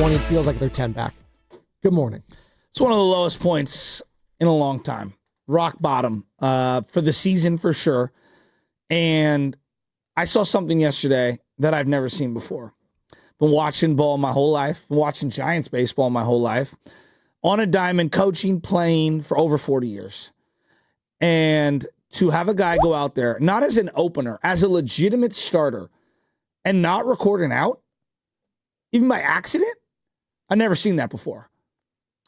20. It feels like they're 10 back. Good morning. It's one of the lowest points in a long time. Rock bottom for the season for sure. And I saw something yesterday that I've never seen before. Been watching ball my whole life. Been watching Giants baseball my whole life. On a diamond, coaching, playing for over 40 years. And to have a guy go out there, not as an opener, as a legitimate starter, and not record an out, even by accident, I've never seen that before.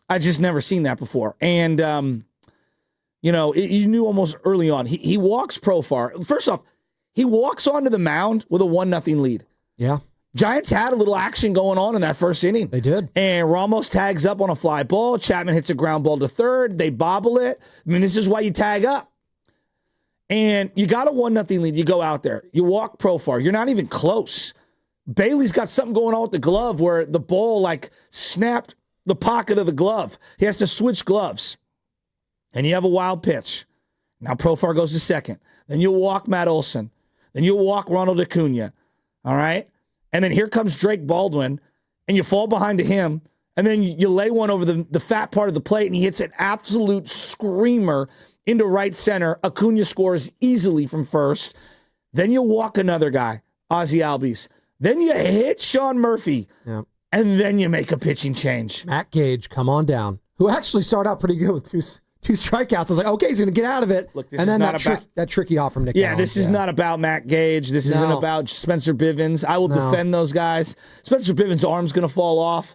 I just never seen that before. And, you knew almost early on. He walks Profar. First off, he walks onto the mound with a 1-0 lead. Yeah. Giants had a little action going on in that first inning. They did. And Ramos tags up on a fly ball. Chapman hits a ground ball to third. They bobble it. I mean, this is why you tag up. And you got a 1-0 lead. You go out there. You walk Profar. You're not even close. Bailey's got something going on with the glove where the ball, snapped the pocket of the glove. He has to switch gloves. And you have a wild pitch. Now Profar goes to second. Then you'll walk Matt Olson. Then you'll walk Ronald Acuna. All right? And then here comes Drake Baldwin, and you fall behind to him, and then you lay one over the fat part of the plate, and he hits an absolute screamer into right center. Acuna scores easily from first. Then you walk another guy, Ozzie Albies. Then you hit Sean Murphy, and then you make a pitching change. Matt Gage, come on down, who actually started out pretty good with two strikeouts. I was like, okay, he's going to get out of it. Look, and then that tricky off from Nick Allen. This is not about Matt Gage. This isn't about Spencer Bivens. I will defend those guys. Spencer Bivens' arm's going to fall off.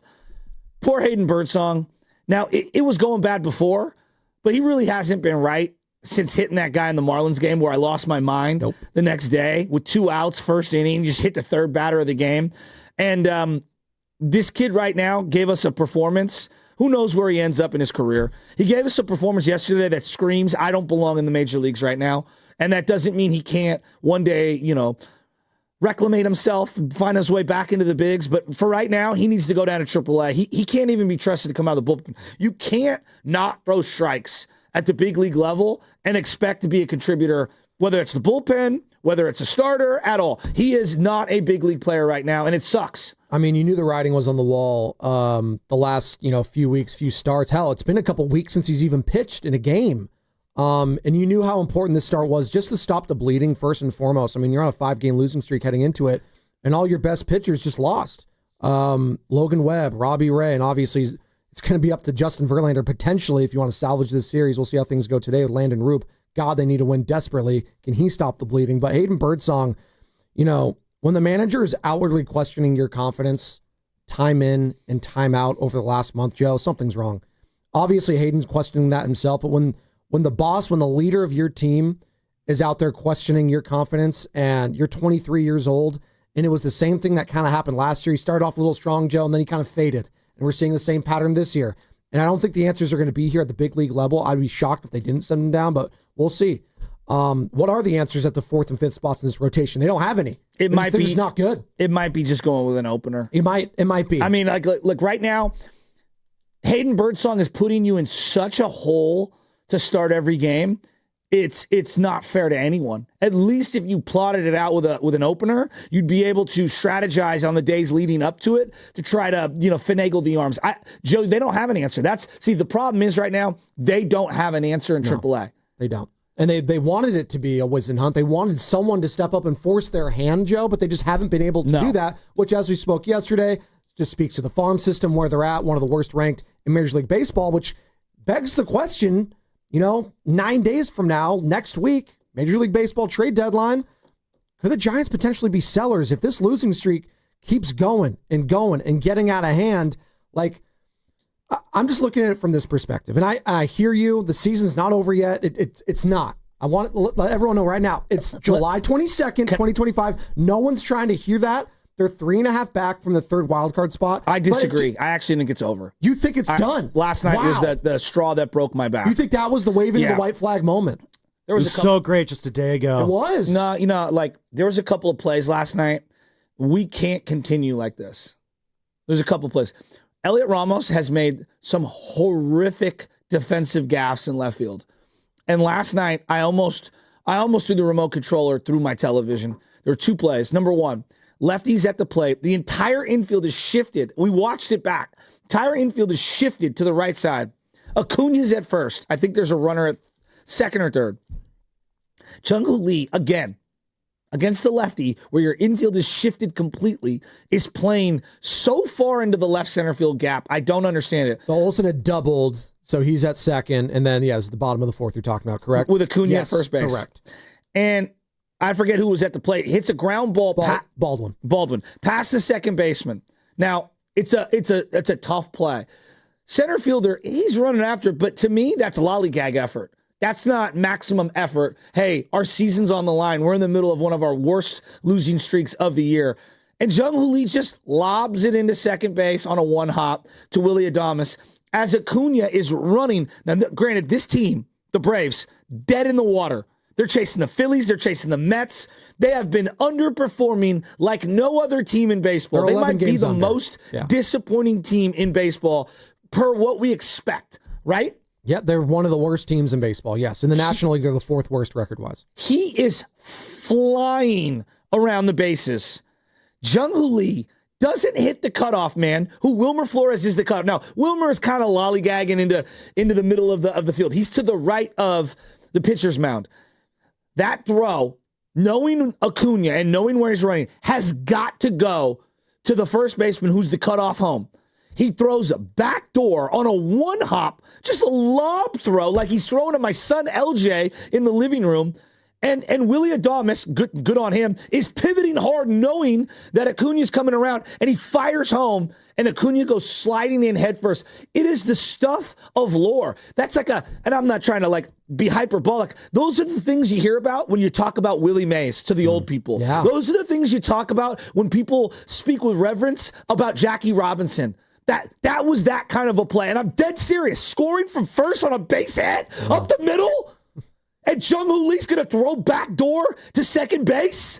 Poor Hayden Birdsong. Now, it was going bad before, but he really hasn't been right since hitting that guy in the Marlins game where I lost my mind the next day with 2 outs, first inning, just hit the third batter of the game. And this kid right now gave us a performance. Who knows where he ends up in his career? He gave us a performance yesterday that screams, I don't belong in the major leagues right now. And that doesn't mean he can't one day, reclamate himself, find his way back into the bigs. But for right now, he needs to go down to AAA. He can't even be trusted to come out of the bullpen. You can't not throw strikes at the big league level and expect to be a contributor, whether it's the bullpen, whether it's a starter, at all. He is not a big league player right now, and it sucks. I mean, you knew the writing was on the wall the last few weeks, few starts. Hell, it's been a couple weeks since he's even pitched in a game. And you knew how important this start was just to stop the bleeding first and foremost. I mean, you're on a 5-game losing streak heading into it, and all your best pitchers just lost. Logan Webb, Robbie Ray, and obviously it's going to be up to Justin Verlander potentially if you want to salvage this series. We'll see how things go today with Landon Roop. God, they need to win desperately. Can he stop the bleeding? But Hayden Birdsong, when the manager is outwardly questioning your confidence, time in and time out over the last month, Joe, something's wrong. Obviously, Hayden's questioning that himself, but when the leader of your team is out there questioning your confidence and you're 23 years old, and it was the same thing that kind of happened last year. He started off a little strong, Joe, and then he kind of faded. And we're seeing the same pattern this year. And I don't think the answers are going to be here at the big league level. I'd be shocked if they didn't send him down, but we'll see. What are the answers at the 4th and 5th spots in this rotation? They don't have any. It might be not good. It might be just going with an opener. It might be. I mean, look, right now, Hayden Birdsong is putting you in such a hole to start every game. It's not fair to anyone. At least if you plotted it out with an opener, you'd be able to strategize on the days leading up to it to try to finagle the arms. Joe, they don't have an answer. The problem is right now they don't have an answer in AAA. They don't. And they wanted it to be a Wizen Hunt. They wanted someone to step up and force their hand, Joe, but they just haven't been able to do that, which, as we spoke yesterday, just speaks to the farm system, where they're at, one of the worst ranked in Major League Baseball, which begs the question, 9 days from now, next week, Major League Baseball trade deadline, could the Giants potentially be sellers if this losing streak keeps going and getting out of hand? I'm just looking at it from this perspective, and I hear you. The season's not over yet. It's not. I want to let everyone know right now. It's July 22nd, 2025. No one's trying to hear that. They're 3.5 back from the third wildcard spot. I disagree. I actually think it's over. You think it's done? Last night was the straw that broke my back. You think that was the waving of the white flag moment? It was so great just a day ago. It was. No, there was a couple of plays last night. We can't continue like this. There's a couple of plays. Elliot Ramos has made some horrific defensive gaffes in left field. And last night, I almost threw the remote controller through my television. There were 2 plays. Number one, Lefties at the plate. The entire infield is shifted. We watched it back. Entire infield is shifted to the right side. Acuna's at first. I think there's a runner at second or third. Jung-Hoo Lee, again, against the lefty, where your infield is shifted completely, is playing so far into the left center field gap. I don't understand it. So Olsen had doubled, so he's at second, and then, it's the bottom of the fourth you're talking about, correct? With Acuna at first base. Correct. And I forget who was at the plate. Hits a ground ball. Baldwin. Past the second baseman. Now, it's a tough play. Center fielder, he's running after it, but to me, that's a lollygag effort. That's not maximum effort. Hey, our season's on the line. We're in the middle of one of our worst losing streaks of the year. And Jung-Hoo Lee just lobs it into second base on a one hop to Willy Adames as Acuna is running. Now, granted, this team, the Braves, dead in the water. They're chasing the Phillies. They're chasing the Mets. They have been underperforming like no other team in baseball. They might be the most disappointing team in baseball per what we expect, right? Yeah, they're one of the worst teams in baseball, yes. In the National League, they're the fourth worst record-wise. He is flying around the bases. Jung-Hoo Lee doesn't hit the cutoff man, who Wilmer Flores is the cutoff. Now, Wilmer is kind of lollygagging into the middle of the field. He's to the right of the pitcher's mound. That throw, knowing Acuna and knowing where he's running, has got to go to the first baseman who's the cutoff home. He throws a backdoor on a one hop, just a lob throw, like he's throwing at my son LJ in the living room. And Willy Adames, good on him, is pivoting hard, knowing that Acuna's coming around, and he fires home, and Acuna goes sliding in head first. It is the stuff of lore. That's like and I'm not trying to be hyperbolic. Those are the things you hear about when you talk about Willie Mays to the old people. Yeah. Those are the things you talk about when people speak with reverence about Jackie Robinson. That was that kind of a play. And I'm dead serious. Scoring from first on a base hit up the middle, and Jung-Hoo Lee's going to throw backdoor to second base?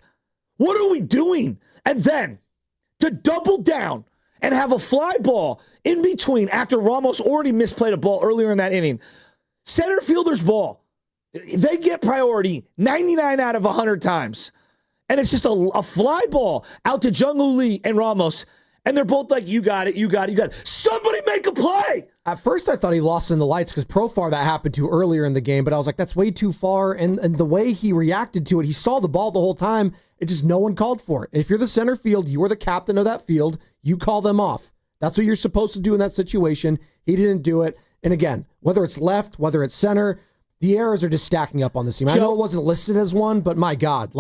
What are we doing? And then to double down and have a fly ball in between after Ramos already misplayed a ball earlier in that inning. Center fielder's ball. They get priority 99 out of 100 times. And it's just a fly ball out to Jung-Hoo Lee and Ramos. And they're both like, you got it. Somebody make a play. At first, I thought he lost in the lights because Profar that happened to earlier in the game, but I was like, that's way too far. And the way he reacted to it, he saw the ball the whole time. It just, no one called for it. If you're the center field, you are the captain of that field, you call them off. That's what you're supposed to do in that situation. He didn't do it. And again, whether it's left, whether it's center, the errors are just stacking up on this team. I know it wasn't listed as one, but my God,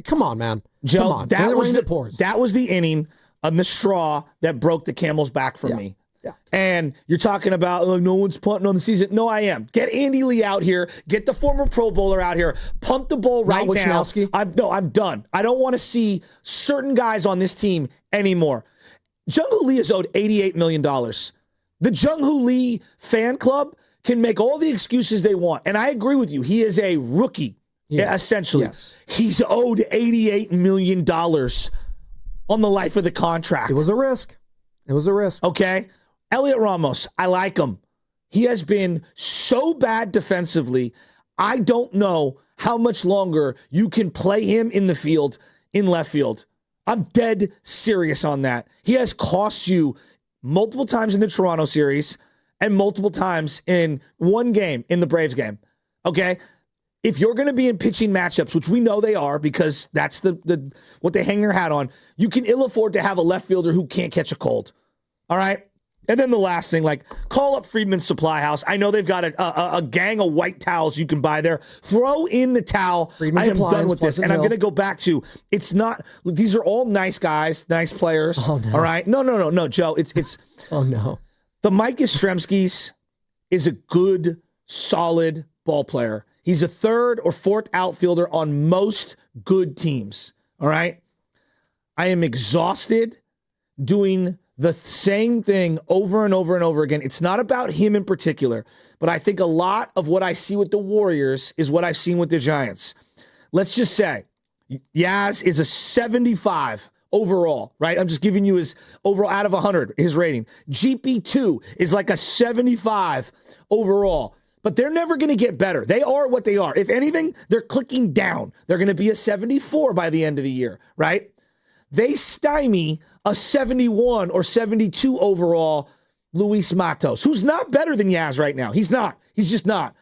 come on, man. Joe, come on. That was the inning on the straw that broke the camel's back for me. Yeah. And you're talking about no one's punting on the season. No, I am. Get Andy Lee out here. Get the former Pro Bowler out here. Punt the ball right now. I'm done. I don't want to see certain guys on this team anymore. Jung-Hoo Lee is owed $88 million. The Jung-Hoo Lee fan club can make all the excuses they want. And I agree with you. He is a rookie, essentially. Yes. He's owed $88 million on the life of the contract. It was a risk. Okay. Elliot Ramos, I like him. He has been so bad defensively. I don't know how much longer you can play him in the field, in left field. I'm dead serious on that. He has cost you multiple times in the Toronto series and multiple times in one game in the Braves game. Okay. If you're going to be in pitching matchups, which we know they are because that's the what they hang their hat on, you can ill afford to have a left fielder who can't catch a cold. All right? And then the last thing, call up Freedman's Supply House. I know they've got a gang of white towels you can buy there. Throw in the towel. I am done with this. And I'm going to go back to, it's not, these are all nice guys, nice players. Oh, no. All right? No, Joe. It's Oh, no. The Mike Yastrzemski's is a good, solid ball player. He's a third or fourth outfielder on most good teams, all right? I am exhausted doing the same thing over and over and over again. It's not about him in particular, but I think a lot of what I see with the Warriors is what I've seen with the Giants. Let's just say Yaz is a 75 overall, right? I'm just giving you his overall out of 100, his rating. GP2 is like a 75 overall. But they're never going to get better. They are what they are. If anything, they're clicking down. They're going to be a 74 by the end of the year, right? They stymie a 71 or 72 overall Luis Matos, who's not better than Yaz right now. He's not. He's just not.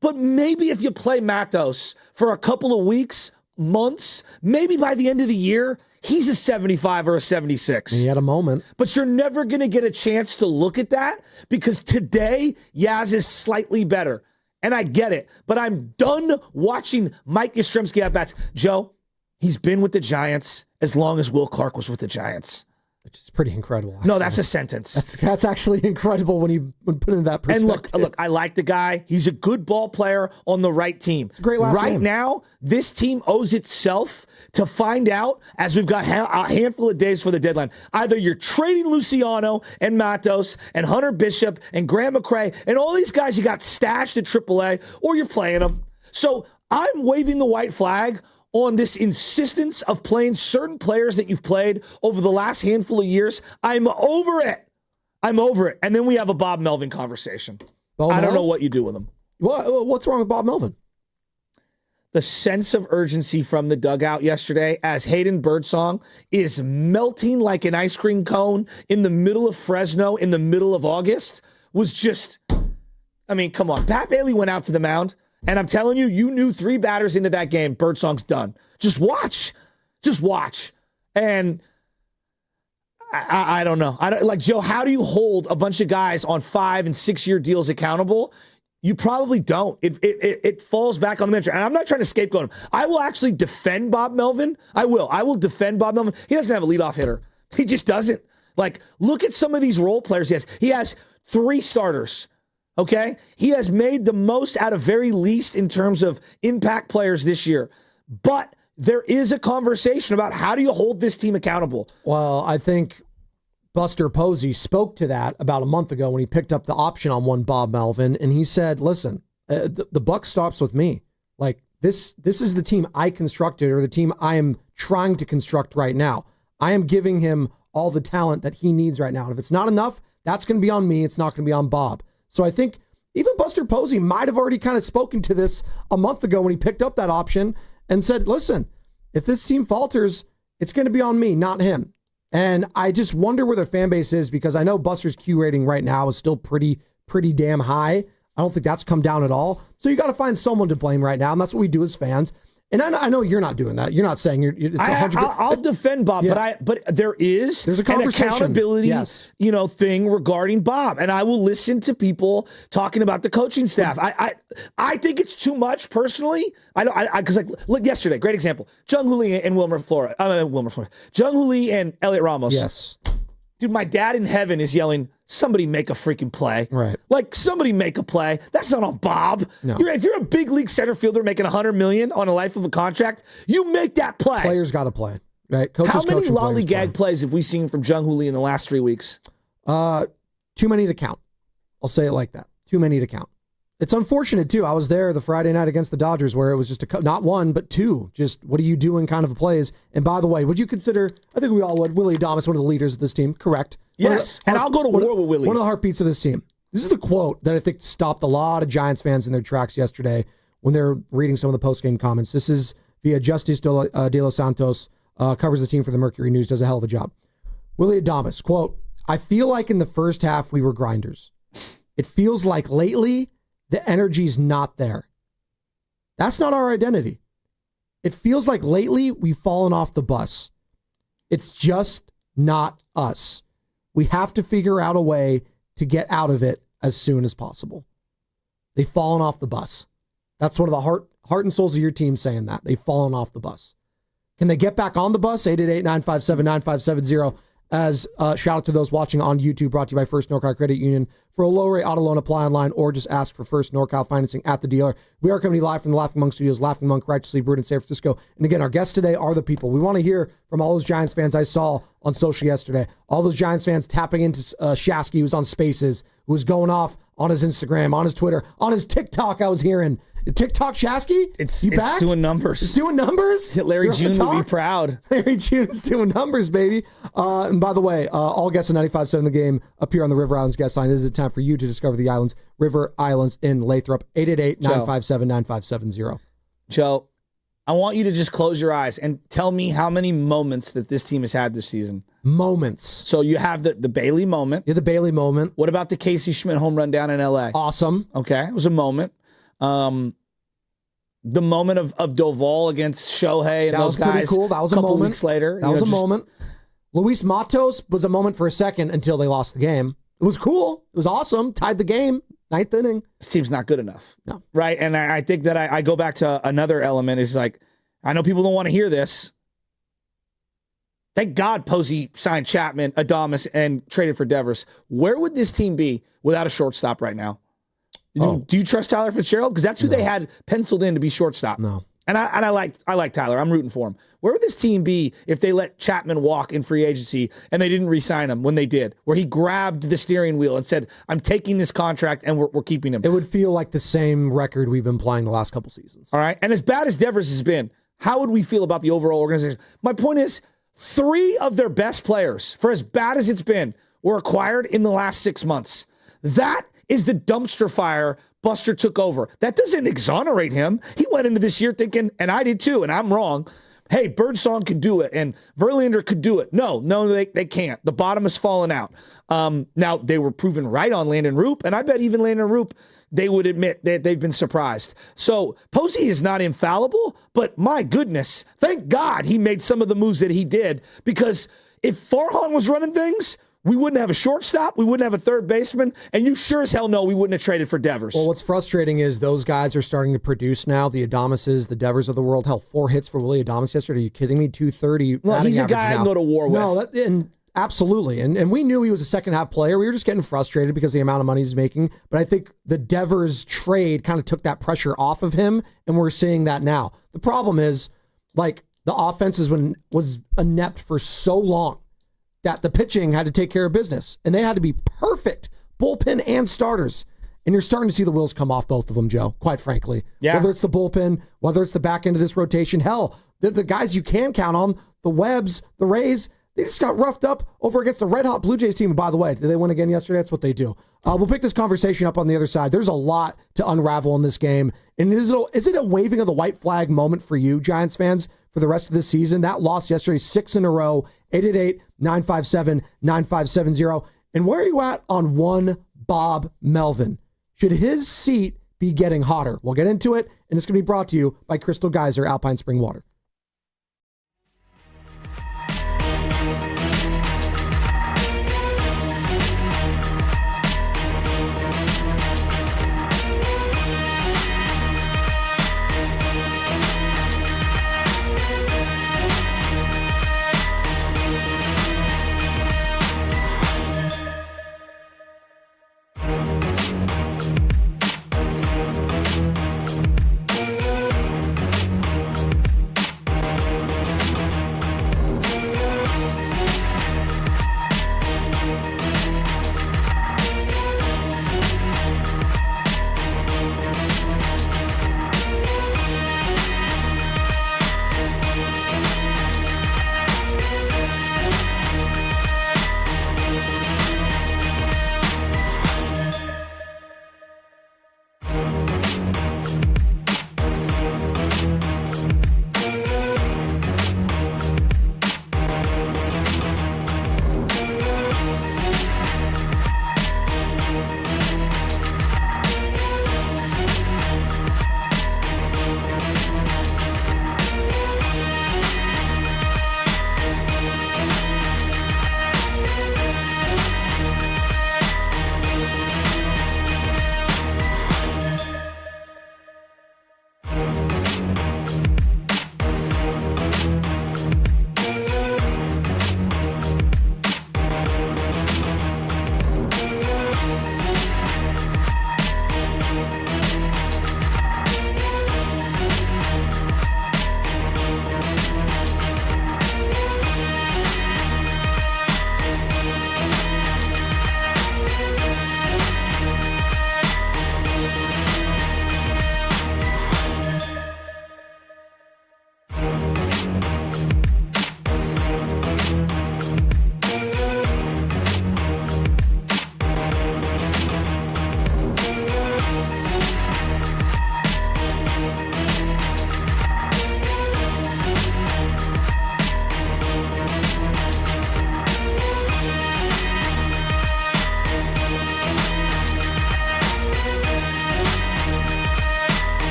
But maybe if you play Matos for a couple of weeks, months, maybe by the end of the year, he's a 75 or a 76. He had a moment. But you're never going to get a chance to look at that because today, Yaz is slightly better. And I get it. But I'm done watching Mike Yastrzemski at bats. Joe, he's been with the Giants as long as Will Clark was with the Giants. Which is pretty incredible. Actually. No, that's a sentence. That's actually incredible when you put it in that perspective. And look, I like the guy. He's a good ball player on the right team. It's a great last right name. Now, this team owes itself to find out, as we've got a handful of days for the deadline, either you're trading Luciano and Matos and Hunter Bishop and Grant McCray and all these guys you got stashed at AAA, or you're playing them. So I'm waving the white flag on this insistence of playing certain players that you've played over the last handful of years. I'm over it. I'm over it. And then we have a Bob Melvin conversation. I don't know what you do with him. What's wrong with Bob Melvin? The sense of urgency from the dugout yesterday as Hayden Birdsong is melting like an ice cream cone in the middle of Fresno in the middle of August was just, I mean, come on. Pat Bailey went out to the mound. And I'm telling you, you knew 3 batters into that game, Birdsong's done. Just watch. Just watch. And I don't know. Like, Joe, how do you hold a bunch of guys on 5 and 6 year deals accountable? You probably don't. It falls back on the manager. And I'm not trying to scapegoat him. I will actually defend Bob Melvin. I will defend Bob Melvin. He doesn't have a leadoff hitter. He just doesn't. Like, look at some of these role players he has. He has 3 starters. Okay? He has made the most out of very least in terms of impact players this year. But there is a conversation about how do you hold this team accountable? Well, I think Buster Posey spoke to that about a month ago when he picked up the option on one Bob Melvin, and he said, listen, the buck stops with me. Like, this is the team I constructed, or the team I am trying to construct right now. I am giving him all the talent that he needs right now. And if it's not enough, that's going to be on me. It's not going to be on Bob. So I think even Buster Posey might have already kind of spoken to this a month ago when he picked up that option and said, listen, if this team falters, it's going to be on me, not him. And I just wonder where their fan base is, because I know Buster's Q rating right now is still pretty damn high. I don't think that's come down at all. So you got to find someone to blame right now, and that's what we do as fans. And I know you're not doing that. You're not saying it's 100%. I'll defend Bob, yeah. But there's a an accountability, thing regarding Bob, and I will listen to people talking about the coaching staff. I think it's too much personally. Because like yesterday, great example: Jung Hoo Lee and Wilmer Flores. Jung Hoo Lee and Elliot Ramos. Yes. Dude, my dad in heaven is yelling, somebody make a freaking play. Right. Like, somebody make a play. That's not on Bob. No. If you're a big league center fielder making $100 million on a life of a contract, you make that play. Players got to play. Right? Coaches, how many lollygag plays have we seen from Jung Hoo Lee in the last 3 weeks? Too many to count. I'll say it like that. Too many to count. It's unfortunate, too. I was there the Friday night against the Dodgers where it was just not one, but 2. Just what are you doing kind of plays. And by the way, would you consider, I think we all would, Willie Adames one of the leaders of this team, correct? Yes, and I'll go to war with Willie. One of the heartbeats of this team. This is the quote that I think stopped a lot of Giants fans in their tracks yesterday when they're reading some of the post-game comments. This is via Justice de los Santos, covers the team for the Mercury News, does a hell of a job. Willie Adames, quote, I feel like in the first half we were grinders. It feels like lately the energy's not there. That's not our identity. It feels like lately we've fallen off the bus. It's just not us. We have to figure out a way to get out of it as soon as possible. They've fallen off the bus. That's one of the heart and souls of your team saying that. They've fallen off the bus. Can they get back on the bus? 888-957-9570. As shout out to those watching on YouTube, brought to you by First NorCal Credit Union. For a low rate auto loan, apply online or just ask for First NorCal financing at the dealer. We are coming live from the Laughing Monk Studios, Laughing Monk, righteously brewed in San Francisco. And again, our guests today are the people. We want to hear from all those Giants fans I saw on social yesterday. All those Giants fans tapping into Shasky, who was on Spaces, who was going off on his Instagram, on his Twitter, on his TikTok. I was hearing TikTok Shasky. It's doing numbers. It's doing numbers. Larry June would be proud. Larry June is doing numbers, baby. And by the way, all guests in 95.7 The Game appear on the River Islands guest line. It is a time for you to discover the islands, River Islands in Lathrop. 888-957-9570. Joe, I want you to just close your eyes and tell me how many moments that this team has had this season. Moments. So you have the Bailey moment. Yeah, the Bailey moment. What about the Casey Schmidt home run down in L.A.? Awesome. Okay, it was a moment. The moment of Doval against Shohei and that those was pretty guys. cool. That was a couple moment. Weeks later, that was a moment. Luis Matos was a moment for a second until they lost the game. It was cool. It was awesome. Tied the game. 9th inning. This team's not good enough. No. Right? And I think that I go back to another element is like, I know people don't want to hear this. Thank God Posey signed Chapman, Adames, and traded for Devers. Where would this team be without a shortstop right now? Do you trust Tyler Fitzgerald? Because that's who they had penciled in to be shortstop. No. And I like Tyler. I'm rooting for him. Where would this team be if they let Chapman walk in free agency and they didn't re-sign him when they did? Where he grabbed the steering wheel and said, I'm taking this contract and we're keeping him. It would feel like the same record we've been playing the last couple seasons. All right. And as bad as Devers has been, how would we feel about the overall organization? My point is, 3 of their best players, for as bad as it's been, were acquired in the last 6 months. That is the dumpster fire Buster took over. That doesn't exonerate him. He went into this year thinking, and I did too, and I'm wrong, hey, Birdsong could do it, and Verlander could do it. No, they can't. The bottom has fallen out. Now, they were proven right on Landon Roop, and I bet even Landon Roop, they would admit that they've been surprised. So Posey is not infallible, but my goodness, thank God he made some of the moves that he did, because if Farhan was running things, we wouldn't have a shortstop, we wouldn't have a third baseman, and you sure as hell know we wouldn't have traded for Devers. Well, what's frustrating is those guys are starting to produce now, the Adameses, the Devers of the world. Hell, 4 hits for Willie Adames yesterday. Are you kidding me? 230. Well, he's a guy I can go to war with. No, absolutely. And we knew he was a second-half player. We were just getting frustrated because of the amount of money he's making. But I think the Devers trade kind of took that pressure off of him, and we're seeing that now. The problem is, like, the offense was inept for so long that the pitching had to take care of business, and they had to be perfect, bullpen and starters. And you're starting to see the wheels come off both of them, Joe, quite frankly. Yeah. Whether it's the bullpen, whether it's the back end of this rotation, hell, the guys you can count on, the Webbs, the Rays, they just got roughed up over against the red-hot Blue Jays team. And by the way, did they win again yesterday? That's what they do. We'll pick this conversation up on the other side. There's a lot to unravel in this game. And is it a waving of the white flag moment for you, Giants fans, for the rest of the season? That loss yesterday, 6 in a row, 888-957-9570. And where are you at on one Bob Melvin? Should his seat be getting hotter? We'll get into it, and it's going to be brought to you by Crystal Geyser Alpine Spring Water.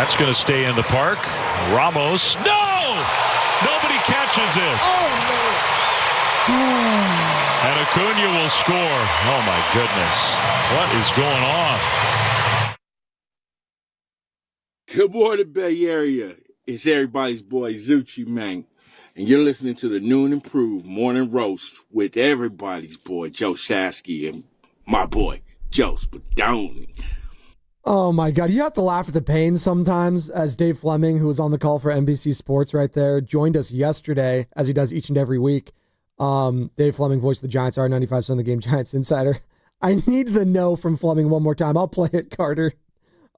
That's going to stay in the park. Ramos. No! Nobody catches it. Oh, no. And Acuna will score. Oh, my goodness. What is going on? Good morning, Bay Area. It's everybody's boy, Zucci, man. And you're listening to the New and Improved Morning Roast with everybody's boy, Joe Shasky, and my boy, Joe Spadoni. Oh my God. You have to laugh at the pain sometimes, as Dave Fleming, who was on the call for NBC Sports right there, joined us yesterday, as he does each and every week. Dave Fleming, voice of the Giants, R95 on the Game Giants Insider. I need the no from Fleming one more time. I'll play it, Carter.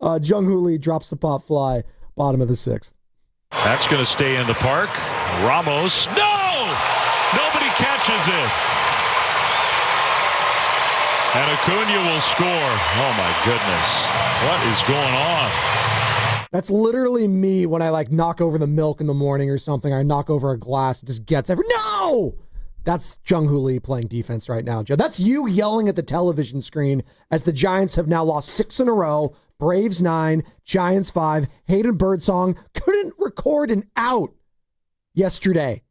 Jung Hoo Lee drops the pop fly, bottom of the sixth. That's going to stay in the park. Ramos. No! Nobody catches it. And Acuna will score. Oh, my goodness. What is going on? That's literally me when I knock over the milk in the morning or something. I knock over a glass. It just gets every. No! That's Jung Hoo Lee playing defense right now, Joe. That's you yelling at the television screen as the Giants have now lost 6 in a row. Braves 9, Giants 5. Hayden Birdsong couldn't record an out yesterday.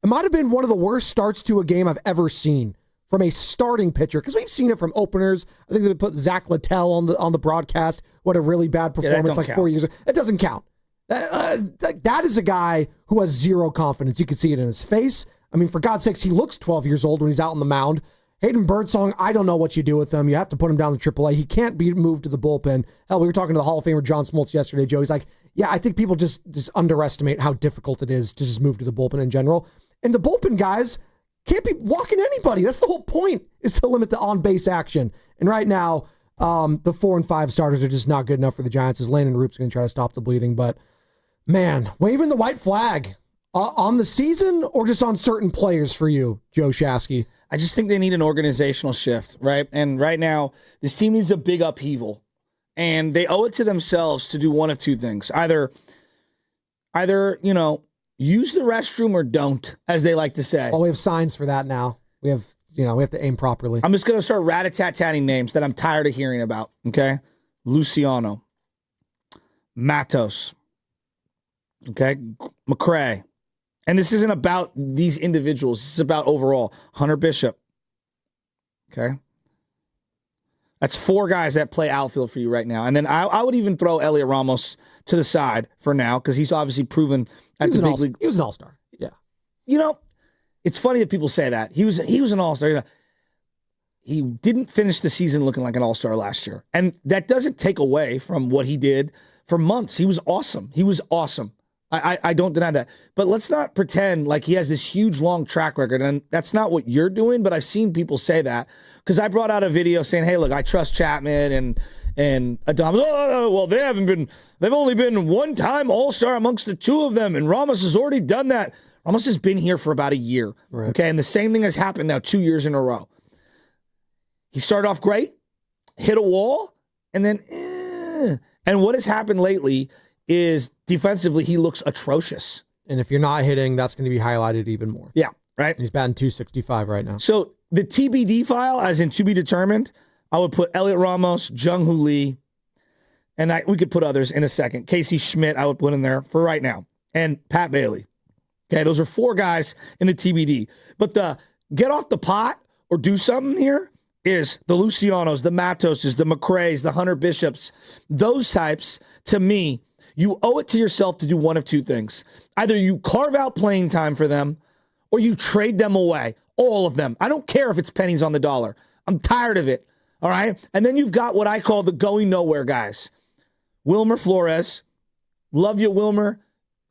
It might have been one of the worst starts to a game I've ever seen from a starting pitcher, because we've seen it from openers. I think they put Zach Littell on the broadcast. What a really bad performance 4 years ago. It doesn't count. That is a guy who has zero confidence. You could see it in his face. I mean, for God's sakes, he looks 12 years old when he's out on the mound. Hayden Birdsong, I don't know what you do with him. You have to put him down to AAA. He can't be moved to the bullpen. Hell, we were talking to the Hall of Famer John Smoltz yesterday, Joe. He's like, yeah, I think people just underestimate how difficult it is to just move to the bullpen in general. And the bullpen guys can't be walking anybody. That's the whole point, is to limit the on-base action. And right now, the 4 and 5 starters are just not good enough for the Giants, as Landon Roop's going to try to stop the bleeding. But, man, waving the white flag on the season or just on certain players for you, Joe Shasky? I just think they need an organizational shift, right? And right now, this team needs a big upheaval. And they owe it to themselves to do one of two things. Either use the restroom or don't, as they like to say. Oh, we have signs for that now. We have to aim properly. I'm just going to start rat-a-tat-tatting names that I'm tired of hearing about, okay? Luciano. Matos. Okay? McCray. And this isn't about these individuals. This is about overall. Hunter Bishop. Okay? That's 4 guys that play outfield for you right now. And then I would even throw Elliot Ramos to the side for now, because he's obviously proven at the big league. He was an all-star. Yeah. It's funny that people say that. He was an all-star. He didn't finish the season looking like an all-star last year. And that doesn't take away from what he did for months. He was awesome. I don't deny that. But let's not pretend like he has this huge, long track record. And that's not what you're doing, but I've seen people say that. Because I brought out a video saying, hey, look, I trust Chapman and Adames. Oh, well, they've only been one-time all-star amongst the 2 of them, and Ramos has already done that. Ramos has been here for about a year. Right. Okay, and the same thing has happened now 2 years in a row. He started off great, hit a wall, and then, And what has happened lately is defensively, he looks atrocious. And if you're not hitting, that's going to be highlighted even more. Yeah, right? And he's batting .265 right now. So the TBD file, as in to be determined, I would put Elliot Ramos, Jung Hoo Lee, and we could put others in a second. Casey Schmidt, I would put in there for right now. And Pat Bailey. Okay, those are 4 guys in the TBD. But the get off the pot or do something here is the Lucianos, the Matoses, the McCrays, the Hunter Bishops. Those types, to me, you owe it to yourself to do one of 2 things. Either you carve out playing time for them or you trade them away. All of them. I don't care if it's pennies on the dollar. I'm tired of it. All right? And then you've got what I call the going nowhere guys. Wilmer Flores. Love you, Wilmer.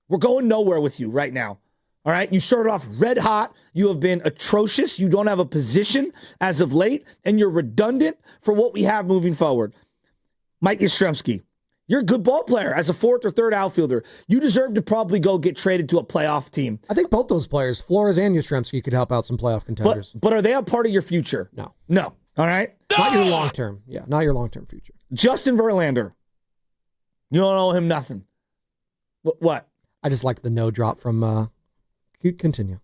We're going nowhere with you right now. All right? You started off red hot. You have been atrocious. You don't have a position as of late, and you're redundant for what we have moving forward. Mike Yastrzemski. You're a good ball player as a 4th or 3rd outfielder. You deserve to probably go get traded to a playoff team. I think both those players, Flores and Yastrzemski, could help out some playoff contenders. But are they a part of your future? No. All right? Not your long-term. Yeah, not your long-term future. Justin Verlander. You don't owe him nothing. What? I just liked the no drop from... Continue.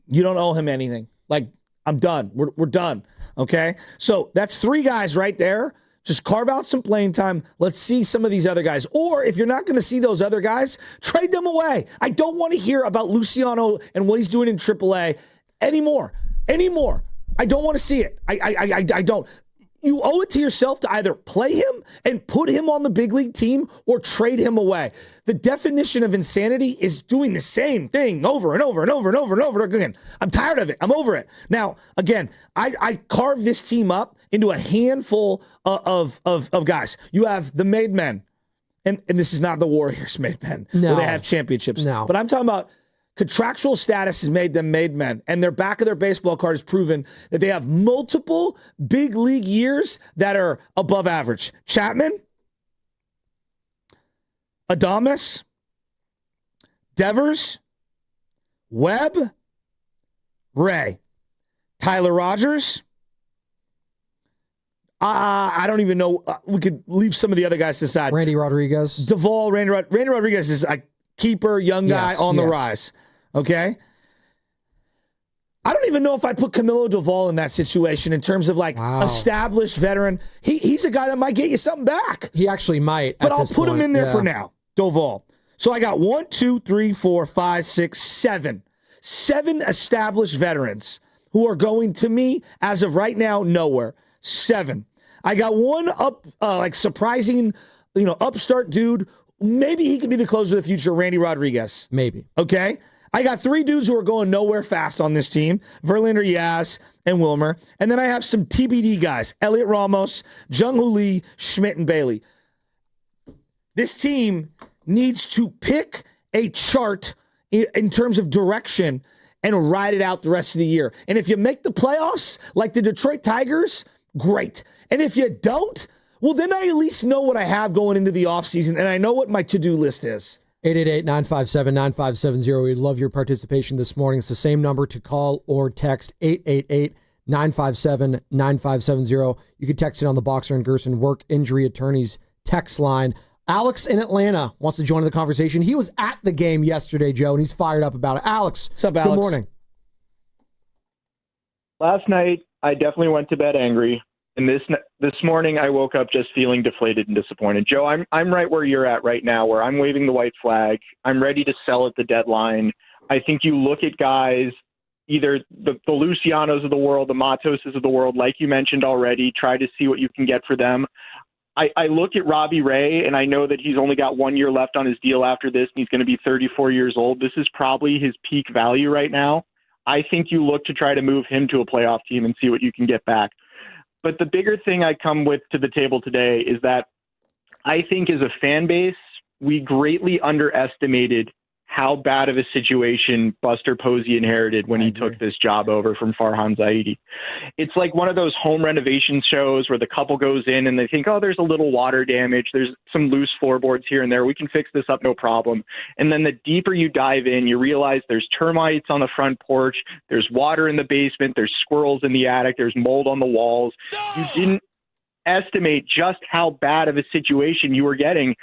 You don't owe him anything. I'm done. We're done. Okay? So that's 3 guys right there. Just carve out some playing time. Let's see some of these other guys. Or if you're not going to see those other guys, trade them away. I don't want to hear about Luciano and what he's doing in AAA anymore. I don't want to see it. I don't. You owe it to yourself to either play him and put him on the big league team or trade him away. The definition of insanity is doing the same thing over and over and over and over and over again. I'm tired of it. I'm over it. Now, again, I carved this team up into a handful of guys. You have the made men, and this is not the Warriors made men, where they have championships. No. But I'm talking about contractual status has made them made men, and their back of their baseball card has proven that they have multiple big league years that are above average. Chapman, Adames, Devers, Webb, Ray, Tyler Rogers. I don't even know. We could leave some of the other guys to the side. Randy Rodriguez. Duvall, Randy Rodriguez is a keeper, young guy on the rise. Okay? I don't even know if I put Camilo Duvall in that situation in terms of established veteran. He's a guy that might get you something back. He actually might. But I'll put him in there for now. Duvall. So I got 1, 2, 3, 4, 5, 6, 7. 7 established veterans who are going to me, as of right now, nowhere. 7. I got one surprising, upstart dude. Maybe he could be the closer of the future, Randy Rodriguez. Maybe. Okay? I got 3 dudes who are going nowhere fast on this team, Verlander, Yaz, and Wilmer. And then I have some TBD guys, Elliot Ramos, Jung-Hoo Lee, Schmidt, and Bailey. This team needs to pick a chart in terms of direction and ride it out the rest of the year. And if you make the playoffs, like the Detroit Tigers, great. And if you don't, well, then I at least know what I have going into the offseason, and I know what my to-do list is. 888-957-9570. We'd love your participation this morning. It's the same number to call or text, 888-957-9570. You can text it on the Boxer and Gerson Work Injury Attorneys text line. Alex in Atlanta wants to join the conversation. He was at the game yesterday, Joe, and he's fired up about it. Alex, what's up, Alex? Good morning. Last night, I definitely went to bed angry. And this morning, I woke up just feeling deflated and disappointed. Joe, I'm right where you're at right now, where I'm waving the white flag. I'm ready to sell at the deadline. I think you look at guys, either the Lucianos of the world, the Matoses of the world, like you mentioned already, try to see what you can get for them. I look at Robbie Ray, and I know that he's only got 1 year left on his deal after this, and he's going to be 34 years old. This is probably his peak value right now. I think you look to try to move him to a playoff team and see what you can get back. But the bigger thing I come with to the table today is that I think as a fan base, we greatly underestimated how bad of a situation Buster Posey inherited when he took this job over from Farhan Zaidi. It's like one of those home renovation shows where the couple goes in and they think, oh, there's a little water damage. There's some loose floorboards here and there. We can fix this up, no problem. And then the deeper you dive in, you realize there's termites on the front porch. There's water in the basement. There's squirrels in the attic. There's mold on the walls. No! You didn't estimate just how bad of a situation you were getting.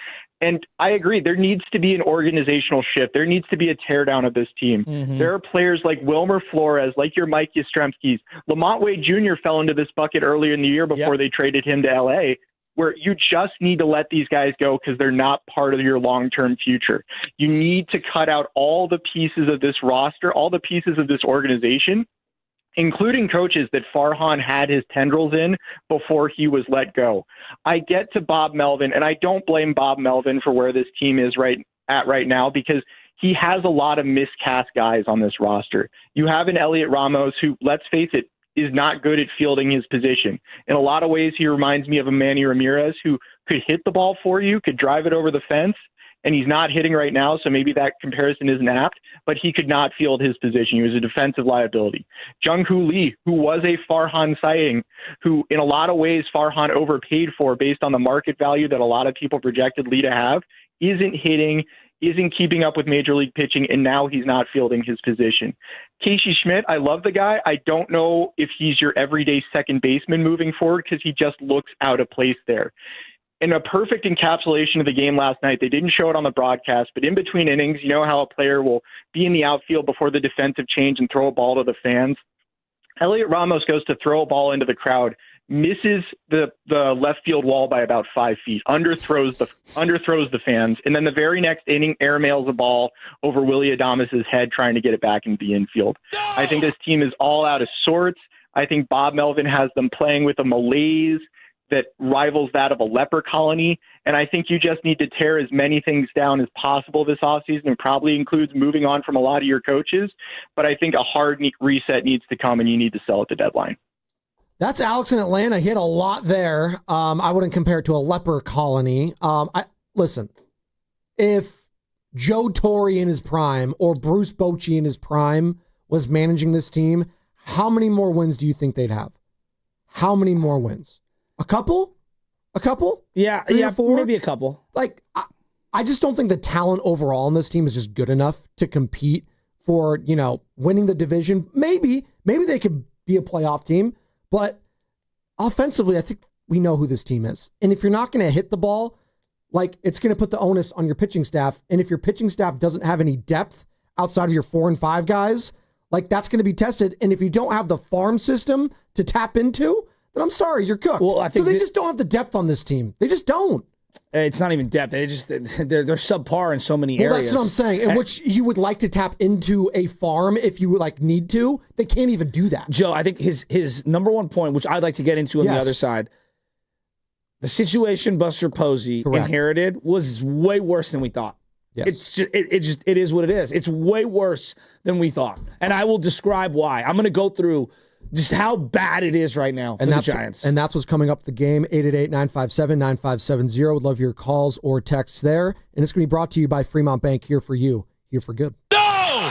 And I agree, there needs to be an organizational shift. There needs to be a teardown of this team. Mm-hmm. There are players like Wilmer Flores, like your Mike Yastrzemskis. Lamont Wade Jr. fell into this bucket earlier in the year before they traded him to L.A., where you just need to let these guys go because they're not part of your long-term future. You need to cut out all the pieces of this roster, all the pieces of this organization, including coaches that Farhan had his tendrils in before he was let go. I get to Bob Melvin, and I don't blame Bob Melvin for where this team is right now because he has a lot of miscast guys on this roster. You have an Elliot Ramos who, let's face it, is not good at fielding his position. In a lot of ways, he reminds me of a Manny Ramirez who could hit the ball for you, could drive it over the fence, and he's not hitting right now, so maybe that comparison isn't apt, but he could not field his position. He was a defensive liability. Jung-Hoo Lee, who was a Farhan sighting, who in a lot of ways Farhan overpaid for based on the market value that a lot of people projected Lee to have, isn't hitting, isn't keeping up with major league pitching, and now he's not fielding his position. Casey Schmidt, I love the guy. I don't know if he's your everyday second baseman moving forward because he just looks out of place there. In a perfect encapsulation of the game last night, they didn't show it on the broadcast, but in between innings, you know how a player will be in the outfield before the defensive change and throw a ball to the fans? Elliot Ramos goes to throw a ball into the crowd, misses the left field wall by about 5 feet, underthrows the fans, and then the very next inning airmails a ball over Willie Adames' head trying to get it back into the infield. I think this team is all out of sorts. I think Bob Melvin has them playing with a malaise that rivals that of a leper colony, and I think you just need to tear as many things down as possible this offseason. It probably includes moving on from a lot of your coaches, but I think a hard reset needs to come, and you need to sell at the deadline. That's Alex in Atlanta. He had a lot there. I wouldn't compare it to a leper colony. Listen, if Joe Torre in his prime or Bruce Bochy in his prime was managing this team, how many more wins do you think they'd have? How many more wins? A couple? Yeah, Three or four? maybe a couple. Like, I just don't think the talent overall in this team is just good enough to compete for, winning the division. Maybe they could be a playoff team, but offensively, I think we know who this team is. And if you're not going to hit the ball, like, it's going to put the onus on your pitching staff. And if your pitching staff doesn't have any depth outside of your 4 and 5 guys, like, that's going to be tested. And if you don't have the farm system to tap into, then I'm sorry, you're cooked. Well, I think so they just don't have the depth on this team. They just don't. It's not even depth. They're subpar in so many areas. That's what I'm saying. In which you would like to tap into a farm if you need to. They can't even do that. Joe, I think his number one point, which I'd like to get into on the other side, the situation Buster Posey inherited was way worse than we thought. Yes. It is what it is. It's way worse than we thought. And I will describe why. I'm going to go through just how bad it is right now for the Giants. And that's what's coming up the game, 888-957-9570. Would love your calls or texts there. And it's going to be brought to you by Fremont Bank, here for you, here for good. No!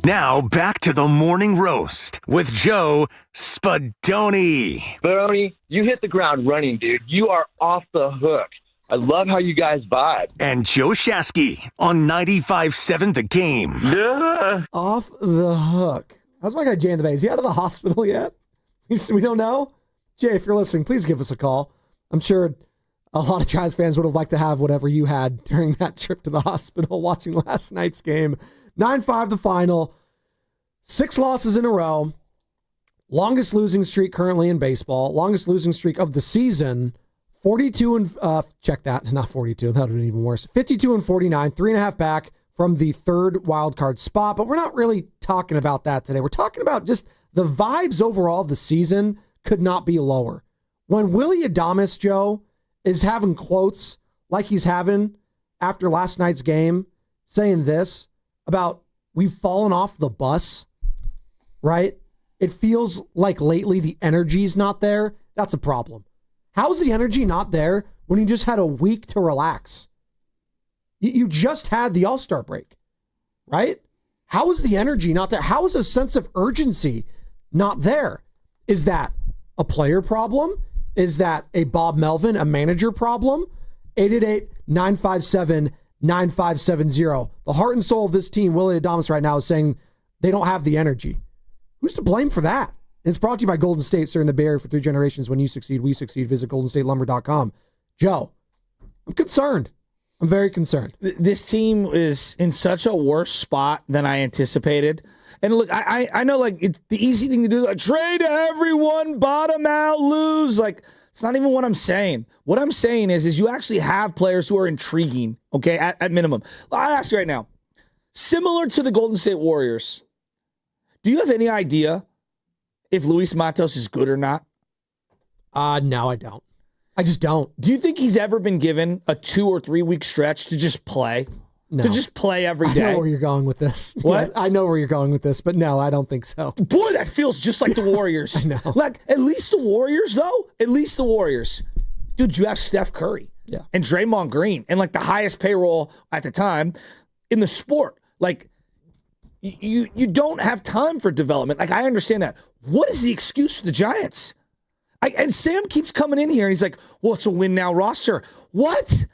Now back to the morning roast with Joe Spadoni. Spadoni, you hit the ground running, dude. You are off the hook. I love how you guys vibe. And Joe Shasky on 95.7 The Game. Yeah. Off the hook. How's my guy Jay in the Bay? Is he out of the hospital yet? We don't know. Jay, if you're listening, please give us a call. I'm sure a lot of Giants fans would have liked to have whatever you had during that trip to the hospital watching last night's game. 9-5 the final. 6 losses in a row. Longest losing streak currently in baseball. Longest losing streak of the season. 42 and check that. Not 42. That would have been even worse. 52 and 49. 3.5 back from the third wild card spot. But we're not really talking about that today. We're talking about just the vibes overall of the season could not be lower. When Willie Adames, Joe, is having quotes like he's having after last night's game, saying this about we've fallen off the bus, right? It feels like lately the energy's not there. That's a problem. How's the energy not there when you just had a week to relax? You just had the All-Star break, right? How is the energy not there? How is a sense of urgency not there? Is that a player problem? Is that a Bob Melvin, a manager problem? 888-957-9570. The heart and soul of this team, Willie Adames right now, is saying they don't have the energy. Who's to blame for that? And it's brought to you by Golden State, serving the Bay Area for 3 generations. When you succeed, we succeed. Visit GoldenStateLumber.com. Joe, I'm concerned. I'm very concerned. This team is in such a worse spot than I anticipated. And look, I know like it's the easy thing to do, like, trade everyone, bottom out, lose. Like, it's not even what I'm saying. What I'm saying is you actually have players who are intriguing, okay, at minimum. I ask you right now, similar to the Golden State Warriors, do you have any idea if Luis Matos is good or not? No, I don't. I just don't. Do you think he's ever been given a 2 or 3 week stretch to just play? No. To just play every day? I know where you're going with this. What? Yes, I know where you're going with this, but no, I don't think so. Boy, that feels just like the Warriors. I know. Like, at least the Warriors, though. At least the Warriors. Dude, you have Steph Curry. Yeah. And Draymond Green. And, like, the highest payroll at the time in the sport. Like, you don't have time for development. Like, I understand that. What is the excuse for the Giants? And Sam keeps coming in here, and he's like, well, it's a win-now roster. What?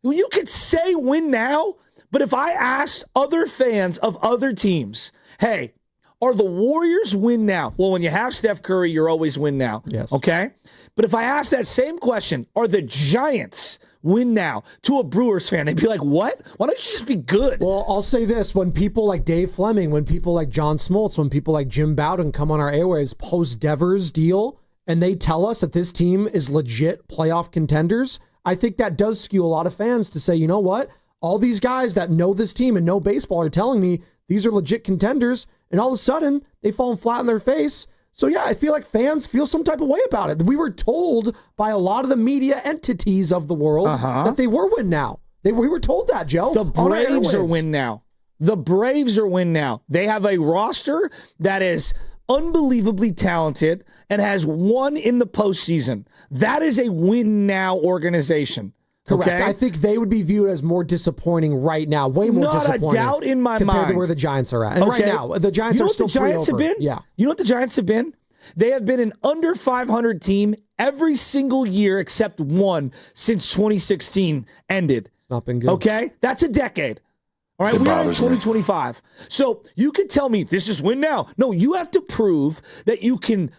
You could say win now, but if I asked other fans of other teams, hey, are the Warriors win now? Well, when you have Steph Curry, you're always win now. Yes. Okay? But if I ask that same question, are the Giants win now, to a Brewers fan, they'd be like, what? Why don't you just be good? Well, I'll say this. When people like Dave Fleming, when people like John Smoltz, when people like Jim Bowden come on our airwaves post Devers deal, and they tell us that this team is legit playoff contenders, I think that does skew a lot of fans to say, you know what? All these guys that know this team and know baseball are telling me these are legit contenders, and all of a sudden, they've fallen flat on their face. So yeah, I feel like fans feel some type of way about it. We were told by a lot of the media entities of the world that they were win now. We were told that, Joe. The Braves are win now. The Braves are win now. They have a roster that is unbelievably talented and has won in the postseason. That is a win now organization. Correct. Okay? I think they would be viewed as more disappointing right now, way more disappointing. Not a doubt in my compared mind. to where the Giants are at. And right now, the Giants are still pretty over. Yeah. You know what the Giants have been? They have been an under 500 team every single year except one since 2016 ended. It's not been good. Okay? That's a decade. All right, we're in 2025. So you could tell me this is win now. No, you have to prove that you can,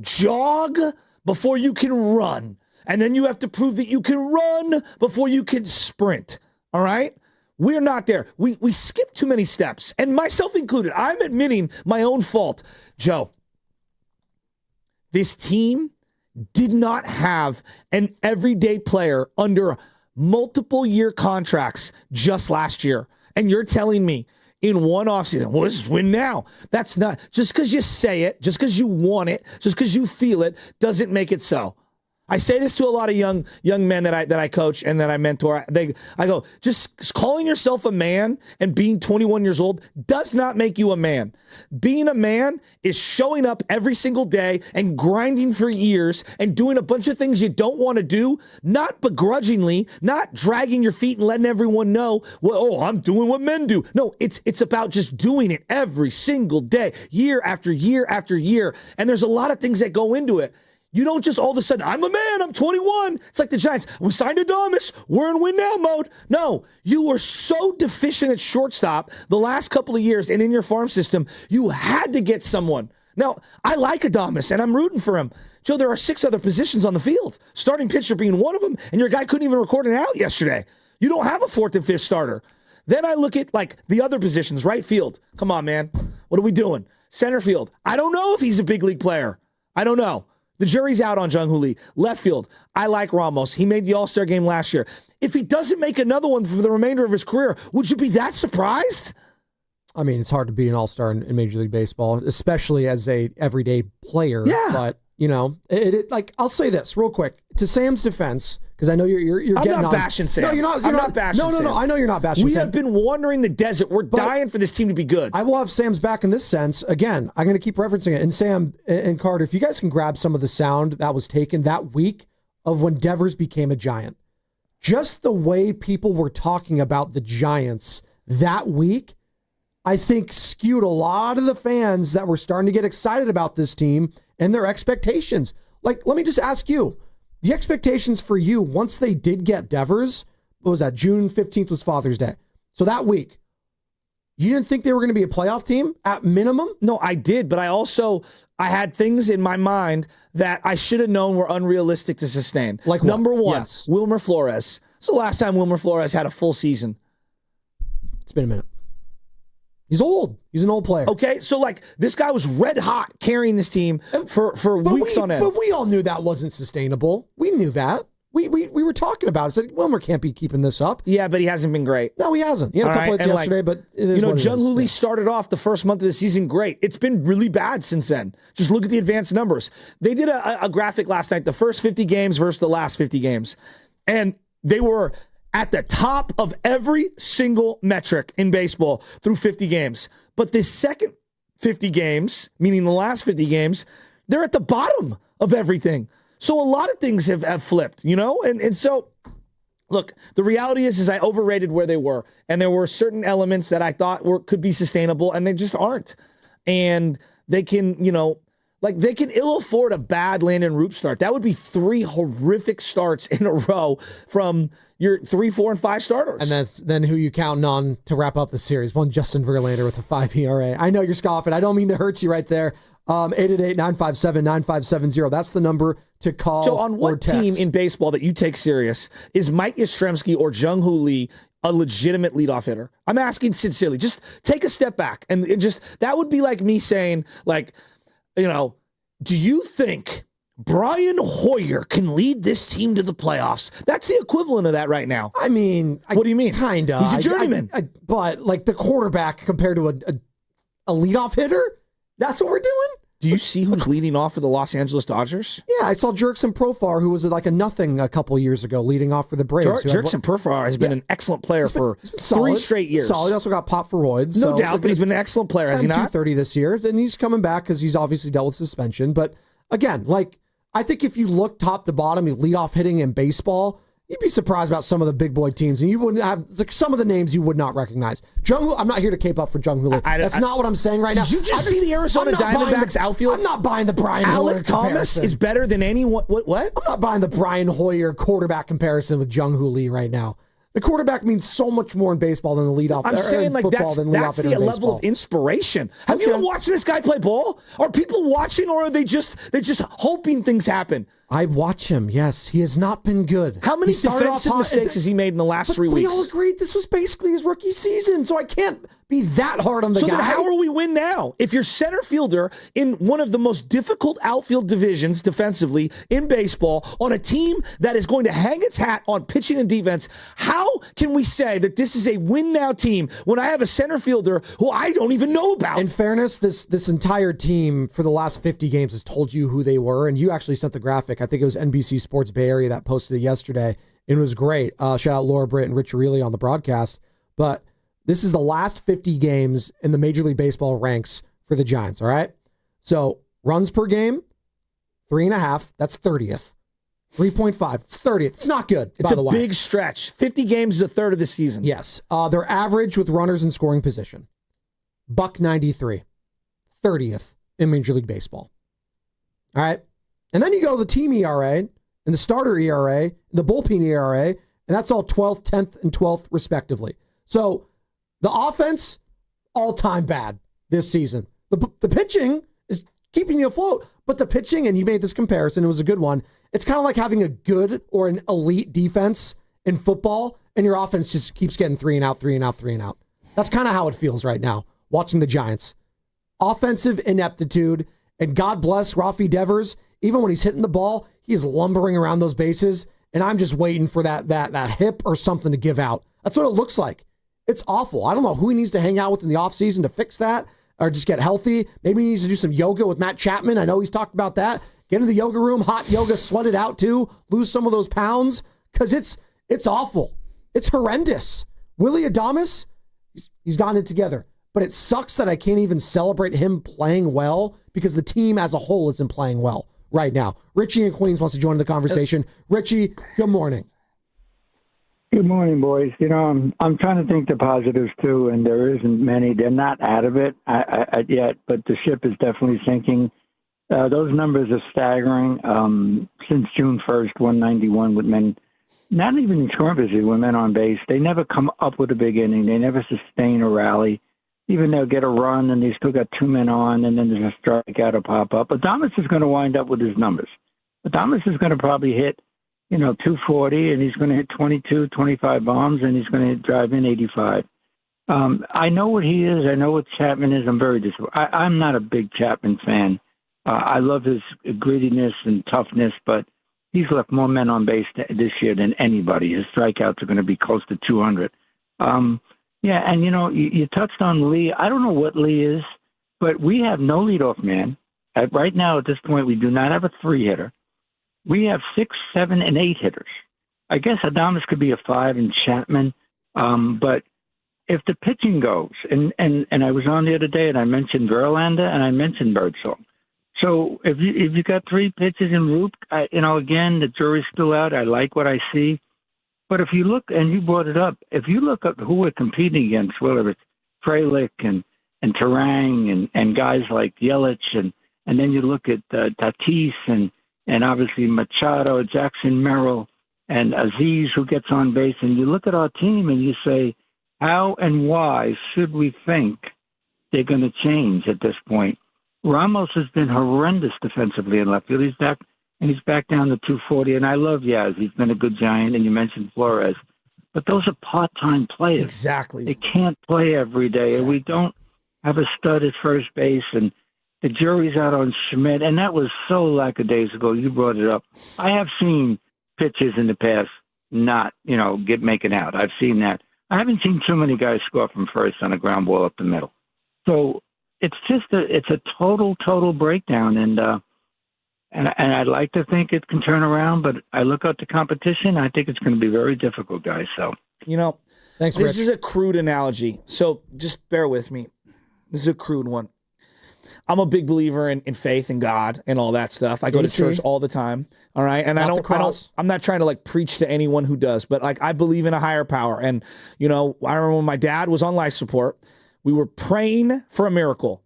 jog before you can run. And then you have to prove that you can run before you can sprint. All right? We're not there. We skip too many steps, and myself included. I'm admitting my own fault. Joe, this team did not have an everyday player under multiple year contracts just last year. And you're telling me in one offseason, well, this is win now. That's not, just because you say it, just because you want it, just because you feel it, doesn't make it so. I say this to a lot of young men that I coach and that I mentor. I go, just calling yourself a man and being 21 years old does not make you a man. Being a man is showing up every single day and grinding for years and doing a bunch of things you don't want to do, not begrudgingly, not dragging your feet and letting everyone know, well, oh, I'm doing what men do. No, it's about just doing it every single day, year after year after year. And there's a lot of things that go into it. You don't just all of a sudden, I'm a man, I'm 21. It's like the Giants. We signed Adames. We're in win now mode. No, you were so deficient at shortstop the last couple of years and in your farm system, you had to get someone. Now, I like Adames and I'm rooting for him. Joe, there are 6 other positions on the field, starting pitcher being one of them, and your guy couldn't even record an out yesterday. You don't have a 4th and 5th starter. Then I look at like the other positions, right field. Come on, man. What are we doing? Center field. I don't know if he's a big league player. I don't know. The jury's out on Jung-Hoo Lee. Left field, I like Ramos. He made the All-Star game last year. If he doesn't make another one for the remainder of his career, would you be that surprised? I mean, it's hard to be an all-star in Major League Baseball, especially as a everyday player. Yeah. But, you know, like, I'll say this real quick. To Sam's defense, because I know you're I'm getting not on. bashing Sam. No, you're not. I'm not bashing Sam. No, I know you're not bashing We Sam. have been wandering the desert. We're dying for this team to be good. I will have Sam's back in this sense. Again, I'm going to keep referencing it. And Sam and Carter, if you guys can grab some of the sound that was taken that week of when Devers became a Giant, just the way people were talking about the Giants that week, I think skewed a lot of the fans that were starting to get excited about this team and their expectations. Like, let me just ask you, the expectations for you once they did get Devers, what was that? June 15th was Father's Day. So that week, you didn't think they were going to be a playoff team at minimum? No, I did, but I had things in my mind that I should have known were unrealistic to sustain. Like what? Number one, Yes. Wilmer Flores. It's the last time Wilmer Flores had a full season. It's been a minute. He's old. He's an old player. Okay, so like this guy was red hot carrying this team for weeks on end. But we all knew that wasn't sustainable. We knew that. We were talking about it. It's like, Wilmer can't be keeping this up. Yeah, but he hasn't been great. No, he hasn't. He had a couple hits yesterday, but it is what it is. Jung-Hoo Lee started off the first month of the season great. It's been really bad since then. Just look at the advanced numbers. They did a graphic last night, the first 50 games versus the last 50 games. And they were at the top of every single metric in baseball through 50 games. But the second 50 games, meaning the last 50 games, they're at the bottom of everything. So a lot of things have flipped, you know? And so, look, the reality is I overrated where they were. And there were certain elements that I thought could be sustainable, and they just aren't. And they can, they can ill afford a bad Landon Roop start. That would be 3 horrific starts in a row from your 3, 4, and 5 starters. And that's then who you counting on to wrap up the series. One Justin Verlander with a 5 ERA. I know you're scoffing. I don't mean to hurt you right there. 888-957-9570. That's the number to call. So on what team in baseball that you take serious is Mike Yastrzemski or Jung-Hoo Lee a legitimate leadoff hitter? I'm asking sincerely. Just take a step back and just that would be like me saying, do you think Brian Hoyer can lead this team to the playoffs? That's the equivalent of that right now. I mean, what do you mean? Kind of. He's a journeyman. But like the quarterback compared to a leadoff hitter, that's what we're doing? Do you see who's leading off for the Los Angeles Dodgers? Yeah, I saw Jerkson Profar, who was like a nothing a couple years ago, leading off for the Braves. Jerkson Profar has been an excellent player for 3 straight years. Solid. He also got popped for roids. No doubt, but he's been an excellent player, has he not? 230 this year, and he's coming back because he's obviously dealt with suspension. But again, I think if you look top to bottom, you lead off hitting in baseball, you'd be surprised about some of the big boy teams, and you wouldn't have some of the names you would not recognize. Jung-Hoo, I'm not here to cape up for Jung-Hoo Lee. That's not what I'm saying right now. Did you just see the Arizona Diamondbacks outfield? I'm not buying the Brian Hoyer Alec Thomas comparison. is better than anyone. What? I'm not buying the Brian Hoyer quarterback comparison with Jung-Hoo Lee right now. The quarterback means so much more in baseball than the leadoff. I'm saying that's the level of inspiration. Have you been watching this guy play ball? Are people watching, or are they just hoping things happen? I watch him. Yes, he has not been good. How many defensive mistakes has he made in the last 3 weeks? We all agreed this was basically his rookie season, so I can't be that hard on the guy. So then how are we win now? If you're center fielder in one of the most difficult outfield divisions defensively in baseball on a team that is going to hang its hat on pitching and defense, how can we say that this is a win now team when I have a center fielder who I don't even know about? In fairness, this entire team for the last 50 games has told you who they were, and you actually sent the graphic. I think it was NBC Sports Bay Area that posted it yesterday. It was great. Shout out Laura Britt and Rich Aureli on the broadcast. But this is the last 50 games in the Major League Baseball ranks for the Giants, all right? So runs per game, 3.5. That's 30th. 3.5. It's 30th. It's not good, it's by the way. It's a big stretch. 50 games is a third of the season. Yes. Their average with runners in scoring position, $1.93. 30th in Major League Baseball. All right? And then you go to the team ERA and the starter ERA, the bullpen ERA, and that's all 12th, 10th, and 12th, respectively. So the offense, all-time bad this season. The pitching is keeping you afloat, but the pitching, and you made this comparison, it was a good one, it's kind of like having a good or an elite defense in football, and your offense just keeps getting 3 and out, 3 and out, 3 and out. That's kind of how it feels right now, watching the Giants. Offensive ineptitude, and God bless Rafi Devers. Even when he's hitting the ball, he's lumbering around those bases, and I'm just waiting for that hip or something to give out. That's what it looks like. It's awful. I don't know who he needs to hang out with in the offseason to fix that or just get healthy. Maybe he needs to do some yoga with Matt Chapman. I know he's talked about that. Get into the yoga room, hot yoga, sweat it out too, lose some of those pounds, because it's awful. It's horrendous. Willie Adames, he's gotten it together. But it sucks that I can't even celebrate him playing well because the team as a whole isn't playing well right now. Richie in Queens wants to join the conversation. Richie, good morning. Good morning, boys. You know, I'm trying to think the positives too, and there isn't many. They're not out of it yet, but the ship is definitely sinking. Those numbers are staggering. Since June 1st, 191 with men, not even in scoring position, with men on base. They never come up with a big inning. They never sustain a rally. Even they'll get a run, and they still got 2 men on, and then there's a strikeout or pop up. Adames is going to wind up with his numbers. Adames is going to probably hit, 240, and he's going to hit 22, 25 bombs, and he's going to drive in 85. I know what he is. I know what Chapman is. I'm very disappointed. I'm not a big Chapman fan. I love his grittiness and toughness, but he's left more men on base this year than anybody. His strikeouts are going to be close to 200. Yeah, and you touched on Lee. I don't know what Lee is, but we have no leadoff man. Right now, at this point, we do not have a 3-hitter. We have 6, 7, and 8 hitters. I guess Adames could be a 5 and Chapman, but if the pitching goes, and I was on the other day and I mentioned Verlander and I mentioned Birdsong. So if you got 3 pitches in Roop, again, the jury's still out. I like what I see. But if you look, and you brought it up, if you look at who we're competing against, whether it's Frelick and Terang and guys like Yelich, and then you look at Tatis and obviously Machado, Jackson Merrill, and Aziz, who gets on base, and you look at our team and you say, how and why should we think they're going to change at this point? Ramos has been horrendous defensively in left field. He's back down to 240, and I love Yaz. He's been a good Giant, and you mentioned Flores. But those are part-time players. Exactly. They can't play every day, and we don't have a stud at first base, and the jury's out on Schmidt, and that was so lackadaisical. You brought it up. I have seen pitches in the past not, making out. I've seen that. I haven't seen too many guys score from first on a ground ball up the middle. So it's just a total breakdown, and I'd like to think it can turn around, but I look at the competition. I think it's going to be very difficult, guys. So, thanks, this Rich. is a crude analogy. So just bear with me. This is a crude one. I'm a big believer in faith and God and all that stuff. I go to church all the time. All right. And I'm not trying to preach to anyone who does, but I believe in a higher power. And, I remember when my dad was on life support, we were praying for a miracle.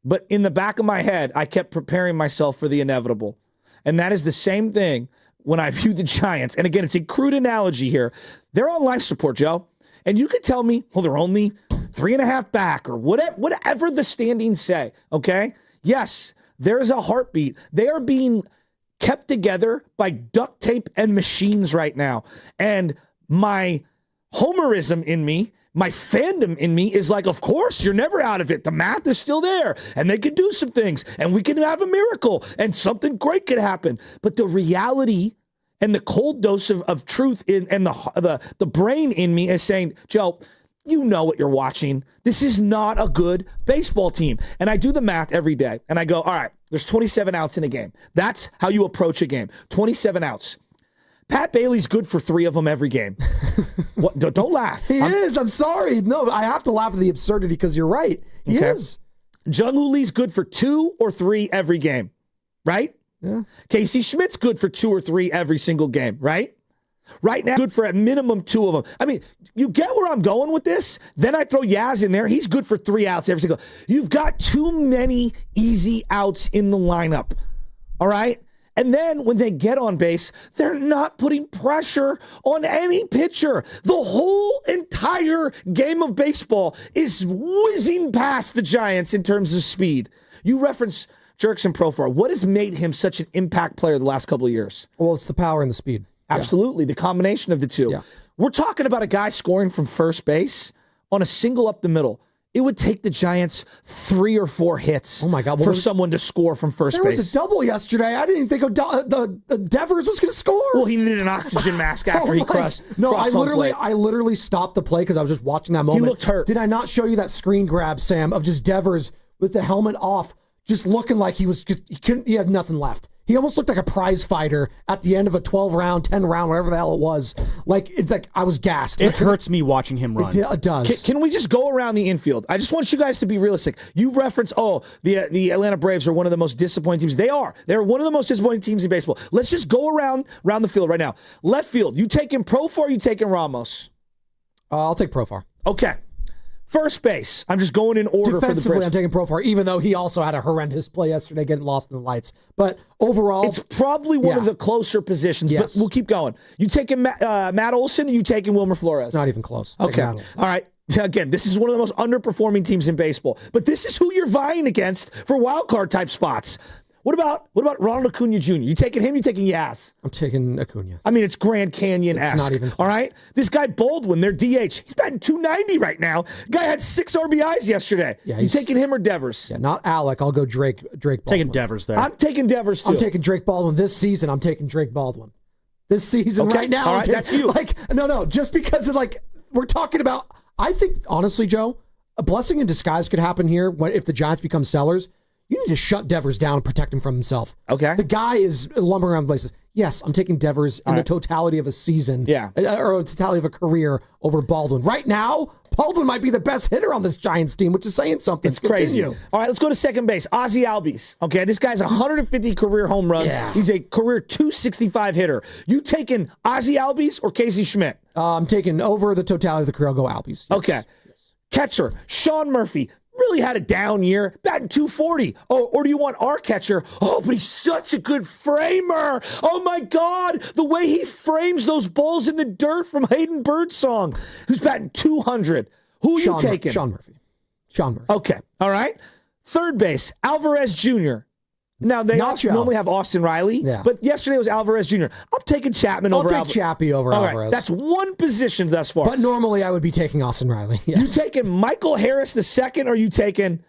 But in the back of my head, I kept preparing myself for the inevitable. And that is the same thing when I view the Giants. And again, it's a crude analogy here. They're on life support, Joe. And you could tell me, well, they're only 3.5 back or whatever the standings say, okay? Yes, there's a heartbeat. They are being kept together by duct tape and machines right now. And my homerism in me, my fandom in me is like, of course, you're never out of it. The math is still there, and they can do some things, and we can have a miracle, and something great could happen. But the reality and the cold dose of truth and the brain in me is saying, Joe, you know what you're watching. This is not a good baseball team. And I do the math every day, and I go, all right, There's 27 outs in a game. That's how you approach a game. 27 outs. Pat Bailey's good for 3 of them every game. What? Don't laugh. He is. I'm sorry. No, I have to laugh at the absurdity because you're right. He is. Jung-Hoo Lee's good for 2 or 3 every game, right? Yeah. Casey Schmidt's good for 2 or 3 every single game, right? Right now, good for at minimum 2 of them. I mean, you get where I'm going with this? Then I throw Yaz in there. He's good for 3 outs every single. You've got too many easy outs in the lineup, all right? And then when they get on base, they're not putting pressure on any pitcher. The whole entire game of baseball is whizzing past the Giants in terms of speed. You reference Jurickson Profar. What has made him such an impact player the last couple of years? Well, it's the power and the speed. Absolutely. The combination of the two. Yeah. We're talking about a guy scoring from first base on a single up the middle. It would take the Giants 3 or 4 hits for someone to score from first base. There was a double yesterday. I didn't even think Devers was going to score. Well, he needed an oxygen mask after he crushed. No, I literally stopped the play because I was just watching that moment. He looked hurt. Did I not show you that screen grab, Sam, of just Devers with the helmet off, just looking like he had nothing left. He almost looked like a prize fighter at the end of a 12-round, 10-round, whatever the hell it was. It's like I was gassed. It hurts me watching him run. It does. Can we just go around the infield? I just want you guys to be realistic. You reference, the Atlanta Braves are one of the most disappointing teams. They are. They're one of the most disappointing teams in baseball. Let's just go around the field right now. Left field, you taking Profar or you taking Ramos? I'll take Profar. Okay. First base, I'm just going in order for the Defensively, I'm taking Profar, even though he also had a horrendous play yesterday, getting lost in the lights. But overall, it's probably one of the closer positions, but we'll keep going. You taking Matt Olson or you taking Wilmer Flores? Not even close. Okay. All right. Again, this is one of the most underperforming teams in baseball, but this is who you're vying against for wild card type spots. What about Ronald Acuna Jr.? You taking him? You taking Yaz? I'm taking Acuna. I mean, it's Grand Canyon-esque. It's not even close. All right? This guy Baldwin, their DH, he's batting 290 right now. Guy had 6 RBIs yesterday. Yeah, you taking him or Devers? Yeah, not Alec. I'll go Drake Baldwin. Taking Devers there. I'm taking Devers too. I'm taking Drake Baldwin this season. I'm taking Drake Baldwin this season right now. All right, that's you. No, just because of we're talking about. I think honestly, Joe, a blessing in disguise could happen here if the Giants become sellers. You need to shut Devers down and protect him from himself. Okay. The guy is lumbering around places. Yes, I'm taking Devers in the totality of a season. Yeah. Or a totality of a career over Baldwin. Right now, Baldwin might be the best hitter on this Giants team, which is saying something. It's crazy. Continue. All right, let's go to second base. Ozzie Albies. Okay, this guy's 150 career home runs. Yeah. He's a career 265 hitter. You taking Ozzie Albies or Casey Schmidt? I'm taking over the totality of the career. I'll go Albies. Yes. Okay. Yes. Catcher, Sean Murphy. Really had a down year, batting 240. Or do you want our catcher? Oh, but he's such a good framer. Oh, my God. The way he frames those balls in the dirt from Hayden Birdsong, who's batting 200. Who are you taking? Sean Murphy. Okay. All right. Third base, Alvarez Jr. Now, they also normally have Austin Riley, but yesterday was Alvarez Jr. I'm taking Chapman over Alvarez. I'll take Chappie over Alvarez. Right. That's one position thus far. But normally I would be taking Austin Riley. Yes. You taking Michael Harris the second, or are you taking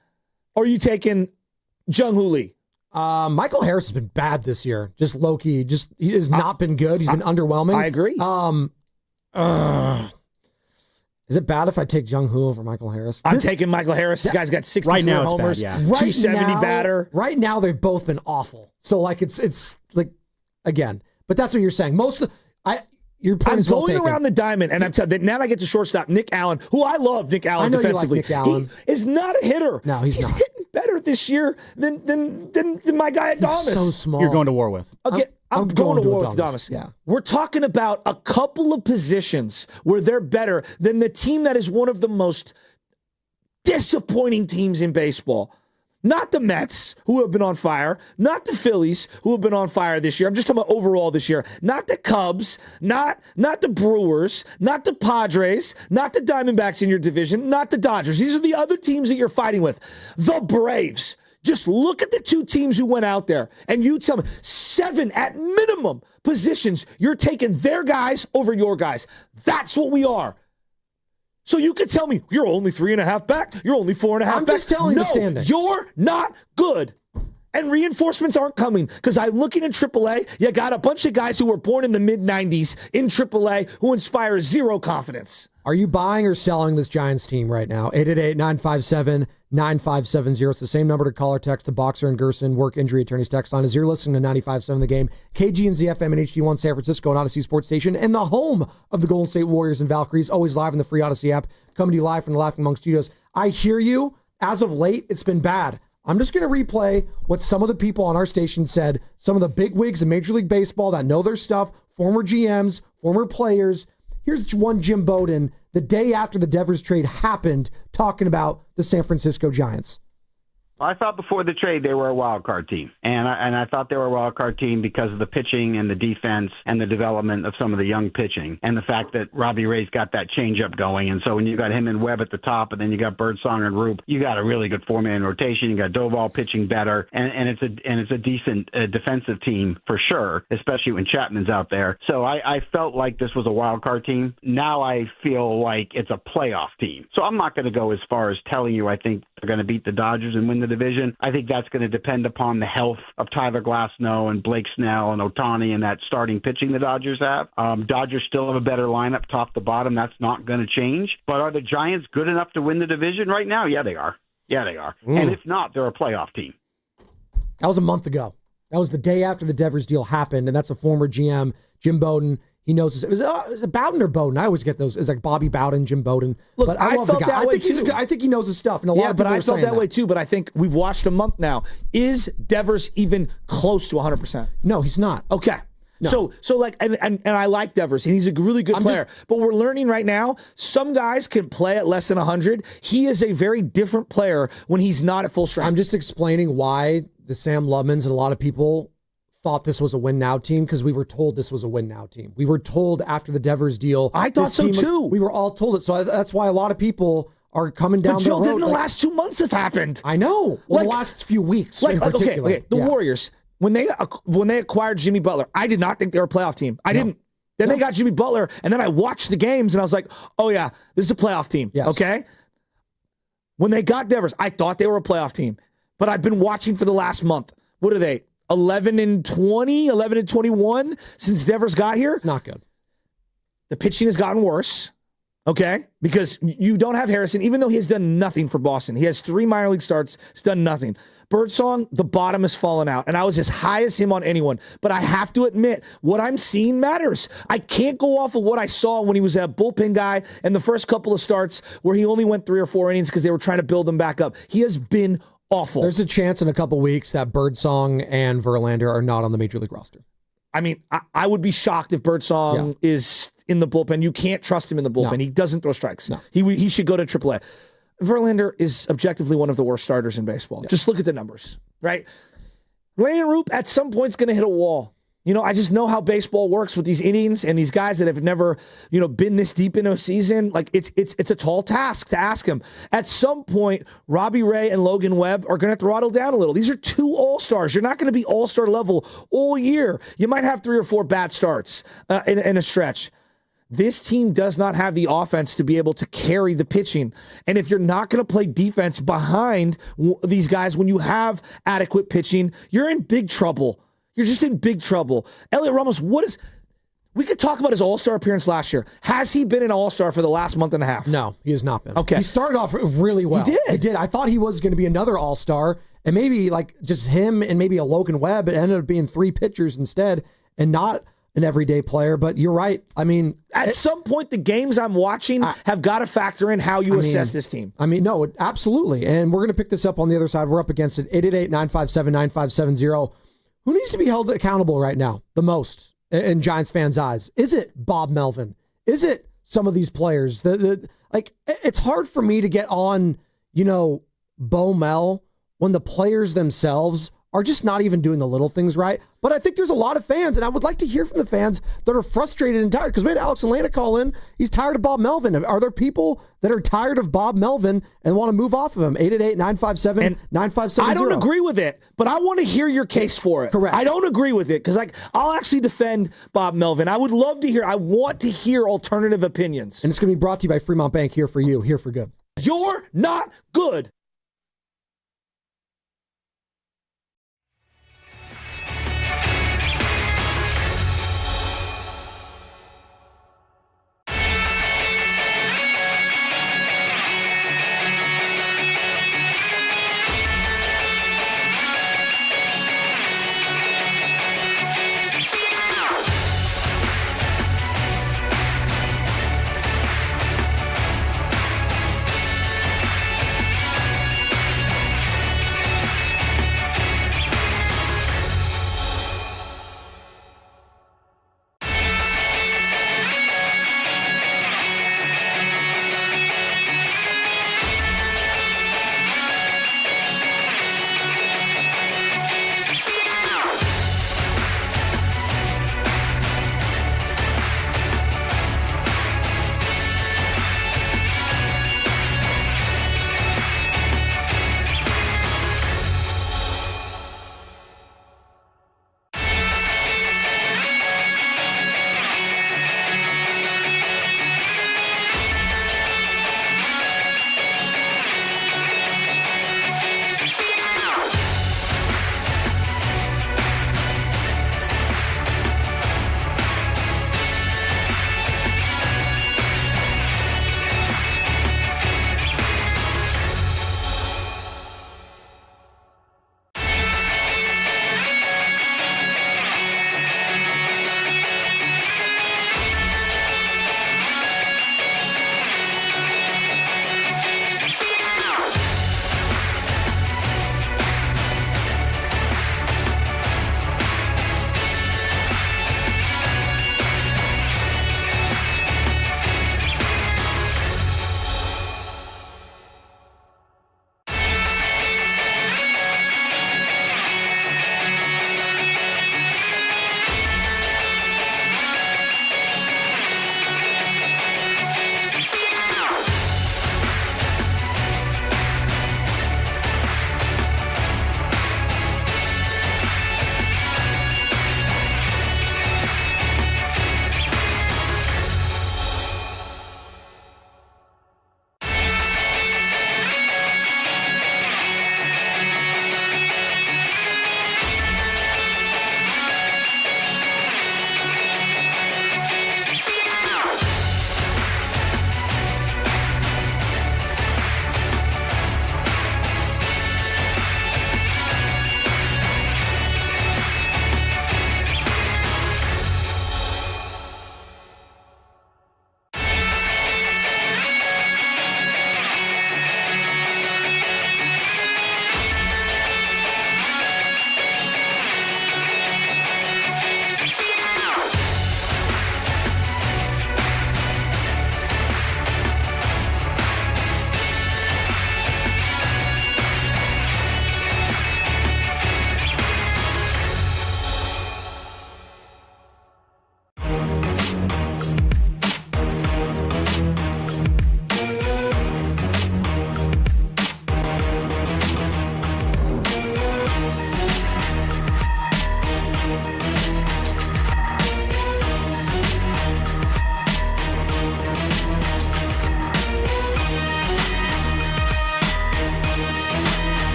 Jung-Hoo Lee? Michael Harris has been bad this year. Just low-key. He has not been good. He's been underwhelming. I agree. Is it bad if I take Jung-Hoo over Michael Harris? I'm taking Michael Harris. This guy's got 60 right now homers, bad, 270 batter. Right now, they've both been awful. So, it's like, again, but that's what you're saying. Your point I'm is well going taken. around the diamond, and I'm telling you, now I get to shortstop Nick Allen, who I love. Nick Allen defensively. You like Nick Allen. He is not a hitter. No, he's not. Hitting better this year than my guy Adames. He's so small. You're going to war with. Okay. I'm going to war with Adames. Adames. Yeah. We're talking about a couple of positions where they're better than the team that is one of the most disappointing teams in baseball. Not the Mets, who have been on fire. Not the Phillies, who have been on fire this year. I'm just talking about overall this year. Not the Cubs, not the Brewers, not the Padres, not the Diamondbacks in your division, not the Dodgers. These are the other teams that you're fighting with. The Braves. Just look at the two teams who went out there, and you tell me 7 at minimum positions, you're taking their guys over your guys. That's what we are. So you could tell me, you're only 3.5 back, you're only 4.5 back. I'm just telling you the standings. You're not good. And reinforcements aren't coming because I'm looking at AAA. You got a bunch of guys who were born in the mid-'90s in AAA who inspire zero confidence. Are you buying or selling this Giants team right now? 888-957-9570. It's the same number to call or text the Boxer and Gerson work injury attorneys text line as you're listening to 95.7 The Game, KGMZ FM and HD1 San Francisco and Odyssey Sports Station, and the home of the Golden State Warriors and Valkyries, always live in the free Odyssey app, coming to you live from the Laughing Monk Studios. I hear you. As of late, it's been bad. I'm just going to replay what some of the people on our station said, some of the big wigs in Major League Baseball that know their stuff, former GMs, former players. Here's one Jim Bowden the day after the Devers trade happened talking about the San Francisco Giants. I thought before the trade they were a wild card team, and I thought they were a wild card team because of the pitching and the defense and the development of some of the young pitching and the fact that Robbie Ray's got that changeup going. And so when you got him and Webb at the top, and then you got Birdsong and Roop, you got a really good four-man rotation. You got Doval pitching better, and it's a decent defensive team for sure, especially when Chapman's out there. So I felt like this was a wild card team. Now I feel like it's a playoff team. So I'm not going to go as far as telling you I think they're going to beat the Dodgers and win the division. I think that's going to depend upon the health of Tyler Glasnow and Blake Snell and Ohtani and that starting pitching the Dodgers have. Dodgers still have a better lineup top to bottom. That's not going to change. But are the Giants good enough to win the division right now? Yeah, they are. And if not, they're a playoff team. That was a month ago. That was the day after the Devers deal happened, and that's a former GM, Jim Bowden. He knows this. Is it Bowden or Bowden? I always get those. It's like Bobby Bowden, Jim Bowden. Look, but I love felt the guy. that way too. I think he knows his stuff. And a lot of but people I felt that way that. too. But I think we've watched a month now. Is Devers even close to 100%? No, he's not. Okay. No. So like, and I like Devers, and he's a really good player. But we're learning right now, some guys can play at less than 100. He is a very different player when he's not at full strength. I'm just explaining why the Sam Lubmans and a lot of people thought this was a win-now team because we were told this was a win-now team. We were told after the Devers deal. I thought so too. We were all told it. So that's why a lot of people are coming down the road. But Joe, the last 2 months have happened. I know. Well, the last few weeks in particular. Okay. The Warriors, when they acquired Jimmy Butler, I did not think they were a playoff team. I didn't. Then they got Jimmy Butler, and then I watched the games, and I was like, oh, yeah, this is a playoff team. Yes. Okay? When they got Devers, I thought they were a playoff team. But I've been watching for the last month. What are they? 11-20, 11-21 since Devers got here. Not good. The pitching has gotten worse, okay? Because you don't have Harrison, even though he has done nothing for Boston. He has 3 minor league starts. He's done nothing. Birdsong, the bottom has fallen out, and I was as high as him on anyone. But I have to admit, what I'm seeing matters. I can't go off of what I saw when he was a bullpen guy and the first couple of starts where he only went 3 or 4 innings because they were trying to build him back up. He has been awful. There's a chance in a couple weeks that Birdsong and Verlander are not on the Major League roster. I mean, I would be shocked if Birdsong is in the bullpen. You can't trust him in the bullpen. No. He doesn't throw strikes. No. He should go to AAA. Verlander is objectively one of the worst starters in baseball. Just look at the numbers, right? Landon Roop at some point is going to hit a wall. You know, I just know how baseball works with these innings and these guys that have never, been this deep in a season. Like it's a tall task to ask him. At some point, Robbie Ray and Logan Webb are going to throttle down a little. These are 2 all-stars. You're not going to be all-star level all year. You might have 3 or 4 bad starts in a stretch. This team does not have the offense to be able to carry the pitching. And if you're not going to play defense behind these guys when you have adequate pitching, you're in big trouble. You're just in big trouble. Elliot Ramos, we could talk about his all-star appearance last year. Has he been an all-star for the last month and a half? No, he has not been. Okay. He started off really well. He did. I thought he was going to be another all-star, and maybe like just him and maybe a Logan Webb. It ended up being 3 pitchers instead and not an everyday player. But you're right. I mean, at some point, the games I'm watching have got to factor in how you assess this team. I mean, no, absolutely. And we're going to pick this up on the other side. We're up against it. 888-957-9570. Who needs to be held accountable right now the most in Giants fans' eyes? Is it Bob Melvin? Is it some of these players? It's hard for me to get on, Bo Mel when the players themselves are just not even doing the little things right. But I think there's a lot of fans, and I would like to hear from the fans that are frustrated and tired, because we had Alex Atlanta call in. He's tired of Bob Melvin. Are there people that are tired of Bob Melvin and want to move off of him? 888-957-9570. I don't agree with it, but I want to hear your case for it. Correct. I don't agree with it, because I'll actually defend Bob Melvin. I would love to hear. I want to hear alternative opinions. And it's going to be brought to you by Fremont Bank, here for you, here for good. You're not good.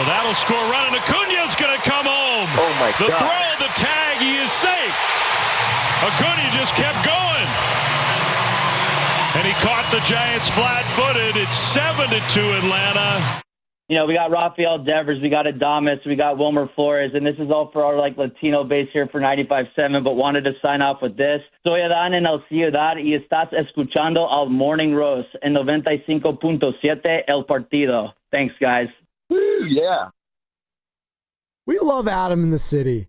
that'll score a run, and Acuna's going to come home. Oh, my The God. throw, the tag, he is safe. Acuna just kept going. And he caught the Giants flat-footed. It's 7-2 Atlanta. You know, we got Rafael Devers, we got Adames, we got Wilmer Flores, and this is all for our Latino base here for 95.7, but wanted to sign off with this. Soy Adán en el Ciudad y estás escuchando al Morning Roast en 95.7 El Partido. Thanks, guys. Woo, yeah. We love Adam in the city.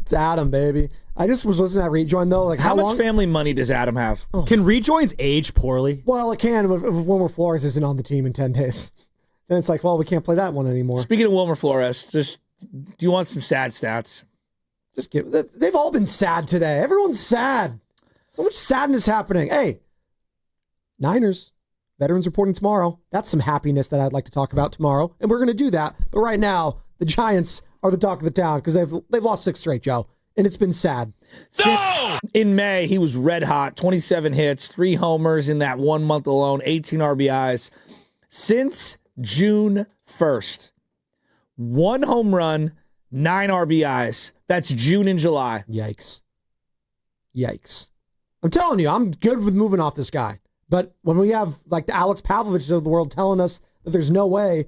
It's Adam, baby. I just was listening to that rejoin, though. Like, How much long? family money does Adam have? Oh. Can rejoins age poorly? Well, it can if Wilmer Flores isn't on the team in 10 days. Then it's like, well, we can't play that one anymore. Speaking of Wilmer Flores, do you want some sad stats? They've all been sad today. Everyone's sad. So much sadness happening. Hey, Niners, veterans reporting tomorrow. That's some happiness that I'd like to talk about tomorrow. And we're going to do that. But right now, the Giants are the talk of the town because they've lost 6 straight, Joe. And it's been sad. No! In May, he was red hot, 27 hits, 3 homers in that 1 month alone, 18 RBIs. Since June 1st, 1 home run, 9 RBIs. That's June and July. Yikes. I'm telling you, I'm good with moving off this guy. But when we have like the Alex Pavlovich of the world telling us that there's no way,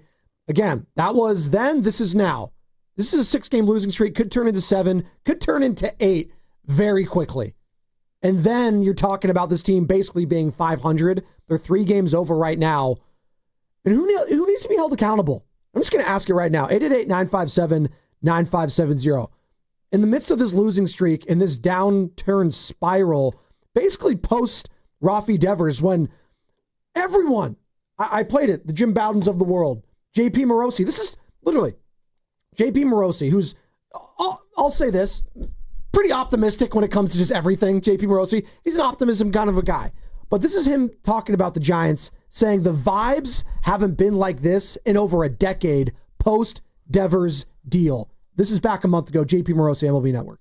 again, that was then, this is now. This is a 6-game losing streak, could turn into 7, could turn into 8 very quickly. And then you're talking about this team basically being 500. They're 3 games over right now. And who needs to be held accountable? I'm just going to ask you right now. 888-957-9570. In the midst of this losing streak, in this downturn spiral, basically post Rafi Devers, when everyone, I played it, the Jim Bowdens of the world, JP Morosi, this is literally JP Morosi, who's, I'll say this, pretty optimistic when it comes to just everything. JP Morosi, he's an optimism kind of a guy. But this is him talking about the Giants, saying the vibes haven't been like this in over a decade post-Devers deal. This is back a month ago, JP Morosi, MLB Network.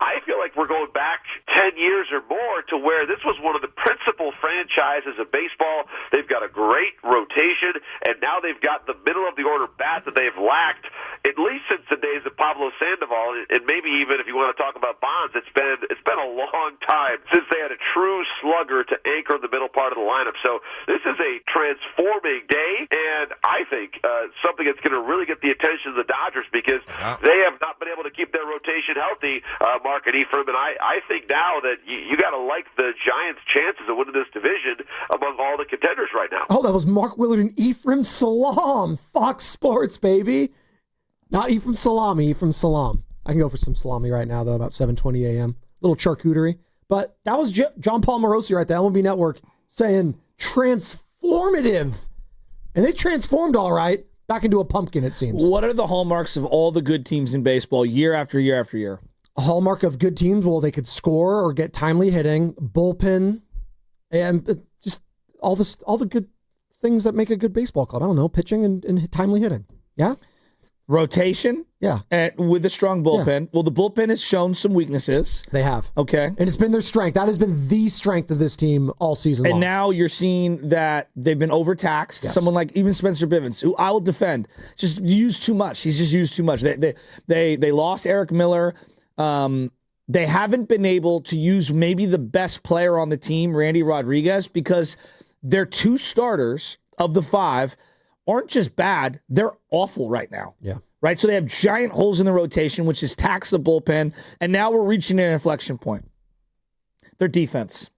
I feel like we're going back 10 years or more to where this was one of the principal franchises of baseball. They've got a great rotation, and now they've got the middle-of-the-order bat that they've lacked at least since the days of Pablo Sandoval, and maybe even if you want to talk about Bonds, it's been a long time since they had a true slugger to anchor the middle part of the lineup. So this is a transforming day, and I think something that's going to really get the attention of the Dodgers because they have not been able to keep their rotation healthy, Mark and Ephraim, and I think now that you got to like the Giants' chances of winning this division among all the contenders right now. Oh, that was Mark Willard and Ephraim Salam. Fox Sports, baby. Not Ephraim Salami, Ephraim Salam. I can go for some salami right now, though, about 7:20 a.m. Little charcuterie. But that was John Paul Morosi right there, MLB Network, saying transformative. And they transformed all right back into a pumpkin, it seems. What are the hallmarks of all the good teams in baseball year after year after year? A hallmark of good teams, well, they could score or get timely hitting, bullpen, and just all the good things that make a good baseball club. I don't know, pitching and timely hitting. Yeah? Rotation? Yeah. And with a strong bullpen. Yeah. Well, the bullpen has shown some weaknesses. They have. Okay. And it's been their strength. That has been the strength of this team all season long. And now you're seeing that they've been overtaxed. Yes. Someone like even Spencer Bivens, who I will defend, just used too much. He's just used too much. They lost Eric Miller. They haven't been able to use maybe the best player on the team, Randy Rodriguez, because their 2 starters of the 5 aren't just bad, they're awful right now. Yeah. Right? So they have giant holes in the rotation, which has taxed the bullpen, and now we're reaching an inflection point. Their defense.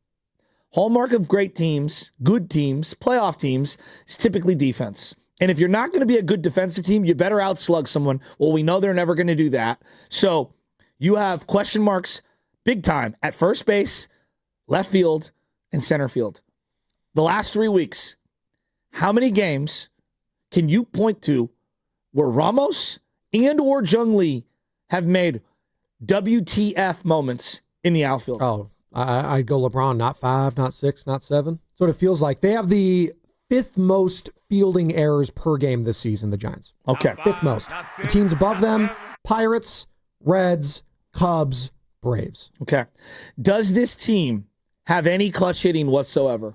Hallmark of great teams, good teams, playoff teams, is typically defense. And if you're not going to be a good defensive team, you better outslug someone. Well, we know they're never going to do that. So you have question marks big time at first base, left field, and center field. The last 3 weeks, how many games can you point to where Ramos and or Jung Lee have made WTF moments in the outfield? Oh, I'd go LeBron, not 5, not 6, not 7. That's what it feels like. They have the 5th most fielding errors per game this season, the Giants. Okay. 5th most. The teams above them, Pirates, Reds, Cubs, Braves. Okay. Does this team have any clutch hitting whatsoever?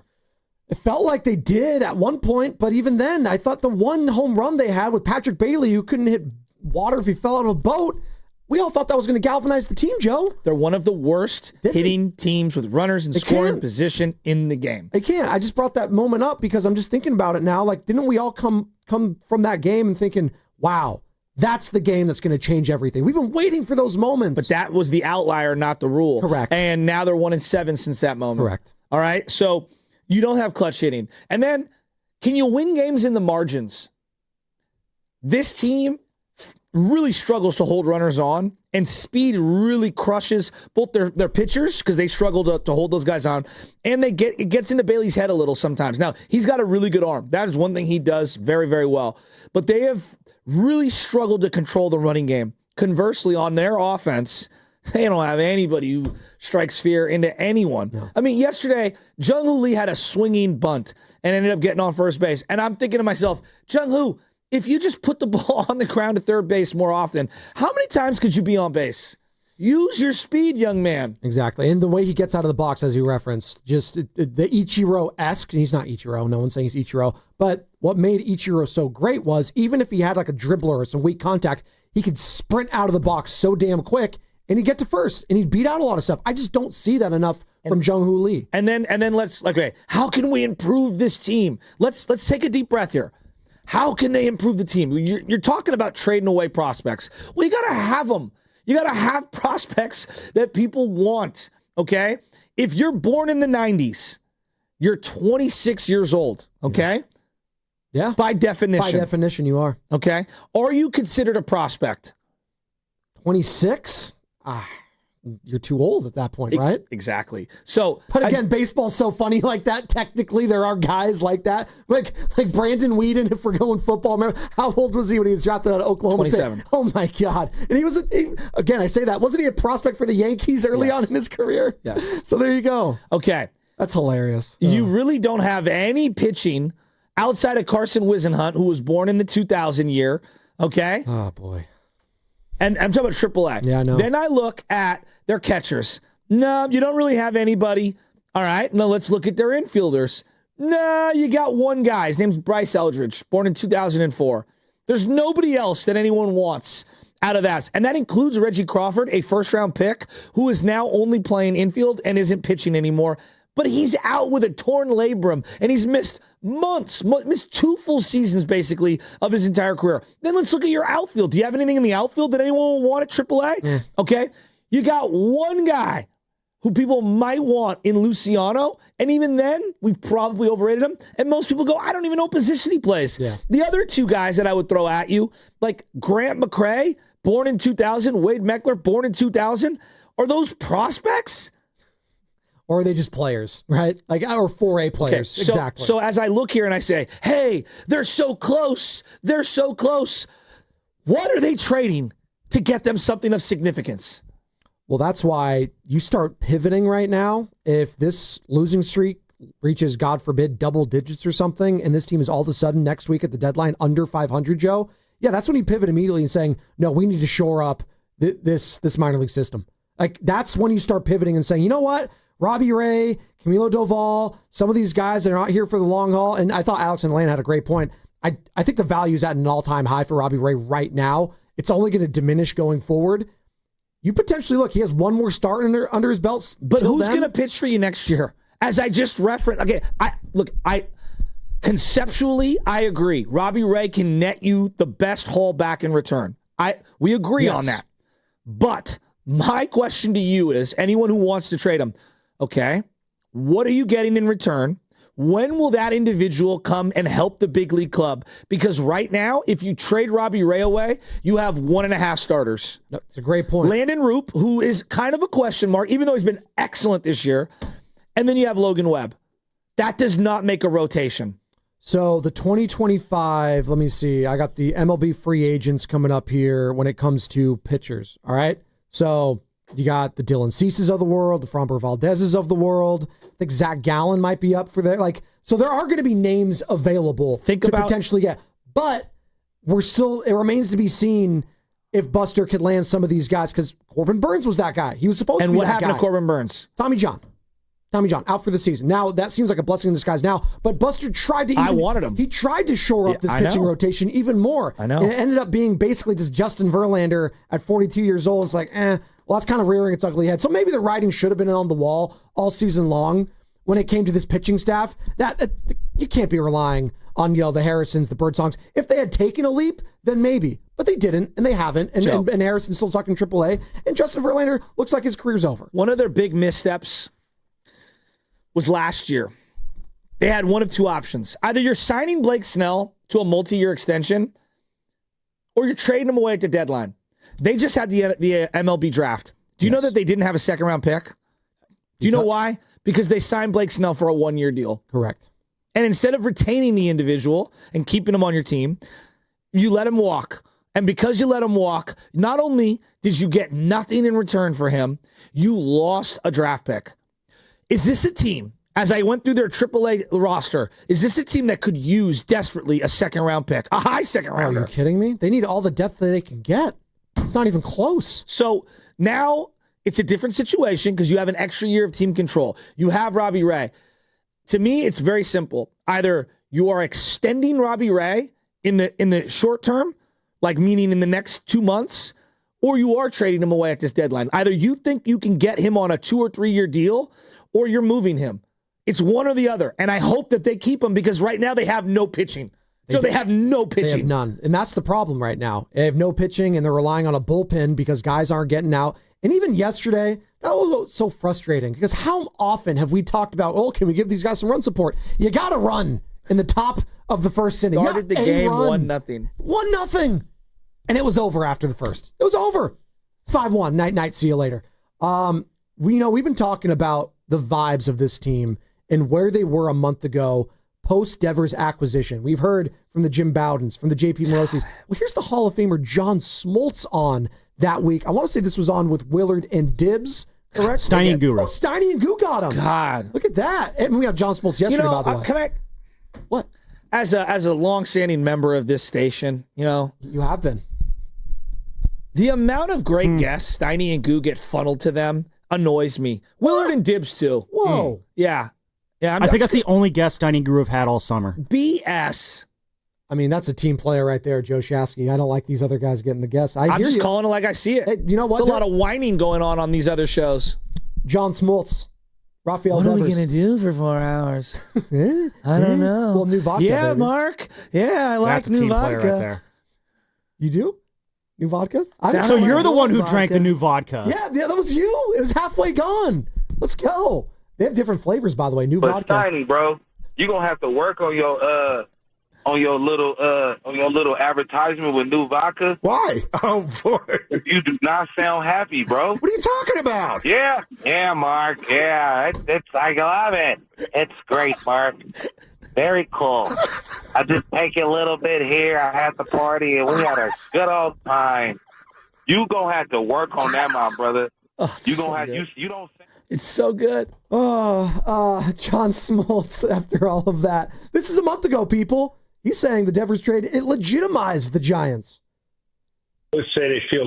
It felt like they did at one point, but even then, I thought the one home run they had with Patrick Bailey, who couldn't hit water if he fell out of a boat, we all thought that was going to galvanize the team, Joe. They're one of the worst hitting teams with runners in scoring position in the game. They can't. I just brought that moment up because I'm just thinking about it now. Like, didn't we all come from that game and thinking, wow, that's the game that's going to change everything? We've been waiting for those moments. But that was the outlier, not the rule. Correct. And now they're 1-7 since that moment. Correct. All right. So you don't have clutch hitting. And then can you win games in the margins? This team really struggles to hold runners on, and speed really crushes both their pitchers because they struggle to hold those guys on, and it gets into Bailey's head a little sometimes. Now, he's got a really good arm. That is one thing he does very, very well. But they have really struggled to control the running game. Conversely, on their offense, they don't have anybody who strikes fear into anyone. No. I mean, yesterday, Jung-Hoo Lee had a swinging bunt and ended up getting on first base. And I'm thinking to myself, Jung-Hoo, if you just put the ball on the ground at third base more often, how many times could you be on base? Use your speed, young man. Exactly. And the way he gets out of the box, as you referenced, just the Ichiro-esque, he's not Ichiro, no one's saying he's Ichiro, but what made Ichiro so great was even if he had like a dribbler or some weak contact, he could sprint out of the box so damn quick and he'd get to first and he'd beat out a lot of stuff. I just don't see that enough from Jung-Hoo Lee. And then let's, okay, how can we improve this team? Let's take a deep breath here. How can they improve the team? You're talking about trading away prospects. Well, you got to have them. You got to have prospects that people want, okay? If you're born in the 90s, you're 26 years old, okay? Yeah. By definition. By definition, you are. Okay. Are you considered a prospect? 26? You're too old at that point, right? Exactly. So, but again, baseball's so funny like that. Technically, there are guys like that, like Brandon Whedon. If we're going football, remember how old was he when he was drafted out of Oklahoma 27. State? Oh my God! And he was again. I say that wasn't he a prospect for the Yankees early on in his career? Yes. So there you go. Okay, that's hilarious. You really don't have any pitching outside of Carson Whisenhunt, who was born in the 2000 year. Okay. Oh boy. And I'm talking about AAA. Yeah, I know. Then I look at their catchers. No, you don't really have anybody. All right, now let's look at their infielders. No, you got one guy. His name's Bryce Eldridge, born in 2004. There's nobody else that anyone wants out of that. And that includes Reggie Crawford, a first-round pick, who is now only playing infield and isn't pitching anymore. But he's out with a torn labrum, and he's missed missed 2 full seasons, basically, of his entire career. Then let's look at your outfield. Do you have anything in the outfield that anyone will want at AAA? Yeah. Okay. You got one guy who people might want in Luciano, and even then, we've probably overrated him. And most people go, I don't even know what position he plays. Yeah. The other 2 guys that I would throw at you, like Grant McCray, born in 2000, Wade Meckler, born in 2000, are those prospects? Or are they just players, right? Like, or 4A players. Okay, exactly. So as I look here and I say, hey, they're so close. They're so close. What are they trading to get them something of significance? Well, that's why you start pivoting right now. If this losing streak reaches, God forbid, double digits or something, and this team is all of a sudden next week at the deadline under 500, Joe, yeah, that's when you pivot immediately and saying, no, we need to shore up this minor league system. Like, that's when you start pivoting and saying, you know what? Robbie Ray, Camilo Doval, some of these guys that are not here for the long haul. And I thought Alex and Elaine had a great point. I think the value is at an all-time high for Robbie Ray right now. It's only going to diminish going forward. You potentially, look, he has one more start under his belt. But who's going to pitch for you next year? As I just referenced, okay, conceptually, I agree. Robbie Ray can net you the best haul back in return. We agree on that. But my question to you is, anyone who wants to trade him, okay, what are you getting in return? When will that individual come and help the big league club? Because right now, if you trade Robbie Ray away, you have 1.5 starters. That's a great point. Landon Roop, who is kind of a question mark, even though he's been excellent this year. And then you have Logan Webb. That does not make a rotation. So the 2025, let me see. I got the MLB free agents coming up here when it comes to pitchers. All right. So you got the Dylan Ceases of the world, the Framber Valdezes of the world. I think Zach Gallen might be up for that. So there are going to be names available to potentially get. But it remains to be seen if Buster could land some of these guys, because Corbin Burns was that guy. He was supposed to be that guy. And what happened to Corbin Burns? Tommy John. Tommy John, out for the season. Now, that seems like a blessing in disguise now, but Buster tried to I wanted him. He tried to shore up this pitching rotation even more. I know. And it ended up being basically just Justin Verlander at 42 years old. It's like, well, that's kind of rearing its ugly head. So maybe the writing should have been on the wall all season long when it came to this pitching staff. That you can't be relying on, the Harrisons, the Birdsongs. If they had taken a leap, then maybe. But they didn't, and they haven't. And Harrison's still talking AAA. And Justin Verlander looks like his career's over. One of their big missteps was last year. They had one of two options. Either you're signing Blake Snell to a multi-year extension, or you're trading him away at the deadline. They just had the MLB draft. Do you know that they didn't have a second-round pick? Do you know why? Because they signed Blake Snell for a one-year deal. Correct. And instead of retaining the individual and keeping him on your team, you let him walk. And because you let him walk, not only did you get nothing in return for him, you lost a draft pick. Is this a team, as I went through their AAA roster, is this a team that could use desperately a second-round pick, a high second-rounder? Are you kidding me? They need all the depth that they can get. It's not even close. So now it's a different situation because you have an extra year of team control. You have Robbie Ray. To me, it's very simple. Either you are extending Robbie Ray in the short term, like meaning in the next 2 months, or you are trading him away at this deadline. Either you think you can get him on a 2 or 3 year deal, or you're moving him. It's one or the other. And I hope that they keep him because right now they have no pitching. They have no pitching. They have none. And that's the problem right now. They have no pitching, and they're relying on a bullpen because guys aren't getting out. And even yesterday, that was so frustrating because how often have we talked about, can we give these guys some run support? You got to run in the top of the first inning. Started the game 1-0. 1-0. And it was over after the first. It was over. It's 5-1. Night. See you later. We've been talking about the vibes of this team and where they were a month ago post Devers acquisition. We've heard from the Jim Bowdens, from the JP Morosi's. Well, here's the Hall of Famer John Smoltz on that week. I want to say this was on with Willard and Dibs, correct? Steiny and Guru. Oh, Steiny and Guru got him. God. Look at that. And we got John Smoltz yesterday, by the way. What? As a long-standing member of this station, You have been. The amount of great guests Steiny and Goo get funneled to them annoys me. Willard and Dibs, too. Whoa. Yeah. I think that's the only guest Steiny Guru have had all summer. BS. I mean, that's a team player right there, Joe Shasky. I don't like these other guys getting the guests. I'm just calling it like I see it. Hey, you know what? There's a lot of whining going on these other shows. John Smoltz. Rafael What Devers. are we going to do for 4 hours? I don't know. Well, new vodka, Yeah, baby. Mark. Yeah, I like That's a new team vodka. player right there. You do? New vodka? So you're the one who drank the new vodka. Yeah, that was you. It was halfway gone. Let's go. They have different flavors, by the way. New vodka. Steiny, bro, you're gonna have to work on your little advertisement with new vodka. Why? Oh boy. You do not sound happy, bro. What are you talking about? Yeah, Mark. Yeah, I love it. It's great, Mark. Very cool. I just take a little bit here. I had the party, and we had a good old time. You gonna have to work on that, my brother. You gonna have you don't. It's so good. John Smoltz. After all of that, this is a month ago, people. He's saying the Devers trade, it legitimized the Giants. I would say they feel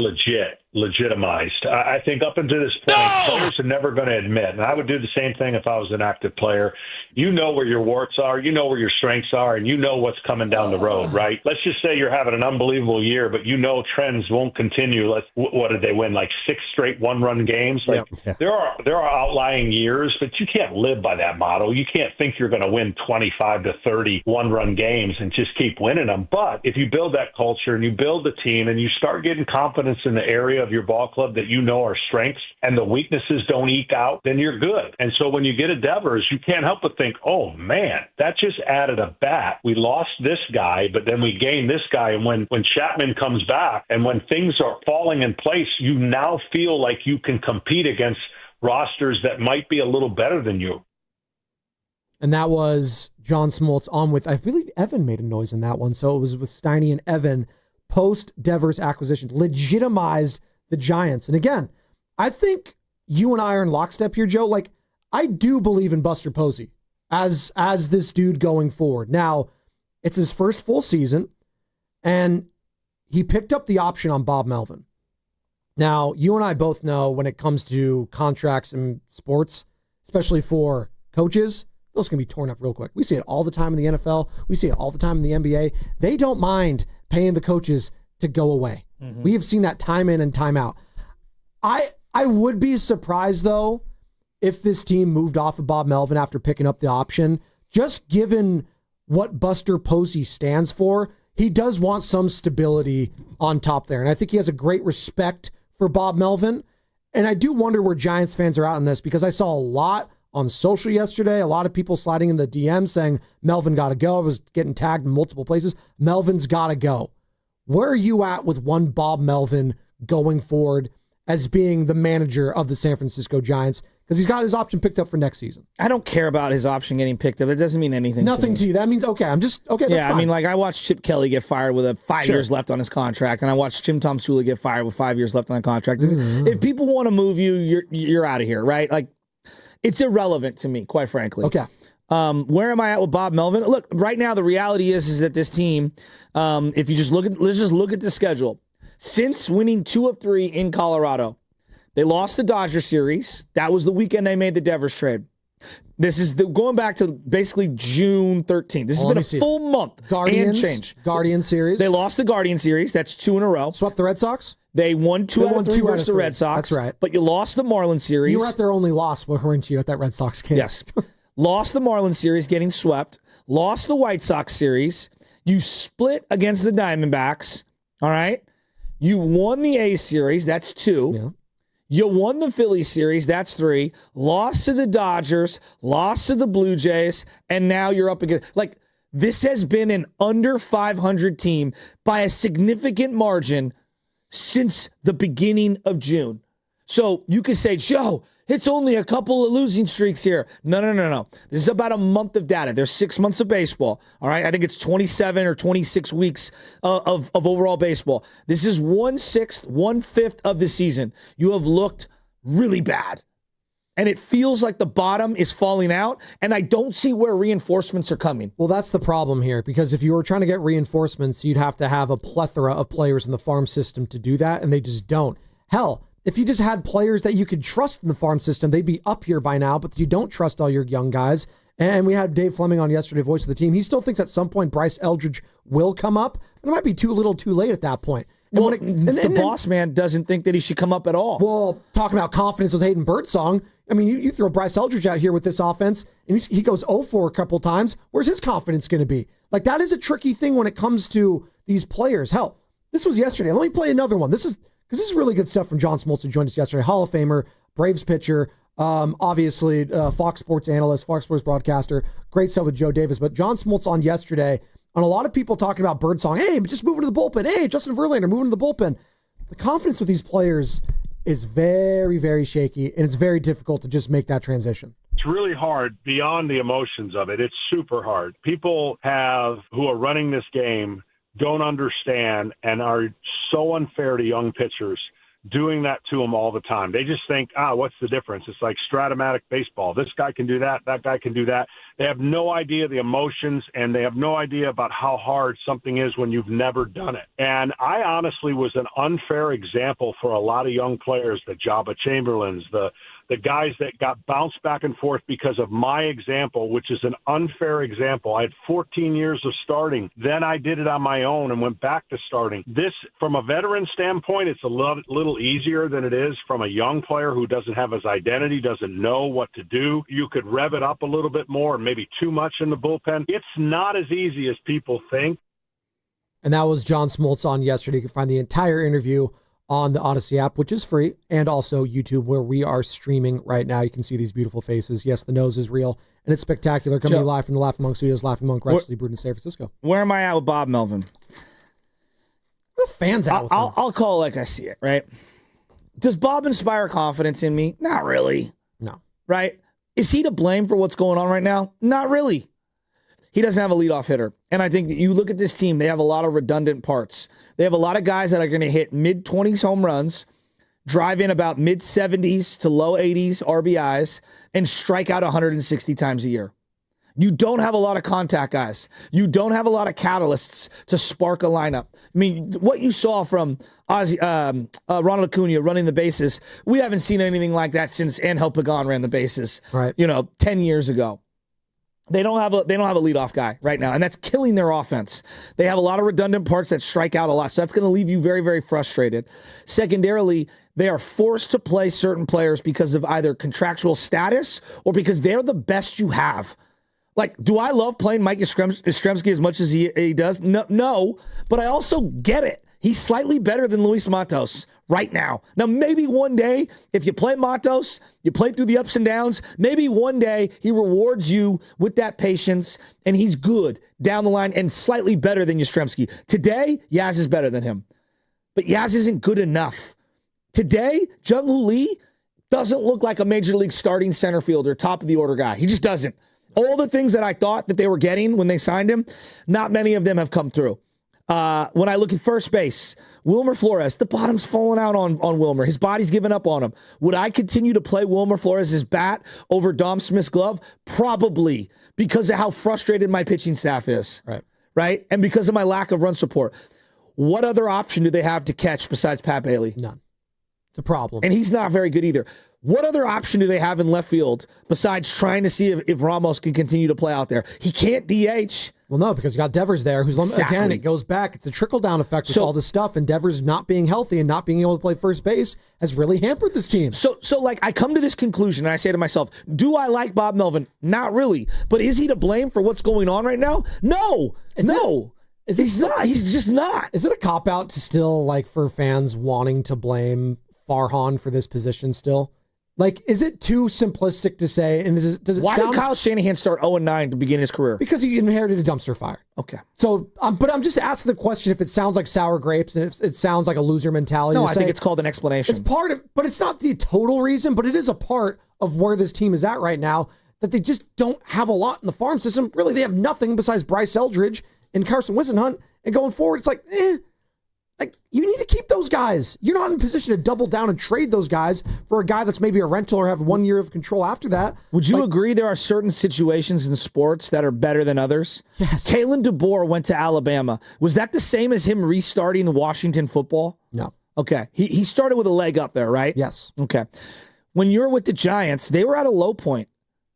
legitimized. I think up until this point, players are never going to admit, and I would do the same thing if I was an active player. You know where your warts are, you know where your strengths are, and you know what's coming down the road, right? Let's just say you're having an unbelievable year, but you know trends won't continue. What did they win, like 6 straight one-run games? There are outlying years, but you can't live by that motto. You can't think you're going to win 25 to 30 one-run games and just keep winning them. But if you build that culture and you build the team and you start getting confidence in the area of your ball club that you know are strengths and the weaknesses don't eke out, then you're good. And so when you get a Devers, you can't help but think, oh, man, that just added a bat. We lost this guy, but then we gained this guy. And when Chapman comes back and when things are falling in place, you now feel like you can compete against rosters that might be a little better than you. And that was John Smoltz on with, I believe Evan made a noise in that one. So it was with Steiny and Evan post Devers acquisition, legitimized the Giants. And again, I think you and I are in lockstep here, Joe. Like, I do believe in Buster Posey as this dude going forward. Now, it's his first full season, and he picked up the option on Bob Melvin. Now, you and I both know when it comes to contracts and sports, especially for coaches, those can be torn up real quick. We see it all the time in the NFL. We see it all the time in the NBA. They don't mind paying the coaches to go away. Mm-hmm. We have seen that time in and time out. I would be surprised, though, if this team moved off of Bob Melvin after picking up the option, just given what Buster Posey stands for. He does want some stability on top there. And I think he has a great respect for Bob Melvin. And I do wonder where Giants fans are at on this, because I saw a lot on social yesterday, a lot of people sliding in the DM saying Melvin got to go. I was getting tagged in multiple places. Melvin's got to go. Where are you at with one Bob Melvin going forward as being the manager of the San Francisco Giants? Because he's got his option picked up for next season. I don't care about his option getting picked up. It doesn't mean anything. Nothing to you. That means, okay, that's yeah, fine. I mean, like, I watched Chip Kelly get fired with 5 years left on his contract, and I watched Jim Tomsula get fired with 5 years left on the contract. Mm-hmm. If people want to move you, you're out of here, right? Like, it's irrelevant to me, quite frankly. Okay. Where am I at with Bob Melvin? Look, right now the reality is that this team, if you just let's just look at the schedule. Since winning 2 of 3 in Colorado, they lost the Dodger series. That was the weekend they made the Devers trade. This is going back to basically June 13th. This has been a full month and change. Guardian series. They lost the Guardian series. That's 2 in a row. Swept the Red Sox? They won 2 out of 3 versus the Red Sox. That's right. But you lost the Marlins series. You were at their only loss, weren't you, at that Red Sox game? Yes. Lost the Marlins series, getting swept. Lost the White Sox series. You split against the Diamondbacks. All right. You won the A series. That's 2. Yeah. You won the Phillies series. That's 3. Lost to the Dodgers. Lost to the Blue Jays. And now you're up against, like, this has been an under 500 team by a significant margin since the beginning of June. So you could say, Joe, it's only a couple of losing streaks here. No. This is about a month of data. There's 6 months of baseball. All right. I think it's 27 or 26 weeks of overall baseball. This is 1/6, 1/5 of the season. You have looked really bad. And it feels like the bottom is falling out, and I don't see where reinforcements are coming. Well, that's the problem here, because if you were trying to get reinforcements, you'd have to have a plethora of players in the farm system to do that, and they just don't. Hell, if you just had players that you could trust in the farm system, they'd be up here by now, but you don't trust all your young guys. And we had Dave Fleming on yesterday, voice of the team. He still thinks at some point Bryce Eldridge will come up, but it might be too little too late at that point. And well, the boss man doesn't think that he should come up at all. Well, talking about confidence with Hayden Birdsong, I mean, you throw Bryce Eldridge out here with this offense, and he goes 0-4 a couple times. Where's his confidence going to be? Like, that is a tricky thing when it comes to these players. Hell, this was yesterday. Let me play another one. This is really good stuff from John Smoltz, who joined us yesterday. Hall of Famer, Braves pitcher, obviously Fox Sports analyst, Fox Sports broadcaster. Great stuff with Joe Davis. But John Smoltz on yesterday, on a lot of people talking about Birdsong. Hey, just move to the bullpen. Hey, Justin Verlander, moving to the bullpen. The confidence with these players is very, very shaky, and it's very difficult to just make that transition. It's really hard beyond the emotions of it. It's super hard. People who are running this game don't understand and are so unfair to young pitchers doing that to them all the time. They just think, what's the difference? It's like Stratomatic baseball. This guy can do that. That guy can do that. They have no idea the emotions, and they have no idea about how hard something is when you've never done it. And I honestly was an unfair example for a lot of young players, the Jabba Chamberlains, the guys that got bounced back and forth because of my example, which is an unfair example. I had 14 years of starting. Then I did it on my own and went back to starting. This, from a veteran standpoint, it's a little easier than it is from a young player who doesn't have his identity, doesn't know what to do. You could rev it up a little bit more, maybe too much in the bullpen. It's not as easy as people think. And that was John Smoltz on yesterday. You can find the entire interview on the Odyssey app, which is free, and also YouTube, where we are streaming right now. You can see these beautiful faces. Yes, the nose is real, and it's spectacular. Coming live from the Laughing Monk Studios, Laughing Monk, Righteously Brewed in San Francisco. Where am I at with Bob Melvin? The fans out with him. I'll call it like I see it, right? Does Bob inspire confidence in me? Not really. No. Right? Is he to blame for what's going on right now? Not really. He doesn't have a leadoff hitter. And I think that you look at this team, they have a lot of redundant parts. They have a lot of guys that are going to hit mid-20s home runs, drive in about mid-70s to low 80s RBIs, and strike out 160 times a year. You don't have a lot of contact guys. You don't have a lot of catalysts to spark a lineup. I mean, what you saw from Ronald Acuna running the bases, we haven't seen anything like that since Angel Pagan ran the bases, 10 years ago. They don't have a leadoff guy right now, and that's killing their offense. They have a lot of redundant parts that strike out a lot, so that's going to leave you very, very frustrated. Secondarily, they are forced to play certain players because of either contractual status or because they're the best you have. Like, do I love playing Mike Yastrzemski as much as he does? No, but I also get it. He's slightly better than Luis Matos right now. Now, maybe one day, if you play Matos, you play through the ups and downs, maybe one day he rewards you with that patience and he's good down the line and slightly better than Yastrzemski. Today, Yaz is better than him. But Yaz isn't good enough. Today, Jung-Hoo Lee doesn't look like a major league starting center fielder, top of the order guy. He just doesn't. All the things that I thought that they were getting when they signed him, not many of them have come through. When I look at first base, Wilmer Flores, the bottom's falling out on Wilmer. His body's given up on him. Would I continue to play Wilmer Flores' bat over Dom Smith's glove? Probably, because of how frustrated my pitching staff is. Right? And because of my lack of run support. What other option do they have to catch besides Pat Bailey? None. It's a problem. And he's not very good either. What other option do they have in left field besides trying to see if Ramos can continue to play out there? He can't DH. Well, no, because you got Devers there, who's again, it goes back. It's a trickle-down effect with all this stuff, and Devers not being healthy and not being able to play first base has really hampered this team. So like, I come to this conclusion, and I say to myself, do I like Bob Melvin? Not really. But is he to blame for what's going on right now? No. He's not. He's just not. Is it a cop-out to still, like, for fans wanting to blame Farhan for this position still? Like, is it too simplistic to say? And does it Why sound, did Kyle Shanahan start 0-9 to begin his career? Because he inherited a dumpster fire. Okay. So, but I'm just asking the question if it sounds like sour grapes and if it sounds like a loser mentality. No, I think it's called an explanation. It's part of, but it's not the total reason, but it is a part of where this team is at right now, that they just don't have a lot in the farm system. Really, they have nothing besides Bryce Eldridge and Carson Whisenhunt. And going forward, it's like, like, you need to keep those guys. You're not in a position to double down and trade those guys for a guy that's maybe a rental or have 1 year of control after that. Would you agree there are certain situations in sports that are better than others? Yes. Kalen DeBoer went to Alabama. Was that the same as him restarting the Washington football? No. Okay. He started with a leg up there, right? Yes. Okay. When you're with the Giants, they were at a low point.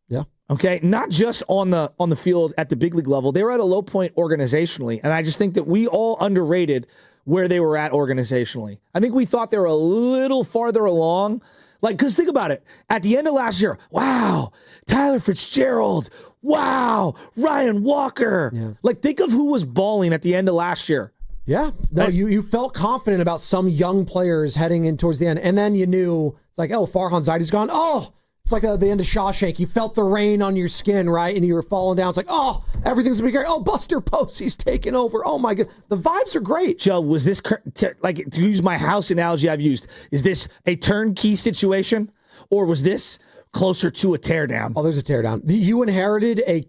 Yeah. Okay. Not just on the field at the big league level. They were at a low point organizationally. And I just think that we all underrated where they were at organizationally. I think we thought they were a little farther along. Like, because think about it. At the end of last year, wow, Tyler Fitzgerald, wow, Ryan Walker. Yeah. Like, think of who was balling at the end of last year. Yeah. No, you felt confident about some young players heading in towards the end. And then you knew, it's like, oh, Farhan Zaidi's gone. Oh, it's like the end of Shawshank. You felt the rain on your skin, right? And you were falling down. It's like, oh, everything's going to be great. Oh, Buster Posey's taking over. Oh, my God. The vibes are great. Joe, was this, like, to use my house analogy I've used, is this a turnkey situation? Or was this closer to a teardown? Oh, there's a teardown. You inherited a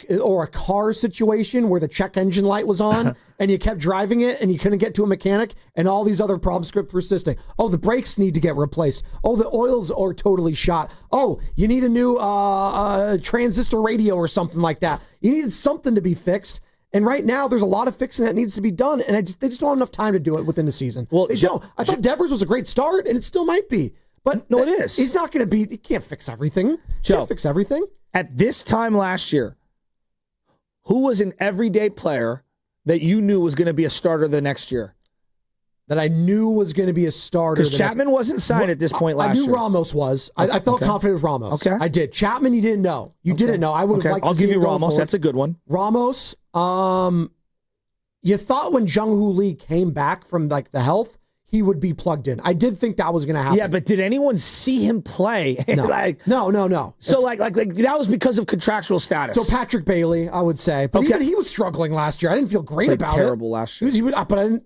car situation where the check engine light was on and you kept driving it and you couldn't get to a mechanic and all these other problems kept persisting. Oh, the brakes need to get replaced. Oh, the oils are totally shot. Oh, you need a new transistor radio or something like that. You needed something to be fixed. And right now, there's a lot of fixing that needs to be done, and they just don't have enough time to do it within the season. Well, they don't. I thought Devers was a great start, and it still might be. But no, it is. He's not going to be. He can't fix everything. Joe, can't fix everything. At this time last year, who was an everyday player that you knew was going to be a starter the next year? That I knew was going to be a starter. Because Chapman wasn't signed at this point last year. I knew Ramos was. I felt confident with Ramos. Okay. I did. Chapman, you didn't know. You didn't know. I would have liked to see I'll give you him Ramos. That's a good one. Ramos, you thought when Jung-Hoo Lee came back from like the health, he would be plugged in. I did think that was going to happen. Yeah, but did anyone see him play? No. No. So like that was because of contractual status. So Patrick Bailey, I would say, but even he was struggling last year. I didn't feel great about terrible last year.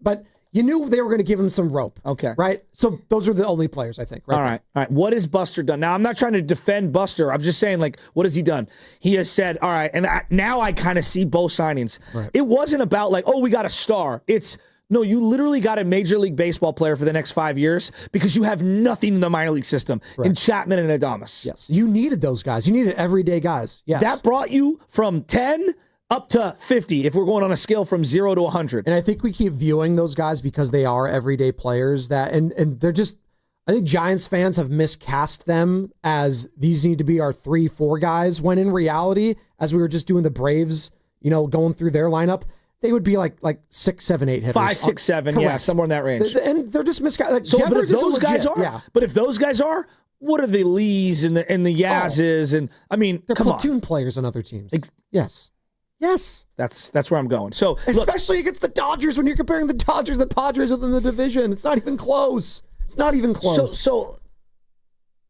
But you knew they were going to give him some rope. Okay, right. So those are the only players I think. Right. All right. What has Buster done? Now I'm not trying to defend Buster. I'm just saying, like, what has he done? He has said, all right, and now I kind of see both signings. Right. It wasn't about like, oh, we got a star. It's No, you literally got a Major League Baseball player for the next 5 years because you have nothing in the minor league system in Chapman and Adames. Yes, you needed those guys. You needed everyday guys. Yes. That brought you from 10 up to 50 if we're going on a scale from 0 to 100. And I think we keep viewing those guys because they are everyday players and they're just, I think Giants fans have miscast them as these need to be our 3-4 guys, when in reality, as we were just doing the Braves, going through their lineup, they would be like 6, 7, 8 hitters. 5, 6, 7, yeah, somewhere in that range. And they're just miscast. Like, so, but if those guys are, yeah. But if those guys are, what are the Lees and the Yaz's and I mean, they're come platoon on. players on other teams. Yes. That's where I'm going. So especially against the Dodgers, when you're comparing the Dodgers and the Padres within the division, it's not even close. It's not even close. So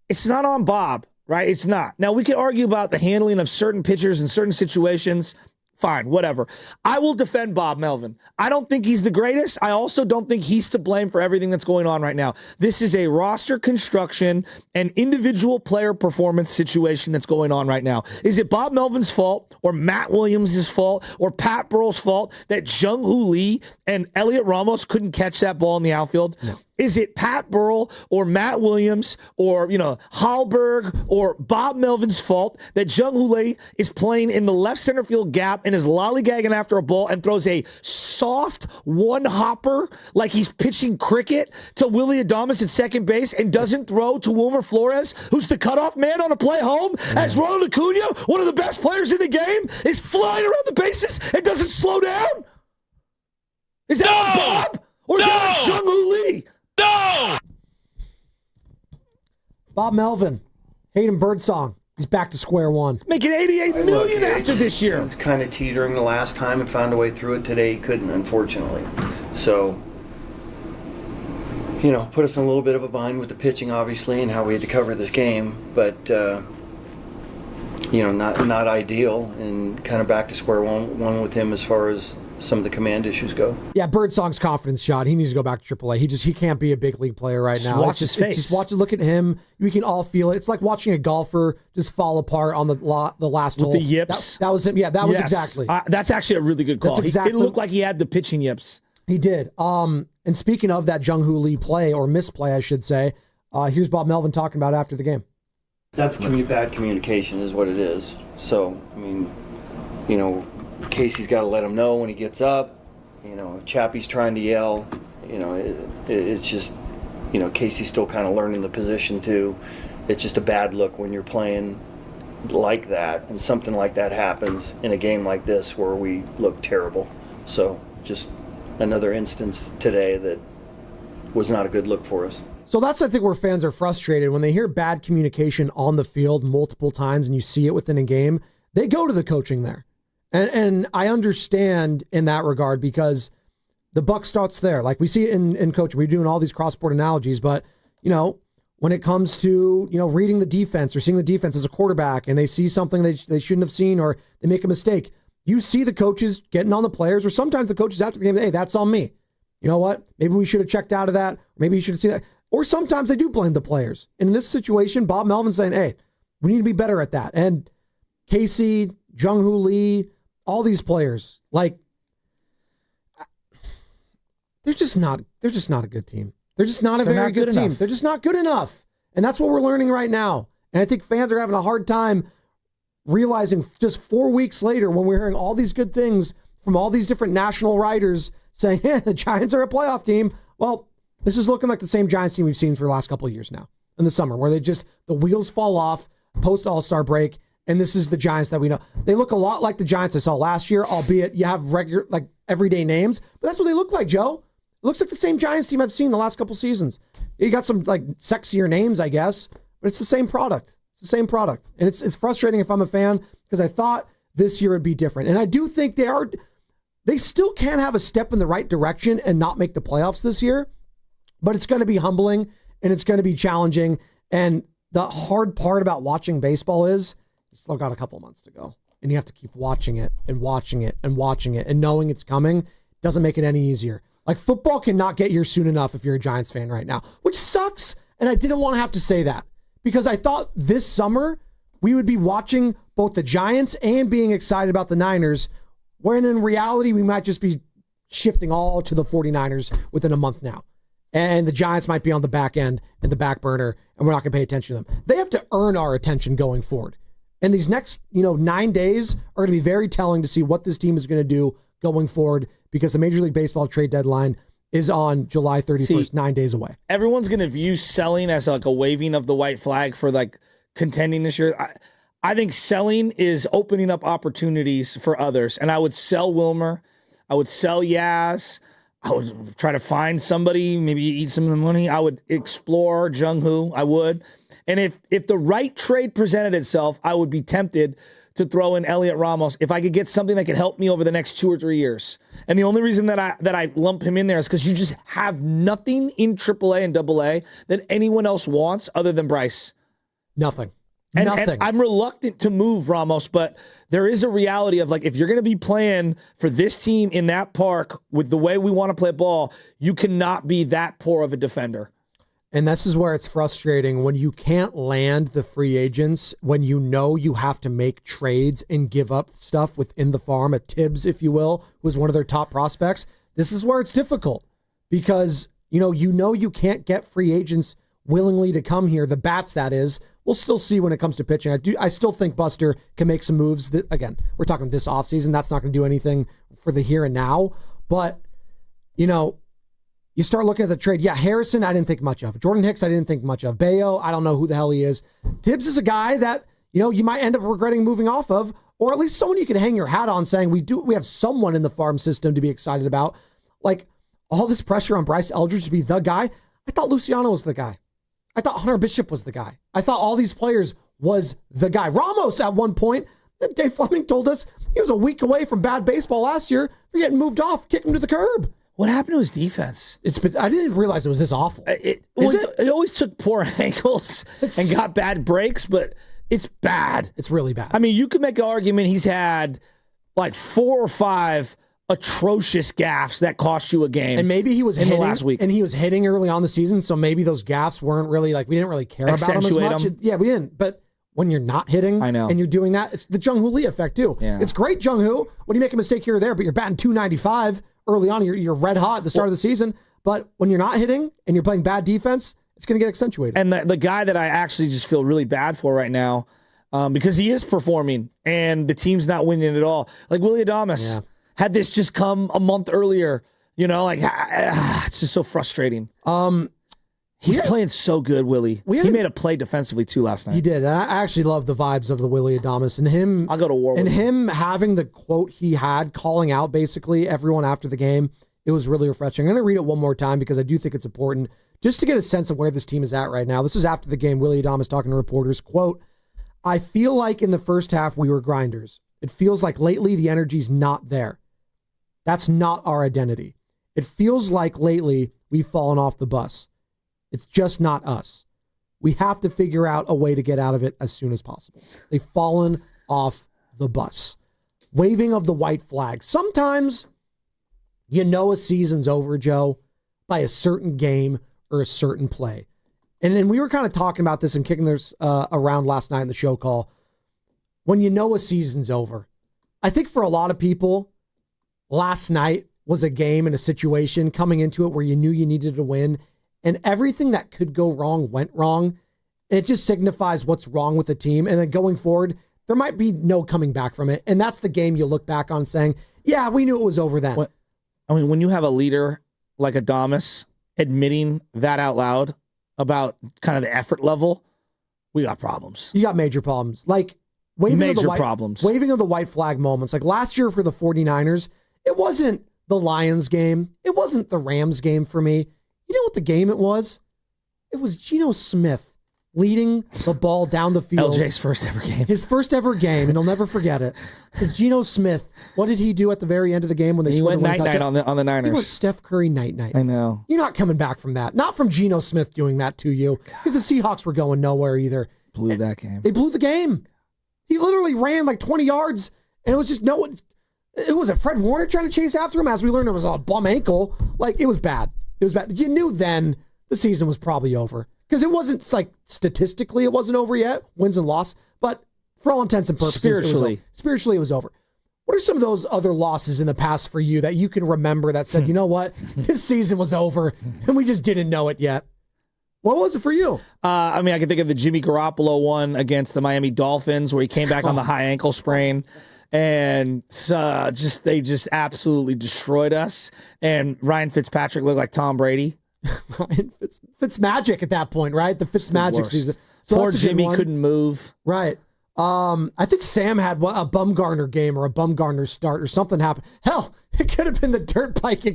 it's not on Bob, right? It's not. Now we can argue about the handling of certain pitchers in certain situations. Fine, whatever. I will defend Bob Melvin. I don't think he's the greatest. I also don't think he's to blame for everything that's going on right now. This is a roster construction and individual player performance situation that's going on right now. Is it Bob Melvin's fault or Matt Williams' fault or Pat Burrell's fault that Jung-Hoo Lee and Elliot Ramos couldn't catch that ball in the outfield? No. Is it Pat Burrell or Matt Williams or, Hallberg or Bob Melvin's fault that Jung-Hoo Lee is playing in the left center field gap and is lollygagging after a ball and throws a soft one-hopper like he's pitching cricket to Willie Adames at second base and doesn't throw to Wilmer Flores, who's the cutoff man on a play home, as Ronald Acuna, one of the best players in the game, is flying around the bases and doesn't slow down? Is that on Bob? Or is that on Jung-Hoo Lee? No! Bob Melvin, Hayden Birdsong. He's back to square one. Making $88 million after this year. He was kind of teetering the last time and found a way through it. Today he couldn't, unfortunately. So, put us in a little bit of a bind with the pitching, obviously, and how we had to cover this game. But, not ideal, and kind of back to square one with him as far as some of the command issues go. Yeah, Birdsong's confidence shot. He needs to go back to AAA. He can't be a big league player right now. Watch his face. Just look at him. We can all feel it. It's like watching a golfer just fall apart on the last hole. With the yips. That was him. Yeah, that was exactly. That's actually a really good call. It looked like he had the pitching yips. He did. And speaking of that Jung-Hoo Lee play, or misplay, I should say, here's Bob Melvin talking about it after the game. That's bad communication is what it is. So, Casey's got to let him know when he gets up. Chappie's trying to yell. It's just, Casey's still kind of learning the position too. It's just a bad look when you're playing like that and something like that happens in a game like this where we look terrible. So just another instance today that was not a good look for us. So that's, I think, where fans are frustrated when they hear bad communication on the field multiple times and you see it within a game. They go to the coaching there. And I understand in that regard because the buck starts there. Like we see it in coaching. We're doing all these cross-sport analogies, but, when it comes to, reading the defense or seeing the defense as a quarterback and they see something they shouldn't have seen or they make a mistake, you see the coaches getting on the players, or sometimes the coaches after the game, hey, that's on me. You know what? Maybe we should have checked out of that. Or maybe you should have seen that. Or sometimes they do blame the players. In this situation, Bob Melvin's saying, hey, we need to be better at that. And Casey, Jung-Hoo Lee, all these players, like, they're just not a good team. They're just not a very good team. They're just not good enough. And that's what we're learning right now. And I think fans are having a hard time realizing just 4 weeks later when we're hearing all these good things from all these different national writers saying, yeah, the Giants are a playoff team. Well, this is looking like the same Giants team we've seen for the last couple of years now in the summer, where the wheels fall off post All-Star break. And this is the Giants that we know. They look a lot like the Giants I saw last year, albeit you have regular, like everyday names, but that's what they look like, Joe. It looks like the same Giants team I've seen the last couple seasons. You got some like sexier names, I guess, but it's the same product. It's the same product. And it's frustrating if I'm a fan because I thought this year would be different. And I do think they still can have a step in the right direction and not make the playoffs this year, but it's going to be humbling and it's going to be challenging. And the hard part about watching baseball is you still got a couple months to go and you have to keep watching it and watching it and watching it, and knowing it's coming doesn't make it any easier. Like, football cannot get here soon enough if you're a Giants fan right now, which sucks. And I didn't want to have to say that because I thought this summer we would be watching both the Giants and being excited about the Niners, when in reality we might just be shifting all to the 49ers within a month now. And the Giants might be on the back end and the back burner, and we're not going to pay attention to them. They have to earn our attention going forward. And these next, 9 days are going to be very telling to see what this team is going to do going forward, because the Major League Baseball trade deadline is on July 31st, 9 days away. Everyone's going to view selling as like a waving of the white flag for like contending this year. I think selling is opening up opportunities for others. And I would sell Wilmer. I would sell Yaz. I would try to find somebody, maybe eat some of the money. I would explore Jung-Hoo. I would. And if the right trade presented itself, I would be tempted to throw in Elliot Ramos if I could get something that could help me over the next 2 or 3 years. And the only reason that I lump him in there is because you just have nothing in AAA and AA that anyone else wants other than Bryce. Nothing. And I'm reluctant to move Ramos, but there is a reality of, like, if you're going to be playing for this team in that park with the way we want to play ball, you cannot be that poor of a defender. And this is where it's frustrating when you can't land the free agents, when you know you have to make trades and give up stuff within the farm, a Dibs, if you will, who was one of their top prospects. This is where it's difficult because, you know you can't get free agents willingly to come here. The bats, that is. We'll still see when it comes to pitching. I still think Buster can make some moves. That, again, we're talking this offseason. That's not going to do anything for the here and now. But, you start looking at the trade. Yeah, Harrison, I didn't think much of. Jordan Hicks, I didn't think much of. Bayo, I don't know who the hell he is. Dibs is a guy that, you might end up regretting moving off of, or at least someone you can hang your hat on saying we have someone in the farm system to be excited about. Like, all this pressure on Bryce Eldridge to be the guy. I thought Luciano was the guy. I thought Hunter Bishop was the guy. I thought all these players was the guy. Ramos, at one point, Dave Fleming told us he was a week away from bad baseball last year for getting moved off, kick him to the curb. What happened to his defense? I didn't realize it was this awful. It always took poor angles and got bad breaks, but it's bad. It's really bad. I mean, you could make an argument he's had like 4 or 5 atrocious gaffes that cost you a game. And maybe he was in the last week. And he was hitting early on the season, so maybe those gaffes weren't really we didn't really care about him as much. Yeah, we didn't. But when you're not hitting and you're doing that, it's the Jung-Hoo Lee effect too. Yeah. It's great, Jung-Hoo, when you make a mistake here or there, but you're batting .295 early on, you're red hot at the start of the season. But when you're not hitting and you're playing bad defense, it's going to get accentuated. And the guy that I actually just feel really bad for right now, because he is performing and the team's not winning at all, like Willard Dibs. Yeah. Had this just come a month earlier, it's just so frustrating. He's playing so good, Willie. He made a play defensively too last night. He did. And I actually love the vibes of the Willie Adames and him. I'll go to war with him having the quote he had, calling out basically everyone after the game. It was really refreshing. I'm going to read it one more time because I do think it's important just to get a sense of where this team is at right now. This is after the game. Willie Adames talking to reporters. Quote, "I feel like in the first half we were grinders. It feels like lately the energy's not there. That's not our identity. It feels like lately we've fallen off the bus. It's just not us. We have to figure out a way to get out of it as soon as possible." They've fallen off the bus. Waving of the white flag. Sometimes a season's over, Joe, by a certain game or a certain play. And then we were kind of talking about this and kicking this around last night in the show call. When a season's over, I think for a lot of people, last night was a game and a situation coming into it where you knew you needed to win, and everything that could go wrong went wrong. And it just signifies what's wrong with the team. And then going forward, there might be no coming back from it. And that's the game you look back on saying, yeah, we knew it was over then. When you have a leader like Adames admitting that out loud about kind of the effort level, we got problems. You got major problems. Like waving of the white flag moments. Like last year for the 49ers, it wasn't the Lions game. It wasn't the Rams game for me. You know what the game it was? It was Geno Smith leading the ball down the field. LJ's first ever game. His first ever game, and he'll never forget it. Because Geno Smith, what did he do at the very end of the game when they scored? He went night-night on the Niners. He went Steph Curry night-night. I know. You're not coming back from that. Not from Geno Smith doing that to you. Because the Seahawks were going nowhere either. Blew that game. They blew the game. He literally ran like 20 yards, and it was just no one. It was a Fred Warner trying to chase after him. As we learned, it was a bum ankle. Like, it was bad. It was bad. You knew then the season was probably over. Because it wasn't, statistically, it wasn't over yet. Wins and loss. But for all intents and purposes, spiritually, it was over. What are some of those other losses in the past for you that you can remember that said, you know what, this season was over and we just didn't know it yet? What was it for you? I can think of the Jimmy Garoppolo one against the Miami Dolphins where he came back on the high ankle sprain. And they just absolutely destroyed us. And Ryan Fitzpatrick looked like Tom Brady. Ryan Fitzmagic at that point, right? The Fitzmagic season. So poor Jimmy couldn't move. Right. I think Sam had a Bumgarner game or a Bumgarner start or something happened. Hell, it could have been the dirt bike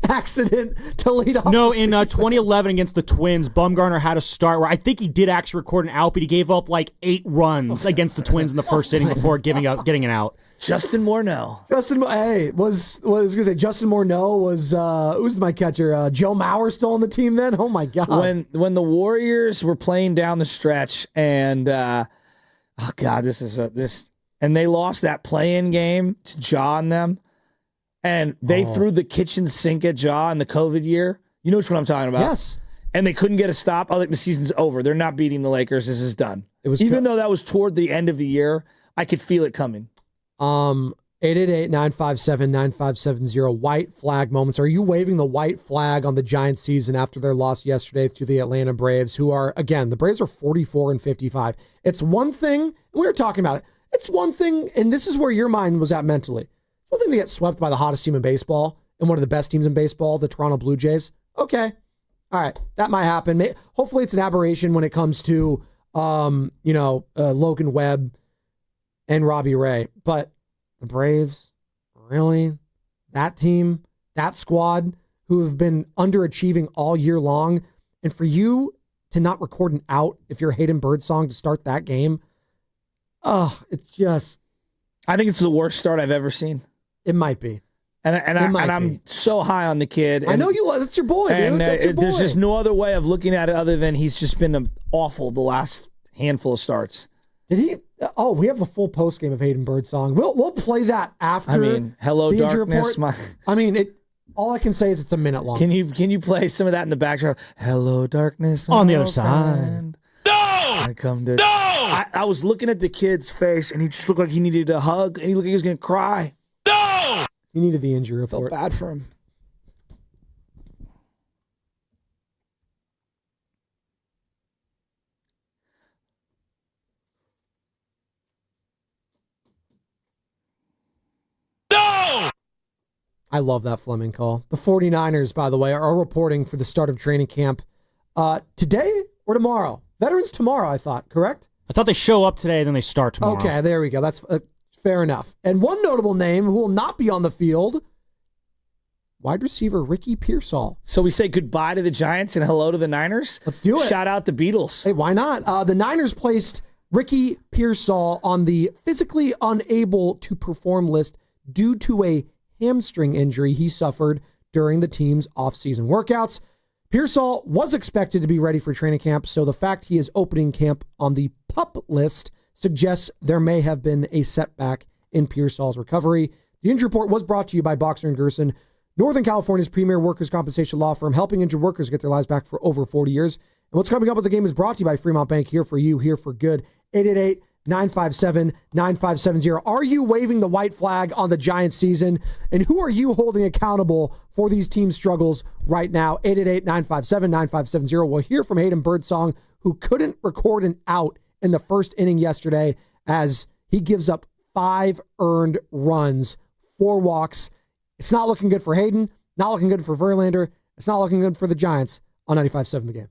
accident to lead off. No, in 2011 against the Twins, Bumgarner had a start where I think he did actually record an out, but he gave up like 8 runs against the Twins in the first inning before getting an out. Justin Morneau. Justin Morneau was who's my catcher? Joe Mauer still on the team then? Oh my God. When the Warriors were playing down the stretch and oh God, and they lost that play-in game to Ja and them. And they threw the kitchen sink at Ja in the COVID year. You know which one I'm talking about? Yes. And they couldn't get a stop. I think the season's over. They're not beating the Lakers. This is done. Even though that was toward the end of the year, I could feel it coming. 888-957-9570. White flag moments. Are you waving the white flag on the Giants season after their loss yesterday to the Atlanta Braves, who are, again, the Braves are 44-55. It's one thing, we were talking about it. It's one thing, and this is where your mind was at mentally. It's one thing to get swept by the hottest team in baseball and one of the best teams in baseball, the Toronto Blue Jays. Okay. All right. That might happen. Hopefully it's an aberration when it comes to, Logan Webb and Robbie Ray. But the Braves, really? That team, that squad who have been underachieving all year long, and for you to not record an out if you're Hayden Birdsong to start that game, it's just... I think it's the worst start I've ever seen. It might be. And I'm so high on the kid. And, I know you. That's your boy, dude. And That's your boy. There's just no other way of looking at it other than he's just been awful the last handful of starts. Did he? Oh, we have the full post game of Hayden Birdsong. We'll play that after. Hello the darkness. All I can say is it's a minute long. Can you play some of that in the background? Hello darkness. On the other side. No! I come to. No! I was looking at the kid's face, and he just looked like he needed a hug, and he looked like he was going to cry. No! He needed the injury report. Felt bad for him. No! I love that Fleming call. The 49ers, by the way, are reporting for the start of training camp today or tomorrow. Veterans tomorrow, I thought, correct? I thought they show up today and then they start tomorrow. Okay, there we go. That's fair enough. And one notable name who will not be on the field, wide receiver Ricky Pearsall. So we say goodbye to the Giants and hello to the Niners? Let's do it. Shout out the Beatles. Hey, why not? The Niners placed Ricky Pearsall on the physically unable to perform list due to a hamstring injury he suffered during the team's offseason workouts. Pearsall was expected to be ready for training camp, so the fact he is opening camp on the PUP list suggests there may have been a setback in Pearsall's recovery. The injury report was brought to you by Boxer & Gerson, Northern California's premier workers' compensation law firm, helping injured workers get their lives back for over 40 years. And what's coming up with the game is brought to you by Fremont Bank, here for you, here for good. 888-957-9570. Are you waving the white flag on the Giants season? And who are you holding accountable for these team struggles right now? 888-957-9570. We'll hear from Hayden Birdsong, who couldn't record an out in the first inning yesterday as he gives up 5 earned runs, 4 walks. It's not looking good for Hayden, not looking good for Verlander. It's not looking good for the Giants on 95.7 The Game.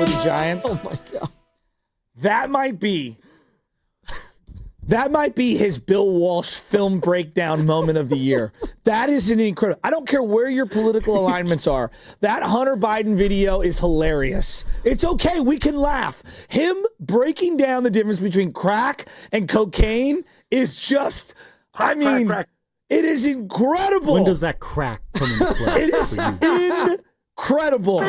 with the Giants. Oh my God. That might be his Bill Walsh film breakdown moment of the year. That is an incredible. I don't care where your political alignments are. That Hunter Biden video is hilarious. It's okay. We can laugh. Him breaking down the difference between crack and cocaine is just, crack. It is incredible. When does that crack come into play? It is incredible.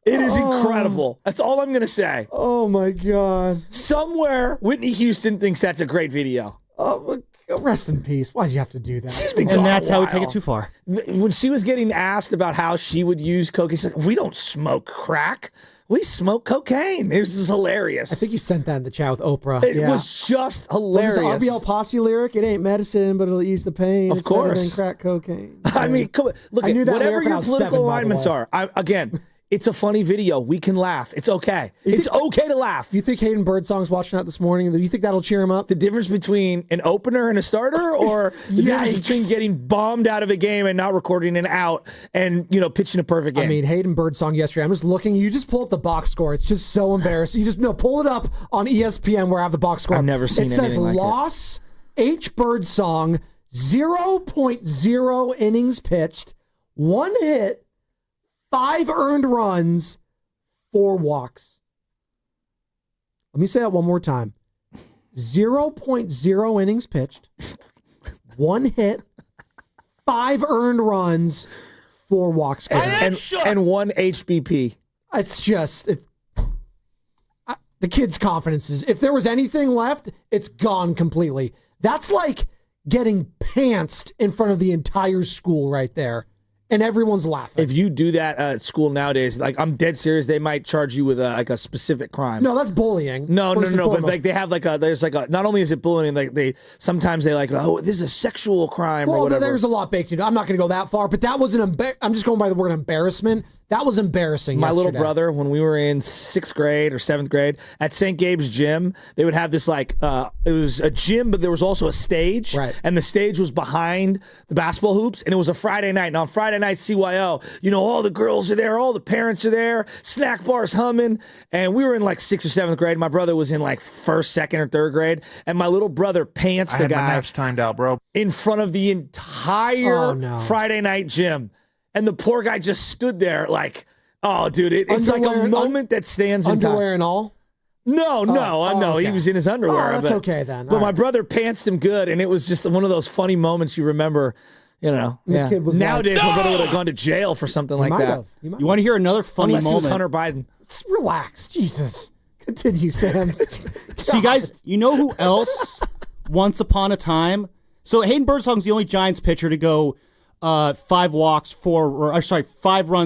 It is incredible. That's all I'm going to say. Oh, my God. Somewhere, Whitney Houston thinks that's a great video. Oh, rest in peace. Why'd you have to do that? She's been gone And that's a how we while. take it too far. When she was getting asked about how she would use cocaine, she's like, we don't smoke crack. We smoke cocaine. It was just hilarious. I think you sent that in the chat with Oprah. It was just hilarious. Was it the RBL Posse lyric? It ain't medicine, but it'll ease the pain. Of It's better course. than crack cocaine. I mean, come on. Look, I knew that whatever lyric when I your was political 7, by the alignments way. are, again, it's a funny video. We can laugh. It's okay. It's okay to laugh. You think Hayden Birdsong's watching that this morning? Do you think that'll cheer him up? The difference between an opener and a starter, or the difference between getting bombed out of a game and not recording an out and, pitching a perfect game? I mean, Hayden Birdsong yesterday, I'm just looking. You just pull up the box score. It's just so embarrassing. You just pull it up on ESPN where I have the box score. I've never seen it. It says anything like loss, H. Birdsong, 0.0 innings pitched, 1 hit, 5 earned runs, 4 walks. Let me say that one more time. 0.0 innings pitched, 1 hit, 5 earned runs, 4 walks. And 1 HBP. It's just the kid's confidence is. If there was anything left, it's gone completely. That's like getting pantsed in front of the entire school right there. And everyone's laughing. If you do that at school nowadays, like I'm dead serious, they might charge you with a specific crime. No, that's bullying. No. But Like they have there's not only is it bullying, like sometimes they this is a sexual crime or whatever. There's a lot baked into it. I'm not going to go that far, but that was I'm just going by the word embarrassment. That was embarrassing. My yesterday. little brother, when we were in 6th grade or 7th grade at St. Gabe's gym, they would have this it was a gym, but there was also a stage. Right. And the stage was behind the basketball hoops, and it was a Friday night. And on Friday night, CYO, all the girls are there, all the parents are there, snack bars humming. And we were in 6th or 7th grade. My brother was in 1st, 2nd, or 3rd grade. And my little brother pants the guy my naps timed out, bro. in front of the entire Friday night gym. And the poor guy just stood there oh, dude, it's like a moment that stands in time. Underwear and all? No, okay. he was in his underwear. Oh, that's okay then. But All my right. brother pantsed him good, and it was just one of those funny moments you remember, The kid was Nowadays, like, my brother would have gone to jail for something like that. You want to hear another funny Unless moment? it was Hunter Biden. Relax. Jesus. Continue, Sam. So you guys, you know who else once upon a time? So Hayden Birdsong's the only Giants pitcher to go 5 runs,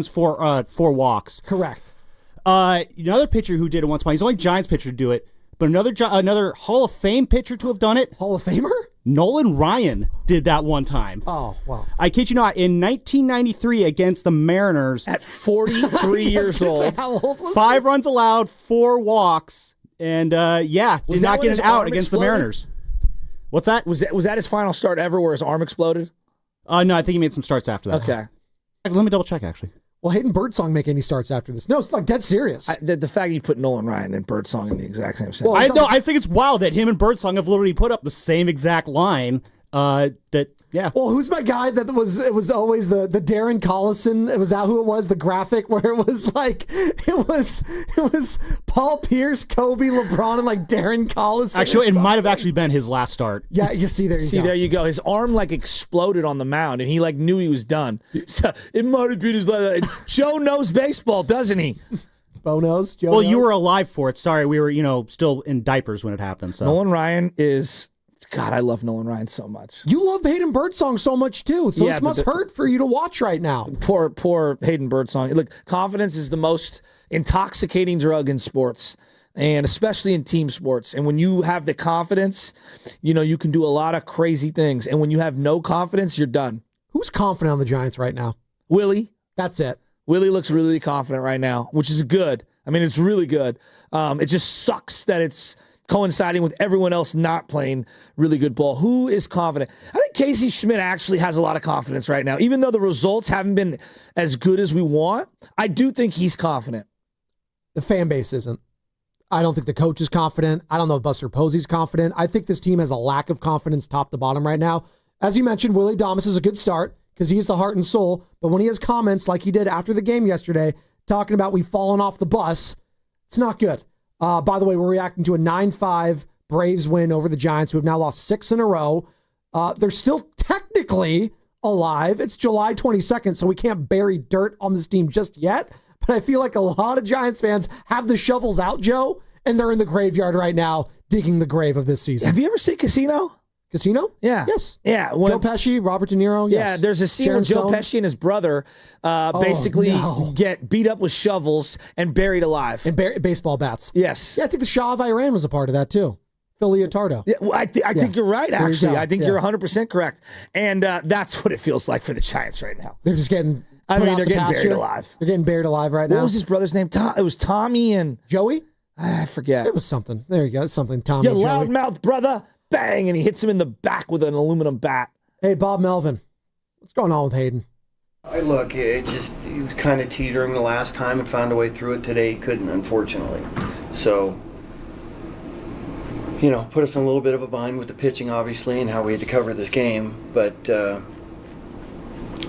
4 walks. Correct. Another pitcher who did it once upon, he's the only Giants pitcher to do it, but another Hall of Fame pitcher to have done it. Hall of Famer? Nolan Ryan did that one time. Oh, wow. I kid you not, in 1993 against the Mariners. At 43 years old. How old was 5 runs allowed, 4 walks, and did Was not that get when his an out arm against exploded? the Mariners. What's that? Was that his final start ever where his arm exploded? No, I think he made some starts after that. Okay. Let me double check, actually. Will Hayden Birdsong make any starts after this? No, it's dead serious. The fact you put Nolan Ryan and Birdsong in the exact same sentence. Well, I think it's wild that him and Birdsong have literally put up the same exact line. Yeah. Well, who's my guy that it was always the Darren Collison? It was that who it was, the graphic where it was it was Paul Pierce, Kobe, LeBron, and Darren Collison. Actually, it might have actually been his last start. Yeah, you see there you go. His arm exploded on the mound and he knew he was done. So it might have been his last. Joe knows baseball, doesn't he? Bo knows. Joe Well, knows. you were alive for it. Sorry, we were still in diapers when it happened. So Nolan Ryan is. God, I love Nolan Ryan so much. You love Hayden Birdsong so much too, so this must hurt for you to watch right now. Poor Hayden Birdsong. Look, confidence is the most intoxicating drug in sports, and especially in team sports. And when you have the confidence, you can do a lot of crazy things. And when you have no confidence, you're done. Who's confident on the Giants right now? Willie. That's it. Willie looks really confident right now, which is good. I mean, it's really good. It just sucks that it's coinciding with everyone else not playing really good ball. Who is confident? I think Casey Schmidt actually has a lot of confidence right now. Even though the results haven't been as good as we want, I do think he's confident. The fan base isn't. I don't think the coach is confident. I don't know if Buster Posey's confident. I think this team has a lack of confidence top to bottom right now. As you mentioned, Willie Dibs is a good start because he's the heart and soul. But when he has comments like he did after the game yesterday, talking about we've fallen off the bus, it's not good. By the way, we're reacting to a 9-5 Braves win over the Giants, who have now lost 6 in a row. They're still technically alive. It's July 22nd, so we can't bury dirt on this team just yet. But I feel like a lot of Giants fans have the shovels out, Joe, and they're in the graveyard right now digging the grave of this season. Have you ever seen Casino? Casino? Yeah. Yes. Yeah. Joe Pesci, Robert De Niro. Yes. Yeah, there's a scene where Joe Pesci and his brother basically get beat up with shovels and buried alive. And baseball bats. Yes. Yeah, I think the Shah of Iran was a part of that too. Phil Leotardo. Yeah, well, I think you're right, actually. I think Yeah. you're 100% correct. And that's what it feels like for the Giants right now. They're just getting they're getting buried alive. They're getting buried alive right now. What was his brother's name? It was Tommy and... Joey? I forget. It was something. There you go. Something. Tommy. You Joey. loudmouth brother. Bang. And he hits him in the back with an aluminum bat. Hey, Bob Melvin. What's going on with Hayden? He was kind of teetering the last time and found a way through it. Today he couldn't, unfortunately. So, put us in a little bit of a bind with the pitching, obviously, and how we had to cover this game. But,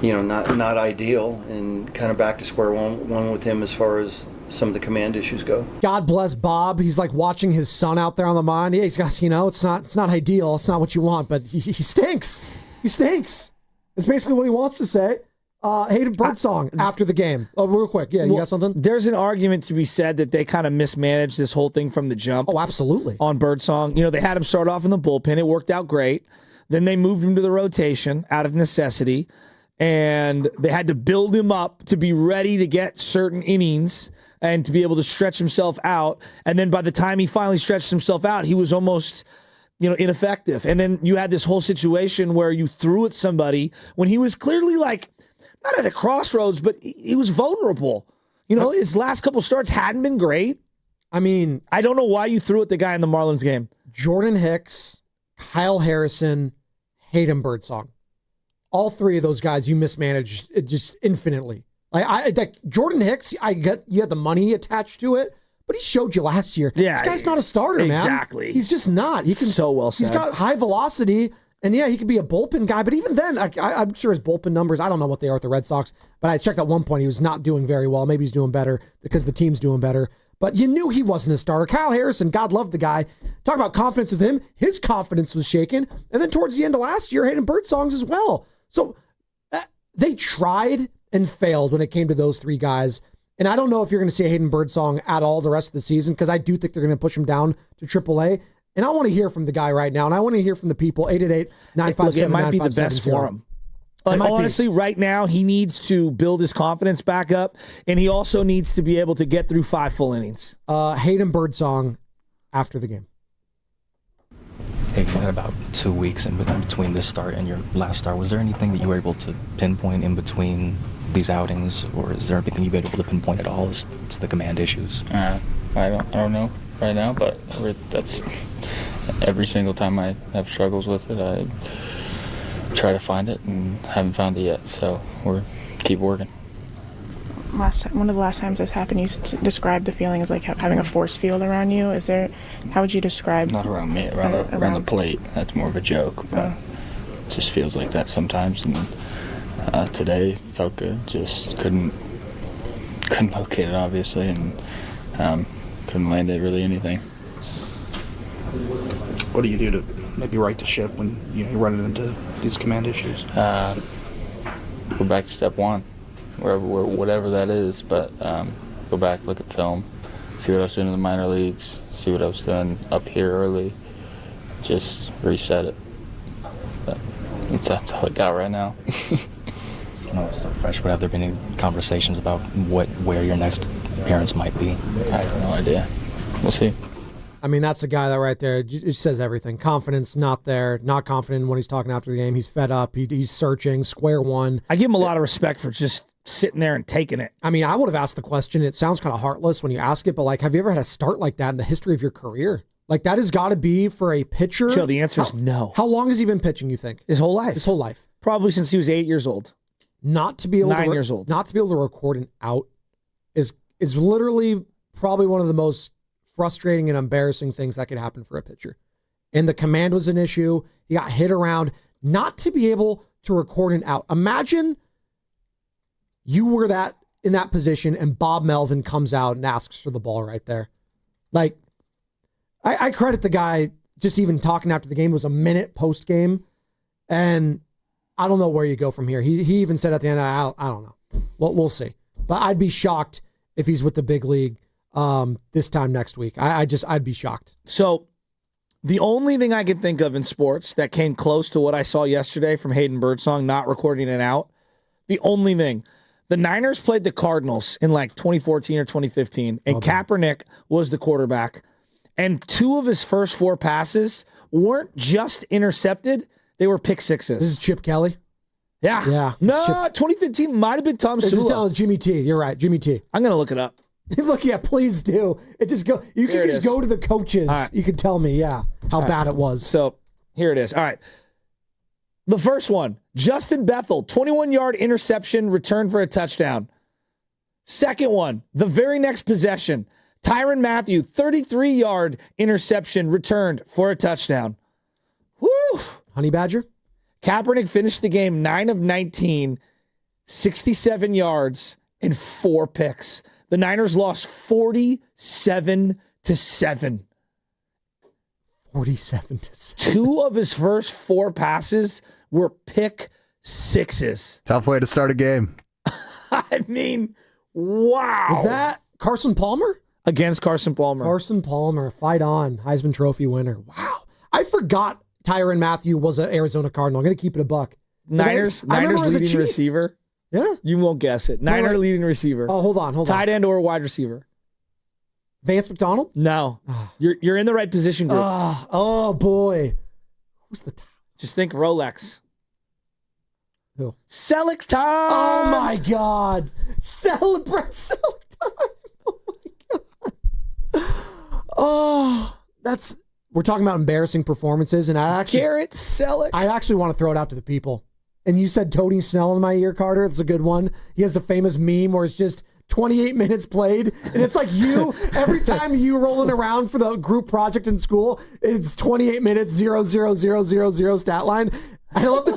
not ideal, and kind of back to square one with him as far as some of the command issues go. God bless Bob. He's like watching his son out there on the mound. Yeah, he's got, it's not ideal. It's not what you want, but he stinks. He stinks. That's basically what he wants to say. Hayden Birdsong after the game. Oh, real quick. Yeah, you got something? There's an argument to be said that they kind of mismanaged this whole thing from the jump. Oh, absolutely. On Birdsong. They had him start off in the bullpen. It worked out great. Then they moved him to the rotation out of necessity. And they had to build him up to be ready to get certain innings and to be able to stretch himself out. And then by the time he finally stretched himself out, he was almost, ineffective. And then you had this whole situation where you threw at somebody when he was clearly not at a crossroads, but he was vulnerable. His last couple starts hadn't been great. I mean, I don't know why you threw at the guy in the Marlins game. Jordan Hicks, Kyle Harrison, Hayden Birdsong. All three of those guys you mismanaged just infinitely. Like Jordan Hicks, I get you had the money attached to it, but he showed you last year. Yeah, this guy's not a starter, man. Exactly. He's just not. He can so well said. He's got high velocity, and yeah, he could be a bullpen guy. But even then, I'm sure his bullpen numbers, I don't know what they are at the Red Sox, but I checked at one point he was not doing very well. Maybe he's doing better because the team's doing better. But you knew he wasn't a starter. Kyle Harrison, God love the guy. Talk about confidence with him. His confidence was shaken. And then towards the end of last year, Hayden Birdsong's as well. So they tried and failed when it came to those three guys. And I don't know if you're going to see Hayden Birdsong at all the rest of the season, because I do think they're going to push him down to AAA. And I want to hear from the guy right now, and I want to hear from the people. 888-957-9570. It might be the best for him. Honestly, right now, he needs to build his confidence back up, and he also needs to be able to get through 5 full innings. Hayden Birdsong after the game. Hey, you had about 2 weeks in between this start and your last start. Was there anything that you were able to pinpoint in between these outings, or is there anything you've been able to pinpoint at all as to the command issues? I don't know right now, but that's every single time I have struggles with it, I try to find it and haven't found it yet. So we're keep working. One of the last times this happened, you described the feeling as like having a force field around you. How would you describe? Not around me, around the plate. That's more of a joke, but it just feels like that sometimes. And today felt good. Just couldn't locate it, obviously, and couldn't land it really anything. What do you do to maybe right the ship when you're running into these command issues? Go back to step one. Whatever that is, but go back, look at film, see what I was doing in the minor leagues, see what I was doing up here early, just reset it. But that's all I got right now. I know it's still fresh, but have there been any conversations about where your next appearance might be? I have no idea. We'll see. I mean, that's a guy that right there it says everything. Confidence not there, not confident when he's talking after the game. He's fed up. He's searching, square one. I give him a lot of respect for just sitting there and taking it. I mean, I would have asked the question. It sounds kind of heartless when you ask it, but have you ever had a start like that in the history of your career? That has got to be for a pitcher. Joe, the answer is no. How long has he been pitching, you think? His whole life. His whole life. Probably since he was 8 years old. Not to be able 9 years old. Not to be able to record an out is literally probably one of the most frustrating and embarrassing things that could happen for a pitcher. And the command was an issue. He got hit around. Not to be able to record an out. Imagine you were in that position and Bob Melvin comes out and asks for the ball right there. Like, I credit the guy just even talking after the game. It was a minute post game. And I don't know where you go from here. He even said at the end, I don't know. Well, we'll see. But I'd be shocked if he's with the big league this time next week. I'd be shocked. So the only thing I can think of in sports that came close to what I saw yesterday from Hayden Birdsong not recording an out, the only thing, the Niners played the Cardinals in like 2014 or 2015, and Kaepernick was the quarterback. And 2 of his first 4 passes weren't just intercepted, they were pick sixes. This is Chip Kelly? Yeah. Yeah. No, 2015 might have been Tom Sula. Jimmy T. You're right, Jimmy T. I'm going to look it up. Look, yeah, please do. You can just go to the coaches. Right. You can tell me, how bad it was. So here it is. All right. The first one, Justin Bethel, 21-yard interception, return for a touchdown. Second one, the very next possession, Tyrann Mathieu, 33-yard interception, returned for a touchdown. Woo! Honey Badger? Kaepernick finished the game 9 of 19, 67 yards, and 4 picks. The Niners lost 47-7. 47-7. 2 of his first 4 passes were pick sixes. Tough way to start a game. I mean, wow. Was that Carson Palmer? Against Carson Palmer. Carson Palmer, fight on, Heisman Trophy winner. Wow. I forgot Tyrann Mathieu was an Arizona Cardinal. I'm going to keep it a buck. Niners leading receiver. Yeah. You won't guess it. Niner leading receiver. Oh, hold on. Tight end or wide receiver. Vance McDonald? No. You're in the right position group. Oh boy. Who's the top? Just think Rolex. Who? Selleck time. Oh my God. Brett Selleck time. Oh my God. Oh, we're talking about embarrassing performances, and Garrett Selleck. I actually want to throw it out to the people. And you said Tony Snell in my ear, Carter. That's a good one. He has the famous meme where it's just 28 minutes played, and it's like every time you rolling around for the group project in school, it's 28 minutes, 0.0000 stat line. I love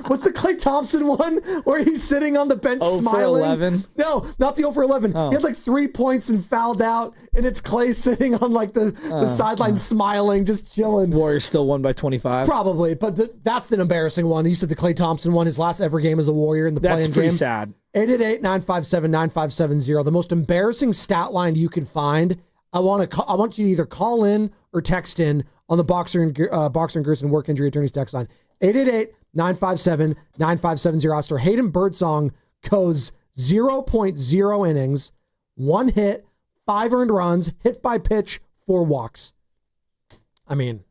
what's the Klay Thompson one where he's sitting on the bench 0 smiling? For 11? No, not the 0 for 11. Oh. He had like 3 points and fouled out, and it's Klay sitting on like the sideline smiling, just chilling. Warriors still won by 25. Probably, but that's an embarrassing one. You said the Klay Thompson one, his last ever game as a Warrior in the play-in game. That's pretty sad. 888-957-9570. The most embarrassing stat line you can find. I want you to either call in or text in on the Boxer and Gerson Work Injury Attorneys text line. 888-957-9570. Oster Hayden Birdsong goes 0.0 innings, 1 hit, 5 earned runs, hit by pitch, 4 walks. I mean,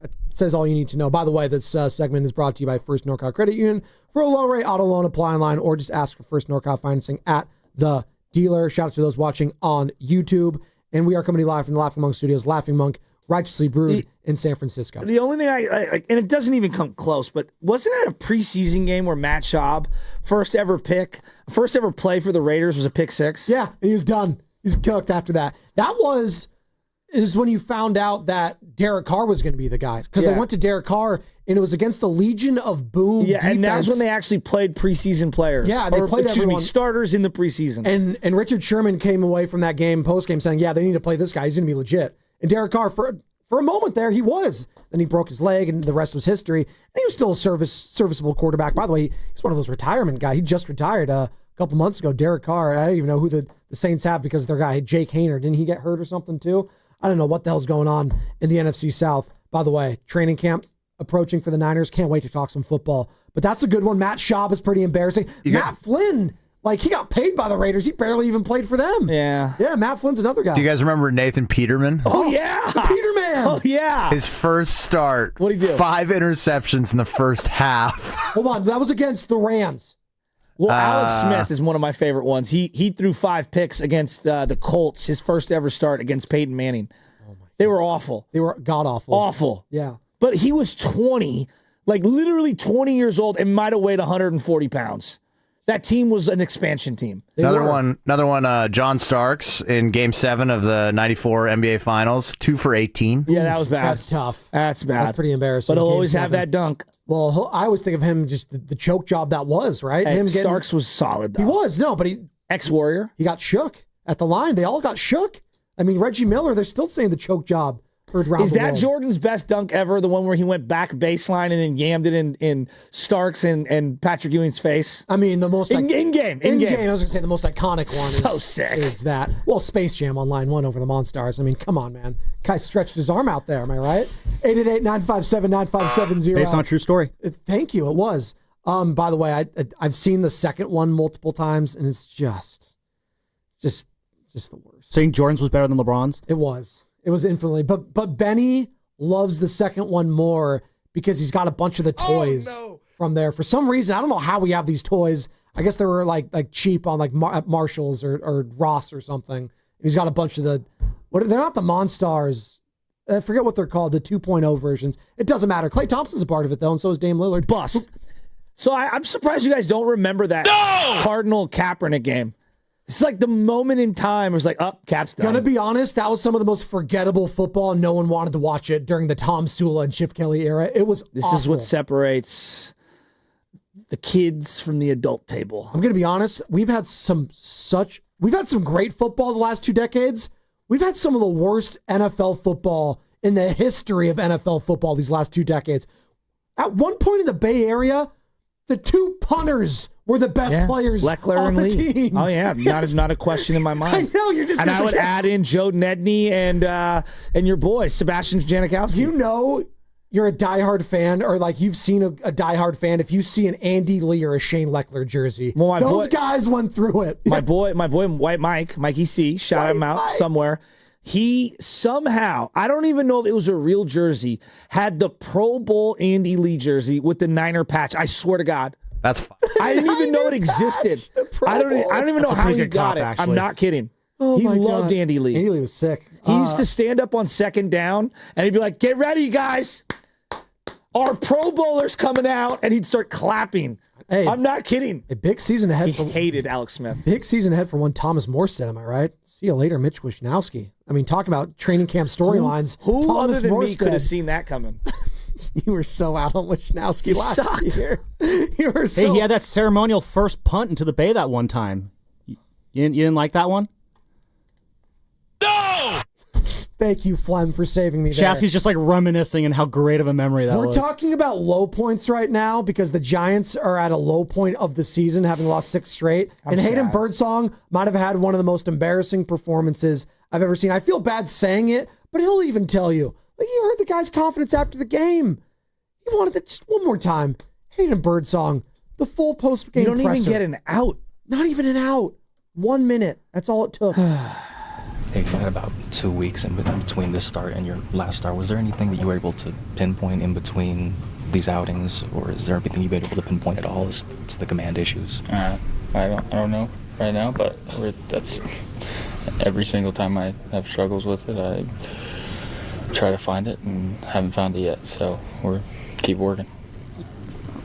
it says all you need to know. By the way, this segment is brought to you by First NorCal Credit Union. For a low-rate auto loan, apply online or just ask for First NorCal financing at the dealer. Shout out to those watching on YouTube. And we are coming to you live from the Laughing Monk Studios. Laughing Monk, righteously brewed in San Francisco. The only thing I and it doesn't even come close, but wasn't it a preseason game where Matt Schaub, first ever play for the Raiders was a pick 6? Yeah, he was done. He's cooked after that. That is when you found out that Derek Carr was going to be the guy, because they went to Derek Carr and it was against the Legion of Boom defense. And that's when they actually played preseason players. Yeah, they played starters in the preseason. And Richard Sherman came away from that game post-game saying, yeah, they need to play this guy. He's going to be legit. And Derek Carr, for a moment there, he was. Then he broke his leg, and the rest was history. And he was still a serviceable quarterback. By the way, he's one of those retirement guys. He just retired a couple months ago. Derek Carr, I don't even know who the Saints have because their guy, Jake Haener, didn't he get hurt or something too? I don't know what the hell's going on in the NFC South. By the way, training camp approaching for the Niners. Can't wait to talk some football. But that's a good one. Matt Schaub is pretty embarrassing. Matt Flynn, he got paid by the Raiders. He barely even played for them. Yeah. Yeah, Matt Flynn's another guy. Do you guys remember Nathan Peterman? Oh yeah. The Peterman. Oh, yeah. His first start. What'd he do? 5 interceptions in the first half. Hold on. That was against the Rams. Well, Alex Smith is one of my favorite ones. He threw 5 picks against the Colts, his first ever start against Peyton Manning. They were awful. They were god-awful. Awful. Yeah. But he was 20, literally 20 years old, and might have weighed 140 pounds. That team was an expansion team. Another one. John Starks in Game 7 of the '94 NBA Finals, 2 for 18. Yeah, that was bad. That's tough. That's bad. That's pretty embarrassing. But he'll Game always 7. have that dunk. Well, I always think of him just the choke job that was, right? Hey, Him Starks was solid, though. He was, no, but ex-Warrior. He got shook at the line. They all got shook. I mean, Reggie Miller, they're still saying the choke job. Is that Jordan's best dunk ever? The one where he went back baseline and then yammed it in Starks and Patrick Ewing's face? I mean, the most... In game. I was going to say the most iconic one so sick. Is that... Well, Space Jam on line 1 over the Monstars. I mean, come on, man. Guy stretched his arm out there. Am I right? 888-957-9570. Based on a true story. Thank you. It was. By the way, I've seen the second one multiple times, and it's just the worst. Saying Jordan's was better than LeBron's? It was infinitely. But Benny loves the second one more because he's got a bunch of the toys from there. For some reason, I don't know how we have these toys. I guess they were like cheap on like Marshalls or Ross or something. He's got a bunch of they're not the Monstars. I forget what they're called, the 2.0 versions. It doesn't matter. Klay Thompson's a part of it, though, and so is Dame Lillard. Bust. So I'm surprised you guys don't remember that Cardinal Kaepernick game. It's like the moment in time it was like, Cap's done. Gonna be honest, that was some of the most forgettable football. No one wanted to watch it during the Tom Sula and Chip Kelly era. It was This awful. is what separates the kids from the adult table. I'm gonna be honest, we've had some great football the last 2 decades. We've had some of the worst NFL football in the history of NFL football these last 2 decades. At one point in the Bay Area, the 2 punters were the best players Leckler on and the Lee. team. Oh yeah, not a question in my mind. I know you're just. And I would add in Joe Nedney and your boy Sebastian Janikowski. You know, you're a diehard fan, or like you've seen a diehard fan if you see an Andy Lee or a Shane Leckler jersey. Well, those guys went through it. My boy, White Mikey C, shout him out somewhere. He somehow, I don't even know if it was a real jersey, had the Pro Bowl Andy Lee jersey with the Niner patch. I swear to God. That's fine. I didn't even know it existed. I don't even know how he got it. Actually. I'm not kidding. Oh He my loved God. Andy Lee. Andy Lee was sick. He used to stand up on second down and he'd be like, "Get ready, guys. Our Pro Bowler's coming out," and he'd start clapping. Hey, I'm not kidding. A big season ahead. He hated Alex Smith. Big season ahead for one Thomas Morstead, am I right? See you later, Mitch Wishnowsky. I mean, talk about training camp storylines. Who Thomas other than me Morstead. could have seen that coming? You were so out on Wishnowski You last sucked. year. You were so. Hey, he had that ceremonial first punt into the Bay that one time. You didn't like that one? No! Thank you, Flem, for saving me there. Chassie's just like reminiscing and how great of a memory that was. We're talking about low points right now because the Giants are at a low point of the season, having lost 6 straight. And Hayden sad. Birdsong might have had one of the most embarrassing performances I've ever seen. I feel bad saying it, but he'll even tell you. Like, you heard the guy's confidence after the game. He wanted it just one more time. Hayden Birdsong, the full post-game You don't presser. even get an out. Not even an out. 1 minute. That's all it took. Hey, you had about 2 weeks in between this start and your last start. Was there anything that you were able to pinpoint in between these outings, or is there anything you've been able to pinpoint at all as to the command issues? I don't know right now, but that's every single time I have struggles with it, I try to find it and haven't found it yet. So we're keep working.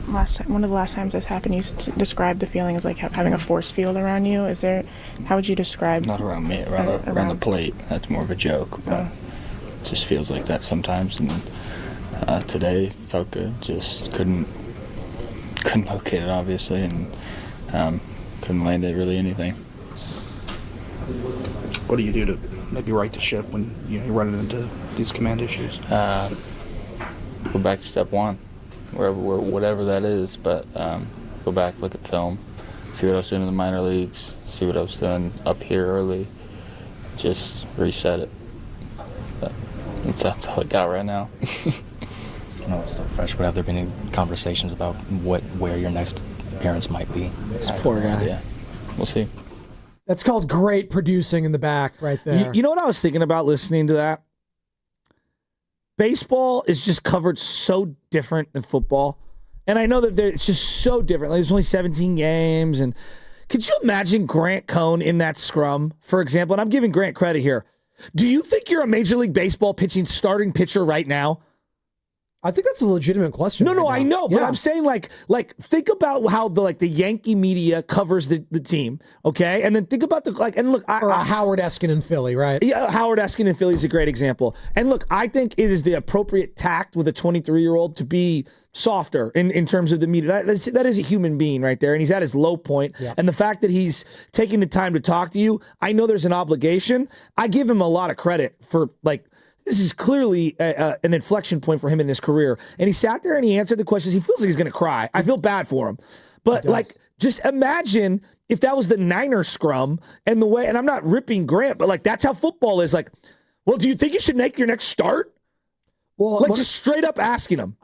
One of the last times this happened, you described the feeling as like having a force field around you. How would you describe? Not around me, around the plate. That's more of a joke, but it just feels like that sometimes. And today felt good. Just couldn't locate it, obviously, and couldn't land it really anything. What do you do to maybe right the ship when you're running into these command issues? Go back to step one, whatever that is, but go back, look at film, see what I was doing in the minor leagues, see what I was doing up here early, just reset it. But that's all I got right now. I know it's still fresh, but have there been any conversations about where your next appearance might be? This poor guy. Yeah, we'll see. That's called great producing in the back right there. You know what I was thinking about listening to that? Baseball is just covered so different than football. And I know that it's just so different. Like, there's only 17 games. And could you imagine Grant Cohn in that scrum, for example? And I'm giving Grant credit here. Do you think you're a Major League Baseball starting pitcher right now? I think that's a legitimate question. No, right I now. know, but I'm saying like think about how the Yankee media covers the team, okay? And then think about and look, Howard Eskin in Philly, right? Yeah, Howard Eskin in Philly is a great example. And look, I think it is the appropriate tact with a 23-year-old to be softer in terms of the media. That is a human being right there, and he's at his low point. Yeah. And the fact that he's taking the time to talk to you, I know there's an obligation. I give him a lot of credit for this is clearly an inflection point for him in his career. And he sat there and he answered the questions. He feels like he's going to cry. I feel bad for him. But just imagine if that was the Niners scrum and the way, and I'm not ripping Grant, but that's how football is. Well, do you think you should make your next start? Well, just straight up asking him.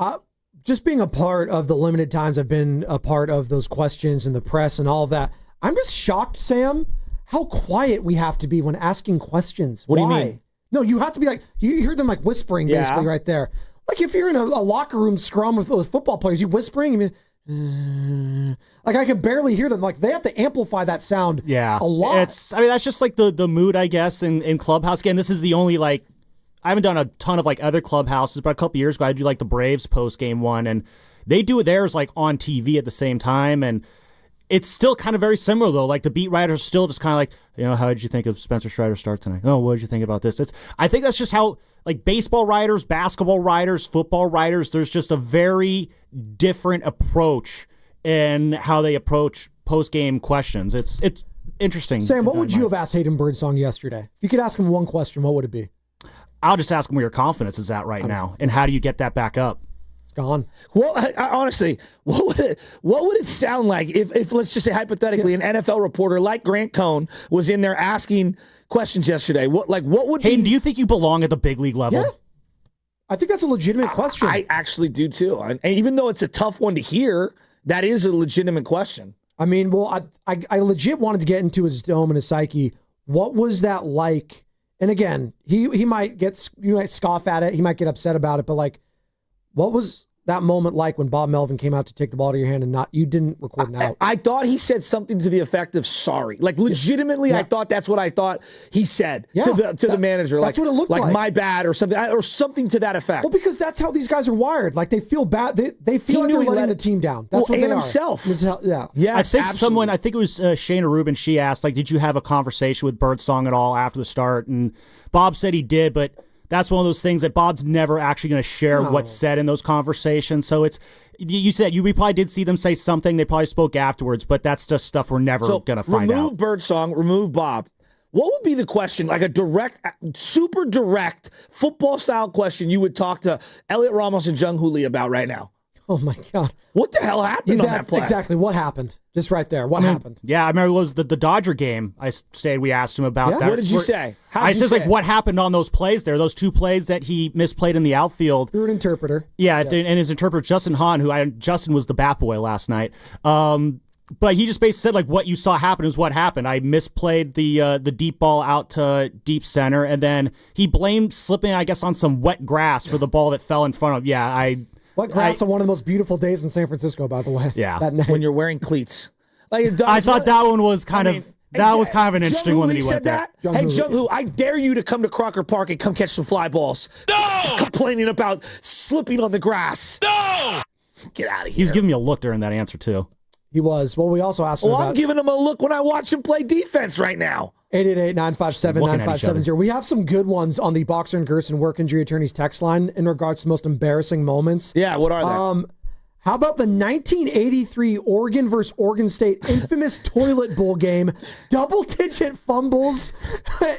Just being a part of the limited times I've been a part of those questions and the press and all of that, I'm just shocked, Sam, how quiet we have to be when asking questions. What do you mean? No, you have to be you hear them whispering basically right there. Like if you're in a locker room scrum with football players, you whispering, I can barely hear them. They have to amplify that sound a lot. That's just the mood, I guess, in Clubhouse. Again, this is the only I haven't done a ton of other clubhouses, but a couple years ago I do the Braves post-game one, and they do theirs on TV at the same time, and it's still kind of very similar, though. The beat writers are still just kind of how did you think of Spencer Strider's start tonight? Oh, what did you think about this? I think that's just how, baseball writers, basketball writers, football writers, there's just a very different approach in how they approach post-game questions. It's interesting. Sam, what would you have asked Hayden Birdsong yesterday? If you could ask him one question, what would it be? I'll just ask him where your confidence is at right now, and how do you get that back up? It's gone. Well, honestly, what would it sound like if let's just say hypothetically, an NFL reporter like Grant Cohn was in there asking questions yesterday? What would Hayden, do you think you belong at the big league level? Yeah. I think that's a legitimate question. I actually do too. And even though it's a tough one to hear, that is a legitimate question. I mean, well, I legit wanted to get into his dome and his psyche. What was that like? And again, you might scoff at it, he might get upset about it, but what was that moment like when Bob Melvin came out to take the ball to your hand and you didn't record an out? I thought he said something to the effect of sorry. Legitimately, I thought that's what I thought he said to the manager. That's what it looked like. My bad or something to that effect. Well, because that's how these guys are wired. They feel bad. They feel like they're letting the team down. That's what they are. Himself. Yeah. I think I think it was Shayna Rubin, she asked, did you have a conversation with Birdsong at all after the start? And Bob said he did, but that's one of those things that Bob's never actually going to share what's said in those conversations. So we probably did see them say something. They probably spoke afterwards, but that's just stuff we're never going to find out. Remove Birdsong, remove Bob. What would be the question, a direct, super direct football-style question you would talk to Elliot Ramos and Jung Hoo Lee about right now? Oh, my God. What the hell happened on that play? Exactly. What happened? Just right there. What happened? Yeah, I remember it was the Dodger game. We asked him about that. What did you say? I said, what happened on those plays there? Those two plays that he misplayed in the outfield. Through an interpreter. Yeah, and his interpreter, Justin Hahn, Justin was the bat boy last night. But he just basically said, what you saw happen is what happened. I misplayed the deep ball out to deep center, and then he blamed slipping, I guess, on some wet grass for the ball that fell in front of him. Yeah, What grass on one of the most beautiful days in San Francisco, by the way. Yeah. That night. When you're wearing cleats. I thought that one was kind of an interesting one that he went there. Hey, Jung Hoo, I dare you to come to Crocker Park and come catch some fly balls. No! Just complaining about slipping on the grass. No! Get out of here. He was giving me a look during that answer, too. He was. Well, we also asked him about... I'm giving him a look when I watch him play defense right now. 888-957-9570. We have some good ones on the Boxer and Gerson work injury attorneys text line in regards to most embarrassing moments. Yeah, what are they? How about the 1983 Oregon versus Oregon State infamous toilet bowl game? Double-digit fumbles,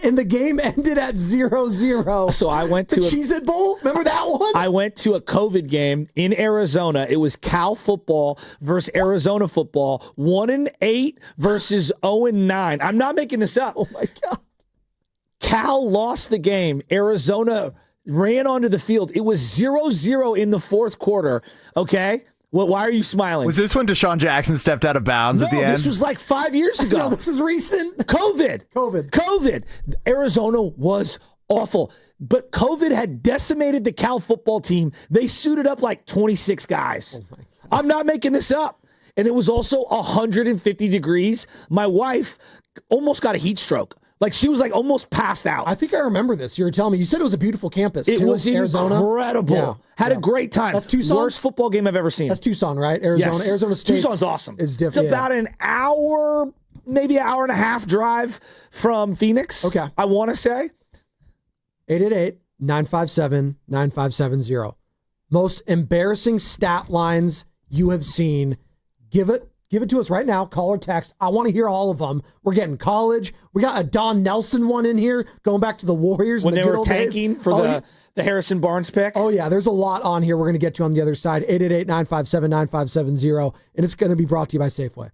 and the game ended at 0-0. So I went to the Cheez-It Bowl. Remember that one? I went to a COVID game in Arizona. It was Cal football versus Arizona football. 1-8 versus 0-9. I'm not making this up. Oh my God. Cal lost the game. Arizona ran onto the field. It was 0-0 in the fourth quarter. Okay. Well, why are you smiling? Was this when Deshaun Jackson stepped out of bounds at the end? No, this was 5 years ago. No, this is recent. COVID. Arizona was awful. But COVID had decimated the Cal football team. They suited up 26 guys. Oh my God. I'm not making this up. And it was also 150 degrees. My wife almost got a heat stroke. Like she was like almost passed out. I think I remember this. You were telling me. You said it was a beautiful campus. It too, was Arizona. incredible. Yeah. Had a great time. That's Tucson? Worst football game I've ever seen. That's Tucson, right? Arizona. Yes. Arizona State. Tucson's awesome. It's different. It's about an hour, maybe an hour and a half drive from Phoenix. Okay. I want to say. 888-957-9570. Most embarrassing stat lines you have seen. Give it to us right now. Call or text. I want to hear all of them. We're getting college. We got a Don Nelson one in here, going back to the Warriors. When the they were tanking for the Harrison Barnes pick. Oh, yeah. There's a lot on here we're going to get to on the other side. 888-957-9570. And it's going to be brought to you by Safeway.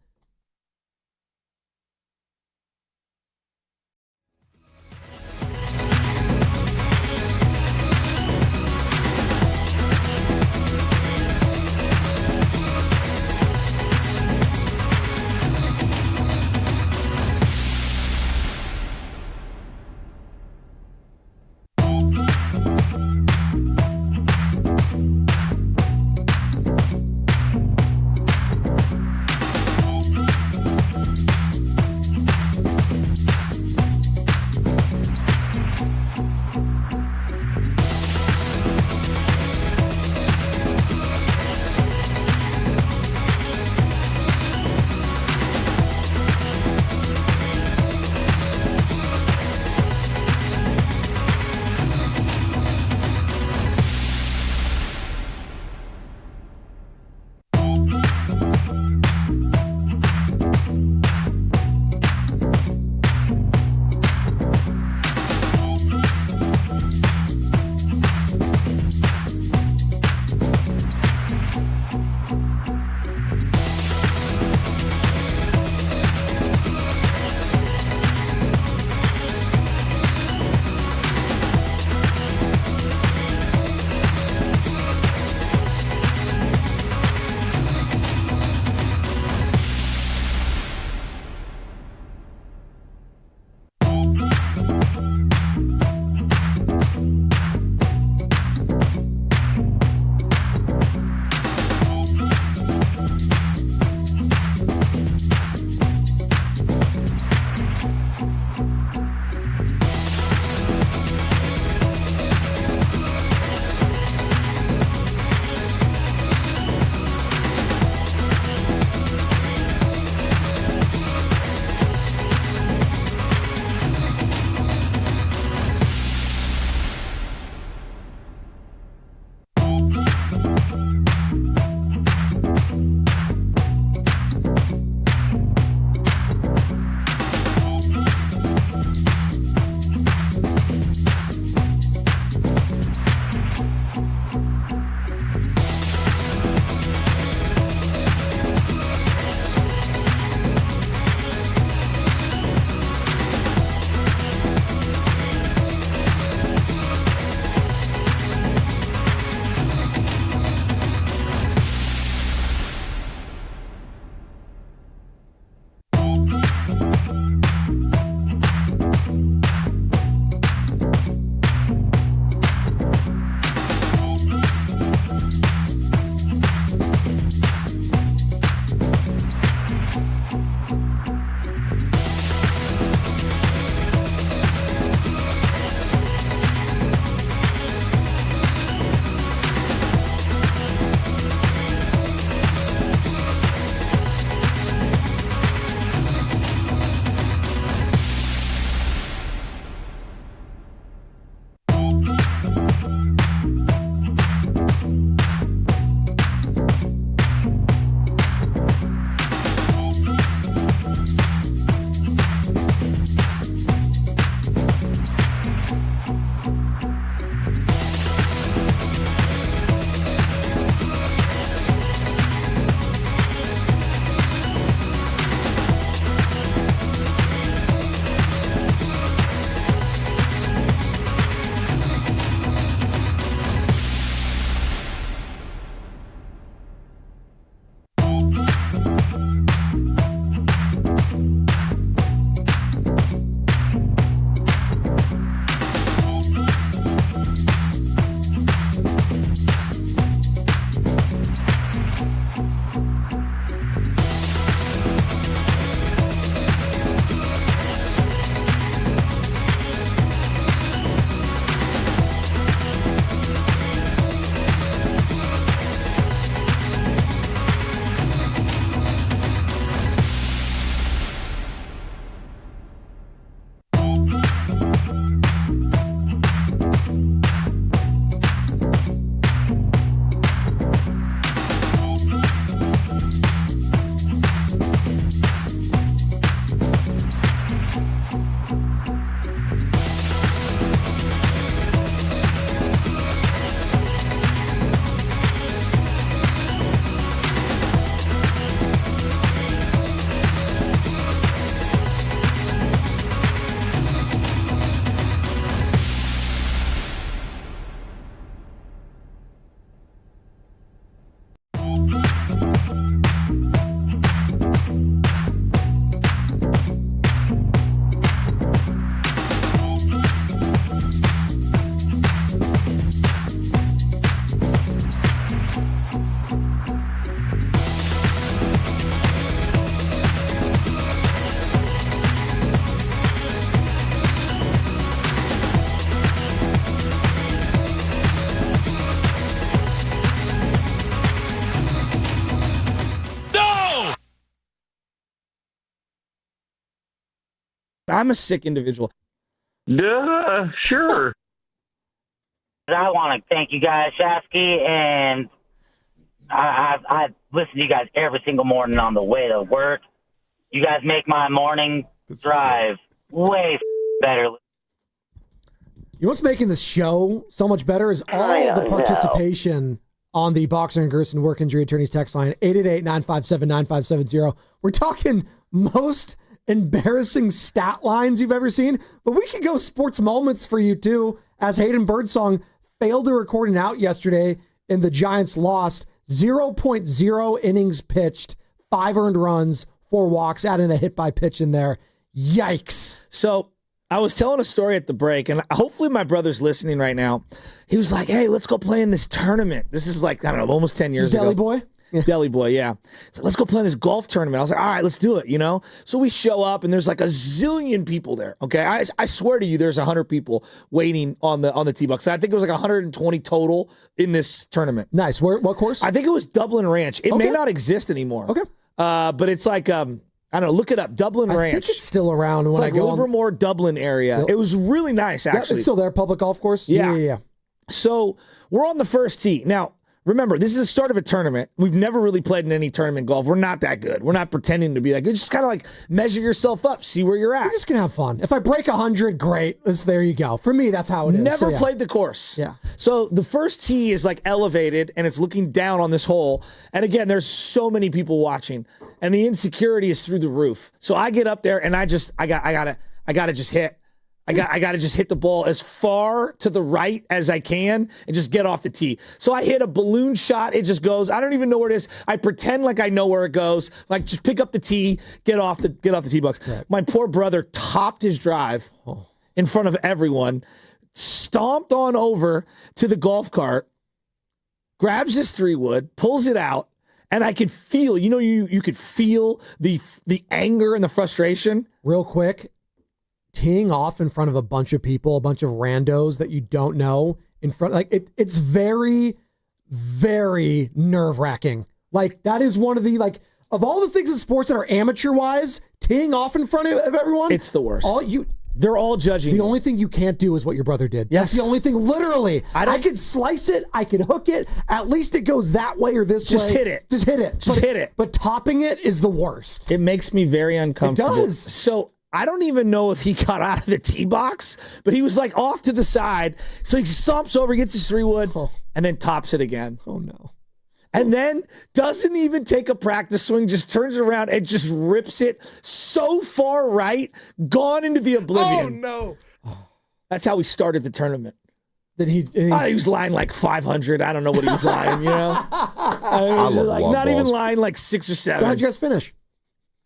I'm a sick individual. Duh, sure. I want to thank you guys, Shasky, and I listen to you guys every single morning on the way to work. You guys make my morning drive way better. You know what's making this show so much better is all the participation on the Boxer and Gerson Work Injury Attorneys text line, 888-957-9570. We're talking most embarrassing stat lines you've ever seen, but we could go sports moments for you too, as Hayden Birdsong failed to record an out yesterday and the Giants lost. 0.0 innings pitched, 5 earned runs, 4 walks, adding a hit by pitch in there. Yikes. So I was telling a story at the break, and hopefully my brother's listening right now. He was like, hey, let's go play in this tournament. This is like, I don't know, almost 10 years ago. Deli Boy? Yeah. Deli Boy, yeah. He's like, let's go play in this golf tournament. I was like, all right, let's do it, you know? So we show up, and there's like a zillion people there, okay? I swear to you, there's 100 people waiting on the tee box. I think it was like 120 total in this tournament. Nice. What course? I think it was Dublin Ranch. It may not exist anymore. Okay. But it's like, I don't know, look it up, Dublin Ranch. I think it's still around. It's when like I go Livermore, Dublin area. Yep. It was really nice, actually. Yeah, it's still there, public golf course? Yeah. So we're on the first tee. Now, remember, this is the start of a tournament. We've never really played in any tournament golf. We're not that good. We're not pretending to be that good. Just kind of like measure yourself up, see where you're at. You're just going to have fun. If I break 100, great. There you go. For me, that's how it is. Never played the course. Yeah. So the first tee is like elevated and it's looking down on this hole. And again, there's so many people watching and the insecurity is through the roof. So I get up there and I gotta just hit. I got to just hit the ball as far to the right as I can and just get off the tee. So I hit a balloon shot. It just goes. I don't even know where it is. I pretend like I know where it goes. Like just pick up the tee, get off the tee box. Right. My poor brother topped his drive in front of everyone, stomped on over to the golf cart, grabs his 3-wood, pulls it out, and I could feel, you could feel the anger and the frustration. Real quick. Teeing off in front of a bunch of people, a bunch of randos that you don't know in front, like it's very, very nerve-wracking. Like that is one of the, like, of all the things in sports that are amateur-wise, teeing off in front of everyone, it's the worst. They're all judging. The only thing you can't do is what your brother did. Yes. That's the only thing, literally. I could slice it, I could hook it, at least it goes that way or this way. Just hit it. Just hit it. Just hit it. But topping it is the worst. It makes me very uncomfortable. It does. So I don't even know if he got out of the tee box, but he was like off to the side. So he stomps over, gets his 3-wood, and then tops it again. Oh, no. And then doesn't even take a practice swing, just turns around and just rips it so far right, gone into the oblivion. Oh, no. That's how we started the tournament. Did he was lying like 500. I don't know what he was lying, you know? I love like, long not balls. even lying like 6 or 7. So how'd you guys finish?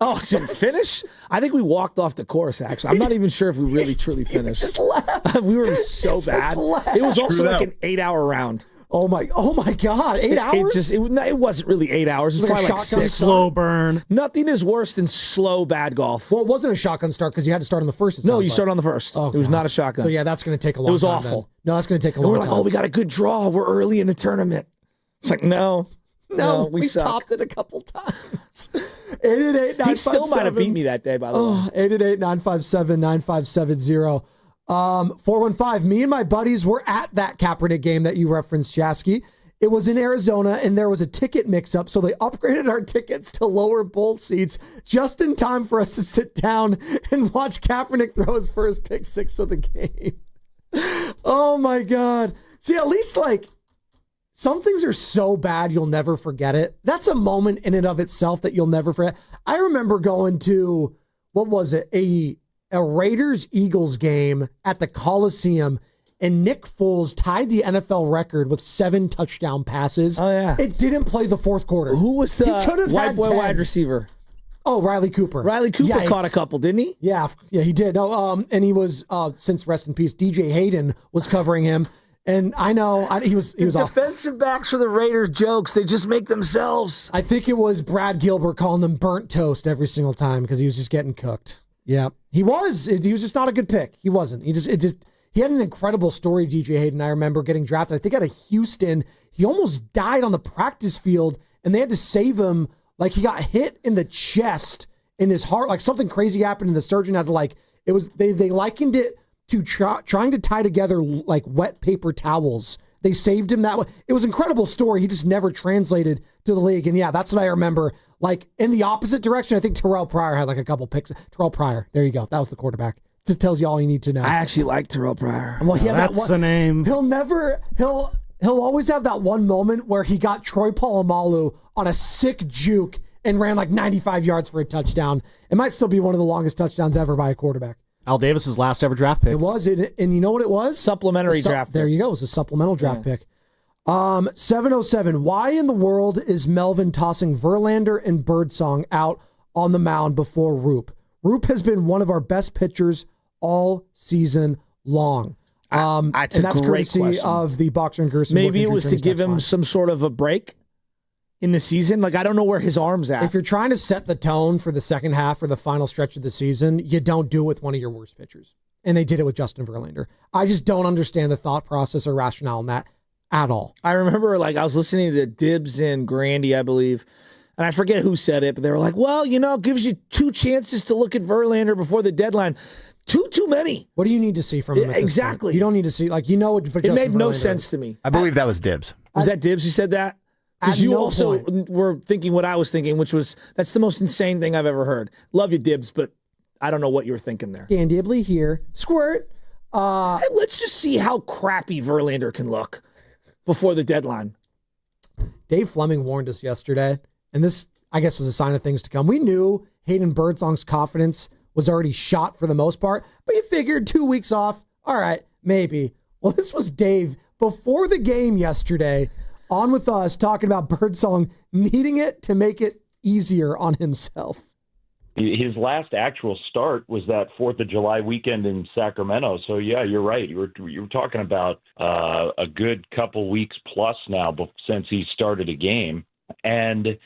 Oh, to finish? I think we walked off the course, actually. I'm not even sure if we really, truly finished. Just left. We were so bad. It was also like an 8-hour round. Oh my God, 8 hours? It wasn't really 8 hours. It was probably like 6. Slow burn. Nothing is worse than slow, bad golf. Well, it wasn't a shotgun start because you had to start on the first. No, you started on the first. Oh, it was not a shotgun. So yeah, that's going to take a long time. It was awful. Then. No, that's going to take a and long we're time. like, oh, we got a good draw. We're early in the tournament. It's like, no, we suck. Topped it a couple times. 888-957. He still might have beat me that day, by the way. 888-957-9570. 415. Me and my buddies were at that Kaepernick game that you referenced, Jasky. It was in Arizona, and there was a ticket mix-up, so they upgraded our tickets to lower bowl seats just in time for us to sit down and watch Kaepernick throw his first pick 6 of the game. Oh, my God. See, at least, like, some things are so bad you'll never forget it. That's a moment in and of itself that you'll never forget. I remember going to, what was it, a Raiders-Eagles game at the Coliseum, and Nick Foles tied the NFL record with 7 touchdown passes. Oh, yeah. It didn't play the fourth quarter. Who was the white boy 10. wide receiver? Oh, Riley Cooper. Riley Cooper caught a couple, didn't he? Yeah, he did. No, and he was, since rest in peace, DJ Hayden was covering him. And I know he was off. Defensive backs for the Raiders jokes. They just make themselves. I think it was Brad Gilbert calling them burnt toast every single time because he was just getting cooked. Yeah, he was. He was just not a good pick. He wasn't. He had an incredible story, DJ Hayden. I remember getting drafted. I think out of Houston. He almost died on the practice field, and they had to save him. Like, he got hit in the chest, in his heart. Like, something crazy happened, and the surgeon had to, like, It was they likened it to trying to tie together like wet paper towels. They saved him that way. It was an incredible story. He just never translated to the league. And yeah, that's what I remember. Like in the opposite direction, I think Terrell Pryor had like a couple picks. Terrell Pryor, there you go. That was the quarterback. Just tells you all you need to know. I actually like Terrell Pryor. Well, yeah, that's the name. He'll always have that one moment where he got Troy Polamalu on a sick juke and ran like 95 yards for a touchdown. It might still be one of the longest touchdowns ever by a quarterback. Al Davis's last ever draft pick. It was, and you know what it was? Supplementary draft pick. There you go. It was a supplemental draft pick. 707. Why in the world is Melvin tossing Verlander and Birdsong out on the mound before Roop? Roop has been one of our best pitchers all season long. And that's great courtesy question. of the Boxer and Gerson. Maybe it was to give him some sort of a break in the season. Like, I don't know where his arm's at. If you're trying to set the tone for the second half or the final stretch of the season, you don't do it with one of your worst pitchers. And they did it with Justin Verlander. I just don't understand the thought process or rationale in that at all. I remember, like, I was listening to Dibs and Grandy, I believe, and I forget who said it, but they were like, well, it gives you 2 chances to look at Verlander before the deadline. Too many. What do you need to see from him? Exactly. You don't need to see, like, it made no sense to me. I believe that was Dibs. Was that Dibs who said that? Because you also were thinking what I was thinking, which was, that's the most insane thing I've ever heard. Love you, Dibs, but I don't know what you were thinking there. Dan Dibley here. Squirt. Hey, let's just see how crappy Verlander can look before the deadline. Dave Fleming warned us yesterday, and this, I guess, was a sign of things to come. We knew Hayden Birdsong's confidence was already shot for the most part, but you figured 2 weeks off, all right, maybe. Well, this was Dave before the game yesterday on with us talking about Birdsong needing it to make it easier on himself. His last actual start was that 4th of July weekend in Sacramento. So, yeah, you're right. You were talking about a good couple weeks plus now since he started a game. And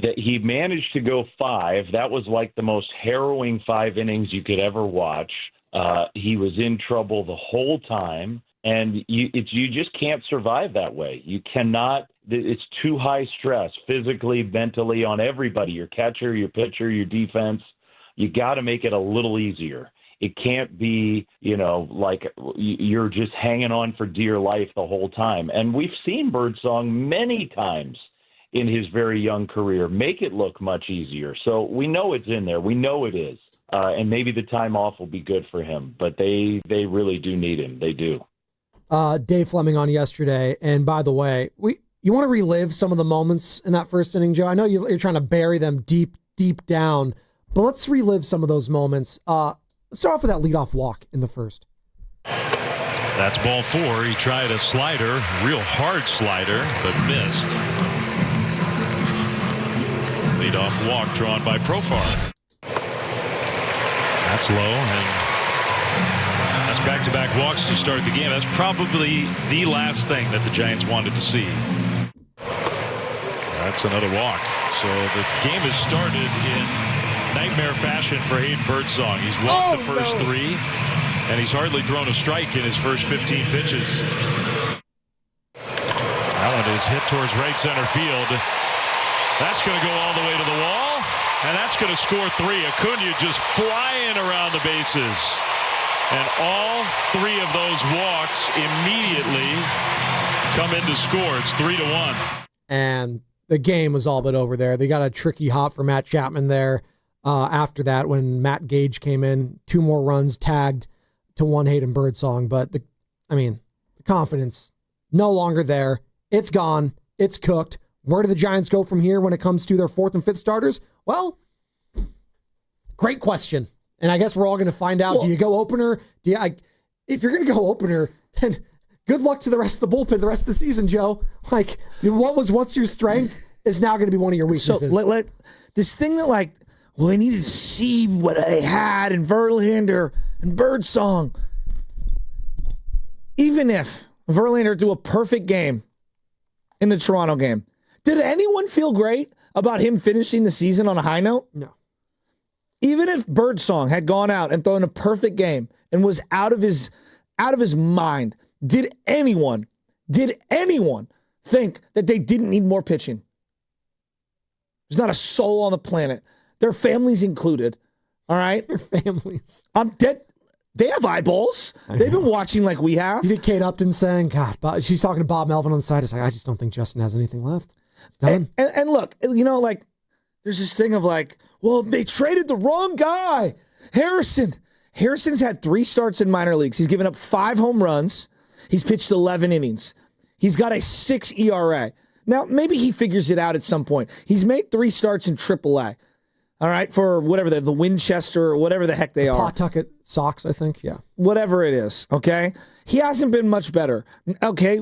that he managed to go 5. That was like the most harrowing 5 innings you could ever watch. He was in trouble the whole time. And you just can't survive that way. You cannot. It's too high stress, physically, mentally, on everybody, your catcher, your pitcher, your defense. You got to make it a little easier. It can't be, like you're just hanging on for dear life the whole time. And we've seen Birdsong many times in his very young career make it look much easier. So we know it's in there. We know it is. And maybe the time off will be good for him. But they really do need him. They do. Dave Fleming on yesterday. And by the way, you want to relive some of the moments in that first inning, Joe? I know you're trying to bury them deep down, but let's relive some of those moments. Let's start off with that leadoff walk in the first. That's ball 4. He tried a slider, real hard slider, but missed. Leadoff walk drawn by Profar. That's low, and that's back-to-back walks to start the game. That's probably the last thing that the Giants wanted to see. That's another walk. So the game has started in nightmare fashion for Hayden Birdsong. He's walked the first 3, and he's hardly thrown a strike in his first 15 pitches. That one is hit towards right center field. That's going to go all the way to the wall, and that's going to score 3. Acuna just flying around the bases. And all 3 of those walks immediately come into score. It's 3-1. And the game was all but over there. They got a tricky hop for Matt Chapman there after that when Matt Gage came in. 2 more runs tagged to 1 Hayden Birdsong. But, the confidence no longer there. It's gone. It's cooked. Where do the Giants go from here when it comes to their 4th and 5th starters? Well, great question. And I guess we're all going to find out. Do you go opener? If you're going to go opener, then good luck to the rest of the bullpen the rest of the season, Joe. Like, what was once your strength is now going to be one of your weaknesses. So this thing that, I needed to see what they had in Verlander and Birdsong. Even if Verlander threw a perfect game in the Toronto game, did anyone feel great about him finishing the season on a high note? No. Even if Birdsong had gone out and thrown a perfect game and was out of his mind, did anyone think that they didn't need more pitching? There's not a soul on the planet, their families included, All right? Their families. I'm dead. They have eyeballs. They've been watching like we have. You think Kate Upton saying, God, she's talking to Bob Melvin on the side. It's like, I just don't think Justin has anything left. It's done. And look, like, there's this thing of like, well, they traded the wrong guy. Harrison's had 3 starts in minor leagues. He's given up 5 home runs. He's pitched 11 innings. He's got a 6 ERA. Now, maybe he figures it out at some point. He's made 3 starts in AAA. All right, for whatever the Winchester or whatever the heck they are. Pawtucket Sox, I think, yeah. Whatever it is, okay? He hasn't been much better. Okay,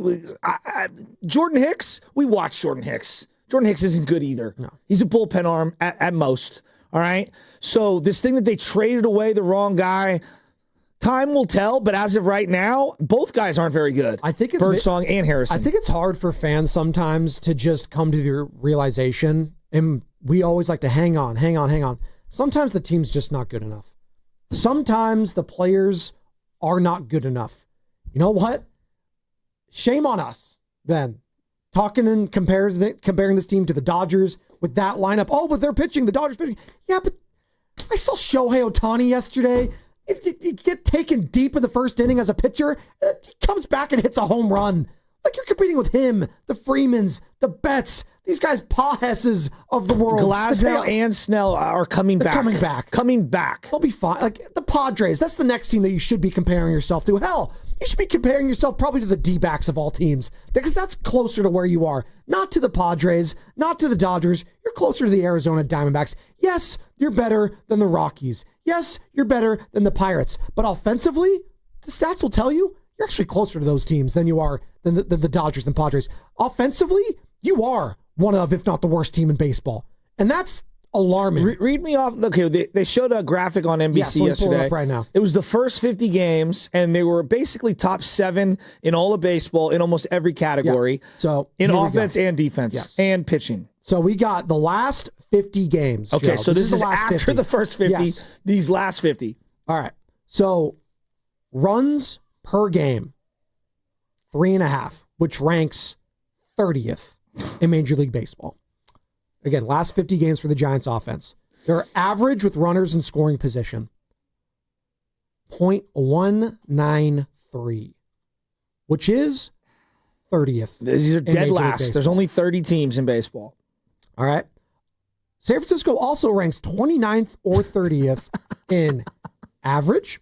Jordan Hicks, we watched Jordan Hicks. Jordan Hicks isn't good either. No. He's a bullpen arm at most, all right? So this thing that they traded away the wrong guy, time will tell, but as of right now, both guys aren't very good. I think it's Birdsong and Harrison. I think it's hard for fans sometimes to just come to the realization, and we always like to hang on. Sometimes the team's just not good enough. Sometimes the players are not good enough. You know what? Shame on us then. Talking and comparing this team to the Dodgers with that lineup. Oh, but they're pitching. The Dodgers pitching. Yeah, but I saw Shohei Ohtani yesterday. You get taken deep in the first inning as a pitcher. He comes back and hits a home run. Like you're competing with him, the Freemans, the Betts, these guys, Paheses of the world. Glasnow and Snell are coming back. Coming back. They'll be fine. Like the Padres, that's the next team that you should be comparing yourself to. Hell, you should be comparing yourself probably to the D-backs of all teams because that's closer to where you are. Not to the Padres, not to the Dodgers. You're closer to the Arizona Diamondbacks. Yes, you're better than the Rockies. Yes, you're better than the Pirates. But offensively, the stats will tell you you're actually closer to those teams than you are than the Dodgers and Padres. Offensively, you are one of, if not the worst team in baseball. And that's alarming. Read me off. Okay, they showed a graphic on NBC yesterday. Pull it up right now. It was the first 50 games, and they were basically top 7 in all of baseball in almost every category. Yeah. So in offense and defense and pitching. So we got the last 50 games. Okay, Joe. so this is after 50. the first 50, yes. These last 50. All right. So runs per game, 3.5, which ranks 30th in Major League Baseball. Again, last 50 games for the Giants offense. Their average with runners in scoring position, 0.193, which is 30th. These are dead last. There's only 30 teams in baseball. All right. San Francisco also ranks 29th or 30th in average,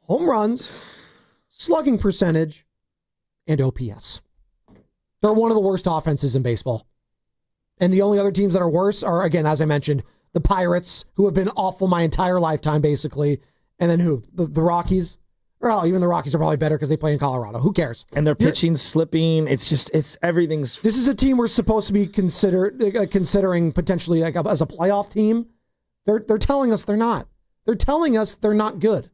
home runs, slugging percentage, and OPS. They're one of the worst offenses in baseball. And the only other teams that are worse are, again, as I mentioned, the Pirates, who have been awful my entire lifetime, basically. And then who? The Rockies. Well, even the Rockies are probably better because they play in Colorado. Who cares? And their pitching's slipping. It's everything's... This is a team we're supposed to be considering potentially like as a playoff team. They're telling us they're not. They're telling us they're not good.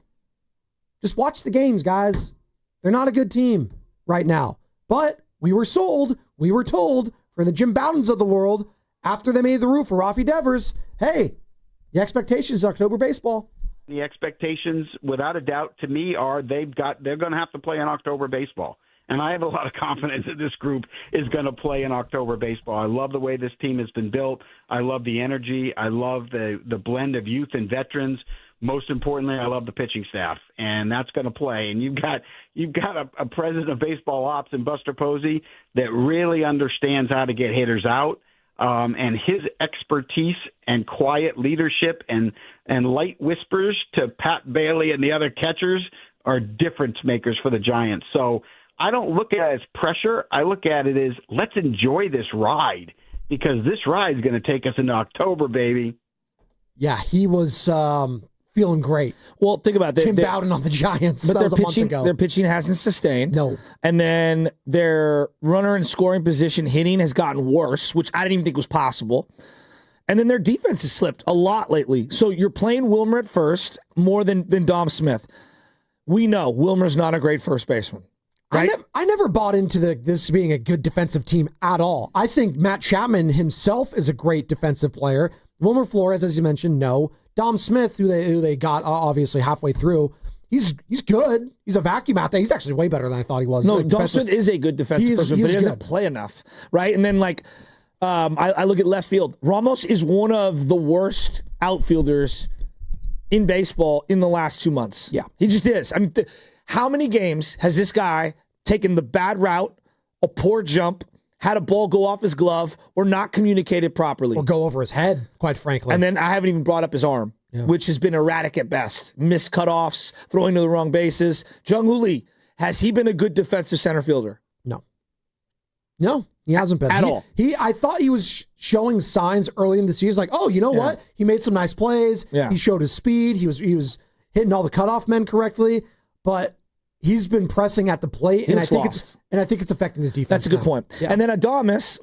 Just watch the games, guys. They're not a good team right now. But we were sold. We were told for the Jim Bowdens of the world after they made the roof for Rafi Devers, hey, the expectations is October baseball. The expectations, without a doubt, to me, are they're going to have to play in October baseball. And I have a lot of confidence that this group is going to play in October baseball. I love the way this team has been built. I love the energy. I love the blend of youth and veterans. Most importantly, I love the pitching staff, and that's going to play. And you've got a president of baseball ops in Buster Posey that really understands how to get hitters out. And his expertise and quiet leadership and light whispers to Pat Bailey and the other catchers are difference makers for the Giants. So I don't look at it as pressure. I look at it as let's enjoy this ride because this ride is going to take us into October, baby. Yeah, he was feeling great. Well, think about that. Jim Bowden on the Giants. But their pitching hasn't sustained. No. And then their runner in scoring position hitting has gotten worse, which I didn't even think was possible. And then their defense has slipped a lot lately. So you're playing Wilmer at first more than Dom Smith. We know Wilmer's not a great first baseman. Right? I never bought into this being a good defensive team at all. I think Matt Chapman himself is a great defensive player. Wilmer Flores, as you mentioned, no. Dom Smith, who they got obviously halfway through, he's good. He's a vacuum out there. He's actually way better than I thought he was. No, Dom Smith is a good defensive person, but he doesn't play enough, right? And then I look at left field. Ramos is one of the worst outfielders in baseball in the last 2 months. Yeah. He just is. I mean, how many games has this guy taken the bad route, a poor jump, had a ball go off his glove, or not communicated properly? Or go over his head, quite frankly. And then I haven't even brought up his arm, which has been erratic at best. Missed cutoffs, throwing to the wrong bases. Jung-Hoo Lee, has he been a good defensive center fielder? No, he hasn't been. At all. I thought he was showing signs early in the season, like, oh, you know what? He made some nice plays. Yeah. He showed his speed. He was hitting all the cutoff men correctly, but he's been pressing at the plate, and I think it's affecting his defense. That's a good point. Yeah. And then Adames,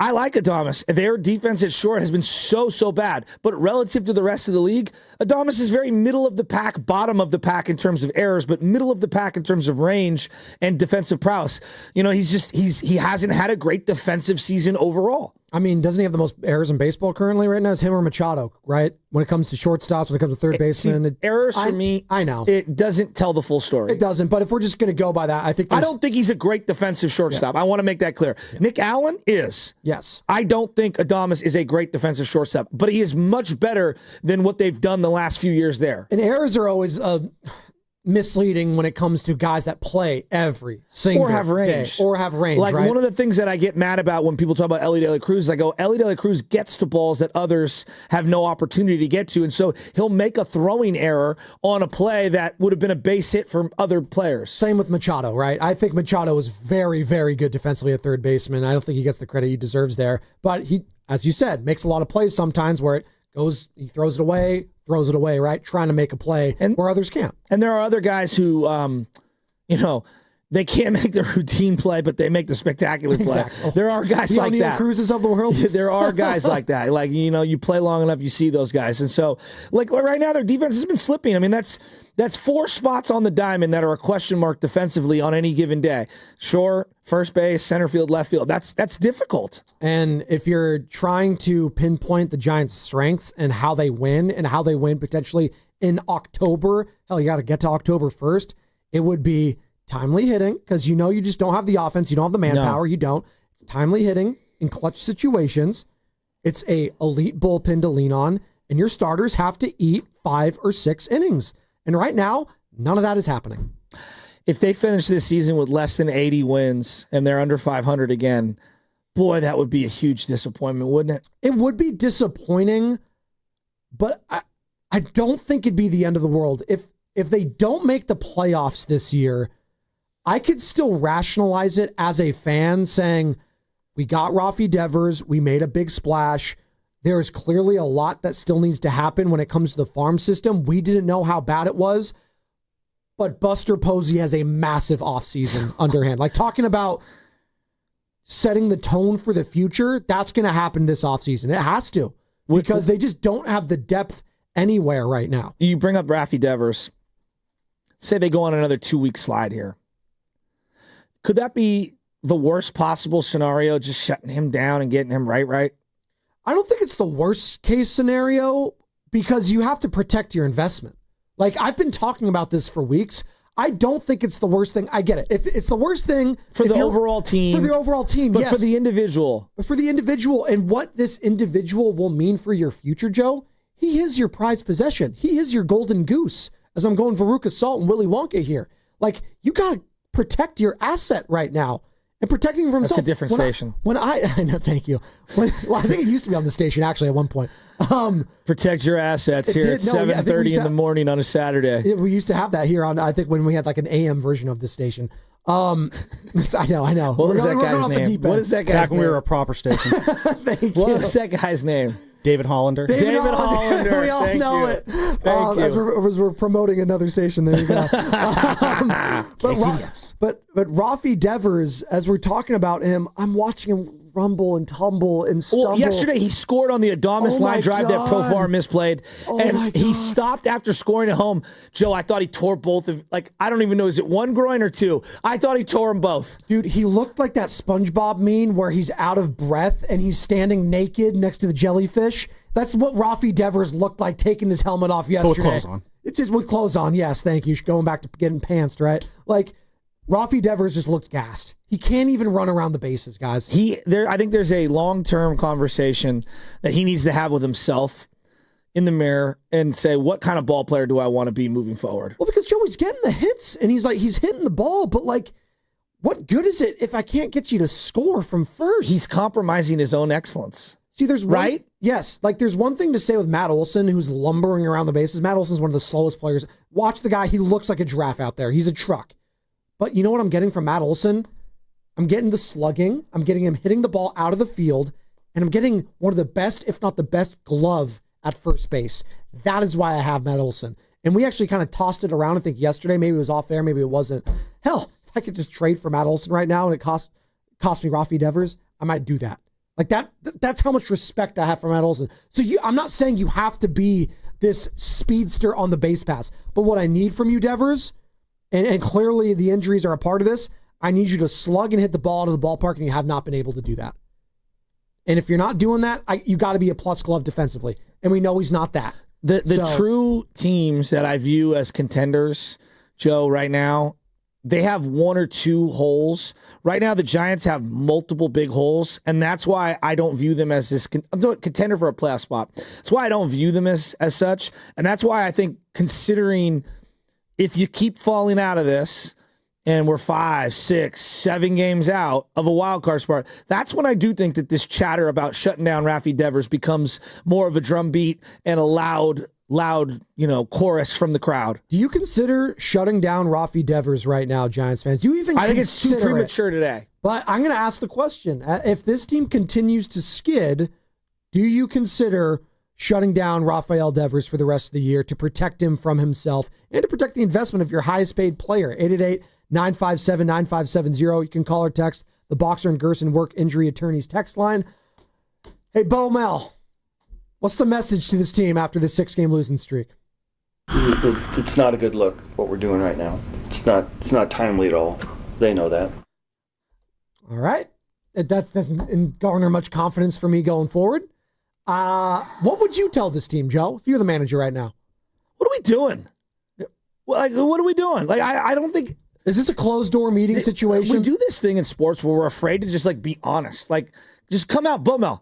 I like Adames. Their defense at short has been so bad, but relative to the rest of the league, Adames is very middle of the pack, bottom of the pack in terms of errors, but middle of the pack in terms of range and defensive prowess. You know, he hasn't had a great defensive season overall. I mean, doesn't he have the most errors in baseball currently right now? It's him or Machado, right? When it comes to shortstops, when it comes to third baseman. Errors for me, I know. It doesn't tell the full story. It doesn't, but if we're just going to go by that, I don't think he's a great defensive shortstop. I want to make that clear. Nick Allen is. Yes. I don't think Adames is a great defensive shortstop, but he is much better than what they've done the last few years there. And errors are always misleading when it comes to guys that play every single or have range. day. Or have range, Like right? one of the things that I get mad about when people talk about Ellie De La Cruz is I go, Ellie De La Cruz gets to balls that others have no opportunity to get to. And so he'll make a throwing error on a play that would have been a base hit from other players. Same with Machado, right? I think Machado is very, very good defensively at third baseman. I don't think he gets the credit he deserves there. But he, as you said, makes a lot of plays sometimes where he throws it away, right? Trying to make a play where others can't. And there are other guys who, they can't make the routine play, but they make the spectacular play. Exactly. There are guys the like O'Neal that. Cruzes of the world. There are guys like that. Like, you play long enough, you see those guys. And so, like right now, their defense has been slipping. I mean, that's 4 spots on the diamond that are a question mark defensively on any given day. Short, first base, center field, left field. That's difficult. And if you're trying to pinpoint the Giants' strengths and how they win potentially in October, hell, you got to get to October 1st, it would be timely hitting, because you just don't have the offense, you don't have the manpower, you don't. It's timely hitting in clutch situations. It's a elite bullpen to lean on, and your starters have to eat 5 or 6 innings. And right now, none of that is happening. If they finish this season with less than 80 wins and they're under 500 again, boy, that would be a huge disappointment, wouldn't it? It would be disappointing, but I don't think it'd be the end of the world. If they don't make the playoffs this year, I could still rationalize it as a fan saying, we got Rafi Devers, we made a big splash. There is clearly a lot that still needs to happen when it comes to the farm system. We didn't know how bad it was, but Buster Posey has a massive offseason underhand. Like, talking about setting the tone for the future, that's going to happen this offseason. It has to, because they just don't have the depth anywhere right now. You bring up Rafi Devers. Say they go on another 2-week slide here. Could that be the worst possible scenario, just shutting him down and getting him right? I don't think it's the worst case scenario, because you have to protect your investment. Like, I've been talking about this for weeks. I don't think it's the worst thing. I get it. If it's the worst thing for the overall team. For the overall team, but yes. For the individual. But for the individual, and what this individual will mean for your future, Joe, he is your prized possession. He is your golden goose, as I'm going Veruca Salt and Willy Wonka here. Like, you got to protect your asset right now, and protecting him from himself. That's a different station. I know, thank you. I think it used to be on the station actually at one point. Protect your assets here at 7:30 in the morning on a Saturday. We used to have that here on, I think, when we had like an AM version of the station. I know. What was that guy's name? What is that guy's Back when we name? were a proper station. Thank you. What was that guy's name? David Hollander. David Hollander. We all Thank know you. it. Thank you. As we're promoting another station, there you go. But Rafi Devers, as we're talking about him, I'm watching him rumble and tumble and stumble. Well, yesterday he scored on the Adames line drive that Profar misplayed, and he stopped after scoring at home. Joe, I thought he tore both of, I don't even know, is it one groin or two? I thought he tore them both. Dude, he looked like that SpongeBob meme where he's out of breath and he's standing naked next to the jellyfish. That's what Rafi Devers looked like taking his helmet off yesterday. With clothes on. It's just with clothes on, yes, thank you. Going back to getting pantsed, right? Like, Rafi Devers just looked gassed. He can't even run around the bases, guys. I think there's a long-term conversation that he needs to have with himself. in the mirror and say, what kind of ball player do I want to be moving forward? Well, because Joey's getting the hits and he's hitting the ball, but like, what good is it if I can't get you to score from first? He's compromising his own excellence. See, there's right? Yes. Like, there's one thing to say with Matt Olson, who's lumbering around the bases. Matt Olson's one of the slowest players. Watch the guy. He looks like a giraffe out there. He's a truck. But you know what I'm getting from Matt Olson? I'm getting the slugging. I'm getting him hitting the ball out of the field. And I'm getting one of the best, if not the best, glove at first base. That is why I have Matt Olson. And we actually kind of tossed it around, I think, yesterday. Maybe it was off air. Maybe it wasn't. Hell, if I could just trade for Matt Olson right now and it cost me Rafi Devers, I might do that. Like that's how much respect I have for Matt Olson. So I'm not saying you have to be this speedster on the base pass, but what I need from you, Devers, and clearly the injuries are a part of this, I need you to slug and hit the ball out of the ballpark, and you have not been able to do that. And if you're not doing that, you got to be a plus glove defensively, and we know he's not that. The true teams that I view as contenders, Joe, right now, they have one or two holes. Right now, the Giants have multiple big holes, and that's why I don't view them as this contender for a playoff spot. That's why I don't view them as such, and that's why I think considering if you keep falling out of this, and we're 5, 6, 7 games out of a wild card spot, that's when I do think that this chatter about shutting down Rafi Devers becomes more of a drumbeat and a loud, chorus from the crowd. Do you consider shutting down Rafi Devers right now, Giants fans? Do you even? I think it's too premature today. But I'm going to ask the question: if this team continues to skid, do you consider shutting down Rafael Devers for the rest of the year to protect him from himself and to protect the investment of your highest paid player? 888-957-9570. You can call or text the Boxer and Gerson Work Injury Attorneys text line. Hey, Bo Mel, what's the message to this team after this 6-game losing streak? It's not a good look, what we're doing right now. It's not timely at all. They know that. All right. That doesn't garner much confidence for me going forward. What would you tell this team, Joe, if you're the manager right now? What are we doing? What are we doing? I don't think... Is this a closed-door meeting situation? We do this thing in sports where we're afraid to just, be honest. Just come out, Bomel.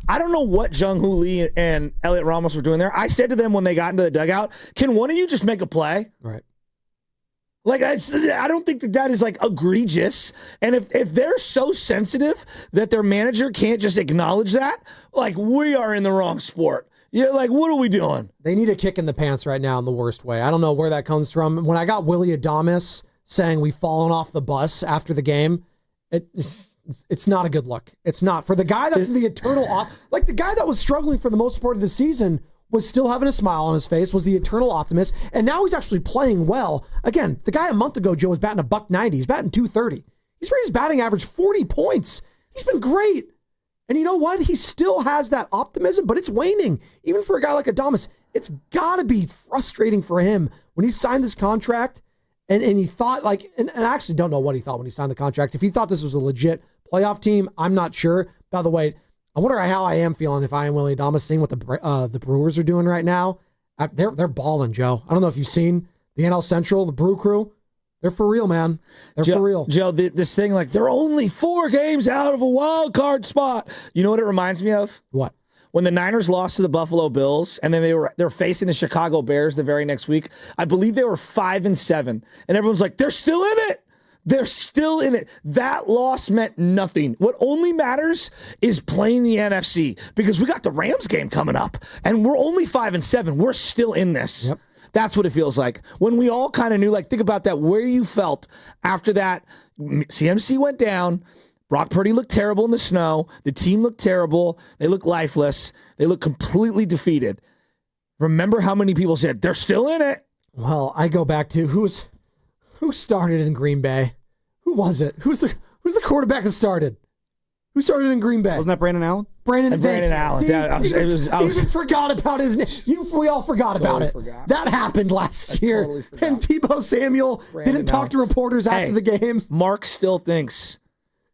I don't know what Jung-Hoo Lee and Elliot Ramos were doing there. I said to them when they got into the dugout, can one of you just make a play? Right. I don't think that is, egregious. And if they're so sensitive that their manager can't just acknowledge that, we are in the wrong sport. Yeah, what are we doing? They need a kick in the pants right now in the worst way. I don't know where that comes from. When I got Willie Adames saying we've fallen off the bus after the game, it's not a good look. It's not. For the guy that's the eternal... the guy that was struggling for the most part of the season was still having a smile on his face, was the eternal optimist, and now he's actually playing well. Again, the guy a month ago, Joe, was batting $190. He's batting .230. He's raised his batting average 40 points. He's been great. And you know what? He still has that optimism, but it's waning. Even for a guy like Adames, it's got to be frustrating for him when he signed this contract and he thought and I actually don't know what he thought when he signed the contract. If he thought this was a legit playoff team, I'm not sure. By the way, I wonder how I am feeling if I am Willie Adames, seeing what the Brewers are doing right now. They're balling, Joe. I don't know if you've seen the NL Central, the Brew Crew. They're for real, man. They're for real. Joe, this thing, they're only 4 games out of a wild card spot. You know what it reminds me of? What? When the Niners lost to the Buffalo Bills, and then they're facing the Chicago Bears the very next week. I believe they were 5-7, and everyone's like, they're still in it. They're still in it. That loss meant nothing. What only matters is playing the NFC, because we got the Rams game coming up, and we're only 5-7. We're still in this. Yep. That's what it feels like. When we all kind of knew, think about that, where you felt after that. CMC went down. Brock Purdy looked terrible in the snow. The team looked terrible. They looked lifeless. They looked completely defeated. Remember how many people said, they're still in it? Well, I go back to who started in Green Bay? Who was it? Who's the quarterback that started? Who started in Green Bay? Wasn't that Brandon Allen? Brandon Allen. See, I even forgot about his name. We all forgot about it. That happened last year. And Tebow Samuel didn't talk to reporters after the game. Mark still thinks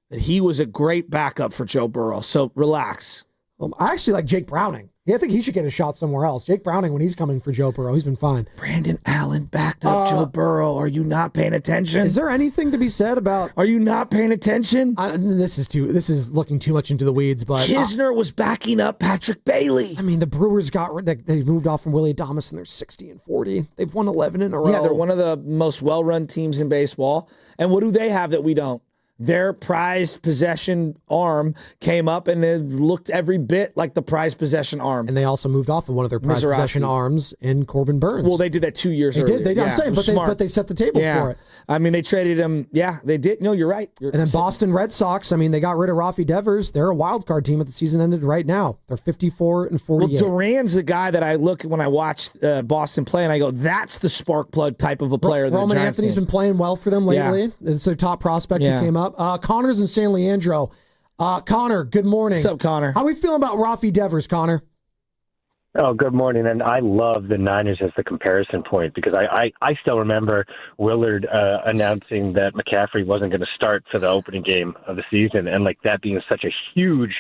that he was a great backup for Joe Burrow. So relax. I actually like Jake Browning. Yeah, I think he should get a shot somewhere else. Jake Browning, when he's coming for Joe Burrow, he's been fine. Brandon Allen backed up Joe Burrow. Are you not paying attention? Is there anything to be said about? Are you not paying attention? This is looking too much into the weeds. But Kisner was backing up Patrick Bailey. I mean, the Brewers they moved off from Willie Adames, and they're 60-40. They've won 11 in a row. Yeah, they're one of the most well-run teams in baseball. And what do they have that we don't? Their prized possession arm came up and it looked every bit like the prized possession arm. And they also moved off of one of their prized possession arms in Corbin Burns. Well, they did that 2 years earlier. They did. I'm saying, but they set the table for it. I mean, they traded him. Yeah, they did. No, you're right. And then Boston Red Sox, I mean, they got rid of Rafi Devers. They're a wild card team at the season ended right now. They're 54-48. Well, Duran's the guy that I look when I watch Boston play, and I go, that's the spark plug type of a player. Roman Anthony's been playing well for them lately. Yeah. It's their top prospect who came up. Connor's in San Leandro. Connor, good morning. What's up, Connor? How are we feeling about Rafi Devers, Connor? Oh, good morning. And I love the Niners as the comparison point because I still remember Willard announcing that McCaffrey wasn't going to start for the opening game of the season, and like that being such a huge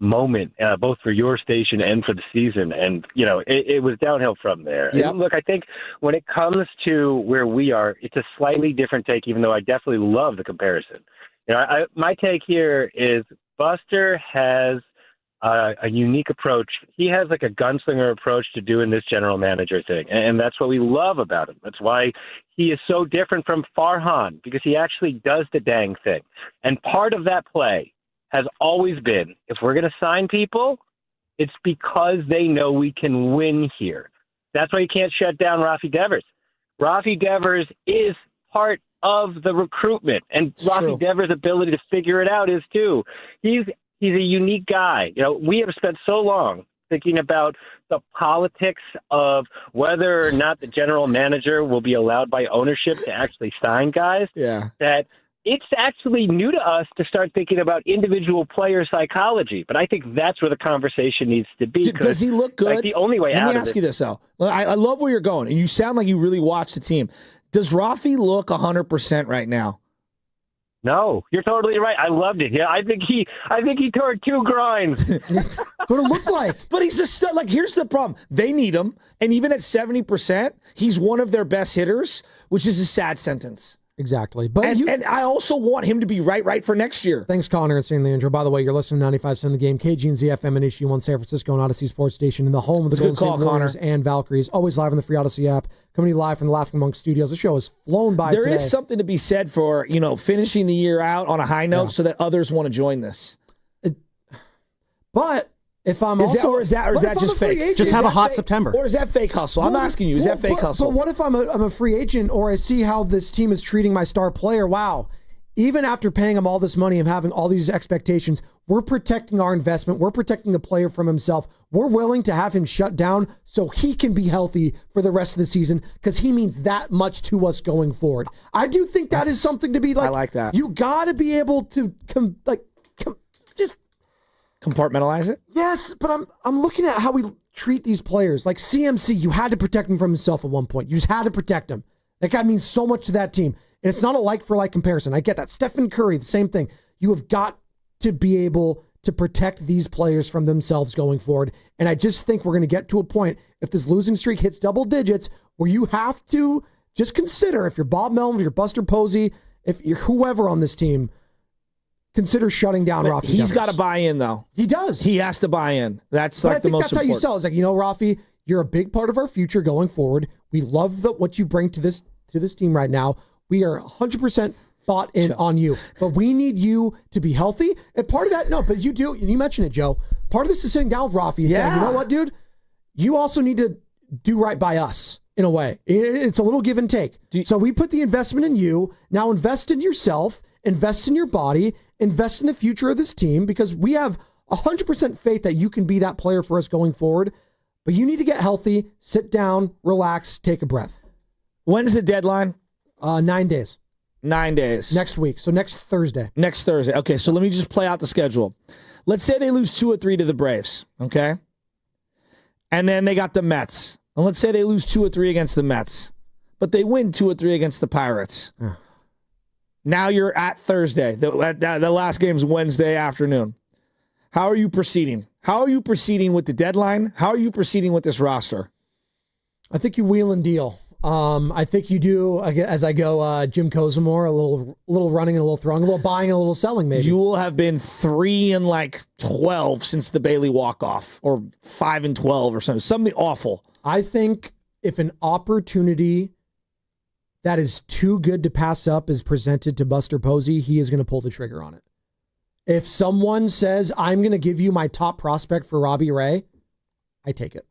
moment, both for your station and for the season. And, you know, it was downhill from there. Yep. And look, I think when it comes to where we are, it's a slightly different take, even though I definitely love the comparison. You know, my take here is Buster has a unique approach. He has like a gunslinger approach to doing this general manager thing. And that's what we love about him. That's why he is so different from Farhan, because he actually does the dang thing. And part of that play has always been, if we're going to sign people, it's because they know we can win here. That's why you can't shut down Rafi Devers. Rafi Devers is part of the recruitment, and Rafi Devers' ability to figure it out is too. He's a unique guy. You know, we have spent so long thinking about the politics of whether or not the general manager will be allowed by ownership to actually sign guys. Yeah. That it's actually new to us to start thinking about individual player psychology. But I think that's where the conversation needs to be. Does he look good? Like, the only way out of it. Let me ask you this, though. I love where you're going, and you sound like you really watch the team. Does Rafi look 100% right now? No, you're totally right. I loved it. Yeah, I think he tore 2 groins. That's what it looked like. But he's a stud. Like, here's the problem. They need him, and even at 70%, he's one of their best hitters, which is a sad sentence. Exactly. But and I also want him to be right for next year. Thanks, Connor and San Leandro. By the way, you're listening to 95.7 The Game, KGNZ FM and HD1 San Francisco and Odyssey Sports Station in the home of the Golden State Warriors and Valkyries. Always live on the free Odyssey app. Coming to you live from the Laughing Monk Studios. The show has flown by There today. is something to be said for, you know, finishing the year out on a high note so that others want to join this. But if I'm is that just fake? Just have a hot September. Or is that fake hustle? I'm asking you, is that fake hustle? But what if I'm a free agent, or I see how this team is treating my star player? Wow. Even after paying him all this money and having all these expectations, we're protecting our investment. We're protecting the player from himself. We're willing to have him shut down so he can be healthy for the rest of the season, because he means that much to us going forward. I do think that is something to be like. I like that. You got to be able to just compartmentalize it. Yes, but I'm looking at how we treat these players. Like CMC, you had to protect him from himself at one point. You just had to protect him. That guy means so much to that team. And it's not a like-for-like comparison. I get that. Stephen Curry, the same thing. You have got to be able to protect these players from themselves going forward. And I just think we're going to get to a point, if this losing streak hits double digits, where you have to just consider, if you're Bob Melvin, if you're Buster Posey, if you're whoever on this team, consider shutting down Rafi. He's got to buy in, though. He does. He has to buy in. That's like the most important. That's how you sell. It's like, you know, Rafi, you're a big part of our future going forward. We love what you bring to this team right now. We are 100% bought in on you, but we need you to be healthy. And part of that, but you mentioned it, Joe. Part of this is sitting down with Rafi and saying, you know what, dude, you also need to do right by us in a way. It's a little give and take. So we put the investment in you. Now invest in yourself, invest in your body, invest in the future of this team, because we have 100% faith that you can be that player for us going forward. But you need to get healthy, sit down, relax, take a breath. When's the deadline? 9 days. 9 days. Next week. So next Thursday. Next Thursday. Okay, so let me just play out the schedule. Let's say they lose 2 or 3 to the Braves, okay? And then they got the Mets. And let's say they lose 2 or 3 against the Mets, but they win 2 or 3 against the Pirates. Now you're at Thursday. The last game's Wednesday afternoon. How are you proceeding? How are you proceeding with the deadline? How are you proceeding with this roster? I think you wheel and deal. I think you do, as I go, Jim Kozimor, a little running and a little throwing, a little buying and a little selling, maybe. You will have been 3-12 since the Bailey walk-off, or 5-12 or something awful. I think if an opportunity that is too good to pass up is presented to Buster Posey, he is going to pull the trigger on it. If someone says, I'm going to give you my top prospect for Robbie Ray, I take it.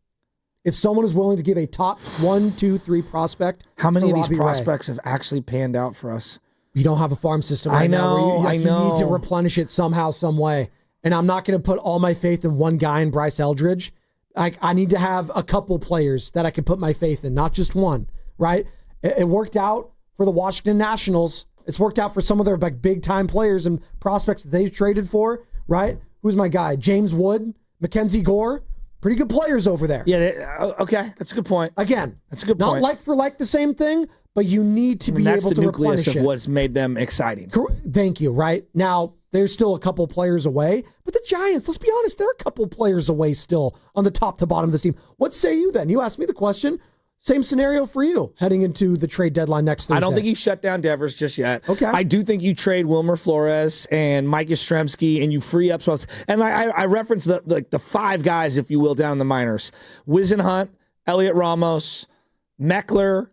If someone is willing to give a top 1, 2, 3 prospect, how many of these Robbie prospects Ray, have actually panned out for us? You don't have a farm system right now where you need to replenish it somehow, some way. And I'm not going to put all my faith in one guy in Bryce Eldridge. I need to have a couple players that I can put my faith in, not just one, right? It worked out for the Washington Nationals. It's worked out for some of their big-time players and prospects that they've traded for, right? Who's my guy? James Wood, Mackenzie Gore. Pretty good players over there. Yeah, okay. That's a good point. Again, that's a good point. Not like for like the same thing, but you need to be able to replenish it. That's the nucleus of what's made them exciting. Thank you, right? Now, there's still a couple players away, but the Giants, let's be honest, they're a couple players away still on the top to bottom of this team. What say you then? You asked me the question. Same scenario for you heading into the trade deadline next Thursday. I don't think you shut down Devers just yet. Okay. I do think you trade Wilmer Flores and Mike Yastrzemski and you free up spots. And I referenced the 5 guys, if you will, down in the minors. Wisenhunt, Elliot Ramos, Meckler,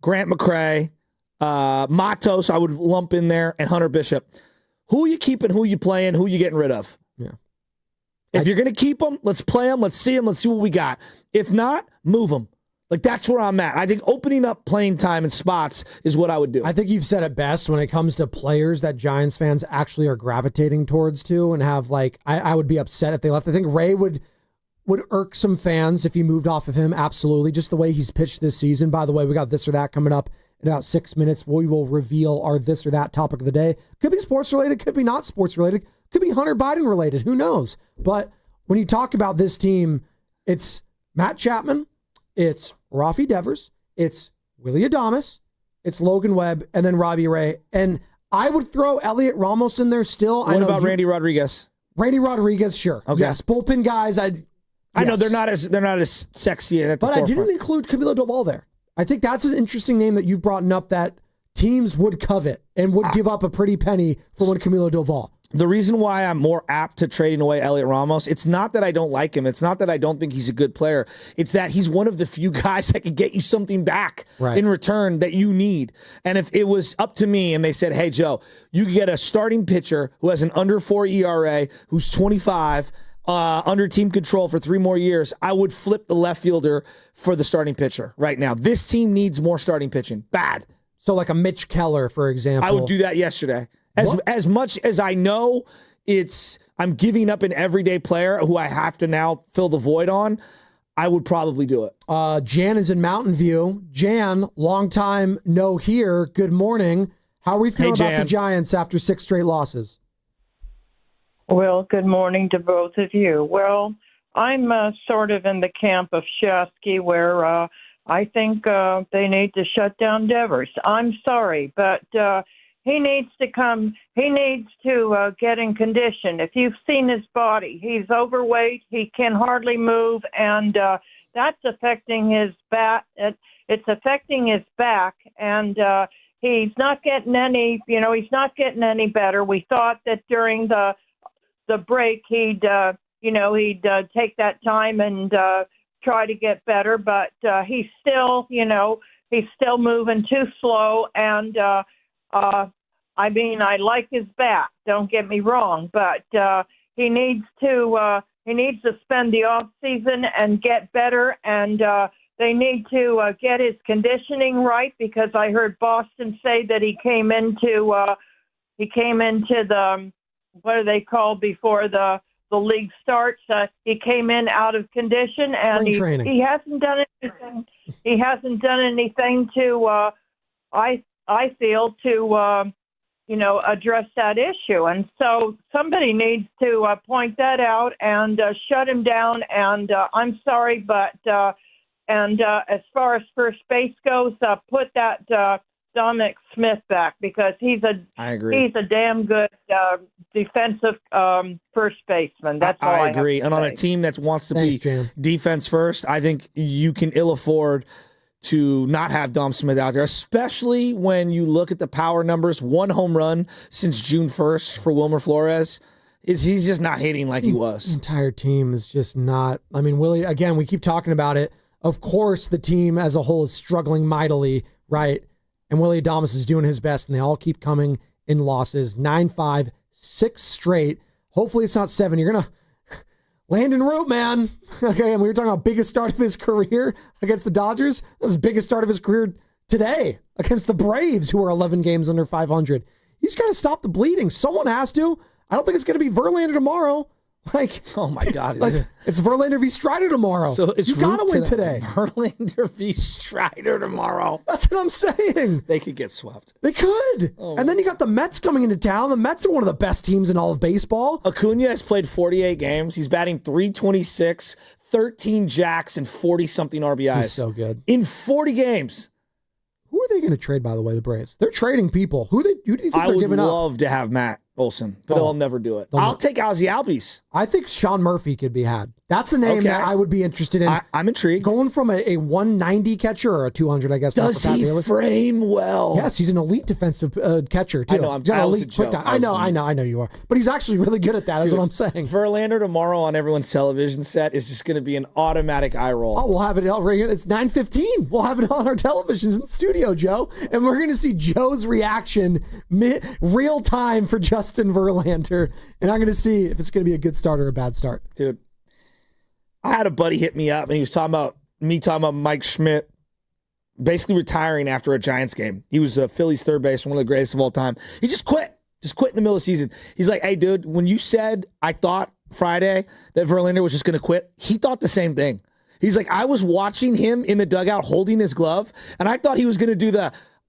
Grant McCrae, Matos I would lump in there, and Hunter Bishop. Who are you keeping, who are you playing, who are you getting rid of? Yeah. If you're going to keep them, let's play them, let's see them, let's see what we got. If not, move them. Like, that's where I'm at. I think opening up playing time and spots is what I would do. I think you've said it best when it comes to players that Giants fans actually are gravitating towards too and have, like, I would be upset if they left. I think Ray would irk some fans if he moved off of him, absolutely. Just the way he's pitched this season. By the way, we got this or that coming up in about 6 minutes. We will reveal our this or that topic of the day. Could be sports related, could be not sports related, could be Hunter Biden related, who knows? But when you talk about this team, it's Matt Chapman, it's Rafi Devers, it's Willie Adames, it's Logan Webb, and then Robbie Ray. And I would throw Elliot Ramos in there still. What about Randy Rodriguez? Randy Rodriguez, sure. Okay. Yes, bullpen guys. I know they're not as sexy at the but forefront. I didn't include Camilo Doval there. I think that's an interesting name that you've brought up that teams would covet and would give up a pretty penny for one Camilo Doval. The reason why I'm more apt to trading away Elliot Ramos, it's not that I don't like him. It's not that I don't think he's a good player. It's that he's one of the few guys that could get you something back in return that you need. And if it was up to me and they said, hey, Joe, you could get a starting pitcher who has an under 4 ERA, who's 25, under team control for 3 more years, I would flip the left fielder for the starting pitcher right now. This team needs more starting pitching. Bad. So like a Mitch Keller, for example. I would do that yesterday. As much as I know I'm giving up an everyday player who I have to now fill the void on, I would probably do it. Jan is in Mountain View. Jan, long time no here. Good morning. How are we feeling about the Giants after 6 straight losses? Well, good morning to both of you. Well, I'm sort of in the camp of Shasky where I think they need to shut down Devers. I'm sorry, but he needs to get in condition. If you've seen his body, he's overweight. He can hardly move, and that's affecting his back. It's affecting his back, and he's not getting any. He's not getting any better. We thought that during the break he'd take that time and try to get better, but he's still moving too slow, and I like his back, don't get me wrong, but he needs to spend the off season and get better, and they need to get his conditioning right, because I heard Boston say that he came into the what do they call before the league starts? He came in out of condition, and he hasn't done anything. He hasn't done anything to I feel to address that issue. And so somebody needs to point that out and shut him down. And I'm sorry, but as far as first base goes, put that Dominic Smith back because I agree. He's a damn good defensive first baseman. That's all I agree. have to And on say. a team that wants to be defense first, I think you can ill afford to not have Dom Smith out there, especially when you look at the power numbers. 1 home run since June 1st for Wilmer Flores. He's just not hitting like he was. The entire team is just not. I mean, Willie, again, we keep talking about it. Of course, the team as a whole is struggling mightily, right? And Willie Adames is doing his best, and they all keep coming in losses. 9-5, 6 straight. Hopefully it's not 7. You're going to Landon Root, man. Okay, and we were talking about biggest start of his career against the Dodgers. This is the biggest start of his career today against the Braves, who are 11 games under 500. He's got to stop the bleeding. Someone has to. I don't think it's going to be Verlander tomorrow. Like, oh my God, it's Verlander v. Strider tomorrow. So it's you got to win today. Verlander v. Strider tomorrow. That's what I'm saying. They could get swept. They could. And then you got the Mets coming into town. The Mets are one of the best teams in all of baseball. Acuna has played 48 games. He's batting .326, 13 jacks, and 40-something RBIs. He's so good. In 40 games. Who are they going to trade, by the way, the Braves? They're trading people. Who do you think they're giving up? I would love to have Matt Olson, but I'll never do it. I'll take Ozzie Albies. I think Sean Murphy could be had. That's a name that I would be interested in. I'm intrigued. Going from a 190 catcher or a 200, I guess. Does he frame well? Yes, he's an elite defensive catcher, too. I know, I know you are. But he's actually really good at that, is what I'm saying. Verlander tomorrow on everyone's television set is just going to be an automatic eye roll. Oh, we'll have it right here. It's 9:15. We'll have it on our televisions in the studio, Joe. And we're going to see Joe's reaction real time for Justin Verlander. And I'm going to see if it's going to be a good start or a bad start. Dude, I had a buddy hit me up, and he was talking about Mike Schmidt basically retiring after a Giants game. He was a Phillies third baseman, one of the greatest of all time. He just quit in the middle of the season. He's like, hey, dude, when you said I thought Friday that Verlander was just going to quit, he thought the same thing. He's like, I was watching him in the dugout holding his glove, and I thought he was going to do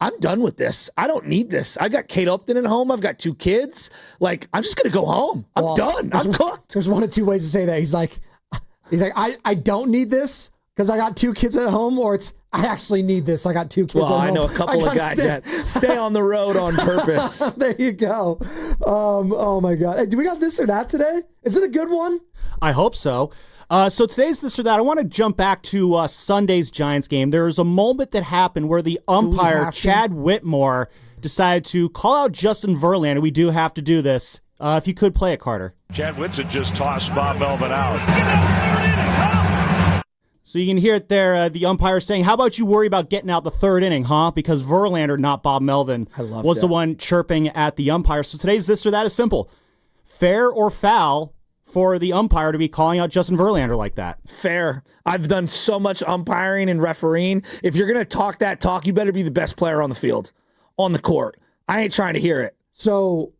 I'm done with this. I don't need this. I got Kate Upton at home. I've got 2 kids. Like, I'm just going to go home. I'm done. I'm cooked. There's one of 2 ways to say that. He's like, I don't need this because I got 2 kids at home, or it's I actually need this. I got 2 kids at home. I know a couple of guys that stay on the road on purpose. There you go. Oh my God. Hey, do we got this or that today? Is it a good one? I hope so. So today's this or that. I want to jump back to Sunday's Giants game. There was a moment that happened where the umpire, Chad Whitmore, decided to call out Justin Verlander. We do have to do this. If you could play it, Carter. Chad Whitson just tossed Bob Melvin out. So you can hear it there, the umpire saying, how about you worry about getting out the 3rd inning, huh? Because Verlander, not Bob Melvin, was the one chirping at the umpire. So today's this or that is simple. Fair or foul for the umpire to be calling out Justin Verlander like that? Fair. I've done so much umpiring and refereeing. If you're going to talk that talk, you better be the best player on the field, on the court. I ain't trying to hear it. So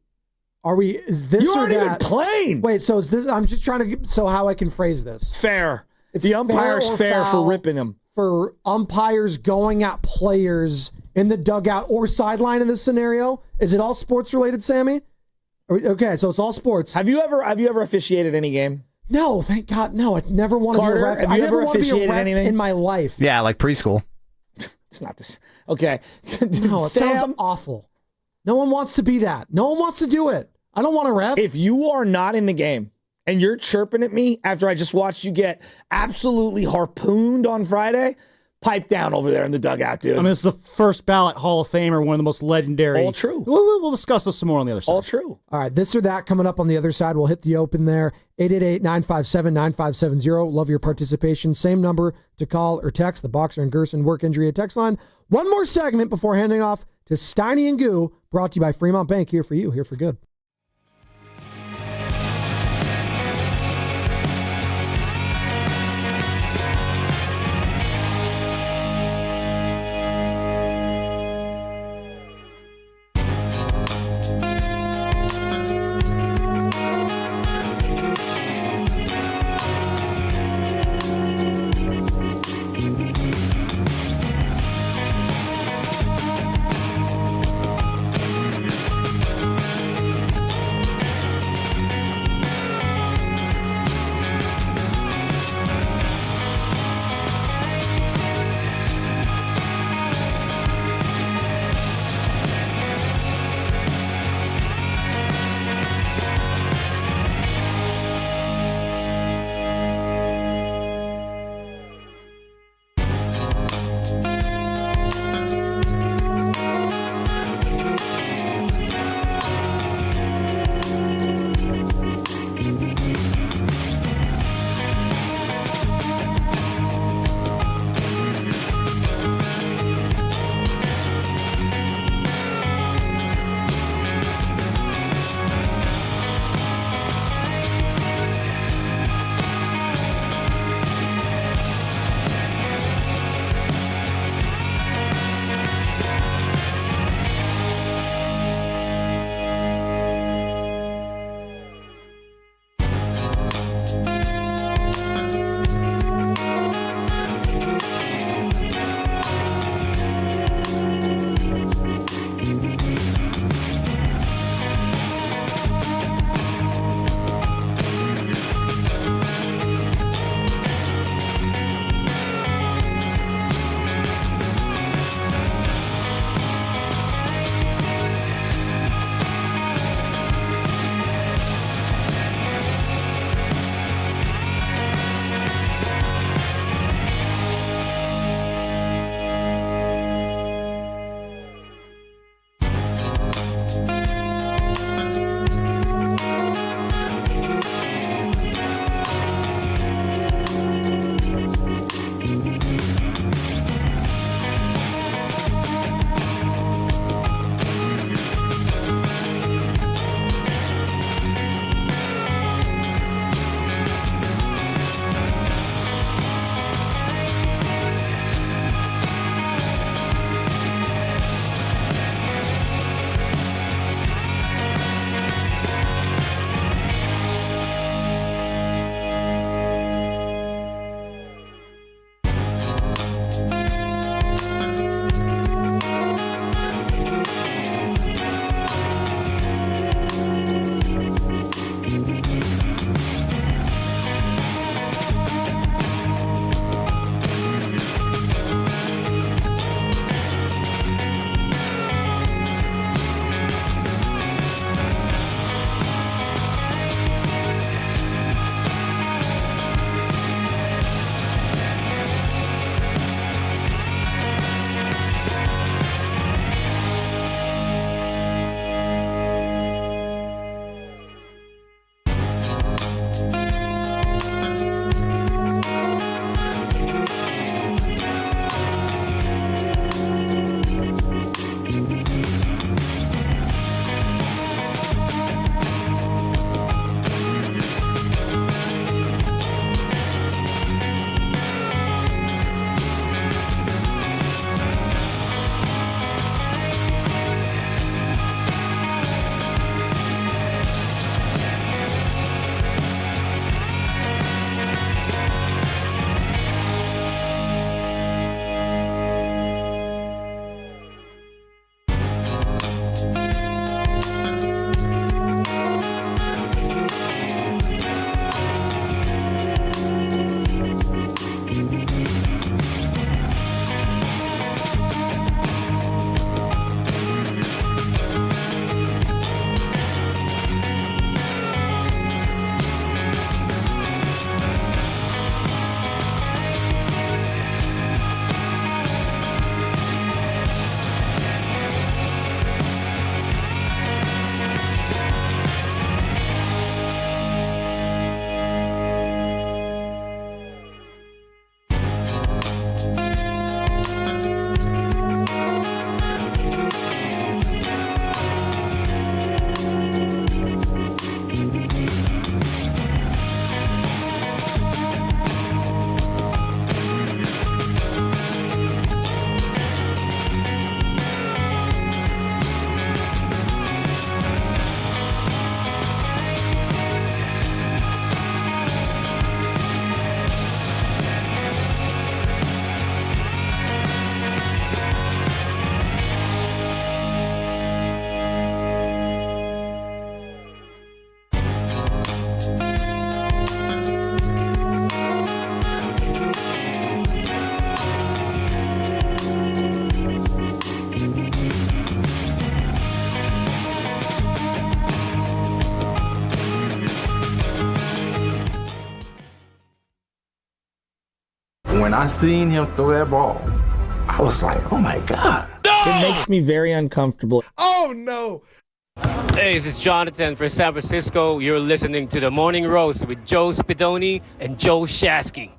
is this you or aren't that? even playing. Wait, so is this, I'm just trying to get, so how I can phrase this. Fair. The umpire's fair for ripping him. For umpires going at players in the dugout or sideline in this scenario? Is it all sports related, Sammy? Okay, so it's all sports. Have you ever officiated any game? No, thank God, no. I never want to be a ref. Have you ever officiated anything in my life? Yeah, like preschool. It's not this. Okay. No, it sounds awful. No one wants to be that. No one wants to do it. I don't want to ref. If you are not in the game and you're chirping at me after I just watched you get absolutely harpooned on Friday, pipe down over there in the dugout, dude. I mean, it's the first ballot Hall of Famer, one of the most legendary. All true. We'll discuss this some more on the other side. All true. All right, this or that coming up on the other side. We'll hit the open there. 888-957-9570. Love your participation. Same number to call or text. The Boxer and Gerson work injury text line. One more segment before handing off to Steiny and Goo, brought to you by Fremont Bank. Here for you, here for good. when I seen him throw that ball, I was like, oh my God. It makes me very uncomfortable. Oh no. Hey, this is Jonathan from San Francisco. You're listening to The Morning Roast with Joe Spidoni and Joe Shasky.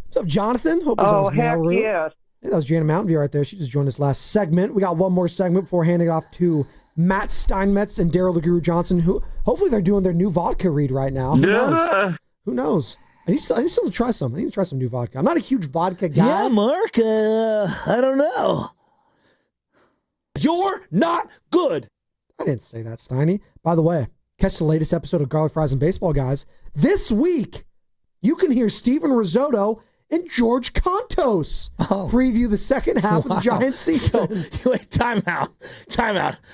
What's up, Jonathan? Hope he's on his mail route. Yes. Hey, that was Jana Mountain View right there. She just joined us last segment. We got one more segment before handing it off to Matt Steinmetz and Daryl the Guru Johnson, who hopefully they're doing their new vodka read right now. Who knows? Who knows? I need still to try some. I need to try some new vodka. I'm not a huge vodka guy. Yeah, Mark, I don't know. You're not good. I didn't say that, Steiny. By the way, catch the latest episode of Garlic Fries and Baseball Guys. This week, you can hear Steven Risotto and George Contos preview the second half of the Giants season. So, wait, time out.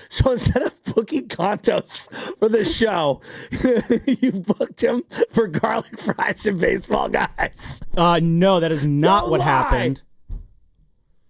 So instead of booking Contos for the show, you booked him for Garlic Fries and Baseball Guys. No, that is not what happened.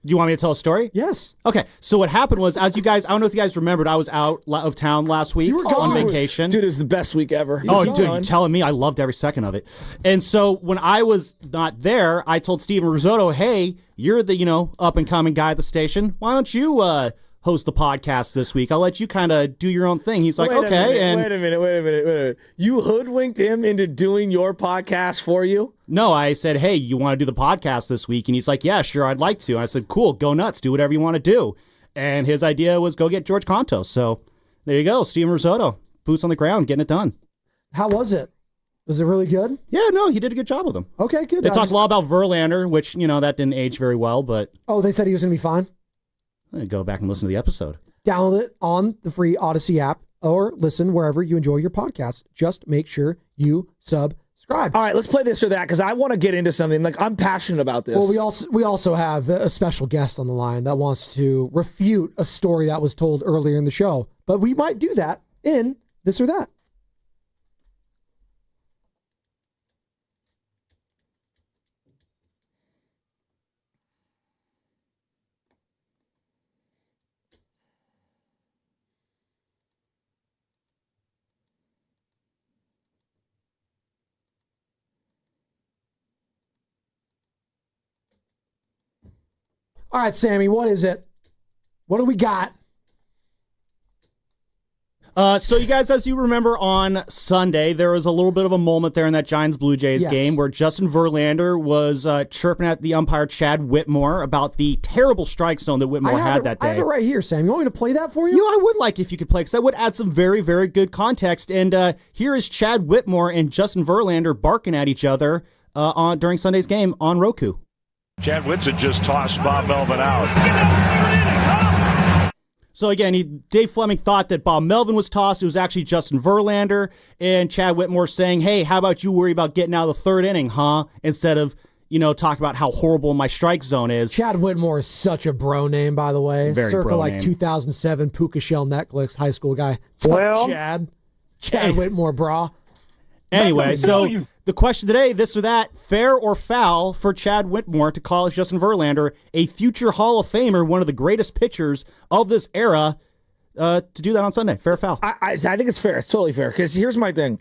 Do you want me to tell a story? Yes. Okay, so what happened was, as you guys, I don't know if you guys remembered, I was out of town last week on vacation. Dude, it was the best week ever. Dude, you're telling me. I loved every second of it. And so when I was not there, I told Steven Risotto, hey, you're the, up-and-coming guy at the station. Why don't you host the podcast this week? I'll let you kind of do your own thing. He's like, okay. Wait a minute. You hoodwinked him into doing your podcast for you? No, I said, hey, you want to do the podcast this week? And he's like, yeah, sure, I'd like to. And I said, cool, go nuts, do whatever you want to do. And his idea was go get George Contos. So there you go, Steven Risotto, boots on the ground, getting it done. How was it? Was it really good? Yeah, no, he did a good job with him. Okay, good. They talked a lot about Verlander, which, that didn't age very well, but... Oh, they said he was going to be fine? Go back and listen to the episode. Download it on the free Odyssey app or listen wherever you enjoy your podcast. Just make sure you subscribe. All right, let's play this or that because I want to get into something. Like, I'm passionate about this. Well, we also have a special guest on the line that wants to refute a story that was told earlier in the show. But we might do that in this or that. All right, Sammy, what is it? What do we got? So you guys, as you remember on Sunday, there was a little bit of a moment there in that Giants-Blue Jays game where Justin Verlander was chirping at the umpire Chad Whitmore about the terrible strike zone that Whitmore had that day. I have it right here, Sam. You want me to play that for you? I would like if you could play, because that would add some very, very good context. And here is Chad Whitmore and Justin Verlander barking at each other during Sunday's game on Roku. Chad Whitson just tossed Bob Melvin out. So again, Dave Fleming thought that Bob Melvin was tossed. It was actually Justin Verlander, and Chad Whitmore saying, hey, how about you worry about getting out of the third inning, huh? Instead of, talk about how horrible my strike zone is. Chad Whitmore is such a bro name, by the way. Very Circa bro like name. 2007 Puka Shell Netflix high school guy. Well, Chad Whitmore, brah. Anyway, so the question today, this or that, fair or foul for Chad Whitmore to call Justin Verlander a future Hall of Famer, one of the greatest pitchers of this era, to do that on Sunday? Fair or foul? I think it's fair. It's totally fair. Because here's my thing.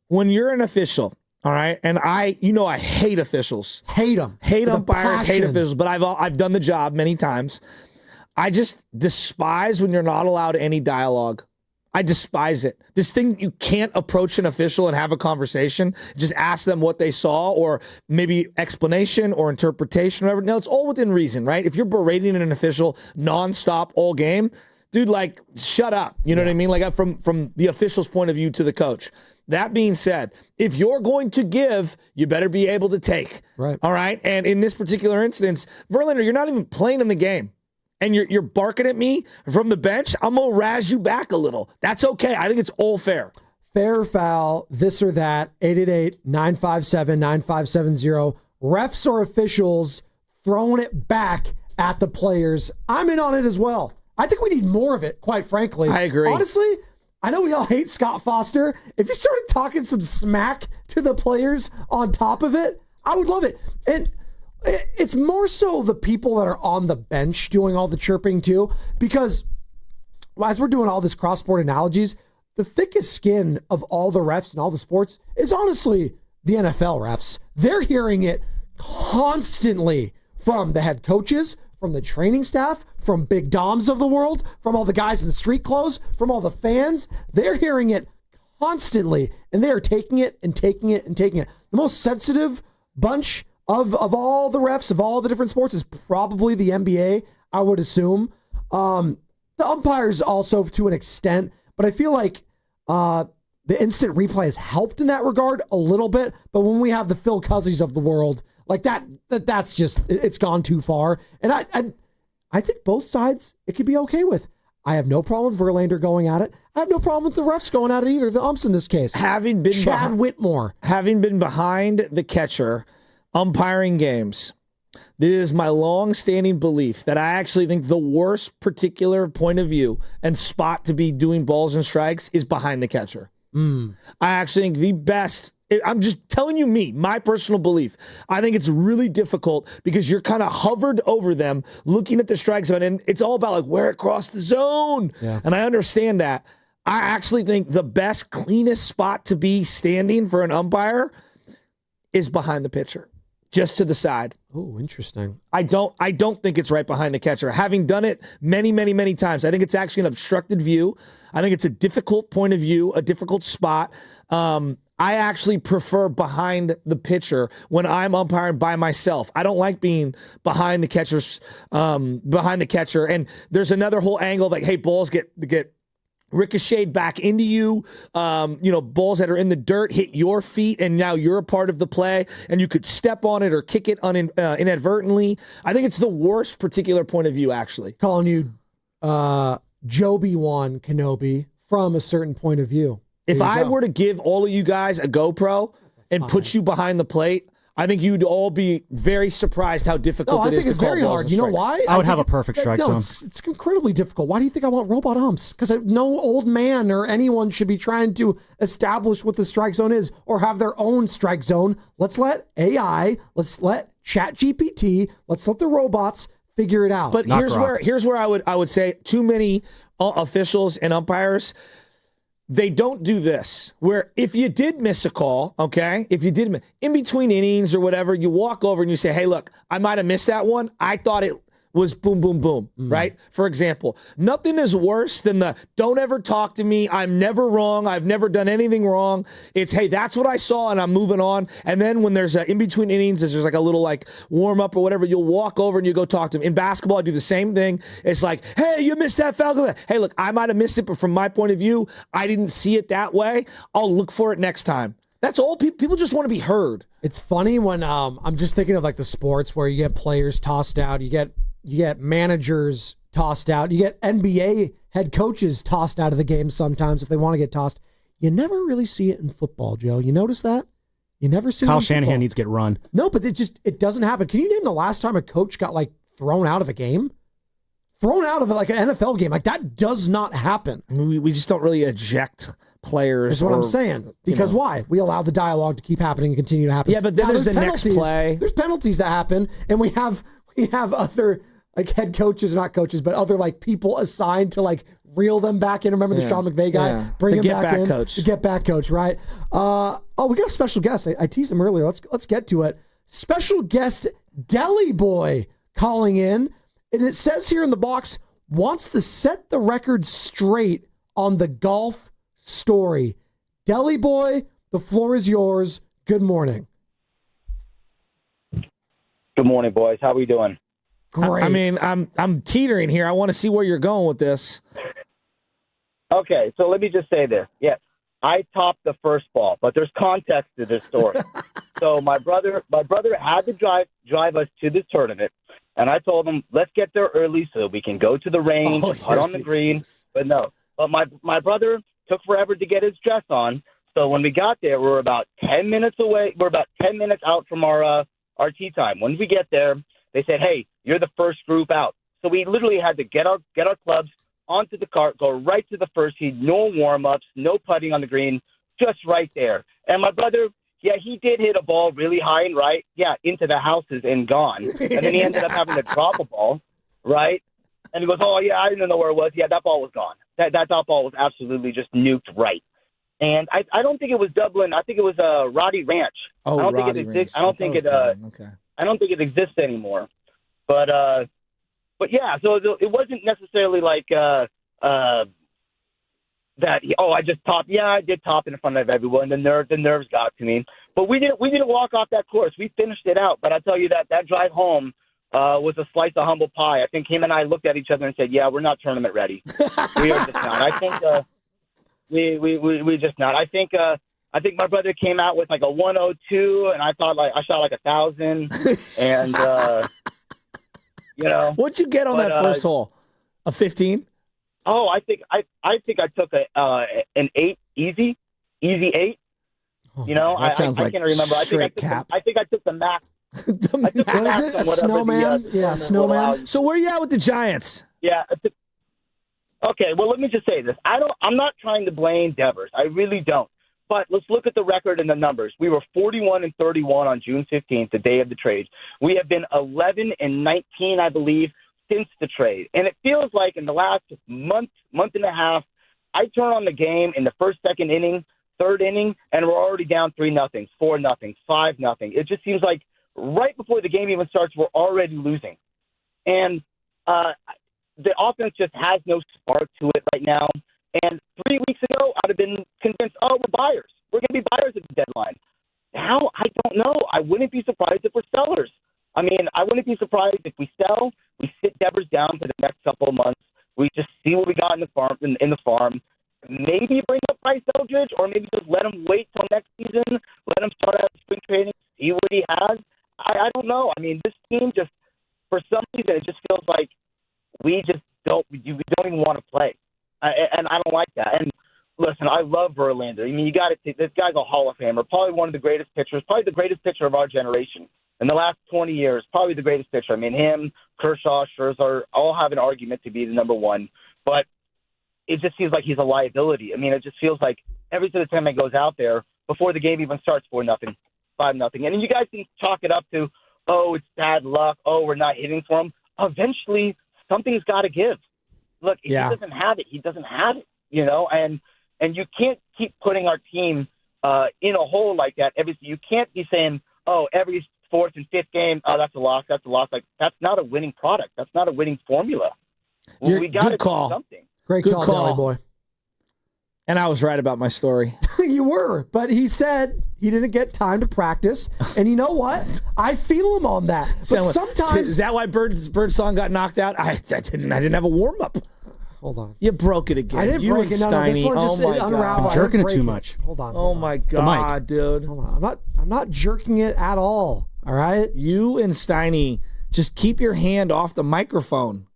When you're an official, all right, and I hate officials. Hate them. Hate umpires, hate officials, but I've done the job many times. I just despise when you're not allowed any dialogue. I despise it. This thing, you can't approach an official and have a conversation. Just ask them what they saw or maybe explanation or interpretation or whatever. No, it's all within reason, right? If you're berating an official nonstop all game, dude, like, shut up. You know what I mean? Like, from the official's point of view to the coach. That being said, if you're going to give, you better be able to take. Right. All right? And in this particular instance, Verlander, you're not even playing in the game. And you're barking at me from the bench, I'm going to razz you back a little. That's okay. I think it's all fair. Fair or foul, this or that, 888-957-9570. Refs or officials throwing it back at the players. I'm in on it as well. I think we need more of it, quite frankly. I agree. Honestly, I know we all hate Scott Foster. If you started talking some smack to the players on top of it, I would love it. And it's more so the people that are on the bench doing all the chirping too, because as we're doing all this cross-sport analogies, the thickest skin of all the refs and all the sports is honestly the NFL refs. They're hearing it constantly from the head coaches, from the training staff, from big doms of the world, from all the guys in street clothes, from all the fans. They're hearing it constantly, and they are taking it and taking it and taking it. The most sensitive bunch of all the refs of all the different sports is probably the NBA, I would assume. The umpires also to an extent, but I feel like the instant replay has helped in that regard a little bit. But when we have the Phil Cuzzies of the world, like that's just, it's gone too far. And I think both sides it could be okay with. I have no problem with Verlander going at it. I have no problem with the refs going at it either. The umps in this case. Having been Chad Whitmore. Having been behind the catcher, umpiring games, this is my long-standing belief that I actually think the worst particular point of view and spot to be doing balls and strikes is behind the catcher. I actually think the best, I'm just telling you my personal belief. I think it's really difficult because you're kind of hovered over them looking at the strike zone, and it's all about like where it crossed the zone. Yeah. And I understand that. I actually think the best, cleanest spot to be standing for an umpire is behind the pitcher, just to the side. Oh, interesting. I don't think it's right behind the catcher. Having done it many, many, many times, I think it's actually an obstructed view. I think it's a difficult point of view, a difficult spot. I actually prefer behind the pitcher when I'm umpiring by myself. I don't like being behind the catcher. And there's another whole angle of like, hey, balls get ricocheted back into you. Balls that are in the dirt hit your feet, and now you're a part of the play, and you could step on it or kick it inadvertently. I think it's the worst particular point of view, actually. Calling you Joby-Wan Kenobi from a certain point of view. If I were to give all of you guys a GoPro and put you behind the plate, I think you'd all be very surprised how difficult it is to call balls. I think it's very hard. You know why? I would have a perfect strike zone. It's incredibly difficult. Why do you think I want robot umps? Because no old man or anyone should be trying to establish what the strike zone is or have their own strike zone. Let's let AI, let's let ChatGPT, let's let the robots figure it out. But here's where I would say too many officials and umpires, they don't do this, where if you did miss a call, okay, if you did in between innings or whatever, you walk over and you say, hey, look, I might have missed that one. I thought it was boom, boom, boom, right? For example, nothing is worse than the don't ever talk to me. I'm never wrong. I've never done anything wrong. It's, hey, that's what I saw and I'm moving on. And then when there's in between innings, there's like a little like warm up or whatever, you'll walk over and you go talk to them. In basketball, I do the same thing. It's like, hey, you missed that foul. Hey, look, I might have missed it, but from my point of view, I didn't see it that way. I'll look for it next time. That's all. People just want to be heard. It's funny when I'm just thinking of like the sports where you get players tossed out, you get managers tossed out. You get NBA head coaches tossed out of the game sometimes if they want to get tossed. You never really see it in football, Joe. You notice that? You never see Kyle it in Shanahan football. needs to get run. No, but it doesn't happen. Can you name the last time a coach got like thrown out of a game? Thrown out of like an NFL game. Like that does not happen. I mean, we just don't really eject players. That's what I'm saying. Because why? We allow the dialogue to keep happening and continue to happen. Yeah, but then there's the next play. There's penalties that happen, and we have other like head coaches, not coaches, but other like people assigned to like reel them back in. Remember the Sean McVay guy? Bring him back in. Coach. The get back coach, right? We got a special guest. I teased him earlier. Let's get to it. Special guest Deli Boy calling in. And it says here in the box, wants to set the record straight on the golf story. Deli Boy, the floor is yours. Good morning. Good morning, boys. How are we doing? Great. I mean, I'm teetering here. I want to see where you're going with this. Okay, so let me just say this. Yes, I topped the first ball, but there's context to this story. So my brother had to drive us to this tournament, and I told him, let's get there early so we can go to the range, putt on the green. But no, my brother took forever to get his dress on. So when we got there, we're about 10 minutes away. We're about 10 minutes out from our tee time. When we get there, they said, hey, you're the first group out. So we literally had to get our clubs onto the cart, go right to the first tee, no warm-ups, no putting on the green, just right there. And my brother, yeah, he did hit a ball really high and right, into the houses and gone. And then he ended up having to drop a ball, right? And he goes, oh, yeah, I didn't know where it was. Yeah, that ball was gone. That ball was absolutely just nuked right. And I don't think it was Dublin. I think it was Roddy Ranch. Oh, I don't Roddy think it Ranch. I don't think it. Okay. I don't think it exists anymore. But yeah, so it wasn't necessarily like that. I just topped. Yeah, I did top in front of everyone. The nerves got to me. But we didn't walk off that course. We finished it out. But I tell you that drive home was a slice of humble pie. I think him and I looked at each other and said, "Yeah, we're not tournament ready. We are just not." I think we just not. I think my brother came out with like a 102, and I thought like I shot like 1,000, and What'd you get on that first hole? A 15? Oh, I think I took an 8 easy 8. That sounds like I can't remember. I think I took the max. What is it? A snowman? Yeah, snowman. So where are you at with the Giants? Yeah. Okay. Well, let me just say this. I'm not trying to blame Devers. I really don't. But let's look at the record and the numbers. We were 41-31 on June 15th, the day of the trade. We have been 11-19, I believe, since the trade. And it feels like in the last month and a half, I turn on the game in the first, second inning, third inning, and we're already down 3-0, 4-0, 5-0. It just seems like right before the game even starts, we're already losing. And the offense just has no spark to it right now. And 3 weeks ago, I'd have been convinced, we're buyers. We're going to be buyers at the deadline. Now, I don't know. I wouldn't be surprised if we're sellers. I mean, I wouldn't be surprised if we sell, we sit Devers down for the next couple of months. We just see what we got in the farm. Maybe bring up Bryce Eldridge, or maybe just let him wait till next season. Let him start out spring training, see what he has. I don't know. I mean, this team just, for some reason, it just feels like we don't even want to play. And I don't like that. And listen, I love Verlander. I mean, you got to this guy's a Hall of Famer, probably one of the greatest pitchers, probably the greatest pitcher of our generation in the last 20 years. Probably the greatest pitcher. I mean, him, Kershaw, Scherzer, all have an argument to be the number one. But it just seems like he's a liability. I mean, it just feels like every single time he goes out there before the game even starts, 4-0, 5-0, and then you guys can chalk it up to, it's bad luck. We're not hitting for him. Eventually, something's got to give. Look, if he doesn't have it, he doesn't have it, and you can't keep putting our team in a hole like that. You can't be saying, every fourth and fifth game, that's a loss. Like, that's not a winning product. That's not a winning formula. We got to do something. Great call, Deli Boy. And I was right about my story. You were, but he said he didn't get time to practice. And you know what? I feel him on that. But sometimes... Is that why Birdsong got knocked out? I didn't have a warm-up. Hold on. You broke it again. I didn't break it. No, this one just unraveled. I'm jerking it too much. Hold on. Oh, my God, dude. Hold on. I'm not jerking it at all. All right? You and Steiny, just keep your hand off the microphone.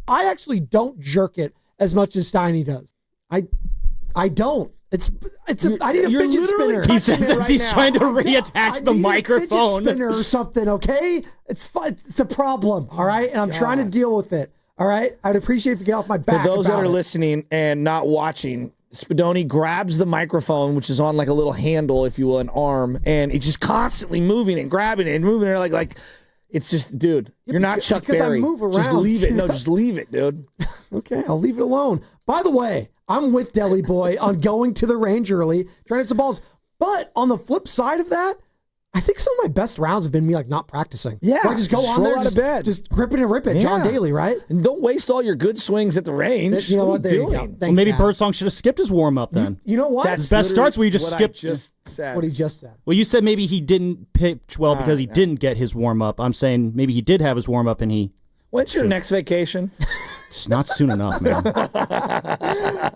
I actually don't jerk it as much as Steiny does. I don't. I need a fidget spinner. He says as he's trying to reattach the microphone. I need a fidget spinner or something, okay? It's fun. It's a problem, all right? And I'm trying to deal with it, all right? I'd appreciate if you get off my back. For those that are listening and not watching, Spadoni grabs the microphone, which is on like a little handle, if you will, an arm, and it's just constantly moving and grabbing it and moving it like it's just, dude, you're not Chuck Berry. I move around. Just leave it. No, just leave it, dude. Okay, I'll leave it alone. By the way, I'm with Deli Boy on going to the range early, trying to hit some balls. But on the flip side of that, I think some of my best rounds have been me like not practicing. Yeah, I just go on there, out of bed, just grip it and rip it. Yeah. John Daly, right? And don't waste all your good swings at the range. You know what are you doing? Thanks, well, maybe Birdsong should have skipped his warm up then. You know what? That's best starts where you just skip. What he just said. Well, you said maybe he didn't pitch well because he didn't get his warm up. I'm saying maybe he did have his warm up and he. When's your next vacation? It's not soon enough, man.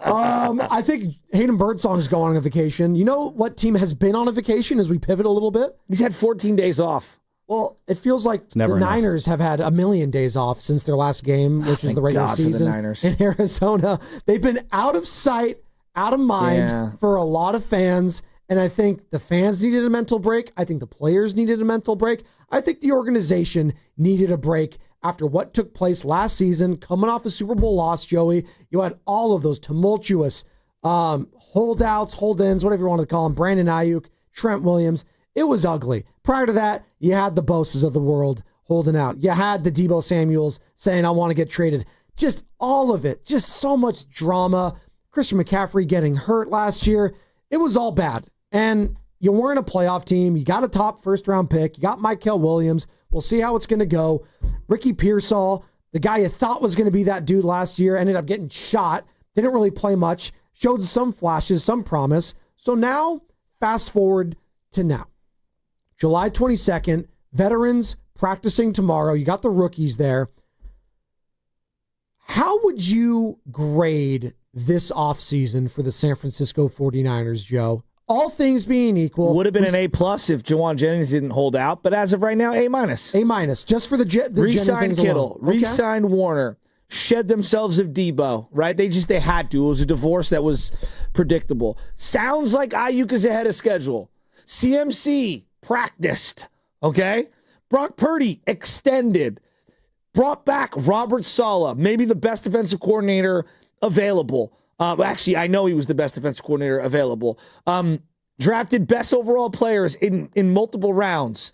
I think Hayden Birdsong is going on a vacation. You know what team has been on a vacation as we pivot a little bit? He's had 14 days off. Well, it feels like the Niners have had a million days off since their last game, which was the regular season in Arizona. They've been out of sight, out of mind for a lot of fans. And I think the fans needed a mental break. I think the players needed a mental break. I think the organization needed a break after what took place last season, coming off a Super Bowl loss, Joey. You had all of those tumultuous holdouts, hold-ins, whatever you want to call them, Brandon Ayuk, Trent Williams. It was ugly. Prior to that, you had the Boses of the world holding out. You had the Deebo Samuels saying, I want to get traded. Just all of it. Just so much drama. Christian McCaffrey getting hurt last year. It was all bad. And you weren't a playoff team. You got a top first-round pick. You got Michael Williams. We'll see how it's going to go. Ricky Pearsall, the guy you thought was going to be that dude last year, ended up getting shot. Didn't really play much. Showed some flashes, some promise. So now, fast forward to now. July 22nd, veterans practicing tomorrow. You got the rookies there. How would you grade this offseason for the San Francisco 49ers, Joe? All things being equal. Would have been an A+ if Juwan Jennings didn't hold out, but as of right now, A-. A-, just for the re-signed Kittle, alone. re-signed Warner, shed themselves of Debo, right? They had to. It was a divorce that was predictable. Sounds like Ayuk is ahead of schedule. CMC practiced, okay? Brock Purdy extended. Brought back Robert Saleh, maybe the best defensive coordinator available. Actually, I know he was the best defensive coordinator available. Drafted best overall players in multiple rounds.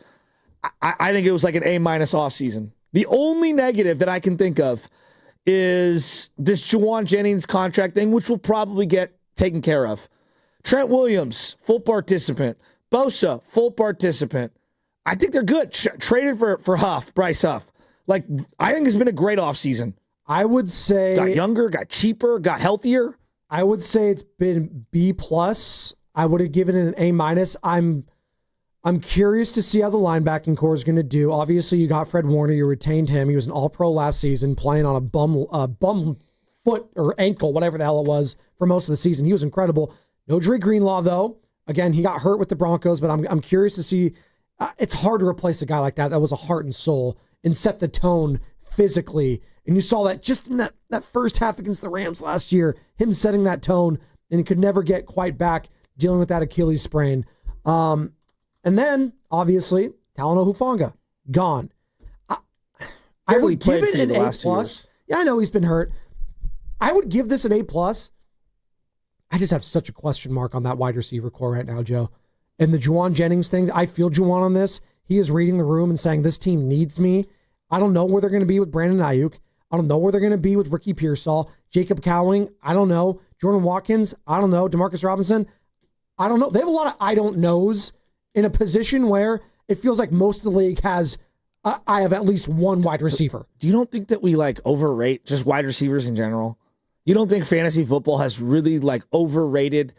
I think it was like an A- offseason. The only negative that I can think of is this Juwan Jennings contract thing, which will probably get taken care of. Trent Williams, full participant. Bosa, full participant. I think they're good. Traded for Bryce Huff. Like, I think it's been a great offseason. I would say got younger, got cheaper, got healthier. I would say it's been B+. I would have given it an A-. I'm curious to see how the linebacking core is going to do. Obviously, you got Fred Warner. You retained him. He was an All-Pro last season, playing on a bum foot or ankle, whatever the hell it was, for most of the season. He was incredible. No Dre Greenlaw, though. Again, he got hurt with the Broncos, but I'm curious to see. It's hard to replace a guy like that. That was a heart and soul and set the tone physically. And you saw that just in that first half against the Rams last year, him setting that tone, and he could never get quite back dealing with that Achilles sprain. And then, obviously, Talanoa Hufanga, gone. I would give it an A+. Yeah, I know he's been hurt. I would give this an A+. I just have such a question mark on that wide receiver core right now, Joe. And the Juwan Jennings thing, I feel Juwan on this. He is reading the room and saying, this team needs me. I don't know where they're going to be with Brandon Ayuk. I don't know where they're going to be with Ricky Pearsall. Jacob Cowing, I don't know. Jordan Watkins, I don't know. Demarcus Robinson, I don't know. They have a lot of I don't knows in a position where it feels like most of the league has, I have at least one wide receiver. You don't think that we overrate just wide receivers in general? You don't think fantasy football has really overrated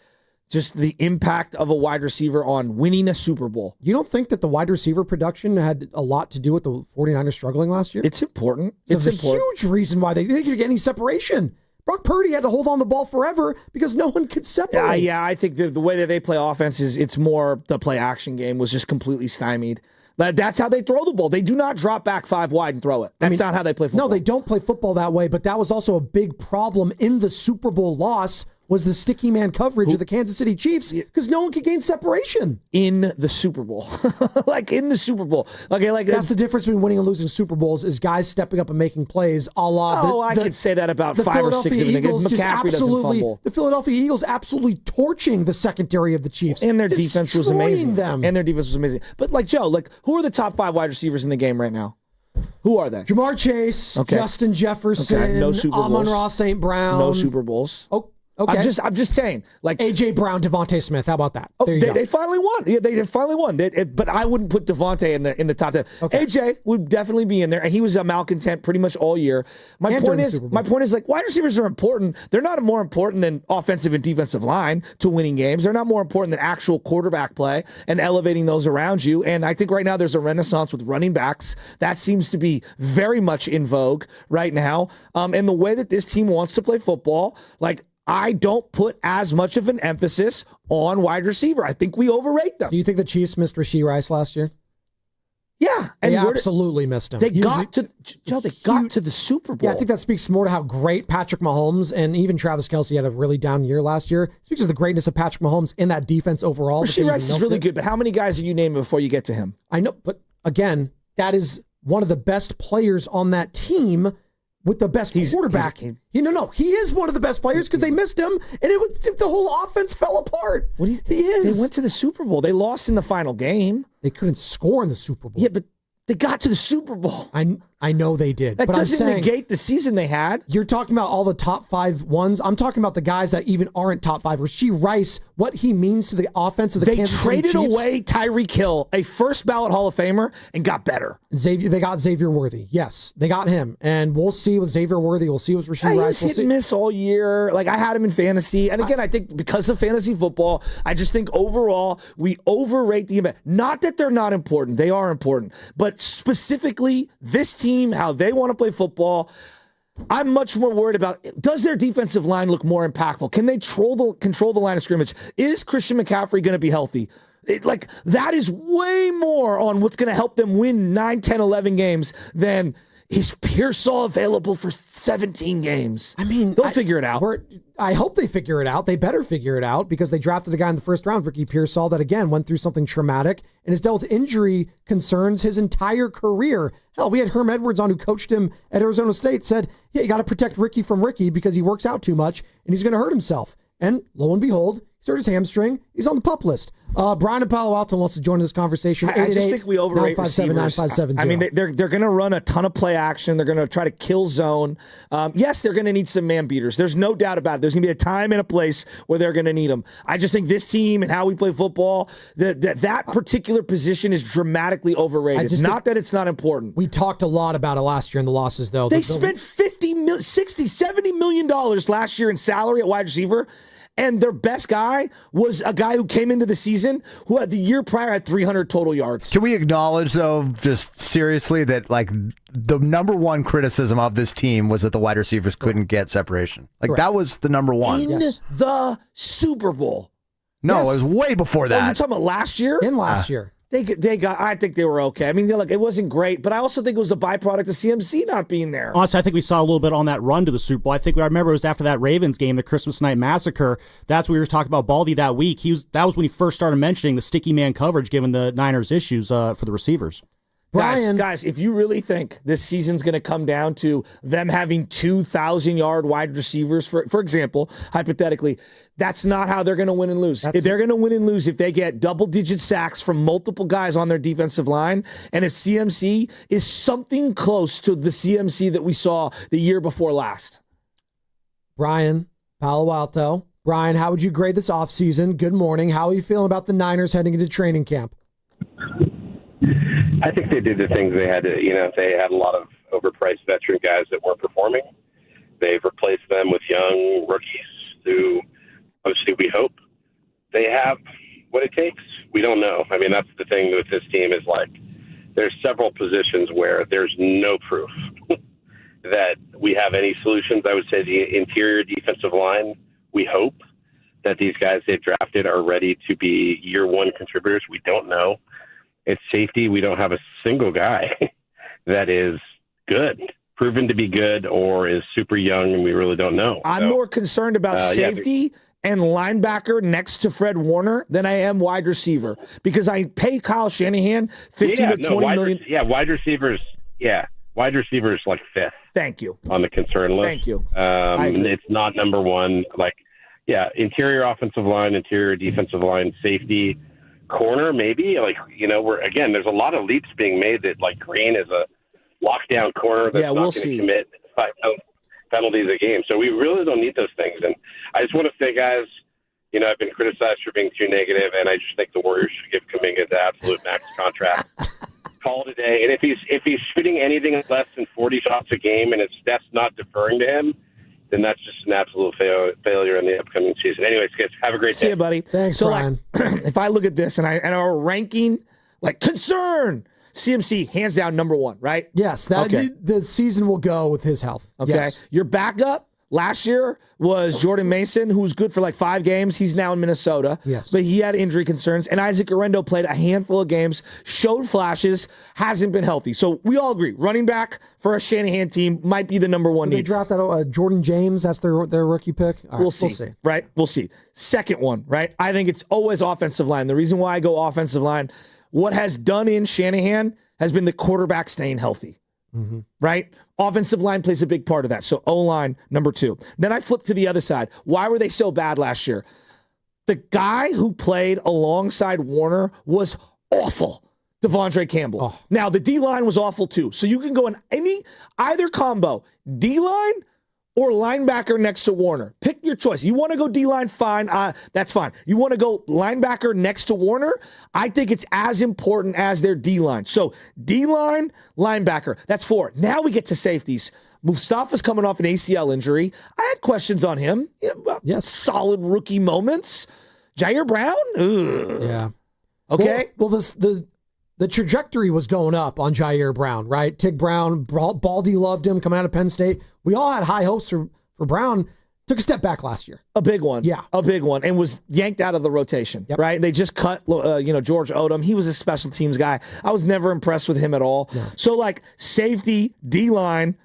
just the impact of a wide receiver on winning a Super Bowl? You don't think that the wide receiver production had a lot to do with the 49ers struggling last year? It's important. It's a huge reason why they didn't get any separation. Brock Purdy had to hold on the ball forever because no one could separate. Yeah, I think the way that they play offense it's more the play action game was just completely stymied. That's how they throw the ball. They do not drop back 5 wide and throw it. That's not how they play football. No, they don't play football that way, but that was also a big problem in the Super Bowl loss was the sticky man coverage of the Kansas City Chiefs because no one could gain separation. In the Super Bowl. In the Super Bowl. Okay, that's the difference between winning and losing Super Bowls is guys stepping up and making plays a la I could say that about 5 or 6 of them. McCaffrey doesn't fumble. The Philadelphia Eagles absolutely torching the secondary of the Chiefs. And their defense was amazing. Them. And their defense was amazing. But Joe, who are the top 5 wide receivers in the game right now? Who are they? Jamar Chase, Justin Jefferson, no Super Bowls. Amon-Ra St. Brown. No Super Bowls. Oh, okay. I'm just saying, AJ Brown, Devontae Smith. How about that? They finally won. Yeah, they finally won. But I wouldn't put Devontae in the top 10. Okay. AJ would definitely be in there, and he was a malcontent pretty much all year. My point is, wide receivers are important. They're not more important than offensive and defensive line to winning games. They're not more important than actual quarterback play and elevating those around you. And I think right now there's a renaissance with running backs that seems to be very much in vogue right now. And the way that this team wants to play football, I don't put as much of an emphasis on wide receiver. I think we overrate them. Do you think the Chiefs missed Rashee Rice last year? Yeah. And they absolutely missed him. They got to the Super Bowl. Yeah, I think that speaks more to how great Patrick Mahomes and even Travis Kelce had a really down year last year. It speaks to the greatness of Patrick Mahomes in that defense overall. Rashee Rice is really good, but how many guys are you naming before you get to him? I know, but again, that is one of the best players on that team with the best quarterback. He is one of the best players because they missed him, and the whole offense fell apart. He is. They went to the Super Bowl. They lost in the final game. They couldn't score in the Super Bowl. Yeah, but they got to the Super Bowl. I know they did. That but doesn't I'm saying, negate the season they had. You're talking about all the top 5 ones. I'm talking about the guys that even aren't top 5. Rasheed Rice, what he means to the offense of the Kansas City Chiefs. They traded away Tyreek Hill, a first ballot Hall of Famer, and got better. They got Xavier Worthy. Yes, they got him. And we'll see with Xavier Worthy. We'll see with Rasheed Rice. He was hit and miss all year. Like, I had him in fantasy. And again, I think because of fantasy football, I just think overall we overrate the event. Not that they're not important. They are important. But specifically, this team, how they want to play football, I'm much more worried about, does their defensive line look more impactful? Can they control the line of scrimmage? Is Christian McCaffrey going to be healthy? That is way more on what's going to help them win 9, 10, 11 games than is Pearsall available for 17 games. I mean, they'll figure it out. I hope they figure it out. They better figure it out because they drafted a guy in the first round, Ricky Pearsall, that again went through something traumatic and has dealt with injury concerns his entire career. Hell, we had Herm Edwards on, who coached him at Arizona State, said, yeah, you got to protect Ricky from Ricky because he works out too much and he's going to hurt himself. And lo and behold, he's hurt his hamstring. He's on the PUP list. Brian in Palo Alto wants to join this conversation. I just think we overrate receivers. I mean, they're going to run a ton of play action. They're going to try to kill zone. Yes, they're going to need some man beaters. There's no doubt about it. There's going to be a time and a place where they're going to need them. I just think this team and how we play football, that particular position is dramatically overrated. Not that it's not important. We talked a lot about it last year in the losses, though. They spent $50, $60, $70 million last year in salary at wide receiver. And their best guy was a guy who came into the season who had the year prior had 300 total yards. Can we acknowledge, though, just seriously, that like the number one criticism of this team was that the wide receivers couldn't get separation? Like that was the number one. In the Super Bowl. No, it was way before that. Oh, you're talking about last year? In last year. They got. I think they were okay. I mean, it wasn't great, but I also think it was a byproduct of CMC not being there. Honestly, I think we saw a little bit on that run to the Super Bowl. I remember it was after that Ravens game, the Christmas night massacre. That's what we were talking about Baldy that week. That was when he first started mentioning the sticky man coverage, given the Niners' issues for the receivers. Guys, if you really think this season's going to come down to them having 2,000-yard wide receivers, for example, hypothetically, that's not how they're going to win and lose. They're going to win and lose if they get double-digit sacks from multiple guys on their defensive line, and if CMC is something close to the CMC that we saw the year before last. Brian, Palo Alto. Brian, how would you grade this offseason? Good morning. How are you feeling about the Niners heading into training camp? I think they did the things they had to. They had a lot of overpriced veteran guys that weren't performing. They've replaced them with young rookies who, obviously, we hope they have what it takes. We don't know. I mean, that's the thing with this team is like there's several positions where there's no proof that we have any solutions. I would say the interior defensive line, we hope that these guys they've drafted are ready to be year one contributors. We don't know. It's safety. We don't have a single guy that is good, proven to be good, or is super young, and we really don't know. I'm more concerned about safety and linebacker next to Fred Warner than I am wide receiver because I pay Kyle Shanahan $15 to $20 million. Wide receivers. Yeah, wide receivers like fifth. Thank you. On the concern list. Thank you. It's not number one. Interior offensive line, interior defensive line, safety. Corner, maybe, there's a lot of leaps being made that Green is a lockdown corner that's not going to commit 5 penalties a game. So we really don't need those things. And I just want to say, guys, I've been criticized for being too negative, and I just think the Warriors should give Kuminga the absolute max contract. Call it a day. And if he's shooting anything less than 40 shots a game, and if Steph's not deferring to him, then that's just an absolute failure in the upcoming season. Anyways, guys, have a great day. See you, buddy. Thanks, Brian. If I look at this and our ranking, concern, CMC, hands down, number one, right? Yes. The season will go with his health. Okay. Yes. Your backup last year was Jordan Mason, who was good for 5 games. He's now in Minnesota. Yes. But he had injury concerns. And Isaac Orendo played a handful of games, showed flashes, hasn't been healthy. So we all agree, running back for a Shanahan team might be the number one need. They draft that Jordan James. That's their rookie pick. All right, we'll see. Right? We'll see. Second one, right? I think it's always offensive line. The reason why I go offensive line, what has done in Shanahan has been the quarterback staying healthy. Mm-hmm. Right? Offensive line plays a big part of that. So O-line, number 2. Then I flip to the other side. Why were they so bad last year? The guy who played alongside Warner was awful. Devondre Campbell. Oh. Now, the D-line was awful too. So you can go in either combo, D-line or linebacker next to Warner. Pick your choice. You want to go D-line, fine. That's fine. You want to go linebacker next to Warner? I think it's as important as their D-line. So D-line, linebacker. That's 4. Now we get to safeties. Mustafa's coming off an ACL injury. I had questions on him. Yes. Solid rookie moments. Jair Brown? Ugh. Yeah. Okay. Well, the trajectory was going up on Jair Brown, right? Tig Brown, Baldy loved him coming out of Penn State. We all had high hopes for Brown. Took a step back last year. A big one. Yeah. A big one. And was yanked out of the rotation, right? They just cut, George Odom. He was a special teams guy. I was never impressed with him at all. No. So, safety, D-line,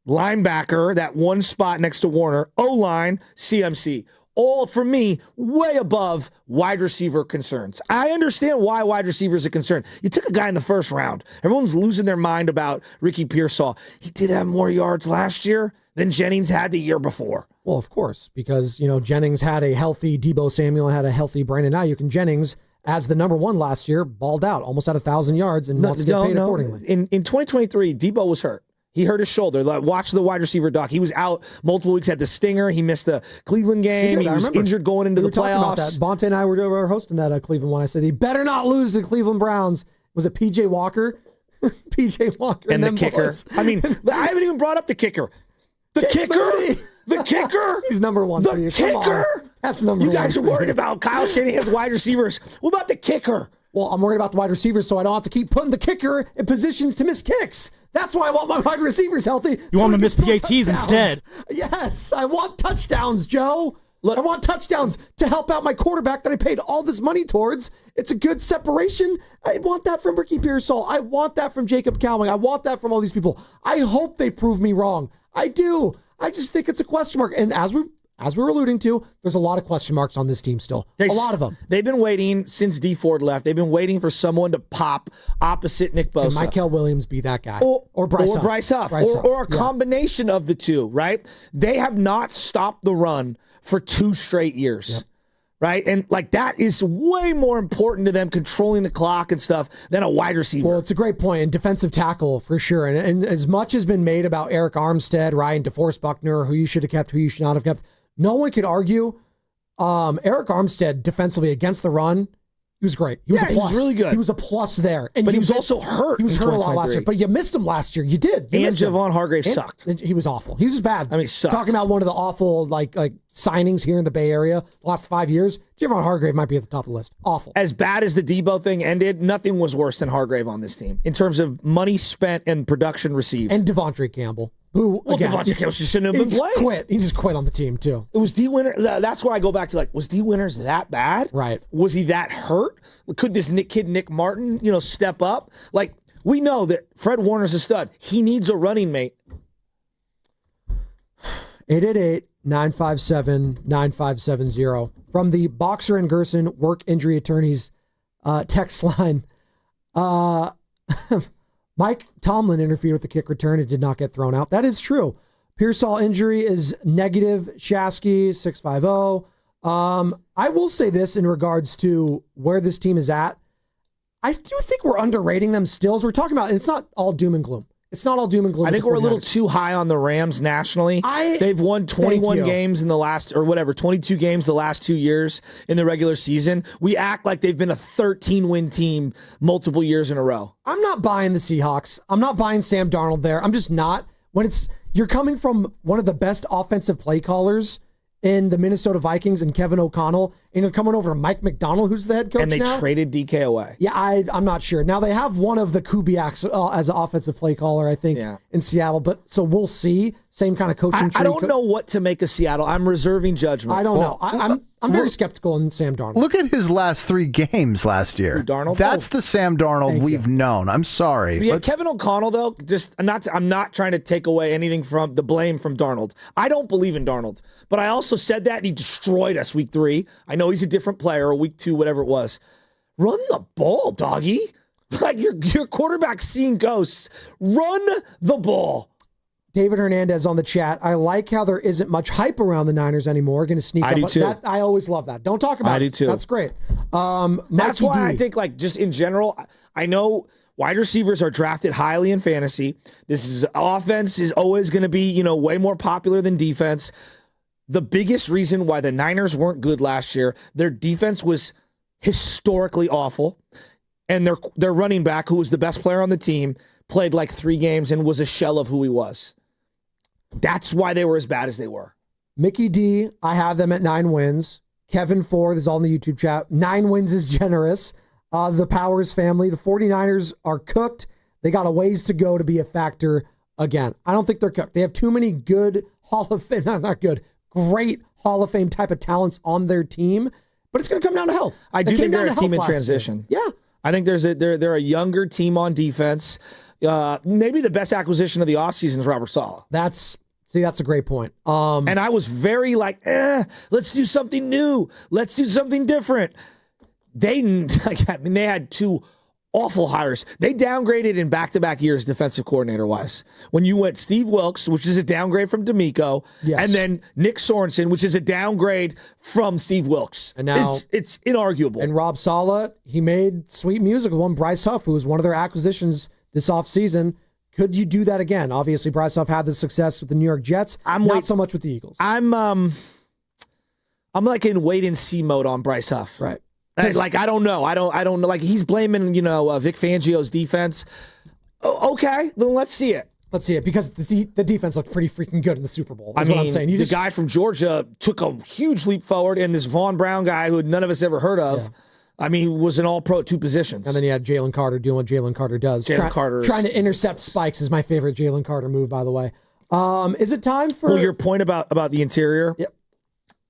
linebacker, that one spot next to Warner, O-line, CMC. All, for me, way above wide receiver concerns. I understand why wide receivers are concerned. You took a guy in the first round. Everyone's losing their mind about Ricky Pearsall. He did have more yards last year than Jennings had the year before. Well, of course, because, Jennings had a healthy Deebo Samuel, had a healthy Brandon Ayuk, and Jennings, as the number 1 last year, balled out, almost had 1,000 yards and wants to get paid accordingly. In 2023, Deebo was hurt. He hurt his shoulder. Watch the wide receiver doc. He was out multiple weeks, had the stinger. He missed the Cleveland game. He was injured going into the playoffs. About that. Bonte and I were hosting that Cleveland one. I said, he better not lose to Cleveland Browns. Was it P.J. Walker? P.J. Walker. And the kicker. Boys. I haven't even brought up the kicker. The kicker? The kicker? He's number 1 for you. The kicker? That's number 1. You guys are worried about Kyle Shanahan's wide receivers. What about the kicker? Well, I'm worried about the wide receivers, so I don't have to keep putting the kicker in positions to miss kicks. That's why I want my wide receivers healthy. You want them to miss PATs instead. Yes, I want touchdowns, Joe. Look, I want touchdowns to help out my quarterback that I paid all this money towards. It's a good separation. I want that from Ricky Pearsall. I want that from Jacob Cowling. I want that from all these people. I hope they prove me wrong. I do. I just think it's a question mark. And as we were alluding to, there's a lot of question marks on this team still. A lot of them. They've been waiting since D Ford left. They've been waiting for someone to pop opposite Nick Bosa. And Mykel Williams be that guy. Or Bryce Huff. Or a combination of the two, right? They have not stopped the run for 2 straight years. Yep. Right? And that is way more important to them controlling the clock and stuff than a wide receiver. Well, it's a great point. And defensive tackle for sure. And as much has been made about Eric Armstead, Ryan DeForest Buckner, who you should have kept, who you should not have kept. No one could argue. Eric Armstead defensively against the run, he was great. He was a plus. He was really good. He was a plus there. But he was also hurt. He was hurt a lot last year. But you missed him last year. You did. And Javon Hargrave sucked. He was awful. He was just bad. He sucked. Talking about one of the awful like signings here in the Bay Area the last 5 years, Javon Hargrave might be at the top of the list. Awful. As bad as the Debo thing ended, nothing was worse than Hargrave on this team in terms of money spent and production received. And Devontae Campbell. Who, again, Devontae Campbell shouldn't have been playing. Quit. He just quit on the team, too. It was D. Winters. That's where I go back to, was D. Winters that bad? Right. Was he that hurt? Could this Nick Martin, step up? We know that Fred Warner's a stud. He needs a running mate. 888-957-9570. From the Boxer and Gerson Work Injury Attorneys text line. Mike Tomlin interfered with the kick return and did not get thrown out. That is true. Pearsall injury is negative. Shasky, 650. I will say this in regards to where this team is at. I do think we're underrating them still. As we're talking about, and it's not all doom and gloom. It's not all doom and gloom. I think we're a little too high on the Rams nationally. They've won 21 games in the last, 22 games the last 2 years in the regular season. We act like they've been a 13-win team multiple years in a row. I'm not buying the Seahawks. I'm not buying Sam Darnold there. I'm just not. You're coming from one of the best offensive play callers in the Minnesota Vikings and Kevin O'Connell, and you're coming over to Mike McDonald, who's the head coach now. And they traded DK away. Yeah, I'm not sure. Now, they have one of the Kubiaks as an offensive play caller, I think, in Seattle, but so we'll see. Same kind of coaching tree. I don't know what to make of Seattle. I'm reserving judgment. I don't know. I'm very skeptical in Sam Darnold. Look at his last 3 games last year. Darnold? That's the Sam Darnold we've known. I'm sorry. Yeah, Kevin O'Connell, though, I'm not trying to take away anything from the blame from Darnold. I don't believe in Darnold, but I also said that and he destroyed us week 3. I know he's a different player, or week 2, whatever it was. Run the ball, doggy. Your quarterback's seeing ghosts. Run the ball. David Hernandez on the chat. I like how there isn't much hype around the Niners anymore. Going to sneak I up. do too. I always love that. Don't talk about it. I do too. That's great. That's why I think, like, just in general, I know wide receivers are drafted highly in fantasy. Offense is always going to be, way more popular than defense. The biggest reason why the Niners weren't good last year, their defense was historically awful, and their running back, who was the best player on the team, played like 3 games and was a shell of who he was. That's why they were as bad as they were. Mickey D, I have them at 9 wins. Kevin Ford is all in the YouTube chat. 9 wins is generous. The Powers family, the 49ers are cooked. They got a ways to go to be a factor again. I don't think they're cooked. They have too many good Hall of Fame, not good, great Hall of Fame type of talents on their team, but it's going to come down to health. I do think they're a team in transition. Yeah. I think they're a younger team on defense. Maybe the best acquisition of the offseason is Robert Saleh. That's a great point. And I was very like, let's do something new. Let's do something different. They had 2 awful hires. They downgraded in back-to-back years defensive coordinator-wise. When you went Steve Wilkes, which is a downgrade from D'Amico, and then Nick Sorensen, which is a downgrade from Steve Wilkes. And now it's inarguable. And Rob Saleh, he made sweet music with one Bryce Huff, who was one of their acquisitions this offseason. Could you do that again? Obviously, Bryce Huff had the success with the New York Jets. Not so much with the Eagles. I'm like in wait-and-see mode on Bryce Huff. Right. I don't know. I don't know. Like, he's blaming, Vic Fangio's defense. Okay, then let's see it. Let's see it, because the defense looked pretty freaking good in the Super Bowl. That's what I'm saying. The guy from Georgia took a huge leap forward, and this Vaughn Brown guy who none of us ever heard of, was an all-pro at 2 positions. And then you had Jalen Carter doing what Jalen Carter does. Trying to intercept spikes is my favorite Jalen Carter move, by the way. Is it time for... Well, your point about the interior? Yep.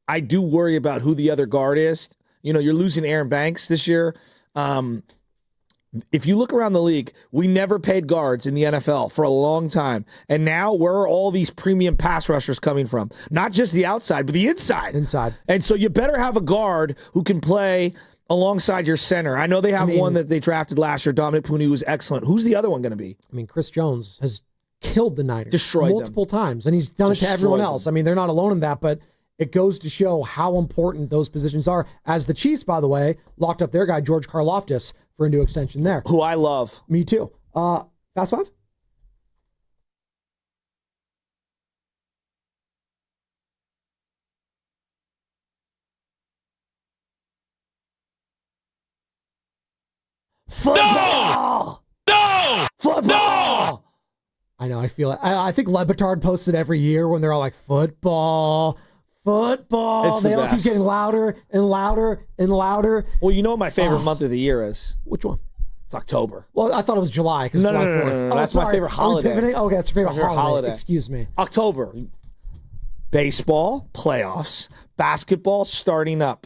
I do worry about who the other guard is. You're losing Aaron Banks this year. If you look around the league, we never paid guards in the NFL for a long time. And now where are all these premium pass rushers coming from? Not just the outside, but the inside. And so you better have a guard who can play alongside your center. I know they have one that they drafted last year, Dominic Puni, who was excellent. Who's the other one going to be? Chris Jones has killed the Niners. Destroyed multiple times. And he's done it to everyone else. They're not alone in that, but it goes to show how important those positions are. As the Chiefs, by the way, locked up their guy, George Karlaftis, for a new extension there. Who I love. Me too. Fast Five? Football! No! Football! I know, I feel it. I think Lebitard posts it every year when they're all like, football. They all keep getting louder and louder and louder. Well, you know what my favorite month of the year is? Which one? It's October. Well, I thought it was July. No, July 4th. No. That's my favorite holiday. Okay, that's your favorite holiday. Excuse me. October. Baseball, playoffs, basketball starting up.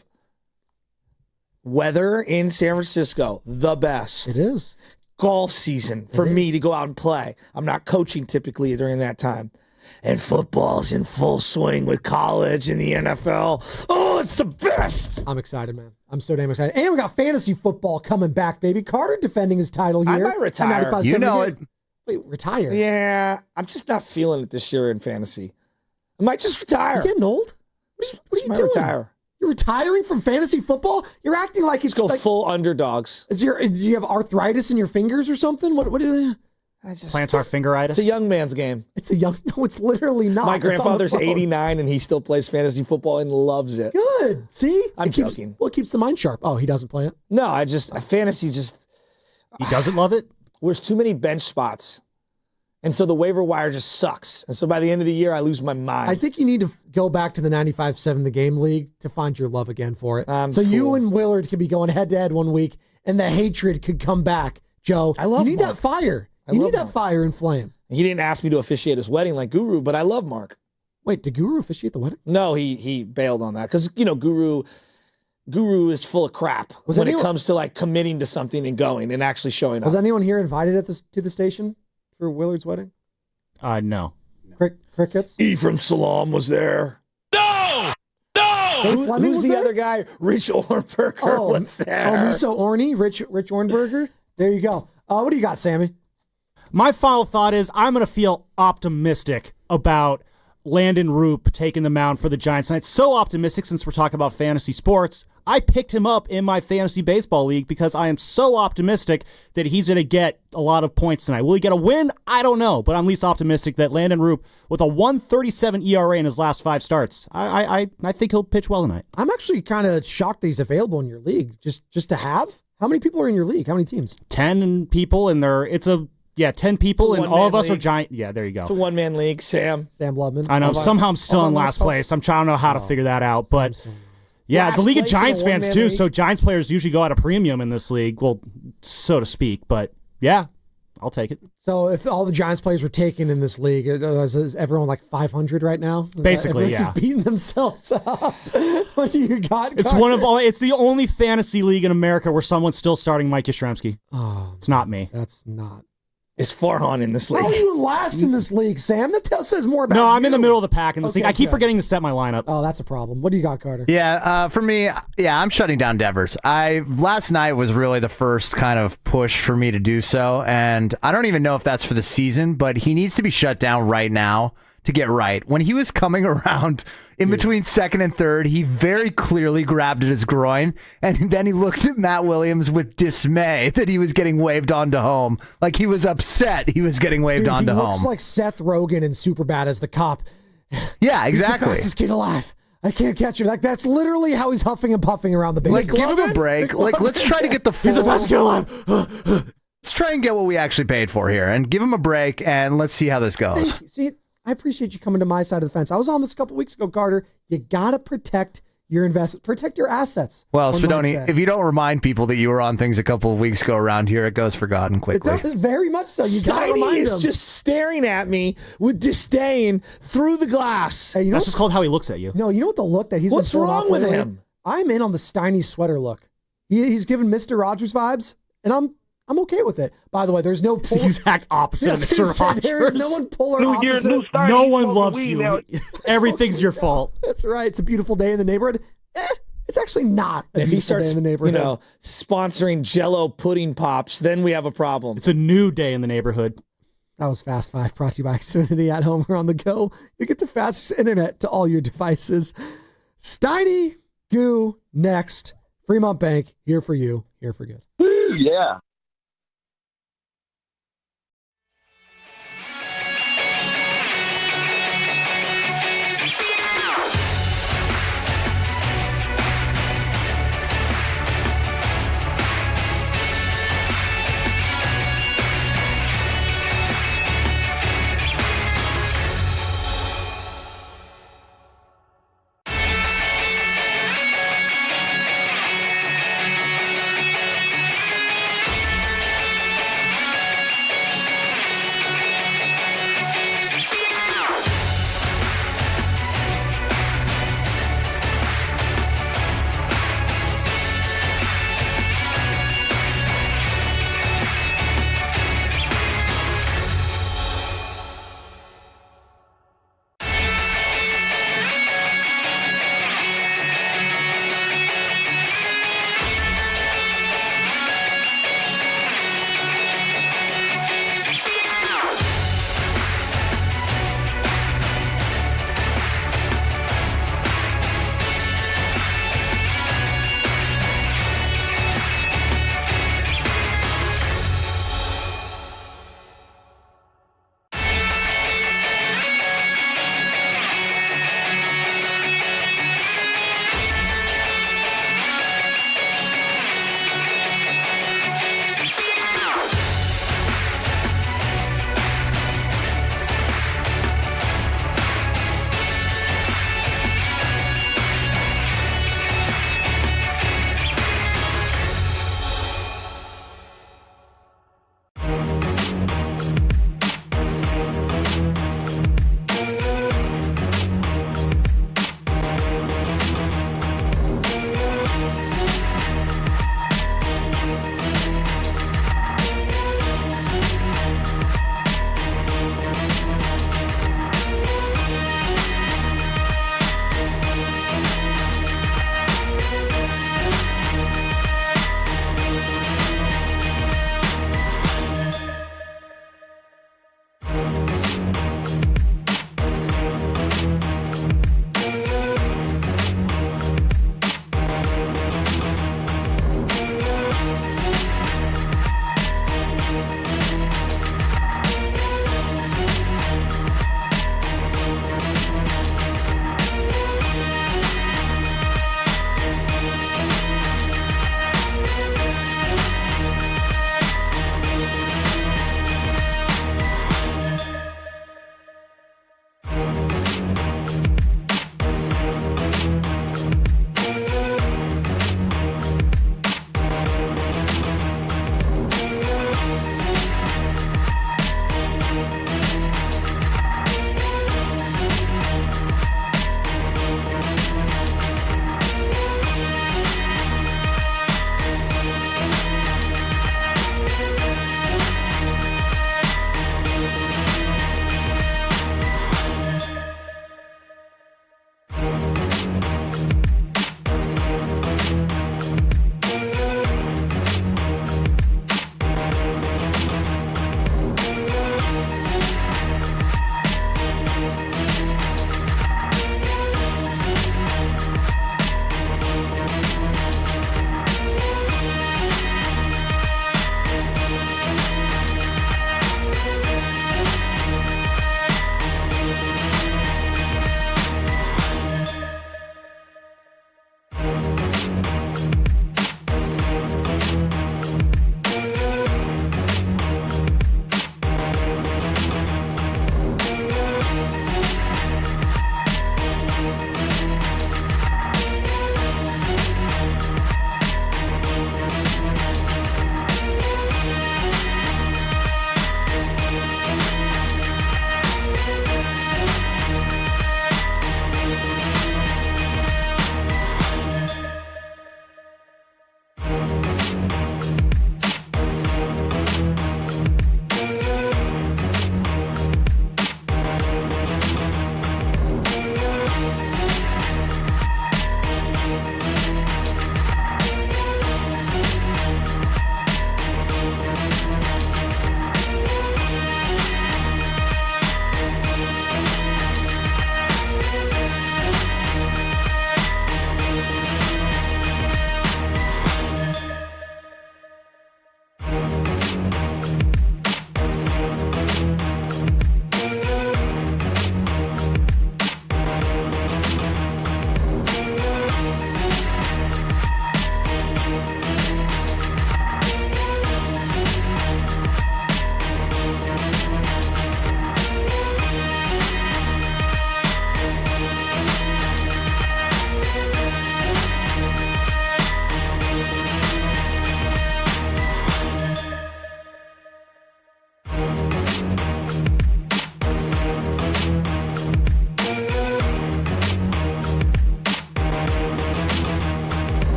Weather in San Francisco, the best. It is. Golf season for me to go out and play. I'm not coaching typically during that time. And football's in full swing with college and the NFL. Oh, it's the best. I'm excited, man. I'm so damn excited. And we got fantasy football coming back, baby. Carter defending his title here. I might retire. You know it. Wait, retire? Yeah, I'm just not feeling it this year in fantasy. I might just retire. You're getting old? What are you doing? Retire. You're retiring from fantasy football? You're acting like it's go full underdogs. Do you have arthritis in your fingers or something? What do you... Plantar fingeritis. It's a young man's game. No, it's literally not. My grandfather's 89 and he still plays fantasy football and loves it. Good. See? I'm joking. Well, it keeps the mind sharp. Oh, he doesn't play it? No, fantasy just... He doesn't love it? There's too many bench spots. And so the waiver wire just sucks. And so by the end of the year, I lose my mind. I think you need to go back to the 95-7 The Game League to find your love again for it. So you and Willard could be going head-to-head one week, and the hatred could come back. Joe, you need that fire. You need that fire and flame. He didn't ask me to officiate his wedding like Guru, but I love Mark. Wait, did Guru officiate the wedding? No, he bailed on that because, Guru is full of crap it comes to like committing to something and going and actually showing up. Was anyone here invited to the station for Willard's wedding? No. Crickets? Ephraim Salam was there. No! Who's the other guy? Rich Ornberger was there. Oh, Miso Orny, Rich Ornberger. There you go. What do you got, Sammy? My final thought is I'm going to feel optimistic about Landon Roop taking the mound for the Giants. And it's so optimistic since we're talking about fantasy sports. I picked him up in my fantasy baseball league because I am so optimistic that he's going to get a lot of points tonight. Will he get a win? I don't know, but I'm least optimistic that Landon Roop, with a 1.37 ERA in his last 5 starts, I think he'll pitch well tonight. I'm actually kind of shocked that he's available in your league. Just to have? How many people are in your league? How many teams? 10 people, and 10 people, and all of us are giant. Yeah, there you go. It's a one-man league, Sam Lubman. I know. Somehow I'm still in last place. I'm trying to know how to figure that out, but yeah, it's a league of Giants fans too. So Giants players usually go at a premium in this league, well, so to speak. But yeah, I'll take it. So if all the Giants players were taken in this league, is everyone like 500 right now? Basically, everyone's just beating themselves up. What do you got? It's Carter? It's the only fantasy league in America where someone's still starting Mike Yastrzemski. Oh, it's not me. That's not. Is Farhan in this league? How are you last in this league, Sam? That says more about No, I'm you. in the middle of the pack in this league. I keep good. forgetting to set my lineup. Oh, that's a problem. What do you got, Carter? Yeah, for me, I'm shutting down Devers. Last night was really the first kind of push for me to do so, and I don't even know if that's for the season, but he needs to be shut down right now to get right. When he was coming around in between second and third, he very clearly grabbed at his groin, and then he looked at Matt Williams with dismay that he was getting waved onto home. Like he was upset he was getting waved onto home. He looks like Seth Rogen in Superbad as the cop. Yeah, exactly. He's the fastest kid alive. I can't catch him. Like that's literally how he's huffing and puffing around the base. Like, give him a break. Like, let's try to get the full. He's the fastest kid alive. Let's try and get what we actually paid for here, and give him a break, and let's see how this goes. See, I appreciate you coming to my side of the fence. I was on this a couple weeks ago, Carter. You gotta protect your investment, protect your assets. Well, Spadoni, if you don't remind people that you were on things a couple of weeks ago around here, it goes forgotten quickly. It does, very much so. You gotta Steiny remind is him. just staring at me with disdain through the glass. Hey, That's just called how he looks at you. No, you know what the look that he's What's been throwing wrong off with lately? him? I'm in on the Steiny sweater look. He's giving Mr. Rogers vibes, and I'm okay with it. By the way, there's no It's the exact opposite of Mr. Rogers. There is no one polar opposite. No one loves you. Everything's your fault. That's right. It's a beautiful day in the neighborhood. It's actually not a If he beautiful starts, day in the neighborhood. sponsoring Jell-O pudding pops, then we have a problem. It's a new day in the neighborhood. That was Fast Five, brought to you by Xfinity at home or on the go. You get the fastest internet to all your devices. Steiny Guru next. Fremont Bank, here for you, here for good. Woo, yeah.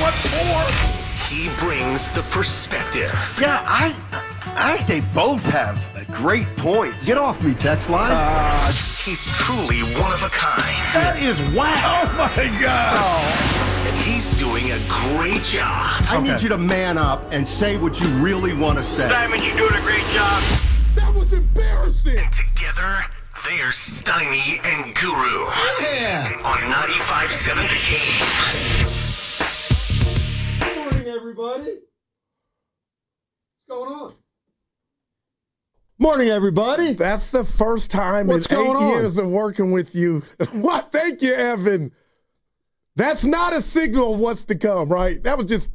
but poor. He brings the perspective. Yeah, I think they both have great points. Get off me, text line. He's truly one of a kind. That is whack. Oh, my God. And he's doing a great job. I need you to man up and say what you really want to say. Simon, you're doing a great job. That was embarrassing. And together, they're Steiny and Guru. Yeah. On 95.7 The Game. Good morning, everybody. What's going on? Morning, everybody. That's the first time What's in 8 going on? years of working with you. What? Thank you, Evan. That's not a signal of what's to come, right? That was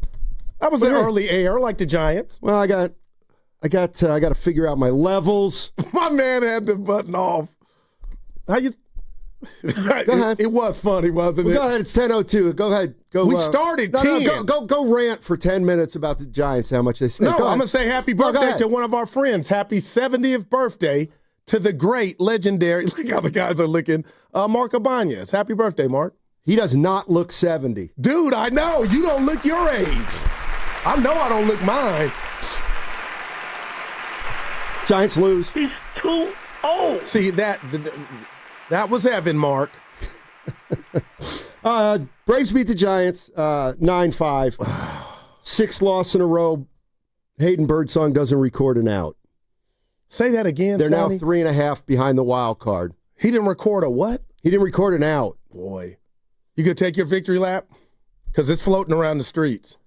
an early air, like the Giants. Well, I got to figure out my levels. My man had the button off. How you? Go ahead. It was funny, wasn't it? Go ahead. It's 10:02. Go ahead. Go. We started 10. Go rant for 10 minutes about the Giants. How much they stink. No, I'm gonna say happy birthday to one of our friends. Happy 70th birthday to the great, legendary. Look how the guys are looking. Mark Ibanez. Happy birthday, Mark. He does not look 70. Dude, I know. You don't look your age. I know I don't look mine. Giants lose. He's too old. See, that was Evan, Mark. Braves beat the Giants 9-5. 6th loss in a row. Hayden Birdsong doesn't record an out. Say that again, They're now Sonny. 3.5 behind the wild card. He didn't record a what? He didn't record an out. Boy. You could take your victory lap? Because it's floating around the streets.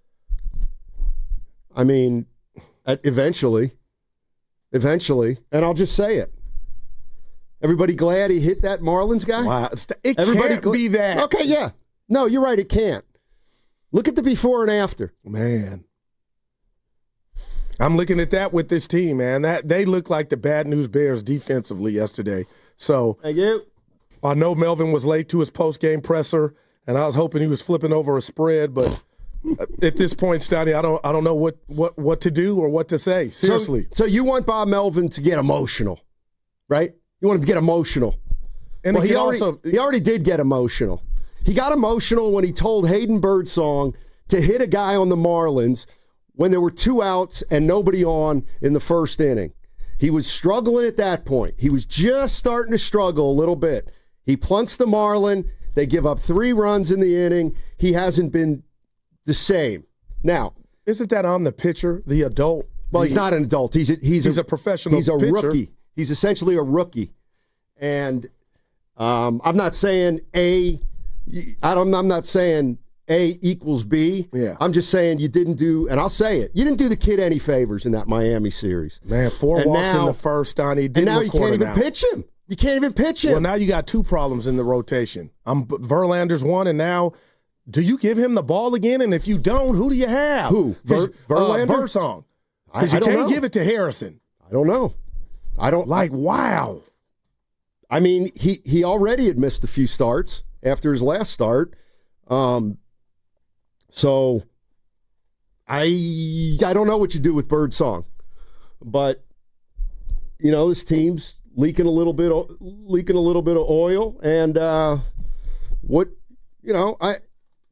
I mean, eventually. And I'll just say it. Everybody glad he hit that Marlins guy? Wow. It can't be that. Okay, yeah. No, you're right. It can't. Look at the before and after. Man. I'm looking at that with this team, man. They look like the Bad News Bears defensively yesterday. So thank you. I know Melvin was late to his post-game presser, and I was hoping he was flipping over a spread, but at this point, Steiny, I don't know what to do or what to say. Seriously. So you want Bob Melvin to get emotional, right? You want him to get emotional. And well, he already did get emotional. He got emotional when he told Hayden Birdsong to hit a guy on the Marlins when there were 2 outs and nobody on in the first inning. He was struggling at that point. He was just starting to struggle a little bit. He plunks the Marlin. They give up 3 runs in the inning. He hasn't been the same. Now, isn't that on the pitcher, the adult? Well, he's not an adult. He's a professional. He's a pitcher. rookie. He's essentially a rookie. And I'm not saying I'm not saying A equals B. Yeah. I'm just saying you didn't do, and I'll say it, you didn't do the kid any favors in that Miami series. Man, 4 walks in the first, Donnie. And now you can't even pitch him. You can't even pitch him. Well, now you got 2 problems in the rotation. Verlander's one, and now do you give him the ball again? And if you don't, who do you have? Who? Verlander? Birdsong. Because you can't give it to Harrison. I don't know. Wow. I mean, he already had missed a few starts after his last start. So I don't know what you do with Birdsong. But this team's leaking a little bit of oil, and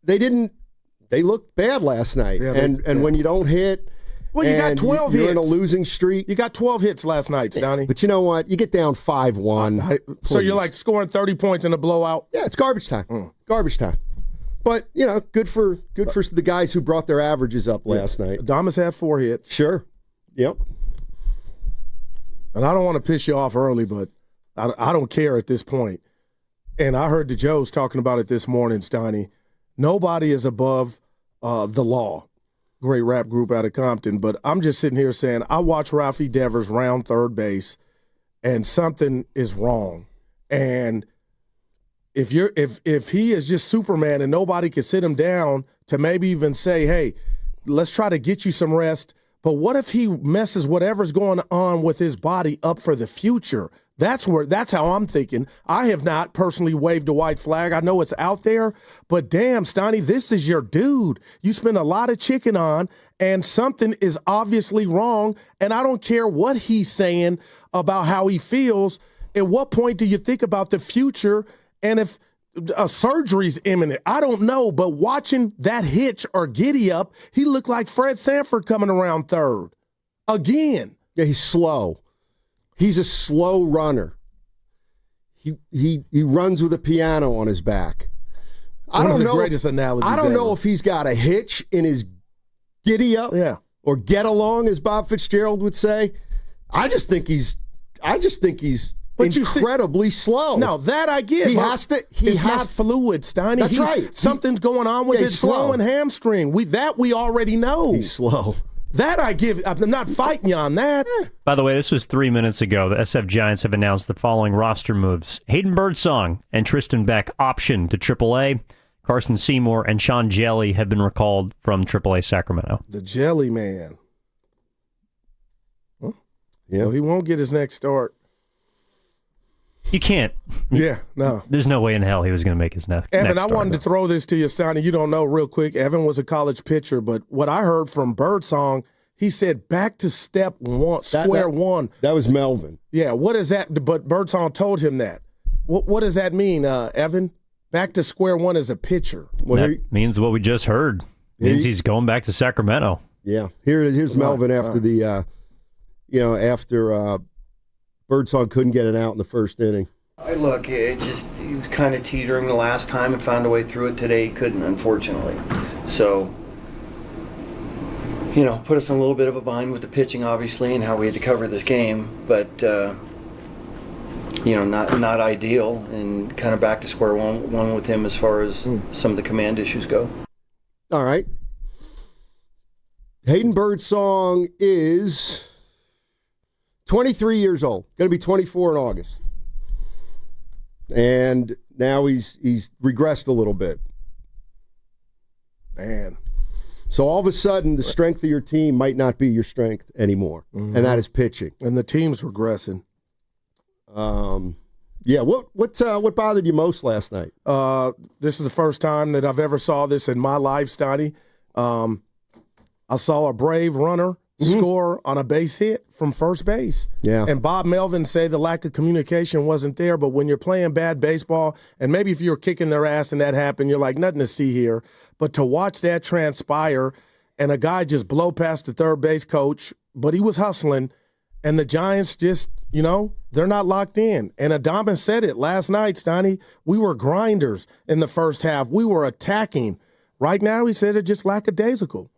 they looked bad last night. Yeah, and when you don't hit, well, you got 12 hits. You're in a losing streak. You got 12 hits last night, Donnie. But you know what? You get down 5-1. So you're like scoring 30 points in a blowout? Yeah, it's garbage time. Garbage time. But, good for the guys who brought their averages up last night. Adames had 4 hits. Sure. Yep. And I don't want to piss you off early, but I don't care at this point. And I heard the Joes talking about it this morning, Steiny. Nobody is above the law. Great rap group out of Compton. But I'm just sitting here saying, I watch Ralphie Devers round third base, and something is wrong. And if he is just Superman and nobody can sit him down to maybe even say, hey, let's try to get you some rest. But what if he messes whatever's going on with his body up for the future? That's how I'm thinking. I have not personally waved a white flag. I know it's out there, but damn, Steiny, this is your dude. You spend a lot of chicken on, and something is obviously wrong, and I don't care what he's saying about how he feels. At what point do you think about the future? And if a surgery's imminent. I don't know, but watching that hitch or giddy up, he looked like Fred Sanford coming around third. Again. Yeah, he's slow. He's a slow runner. He runs with a piano on his back. I don't know greatest analogies I don't ever. know if he's got a hitch in his giddy up or get along, as Bob Fitzgerald would say. I just think he's incredibly slow. No, that I get. He has to. It's not fluid, Steiny. That's right. Something's going on with his slow and hamstring. We already know. He's slow. That I give. I'm not fighting you on that. By the way, this was 3 minutes ago. The SF Giants have announced the following roster moves. Hayden Birdsong and Tristan Beck option to AAA. Carson Seymour and Sean Jelly have been recalled from AAA Sacramento. The Jelly Man. Huh? Yeah. Well, he won't get his next start. You can't. Yeah, no. There's no way in hell he was going to make his next Evan, start. I wanted to throw this to you, Steiny. You don't know real quick. Evan was a college pitcher, but what I heard from Birdsong, he said back to step one, square one. That was Melvin. Yeah, what is that? But Birdsong told him that. What does that mean, Evan? Back to square one as a pitcher. Well, that means what we just heard. Means he's going back to Sacramento. Yeah. Here's Melvin after the, after Birdsong couldn't get it out in the first inning. He was kind of teetering the last time and found a way through it today. He couldn't, unfortunately. So, put us in a little bit of a bind with the pitching, obviously, and how we had to cover this game. But, not ideal, and kind of back to square one with him as far as some of the command issues go. All right. Hayden Birdsong is 23 years old, going to be 24 in August. And now he's regressed a little bit. Man. So all of a sudden, the strength of your team might not be your strength anymore, and that is pitching. And the team's regressing. What bothered you most last night? This is the first time that I've ever saw this in my life, Steiny. I saw a Brave runner score on a base hit from first base. Yeah. And Bob Melvin say the lack of communication wasn't there, but when you're playing bad baseball, and maybe if you're kicking their ass and that happened, you're like, nothing to see here. But to watch that transpire and a guy just blow past the third base coach, but he was hustling, and the Giants just, they're not locked in. And Adamas said it last night, Steiny. We were grinders in the first half. We were attacking. Right now, he said it's just lackadaisical.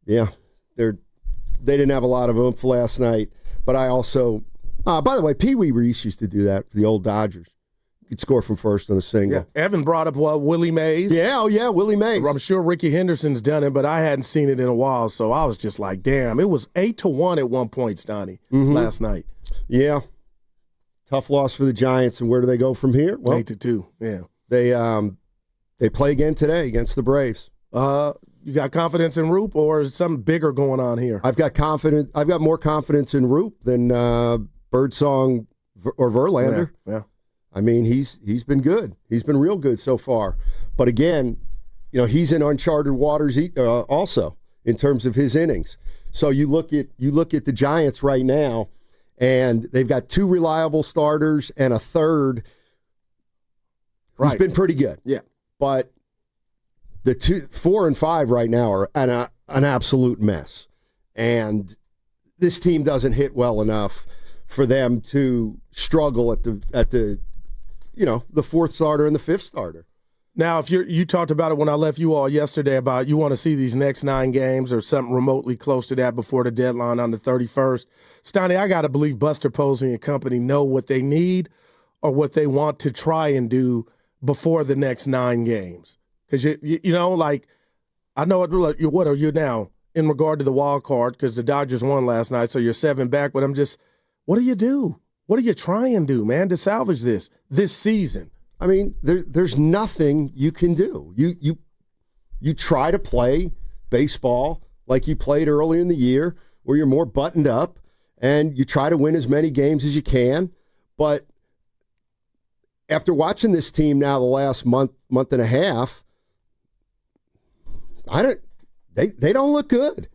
Yeah. They didn't have a lot of oomph last night, but I also, by the way, Pee Wee Reese used to do that for the old Dodgers. You could score from first on a single. Yeah. Evan brought up Willie Mays. Yeah, Willie Mays. I'm sure Ricky Henderson's done it, but I hadn't seen it in a while, so I was just like, damn. It was 8-1 at one point, Steiny, last night. Yeah. Tough loss for the Giants, and where do they go from here? Well, 8-2, yeah. They play again today against the Braves. You got confidence in Roop, or is something bigger going on here? I've got more confidence in Roop than Birdsong or Verlander. Yeah. I mean, he's been good. He's been real good so far. But again, he's in uncharted waters also in terms of his innings. So you look at the Giants right now, and they've got two reliable starters and a third who's been pretty good. Yeah. But the 4 and 5 right now are an absolute mess. And this team doesn't hit well enough for them to struggle at the fourth starter and the fifth starter. Now, if you talked about it when I left you all yesterday about you want to see these next 9 games or something remotely close to that before the deadline on the 31st. Steiny, I got to believe Buster Posey and company know what they need or what they want to try and do before the next 9 games. Because, I know what are you now in regard to the wild card, because the Dodgers won last night, so you're 7 back. But what do you do? What do you try and do, man, to salvage this season? I mean, there's nothing you can do. You try to play baseball like you played earlier in the year, where you're more buttoned up, and you try to win as many games as you can. But after watching this team now the last month and a half, they don't look good.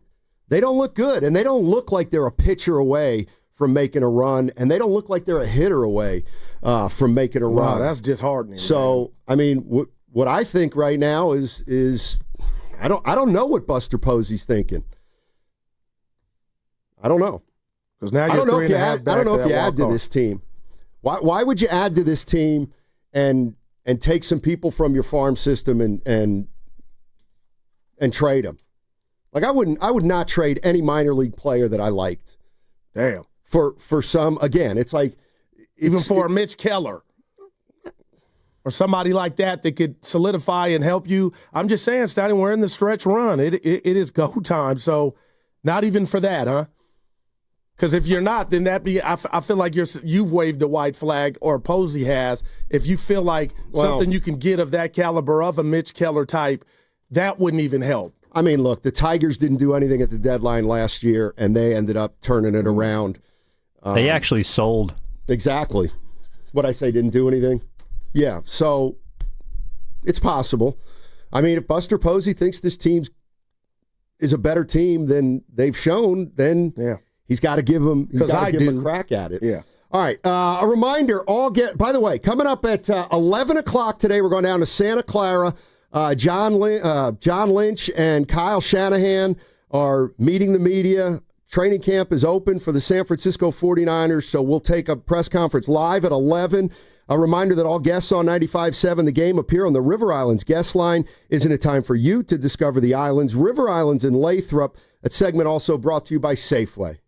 They don't look good, and they don't look like they're a pitcher away from making a run, and they don't look like they're a hitter away from making a run. Wow, that's disheartening. So, man. I mean, what I think right now is I don't know what Buster Posey's thinking. I don't know. Because now I don't know if you add to this team. Why would you add to this team and take some people from your farm system and trade them? Like I would not trade any minor league player that I liked. Damn. For some, again, it's like even for Mitch Keller or somebody like that could solidify and help you. I'm just saying, Steiny, we're in the stretch run. It is go time. So not even for that, huh? Because if you're not, then I feel like you've waved the white flag, or Posey has. If you feel like something you can get of that caliber of a Mitch Keller type, that wouldn't even help. I mean, look, the Tigers didn't do anything at the deadline last year, and they ended up turning it around. They actually sold. Exactly. What I say, didn't do anything? Yeah, so it's possible. I mean, if Buster Posey thinks this team is a better team than they've shown, then he's got to give them a crack at it. Yeah. All right. A reminder, by the way, coming up at 11 o'clock today, we're going down to Santa Clara. John Lynch and Kyle Shanahan are meeting the media. Training camp is open for the San Francisco 49ers, so we'll take a press conference live at 11. A reminder that all guests on 95.7 The Game appear on the River Islands guest line. Isn't it time for you to discover the islands? River Islands in Lathrop. That segment also brought to you by Safeway.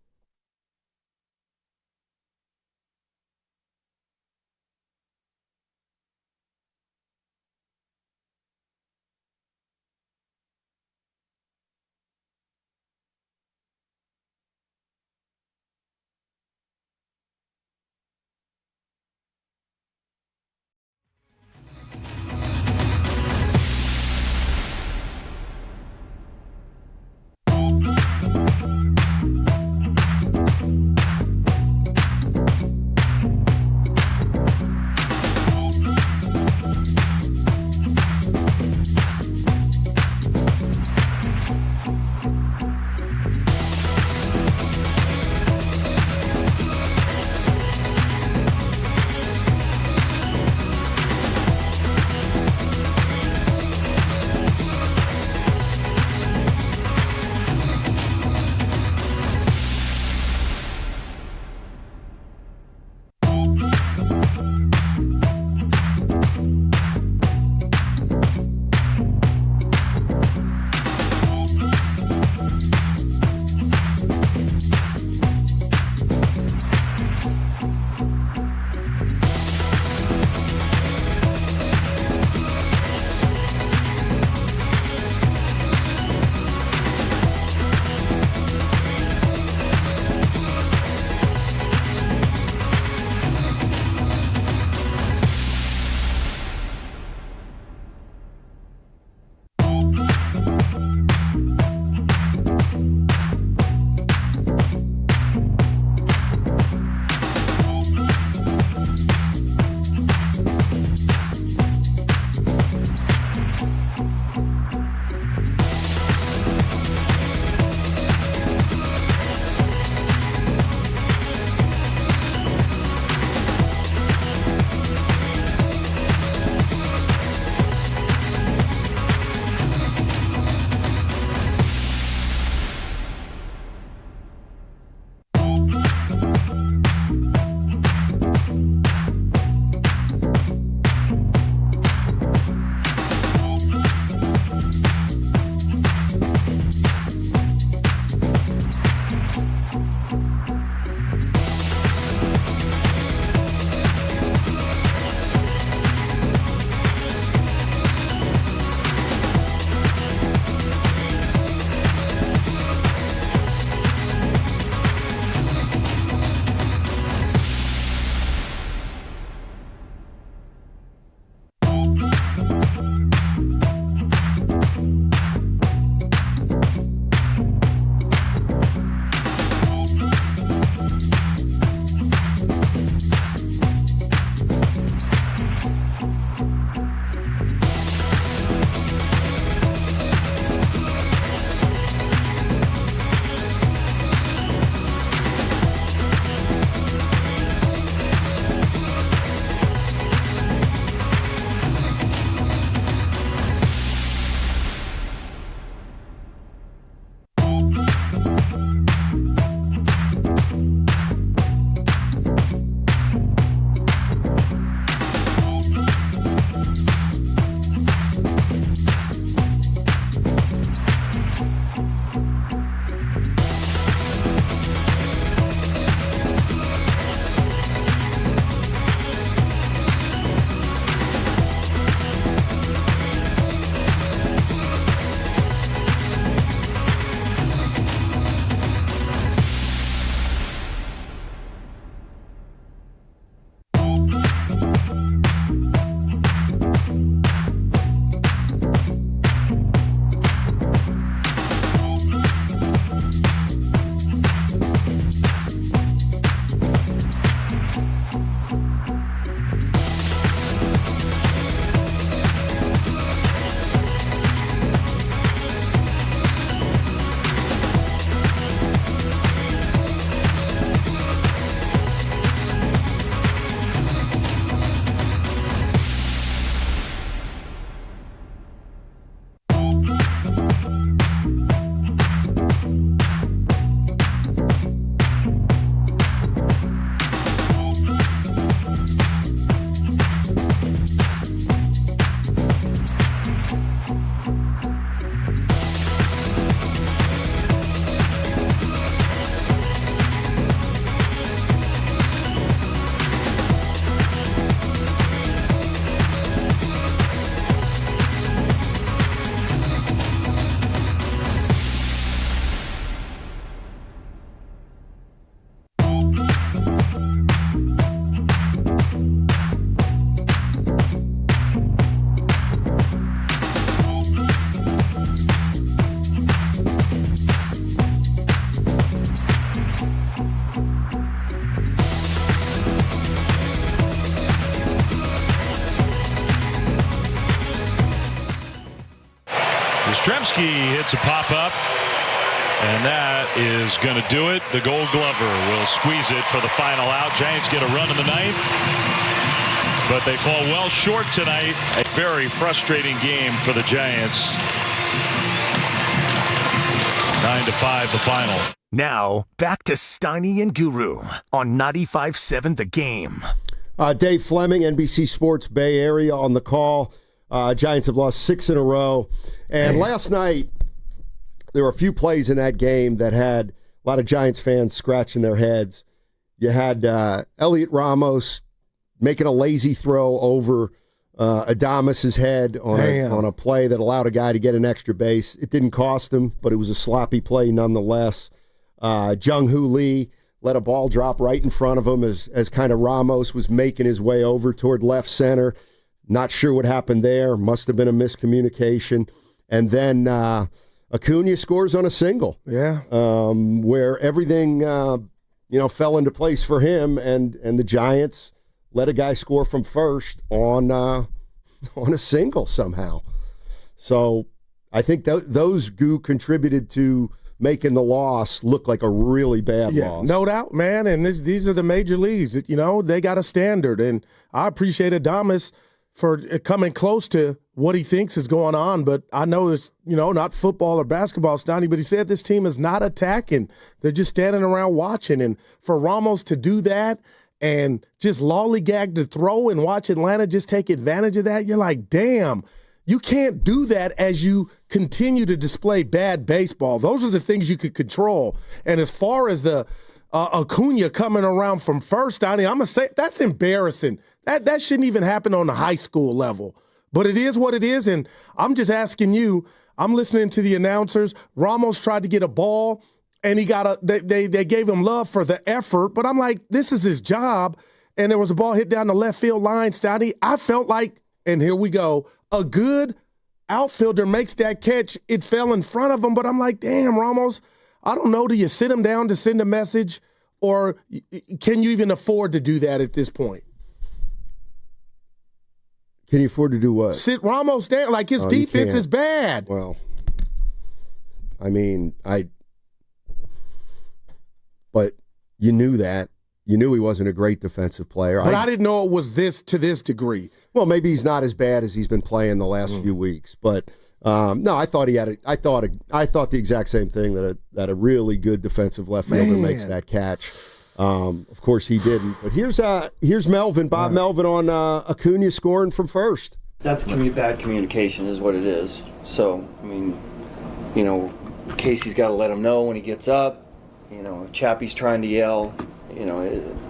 Yastrzemski hits a pop-up, and that is going to do it. The Gold Glover will squeeze it for the final out. Giants get a run in the ninth, but they fall well short tonight. A very frustrating game for the Giants. 9-5 the final. Now, back to Steiny and Guru on 95.7 The Game. Dave Fleming, NBC Sports Bay Area on the call. Giants have lost 6 in a row. And last night, there were a few plays in that game that had a lot of Giants fans scratching their heads. You had Elliot Ramos making a lazy throw over Adames' head on a play that allowed a guy to get an extra base. It didn't cost him, but it was a sloppy play nonetheless. Jung-Hoo Lee let a ball drop right in front of him as kind of Ramos was making his way over toward left center. Not sure what happened there. Must have been a miscommunication. And then Acuna scores on a single. Yeah. Where everything fell into place for him, and the Giants let a guy score from first on a single somehow. So I think those contributed to making the loss look like a really bad loss. No doubt, man. And these are the major leagues. They got a standard. And I appreciate Adames for coming close to what he thinks is going on. But I know it's, not football or basketball, Steiny, but he said this team is not attacking. They're just standing around watching. And for Ramos to do that and just lollygag to throw and watch Atlanta just take advantage of that, you're like, damn. You can't do that as you continue to display bad baseball. Those are the things you could control. And as far as the Acuna coming around from first, Donnie, I'm going to say that's embarrassing. That shouldn't even happen on the high school level. But it is what it is, and I'm just asking you, I'm listening to the announcers. Ramos tried to get a ball, and they gave him love for the effort. But I'm like, this is his job. And there was a ball hit down the left field line, Steiny. I felt like, and here we go, a good outfielder makes that catch. It fell in front of him, but I'm like, damn, Ramos, I don't know. Do you sit him down to send a message, or can you even afford to do that at this point? Can you afford to do what? Sit Ramos down. Like his defense is bad. Well, I mean, but you knew that. You knew he wasn't a great defensive player. But I didn't know it was to this degree. Well, maybe he's not as bad as he's been playing the last few weeks. But no, I thought he had I thought the exact same thing, that a really good defensive left fielder makes that catch. Of course he didn't. But here's Melvin, Bob Melvin on Acuna scoring from first. That's bad communication is what it is. So, I mean, Casey's got to let him know when he gets up. Chappie's trying to yell.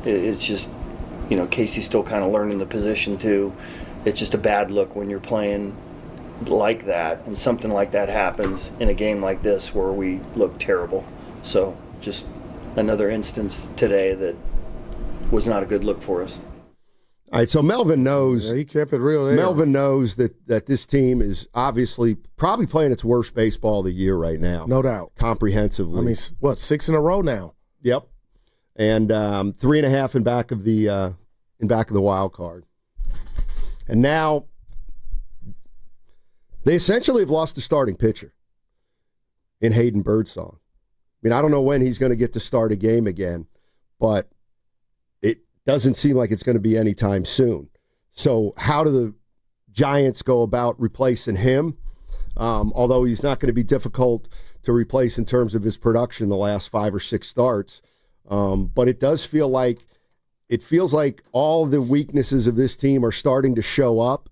It's just, Casey's still kind of learning the position too. It's just a bad look when you're playing like that and something like that happens in a game like this where we look terrible. So just another instance today that was not a good look for us. All right, so Melvin knows. Yeah, he kept it real there. Melvin knows that this team is obviously probably playing its worst baseball of the year right now. No doubt. Comprehensively. I mean, 6 in a row now? Yep. And 3.5 in back of the wild card. And now they essentially have lost the starting pitcher in Hayden Birdsong. I mean, I don't know when he's going to get to start a game again, but it doesn't seem like it's going to be anytime soon. So how do the Giants go about replacing him? Although he's not going to be difficult to replace in terms of his production the last 5 or 6 starts. But it does feel like all the weaknesses of this team are starting to show up,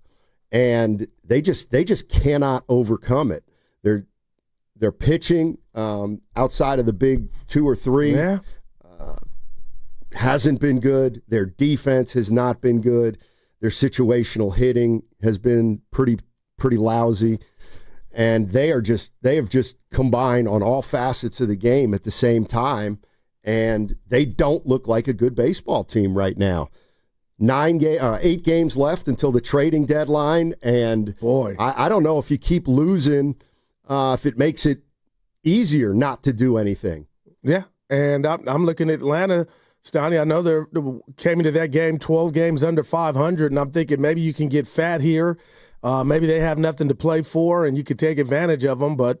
and they just cannot overcome it. They're pitching outside of the big 2 or 3 hasn't been good. Their defense has not been good. Their situational hitting has been pretty lousy, and they have just combined on all facets of the game at the same time. And they don't look like a good baseball team right now. 8 games left until the trading deadline, and boy, I don't know if you keep losing, if it makes it easier not to do anything. Yeah, and I'm looking at Atlanta, Steiny. I know they came into that game 12 games under 500, and I'm thinking maybe you can get fat here. Maybe they have nothing to play for, and you could take advantage of them. But,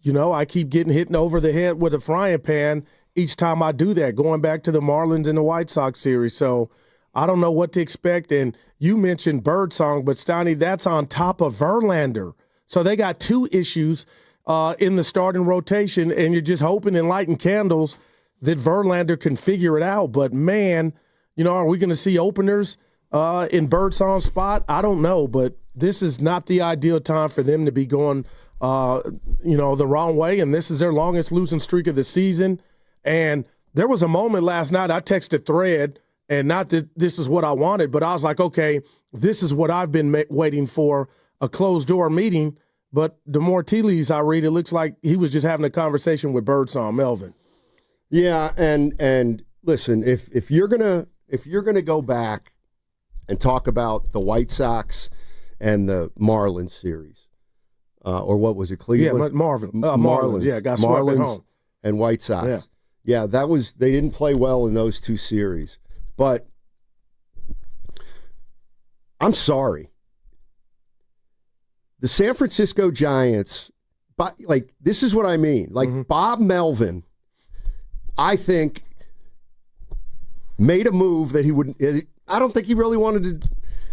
I keep getting hit over the head with a frying pan each time I do that, going back to the Marlins and the White Sox series. So I don't know what to expect. And you mentioned Birdsong, but Steiny, that's on top of Verlander. So they got 2 issues in the starting rotation, and you're just hoping and lighting candles that Verlander can figure it out. But, man, are we going to see openers in Birdsong's spot? I don't know, but this is not the ideal time for them to be going, the wrong way, and this is their longest losing streak of the season. And there was a moment last night, I texted Thread, and not that this is what I wanted, but I was like, okay, this is what I've been waiting for, a closed-door meeting. But the more tea leaves I read, it looks like he was just having a conversation with Birdsong, Melvin. Yeah, and listen, if you're gonna go back and talk about the White Sox and the Marlins series, or what was it, Cleveland? Yeah, Marlins. Yeah, got swept at home. And White Sox. Yeah, they didn't play well in those 2 series. But I'm sorry. The San Francisco Giants, this is what I mean. Bob Melvin, I think, made a move that he wouldn't. I don't think he really wanted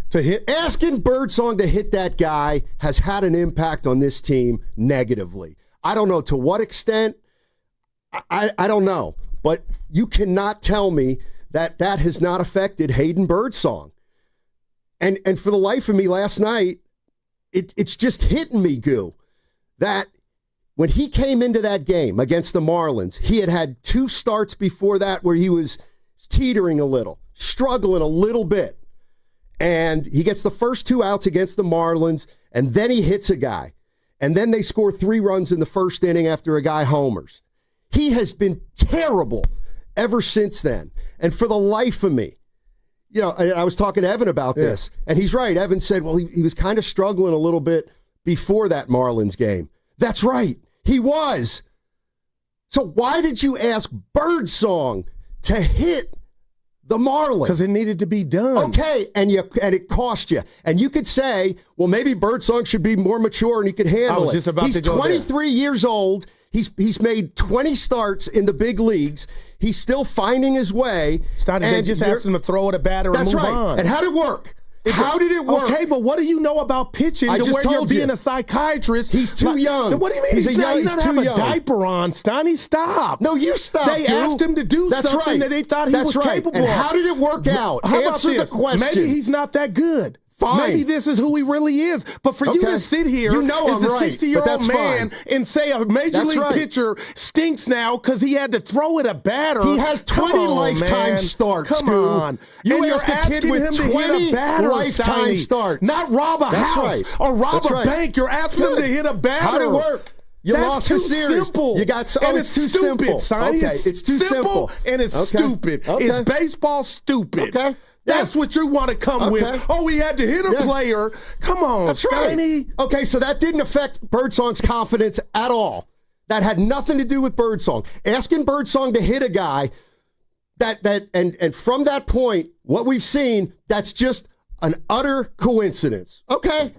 to hit. Asking Birdsong to hit that guy has had an impact on this team negatively. I don't know to what extent. I don't know. But you cannot tell me that has not affected Hayden Birdsong. And for the life of me last night, it's just hitting me, Goo, that when he came into that game against the Marlins, he had 2 starts before that where he was teetering a little, struggling a little bit. And he gets the first 2 outs against the Marlins, and then he hits a guy. And then they score 3 runs in the first inning after a guy homers. He has been terrible ever since then. And for the life of me, I was talking to Evan about this, and he's right. Evan said, well, he was kind of struggling a little bit before that Marlins game. That's right. He was. So why did you ask Birdsong to hit the Marlins? Because it needed to be done. Okay, and it cost you. And you could say, well, maybe Birdsong should be more mature and he could handle it. He's 23 years old. He's made 20 starts in the big leagues. He's still finding his way. They just asked him to throw at a batter and move on. And how did it work? How did it work? Okay, but what do you know about pitching to where you're being a psychiatrist? He's too young. What do you mean he's young? He doesn't have a diaper on, Steiny. Stop. No, you stop. They asked him to do something that they thought he was capable of. And how did it work out? Answer the question. Maybe he's not that good. Fine. Maybe this is who he really is. But for you to sit here as a 60-year-old man and say a major league pitcher stinks now because he had to throw at a batter. He has 20 lifetime starts. Come on. You asked a kid with 20 lifetime starts. Not rob a house or rob a bank. You're asking him to hit a batter. How did it work? You lost the series. Simple. You got and it's too simple. Sonny. Okay, it's too simple and it's stupid. Okay. It's baseball stupid. Okay. That's what you want to come with. Oh, we had to hit a player. Come on, That's Steiny. Right. Okay, so that didn't affect Birdsong's confidence at all. That had nothing to do with Birdsong. Asking Birdsong to hit a guy and from that point, what we've seen, that's just an utter coincidence. Okay.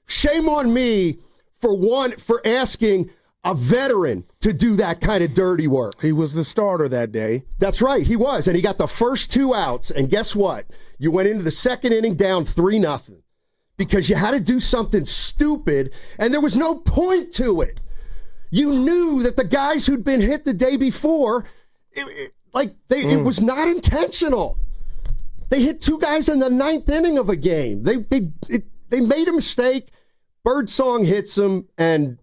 Shame on me for asking a veteran to do that kind of dirty work. He was the starter that day. That's right, he was. And he got the first 2 outs. And guess what? You went into the second inning down 3-0 because you had to do something stupid, and there was no point to it. You knew that the guys who'd been hit the day before, it was not intentional. They hit 2 guys in the 9th inning of a game. They made a mistake. Birdsong hits them, and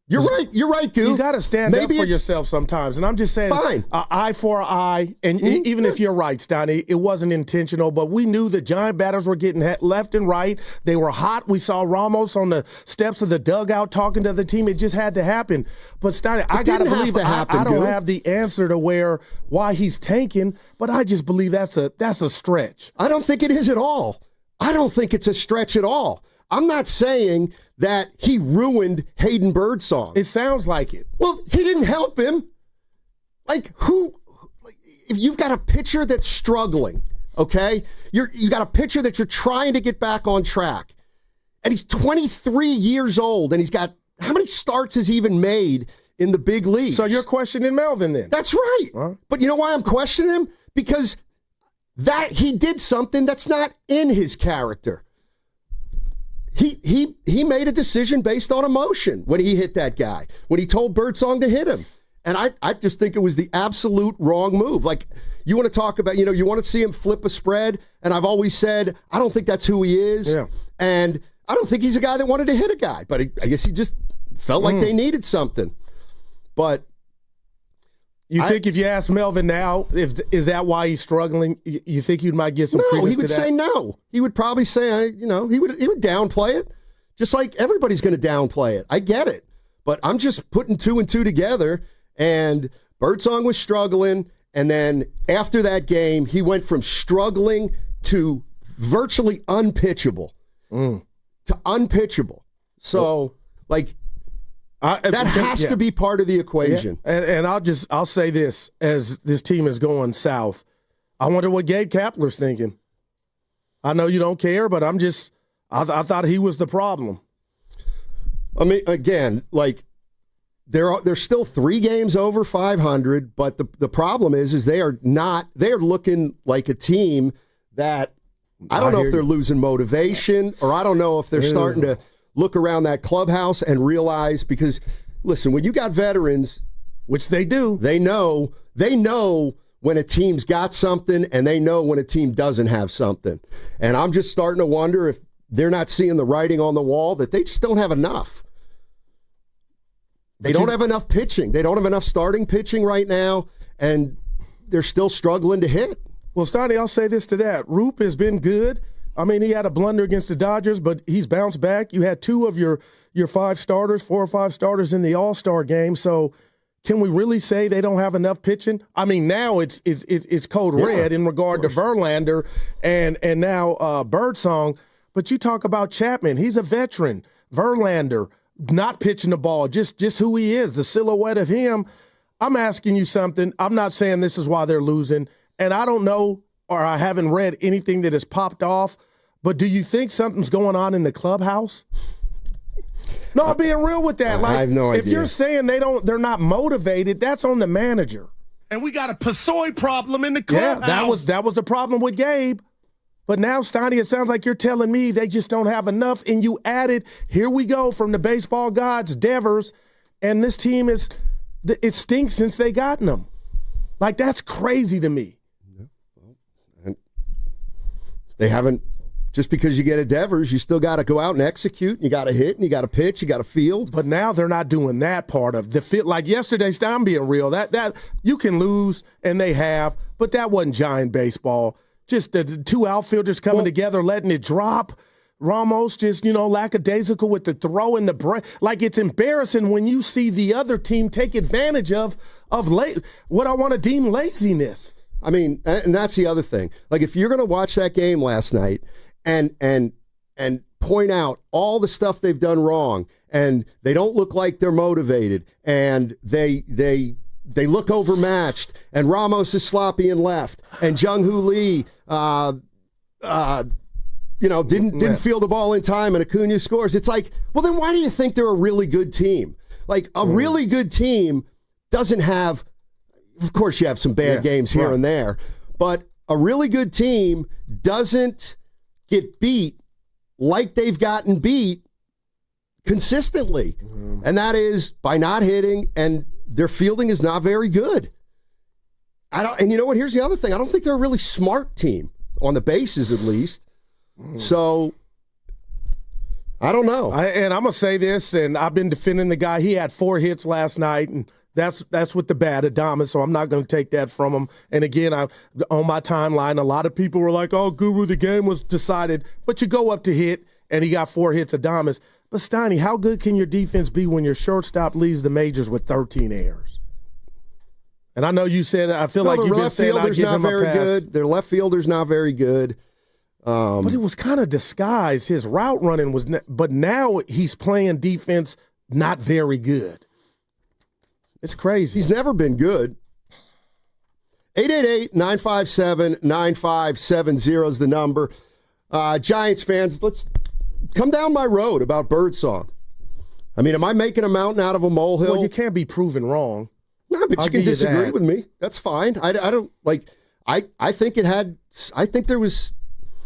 you're right, Goo. You got to stand up for yourself sometimes. And I'm just saying, fine. Eye for an eye. And even if you're right, Steiny, it wasn't intentional, but we knew the Giant batters were getting left and right. They were hot. We saw Ramos on the steps of the dugout talking to the team. It just had to happen. But Steiny, I got to believe I don't have the answer to why he's tanking, but I just believe that's a stretch. I don't think it is at all. I don't think it's a stretch at all. I'm not saying that he ruined Hayden Birdsong. It sounds like it. Well, he didn't help him. If you've got a pitcher that's struggling, okay? You got a pitcher that you're trying to get back on track. And he's 23 years old, and he's got how many starts has he even made in the big leagues? So you're questioning Melvin then? That's right. Huh? But you know why I'm questioning him? Because that he did something that's not in his character. He made a decision based on emotion when he hit that guy, when he told Birdsong to hit him. And I just think it was the absolute wrong move. Like, you want to talk about, you want to see him flip a spread, and I've always said, I don't think that's who he is. Yeah. And I don't think he's a guy that wanted to hit a guy, but I guess he just felt like they needed something. But you think if you ask Melvin now, is that why he's struggling? You think you might get some no, credence he would to that? say no. He would probably say, he would downplay it, just like everybody's going to downplay it. I get it, but I'm just putting 2 and 2 together. And Birdsong was struggling, and then after that game, he went from struggling to virtually unpitchable. To unpitchable. So, that has to be part of the equation. Yeah. And I'll say this, as this team is going south, I wonder what Gabe Kapler's thinking. I know you don't care, but I thought he was the problem. I mean, again, they're still 3 games over 500, but the problem is they're looking like a team that I don't know if they're losing motivation, or I don't know if they're starting to look around that clubhouse and realize, because listen, when you got veterans, which they do, they know when a team's got something, and they know when a team doesn't have something. And I'm just starting to wonder if they're not seeing the writing on the wall, that they just don't have enough. They don't have enough pitching. They don't have enough starting pitching right now, and they're still struggling to hit. Well, Steiny, I'll say this to that. Roop has been good. I mean, he had a blunder against the Dodgers, but he's bounced back. You had 2 of your 5 starters, 4 or 5 starters in the All-Star game. So can we really say they don't have enough pitching? I mean, now it's code red in regard to Verlander and now Birdsong. But you talk about Chapman. He's a veteran. Verlander, not pitching the ball, just who he is, the silhouette of him. I'm asking you something. I'm not saying this is why they're losing. And I don't know, or I haven't read anything that has popped off, but do you think something's going on in the clubhouse? No, I'm being real with that. I have no idea. If you're saying they're not motivated, that's on the manager. And we got a Posey problem in the clubhouse. Yeah, that was the problem with Gabe. But now, Steiny, it sounds like you're telling me they just don't have enough, and you added, here we go from the baseball gods, Devers, and this team it stinks since they gotten them. That's crazy to me. And they haven't, just because you get a Devers, you still got to go out and execute, and you got to hit, and you got to pitch, you got to field. But now they're not doing that part of the fit. Like yesterday's time, being real, that you can lose, and they have, but that wasn't giant baseball. Just the 2 outfielders coming together, letting it drop. Ramos just, lackadaisical with the throw and the break. It's embarrassing when you see the other team take advantage of what I want to deem laziness. I mean, and that's the other thing. If you're going to watch that game last night and point out all the stuff they've done wrong, and they don't look like they're motivated, and they look overmatched, and Ramos is sloppy in left, and Jung-Hoo Lee, didn't field the ball in time, and Acuna scores. It's like, well, then why do you think they're a really good team? A really good team doesn't have, of course you have some bad games here and there, but a really good team doesn't get beat like they've gotten beat consistently. And that is by not hitting, and their fielding is not very good. And you know what? Here's the other thing. I don't think they're a really smart team, on the bases at least. So, I don't know. And I'm going to say this, and I've been defending the guy. He had 4 hits last night, and that's with the bat, Adames, so I'm not going to take that from him. And again, on my timeline, a lot of people were like, oh, Guru, the game was decided. But you go up to hit, and he got 4 hits, Adames. But, Steiny, how good can your defense be when your shortstop leads the majors with 13 errors? And I know you said, I feel like you've been saying I give him a pass. Good. Their left fielder's not very good. But it was kind of disguised. His route running was, but now he's playing defense not very good. It's crazy. He's never been good. 888-957-9570 is the number. Giants fans, come down my road about Birdsong. I mean, am I making a mountain out of a molehill? Well, you can't be proven wrong. No, but you can disagree with me. That's fine. I don't like. I think it had. I think there was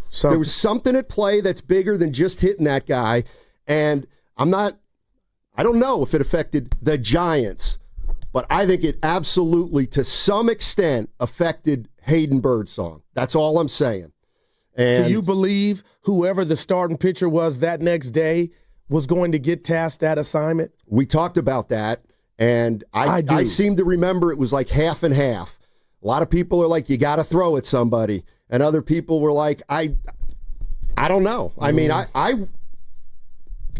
something at play that's bigger than just hitting that guy. And I don't know if it affected the Giants, but I think it absolutely, to some extent, affected Hayden Birdsong. That's all I'm saying. And do you believe whoever the starting pitcher was that next day was going to get tasked that assignment? We talked about that, and I seem to remember it was like half and half. A lot of people are like, you got to throw at somebody, and other people were like, I don't know. I mean, I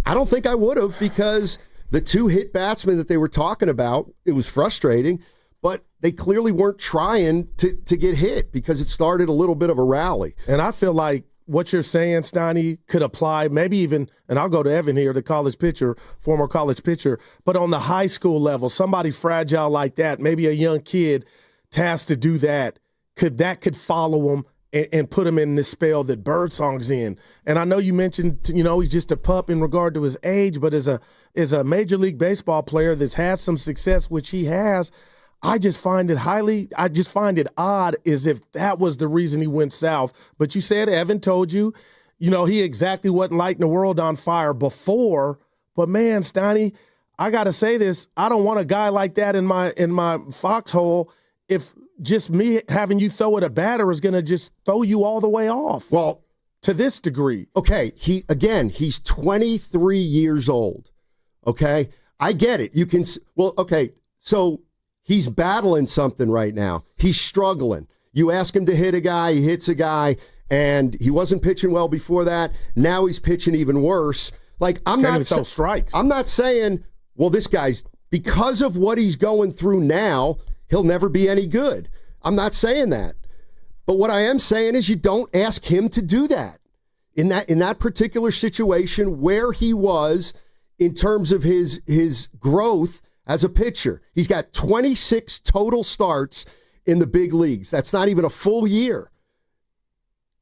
don't think I would have, because the two hit batsmen that they were talking about, it was frustrating, but they clearly weren't trying to get hit because it started a little bit of a rally. And I feel like what you're saying, Steiny, could apply maybe even, and I'll go to Evan here, the college pitcher, former college pitcher, but on the high school level, somebody fragile like that, maybe a young kid tasked to do that, could follow him and put him in this spell that Birdsong's in. And I know you mentioned, he's just a pup in regard to his age, but as a Major League Baseball player that's had some success, which he has, I just find it odd as if that was the reason he went south. But you said Evan told you, he exactly wasn't lighting the world on fire before. But man, Steiny, I got to say this. I don't want a guy like that in my foxhole if just me having you throw at a batter is going to just throw you all the way off. Well, to this degree. Okay, he's 23 years old. Okay? I get it. So he's battling something right now. He's struggling. You ask him to hit a guy, he hits a guy, and he wasn't pitching well before that. Now he's pitching even worse. Like, I'm not throw strikes. I'm not saying, well, this guy's, because of what he's going through now, he'll never be any good. I'm not saying that. But what I am saying is you don't ask him to do that. In that particular situation where he was in terms of his growth as a pitcher. He's got 26 total starts in the big leagues. That's not even a full year.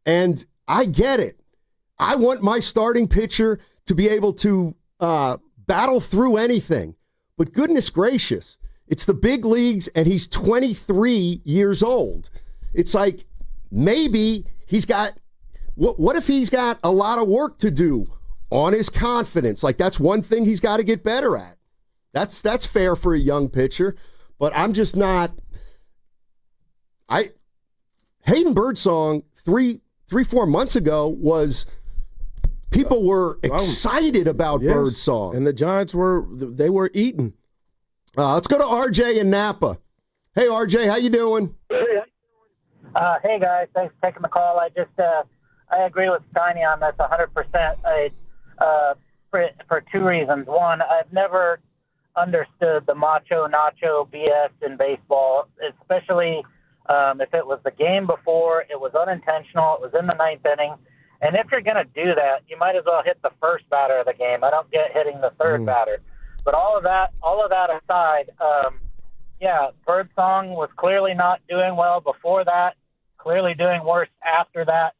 And I get it. I want my starting pitcher to be able to battle through anything. But goodness gracious, it's the big leagues, and he's 23 years old. It's like maybe he's got, what if he's got a lot of work to do on his confidence? Like, that's one thing he's got to get better at. That's fair for a young pitcher, but I'm just not. Hayden Birdsong 3-4 months ago was, people were excited about Birdsong, and the Giants were eating. Let's go to RJ in Napa. Hey, RJ, how you doing? Hey guys, thanks for taking the call. I agree with Steiny on this 100%. For two reasons. One, I've never understood the macho nacho BS in baseball, especially if it was the game before, it was unintentional, it was in the ninth inning. And if you're going to do that, you might as well hit the first batter of the game. I don't get hitting the third batter. But all of that aside, Birdsong was clearly not doing well before that, clearly doing worse after that.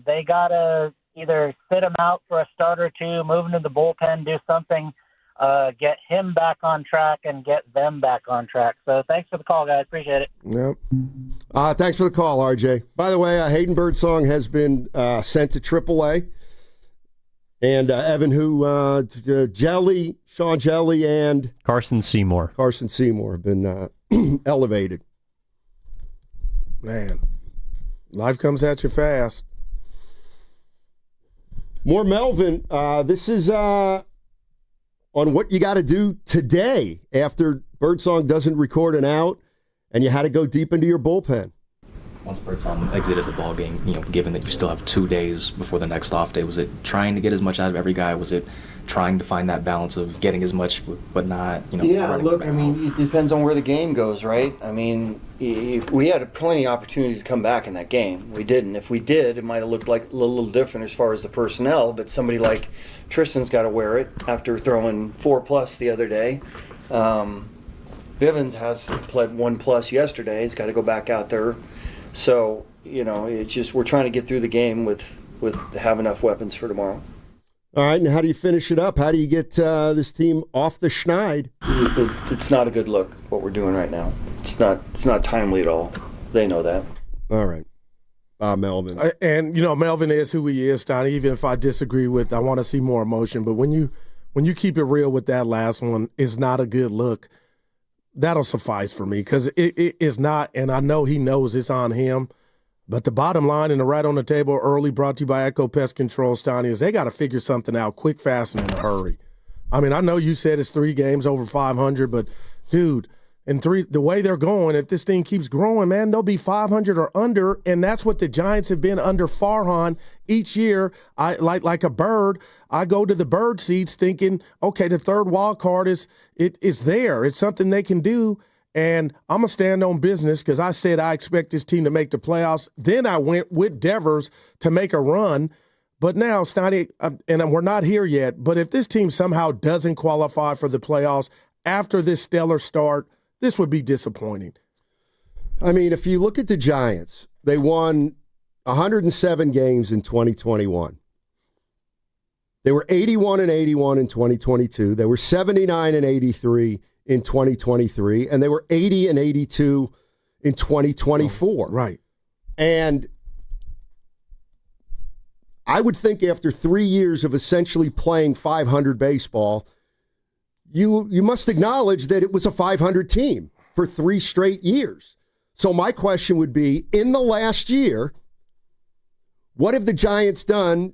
They got to either sit him out for a start or two, move him to the bullpen, do something, get him back on track and get them back on track. So thanks for the call, guys. Appreciate it. Yep. Thanks for the call, RJ. By the way, Hayden Birdsong has been sent to AAA. And Evan, Sean Jelly, and Carson Seymour have been elevated. Man, life comes at you fast. More Melvin. This is on what you got to do today after Birdsong doesn't record an out, and you had to go deep into your bullpen. Once Birdsong exited the ball game, given that you still have 2 days before the next off day, was it trying to get as much out of every guy? Was it trying to find that balance of getting as much but not, Yeah, look, I mean, it depends on where the game goes, right? I mean, we had plenty of opportunities to come back in that game. We didn't. If we did, it might have looked like a little different as far as the personnel, but somebody like Tristan's got to wear it after throwing 4+ the other day. Bivens has played 1+ yesterday. He's got to go back out there. So, it's just we're trying to get through the game with have enough weapons for tomorrow. All right, and how do you finish it up? How do you get this team off the schneid? It's not a good look, what we're doing right now. It's not timely at all. They know that. All right. Melvin. And, Melvin is who he is, Steiny, even if I disagree with, I want to see more emotion. But when you keep it real with that last one, it's not a good look. That'll suffice for me because it is not, and I know he knows it's on him. But the bottom line and the right on the table early, brought to you by Echo Pest Control, Steiny, is they got to figure something out quick, fast, and in a hurry. I mean, I know you said it's 3 games over 500, but, dude, the way they're going, if this thing keeps growing, man, they'll be 500 or under, and that's what the Giants have been under Farhan each year. I like a bird. I go to the bird seats thinking, okay, the third wild card is there. It's something they can do. And I'm going to stand on business because I said I expect this team to make the playoffs. Then I went with Devers to make a run. But now, Steiny, and we're not here yet, but if this team somehow doesn't qualify for the playoffs after this stellar start, this would be disappointing. I mean, if you look at the Giants, they won 107 games in 2021. They were 81-81 in 2022. They were 79-83 in 2023, and they were 80-82 in 2024. Right. And I would think after 3 years of essentially playing 500 baseball, you must acknowledge that it was a 500 team for 3 straight years. So my question would be, in the last year, what have the Giants done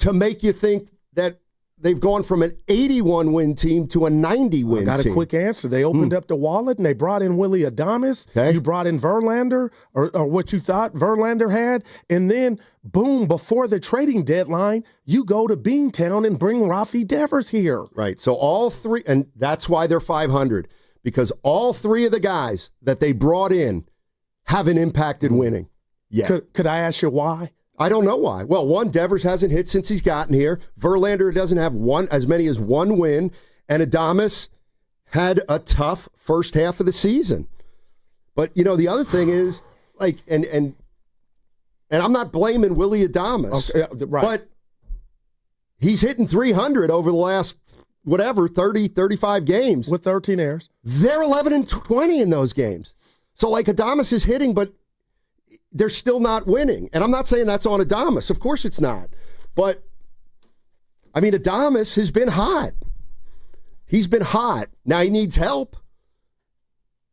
to make you think that they've gone from an 81-win team to a 90-win team? I got a quick answer. They opened up the wallet and they brought in Willie Adames. Okay. You brought in Verlander, or what you thought Verlander had. And then, boom, before the trading deadline, you go to Beantown and bring Rafi Devers here. Right. So all 3, and that's why they're 500, because all 3 of the guys that they brought in haven't impacted winning yet. Could I ask you why? I don't know why. Well, one, Devers hasn't hit since he's gotten here. Verlander doesn't have as many as 1 win. And Adames had a tough first half of the season. But, the other thing is, and I'm not blaming Willie Adames. Okay, right. But he's hitting 300 over the last, 30, 35 games. With 13 errors. They're 11-20 in those games. So, Adames is hitting, but they're still not winning. And I'm not saying that's on Adames. Of course it's not. But, Adames has been hot. He's been hot. Now he needs help.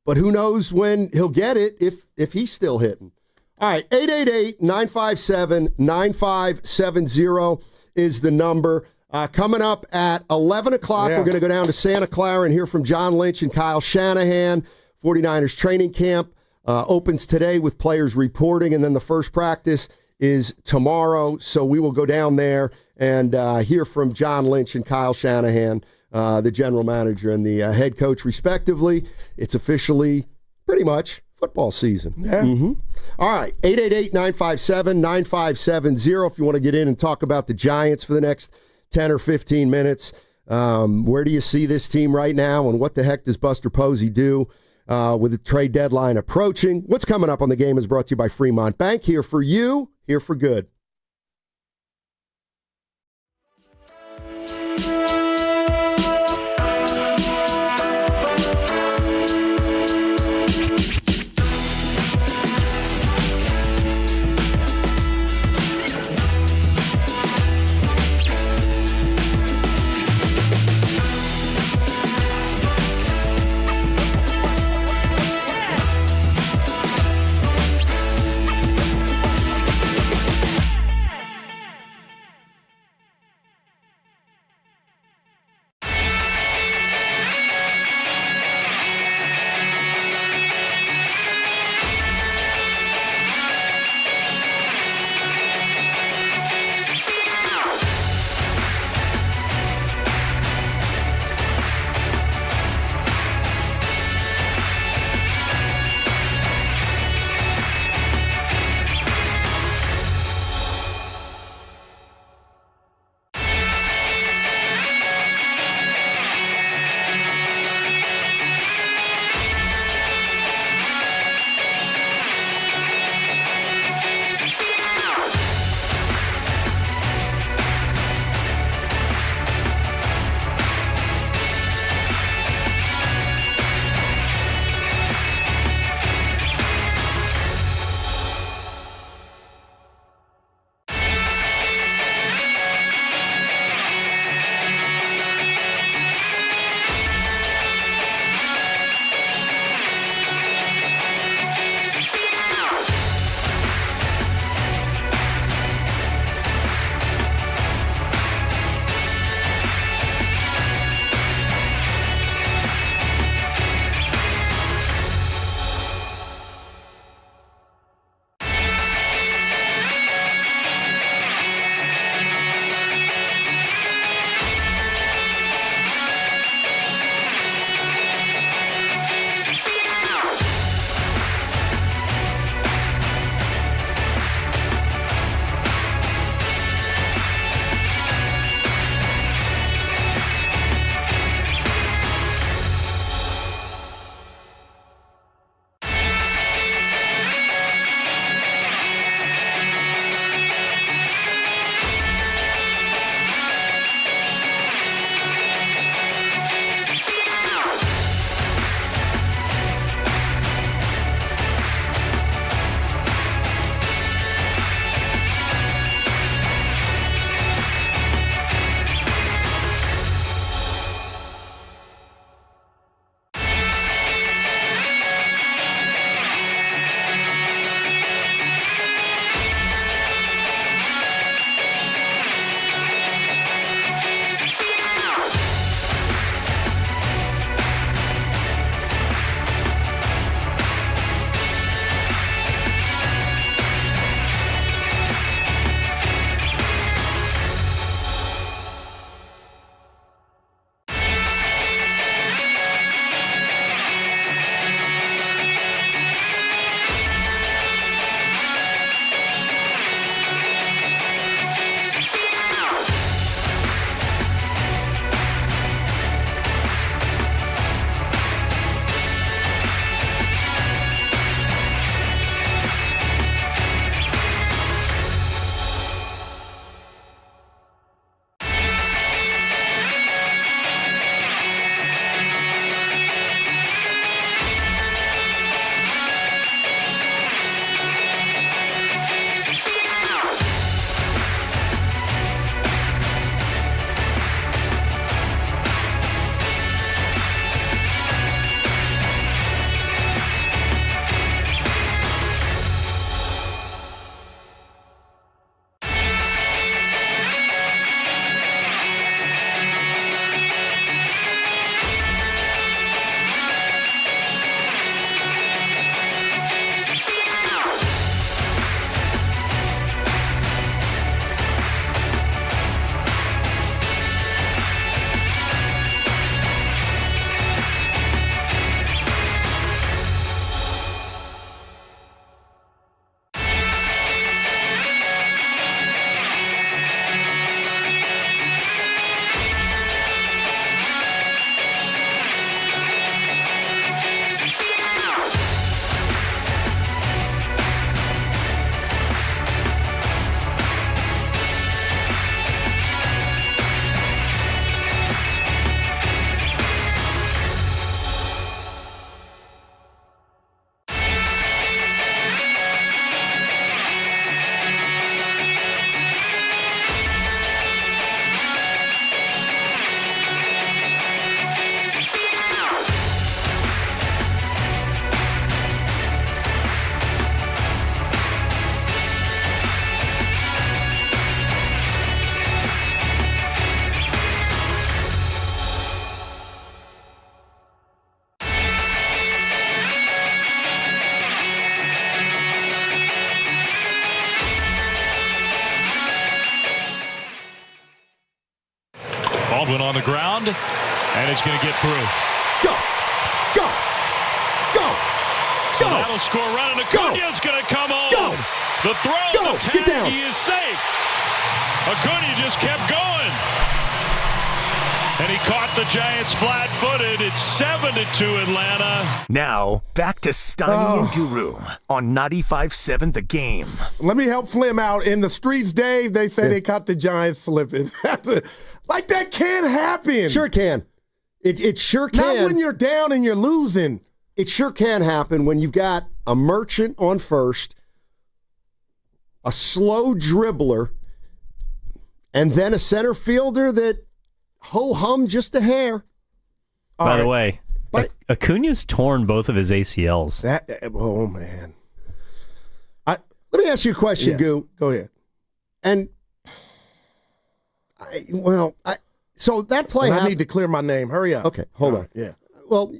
But who knows when he'll get it if he's still hitting. All right, 888-957-9570 is the number. Coming up at 11 o'clock, We're going to go down to Santa Clara and hear from John Lynch and Kyle Shanahan. 49ers training camp opens today with players reporting, and then the first practice is tomorrow. So we will go down there and hear from John Lynch and Kyle Shanahan, the general manager and the head coach, respectively. It's officially pretty much football season. Yeah. Mm-hmm. All right, 888-957-9570 if you want to get in and talk about the Giants for the next 10 or 15 minutes. Where do you see this team right now, and what the heck does Buster Posey do with the trade deadline approaching? What's coming up on the game is brought to you by Fremont Bank. Here for you, here for good. Baldwin on the ground, and it's going to get through. Go! Go! Go! So that'll score run, and Acuna's going to come home. Go! The throw, Go! the tag, Get down. he is safe. Acuna just kept going. And he caught the Giants flat-footed. It's 7-2 Atlanta. Now, back to Steiny and Guru on 95.7 The Game. Let me help Flim out. In the streets, Dave, they say they caught the Giants slipping. Like, that can't happen. Sure can. It sure can. Not when you're down and you're losing. It sure can happen when you've got a merchant on first, a slow dribbler, and then a center fielder that ho-hum just a hair. By the way, Acuna's torn both of his ACLs. Oh, man. Let me ask you a question, Goo. Go ahead. And, so that play I need to clear my name. Hurry up. Okay, hold on. Yeah. Well,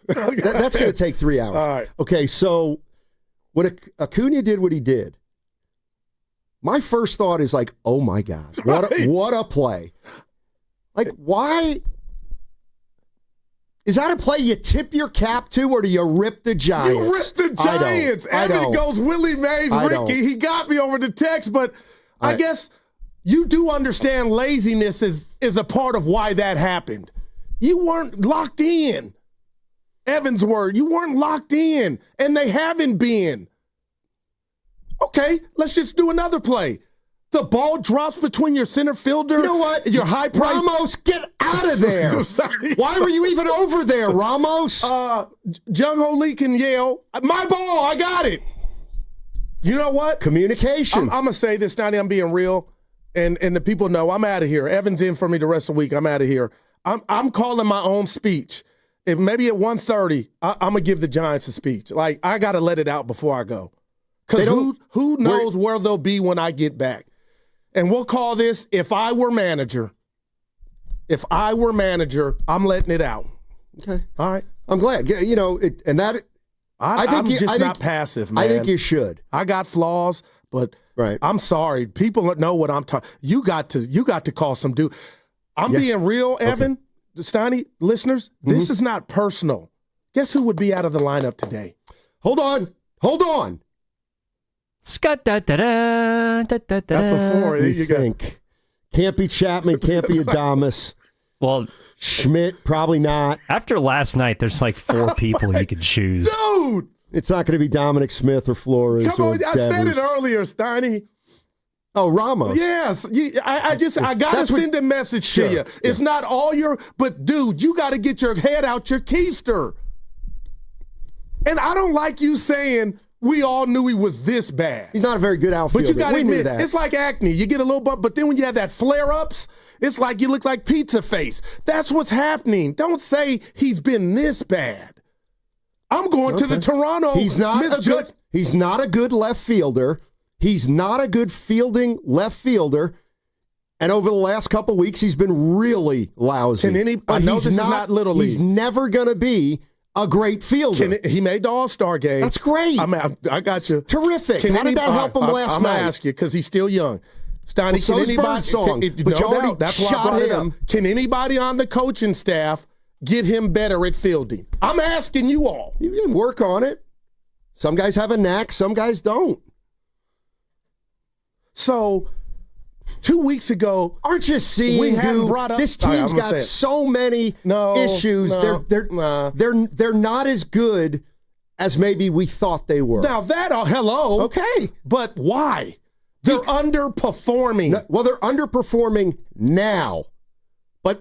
that's going to take 3 hours. All right. Okay, so when Acuna did what he did, my first thought is like, oh, my God, what a play. Like, why? Is that a play you tip your cap to, or do you rip the Giants? You rip the Giants. Evan goes Willie Mays, Ricky. He got me over the text, but I guess you do understand laziness is a part of why that happened. You weren't locked in. Evan's word, you weren't locked in, and they haven't been. Okay, let's just do another play. The ball drops between your center fielder. You know what? Your high price. Ramos, get out of there. Why were you even over there, Ramos? Jung-Ho Lee can yell, my ball, I got it. You know what? Communication. I'm going to say this, Steiny, I'm being real, and the people know I'm out of here. Evan's in for me the rest of the week. I'm out of here. I'm calling my own speech. If maybe at 1:30, I'm going to give the Giants a speech. Like, I got to let it out before I go. Because who knows where they'll be when I get back. And we'll call this, if I were manager, I'm letting it out. Okay. All right. I'm glad. You know, I'm just not passive, man. I think you should. I got flaws, but I'm sorry. People know what I'm talking. You got to call some dude. I'm being real, Evan, Steiny, listeners. This is not personal. Guess who would be out of the lineup today? Hold on. Scott, that's a 4. You think. Can't be Chapman, can't be Adames. Well, Schmidt, probably not. After last night, there's like 4 people you could choose. Dude! It's not going to be Dominic Smith or Flores. Come on, I said Devers. it earlier, Steiny. Oh, Ramos. Yes. I got to send a message to you. It's not all but dude, you got to get your head out your keister. And I don't like you saying, we all knew he was this bad. He's not a very good outfielder. But you got to admit, that. It's like acne. You get a little bump, but then when you have that flare-ups, it's like you look like pizza face. That's what's happening. Don't say he's been this bad. I'm going to the Toronto. He's not a good left fielder. He's not a good fielding left fielder. And over the last couple of weeks, he's been really lousy. I know this is not Little League. He's never going to be a great fielder. He made the All-Star game. That's great. I got you. Terrific. How did that help him last night? I'm going to ask you because he's still young. Steiny, so can anybody? But you already shot him. Can anybody on the coaching staff get him better at fielding? I'm asking you all. You can work on it. Some guys have a knack. Some guys don't. So 2 weeks ago, aren't you seeing we hadn't brought up this team's got so many issues? They're not as good as maybe we thought they were. Now that hello. Okay. But why? They're underperforming. Well, they're underperforming now. But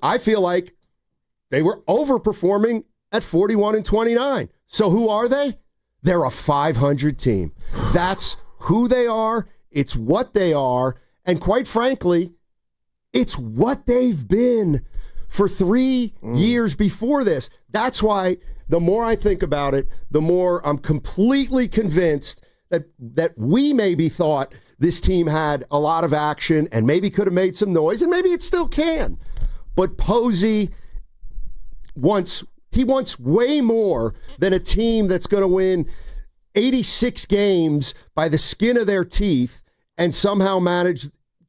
I feel like they were overperforming at 41-29. So who are they? They're a 500 team. That's who they are. It's what they are. And quite frankly, it's what they've been for 3 years before this. That's why the more I think about it, the more I'm completely convinced that we maybe thought this team had a lot of action and maybe could have made some noise, and maybe it still can. But Posey wants way more than a team that's going to win 86 games by the skin of their teeth and somehow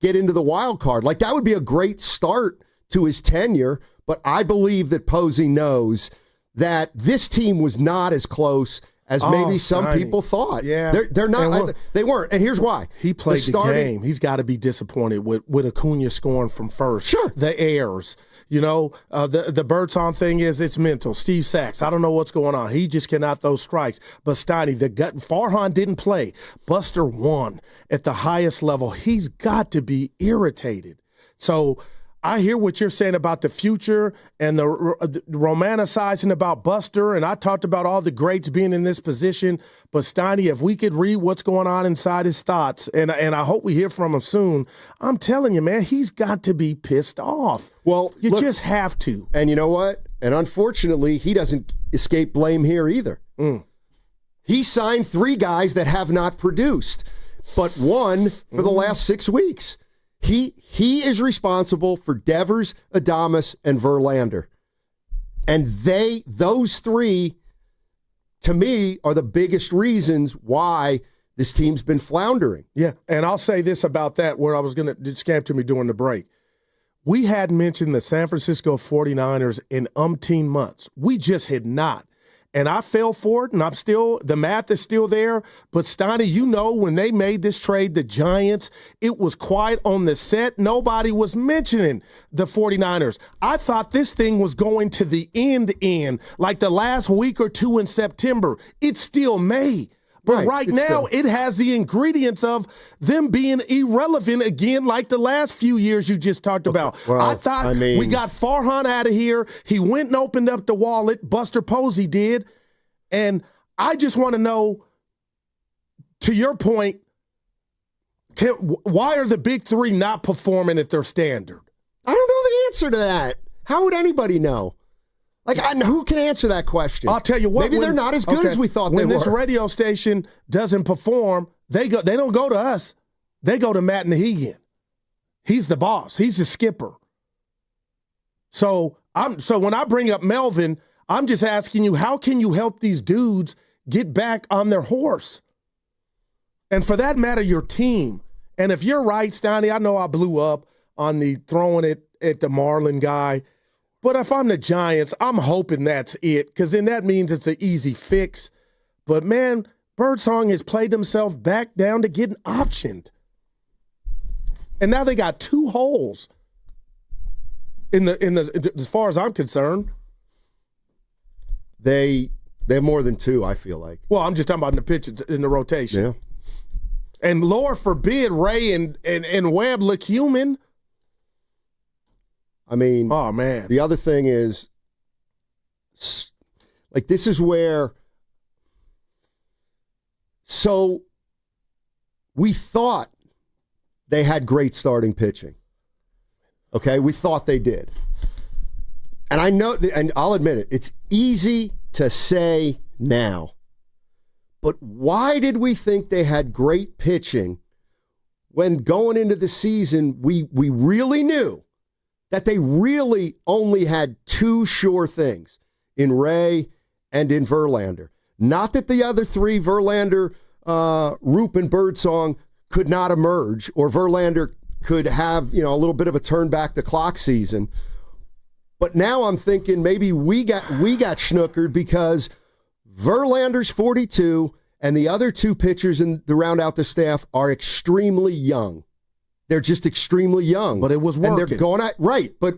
get into the wild card. Like, that would be a great start to his tenure, but I believe that Posey knows that this team was not as close as maybe some people thought. Yeah. They're not. They weren't. And here's why. He played the game. He's got to be disappointed with Acuna scoring from first. Sure. The errors. You know, the Birdsong thing is it's mental. Steve Sachs, I don't know what's going on. He just cannot throw strikes. But Steiny, Farhan didn't play. Buster won at the highest level. He's got to be irritated. So I hear what you're saying about the future and the romanticizing about Buster, and I talked about all the greats being in this position. But Steiny, if we could read what's going on inside his thoughts, and I hope we hear from him soon, I'm telling you, man, he's got to be pissed off. Well, you just have to. And you know what? And unfortunately, he doesn't escape blame here either. He signed 3 guys that have not produced, but one for the last 6 weeks. He is responsible for Devers, Adames, and Verlander. And those 3, to me, are the biggest reasons why this team's been floundering. Yeah, and I'll say this about that, where I was going to, it came to me during the break. We hadn't mentioned the San Francisco 49ers in umpteen months. We just had not. And I fell for it, and the math is still there. But Steiny, you know, when they made this trade, the Giants, it was quiet on the set. Nobody was mentioning the 49ers. I thought this thing was going to the end, like the last week or 2 in September. It's still May. But right now, it has the ingredients of them being irrelevant again, like the last few years you just talked about. Well, I thought we got Farhan out of here. He went and opened up the wallet. Buster Posey did. And I just want to know, to your point, why are the big 3 not performing at their standard? I don't know the answer to that. How would anybody know? Like, who can answer that question? I'll tell you what. Maybe they're not as good as we thought they were. When this radio station doesn't perform, they don't go to us. They go to Matt Nahigian. He's the boss. He's the skipper. So when I bring up Melvin, I'm just asking you, how can you help these dudes get back on their horse? And for that matter, your team. And if you're right, Steiny, I know I blew up on the throwing it at the Marlin guy. But if I'm the Giants, I'm hoping that's it, because then that means it's an easy fix. But, man, Birdsong has played himself back down to getting optioned. And now they got 2 holes in the as far as I'm concerned. They have more than 2, I feel like. Well, I'm just talking about in the pitches, in the rotation. Yeah. And Lord forbid Ray and Webb look human. I mean, oh man. The other thing is, like, this is where, so we thought they had great starting pitching. Okay, we thought they did. And I know, and I'll admit it, it's easy to say now. But why did we think they had great pitching when going into the season, we really knew that they really only had 2 sure things in Ray and in Verlander? Not that the other 3, Verlander, Roop, and Birdsong, could not emerge, or Verlander could have, a little bit of a turn back the clock season. But now I'm thinking maybe we got schnookered because Verlander's 42 and the other 2 pitchers in the round out the staff are extremely young. They're just extremely young. But it was working. And they're going at, right. But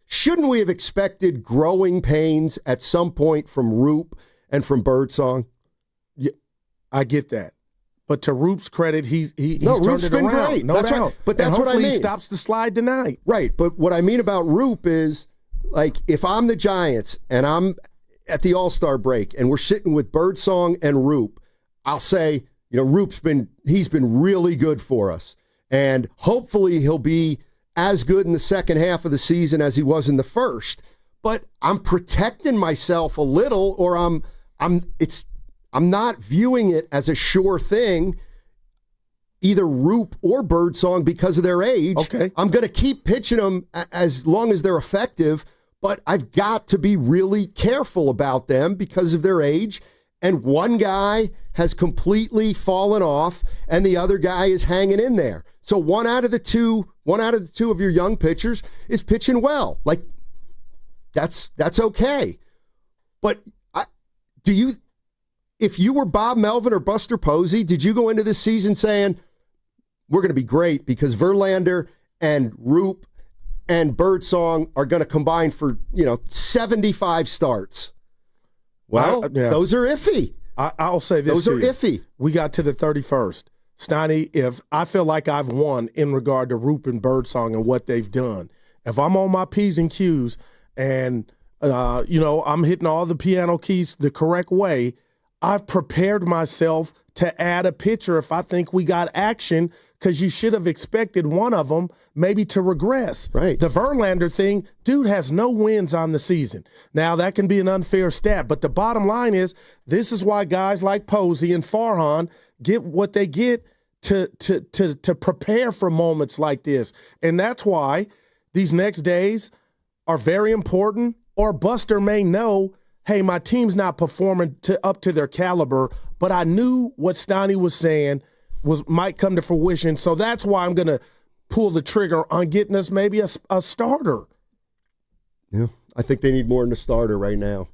shouldn't we have expected growing pains at some point from Roop and from Birdsong? Yeah, I get that. But to Roop's credit, he's Roop's turned it been around. great. No That's doubt. right. But that's and what I mean. He stops the slide tonight. Right. But what I mean about Roop is, like, if I'm the Giants and I'm at the All-Star break and we're sitting with Birdsong and Roop, I'll say, he's been really good for us. And hopefully he'll be as good in the second half of the season as he was in the first. But I'm protecting myself a little, or I'm not viewing it as a sure thing, either Roop or Birdsong, because of their age. Okay. I'm going to keep pitching them as long as they're effective, but I've got to be really careful about them because of their age. and one guy has completely fallen off, and the other guy is hanging in there. So one out of the two of your young pitchers is pitching well. Like, that's okay. But if you were Bob Melvin or Buster Posey, did you go into this season saying, we're going to be great because Verlander and Roop and Birdsong are going to combine for, 75 starts? Well, those are iffy. I'll say this. Those are iffy. We got to the 31st. Steiny, if I feel like I've won in regard to Roop and Birdsong and what they've done, if I'm on my P's and Q's and, I'm hitting all the piano keys the correct way, I've prepared myself to add a pitcher if I think we got action, because you should have expected one of them maybe to regress. Right. The Verlander thing, dude has no wins on the season. Now, that can be an unfair stat, but the bottom line is this is why guys like Posey and Farhan get what they get to prepare for moments like this. And that's why these next days are very important, or Buster may know, hey, my team's not performing up to their caliber, but I knew what Steiny was saying might come to fruition. So that's why I'm going to pull the trigger on getting us maybe a starter. Yeah, I think they need more than a starter right now.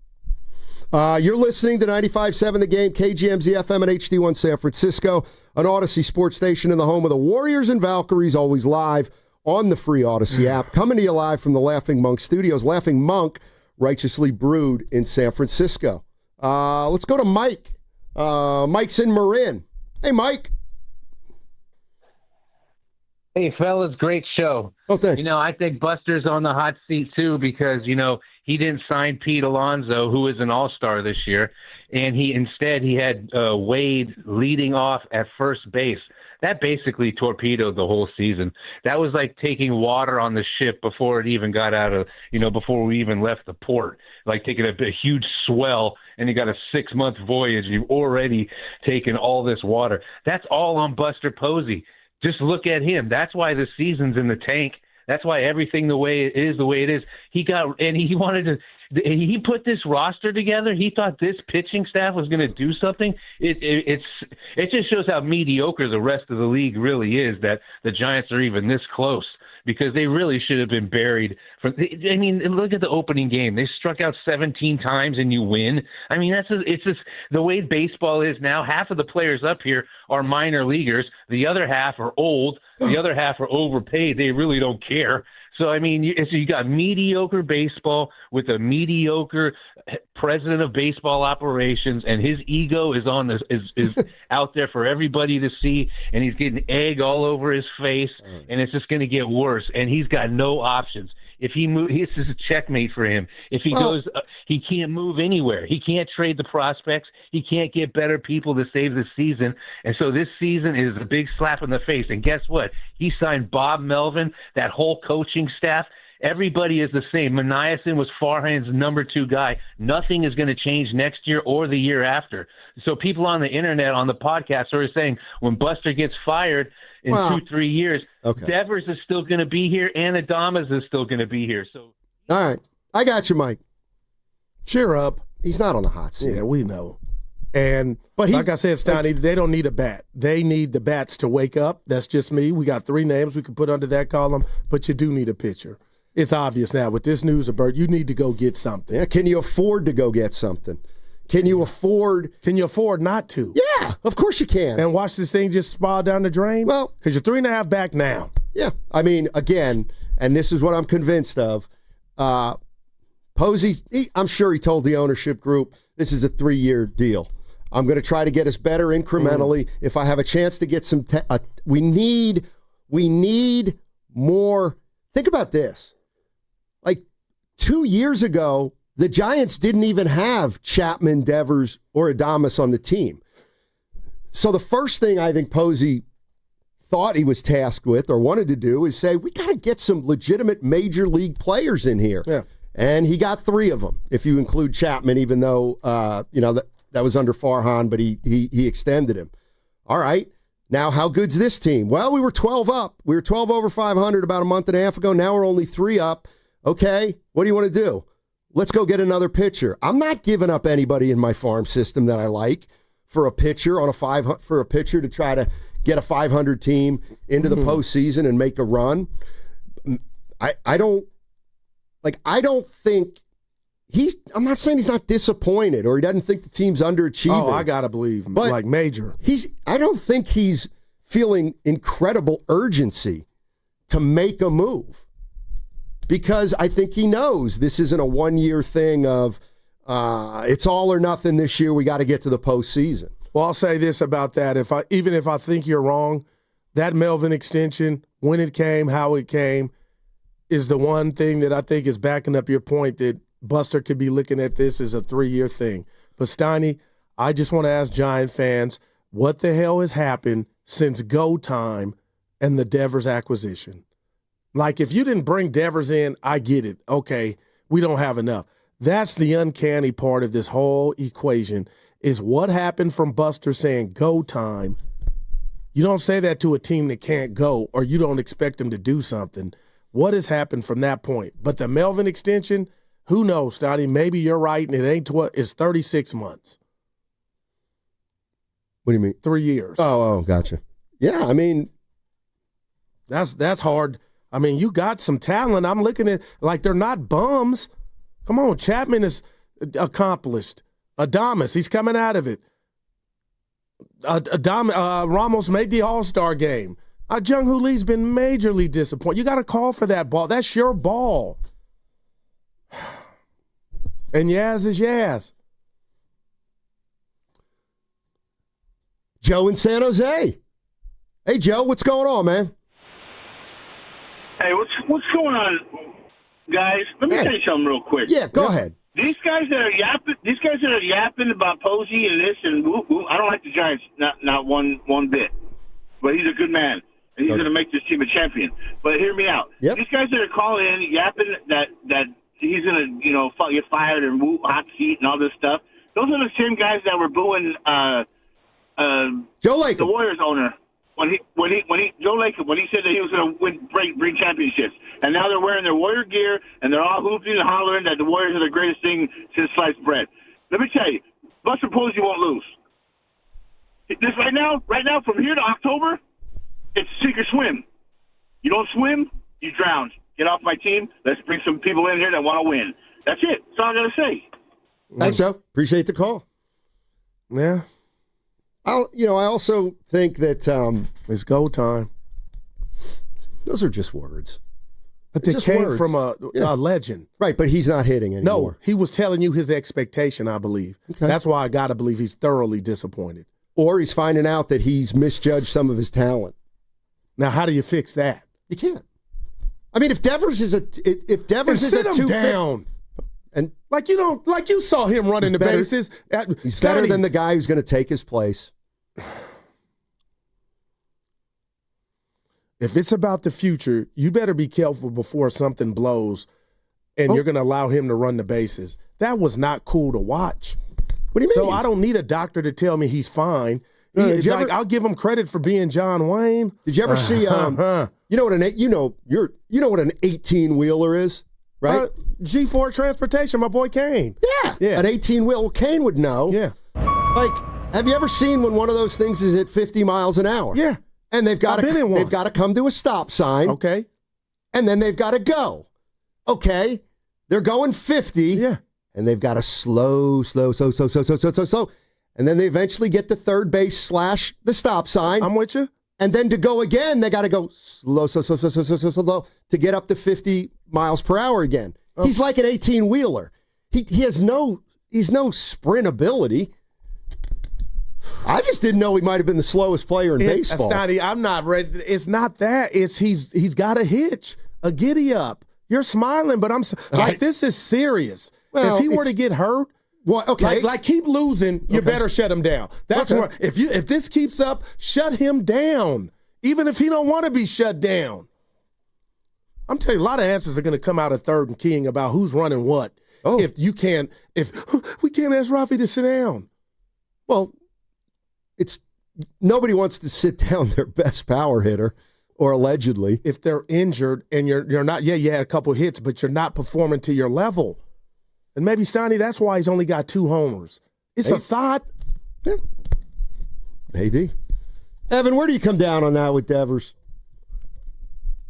You're listening to 95.7 The Game, KGMZ FM and HD1 San Francisco, an Odyssey sports station in the home of the Warriors and Valkyries, always live on the free Odyssey app. Coming to you live from the Laughing Monk Studios. Laughing Monk, righteously brewed in San Francisco. Let's go to Mike. Mike's in Marin. Hey, Mike. Hey, fellas, great show. Oh, thanks. I think Buster's on the hot seat, too, because, he didn't sign Pete Alonso, who is an all-star this year, and he had Wade leading off at first base. That basically torpedoed the whole season. That was like taking water on the ship before it even got out of, before we even left the port. Like taking a huge swell and you got a 6-month voyage. You've already taken all this water. That's all on Buster Posey. Just look at him. That's why the season's in the tank. That's why everything the way it is. He put this roster together. He thought this pitching staff was going to do something. It just shows how mediocre the rest of the league really is, that the Giants are even this close, because they really should have been buried. Look at the opening game. They struck out 17 times and you win. It's just the way baseball is now. Half of the players up here are minor leaguers. The other half are old. The other half are overpaid. They really don't care. So, you got mediocre baseball with a mediocre president of baseball operations, and his ego is is out there for everybody to see, and he's getting egg all over his face, and it's just going to get worse. And he's got no options. If he moves, this is a checkmate for him. If he goes, he can't move anywhere. He can't trade the prospects. He can't get better people to save the season. And so this season is a big slap in the face. And guess what? He signed Bob Melvin, that whole coaching staff. Everybody is the same. Maniason was Farhan's number 2 guy. Nothing is going to change next year or the year after. So people on the internet, on the podcast, are saying when Buster gets fired in 2-3 years, Devers is still going to be here and Adames is still going to be here. So, all right. I got you, Mike. Cheer up. He's not on the hot seat. Yeah, we know. But like I said, Steiny, they don't need a bat. They need the bats to wake up. That's just me. We got 3 names we could put under that column, but you do need a pitcher. It's obvious now. With this news, Bert, you need to go get something. Yeah, can you afford to go get something? Can you afford not to? Yeah, of course you can. And watch this thing just spiral down the drain? Well, because you're 3.5 back now. Yeah. Again, and this is what I'm convinced of, Posey, I'm sure he told the ownership group, this is a 3-year deal. I'm going to try to get us better incrementally. If I have a chance to get some we need more. Think about this. Like 2 years ago, the Giants didn't even have Chapman, Devers, or Adames on the team. So the first thing I think Posey thought he was tasked with or wanted to do is say, we got to get some legitimate major league players in here. Yeah. And he got 3 of them, if you include Chapman, even though, that was under Farhan, but he extended him. All right. Now, how good's this team? Well, we were 12 up. We were 12 over 500 about a month and a half ago. Now we're only 3 up. Okay, what do you want to do? let's go get another pitcher. I'm not giving up anybody in my farm system that I like for a pitcher to try to get a 500 team into the postseason and make a run. I don't think I'm not saying he's not disappointed or he doesn't think the team's underachieving. Oh, I gotta believe him, like major. I don't think he's feeling incredible urgency to make a move, because I think he knows this isn't a one-year thing of it's all or nothing this year. We got to get to the postseason. Well, I'll say this about that. Even if I think you're wrong, that Melvin extension, when it came, how it came, is the one thing that I think is backing up your point that Buster could be looking at this as a 3-year thing. But Steiny, I just want to ask Giant fans, what the hell has happened since go time and the Devers acquisition? Like, if you didn't bring Devers in, I get it. Okay, we don't have enough. That's the uncanny part of this whole equation, is what happened from Buster saying go time. You don't say that to a team that can't go, or you don't expect them to do something. What has happened from that point? But the Melvin extension, who knows, Steiny? Maybe you're right, and it ain't it's 36 months. What do you mean? 3 years. Oh, gotcha. Yeah, I mean, that's hard. I mean, you got some talent. I'm looking at, like, they're not bums. Come on, Chapman is accomplished. Adames, he's coming out of it. Ramos made the All-Star game. Jung-Hoo Lee's been majorly disappointed. You got to call for that ball. That's your ball. And Yaz is Yaz. Joe in San Jose. Hey, Joe, what's going on, man? Hey, what's going on, guys? Let me tell you something real quick. Yeah, go ahead. These guys that are yapping about Posey and this and woo, I don't like the Giants, not one bit. But he's a good man, and he's going to make this team a champion. But hear me out. Yep. These guys that are calling in yapping that he's going to get fired and woo, hot seat and all this stuff. Those are the same guys that were booing Joe Lacob, the Warriors owner. When Joe Lacob, when he said that he was going to bring championships, and now they're wearing their Warrior gear and they're all hooping and hollering that the Warriors are the greatest thing since sliced bread. Let me tell you, Buster Posey won't lose. This right now, from here to October, it's sink or swim. You don't swim, you drown. Get off my team. Let's bring some people in here that want to win. That's it. That's all I got to say. Thanks, Joe. Appreciate the call. Yeah. I also think that it's go time. Those are just words. But they came from a legend. Right, but he's not hitting anymore. No, he was telling you his expectation, I believe. Okay. That's why I got to believe he's thoroughly disappointed. Or he's finding out that he's misjudged some of his talent. Now, how do you fix that? You can't. I mean, if Devers is a 250 down. And you saw him running the bases. He's better than the guy who's going to take his place. If it's about the future, you better be careful before something blows and you're going to allow him to run the bases. That was not cool to watch. What do you mean? So I don't need a doctor to tell me he's fine. I'll give him credit for being John Wayne. Did you ever see you know what an 18-wheeler is? Right? G4 Transportation, my boy Kane. Yeah. An 18-wheel. Kane would know. Yeah. Like, have you ever seen when one of those things is at 50 miles an hour? Yeah. And they've got to come to a stop sign. Okay. And then they've got to go. Okay. They're going 50. Yeah. And they've got to slow. And then they eventually get to third base / the stop sign. I'm with you. And then to go again, they got to go slow to get up to 50 miles per hour again. Oh. He's like an 18-wheeler. He's no sprint ability. I just didn't know he might have been the slowest player in baseball. Steiny, I'm not ready. It's not that. It's he's got a hitch, a giddy up. You're smiling, but this is serious. Well, if he were to get hurt, well, okay, like keep losing, you better shut him down. That's where if this keeps up, shut him down. Even if he don't want to be shut down. I'm telling you, a lot of answers are going to come out of Third and King about who's running what. Oh. If we can't ask Rafi to sit down. Well, nobody wants to sit down their best power hitter, or allegedly. If they're injured and you're not, you had a couple hits, but you're not performing to your level. And maybe, Steiny, that's why he's only got 2 homers. It's a thought. Yeah. Maybe. Evan, where do you come down on that with Devers?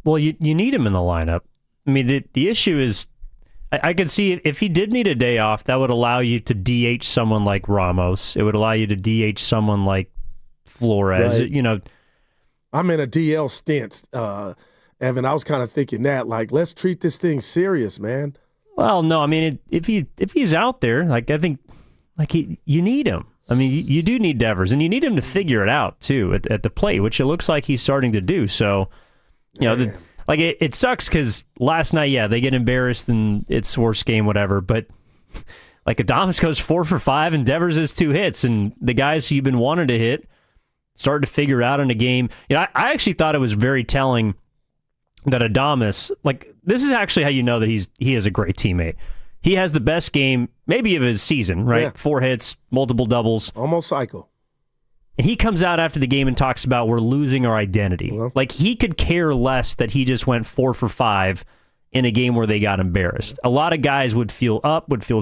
Well, you need him in the lineup. I mean, the issue is, I could see if he did need a day off, that would allow you to DH someone like Ramos. It would allow you to DH someone like Flores. Right. I'm in a DL stint, Evan. I was kind of thinking that, like, let's treat this thing serious, man. Well, no, I mean, if he's out there, like, I think, like, you need him. I mean, you do need Devers, and you need him to figure it out too at the plate, which it looks like he's starting to do. So, it sucks because last night, they get embarrassed and it's worst game, whatever. But like Adames goes 4 for 5 and Devers has 2 hits, and the guys you've been wanting to hit started to figure out in a game. I actually thought it was very telling that Adames, like, this is actually how you know that he is a great teammate. He has the best game maybe of his season, right? Yeah. 4 hits, multiple doubles. Almost cycle. And he comes out after the game and talks about we're losing our identity. Well, like, he could care less that he just went 4 for 5 in a game where they got embarrassed. A lot of guys would feel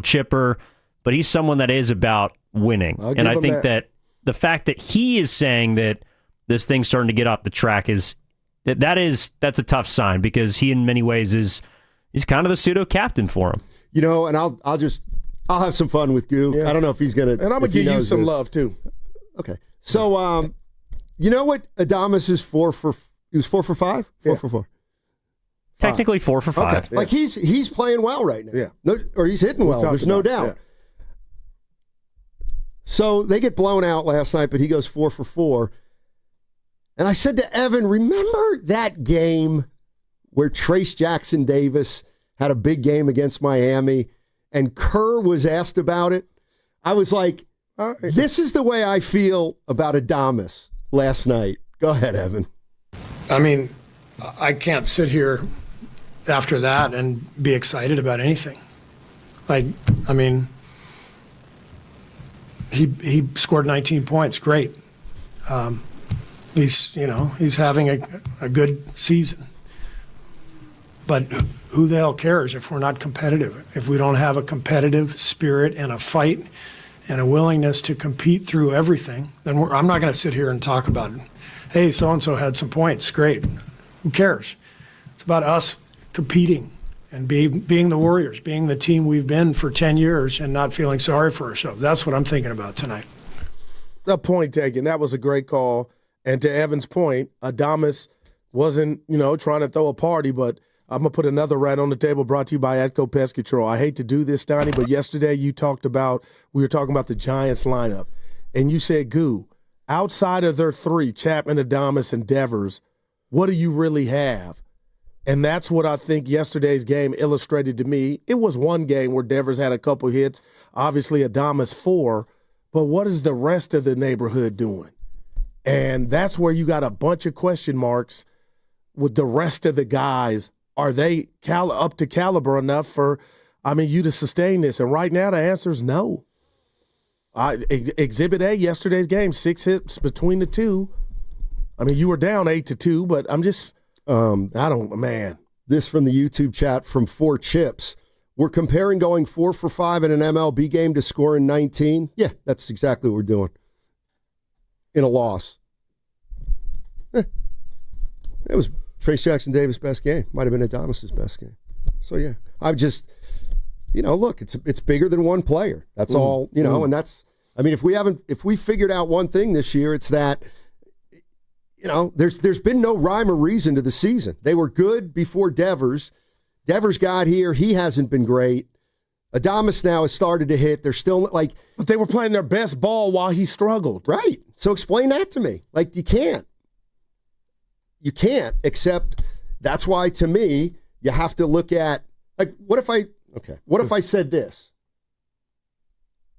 chipper, but he's someone that is about winning. And I think that the fact that he is saying that this thing's starting to get off the track that's a tough sign, because he in many ways he's kind of the pseudo captain for him. And I'll have some fun with Goo. Yeah. I don't know if he's gonna. And I'm gonna give you some love too. Okay. So you know what Adames is 4 for? He was 4 for 5. 4 for 4. Technically 4 for 5. Okay. Yeah. Like he's playing well right now. Yeah. No, or he's hitting well. There's no doubt. Yeah. So they get blown out last night, but he goes 4 for 4. And I said to Evan, remember that game where Trace Jackson Davis had a big game against Miami and Kerr was asked about it? I was like, this is the way I feel about Adames last night. Go ahead, Evan. I mean, I can't sit here after that and be excited about anything. Like, I mean, he scored 19 points. Great. He's having a good season. But who the hell cares if we're not competitive? If we don't have a competitive spirit and a fight and a willingness to compete through everything, then I'm not going to sit here and talk about, hey, so-and-so had some points. Great. Who cares? It's about us competing and being the Warriors, being the team we've been for 10 years and not feeling sorry for ourselves. That's what I'm thinking about tonight. The point taken. That was a great call. And to Evan's point, Adames wasn't, trying to throw a party, but I'm going to put another rat on the table brought to you by Atco Pest Control. I hate to do this, Steiny, but yesterday we were talking about the Giants lineup, and you said, Goo, outside of their 3, Chapman, Adames, and Devers, what do you really have? And that's what I think yesterday's game illustrated to me. It was one game where Devers had a couple hits, obviously Adames 4, but what is the rest of the neighborhood doing? And that's where you got a bunch of question marks with the rest of the guys. Are they up to caliber enough for, you to sustain this? And right now the answer is no. Exhibit A, yesterday's game, 6 hits between the two. You were down 8-2, but I'm just, This from the YouTube chat from 4 Chips. We're comparing going 4 for 5 in an MLB game to scoring 19. Yeah, that's exactly what we're doing. In a loss. It was Trace Jackson Davis' best game. Might have been Adames' best game. So, yeah. I'm just, look, it's bigger than one player. That's all, and that's, if we figured out one thing this year, it's that, there's been no rhyme or reason to the season. They were good before Devers. Devers got here. He hasn't been great. Adames now has started to hit. They're still but they were playing their best ball while he struggled. Right. So explain that to me. You can't. You can't, except that's why, to me, you have to look at, what if I said this?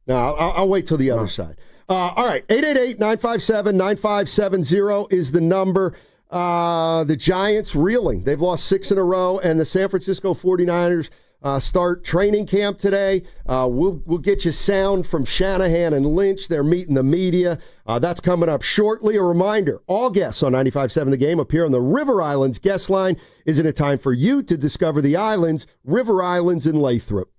No, I'll wait till the other side. All right, 888-957-9570 is the number. The Giants reeling. They've lost 6 in a row, and the San Francisco 49ers start training camp today. We'll get you sound from Shanahan and Lynch. They're meeting the media. That's coming up shortly. A reminder, all guests on 95.7 The Game appear on the River Islands guest line. Isn't it time for you to discover the islands, River Islands in Lathrop?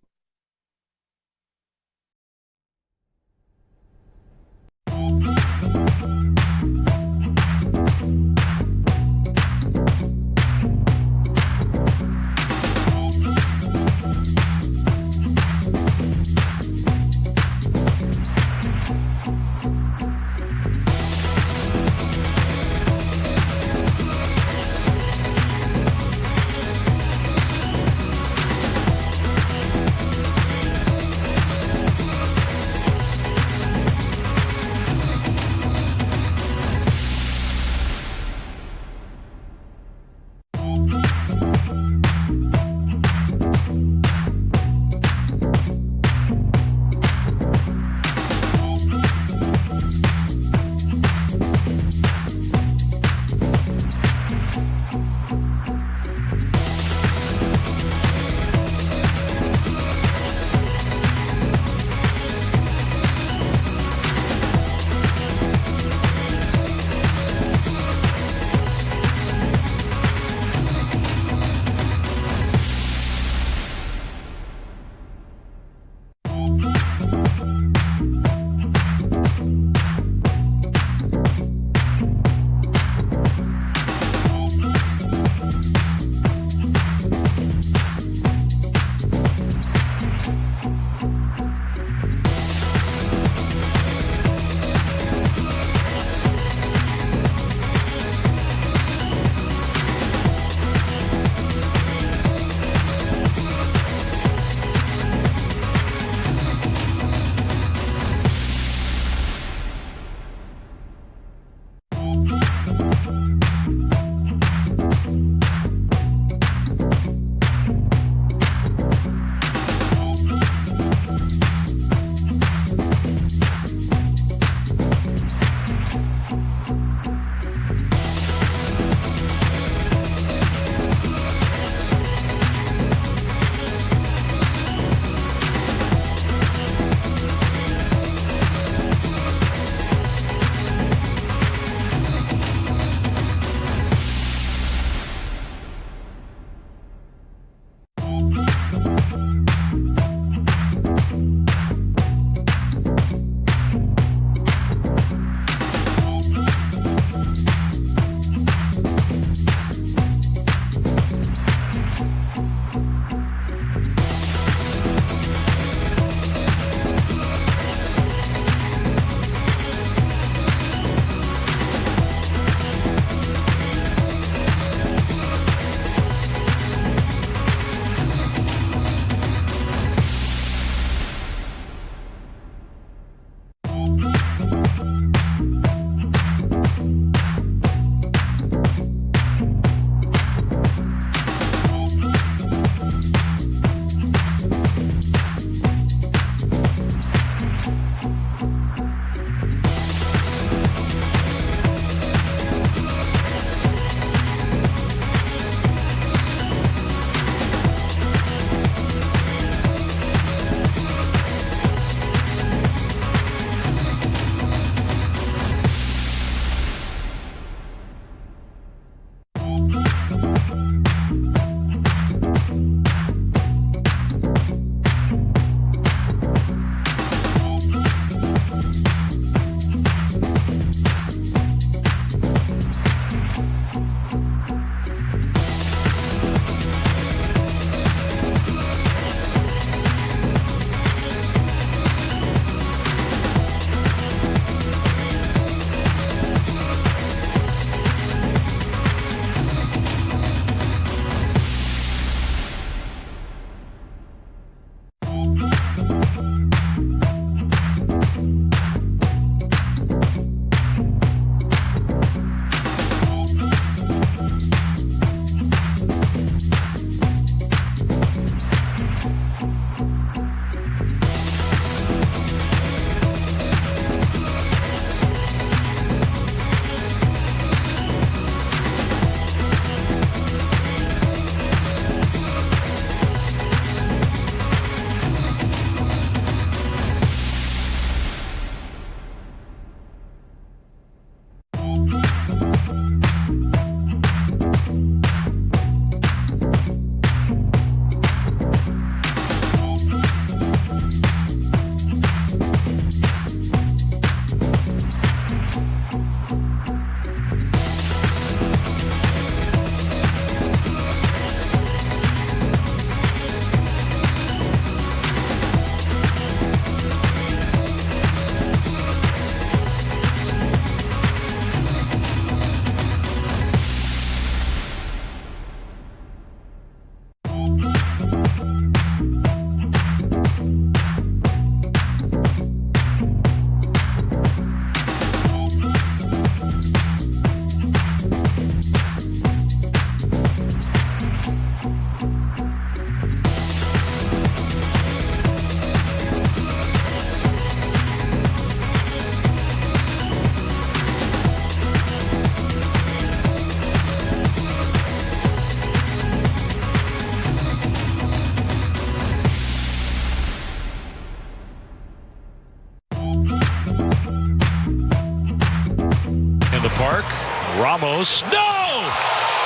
Ramos. No!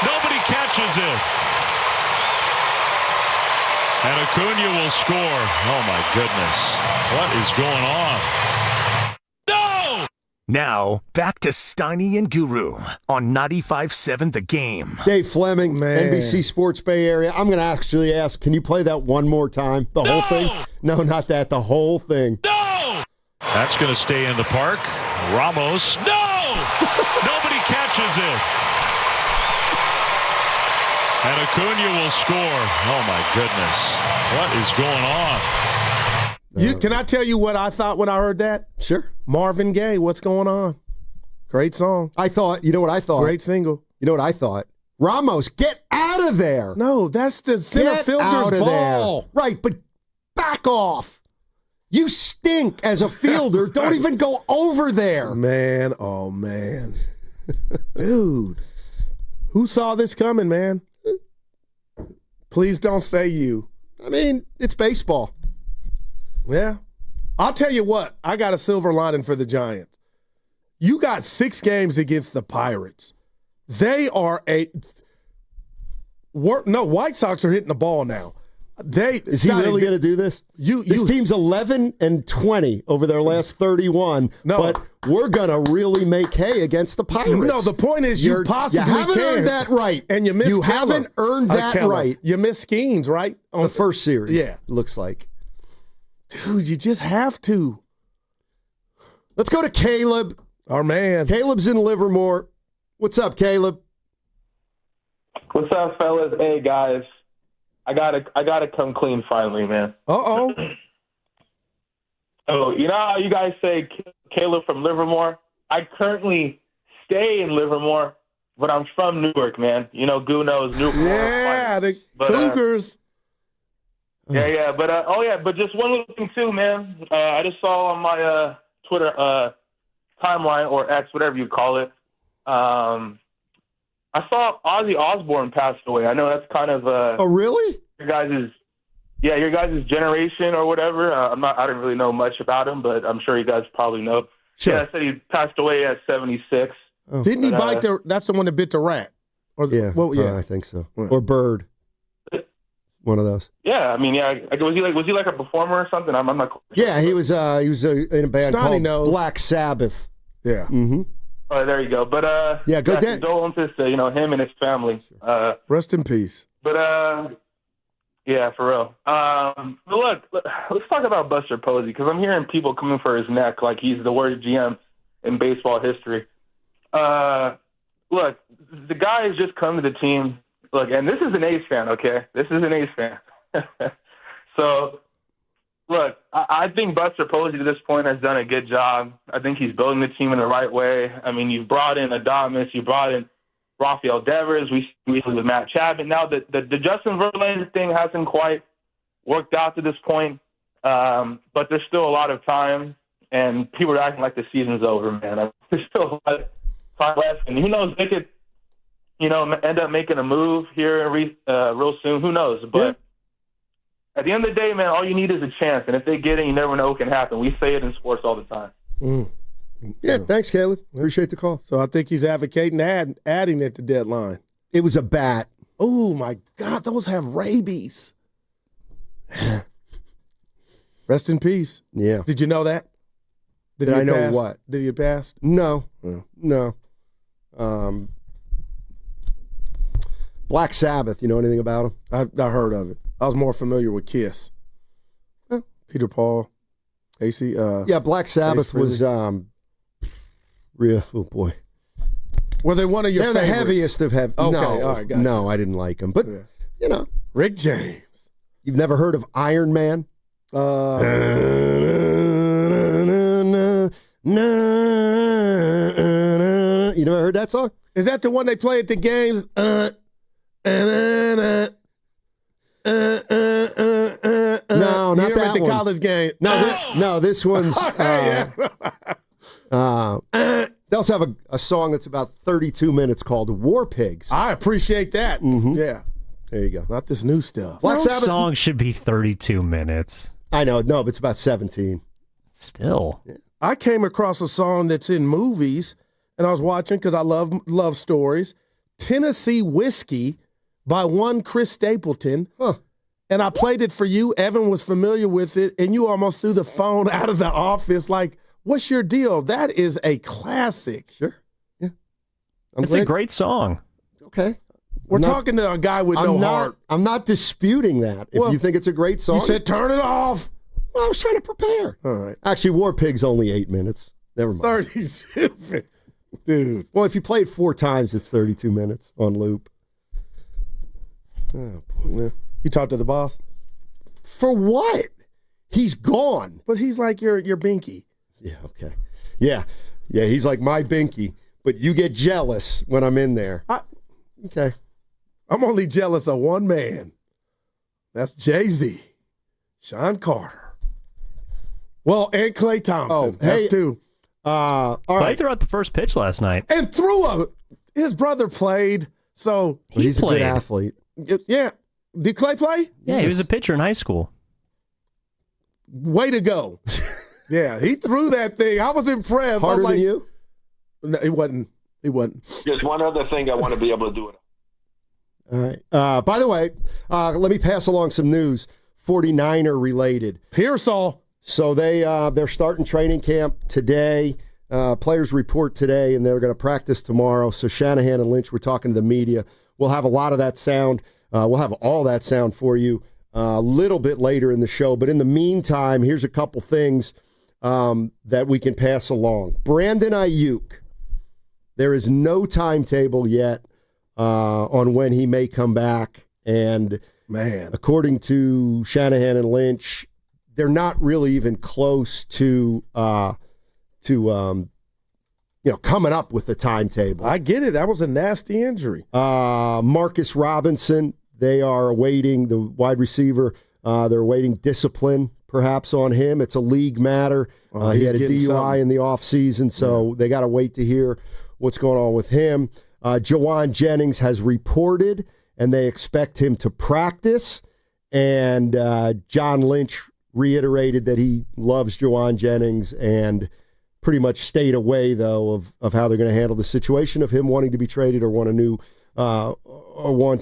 Nobody catches it. And Acuna will score. Oh, my goodness. What is going on? No! Now, back to Steiny and Guru on 95.7 The Game. Dave Fleming, NBC Sports Bay Area. I'm going to actually ask, can you play that one more time? The whole thing? No, not that. The whole thing. No! That's going to stay in the park. Ramos. No! Nobody catches it. And Acuna will score. Oh, my goodness. What is going on? Can I tell you what I thought when I heard that? Sure. Marvin Gaye, what's going on? Great song. I thought, you know what I thought? Great single. You know what I thought? Ramos, get out of there. No, that's the center fielder's ball. There. Right, but back off. You stink as a fielder. Don't even go over there. Man, oh, man. Dude, who saw this coming, man? Please don't say you. I mean, it's baseball. Yeah. I'll tell you what. I got a silver lining for the Giants. You got 6 games against the Pirates. They are White Sox are hitting the ball now. Is he really going to do this? This team's 11-20 over their last 31. But we're going to really make hay against the Pirates. No, the point is you haven't earned that right. And you missed You haven't earned that right. You missed Skeens, right? On the first series. Yeah. Looks like. Dude, you just have to. Let's go to Caleb. Our man. Caleb's in Livermore. What's up, Caleb? What's up, fellas? Hey, guys. I gotta come clean finally, man. Uh-oh. So, you know how you guys say Caleb from Livermore? I currently stay in Livermore, but I'm from Newark, man. You know, Goo knows Newark. Yeah, the Cougars. But just one little thing, too, man. I just saw on my Twitter timeline, or X, whatever you call it, I saw Ozzy Osbourne passed away. I know that's kind of oh, really? Your guys' generation or whatever. I didn't really know much about him, but I'm sure you guys probably know. Sure. Yeah, I said he passed away at 76. Oh. Didn't he bite that's the one that bit the rat? Or I think so. Or Bird. One of those. Yeah, I mean, was he like a performer or something? I'm not. Yeah, he was in a band called Black Sabbath. Yeah. Mm-hmm. Oh, there you go. But go Dan. Condolences to him and his family. Rest in peace. But yeah, for real. Look, let's talk about Buster Posey, because I'm hearing people coming for his neck like he's the worst GM in baseball history. Look, the guy has just come to the team. Look, and this is an A's fan, okay? This is an A's fan. So, look, I think Buster Posey to this point has done a good job. I think he's building the team in the right way. I mean, you've brought in Adames, you brought in Rafael Devers, we with Matt Chapman. Now, the Justin Verlander thing hasn't quite worked out to this point, but there's still a lot of time, and people are acting like the season's over, man. There's still a lot of time left, and who knows, they could, end up making a move here real soon. Who knows? But at the end of the day, man, all you need is a chance. And if they get it, you never know what can happen. We say it in sports all the time. Mm. Yeah, thanks, Caleb. Appreciate the call. So I think he's advocating adding at the deadline. It was a bat. Oh, my God. Those have rabies. Rest in peace. Yeah. Did you know that? Did I know what? Did he pass? No. Yeah. No. Black Sabbath, you know anything about him? I heard of it. I was more familiar with Kiss. Peter Paul, AC. Yeah, Black Sabbath was real. Oh boy, were they one of your? They're favorites? The heaviest of heavy. Okay, no, all right, gotcha. No, I didn't like them. But Rick James. You've never heard of Iron Man? You never heard that song? Is that the one they play at the games? No, not that at the one. college game. No, this one's. They also have a song that's about 32 minutes called War Pigs. I appreciate that. Mm-hmm. Yeah. There you go. Not this new stuff. Black Sabbath song should be 32 minutes. I know. No, but it's about 17. Still. I came across a song that's in movies, and I was watching because I love stories. Tennessee Whiskey by one Chris Stapleton. And I played it for you. Evan was familiar with it, and you almost threw the phone out of the office. Like, what's your deal? That is a classic. Sure. Yeah. It's a great song. Okay. We're talking to a guy with no heart. I'm not disputing that. If you think it's a great song. You said turn it off. Well, I was trying to prepare. All right. Actually, War Pig's only 8 minutes. Never mind. 37. Dude. Well, if you play it 4 times, it's 32 minutes on loop. Oh, boy. You talked to the boss? For what? He's gone. But he's like your binky. Yeah, okay. Yeah, he's like my binky, but you get jealous when I'm in there. Okay. I'm only jealous of one man. That's Jay-Z. Sean Carter. Well, and Klay Thompson. That's two. All right. Threw out the first pitch last night. And his brother played, so. He's played. A good athlete. Yeah. Did Klay play? Yeah, he was a pitcher in high school. Way to go. Yeah, he threw that thing. I was impressed. Harder than you? No, it wasn't. There's one other thing I want to be able to do. All right. By the way, let me pass along some news, 49er related. Pearsall. So they're starting training camp today. Players report today, and they're going to practice tomorrow. So Shanahan and Lynch were talking to the media. We'll have a lot of that sound. We'll have all that sound for you a little bit later in the show. But in the meantime, here's a couple things that we can pass along. Brandon Ayuk. There is no timetable yet on when he may come back. And according to Shanahan and Lynch, they're not really even close to coming up with the timetable. I get it. That was a nasty injury. Marcus Robinson, they are awaiting the wide receiver. They're awaiting discipline perhaps on him. It's a league matter. He had a DUI in the offseason, so they got to wait to hear what's going on with him. Jawan Jennings has reported, and they expect him to practice. And John Lynch reiterated that he loves Jawan Jennings and pretty much stayed away, though, of how they're going to handle the situation of him wanting to be traded or want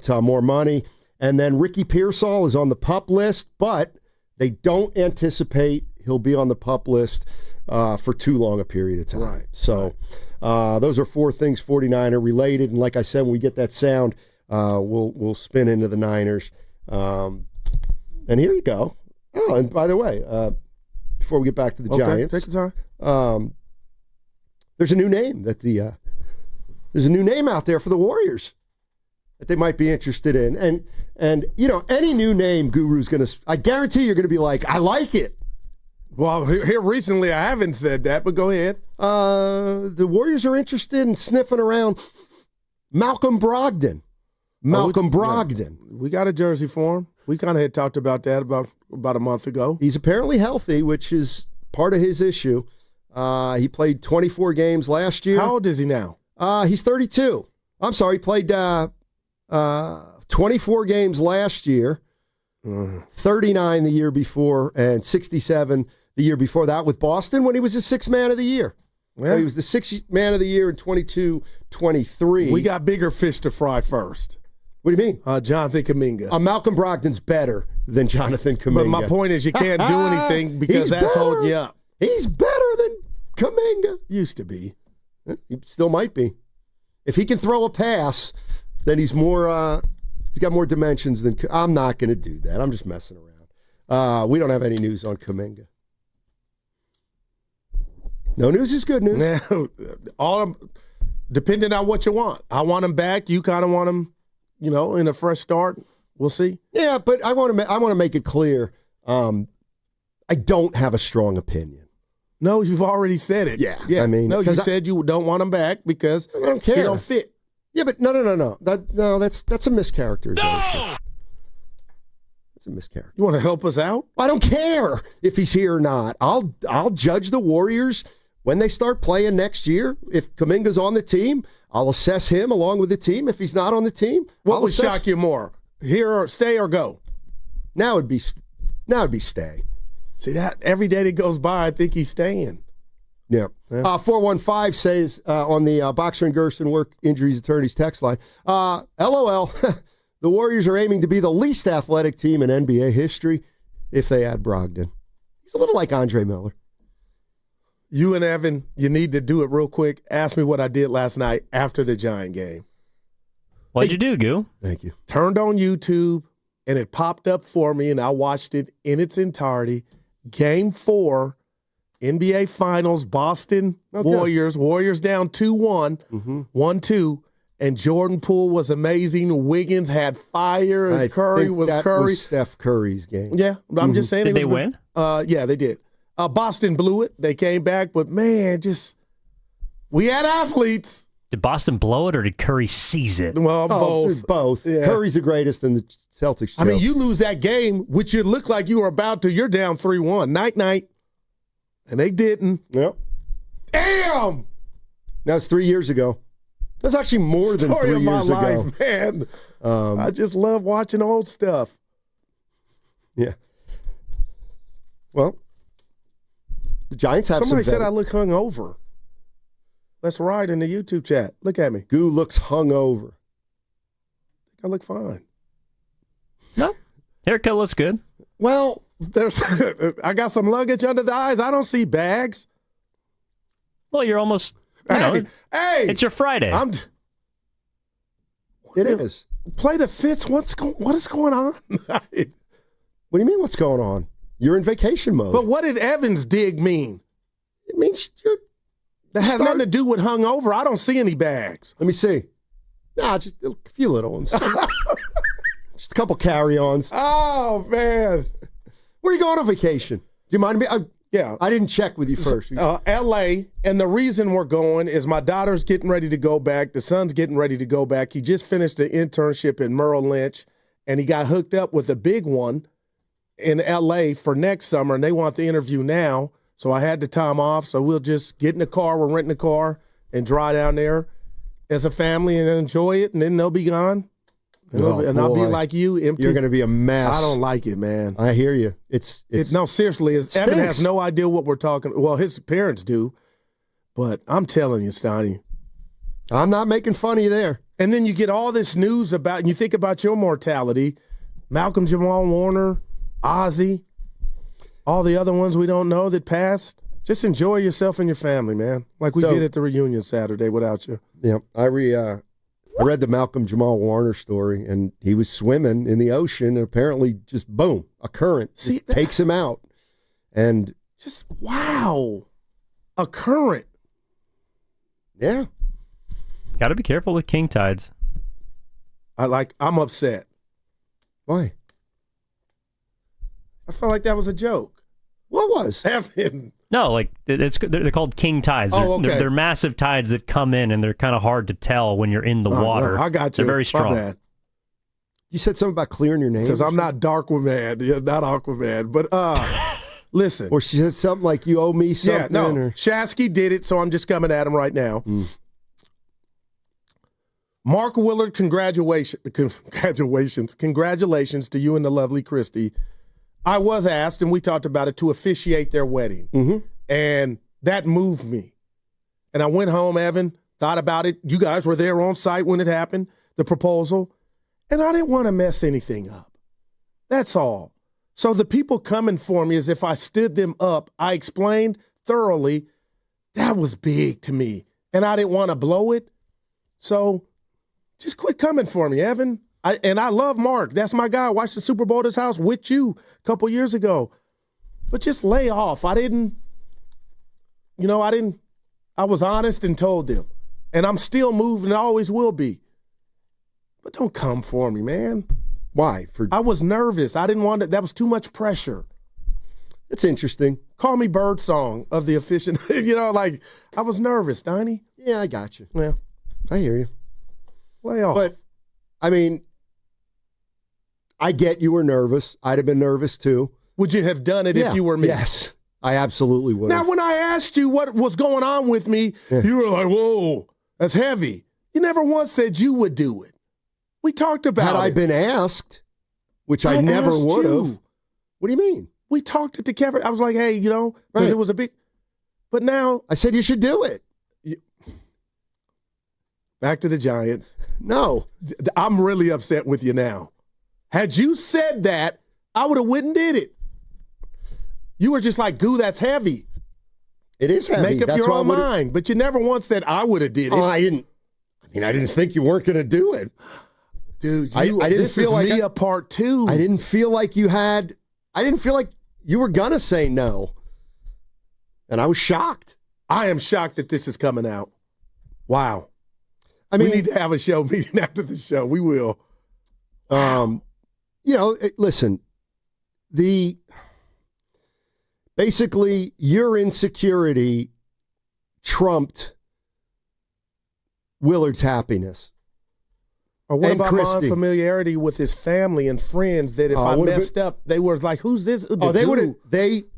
more money. And then Ricky Pearsall is on the PUP list, but they don't anticipate he'll be on the PUP list for too long a period of time. Right. So those are 4 things 49er related. And like I said, when we get that sound, we'll spin into the Niners. And here you go. Oh, and by the way, before we get back to the Giants, take your time. There's a new name there's a new name out there for the Warriors that they might be interested in. And any new name Guru's going to, I guarantee you're going to be like, I like it. Well, here recently I haven't said that, but go ahead. The Warriors are interested in sniffing around Malcolm Brogdon. Brogdon. We got a jersey for him. We kind of had talked about that about a month ago. He's apparently healthy, which is part of his issue. He played 24 games last year. How old is he now? He's 32. I'm sorry, he played 24 games last year, 39 the year before, and 67 the year before that with Boston when he was the 6th man of the year. Yeah. So he was the 6th man of the year in 22-23. We got bigger fish to fry first. What do you mean? Jonathan Kuminga. Malcolm Brogdon's better than Jonathan Kuminga. But my point is you can't do anything because that's holding you up. He's better than Kuminga. Used to be. He still might be. If he can throw a pass, then he's more. He's got more dimensions than. I'm not going to do that. I'm just messing around. We don't have any news on Kuminga. No news is good news. Depending on what you want. I want him back. You kind of want him, in a fresh start. We'll see. Yeah, but I want to make it clear. I don't have a strong opinion. No, you've already said it. Yeah. I mean, no, you said you don't want him back because I don't care. He don't fit. Yeah, but no. That's a mischaracterization. No! That's a mischaracterization. You want to help us out? I don't care if he's here or not. I'll judge the Warriors when they start playing next year. If Kuminga's on the team, I'll assess him along with the team. If he's not on the team, what would shock you more? Here or stay or go? Now it'd be stay. See that every day that goes by, I think he's staying. Yeah. 415 says on the Boxer and Gerson Work Injuries Attorneys text line, LOL, the Warriors are aiming to be the least athletic team in NBA history if they add Brogdon. He's a little like Andre Miller. You and Evan, you need to do it real quick. Ask me what I did last night after the Giant game. What'd you do, Goo? Thank you. Turned on YouTube, and it popped up for me, and I watched it in its entirety. Game 4, NBA Finals, Boston Warriors. Warriors down 2-1, 1-2, and Jordan Poole was amazing. Wiggins had fire, and Curry was Curry. Was Steph Curry's game. Yeah, I'm just saying. Did they win? Yeah, they did. Boston blew it. They came back, but man, we had athletes. Did Boston blow it or did Curry seize it? Well, both. Both. Yeah. Curry's the greatest in the Celtics. I mean, you lose that game, which you look like you were about to. You're down 3-1. Night. And they didn't. Yep. Damn! That was 3 years ago. That's actually more than 3 years ago. Life, man. I just love watching old stuff. Yeah. Well, the Giants have Somebody some said I look hungover. Let's ride in the YouTube chat. Look at me. Goo looks hungover. I look fine. No. Haircut looks good. Well, I got some luggage under the eyes. I don't see bags. Well, you're almost, hey, it's your Friday. It is. Play the fits. What is going on? What do you mean what's going on? You're in vacation mode. But what did Evans dig mean? It means that has nothing to do with hungover. I don't see any bags. Let me see. Nah, just a few little ones. Just a couple carry-ons. Oh, man. Where are you going on vacation? Do you mind me? Yeah. I didn't check with you first. L.A., and the reason we're going is my daughter's getting ready to go back. The son's getting ready to go back. He just finished an internship in Merrill Lynch, and he got hooked up with a big one in L.A. for next summer, and they want the interview now. So I had the time off, so we'll just get in the car. We're renting a car and drive down there as a family and enjoy it, and then they'll be gone. And I'll be like you, empty. You're going to be a mess. I don't like it, man. I hear you. No, seriously. Evan has no idea what we're talking. Well, his parents do, but I'm telling you, Steiny. I'm not making fun of you there. And then you get all this news about, and you think about your mortality, Malcolm Jamal Warner, Ozzy, all the other ones we don't know that passed. Just enjoy yourself and your family, man, like we did at the reunion Saturday without you. Yeah, I read the Malcolm Jamal Warner story, and he was swimming in the ocean, and apparently just, boom, a current takes him out. And just, wow, a current. Yeah. Got to be careful with king tides. I'm upset. Why? I felt like that was a joke. What was? No, like they're called king tides. They're massive tides that come in, and they're kind of hard to tell when you're in the water. No, I got you. They're very strong. My bad. You said something about clearing your name? Because I'm not Darkwoman. Yeah, not Aquaman. But listen. Or she said something like, you owe me something? Yeah, no. Shasky did it, so I'm just coming at him right now. Mark Willard, congratulations to you and the lovely Christy. I was asked, and we talked about it, to officiate their wedding. Mm-hmm. And that moved me. And I went home, Evan, thought about it. You guys were there on site when it happened, the proposal. And I didn't want to mess anything up. That's all. So the people coming for me as if I stood them up, I explained thoroughly, that was big to me. And I didn't want to blow it. So just quit coming for me, Evan. I love Mark. That's my guy. I watched the Super Bowl at his house with you a couple years ago. But just lay off. I was honest and told them. And I'm still moving. I always will be. But don't come for me, man. Why? I was nervous. I didn't want it. That was too much pressure. It's interesting. Call me Birdsong of the efficient. I was nervous, Steiny. Yeah, I got you. Yeah. I hear you. Lay off. But, I mean, I get you were nervous. I'd have been nervous too. Would you have done it if you were me? Yes, I absolutely would. Now, when I asked you what was going on with me, you were like, whoa, that's heavy. You never once said you would do it. We talked about it. Had I been asked, which I never would have. What do you mean? We talked at the cafe. I was like, hey, because it was a big. But now I said you should do it. Back to the Giants. No. I'm really upset with you now. Had you said that, I would have went and did it. You were just like, goo, that's heavy. It is heavy. Make up That's your why own mind. But you never once said I would have did it. Oh, I didn't think you weren't going to do it. Dude, I didn't this feel is like a part two. I didn't feel like you had. I didn't feel like you were going to say no. And I was shocked. I am shocked that this is coming out. Wow. I mean, we need to have a show meeting after the show. We will. Listen, basically your insecurity trumped Willard's happiness. Or what and about Christie. my familiarity with his family and friends that if I messed up, they were like, who's this? They would have.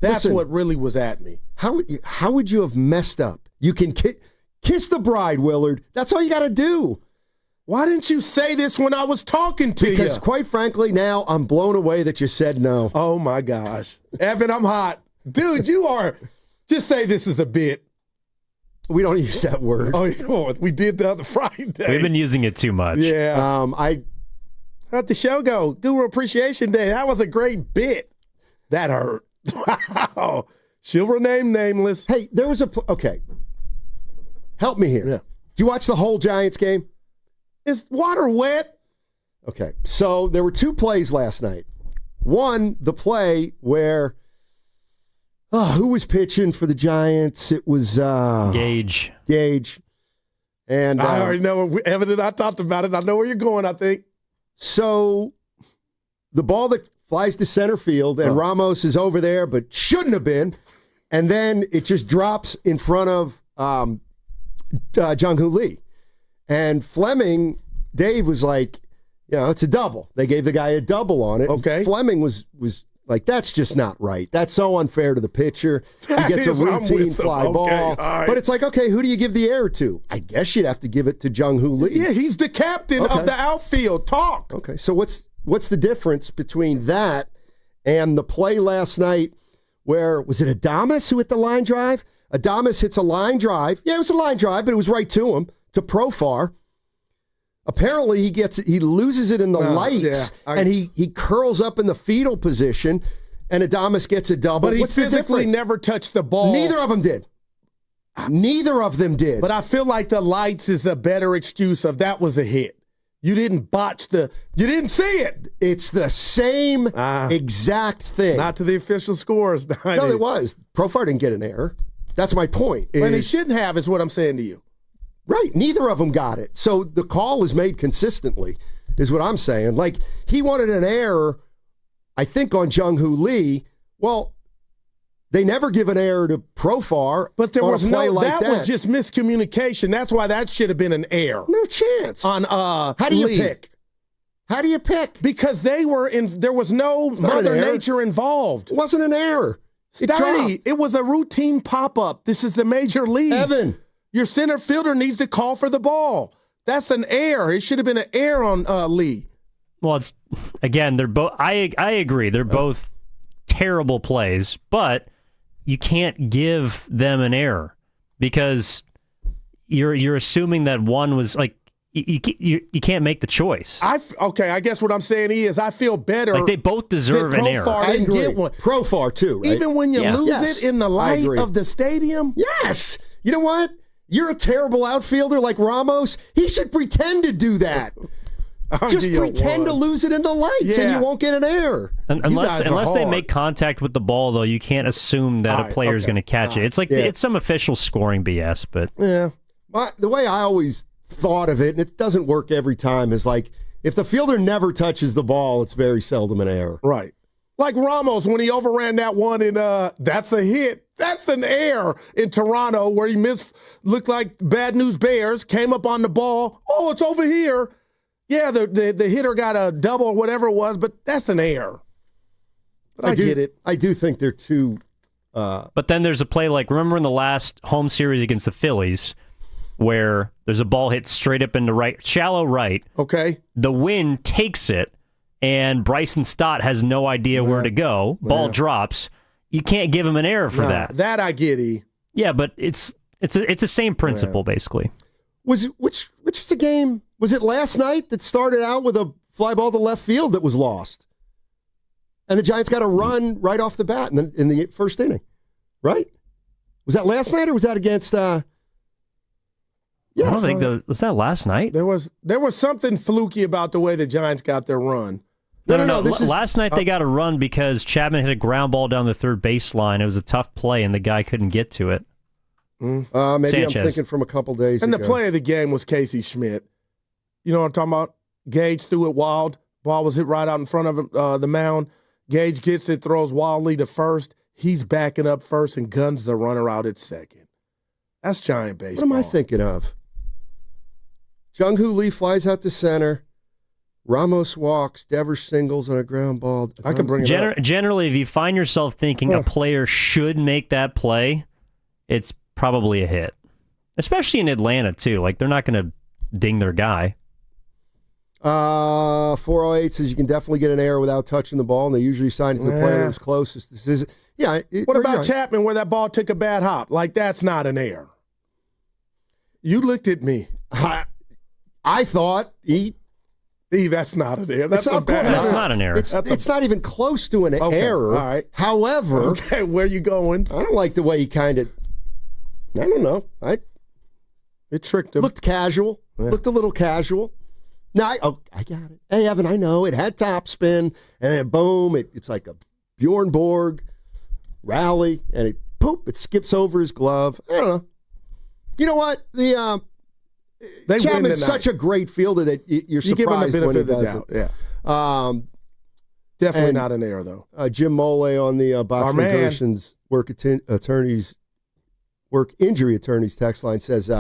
That's what really was at me. How would you have messed up? You can kiss the bride, Willard. That's all you got to do. Why didn't you say this when I was talking to you? Because quite frankly, now I'm blown away that you said no. Oh my gosh. Evan, I'm hot. Dude, you are. Just say this is a bit. We don't use that word. Oh, we did the other Friday. We've been using it too much. Yeah. How'd the show go? Guru Appreciation Day. That was a great bit. That hurt. Wow. She'll remain nameless. Hey, there was okay. Help me here. Yeah. Did you watch the whole Giants game? Is water wet? Okay. So there were two plays last night. One, the play where who was pitching for the Giants? It was Gage. And I already know. Evan and I talked about it. I know where you're going, I think. So the ball that flies to center field, and Ramos is over there, but shouldn't have been. And then it just drops in front of Jung-Hoo Lee. And Fleming, Dave was like, it's a double. They gave the guy a double on it. Okay. Fleming was like, that's just not right. That's so unfair to the pitcher. He gets a routine fly ball. Right. But it's like, okay, who do you give the error to? I guess you'd have to give it to Jung-Hoo Lee. Yeah, he's the captain of the outfield. Talk. Okay, so what's the difference between that and the play last night where, was it Adames who hit the line drive? Adames hits a line drive. Yeah, it was a line drive, but it was right to him, to Profar. Apparently, he loses it in the lights, and he curls up in the fetal position, and Adames gets a double. But he physically never touched the ball. Neither of them did. But I feel like the lights is a better excuse of that was a hit. You didn't botch you didn't see it. It's the same exact thing. Not to the official scores. No, it was. Profar didn't get an error. That's my point. But he shouldn't have, is what I'm saying to you. Right. Neither of them got it. So the call was made consistently, is what I'm saying. Like, he wanted an error, I think, on Jung-Hoo Lee. Well, they never give an error to Profar. But there was no, that was just miscommunication. That's why that should have been an error. No chance. On How do you Lee. pick? How do you pick? Because there was no Mother Nature involved. It wasn't an error. It was a routine pop-up. This is the major leagues. Evan. Your center fielder needs to call for the ball. That's an error. It should have been an error on Lee. Well, it's again, they're both. I agree. They're both terrible plays, but you can't give them an error because you're assuming that one was like you can't make the choice. I guess what I'm saying is I feel better. Like they both deserve an error. I agree. Get one. Profar too, right? Even when you lose it in the light of the stadium. Yes. You know what? You're a terrible outfielder like Ramos. He should pretend to do that. Just pretend to lose it in the lights and you won't get an error. Unless they make contact with the ball, though, you can't assume that a player is going to catch it. It's like it's some official scoring BS, but the way I always thought of it, and it doesn't work every time, is like if the fielder never touches the ball, it's very seldom an error. Right. Like Ramos when he overran that one in that's a hit. That's an error in Toronto where he looked like Bad News Bears, came up on the ball. Oh, it's over here. Yeah, the hitter got a double or whatever it was, but that's an error. But I get it. I do think they're too. But then there's a play like, remember in the last home series against the Phillies where there's a ball hit straight up into right, shallow right. Okay. The wind takes it, and Bryson Stott has no idea where to go. Ball drops. You can't give him an error for that. That I get, Yeah, but it's the same principle basically. Which was the game? Was it last night that started out with a fly ball to left field that was lost? And the Giants got a run right off the bat in the first inning, right? Was that last night or was that against? I don't think was that last night. There was something fluky about the way the Giants got their run. No. Last night they got a run because Chapman hit a ground ball down the third baseline. It was a tough play, and the guy couldn't get to it. Maybe Sanchez. I'm thinking from a couple days and ago. The play of the game was Casey Schmidt. You know what I'm talking about? Gage threw it wild. Ball was hit right out in front of the mound. Gage gets it, throws wildly to first. He's backing up first and guns the runner out at second. That's Giant baseball. What am I thinking of? Jung-Hoo Lee flies out to center. Ramos walks. Devers singles on a ground ball. I can bring it up. Generally, if you find yourself thinking a player should make that play, it's probably a hit. Especially in Atlanta, too. Like, they're not going to ding their guy. 408 says you can definitely get an error without touching the ball, and they usually sign it to the player that was closest. This is What about Chapman where that ball took a bad hop? Like, that's not an error. You looked at me. I thought that's not an error. That's not an error. It's not even close to an error. All right. However, where you going? I don't like the way he kind of. I don't know. It tricked him. Looked casual. Yeah. Looked a little casual. No, I got it. Hey, Evan, I know it had topspin, and then boom, it's like a Bjorn Borg rally, and it skips over his glove. I don't know. You know what? Chapman's such a great fielder that you're surprised give him the benefit when he of the doesn't. doubt. Yeah. Definitely not an error, though. Jim Mole on the Boxman Gerson's work injury attorneys text line says,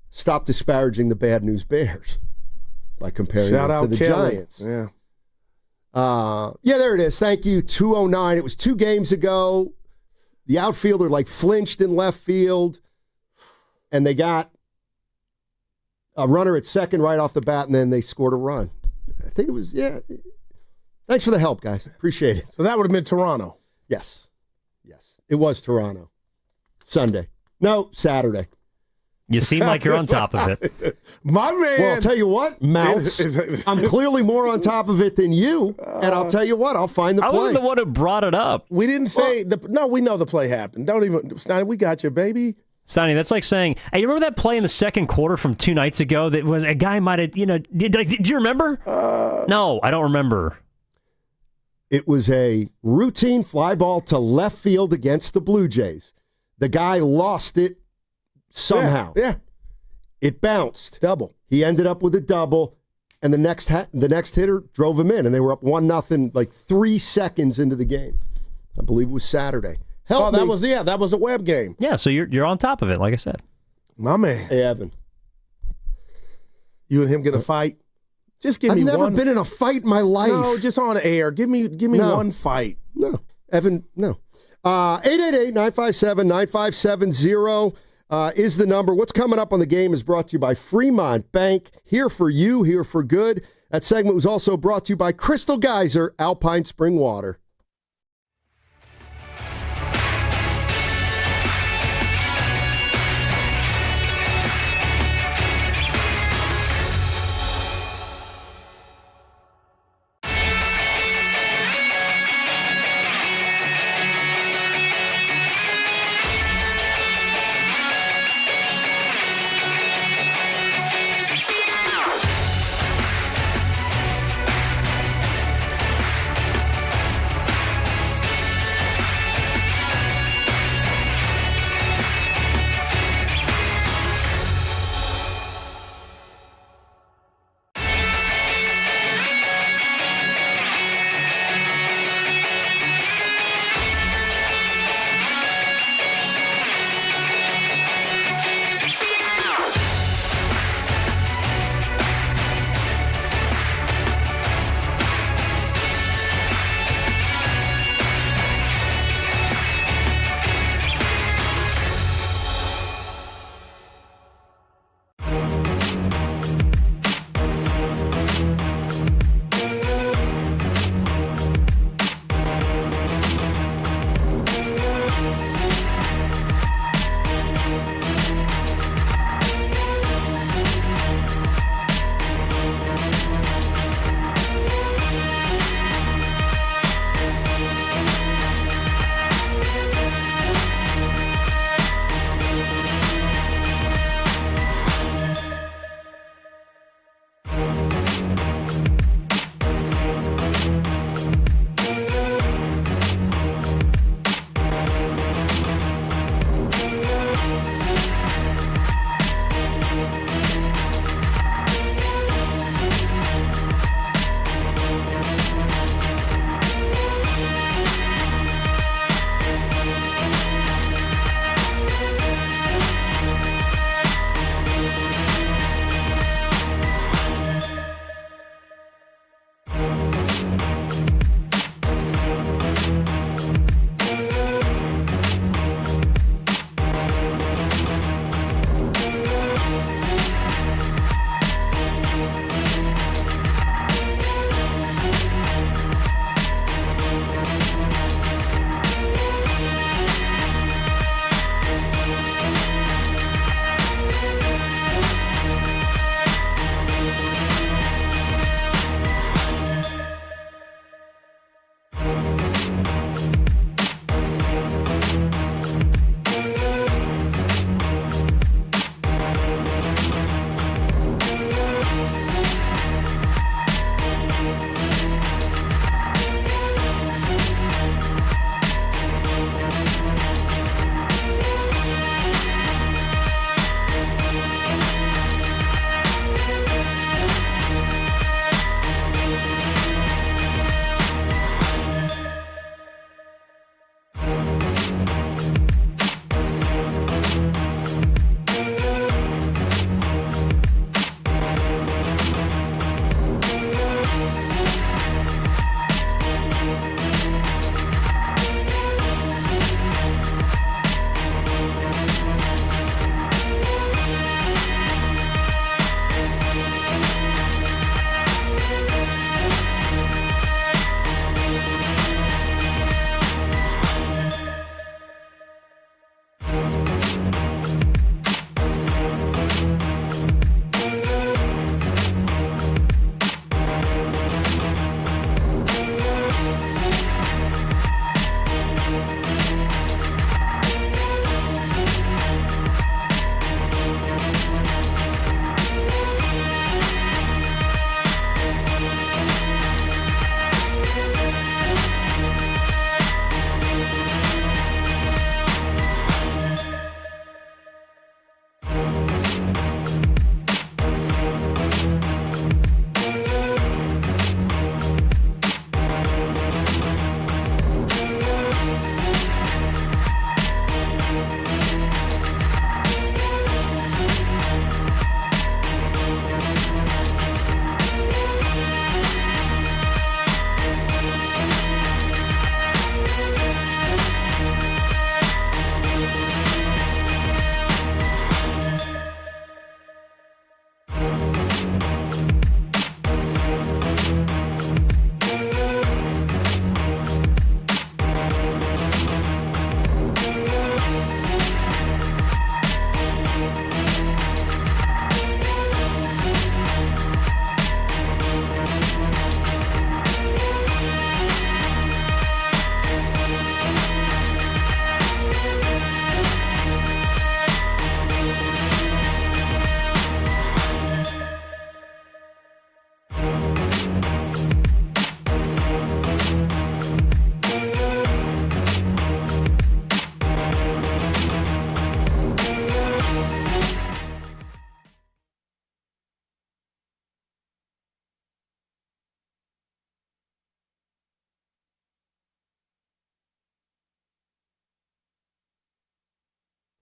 stop disparaging the Bad News Bears by comparing them to the Giants. Yeah. There it is. Thank you. 209. It was 2 games ago. The outfielder flinched in left field, and they got a runner at second right off the bat, and then they scored a run. I think it was, Thanks for the help, guys. Appreciate it. So that would have been Toronto. Yes. It was Toronto. Sunday. No, Saturday. You seem like you're on top of it. My man. Well, I'll tell you what, Mouse. I'm clearly more on top of it than you, and I'll tell you what, I'll find the play. I wasn't the one who brought it up. We didn't say we know the play happened. Don't even, Steiny, we got you, baby. Steiny, that's like saying, hey, you remember that play in the second quarter from 2 nights ago that was a guy might have, do you remember? No, I don't remember. It was a routine fly ball to left field against the Blue Jays. The guy lost it somehow. Yeah. It bounced. Double. He ended up with a double, and the next hitter drove him in, and they were up 1-0 3 seconds into the game. I believe it was Saturday. That was a web game. Yeah, so you're on top of it, like I said. My man. Hey, Evan. You and him get a fight? Just give me one. I've never been in a fight in my life. No, just on air. Give me one fight. No. Evan, no. 888-957-9570 is the number. What's coming up on the game is brought to you by Fremont Bank. Here for you, here for good. That segment was also brought to you by Crystal Geyser, Alpine Spring Water.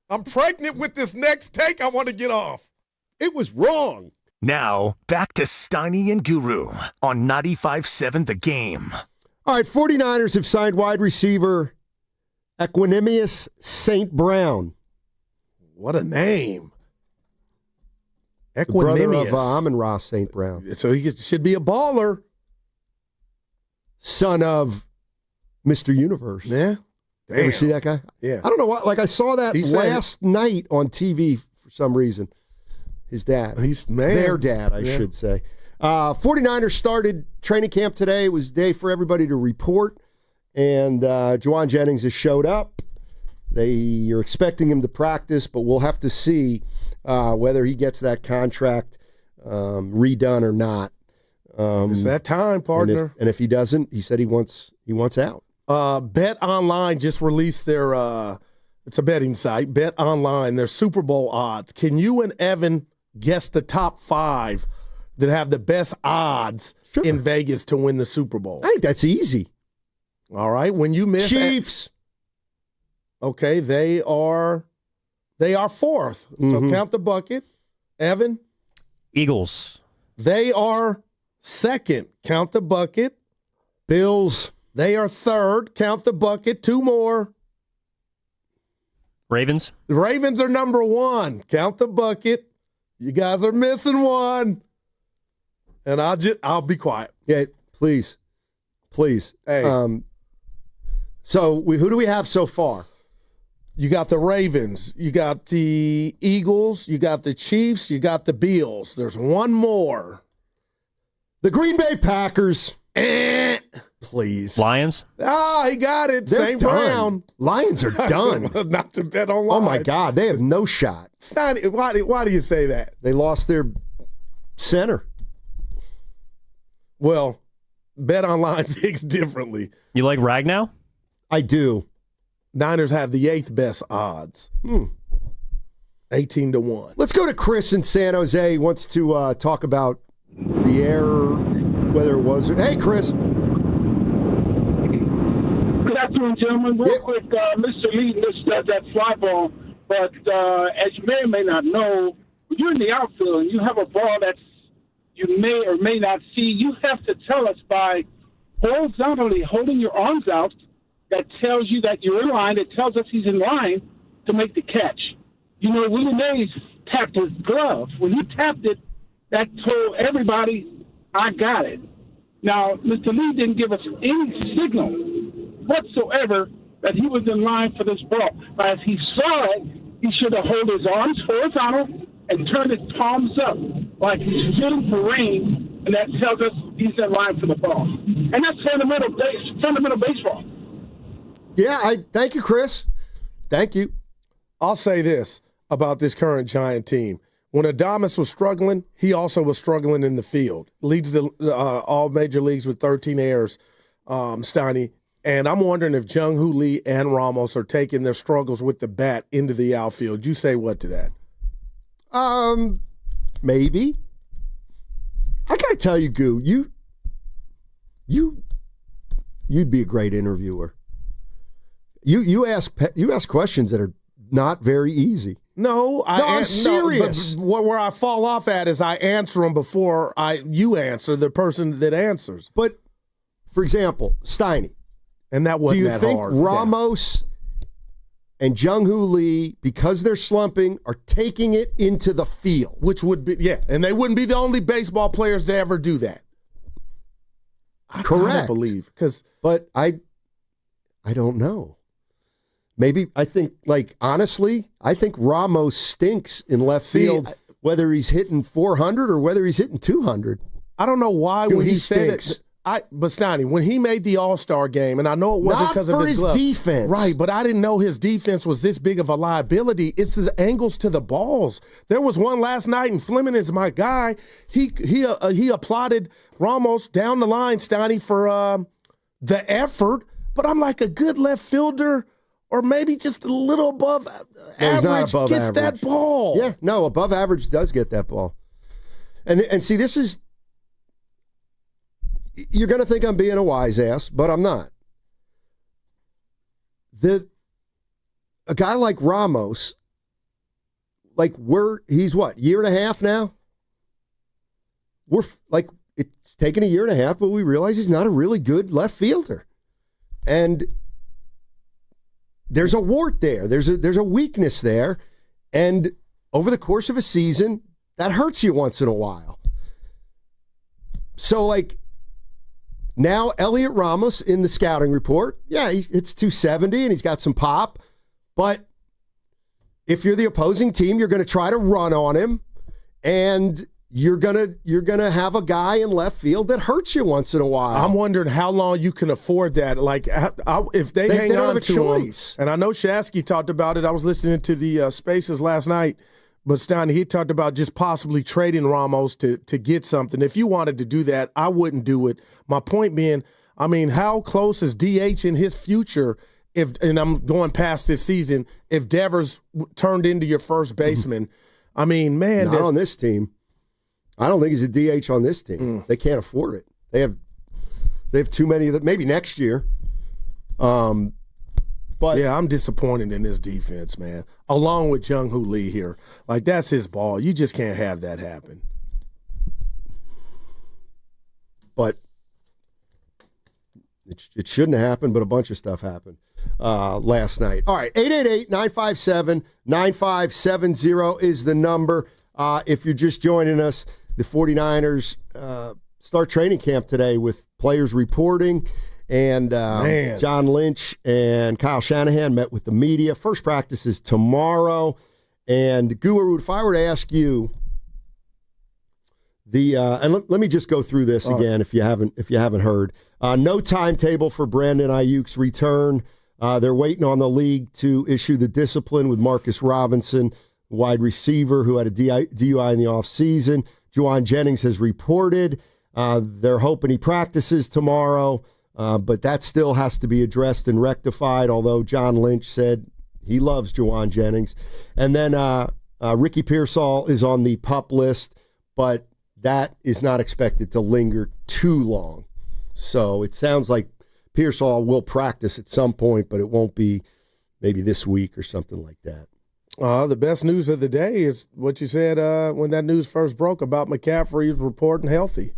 I'm pregnant with this next take I want to get off. It was wrong. Now, back to Steiny and Guru on 95.7 The Game. All right, 49ers have signed wide receiver Equanimous St. Brown. What a name. The brother Equanimous. of Amon-Ra St. Brown. So he should be a baller. Son of Mr. Universe. Yeah. Damn. Ever see that guy? Yeah. I don't know what. Like, I saw that He said- last night on TV for some reason. His dad. Their dad, I should say. 49ers started training camp today. It was a day for everybody to report. And Juwan Jennings has showed up. They are expecting him to practice, but we'll have to see whether he gets that contract redone or not. It's that time, partner. And if he doesn't, he said he wants out. Bet Online just released their it's a betting site, Bet Online, their Super Bowl odds. Can you and Evan guess the top 5 that have the best odds in Vegas to win the Super Bowl? I think that's easy. All right. When you miss Chiefs. Okay, they are 4th. So count the bucket. Evan? Eagles. They are 2nd. Count the bucket. Bills. They are 3rd. Count the bucket. 2 more. Ravens. The Ravens are number 1. Count the bucket. You guys are missing one. And I'll be quiet. Yeah, please. Hey. So who do we have so far? You got the Ravens. You got the Eagles. You got the Chiefs. You got the Bills. There's one more. The Green Bay Packers. Please. Lions. He got it. They're St. done. Brown. Lions are done. Not to bet online. Oh, my God. They have no shot. Why do you say that? They lost their center. Well, Bet Online thinks differently. You like Ragnow? I do. Niners have the 8th best odds. 18-1. Let's go to Chris in San Jose. He wants to talk about the error, whether it was. Hey, Chris. Good afternoon, gentlemen. Real quick, Mr. Lee missed that fly ball, but as you may or may not know, when you're in the outfield and you have a ball that's you may or may not see, you have to tell us by horizontally holding your arms out. That tells you that you're in line. It tells us he's in line to make the catch. You know, Willie Mays tapped his glove. When he tapped it, that told everybody, I got it. Now, Mr. Lee didn't give us any signal whatsoever that he was in line for this ball. As he saw it, he should have held his arms horizontal and turned his palms up like he's shooting for rain, and that tells us he's in line for the ball. And that's fundamental baseball. Yeah, thank you, Chris. Thank you. I'll say this about this current Giant team. When Adames was struggling, he also was struggling in the field. Leads the all major leagues with 13 errors, Steiny. And I'm wondering if Jung-Hoo Lee and Ramos are taking their struggles with the bat into the outfield. You say what to that? Maybe. I gotta tell you, Goo, you'd be a great interviewer. You ask questions that are not very easy. No, I'm serious. No, but where I fall off at is I answer them before you answer the person that answers. But for example, Steiny, and that wasn't that hard. Do you think Ramos and Jung-Hoo Lee, because they're slumping, are taking it into the field? Which would be, yeah, and they wouldn't be the only baseball players to ever do that. Correct. I don't believe, but I don't know. Maybe I think, honestly, I think Ramos stinks in left field, whether he's hitting 400 or whether he's hitting 200. I don't know why when he said stinks. it. But Steiny, when he made the All-Star game, and I know it wasn't because of his glove. Defense. Right, but I didn't know his defense was this big of a liability. It's his angles to the balls. There was one last night, and Fleming is my guy. He applauded Ramos down the line, Steiny, for the effort. But I'm like, a good left fielder, or maybe just a little above average, gets that ball. Yeah, no, above average does get that ball. And see, this is, you're going to think I'm being a wise ass, but I'm not. A guy like Ramos he's what, year and a half now? We're like, it's taken a year and a half, but we realize he's not a really good left fielder. And there's a wart there. There's a weakness there. And over the course of a season, that hurts you once in a while. So, like, now Elliot Ramos in the scouting report, yeah, it's 270 and he's got some pop. But if you're the opposing team, you're going to try to run on him, and you're gonna have a guy in left field that hurts you once in a while. I'm wondering how long you can afford that. Like, if they hang don't on have a to choice. him, and I know Shasky talked about it. I was listening to the Spaces last night, but Steiny, he talked about just possibly trading Ramos to get something. If you wanted to do that, I wouldn't do it. My point being, I mean, how close is DH in his future? And I'm going past this season, if Devers turned into your first baseman, I mean, man. Not on this team. I don't think he's a DH on this team. They can't afford it. They have too many of them. Maybe next year. But yeah, I'm disappointed in this defense, man. Along with Jung-Hoo Lee here. Like, that's his ball. You just can't have that happen. But it shouldn't have happened, but a bunch of stuff happened last night. All right, 888-957-9570 is the number. If you're just joining us, the 49ers start training camp today with players reporting, and John Lynch and Kyle Shanahan met with the media. First practice is tomorrow. And Guru, if I were to ask you let me just go through this again if you haven't heard. No timetable for Brandon Ayuk's return. They're waiting on the league to issue the discipline with Marcus Robinson, wide receiver who had a DUI in the offseason. Juwan Jennings has reported. They're hoping he practices tomorrow, but that still has to be addressed and rectified, although John Lynch said he loves Juwan Jennings. And then Ricky Pearsall is on the PUP list, but that is not expected to linger too long. So it sounds like Pearsall will practice at some point, but it won't be maybe this week or something like that. The best news of the day is what you said when that news first broke about McCaffrey's reporting healthy.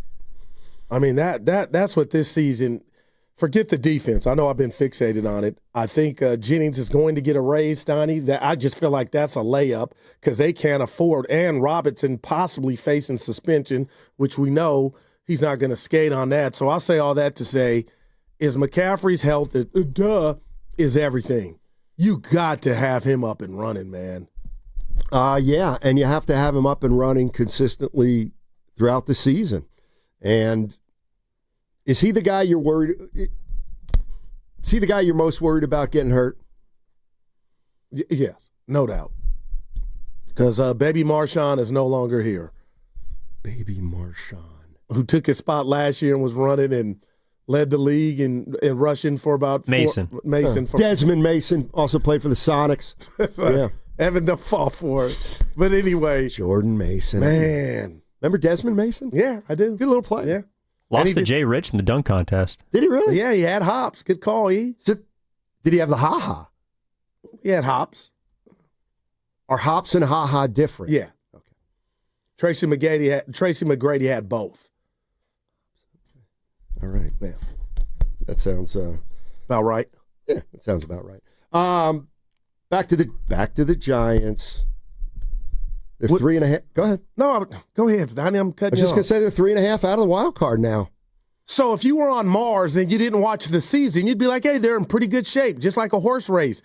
I mean, that's what this season – forget the defense. I know I've been fixated on it. I think Jennings is going to get a raise, Steiny. I just feel like that's a layup because they can't afford – and Robinson possibly facing suspension, which we know he's not going to skate on that. So I'll say all that to say is McCaffrey's health is everything. You got to have him up and running, man. Yeah, and you have to have him up and running consistently throughout the season. And is he the guy you're worried? Is he the guy you're most worried about getting hurt? Yes, no doubt. Because Baby Marshawn is no longer here. Baby Marshawn. Who took his spot last year and was running and led the league in rushing for about Mason. Desmond Mason also played for the Sonics. Yeah. Evan, don't fall for it. But anyway. Jordan Mason. Man. Remember Desmond Mason? Yeah, I do. Good little play. Yeah. Lost to Jay Rich in the dunk contest. Did he really? Yeah, he had hops. Good call, E. So, did he have the ha-ha? He had hops. Are hops and ha-ha different? Yeah. Okay. Tracy McGrady had both. All right. Yeah. That sounds about right. Yeah, that sounds about right. Back to the Giants. They're 3.5. Go ahead. No, go ahead, Steiny. I'm cutting I was you just going to say they're 3.5 out of the wild card now. So if you were on Mars and you didn't watch the season, you'd be like, hey, they're in pretty good shape, just like a horse race.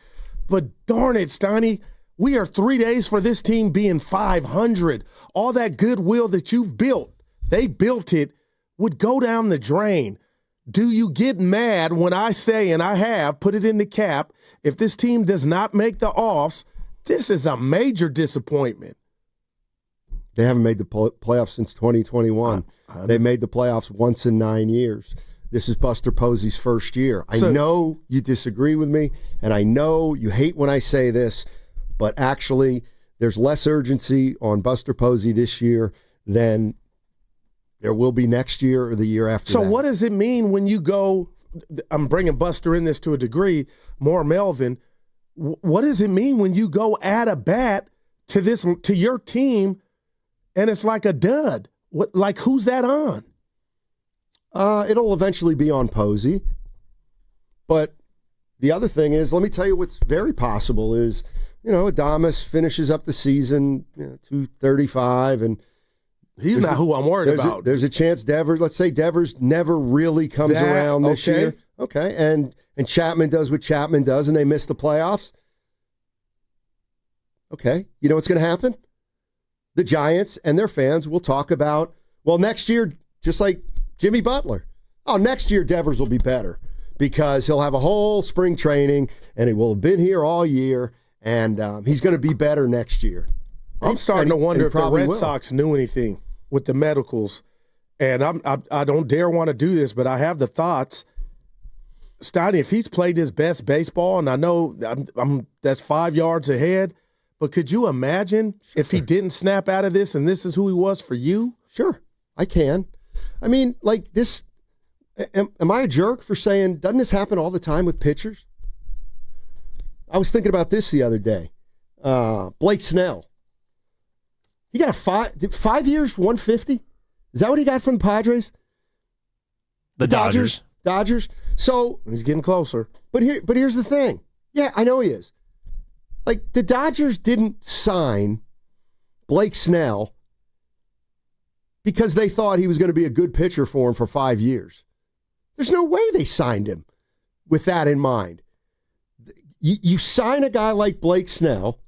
But darn it, Steiny, we are 3 days for this team being 500. All that goodwill that you've built, they built it, would go down the drain. Do you get mad when I say, and I have, put it in the cap, if this team does not make the offs, this is a major disappointment. They haven't made the playoffs since 2021. They made the playoffs once in 9 years. This is Buster Posey's first year. I know you disagree with me, and I know you hate when I say this, but actually there's less urgency on Buster Posey this year than there will be next year or the year after that. So what does it mean when you go, I'm bringing Buster in this to a degree, more Melvin, what does it mean when you go add a bat to your team, and it's like a dud. Who's that on? It'll eventually be on Posey. But the other thing is, let me tell you what's very possible is, Adames finishes up the season 235, and he's not who I'm worried about. There's a chance let's say Devers never really comes around this year. Okay, and Chapman does what Chapman does, and they miss the playoffs. Okay, you know what's going to happen? The Giants and their fans will talk about, next year, just like Jimmy Butler. Next year Devers will be better because he'll have a whole spring training, and he will have been here all year, and he's going to be better next year. I'm starting to wonder if the Red Sox knew anything with the medicals, and I don't dare want to do this, but I have the thoughts. Steiny, if he's played his best baseball, and I know that's 5 yards ahead, but could you imagine if he didn't snap out of this and this is who he was for you? Sure, I can. I mean, like this, am I a jerk for saying, doesn't this happen all the time with pitchers? I was thinking about this the other day. Blake Snell. He got a 5 years, 150? Is that what he got from the Padres? The Dodgers. So he's getting closer. But here's the thing. Yeah, I know he is. Like, the Dodgers didn't sign Blake Snell because they thought he was going to be a good pitcher for him for 5 years. There's no way they signed him with that in mind. You sign a guy like Blake Snell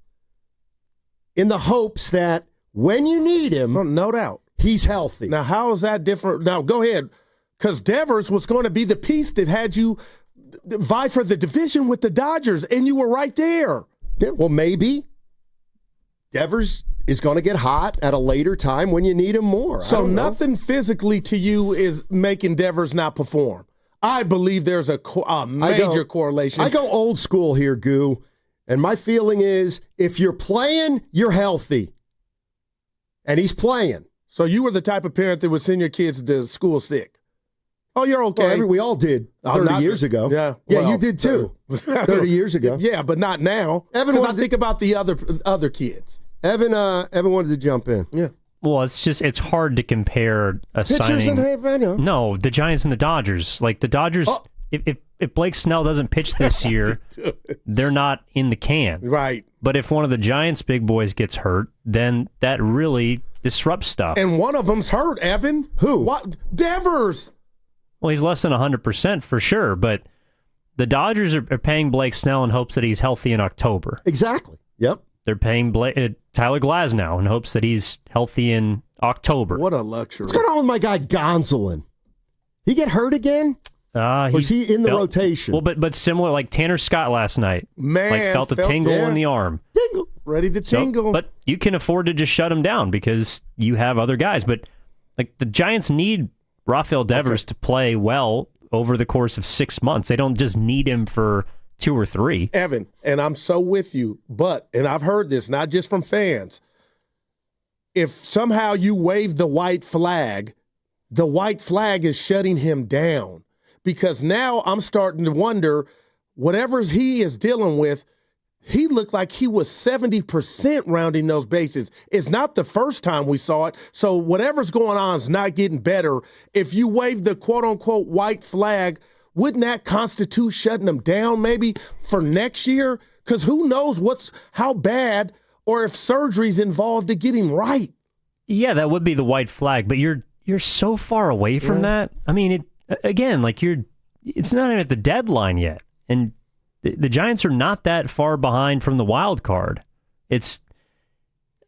in the hopes that when you need him, no doubt, he's healthy. Now, how is that different? Now, go ahead, because Devers was going to be the piece that had you vie for the division with the Dodgers, and you were right there. Yeah, well, maybe Devers is going to get hot at a later time when you need him more. So nothing physically to you is making Devers not perform. I believe there's a major correlation. I go old school here, Goo, and my feeling is if you're playing, you're healthy. And he's playing. So you were the type of parent that would send your kids to school sick. Oh, you're okay. Well, we all did 30 years ago. Yeah, well, you did too. 30 years ago. Yeah, but not now. Because I think about the other kids. Evan wanted to jump in. Yeah. Well, it's hard to compare a signing. No, the Giants and the Dodgers. Like the Dodgers, if Blake Snell doesn't pitch this year, they're not in the can. Right. But if one of the Giants' big boys gets hurt, then that really disrupts stuff. And one of them's hurt, Evan. Who? What? Devers. Well, he's less than 100% for sure, but the Dodgers are paying Blake Snell in hopes that he's healthy in October. Exactly. Yep. They're paying Tyler Glasnow in hopes that he's healthy in October. What a luxury. What's going on with my guy Gonsolin? He get hurt again? Or is he in the rotation? Well, but similar, like Tanner Scott last night. Man, felt a tingle in the arm. Tingle. Ready to tingle. But you can afford to just shut him down because you have other guys. But like the Giants need Rafael Devers to play well over the course of 6 months. They don't just need him for 2 or 3. Evan, and I'm so with you, and I've heard this, not just from fans, if somehow you wave the white flag is shutting him down. Because now I'm starting to wonder, whatever he is dealing with, he looked like he was 70% rounding those bases. It's not the first time we saw it, so whatever's going on is not getting better. If you wave the quote-unquote white flag, wouldn't that constitute shutting him down maybe for next year? Because who knows how bad or if surgery's involved to get him right. Yeah, that would be the white flag, but you're so far away from that. I mean, it's not even at the deadline yet, and the Giants are not that far behind from the wild card.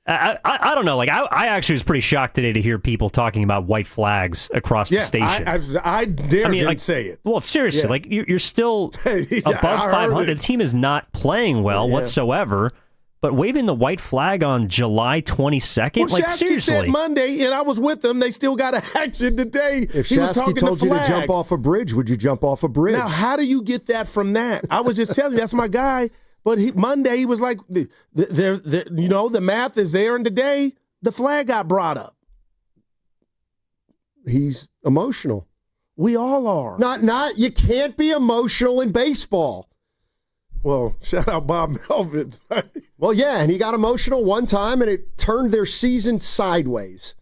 I don't know. Like I actually was pretty shocked today to hear people talking about white flags across the station. I didn't say it. Well, seriously, like you're still above 500. The team is not playing well whatsoever. But waving the white flag on July 22nd, well, like Shasky seriously, said Monday, and I was with them. They still got action today. If Shasky told you to jump off a bridge, would you jump off a bridge? Now, how do you get that from that? I was just telling you, that's my guy. But Monday, he was like, the math is there, and today, the flag got brought up. He's emotional. We all are. Not. You can't be emotional in baseball. Well, shout out Bob Melvin. Well, yeah, and he got emotional one time, and it turned their season sideways.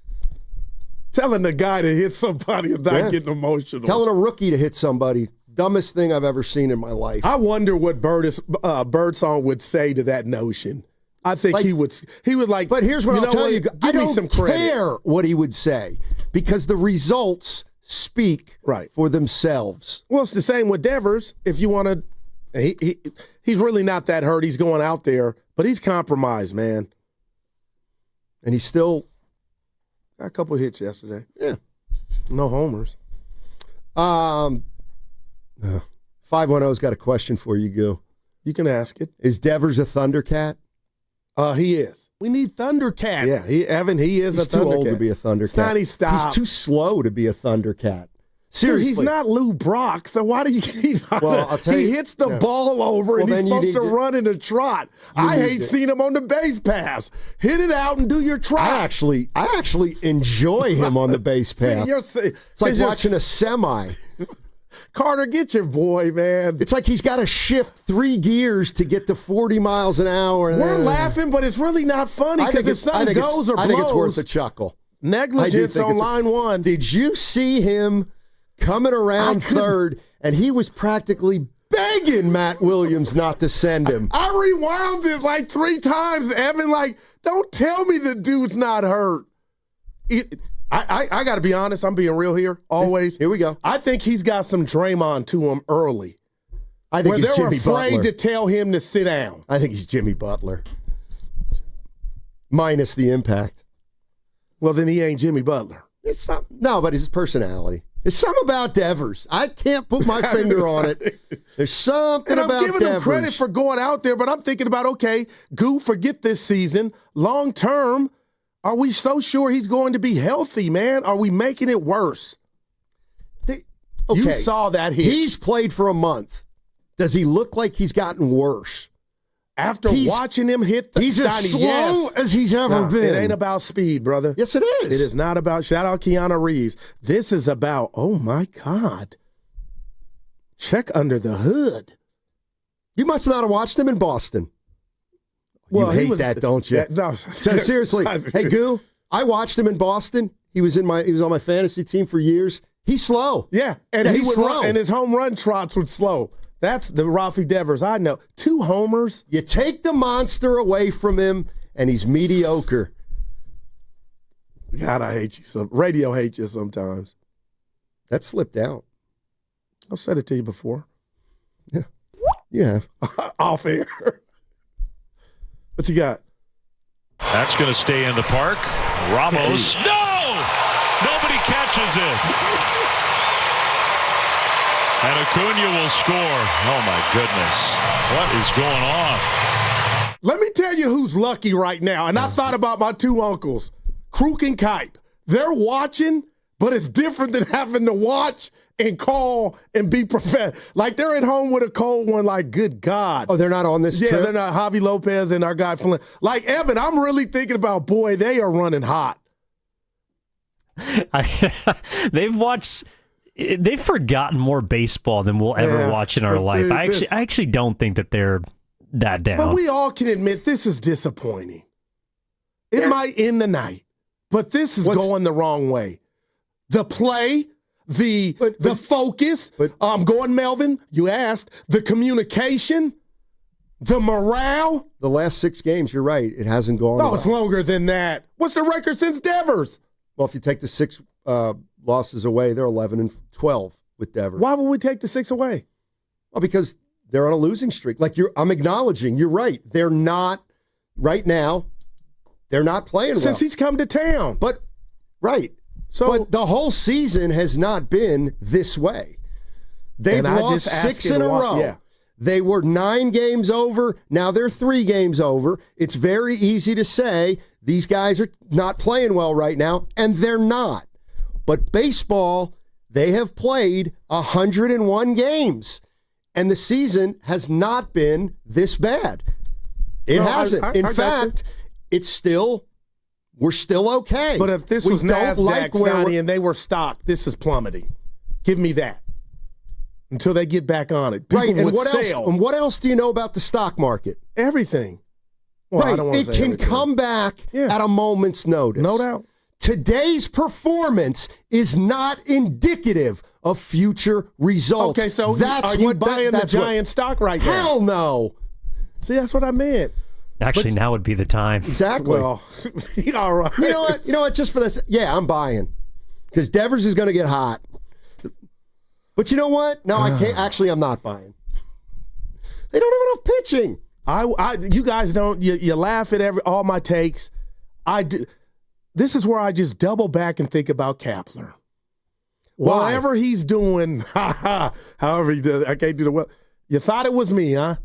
Telling the guy to hit somebody and not getting emotional. Telling a rookie to hit somebody. Dumbest thing I've ever seen in my life. I wonder what Birdsong would say to that notion. I think he would like. But here's what I'll tell you. Give me some credit. I don't care what he would say because the results speak for themselves. Well, it's the same with Devers. If you want to, he's really not that hurt. He's going out there, but he's compromised, man. And he's still got a couple hits yesterday. Yeah, no homers. 510's got a question for you, Goo. You can ask it. Is Devers a Thundercat? He is. We need Thundercat. Yeah, he is He's a Thundercat. too old to be a Thundercat. Steiny, stop. He's too slow to be a Thundercat. Seriously. Dude, he's not Lou Brock, so why do you I'll tell you, he hits the ball over and he's supposed to run in a trot. I hate seeing him on the base pass. Hit it out and do your trot. I actually enjoy him on the base pass. It's like watching a semi. Carter, get your boy, man. It's like he's got to shift 3 gears to get to 40 miles an hour. We're laughing, but it's really not funny because if something goes or blows. I think it's worth a chuckle. Negligence on line one. Did you see him coming around third, and he was practically begging Matt Williams not to send him? I rewound it like 3 times, Evan. Like, don't tell me the dude's not hurt. I got to be honest. I'm being real here. Always. Here we go. I think he's got some Draymond to him early. I think he's Jimmy Butler. Where they were afraid to tell him to sit down. I think he's Jimmy Butler. Minus the impact. Well, then he ain't Jimmy Butler. It's not. No, but his personality. There's something about Devers. I can't put my finger on it. There's something about Devers. And I'm giving him credit for going out there, but I'm thinking about, okay, Goo, forget this season. Long term, are we so sure he's going to be healthy, man? Are we making it worse? You saw that hit. He's played for a month. Does he look like he's gotten worse? After watching him hit the he's as slow as he's ever been. It ain't about speed, brother. Yes, it is. It is not about, shout out Keanu Reeves. This is about, oh my God. Check under the hood. You must not have watched him in Boston. Well, you hate that, don't you? No. So seriously, hey Goo, I watched him in Boston. He was on my fantasy team for years. He's slow. Yeah, and he's slow. And his home run trots were slow. That's the Rafi Devers I know. 2 homers. You take the monster away from him, and he's mediocre. God, I hate you. Radio hates you sometimes. That slipped out. I've said it to you before. Yeah, you have. Off air. What you got? That's going to stay in the park. Ramos. No! Nobody catches it. And Acuna will score. Oh, my goodness. What is going on? Let me tell you who's lucky right now. And I thought about my 2 uncles, Kruk and Kipe. They're watching, but it's different than having to watch and call and be professional. Like, they're at home with a cold one, like, good God. Oh, they're not on this trip? Yeah, they're not. Javi Lopez and our guy Flynn. Like, Evan, I'm really thinking about, boy, they are running hot. They've forgotten more baseball than we'll ever watch in our life. I actually don't think that they're that down. But we all can admit this is disappointing. It might end the night, but this is going the wrong way. The play, the focus, going Melvin, you asked, the communication, the morale. The last 6 games, you're right, it hasn't gone well. It's longer than that. What's the record since Devers? Well, if you take the 6 losses away, they're 11-12 with Devers. Why would we take the 6 away? Well, because they're on a losing streak. Like I'm acknowledging, you're right. They're not right now. They're not playing well since he's come to town. But but the whole season has not been this way. They've lost 6 in a row. Yeah. They were 9 games over. Now they're 3 games over. It's very easy to say these guys are not playing well right now, and they're not. But baseball, they have played 101 games, and the season has not been this bad. It hasn't. In fact, we're still okay. But if this was NASDAQ, Steiny, and they were stocked, this is plummeting. Give me that. Until they get back on it. People right, and would what sell. else? And what else do you know about the stock market? Everything. Well, I don't right. wanna It say can everything. come back at a moment's notice. No doubt. Today's performance is not indicative of future results. Okay, so that's are you what buying that's the what- Giant stock right now? Hell no. See, that's what I meant. Actually, now would be the time. Exactly. Well, all right. You know what? Just for this, yeah, I'm buying because Devers is going to get hot. But you know what? No, I can't. Actually, I'm not buying. They don't have enough pitching. You guys don't. You laugh at all my takes. I do. This is where I just double back and think about Kapler. Why? Whatever he's doing, however he does, I can't do the well. You thought it was me, huh?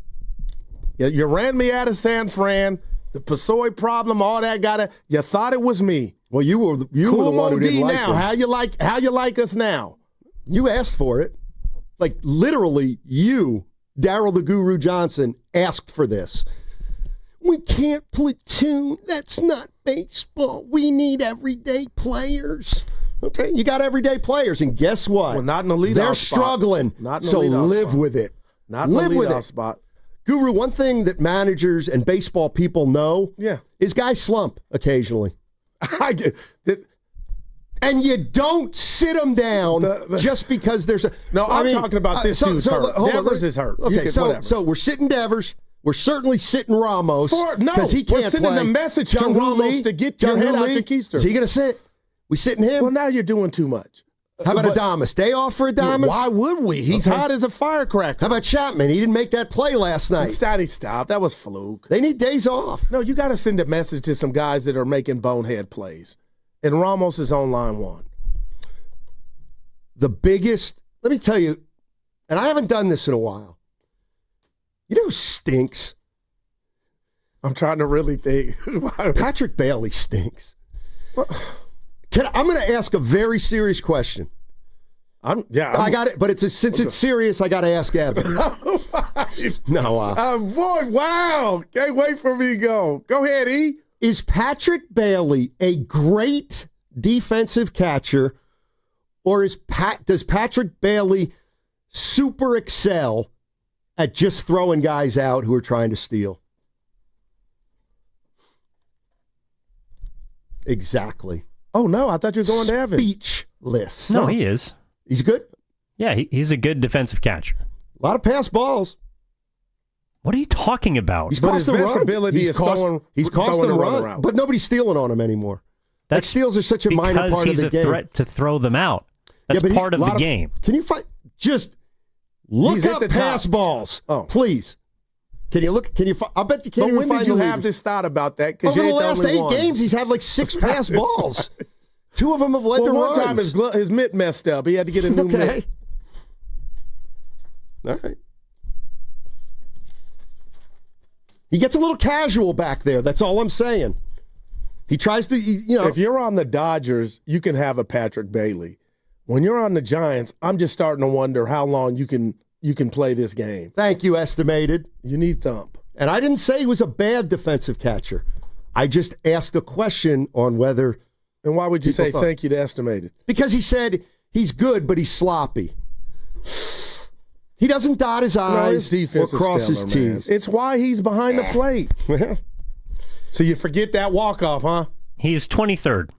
You ran me out of San Fran. The Posey problem, all that you thought it was me. Well, you were the one who didn't like now. us. How you like us now? You asked for it. Like literally, you, Daryl the Guru Johnson, asked for this. We can't platoon. That's not baseball. We need everyday players. Okay, you got everyday players, and guess what? Well, not in the leadoff They're spot. struggling. Not in the so leadoff live spot. with it. Not in live the with leadoff it. spot. Guru, one thing that managers and baseball people know is guys slump occasionally. I get it. And you don't sit them down just because there's a... No, I'm talking about this dude's hurt. Devers is hurt. Okay, whatever. so we're sitting Devers. We're certainly sitting Ramos. Because he we're can't sending play. a message to Jung-Hoo Ramos Lee, to get your Jung-Hoo head out Lee, the keister. Is he going to sit? We sitting him? Well, now you're doing too much. How about Adames? Day off for Adames? Why would we? He's Okay. hot as a firecracker. How about Chapman? He didn't make that play last night. Steiny, stop. That was fluke. They need days off. No, you got to send a message to some guys that are making bonehead plays. And Ramos is on line one. The biggest, let me tell you, and I haven't done this in a while. You know who stinks? I'm trying to really think. Patrick Bailey stinks. I'm going to ask a very serious question. I got it, but since it's serious, I got to ask Evan. No, boy, wow! Can't wait for me to go. Go ahead, E. Is Patrick Bailey a great defensive catcher, or does Patrick Bailey super excel at just throwing guys out who are trying to steal? Exactly. Oh, no, I thought you were going to Evan. Speechless. No, he is. He's good? Yeah, he's a good defensive catcher. A lot of pass balls. What are you talking about? He's cost them runs. He's cost them runs, but nobody's stealing on him anymore. Like steals are such a minor part of the game. Because he's a threat to throw them out. That's part of the game. Can you find just look up pass balls, please? Can you look? Can you? I bet you can't. But even when find did you the have leaders. this thought about that? Over the last 8 games, he's had like 6 pass balls. 2 of them have led to one runs. time his mitt messed up. He had to get a new mitt. All right. He gets a little casual back there. That's all I'm saying. He tries to, If you're on the Dodgers, you can have a Patrick Bailey. When you're on the Giants, I'm just starting to wonder how long you can play this game. Thank you, Estimated. You need thump. And I didn't say he was a bad defensive catcher. I just asked a question on whether. And why would you say thought. thank you to Estimated? Because he said he's good, but he's sloppy. He doesn't dot his eyes his defense or cross is his stellar, T's. man. It's why he's behind the plate. So you forget that walk-off, huh? He's 23rd.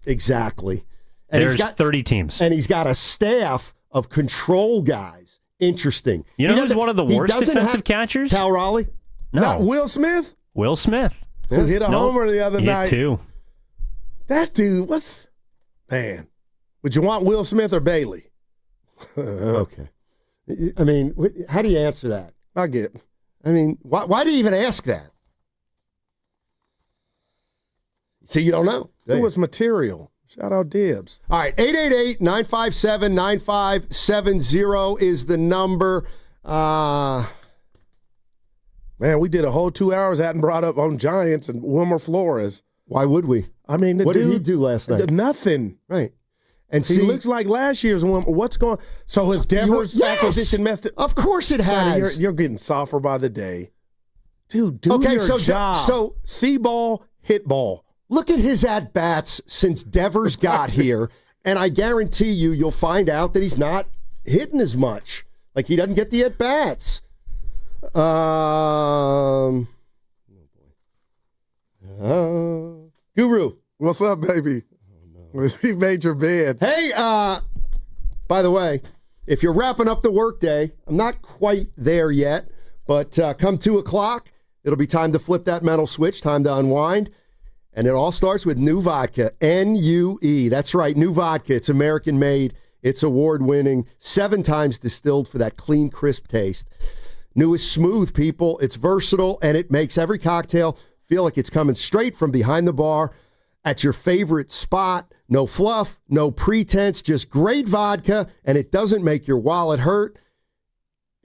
Exactly. And There's he's got 30 teams. And he's got a staff of control guys. Interesting. You know who's one of the worst defensive catchers? Cal Raleigh? No. Not Will Smith? Will Smith. Who hit a homer the other He night. hit 2. That dude, man, would you want Will Smith or Bailey? Okay. I mean, how do you answer that? I get it. I mean, why do you even ask that? See, you don't know. Who was material? Shout out Dibs. All right, 888-957-9570 is the number. Man, we did a whole 2 hours, hadn't brought up on Giants and Wilmer Flores. Why would we? I mean, what did he do last night? Nothing. Right. And he looks like last year's Wilmer. What's going? So has Devers' acquisition messed it? Of course it has. You're getting softer by the day, dude. Do your job. So see ball, hit ball. Look at his at bats since Devers got here, and I guarantee you'll find out that he's not hitting as much. Like he doesn't get the at bats. Guru. What's up, baby? Oh, no. He made your bed. Hey, by the way, if you're wrapping up the workday, I'm not quite there yet, but come 2 o'clock, it'll be time to flip that mental switch, time to unwind. And it all starts with new vodka, N-U-E. That's right, new vodka. It's American-made. It's award-winning, 7 times distilled for that clean, crisp taste. New is smooth, people. It's versatile, and it makes every cocktail feel like it's coming straight from behind the bar at your favorite spot. No fluff, no pretense, just great vodka, and it doesn't make your wallet hurt.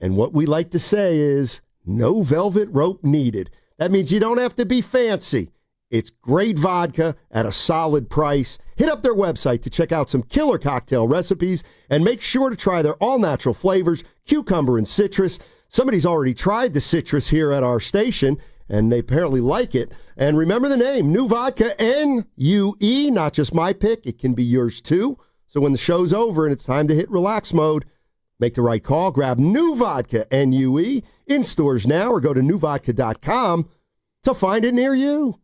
And what we like to say is no velvet rope needed. That means you don't have to be fancy. It's great vodka at a solid price. Hit up their website to check out some killer cocktail recipes and make sure to try their all-natural flavors, cucumber and citrus. Somebody's already tried the citrus here at our station, and they apparently like it. And remember the name, New Vodka, N-U-E, not just my pick. It can be yours too. So when the show's over and it's time to hit relax mode, make the right call. Grab New Vodka, N-U-E, in stores now or go to newvodka.com to find it near you.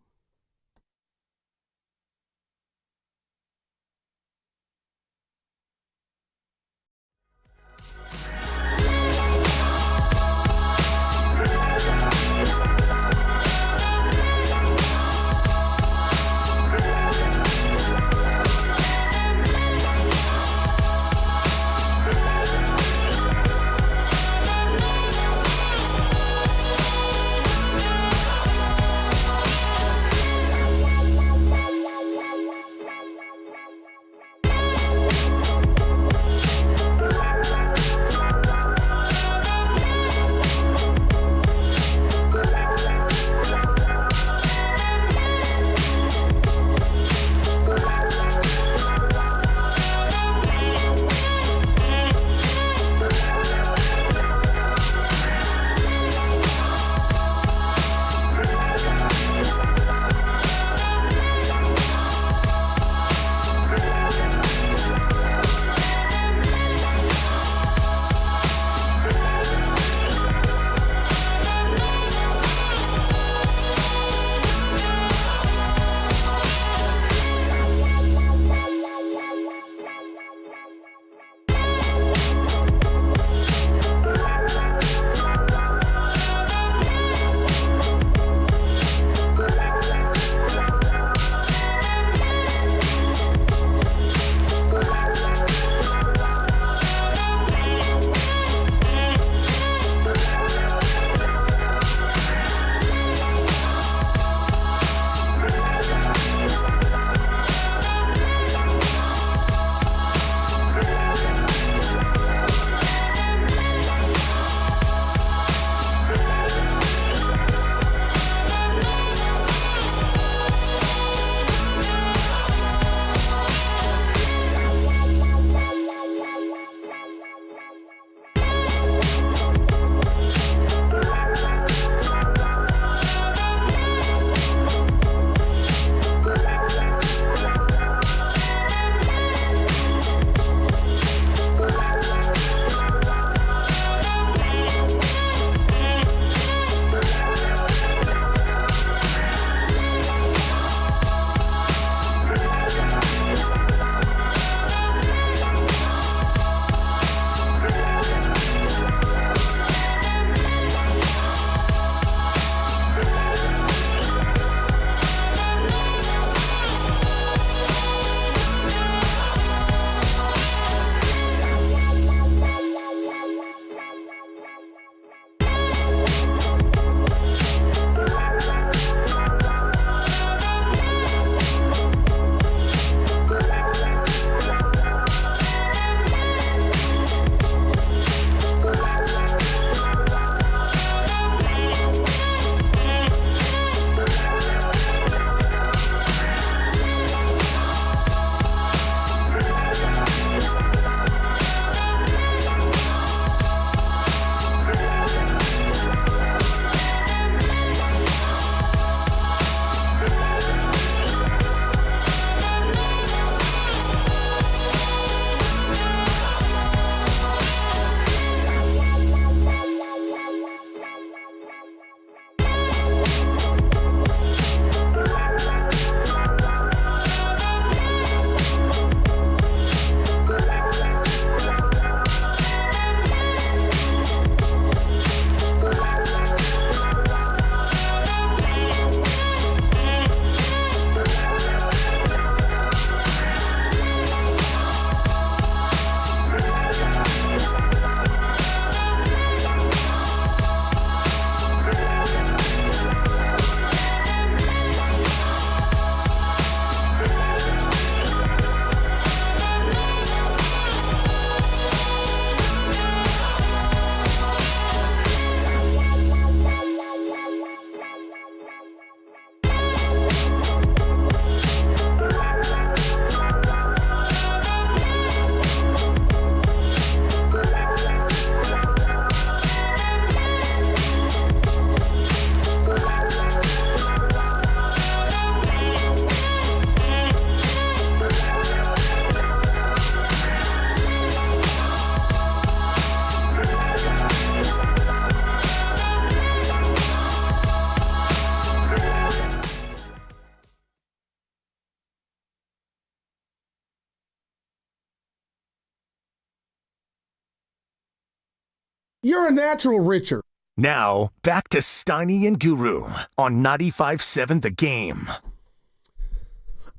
You're a natural richer. Now, back to Steiny and Guru on 95.7 The Game.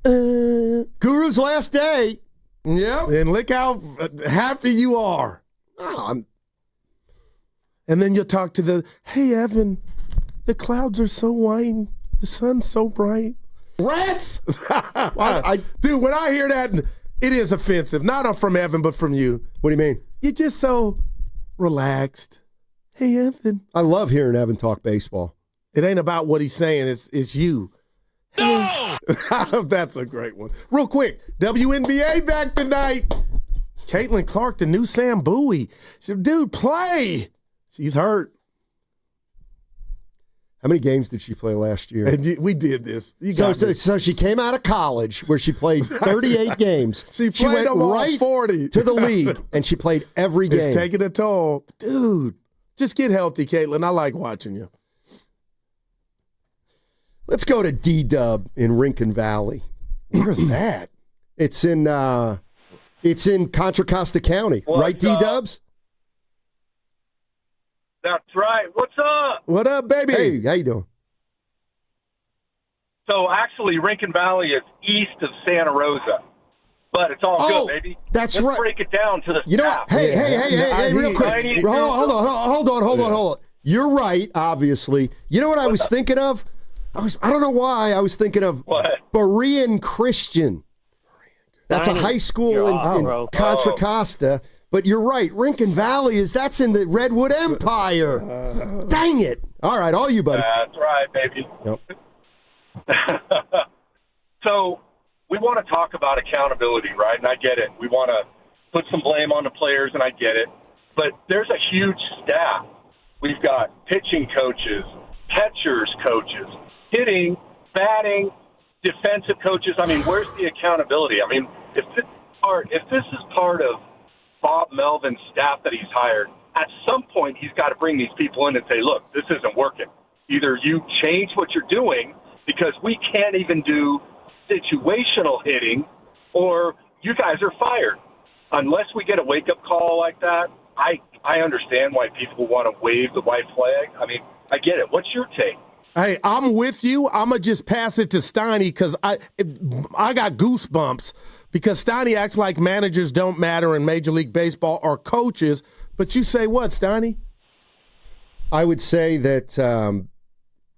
Guru's last day. Yep. And look how happy you are. And then you'll talk to hey, Evan, the clouds are so white. The sun's so bright. Rats! Dude, when I hear that, it is offensive. Not from Evan, but from you. What do you mean? You're just so relaxed. Hey, Evan. I love hearing Evan talk baseball. It ain't about what he's saying. It's you. No! That's a great one. Real quick, WNBA back tonight. Caitlin Clark, the new Sam Bowie. Dude, play. She's hurt. How many games did she play last year? And we did this. So she came out of college where she played 38 games. She went right 40 to the league, and she played every game. It's taking a toll. Dude, just get healthy, Caitlin. I like watching you. Let's go to D-Dub in Rincon Valley. Where's that? It's in Contra Costa County. Right, D-Dubs? That's right. What's up? What up, baby? Hey, how you doing? So actually, Rincon Valley is east of Santa Rosa, but it's all good, baby. That's Let's right. break it down to the You know staff. what? Hey, real quick. Hold on. You're right, obviously. You know what I was thinking of? I don't know why I was thinking of Berean Christian. That's a high school in Contra Costa. But you're right. Rincon Valley that's in the Redwood Empire. Dang it. All right, all you, buddy. That's right, baby. Yep. So we want to talk about accountability, right? And I get it. We want to put some blame on the players, and I get it. But there's a huge staff. We've got pitching coaches, catchers coaches, hitting, batting, defensive coaches. I mean, where's the accountability? I mean, if this is part of Bob Melvin's staff that he's hired, at some point he's got to bring these people in and say, look, this isn't working. Either you change what you're doing because we can't even do situational hitting, or you guys are fired. Unless we get a wake-up call like that, I understand why people want to wave the white flag. I mean, I get it. What's your take? Hey, I'm with you. I'm going to just pass it to Steiny because I got goosebumps because Steiny acts like managers don't matter in Major League Baseball or coaches. But you say what, Steiny? I would say that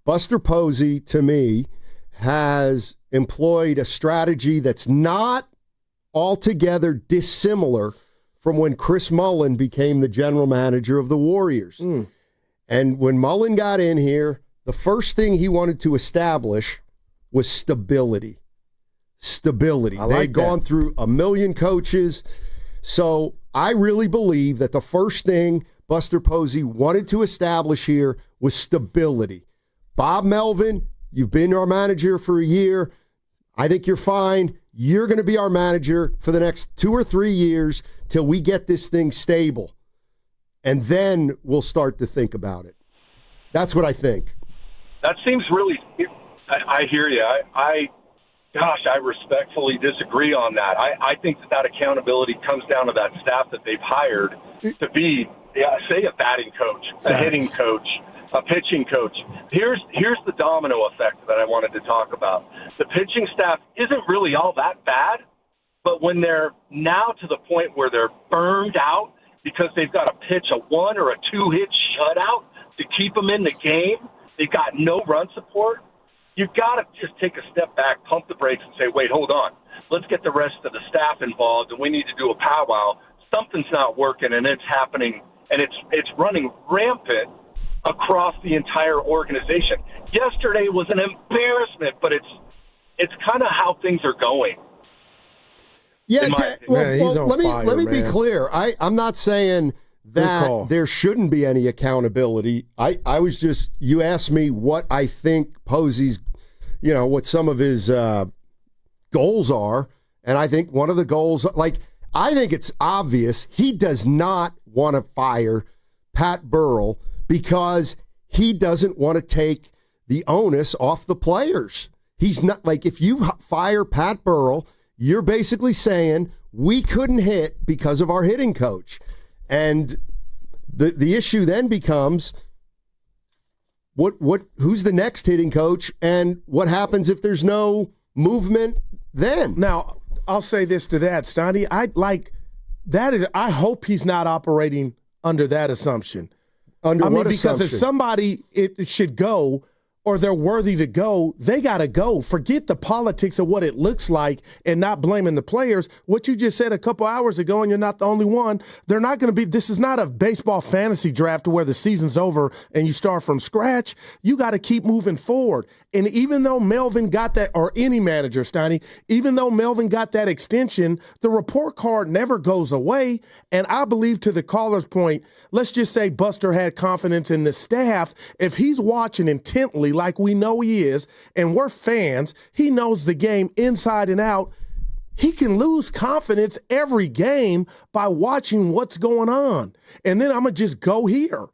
Buster Posey, to me, has employed a strategy that's not altogether dissimilar from when Chris Mullin became the general manager of the Warriors. And when Mullin got in here, the first thing he wanted to establish was stability. They'd gone through a million coaches. So I really believe that the first thing Buster Posey wanted to establish here was stability. Bob Melvin, you've been our manager for a year. I think you're fine. You're going to be our manager for the next 2 or 3 years till we get this thing stable. And then we'll start to think about it. That's what I think. That seems really – I hear you. I respectfully disagree on that. I think that accountability comes down to that staff that they've hired to be, say, a batting coach, a hitting coach, a pitching coach. Here's the domino effect that I wanted to talk about. The pitching staff isn't really all that bad, but when they're now to the point where they're burned out because they've got to pitch a 1 or a 2-hit shutout to keep them in the game, they've got no run support. You've got to just take a step back, pump the brakes, and say, wait, hold on. Let's get the rest of the staff involved, and we need to do a powwow. Something's not working, and it's happening, and it's running rampant across the entire organization. Yesterday was an embarrassment, but it's kind of how things are going. Yeah, let me be clear. I'm not saying that there shouldn't be any accountability. I was just, you asked me what I think Posey's, what some of his goals are. And I think one of the goals, I think it's obvious he does not want to fire Pat Burrell because he doesn't want to take the onus off the players. He's not, if you fire Pat Burrell, you're basically saying we couldn't hit because of our hitting coach. And The issue then becomes who's the next hitting coach, and what happens if there's no movement then? Now, I'll say this to that, Steiny. I hope he's not operating under that assumption. Under what because assumption? if somebody it should go or they're worthy to go, they got to go. Forget the politics of what it looks like and not blaming the players. What you just said a couple hours ago, and you're not the only one, they're not going to be – this is not a baseball fantasy draft where the season's over and you start from scratch. You got to keep moving forward. And even though Melvin got that – or any manager, Steiny, even though Melvin got that extension, the report card never goes away. And I believe, to the caller's point, let's just say Buster had confidence in the staff. If he's watching intently like we know he is, and we're fans, he knows the game inside and out, he can lose confidence every game by watching what's going on. And then I'm going to just go here.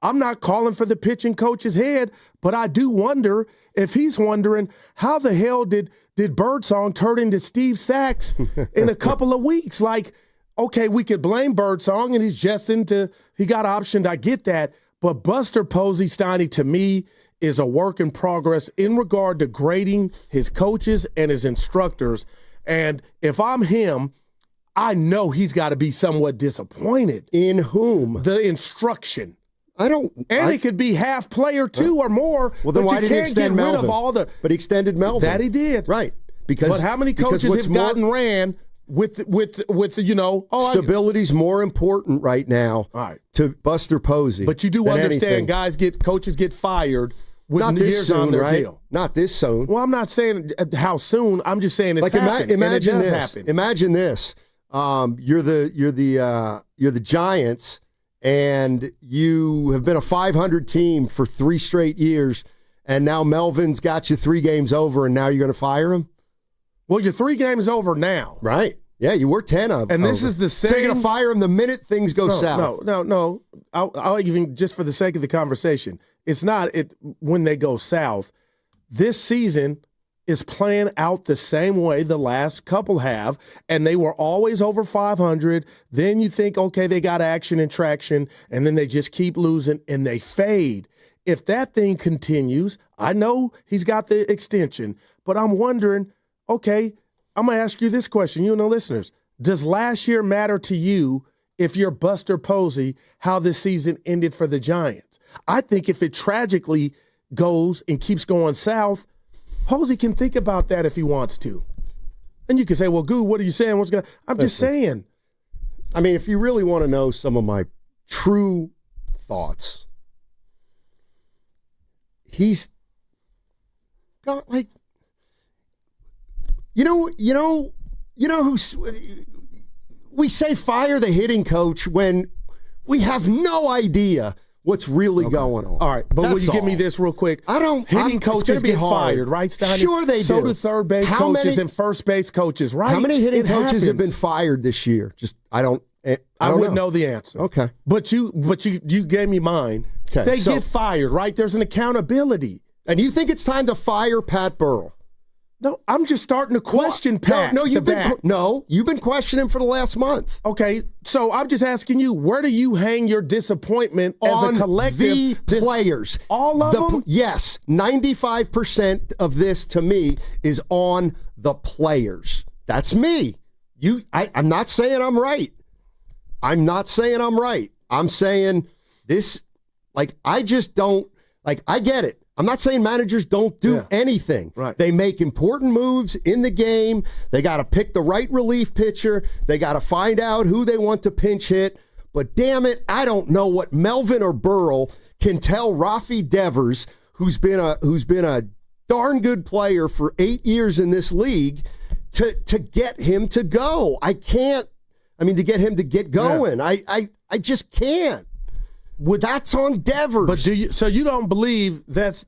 I'm not calling for the pitching coach's head, but I do wonder if he's wondering how the hell did Birdsong turn into Steve Sachs in a couple of weeks? Like, okay, we could blame Birdsong and he got optioned. I get that. But Buster Posey, Steiny, to me, is a work in progress in regard to grading his coaches and his instructors. And if I'm him, I know he's got to be somewhat disappointed. In whom? The instruction. It could be half player too or more. Well, then why did he extend Melvin? But he extended Melvin. That he did. Right. But how many coaches have gotten ran with stability's more important right now to Buster Posey. But you do understand coaches get fired with not this years soon, on their right? deal. Not this soon. Well, I'm not saying how soon. I'm just saying it's happened. Imagine and it this. does happen. Imagine this. You're the Giants, and you have been a 500 team for 3 straight years, and now Melvin's got you 3 games over, and now you're going to fire him? Well, you're 3 games over now. Right. Yeah, you were 10 of them. And this is the same. So you're going to fire him the minute things go south? No. I'll even, just for the sake of the conversation, it's not when they go south. This season is playing out the same way the last couple have, and they were always over 500. Then you think, okay, they got action and traction, and then they just keep losing, and they fade. If that thing continues, I know he's got the extension, but I'm wondering, okay, I'm going to ask you this question, you and the listeners. Does last year matter to you if you're Buster Posey, how this season ended for the Giants? I think if it tragically goes and keeps going south, Posey can think about that if he wants to. And you can say, well, Goo, what are you saying? I'm just saying. I mean, if you really want to know some of my true thoughts, he's got like, you know who's, we say fire the hitting coach when we have no idea what's really going on. All right, but will you give me this real quick? Hitting coaches get fired, right, Steiny? Sure they do. So do third base coaches and first base coaches, right? How many hitting coaches have been fired this year? I wouldn't know the answer. Okay. But you gave me mine. Okay. They get fired, right? There's an accountability. And you think it's time to fire Pat Burrell? No, I'm just starting to question Pat. No, you've been questioning for the last month. Okay, so I'm just asking you, where do you hang your disappointment as a collective? The players. All of them? Yes, 95% of this to me is on the players. That's me. I'm not saying I'm right. I'm saying this, I just don't, I get it. I'm not saying managers don't do anything. Right. They make important moves in the game. They got to pick the right relief pitcher. They got to find out who they want to pinch hit. But damn it, I don't know what Melvin or Burrell can tell Rafi Devers, who's been a darn good player for 8 years in this league, to get him to go. To get him to get going. Yeah. I just can't. That's on Devers. But so you don't believe that's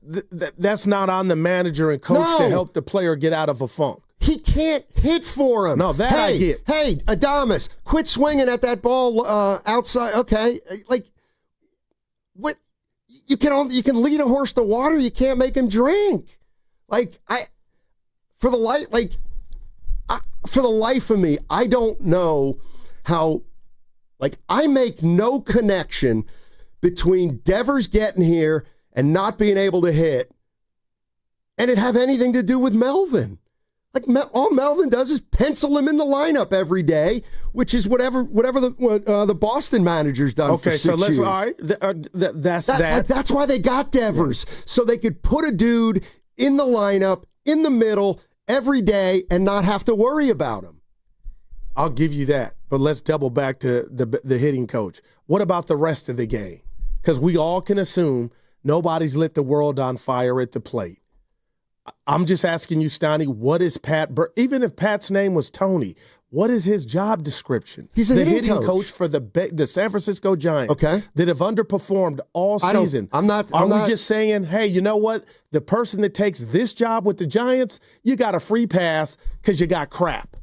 not on the manager and coach to help the player get out of a funk? He can't hit for him. No, I get. Hey, Adames, quit swinging at that ball outside. Okay, what? You can lead a horse to water. You can't make him drink. For the life of me, I don't know how Like, I make no connection between Devers getting here and not being able to hit and it have anything to do with Melvin. Like, all Melvin does is pencil him in the lineup every day, which is whatever the Boston manager's done for 6 years. All right, that's why they got Devers, so they could put a dude in the lineup, in the middle, every day and not have to worry about him. I'll give you that, but let's double back to the hitting coach. What about the rest of the game? Because we all can assume nobody's lit the world on fire at the plate. I'm just asking you, Steiny, what is even if Pat's name was Tony, what is his job description? He's a hitting coach for the San Francisco Giants that have underperformed all season. Are we just saying, hey, you know what? The person that takes this job with the Giants, you got a free pass because you got crap.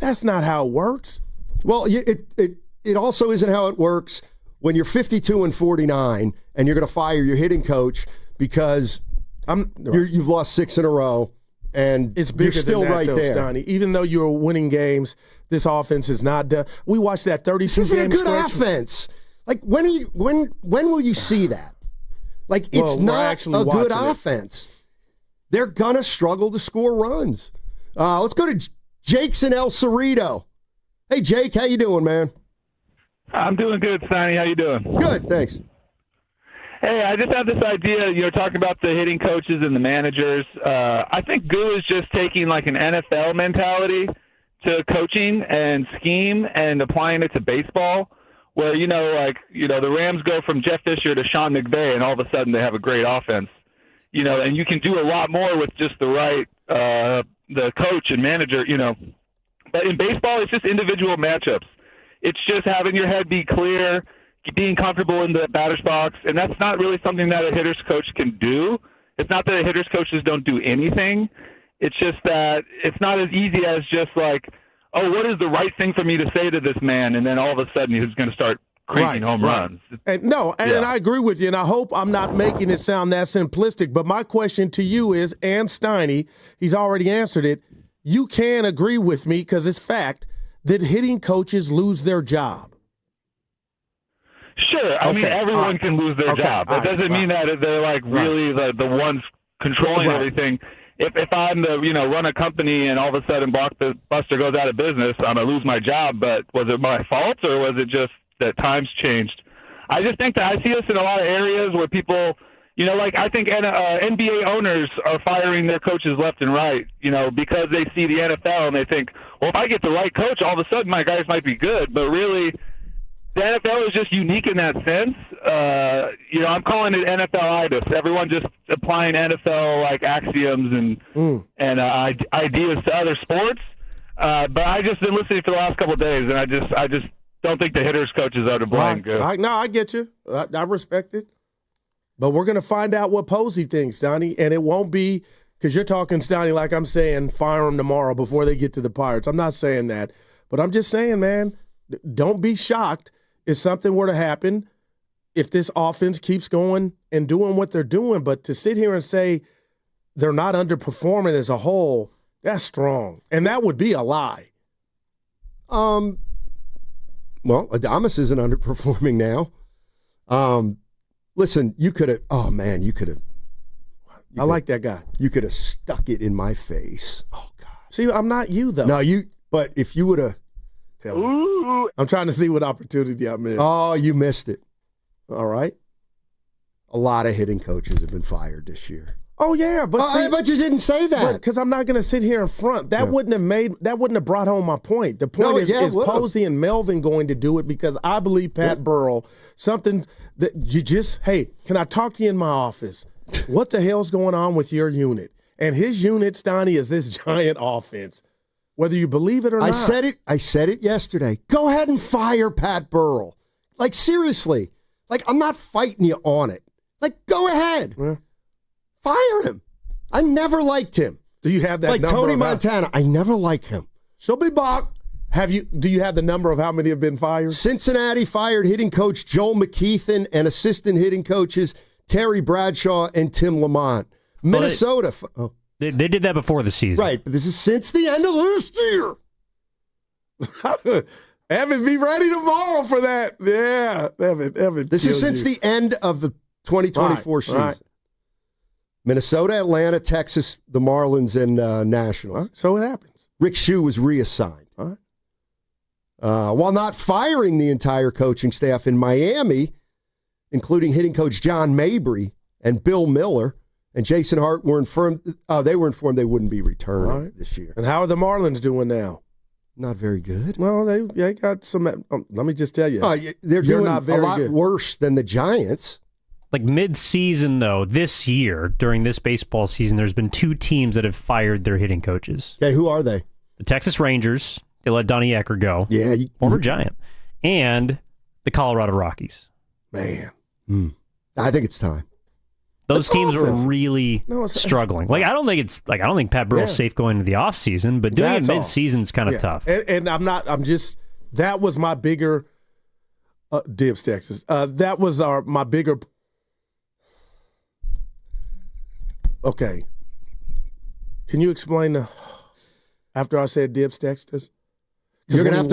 That's not how it works. Well, it also isn't how it works when you're 52-49 and you're going to fire your hitting coach because you've lost 6 in a row. And it's bigger you're still than that, right though, there. Steiny. Even though you're winning games, this offense is not done. We watched that 32 This isn't game a good stretch. offense. Like, when will you see that? Like, it's not a good offense. They're going to struggle to score runs. Let's go to Jake's in El Cerrito. Hey, Jake, how you doing, man? I'm doing good, Steiny. How you doing? Good, thanks. Hey, I just have this idea, talking about the hitting coaches and the managers. I think Goo is just taking like an NFL mentality to coaching and scheme and applying it to baseball, where, the Rams go from Jeff Fisher to Sean McVay and all of a sudden they have a great offense, and you can do a lot more with just the right, the coach and manager, But in baseball, it's just individual matchups. It's just having your head be clear, being comfortable in the batter's box, and that's not really something that a hitter's coach can do. It's not that hitter's coaches don't do anything. It's just that it's not as easy as just like, oh, what is the right thing for me to say to this man? And then all of a sudden he's going to start cranking home runs. And I agree with you, and I hope I'm not making it sound that simplistic, but my question to you is, and Steiny, he's already answered it, you can agree with me because it's fact that hitting coaches lose their job. Sure. I mean, everyone can lose their job. That doesn't mean that they're like really the ones controlling everything. If I'm the, run a company and all of a sudden Blockbuster goes out of business, I'm going to lose my job. But was it my fault or was it just that times changed? I just think that I see this in a lot of areas where people, I think NBA owners are firing their coaches left and right, because they see the NFL and they think, well, if I get the right coach, all of a sudden my guys might be good. But really, the NFL is just unique in that sense. I'm calling it NFL-itis. Everyone just applying NFL like axioms and ideas to other sports. But I just been listening for the last couple of days, and I just don't think the hitters coaches are to blame. I get you. I respect it. But we're going to find out what Posey thinks, Donnie, and it won't be because you're talking, Steiny, like I'm saying, fire them tomorrow before they get to the Pirates. I'm not saying that. But I'm just saying, man, don't be shocked if something were to happen if this offense keeps going and doing what they're doing. But to sit here and say they're not underperforming as a whole, that's strong. And that would be a lie. Well, Adames isn't underperforming now. Listen, you could have – oh, man, you could have – I like that guy. You could have stuck it in my face. Oh, God. See, I'm not you, though. No, but if you would have – I'm trying to see what opportunity I missed. Oh, you missed it. All right. A lot of hitting coaches have been fired this year. Oh, yeah. But you didn't say that. Because I'm not going to sit here in front. That wouldn't have brought home my point. The point is Posey and Melvin going to do it because I believe Pat Burrell, something that you just, hey, can I talk to you in my office? What the hell's going on with your unit? And his unit, Steiny, is this giant offense. Whether you believe it or not. I said it yesterday. Go ahead and fire Pat Burrell. Like, seriously. Like, I'm not fighting you on it. Like, go ahead. Yeah. Fire him. I never liked him. Do you have that like number? Tony Montana, I never liked him. She'll be back. Do you have the number of how many have been fired? Cincinnati fired hitting coach Joel McKeithen and assistant hitting coaches Terry Bradshaw and Tim Lamont. Minnesota. They did that before the season. Right, but this is since the end of last year. Evan, be ready tomorrow for that. Yeah, Evan. This is since the end of the 2024 season. Right. Minnesota, Atlanta, Texas, the Marlins, and Nationals. Right. So it happens. Rick Shue was reassigned. Right. While not firing the entire coaching staff in Miami, including hitting coach John Mabry and Bill Miller and Jason Hart were informed. They were informed they wouldn't be returning this year. And how are the Marlins doing now? Not very good. Well, they got some. Let me just tell you, they're doing not very a lot good. worse than the Giants. Like mid-season, though, this year, during this baseball season, there's been 2 teams that have fired their hitting coaches. Okay, who are they? The Texas Rangers. They let Donnie Ecker go. Yeah. Former Giant. And the Colorado Rockies. Man. I think it's time. Those teams are really struggling. I don't think Pat Burrell's safe going into the offseason, but doing it mid-season is kind of tough. And that was my bigger Dibs, Texas. That was my bigger. Okay. Can you explain after I said Dibs, Texas? You're going to have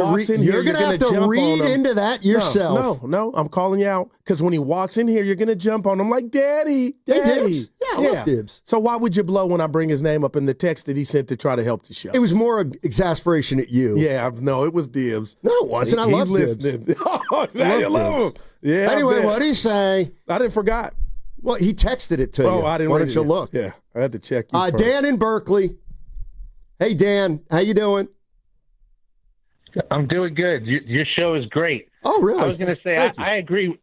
to read into that yourself. No, I'm calling you out because when he walks in here, you're going to jump on him like, Daddy. Hey, Dibs. Yeah, I love Dibs. So why would you blow when I bring his name up in the text that he sent to try to help the show? It was more exasperation at you. Yeah, no, it was Dibs. No, it wasn't. I love Dibs. Oh, now you love him. Yeah. Anyway, what did he say? I didn't forgot. Well, he texted it to you. I didn't. Why don't you look? Yeah, I had to check you first. Dan in Berkeley. Hey, Dan, how you doing? I'm doing good. Your show is great. Oh, really? I was going to say I agree.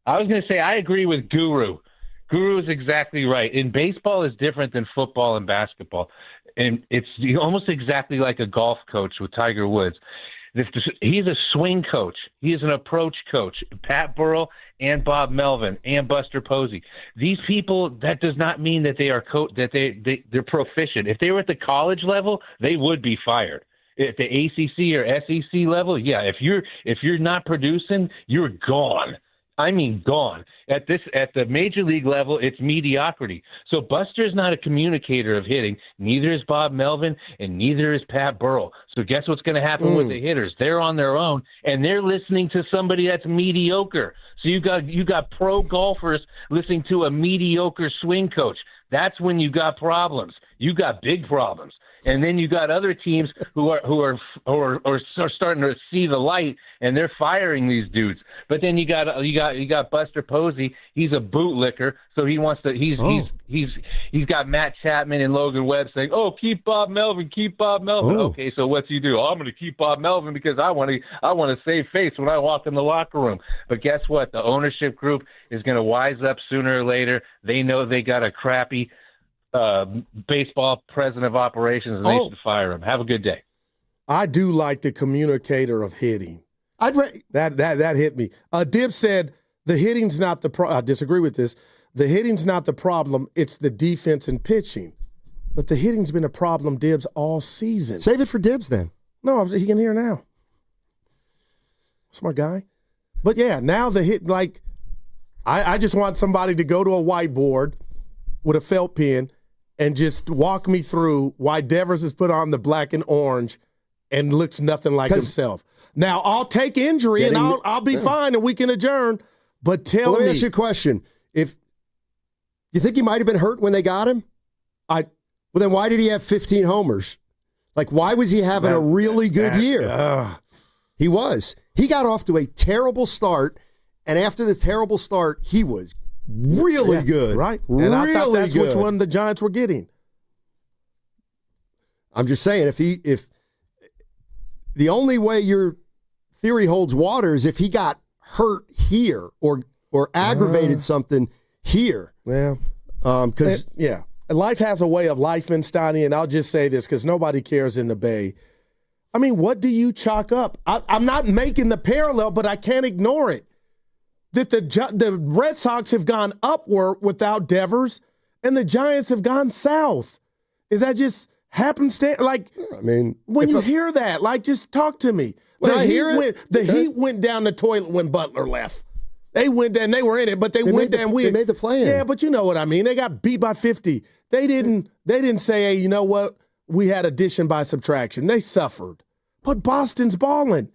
I was going to say I agree with Guru. Guru is exactly right. In baseball is different than football and basketball, and it's almost exactly like a golf coach with Tiger Woods. He's a swing coach. He is an approach coach. Pat Burrell and Bob Melvin and Buster Posey. These people, that does not mean that they are they're proficient. If they were at the college level, they would be fired. At the ACC or SEC level, yeah. If you're not producing, you're gone. I mean, gone. At the major league level, it's mediocrity. So Buster's not a communicator of hitting. Neither is Bob Melvin, and neither is Pat Burrell. So guess what's going to happen with the hitters? They're on their own, and they're listening to somebody that's mediocre. So you got pro golfers listening to a mediocre swing coach. That's when you got problems. You got big problems. And then you got other teams who are starting to see the light, and they're firing these dudes. But then you got Buster Posey. He's a bootlicker, so he wants to. He's got Matt Chapman and Logan Webb saying, "Oh, keep Bob Melvin, keep Bob Melvin." Oh. Okay, so what's he do? Oh, I'm going to keep Bob Melvin because I want to save face when I walk in the locker room. But guess what? The ownership group is going to wise up sooner or later. They know they got a crappy baseball president of operations, and they should fire him. Have a good day. I do like the communicator of hitting. That hit me. Dibs said the hitting's not the problem. I disagree with this. The hitting's not the problem. It's the defense and pitching. But the hitting's been a problem, Dibs, all season. Save it for Dibs then. No, he can hear now. Smart guy. But yeah, now the hit, like, I just want somebody to go to a whiteboard with a felt pen and just walk me through why Devers has put on the black and orange and looks nothing like himself. Now, I'll take injury and I'll be fine and we can adjourn, but let me ask you a question. If you think he might have been hurt when they got him, well, then why did he have 15 homers? Like, why was he having a really good year? He was. He got off to a terrible start, and after this terrible start, he was really good. Right. And I thought that's which one the Giants were getting. I'm just saying, if the only way your theory holds water is if he got hurt here or aggravated something here. Yeah. Because life has a way of life in Steiny, and I'll just say this because nobody cares in the Bay. I mean, what do you chalk up? I'm not making the parallel, but I can't ignore it. That the Red Sox have gone upward without Devers, and the Giants have gone south. Is that just happenstance? Like, I mean, when you hear that, like, just talk to me. The Heat went down the toilet when Butler left. They went down. They were in it, but they went down. They made the play. Yeah, but you know what I mean. They got beat by 50. They didn't say, hey, you know what? We had addition by subtraction. They suffered. But Boston's balling.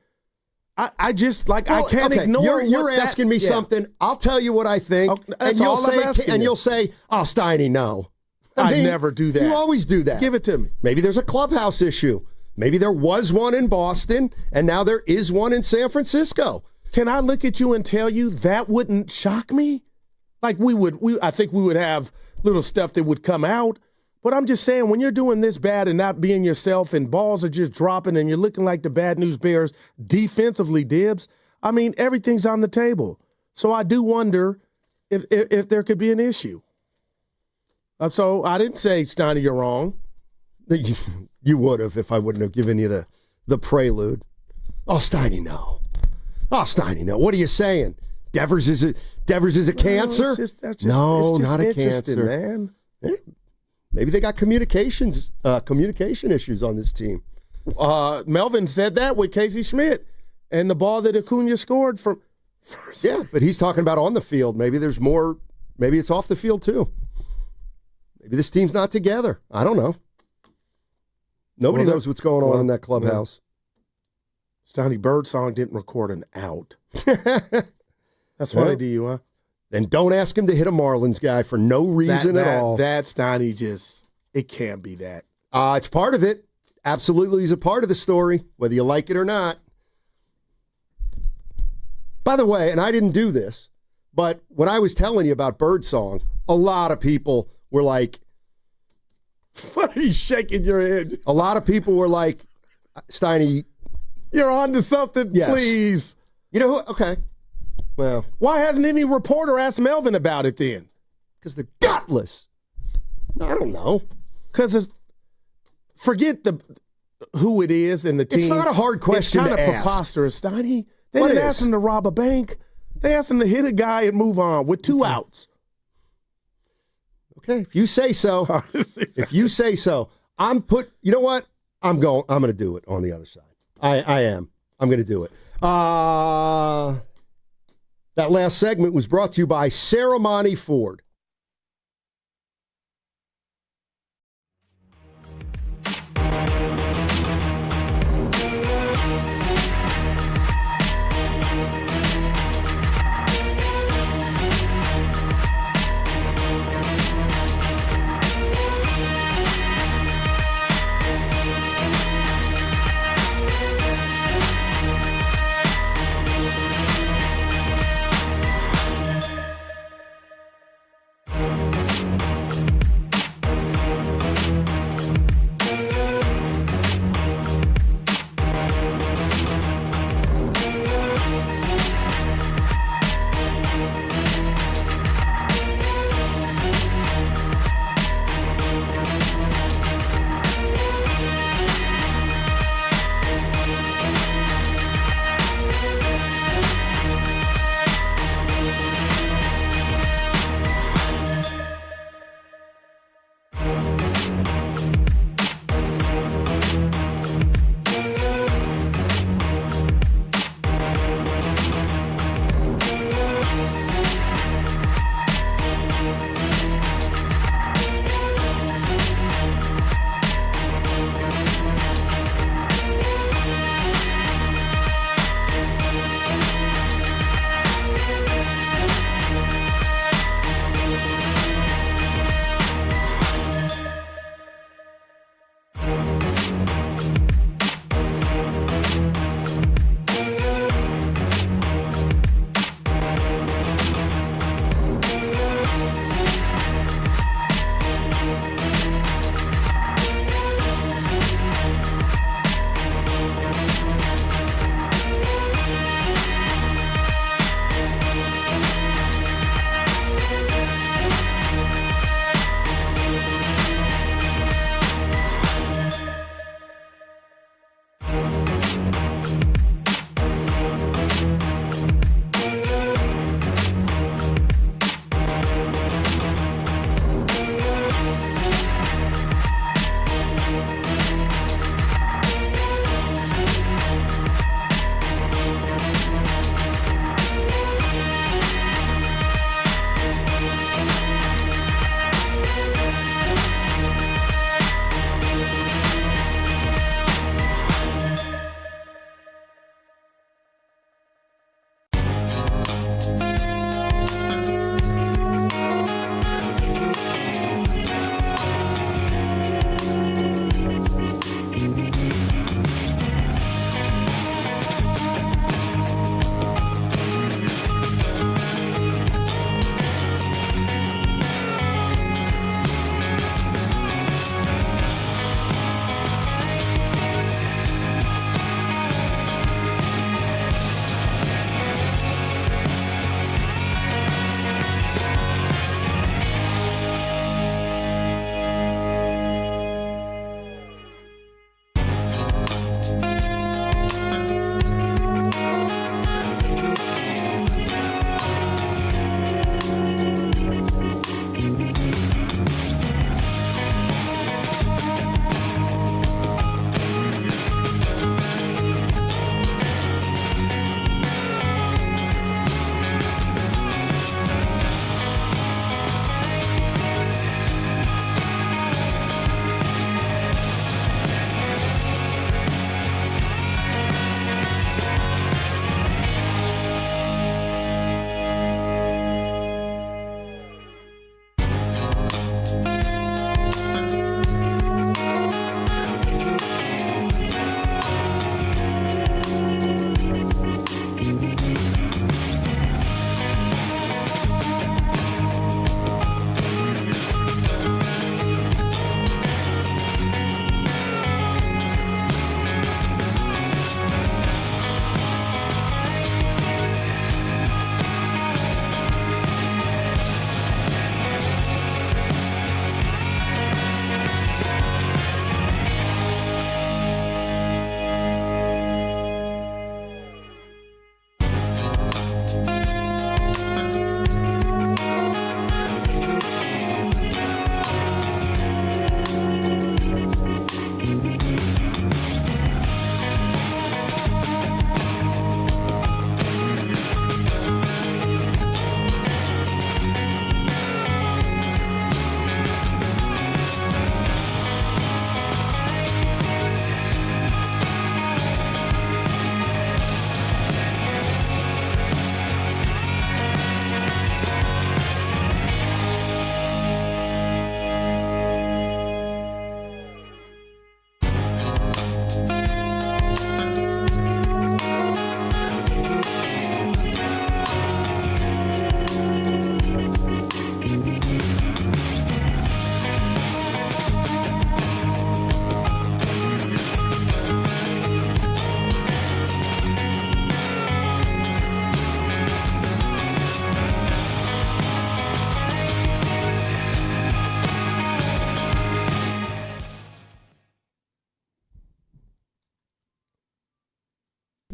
I just like I can't ignore. You're asking me something. I'll tell you what I think, and you'll say, "Oh, Steiny, no." I mean, never do that. You always do that. Give it to me. Maybe there's a clubhouse issue. Maybe there was one in Boston, and now there is one in San Francisco. Can I look at you and tell you that wouldn't shock me? Like I think we would have little stuff that would come out. But I'm just saying, when you're doing this bad and not being yourself and balls are just dropping and you're looking like the Bad News Bears defensively, Dibs, I mean, everything's on the table. So I do wonder if there could be an issue. So I didn't say, Steiny, you're wrong. You would have if I wouldn't have given you the prelude. Oh, Steiny, no. Oh, Steiny, no. What are you saying? Devers is a cancer? No, not a cancer, man. Yeah. Maybe they got communication issues on this team. Melvin said that with Casey Schmidt and the ball that Acuna scored from. Yeah, but he's talking about on the field. Maybe there's more. Maybe it's off the field too. Maybe this team's not together. I don't know. Nobody knows what's going on in that clubhouse. Steiny, Birdsong didn't record an out. That's funny to you, huh? Then don't ask him to hit a Marlins guy for no reason at all. That Steiny it can't be that. It's part of it. Absolutely, he's a part of the story, whether you like it or not. By the way, and I didn't do this, but when I was telling you about Birdsong, a lot of people were like, what are you shaking your head? A lot of people were like, Steiny, you're on to something, yes. Please. You know what? Okay. Well, why hasn't any reporter asked Melvin about it then? Because they're gutless. I don't know. Because forget who it is and the team. It's not a hard question to ask. It's kind of preposterous, Steiny. They didn't ask him to rob a bank. They asked him to hit a guy and move on with 2 outs. Okay, if you say so. If you say so. You know what? I'm going to do it on the other side. I am. I'm going to do it. That last segment was brought to you by Ceremony Ford.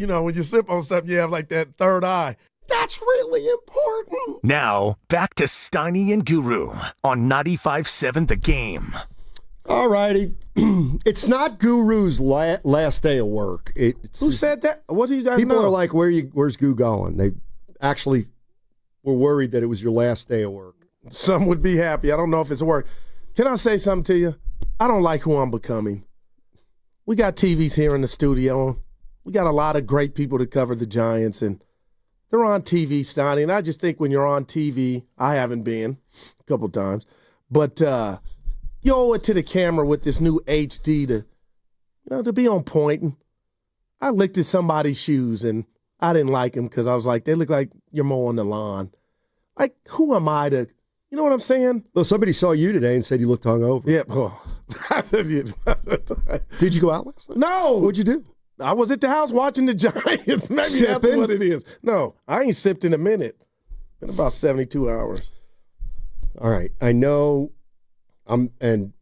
you know, when you sip on something, you have like that third eye. That's really important. Now, back to Steiny and Guru on 95.7 The Game. All righty. It's not Guru's last day of work. Who said that? What do you guys know? People are like, where's Guru going? They actually were worried that it was your last day of work. Some would be happy. I don't know if it's work. Can I say something to you? I don't like who I'm becoming. We got TVs here in the studio. We got a lot of great people to cover the Giants, and they're on TV, Steiny. And I just think when you're on TV, I haven't been a couple times, but you owe it to the camera with this new HD to be on point. And I looked at somebody's shoes, and I didn't like them because I was like, they look like you're mowing the lawn. Like, who am I to, you know what I'm saying? Well, somebody saw you today and said you looked hungover. Yeah. Did you go out last night? No. What'd you do? I was at the house watching the Giants. Maybe Sipping? That's what it is. No, I ain't sipped in a minute. Been about 72 hours. All right. I know and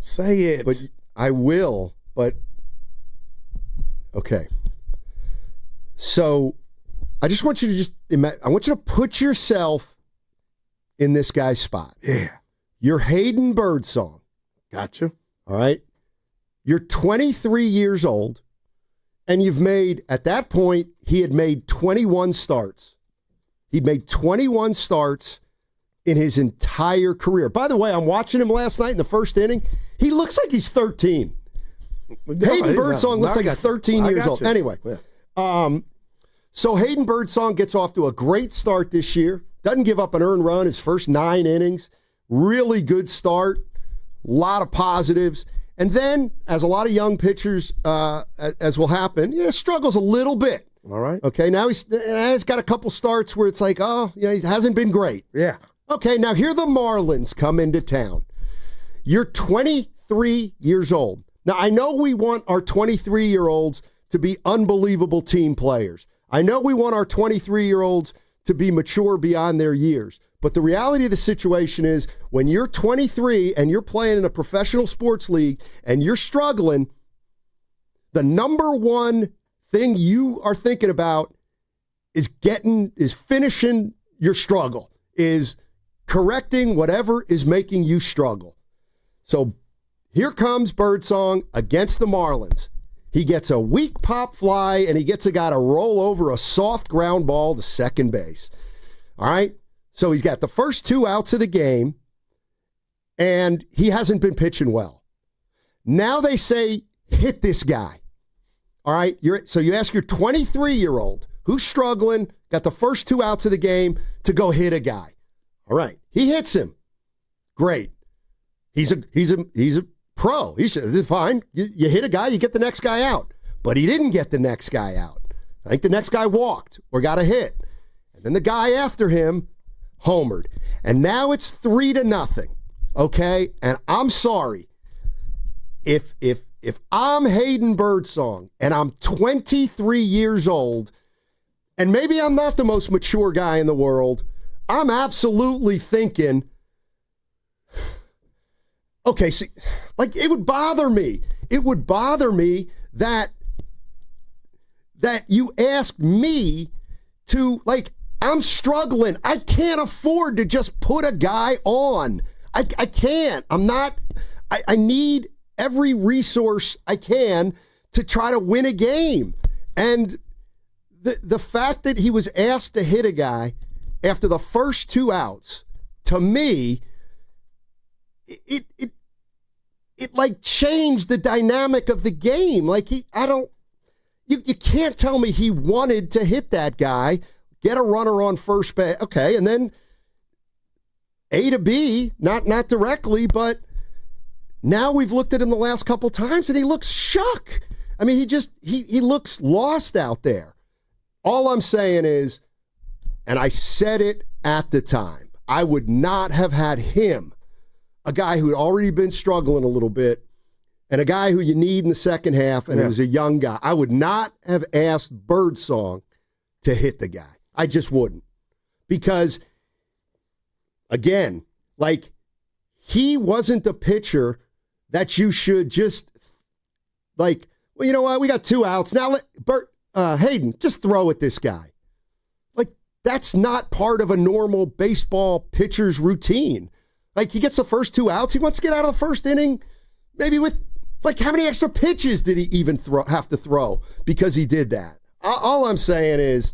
say it. But I will, but okay. So I just want you to I want you to put yourself in this guy's spot. Yeah. You're Hayden Birdsong. Gotcha. All right. You're 23 years old, and you've made, at that point, he had made 21 starts. He'd made 21 starts in his entire career. By the way, I'm watching him last night in the first inning. He looks like he's 13. Hayden Birdsong looks like he's 13 years old. Anyway, so Hayden Birdsong gets off to a great start this year. Doesn't give up an earned run his first 9 innings. Really good start. A lot of positives. And then, as a lot of young pitchers, as will happen, struggles a little bit. All right. Okay, now he's got a couple starts where it's like, he hasn't been great. Yeah. Okay, now here the Marlins come into town. You're 23 years old. Now, I know we want our 23-year-olds to be unbelievable team players. I know we want our 23-year-olds to be mature beyond their years. But the reality of the situation is when you're 23 and you're playing in a professional sports league and you're struggling, the number one thing you are thinking about is finishing your struggle, is correcting whatever is making you struggle. So here comes Birdsong against the Marlins. He gets a weak pop fly and he gets a guy to roll over a soft ground ball to second base. All right? So he's got the first 2 outs of the game, and he hasn't been pitching well. Now they say, hit this guy. All right? So you ask your 23-year-old who's struggling, got the first 2 outs of the game, to go hit a guy. All right. He hits him. Great. He's a pro. He's fine. You hit a guy, you get the next guy out. But he didn't get the next guy out. I think the next guy walked or got a hit. And then the guy after him homered. And now it's 3-0. Okay? And I'm sorry. If I'm Hayden Birdsong and I'm 23 years old, and maybe I'm not the most mature guy in the world, I'm absolutely thinking, okay, see, like it would bother me. It would bother me that you ask me to, like, I'm struggling. I can't afford to just put a guy on. I can't. I need every resource I can to try to win a game. And the fact that he was asked to hit a guy after the first 2 outs, to me, it like changed the dynamic of the game. Like you can't tell me he wanted to hit that guy, get a runner on first base. Okay, and then A to B, not directly, but now we've looked at him the last couple times and he looks shook. I mean, he looks lost out there. All I'm saying is, and I said it at the time, I would not have had him, a guy who had already been struggling a little bit, and a guy who you need in the second half, and it was a young guy. I would not have asked Birdsong to hit the guy. I just wouldn't. Because, again, like, he wasn't the pitcher that you should just, like, well, you know what? We got 2 outs. Now, Hayden, just throw at this guy. Like, that's not part of a normal baseball pitcher's routine. Like, he gets the first 2 outs. He wants to get out of the first inning, maybe with, like, how many extra pitches did he even have to throw because he did that? All I'm saying is,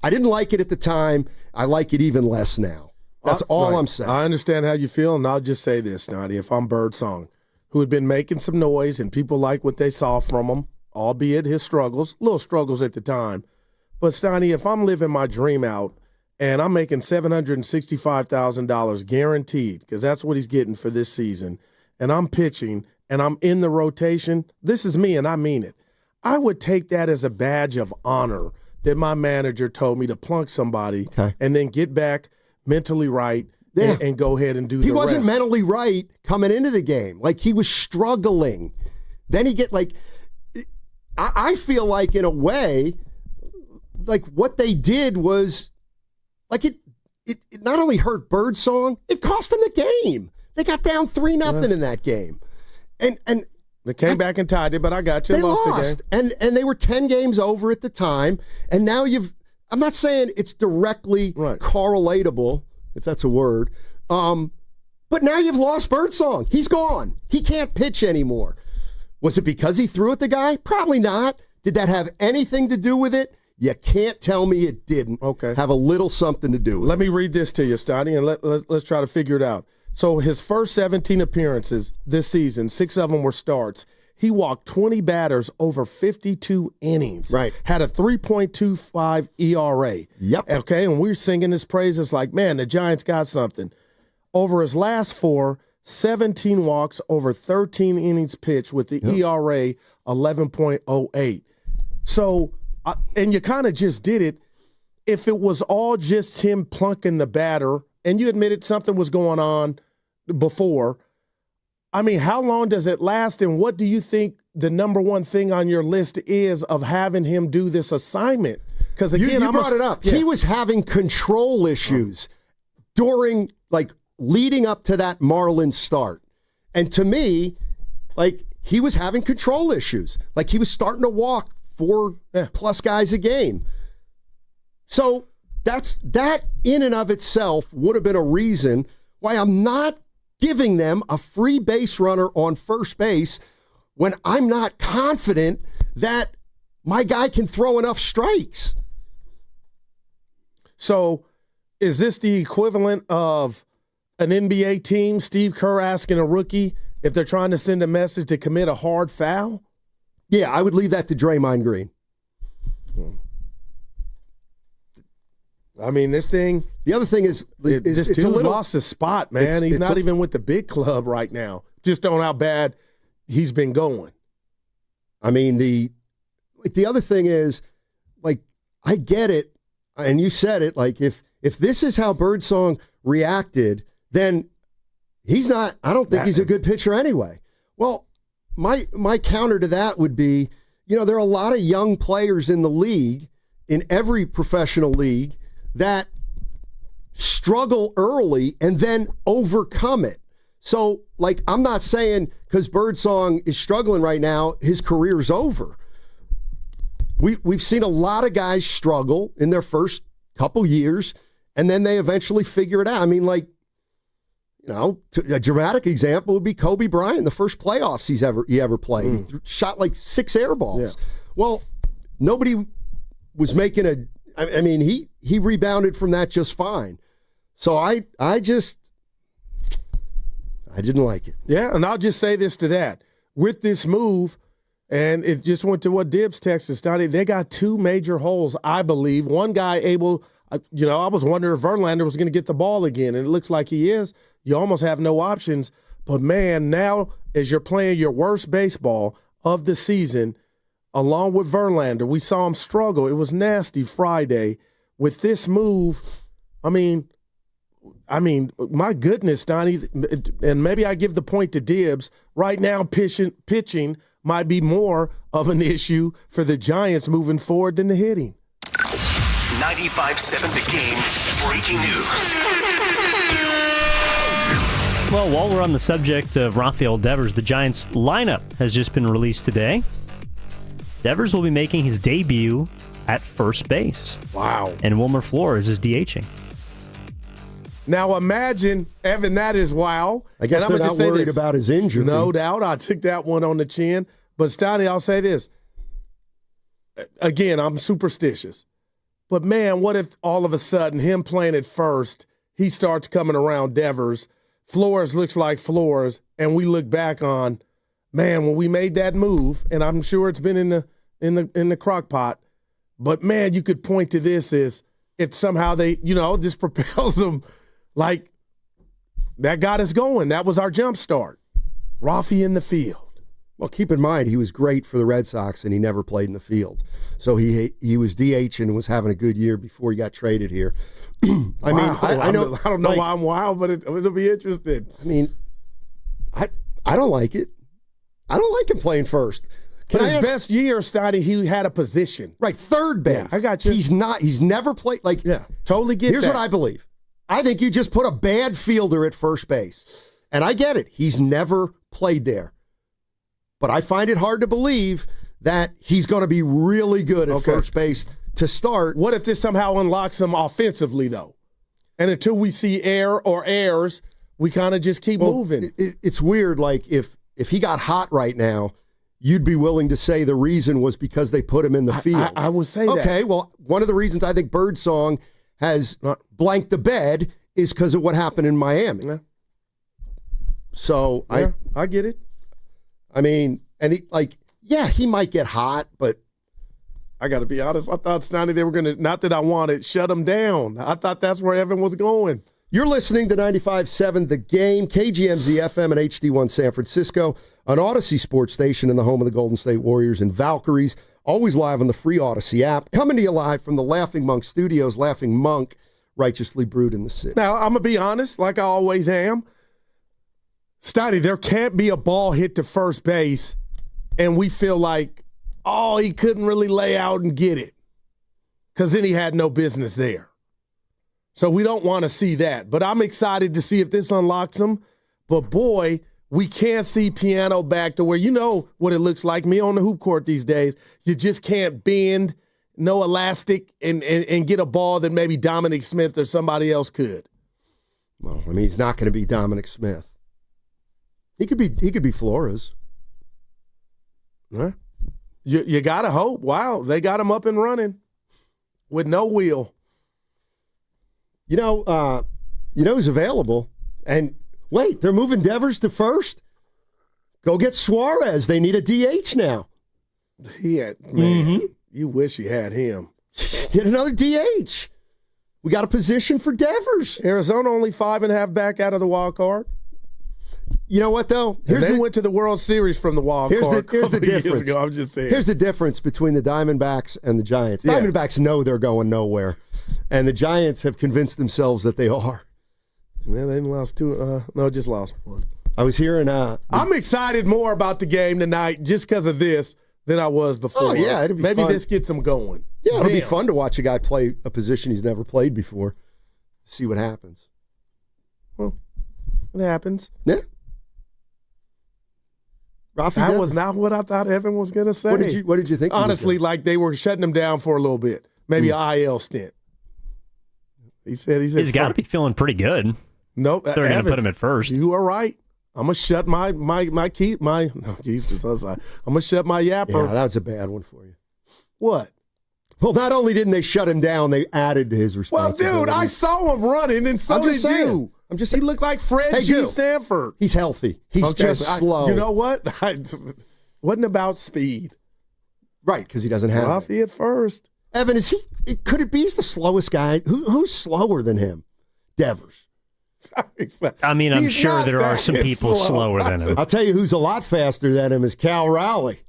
I didn't like it at the time. I like it even less now. That's all I'm saying. I understand how you feel, and I'll just say this, Steiny. If I'm Birdsong, who had been making some noise and people like what they saw from him, albeit his little struggles at the time. But, Steiny, if I'm living my dream out and I'm making $765,000 guaranteed, because that's what he's getting for this season, and I'm pitching and I'm in the rotation, this is me and I mean it. I would take that as a badge of honor that my manager told me to plunk somebody and then get back mentally right and go ahead and do the rest. He wasn't mentally right coming into the game. Like, he was struggling. Then he I feel like, in a way, like, what they did was, like, it not only hurt Birdsong, it cost them the game. They got down 3-0 in that game. And they came back and tied it, but I got you. They lost. The game. And they were 10 games over at the time. And now I'm not saying it's directly correlatable, if that's a word. But now you've lost Birdsong. He's gone. He can't pitch anymore. Was it because he threw at the guy? Probably not. Did that have anything to do with it? You can't tell me it didn't. Okay. Have a little something to do with it. Let me read this to you, Steiny, and let's try to figure it out. So his first 17 appearances this season, 6 of them were starts. He walked 20 batters over 52 innings. Right. Had a 3.25 ERA. Yep. Okay, and we're singing his praises like, man, the Giants got something. Over his last 4, 17 walks over 13 innings pitched with the ERA 11.08. So, and you kind of just did it. If it was all just him plunking the batter, and you admitted something was going on before, I mean, how long does it last, and what do you think the number one thing on your list is of having him do this assignment? Because, again, you brought it up. Yeah. He was having control issues during, like, leading up to that Marlins start. And to me, like, he was having control issues. Like, he was starting to walk 4+ guys a game. So that in and of itself would have been a reason why I'm not giving them a free base runner on first base when I'm not confident that my guy can throw enough strikes. So is this the equivalent of an NBA team, Steve Kerr asking a rookie if they're trying to send a message to commit a hard foul? Yeah, I would leave that to Draymond Green. I mean, this thing. The other thing is this it's dude a little, lost his spot, man. He's not even with the big club right now. Just on how bad he's been going. I mean, the other thing is, like, I get it, and you said it. Like, if this is how Birdsong reacted, then he's not. I don't think he's a good pitcher anyway. Well, my counter to that would be, there are a lot of young players in the league, in every professional league, that struggle early and then overcome it. So, like, I'm not saying because Birdsong is struggling right now, his career's over. We've seen a lot of guys struggle in their first couple years, and then they eventually figure it out. I mean, like, a dramatic example would be Kobe Bryant, the first playoffs he ever played. He shot like 6 air balls. Yeah. Well, nobody was making I mean, he rebounded from that just fine. So I didn't like it. Yeah, and I'll just say this to that. With this move, and it just went to what Dibs texted, Steiny, they got 2 major holes, I believe. One guy I was wondering if Verlander was going to get the ball again, and it looks like he is. You almost have no options. But, man, now as you're playing your worst baseball of the season, along with Verlander, we saw him struggle. It was nasty Friday. With this move, I mean, my goodness, Donnie, and maybe I give the point to Dibs. Right now, pitching might be more of an issue for the Giants moving forward than the hitting. 95.7 The Game, breaking news. Well, while we're on the subject of Rafael Devers, the Giants lineup has just been released today. Devers will be making his debut at first base. Wow. And Wilmer Flores is DHing. Now imagine, Evan, that is wow. I guess they're not worried about his injury. No doubt. I took that one on the chin. But, Steiny, I'll say this. Again, I'm superstitious. But, man, what if all of a sudden him playing at first, he starts coming around Devers, Flores looks like Flores, and we look back on, man, when we made that move, and I'm sure it's been in the crock pot, but, man, you could point to this as if somehow they, this propels them like that got us going. That was our jump start. Rafi in the field. Well, keep in mind, he was great for the Red Sox, and he never played in the field. So he was DH and was having a good year before he got traded here. I mean, I know. I don't know why I'm wild, but it'll be interesting. I mean, I don't like it. I don't like him playing first. But his best year, Steiny, he had a position. Right, third base. Yeah, I got you. He's never played. Totally get Here's that. what I believe. I think you just put a bad fielder at first base. And I get it. He's never played there. But I find it hard to believe that he's going to be really good at first base to start. What if this somehow unlocks him offensively, though? And until we see air or airs, we kind of just keep moving. It's weird. Like, if he got hot right now, you'd be willing to say the reason was because they put him in the field. I would say that. Okay, well, one of the reasons I think Birdsong has blanked the bed is because of what happened in Miami. Yeah. So I get it. I mean, and he might get hot, but I got to be honest. I thought, Steiny, they were going to, not that I wanted, shut him down. I thought that's where Evan was going. You're listening to 95.7 The Game, KGMZ FM and HD1 San Francisco, an Odyssey sports station in the home of the Golden State Warriors and Valkyries, always live on the free Odyssey app. Coming to you live from the Laughing Monk Studios, Laughing Monk, righteously brewed in the city. Now, I'm going to be honest, like I always am. Steiny, there can't be a ball hit to first base and we feel like, oh, he couldn't really lay out and get it because then he had no business there. So we don't want to see that. But I'm excited to see if this unlocks him. But, boy, we can't see Piano back to where you know what it looks like. Me on the hoop court these days, you just can't bend, no elastic, and get a ball that maybe Dominic Smith or somebody else could. Well, I mean, he's not going to be Dominic Smith. He could be Flores. Huh? You got to hope. Wow, they got him up and running with no wheel. You know who's available. And wait, they're moving Devers to first? Go get Suarez. They need a DH now. You wish you had him. Get another DH. We got a position for Devers. Arizona only 5.5 back out of the wild card. You know what, though? They went to the World Series from the wild card. Here's the difference. Years ago. I'm just saying. Here's the difference between the Diamondbacks and the Giants. Yeah. Diamondbacks know they're going nowhere, and the Giants have convinced themselves that they are. Yeah, they lost two. No, just lost one. I was hearing. I'm excited more about the game tonight just because of this than I was before. Oh yeah, it'll be maybe fun. this gets them going. Yeah, it'll be fun to watch a guy play a position he's never played before. See what happens. Well, it happens. Yeah. Rafi, that was not what I thought Evan was going to say. What did you think? Honestly, like they were shutting him down for a little bit, maybe an IL stint. He said he's got to be feeling pretty good. Nope, they're going to put him at first. You are right. I'm gonna shut my I'm gonna shut my yapper. Yeah, that was a bad one for you. What? Well, not only didn't they shut him down, they added to his responsibility. Well, dude, I saw him running, and so did you. He looked like Fred G. Stanford. He's healthy. He's just slow. You know what? Wasn't about speed. Right, because he doesn't have Rafi at first. Evan, could it be he's the slowest guy? Who's slower than him? Devers. I mean, I'm sure there are some people slower than him. I'll tell you who's a lot faster than him is Cal Rowley.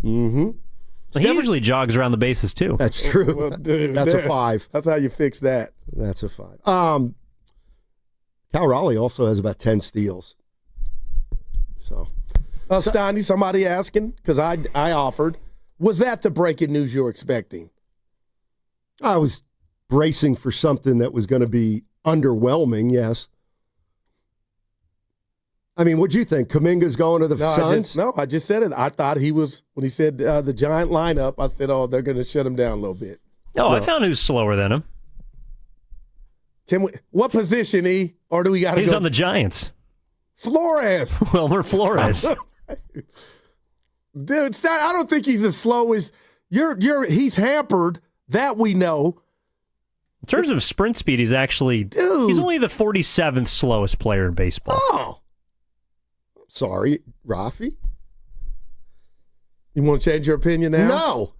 Mm-hmm. Well, he usually jogs around the bases, too. That's true. Well, dude, that's a 5. That's how you fix that. That's a 5. Cal Rowley also has about 10 steals. So, Steiny, somebody asking, because I offered, was that the breaking news you were expecting? I was bracing for something that was going to be underwhelming, yes. I mean, what'd you think? Kuminga's going to the Suns? I just said it. I thought he was, when he said the Giant lineup, I said, they're going to shut him down a little bit. No, I found who's slower than him. What position, E? Or do we got to go? He's on the Giants. Flores. Wilmer Flores. Dude, I don't think he's as slow as he's hampered. That we know. In terms of sprint speed, he's only the 47th slowest player in baseball. Oh. Sorry, Rafi. You want to change your opinion now?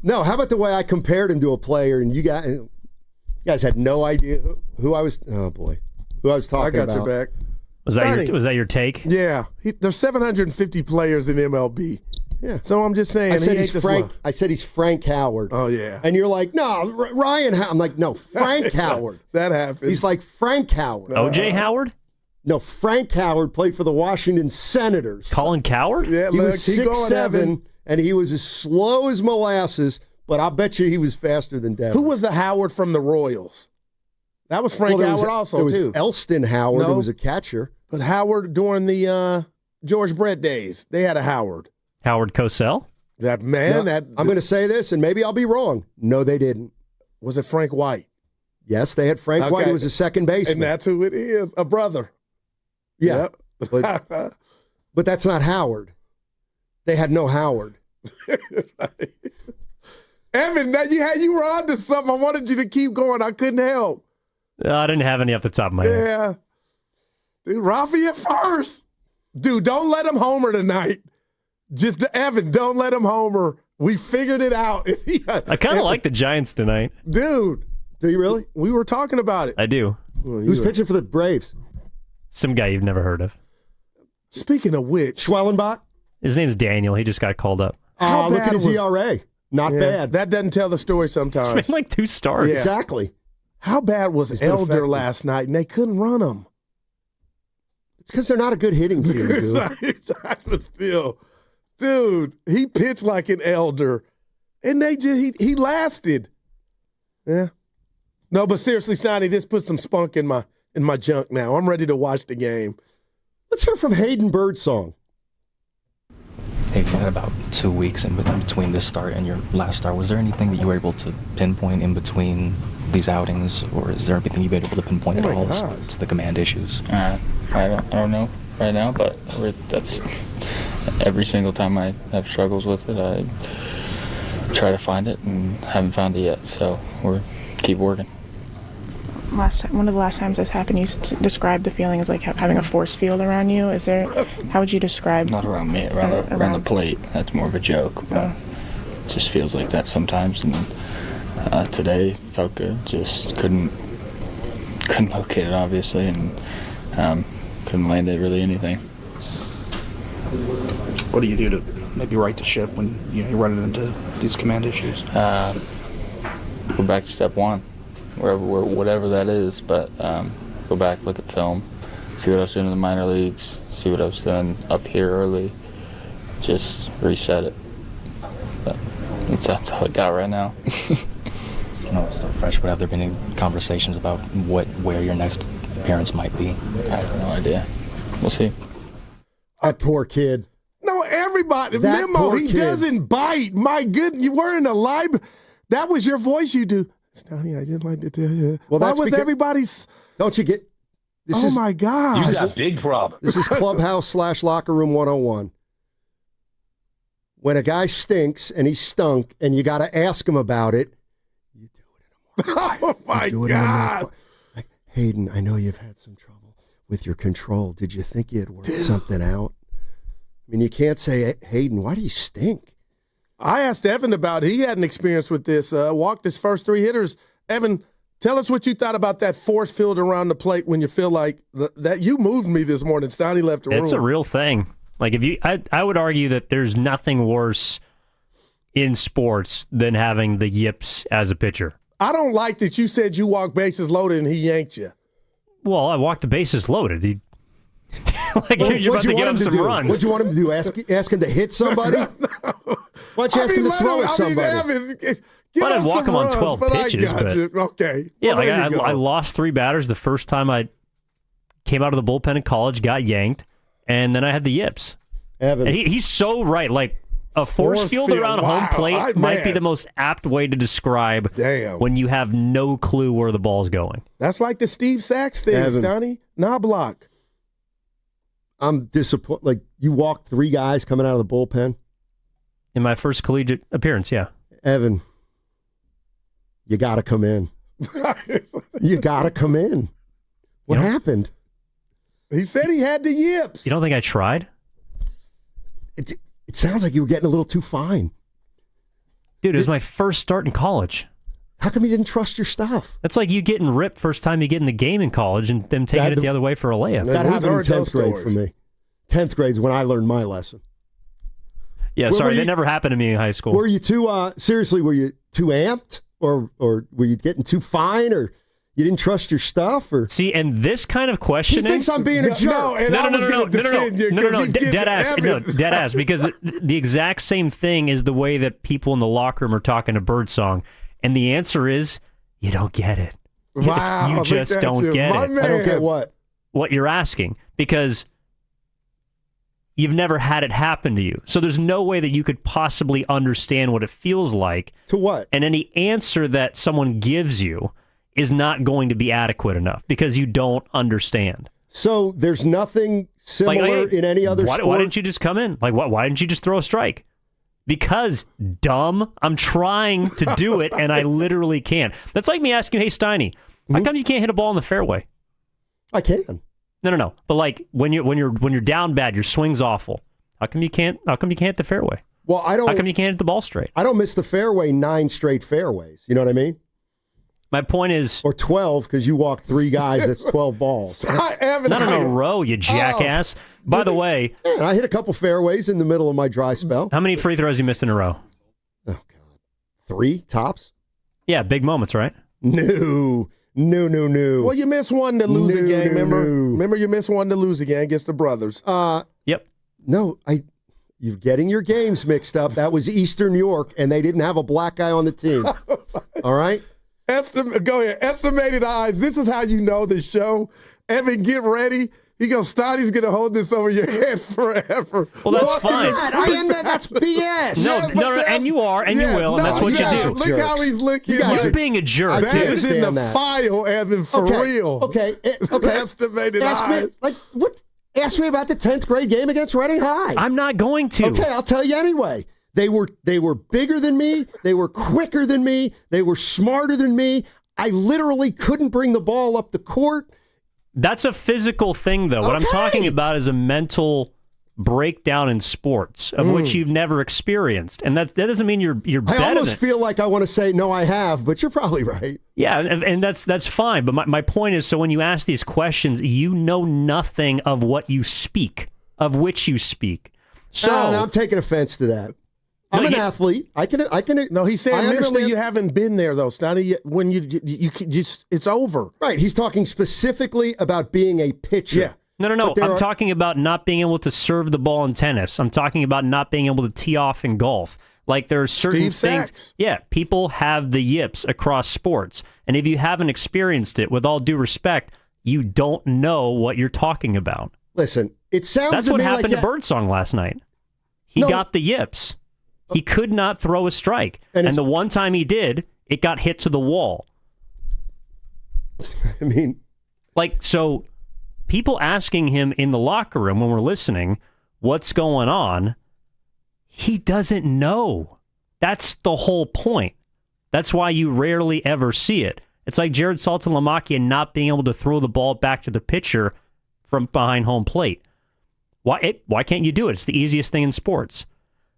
No. How about the way I compared him to a player, and you guys had no idea who I was. Oh boy, who I was talking about. I got your back. Was that your take? Yeah, there's 750 players in MLB. Yeah. So I'm just saying. I said he's Frank Howard. Oh yeah. And you're like, no, Ryan. I'm like, no, Frank Howard. That happened. He's like Frank Howard. OJ Howard. No, Frank Howard played for the Washington Senators. Colin Coward? Yeah, he was 6'7", and he was as slow as molasses, but I bet you he was faster than Devin. Who was the Howard from the Royals? That was Frank Howard also, too. There was Elston Howard, who was a catcher. But Howard during the George Brett days, they had a Howard. Howard Cosell? I'm going to say this, and maybe I'll be wrong. No, they didn't. Was it Frank White? Yes, they had Frank White, who was a second baseman. And that's who it is, a brother. Yeah, but that's not Howard. They had no Howard. Evan, you were on to something. I wanted you to keep going. I couldn't help. I didn't have any off the top of my head. Yeah. Dude, Rafi at first. Dude, don't let him homer tonight. Evan, don't let him homer. We figured it out. I kind of like the Giants tonight. Dude. Do you really? We were talking about it. I do. Who's pitching for the Braves? Some guy you've never heard of. Speaking of which. Schwellenbach? His name's Daniel. He just got called up. Look at his ERA. Not bad. That doesn't tell the story sometimes. It's been like 2 starts. Yeah. Exactly. How bad was Elder last night, and they couldn't run him? It's because they're not a good hitting team, dude. Dude, he pitched like an Elder, and he lasted. Yeah. No, but seriously, Steiny, this puts some spunk in my junk now. I'm ready to watch the game. Let's hear from Hayden Birdsong. Hey, you had about 2 weeks in between this start and your last start. Was there anything that you were able to pinpoint in between these outings, or is there anything you've been able to pinpoint at all? It's the command issues. I don't know right now, but that's every single time I have struggles with it, I try to find it and haven't found it yet. So we're keep working. One of the last times this happened, you described the feeling as like having a force field around you. How would you describe? Not around me, around the plate. That's more of a joke. But it just feels like that sometimes. And today felt good. Just couldn't locate it, obviously, and couldn't land it really anything. What do you do to maybe right the ship when you're running into these command issues? Go back to step one. Whatever that is, but go back, look at film, see what I was doing in the minor leagues, see what I was doing up here early, just reset it. But that's all I got right now. I know it's still fresh, but have there been any conversations about where your next appearance might be? I have no idea. We'll see. That poor kid. No, everybody. Memo, he doesn't bite. My goodness, you were in the library. That was your voice you do. Steiny, I didn't like to tell you. Well, why was everybody's... Don't you get... my God. You got big problems. This is Clubhouse / Locker Room 101. When a guy stinks and he's stunk and you got to ask him about it, you do it in a more Oh, my God. Like, Hayden, I know you've had some trouble with your control. Did you think you had worked something out? I mean, you can't say, Hayden, why do you stink? I asked Evan about it. He had an experience with this. Walked his first 3 hitters. Evan, tell us what you thought about that force field around the plate when you feel like that you moved me this morning. Steiny left the room. It's a real thing. Like I would argue that there's nothing worse in sports than having the yips as a pitcher. I don't like that you said you walked bases loaded and he yanked you. Well, I walked the bases loaded. You're about to get him some runs. What'd you want him to do? Ask him to hit somebody? Why don't you ask him to throw at somebody? Evan, I didn't walk him on 12 pitches. Okay. Yeah, well, I lost 3 batters the first time I came out of the bullpen in college, got yanked. and then I had the yips. Evan. And he's so right. Like, a force field around home plate might be the most apt way to describe when you have no clue where the ball's going. That's like the Steve Sachs thing, Stoney. Knobloch. I'm disappointed. Like, you walked 3 guys coming out of the bullpen? In my first collegiate appearance, yeah. Evan, you got to come in. You got to come in. What happened? He said he had the yips. You don't think I tried? It sounds like you were getting a little too fine. Dude, it was my first start in college. How come you didn't trust your stuff? That's like you getting ripped first time you get in the game in college and them taking it the other way for a layup. That happened in 10th grade for me. 10th grade is when I learned my lesson. Yeah, sorry, that never happened to me in high school. Were you too, seriously, were you too amped? Or were you getting too fine? Or you didn't trust your stuff? Or see, and this kind of questioning... He thinks I'm being a jerk. No, dead ass, because the exact same thing is the way that people in the locker room are talking to Birdsong. And the answer is, you don't get it. Wow. You just don't get it. I don't get what? What you're asking. Because you've never had it happen to you. So there's no way that you could possibly understand what it feels like. To what? And any answer that someone gives you is not going to be adequate enough because you don't understand. So there's nothing similar in any other sport? Why didn't you just come in? Like, why didn't you just throw a strike? Because, dumb, I'm trying to do it, and I literally can't. That's like me asking, hey, Steiny, how come you can't hit a ball in the fairway? I can. No. But like when you're down bad, your swing's awful. How come you can't hit the fairway? Well, I don't. How come you can't hit the ball straight? I don't miss the fairway 9 straight fairways. You know what I mean? My point is... Or 12, because you walk 3 guys, that's 12 balls. Not in a row, you jackass. By the way... Man, I hit a couple fairways in the middle of my dry spell. How many free throws you missed in a row? Oh, God. 3 tops? Yeah, big moments, right? No. Well, you missed one to lose a game, remember? Remember you missed one to lose a game against the brothers. Yep. No, you're getting your games mixed up. That was Eastern New York, and they didn't have a black guy on the team. All right? Go ahead. Estimated odds. This is how you know the show. Evan, get ready. He goes, Stoddy's going to hold this over your head forever. Well, that's fine. That's BS. No, and you are, and you will, and that's what you do. Look how he's looking. You're being a jerk. That is in the file, Evan, for real. Okay. Estimated odds. Ask me about the 10th grade game against Reading High. I'm not going to. Okay, I'll tell you anyway. They were bigger than me. They were quicker than me. They were smarter than me. I literally couldn't bring the ball up the court. That's a physical thing, though. What I'm talking about is a mental breakdown in sports of which you've never experienced, and that doesn't mean you're bad. I almost feel like I want to say no, I have, but you're probably right. Yeah, and that's fine. But my point is, so when you ask these questions, you know nothing of what you speak, of which you speak. So no, I'm taking offense to that. I'm an athlete. I can. No, he's saying mentally you haven't been there though, Steiny. When you it's over. Right. He's talking specifically about being a pitcher. Yeah. No. I'm talking about not being able to serve the ball in tennis. I'm talking about not being able to tee off in golf. Like there are certain things. Sachs. Yeah, people have the yips across sports, and if you haven't experienced it, with all due respect, you don't know what you're talking about. Listen, it sounds. That's to what me happened like to Birdsong last night. He got the yips. He could not throw a strike. And the one time he did, it got hit to the wall. I mean... so people asking him in the locker room when we're listening, what's going on, he doesn't know. That's the whole point. That's why you rarely ever see it. It's like Jared Salton-Lamakia not being able to throw the ball back to the pitcher from behind home plate. Why can't you do it? It's the easiest thing in sports.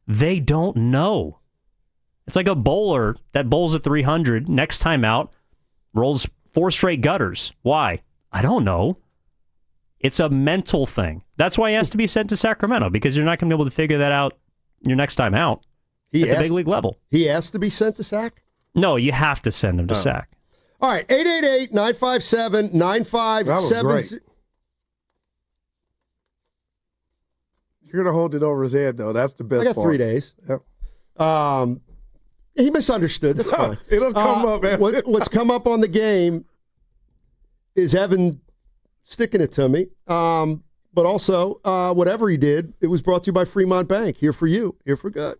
They don't know. It's like a bowler that bowls at 300, next time out, rolls 4 straight gutters. Why? I don't know. It's a mental thing. That's why he has to be sent to Sacramento, because you're not going to be able to figure that out your next time out at the big league level. He has to be sent to Sac? No, you have to send him to Sac. All right, 888-957-9570. You're going to hold it over his head, though. That's the best part. I got 3 days. Yep. He misunderstood. That's fine. It'll come up. What's come up on the game is Evan sticking it to me. but also whatever he did, it was brought to you by Fremont Bank. Here for you, here for good.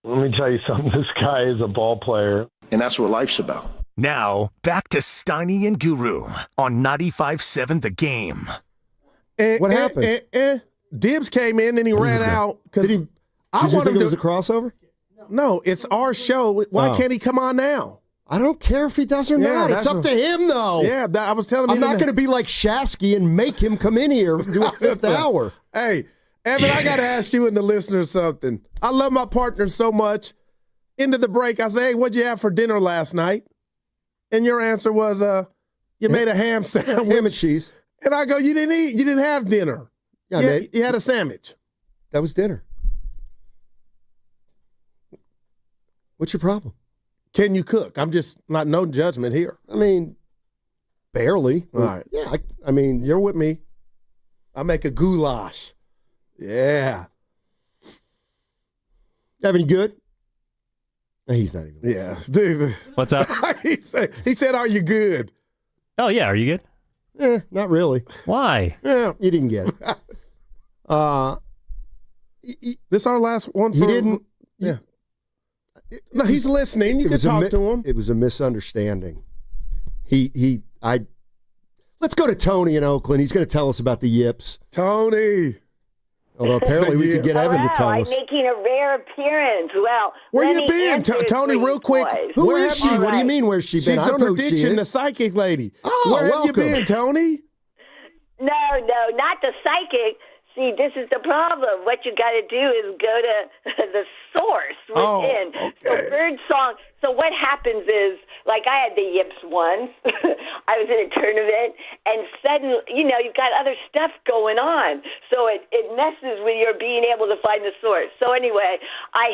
Let me tell you something. This guy is a ball player. And that's what life's about. Now, back to Steiny and Guru on 95.7 The Game. What happened? Dibs came in and he ran out. Did you think it was a crossover? No, it's our show. Why can't he come on now? I don't care if he does or not. It's up to him, though. Yeah, I was telling him. I'm not going to be like Shasky and make him come in here and do a fifth hour. Hey, Evan, I got to ask you and the listeners something. I love my partner so much. Into the break, I say, hey, what'd you have for dinner last night? And your answer was, you made a ham sandwich. Ham and cheese. And I go, you didn't eat. You didn't have dinner. Yeah, you had a sandwich. That was dinner. What's your problem? Can you cook? I'm just no judgment here. I mean, barely. All right. Yeah, I mean, you're with me. I make a goulash. Yeah. Evan, you good? He's not even. Yeah. Dude. What's up? he said, are you good? Oh, yeah. Are you good? Not really. Why? Yeah, you didn't get it. This our last one? He didn't. Yeah. No, he's listening. You can talk to him. It was a misunderstanding. Let's go to Tony in Oakland. He's going to tell us about the yips. Tony. Although apparently we could get Evan to tell us. I'm making a rare appearance. Well, where you been, Tony? Real quick. Who is she? What do you mean? Where's she been? She's on prediction, the psychic lady. Oh, where have you welcome. been, Tony? No, not the psychic. See, this is the problem. What you got to do is go to the source within. Oh, okay. So Birdsong. So what happens is, like I had the yips once. I was in a tournament, and suddenly, you've got other stuff going on. So it messes with your being able to find the source. So anyway, I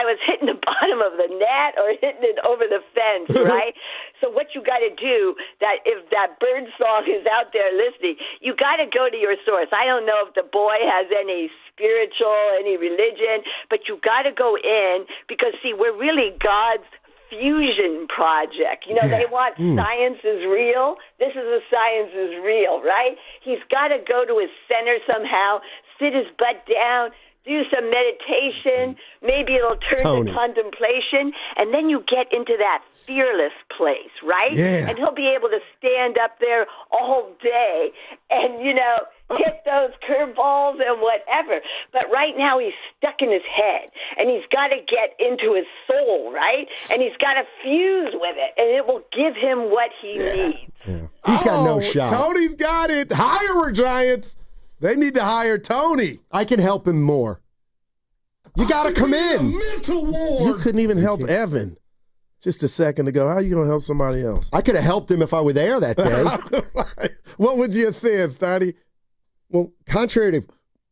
was hitting the bottom of the net or hitting it over the fence, right? So what you got to do, that if that Birdsong is out there listening, you got to go to your source. I don't know if the boy has any spiritual, any religion, but you got to go in because, see, we're really God's fusion project. They want science is real. This is a science is real, right? He's got to go to his center somehow, sit his butt down, do some meditation. Maybe it'll turn to contemplation, and then you get into that fearless place, right? Yeah. And he'll be able to stand up there all day and, hit those curveballs and whatever. But right now he's stuck in his head, and he's got to get into his soul, right? And he's got to fuse with it, and it will give him what he needs. Yeah. He's got no shot. Tony's got it. Hire her, Giants. They need to hire Tony. I can help him more. You got to come in. Mental ward. You couldn't even help Evan just a second ago. How are you going to help somebody else? I could have helped him if I were there that day. Right. What would you have said, Steiny? Well, contrary to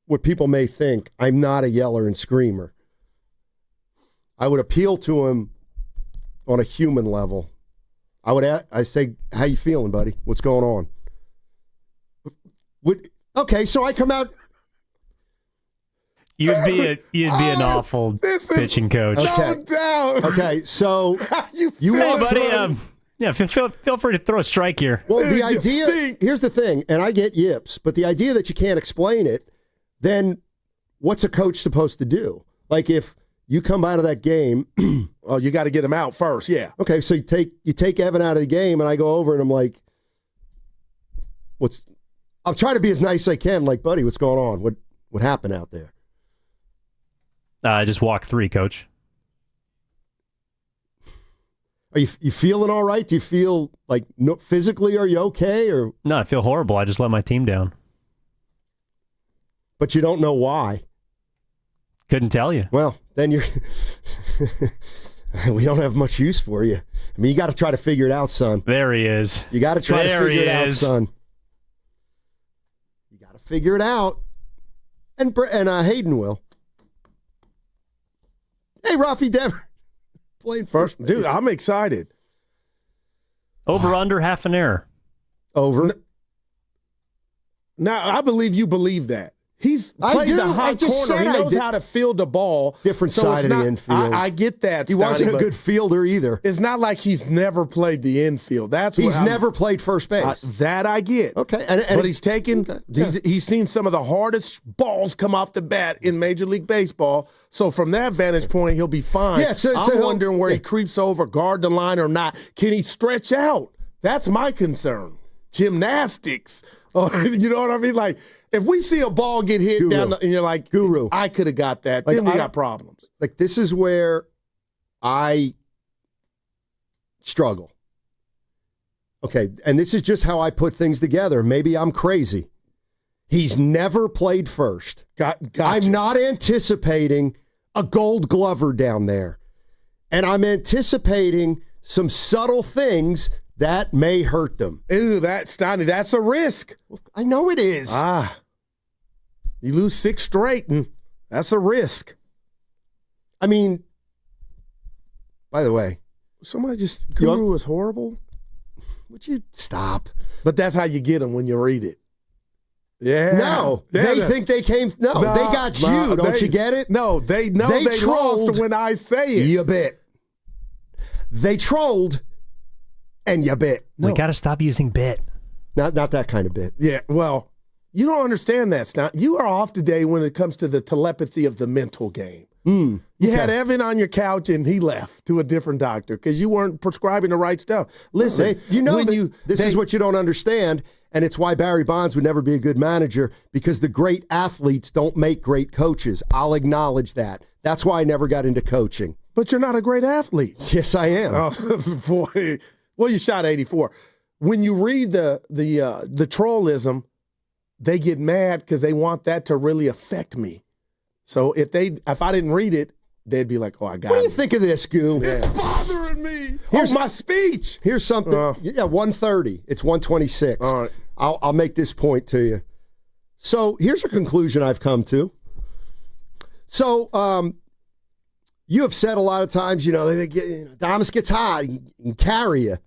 what people may think, I'm not a yeller and screamer. I would appeal to him on a human level. I say, how you feeling, buddy? What's going on? Okay, so I come out. You'd be an awful pitching coach. No doubt. Okay, so you hey, buddy. Yeah, feel free to throw a strike here. Well, the idea, here's the thing, and I get yips, but the idea that you can't explain it, then what's a coach supposed to do? Like if you come out of that game, oh, you got to get him out first, yeah. Okay, so you take Evan out of the game, and I go over and I'm like, I'm trying to be as nice as I can, like, buddy, what's going on? What happened out there? I just walked 3, coach. Are you feeling all right? Do you feel like physically? Are you okay? Or no, I feel horrible. I just let my team down. But you don't know why. Couldn't tell you. Well, then we don't have much use for you. I mean, you got to try to figure it out, son. There he is. You got to try to figure it out, son. You got to figure it out. And Hayden will. Hey, Rafi Dever. Playing first. Dude, I'm excited. Over under half an error. Over. Now, I believe you believe that. He's played the hot corner. He knows how to field the ball. Different side of the infield. I get that, He wasn't a good fielder either. It's not like he's never played the infield. He's never played first base. That I get. Okay. But he's taken he's seen some of the hardest balls come off the bat in Major League Baseball. So from that vantage point, he'll be fine. Yeah, I'm wondering where he creeps over, guard the line or not. Can he stretch out? That's my concern. Gymnastics. Or, you know what I mean? Like, if we see a ball get hit down and you're like, Guru, I could have got that, then we got problems. Like, this is where I struggle. Okay, and this is just how I put things together. Maybe I'm crazy. He's never played first. Gotcha. I'm not anticipating a Gold Glover down there. And I'm anticipating some subtle things that may hurt them. Ew, Steiny, that's a risk. I know it is. You lose 6 straight, and that's a risk. I mean, by the way, somebody just, Guru is horrible. Would you stop? But that's how you get them when you read it. Yeah. No, they think they came. No, they got you. Don't you get it? No, they know they trolled lost when I say it. You bit. They trolled, and you bit. We got to stop using bit. Not that kind of bit. Yeah, well, you don't understand that, Stott. You are off today when it comes to the telepathy of the mental game. You had Evan on your couch, and he left to a different doctor because you weren't prescribing the right stuff. Listen, this is what you don't understand, and it's why Barry Bonds would never be a good manager, because the great athletes don't make great coaches. I'll acknowledge that. That's why I never got into coaching. But you're not a great athlete. Yes, I am. Oh, boy. Well, you shot 84. When you read the trollism, they get mad because they want that to really affect me. So if I didn't read it, they'd be like, "Oh, I got it." What do you think of this, Goo? Yeah. It's bothering me. Here's my speech. Here's something. 1:30. It's 1:26. All right. I'll make this point to you. So here's a conclusion I've come to. So you have said a lot of times, Adames gets hot, he can carry you,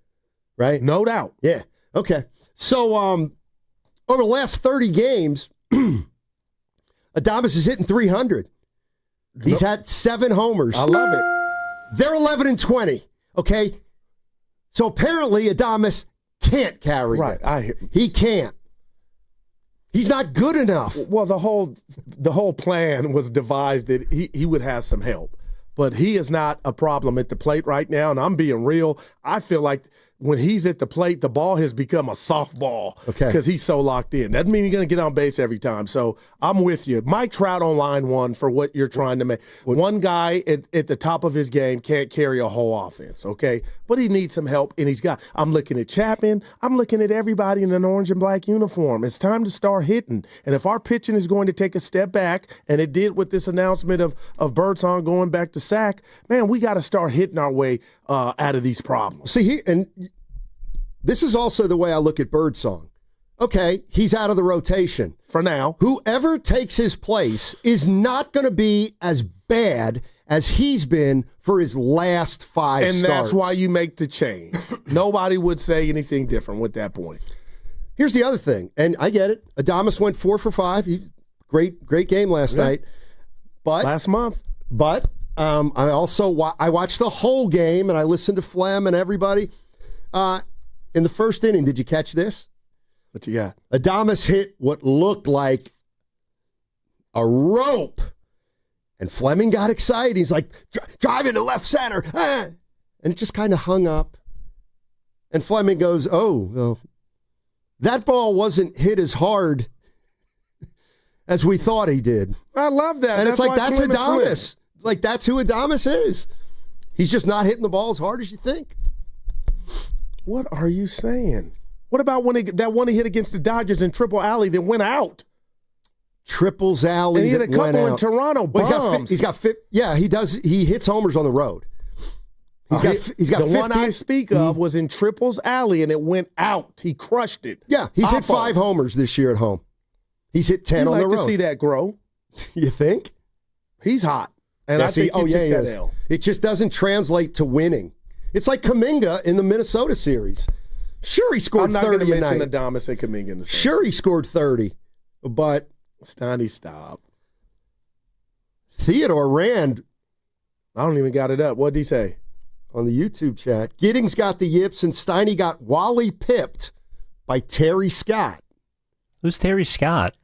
right? No doubt. Yeah. Okay. So over the last 30 games, Adames is hitting 300. He's had 7 homers. I love it. They're 11-20. Okay. So apparently Adames can't carry it. Right. He can't. He's not good enough. Well, the whole plan was devised that he would have some help. But he is not a problem at the plate right now, and I'm being real. I feel like when he's at the plate, the ball has become a softball because he's so locked in. Doesn't mean he's going to get on base every time. So I'm with you. Mike Trout on line one for what you're trying to make. One guy at the top of his game can't carry a whole offense, okay? But he needs some help, and I'm looking at Chapman. I'm looking at everybody in an orange and black uniform. It's time to start hitting. And if our pitching is going to take a step back, and it did with this announcement of Birdsong going back to sack, man, we got to start hitting our way out of these problems. See, and this is also the way I look at Birdsong. Okay, he's out of the rotation. For now. Whoever takes his place is not going to be as bad as he's been for his last 5 and starts. And that's why you make the change. Nobody would say anything different with that point. Here's the other thing, and I get it. Adames went 4 for 5. Great game last night. But last month. But I watched the whole game, and I listened to Flem and everybody. In the first inning, did you catch this? What you got? Adames hit what looked like a rope, and Fleming got excited. He's like, drive into left center. And it just kind of hung up. And Fleming goes, oh, well, that ball wasn't hit as hard as we thought he did. I love that. And it's like, that's Adames. Like, that's who Adames is. He's just not hitting the ball as hard as you think. What are you saying? What about that one he hit against the Dodgers in Triple Alley that went out? Triples Alley. And he hit a couple in Toronto. Well, he's got yeah, he does. He hits homers on the road. He's got the 15. one I speak of was in Triples Alley, and it went out. He crushed it. Yeah, he's hit 5 homers this year at home. He's hit 10 on the road. You'd like to see that grow. You think? He's hot. And I think he took that L. It just doesn't translate to winning. It's like Kuminga in the Minnesota series. Sure, he scored 30 a night. I'm not going to mention Adames and Kuminga in the series. Sure, he scored 30. But Steiny, stop. Theodore Rand. I don't even got it up. What'd he say? On the YouTube chat. Giddings got the yips and Steiny got Wally pipped by Terry Scott. Who's Terry Scott?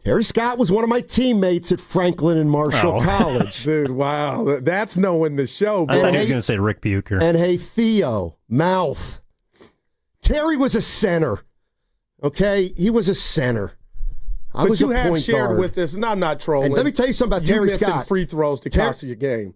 Terry Scott was one of my teammates at Franklin and Marshall College. Dude, wow. That's knowing the show, bro. I thought he was going to say Rick Bucher. And hey, Theo, mouth. Terry was a center. Okay? He was a center. I was you a have point shared guard. with us, and I'm not trolling. And let me tell you something about you Terry missing Scott. Free throws to cost you your game.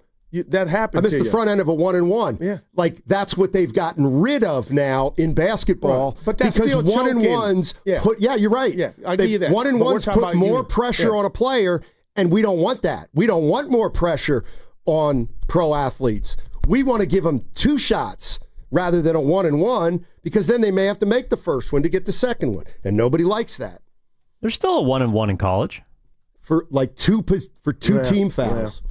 That happened. I missed to the front end of a 1-and-1. Yeah. Like, that's what they've gotten rid of now in basketball. Right. But that's because still 1-and-1s put, you're right. Yeah, I give you that. 1-and-1s put more pressure on a player, and we don't want that. We don't want more pressure on pro athletes. We want to give them 2 shots rather than a 1-and-1 because then they may have to make the first one to get the second one, and nobody likes that. There's still a 1-and-1 in college. For like two team fouls. Yeah.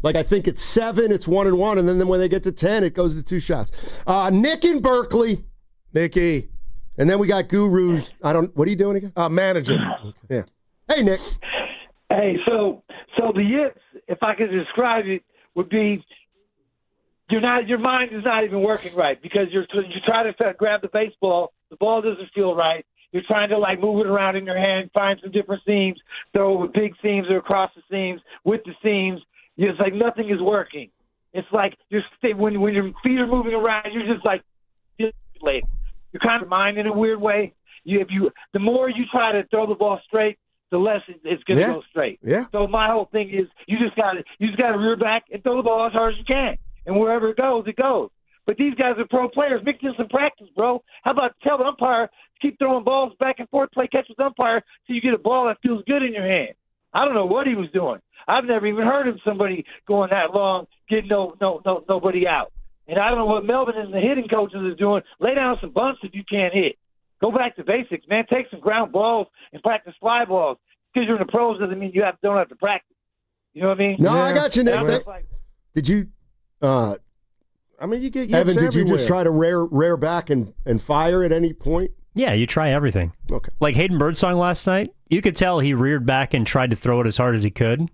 Like, I think it's 7, it's 1-and-1, and then when they get to 10, it goes to 2 shots. Nick in Berkeley. Nicky. And then we got Gurus. What are you doing again? Manager. Yeah. Hey, Nick. Hey, so the yips, if I could describe it, would be your mind is not even working right because you try to grab the baseball, the ball doesn't feel right. You're trying to move it around in your hand, find some different seams, throw with big seams or across the seams, with the seams. It's like nothing is working. It's like when your feet are moving around, you're just like late. You're kind of mind in a weird way. The more you try to throw the ball straight, the less it's going to go straight. Yeah. So my whole thing is you just got to rear back and throw the ball as hard as you can, and wherever it goes, it goes. But these guys are pro players. Mix in some practice, bro. How about tell the umpire to keep throwing balls back and forth, play catch with the umpire till you get a ball that feels good in your hand. I don't know what he was doing. I've never even heard of somebody going that long, getting nobody out. And I don't know what Melvin and the hitting coaches are doing. Lay down some bunts if you can't hit. Go back to basics, man. Take some ground balls and practice fly balls. Because you're in the pros doesn't mean you don't have to practice. You know what I mean? No, I got you, Nick. Did you? You get Evan, did everywhere. you just try to rear back and fire at any point? Yeah, you try everything. Okay. Like Hayden Birdsong last night, you could tell he reared back and tried to throw it as hard as he could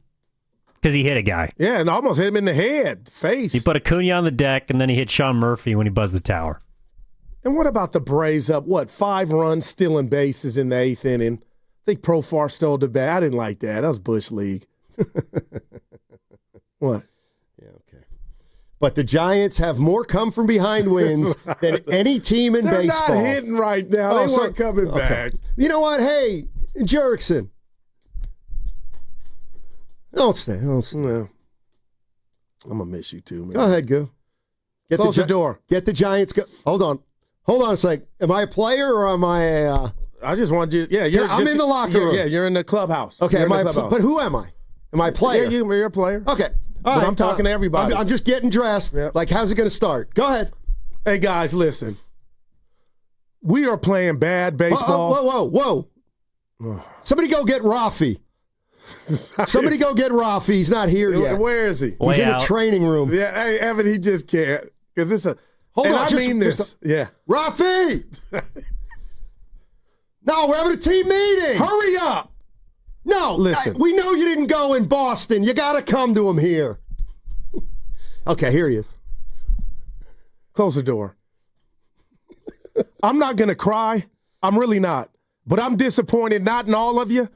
because he hit a guy. Yeah, and almost hit him in the head, face. He put Acuna on the deck, and then he hit Sean Murphy when he buzzed the tower. And what about the Braves up, 5 runs, stealing bases in the 8th inning? I think Profar stole the bat. I didn't like that. That was Bush League. What? But the Giants have more come-from-behind wins than any team in baseball. They're not hitting right now. They weren't coming back. You know what? Hey, Jerickson. Don't stay. No. I'm going to miss you too, man. Go ahead, go. Close the door. Get the Giants. Hold on a sec. Am I a player or am I a... I just want you... Yeah, I'm in the locker room. Yeah, you're in the clubhouse. Okay, but who am I? Am I a player? Yeah, you're a player. Okay. All right, I'm talking to everybody. I'm just getting dressed. Yep. Like, how's it going to start? Go ahead. Hey, guys, listen. We are playing bad baseball. Whoa. Somebody go get Rafi. Somebody go get Rafi. He's not here yet. Where is he? He's in a training room. Yeah, hey, Evan, he just can't. Because it's a... Hold on. I mean this. Yeah. Rafi! No, we're having a team meeting. Hurry up. No, listen. We know you didn't go in Boston. You got to come to him here. Okay, here he is. Close the door. I'm not going to cry. I'm really not. But I'm disappointed not in all of you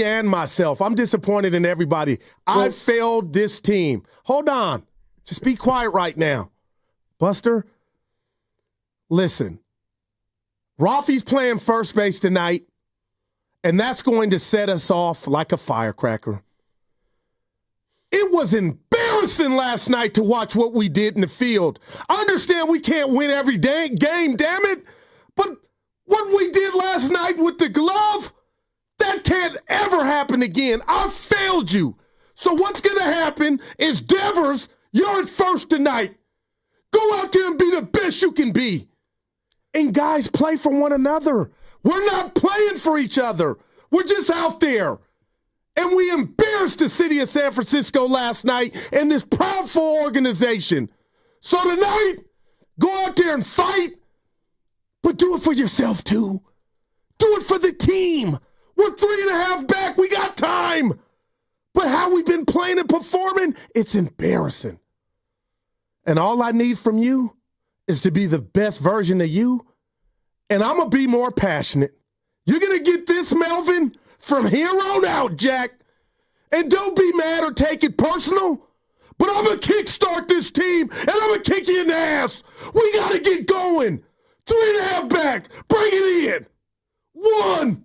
and myself. I'm disappointed in everybody. I failed this team. Hold on. Just be quiet right now. Buster, listen. Rafi's playing first base tonight. And that's going to set us off like a firecracker. It was embarrassing last night to watch what we did in the field. I understand we can't win every game, damn it. But what we did last night with the glove, that can't ever happen again. I failed you. So what's going to happen is Devers, you're at first tonight. Go out there and be the best you can be. And guys, play for one another. We're not playing for each other. We're just out there. And we embarrassed the city of San Francisco last night and this proudful organization. So tonight, go out there and fight, but do it for yourself too. Do it for the team. We're 3.5 back. We got time. But how we've been playing and performing, it's embarrassing. And all I need from you is to be the best version of you, and I'm going to be more passionate. You're going to get this, Melvin, from here on out, Jack. And don't be mad or take it personal, but I'm going to kickstart this team, and I'm going to kick you in the ass. We got to get going. 3.5 back. Bring it in. 1,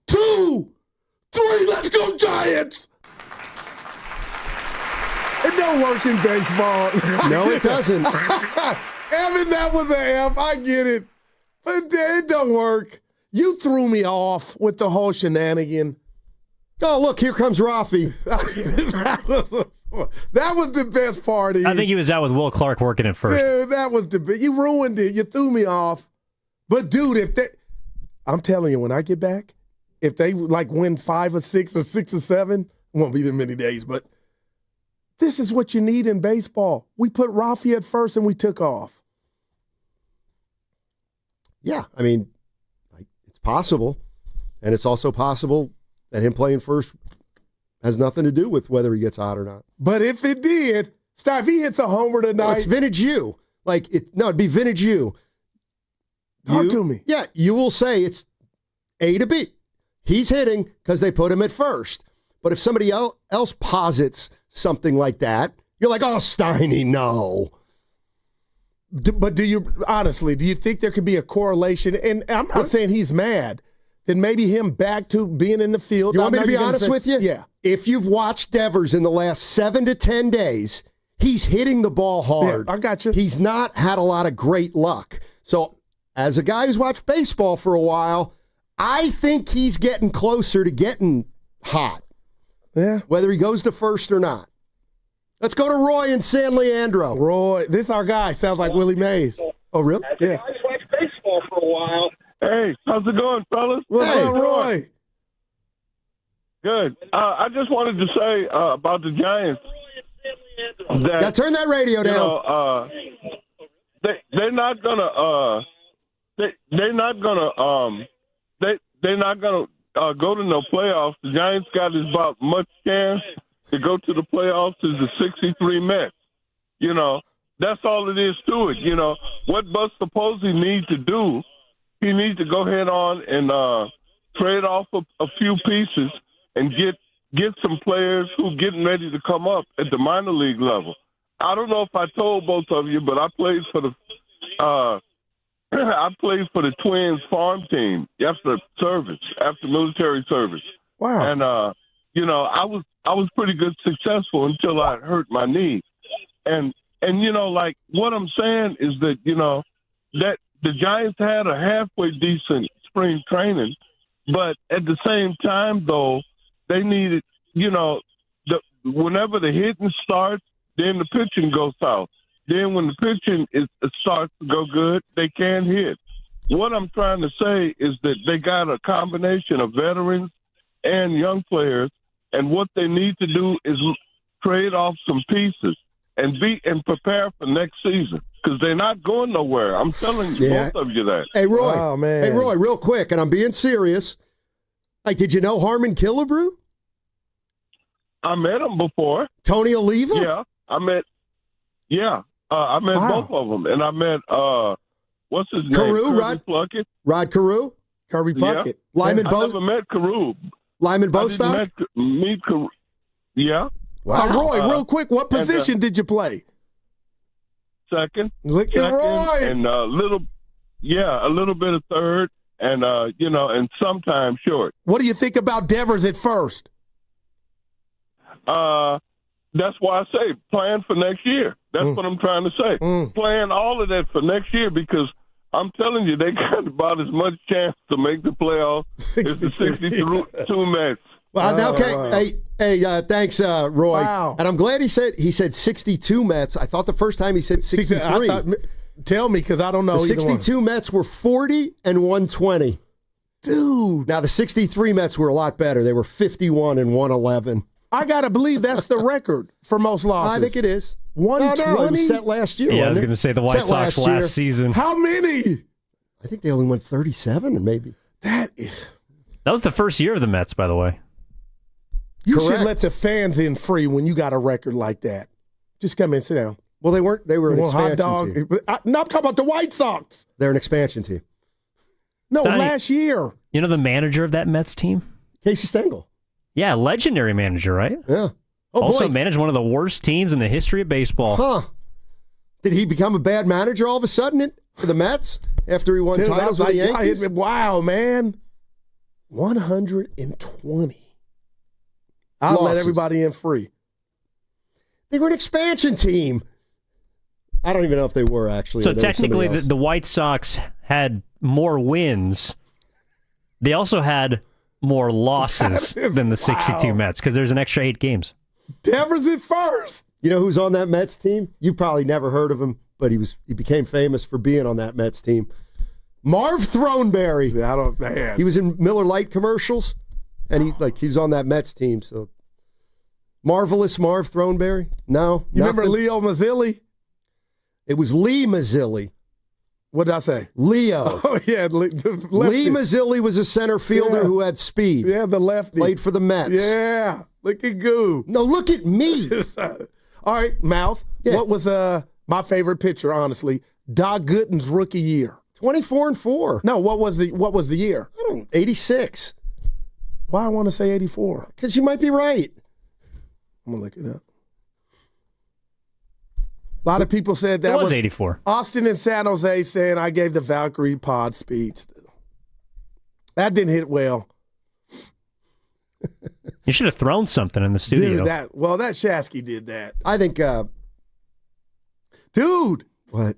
2, 3. Let's go, Giants. It don't work in baseball. No, it doesn't. Evan, that was an F. I get it. But it don't work. You threw me off with the whole shenanigan. Oh, look, here comes Rafi. That was the best party. I think he was out with Will Clark working at first. Dude, that was you ruined it. You threw me off. But, dude, I'm telling you, when I get back, if they, win 5 or 6 or 6 or 7, it won't be that many days, but this is what you need in baseball. We put Rafi at first and we took off. Yeah, I mean, it's possible. And it's also possible that him playing first has nothing to do with whether he gets hot or not. But if it did, if he hits a homer tonight. No, it's vintage you. It'd be vintage you. Talk to me. Yeah, you will say it's A to B. He's hitting because they put him at first. But if somebody else posits something like that, you're like, oh, Steiny, no. But do you think there could be a correlation? And I'm not saying he's mad. Then maybe him back to being in the field. You want me to be honest with you? Yeah. If you've watched Devers in the last 7 to 10 days, he's hitting the ball hard. Yeah, I got you. He's not had a lot of great luck. So as a guy who's watched baseball for a while, I think he's getting closer to getting hot. Yeah. Whether he goes to first or not. Let's go to Roy in San Leandro. Roy, this is our guy. Sounds like Willie Mays. Oh, really? Yeah. I just watched baseball for a while. Hey, how's it going, fellas? What's up, Roy? Good. I just wanted to say about the Giants. Yeah, turn that radio down. They're not gonna. They're not gonna go to no playoffs. The Giants got as about much chance to go to the playoffs as the 63 Mets. That's all it is to it. What Buster Posey needs to do, he needs to go ahead on and trade off a few pieces and get some players who getting ready to come up at the minor league level. I don't know if I told both of you, but I played for the Twins farm team after military service. Wow. And I was pretty good successful until I hurt my knee. And what I'm saying is that that the Giants had a halfway decent spring training, but at the same time though, they needed, whenever the hitting starts, then the pitching goes south. Then when the pitching starts to go good, they can hit. What I'm trying to say is that they got a combination of veterans and young players, and what they need to do is trade off some pieces and prepare for next season, because they're not going nowhere. I'm telling you, both of you that. Hey, Roy. Oh, man. Hey, Roy, real quick, and I'm being serious. Did you know Harmon Killebrew? I met him before. Tony Oliva? Yeah, I met both of them, and I met what's his name? Carew, Rod Carew, Kirby Puckett. Yeah. Lyman I never met Carew. Lyman Bostock. Meet Carew. Yeah. Wow. Roy, real quick, what position did you play? Second. Look at Roy. And a little bit of third, and and sometimes short. What do you think about Devers at first? That's why I say plan for next year. That's what I'm trying to say. Plan all of that for next year, because I'm telling you, they got about as much chance to make the playoffs as the 62 Mets. Well, okay. Wow. Hey, thanks, Roy. Wow. And I'm glad he said 62 Mets. I thought the first time he said 63. Tell me, because I don't know. The 62 Mets were 40 and 120. Dude. Now, the 63 Mets were a lot better. They were 51 and 111. I got to believe that's the record for most losses. I think it is. 120? No, it was set last year. Yeah, I was going to say the White Sox last season. How many? I think they only won 37, maybe. That is. That was the first year of the Mets, by the way. You should let the fans in free when you got a record like that. Just come in, sit down. Well, they weren't. They were an expansion team. No, I'm talking about the White Sox. They're an expansion team. No, last year. You know the manager of that Mets team? Casey Stengel. Yeah, legendary manager, right? Yeah. Oh, also boy. managed one of the worst teams in the history of baseball. Huh. Did he become a bad manager all of a sudden for the Mets after he won titles with the Yankees? Wow, man. 120. I'll let everybody in free. They were an expansion team. I don't even know if they were, actually. So technically, the White Sox had more wins. They also had more losses than the 62 Mets because there's an extra 8 games. Devers at first. You know who's on that Mets team? You've probably never heard of him, but he became famous for being on that Mets team. Marv Throneberry. Man. He was in Miller Lite commercials, and he was on that Mets team. So marvelous Marv Throneberry. No, you remember Leo Mazzilli? It was Lee Mazzilli. What did I say? Leo. Oh yeah, Lee Mazzilli was a center fielder who had speed. Yeah, the lefty. Played for the Mets. Yeah, look at Goo. No, look at me. All right, Mouth. Yeah. What was my favorite pitcher? Honestly, Doc Gooden's rookie year. 24-4. No, what was the year? 86. Why I want to say 84? Because you might be right. I'm gonna look it up. A lot of people said that was 84. Austin and San Jose saying I gave the Valkyrie pod speech. That didn't hit well. You should have thrown something in the studio. Dude, that Shasky did that. I think, dude. What?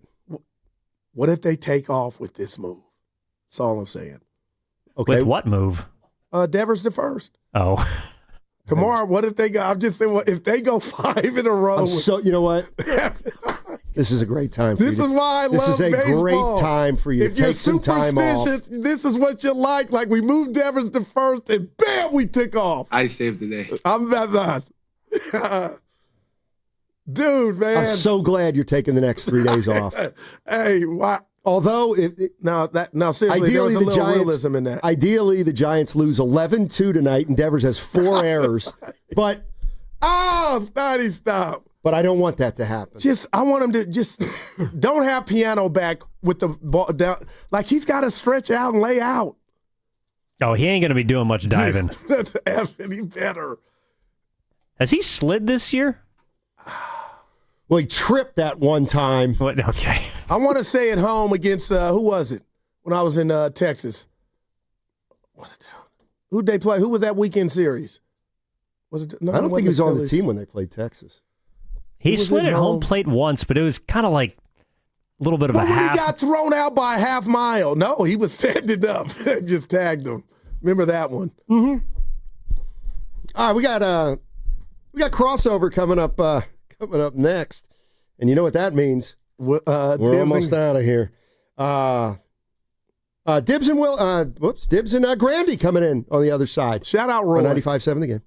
What if they take off with this move? That's all I'm saying. Okay. With what move? Devers the first. Oh. Tomorrow, what if they go? I'm just saying, if they go 5 in a row. You know what? This is a great time for you. This is why I love baseball. This is a great time for you to take some time off. If you're superstitious, this is what you like. Like we moved Devers to first, and bam, we took off. I saved the day. I'm that. Dude, man. I'm so glad you're taking the next 3 days off. Hey, why? Although, seriously, there was a little realism in that. Ideally, the Giants lose 11-2 tonight, and Devers has 4 errors. But Steiny, stop. But I don't want that to happen. I want him to just don't have Piano back with the ball down. Like he's got to stretch out and lay out. Oh, he ain't going to be doing much diving. Dude, that's any better. Has he slid this year? Well, he tripped that one time. What? Okay. I want to say at home against, who was it? When I was in Texas. What's it down? Who'd they play? Who was that weekend series? Was it? No, I don't think he was on the team when they played Texas. He slid at home plate once, but it was kind of like a little bit of a half. He got thrown out by a half mile. No, he was standing up. Just tagged him. Remember that one? Mm-hmm. All right, we got crossover coming up next, and you know what that means. We're almost out of here. Dibs and Grandy coming in on the other side. Shout out Roy. 95.7 The Game.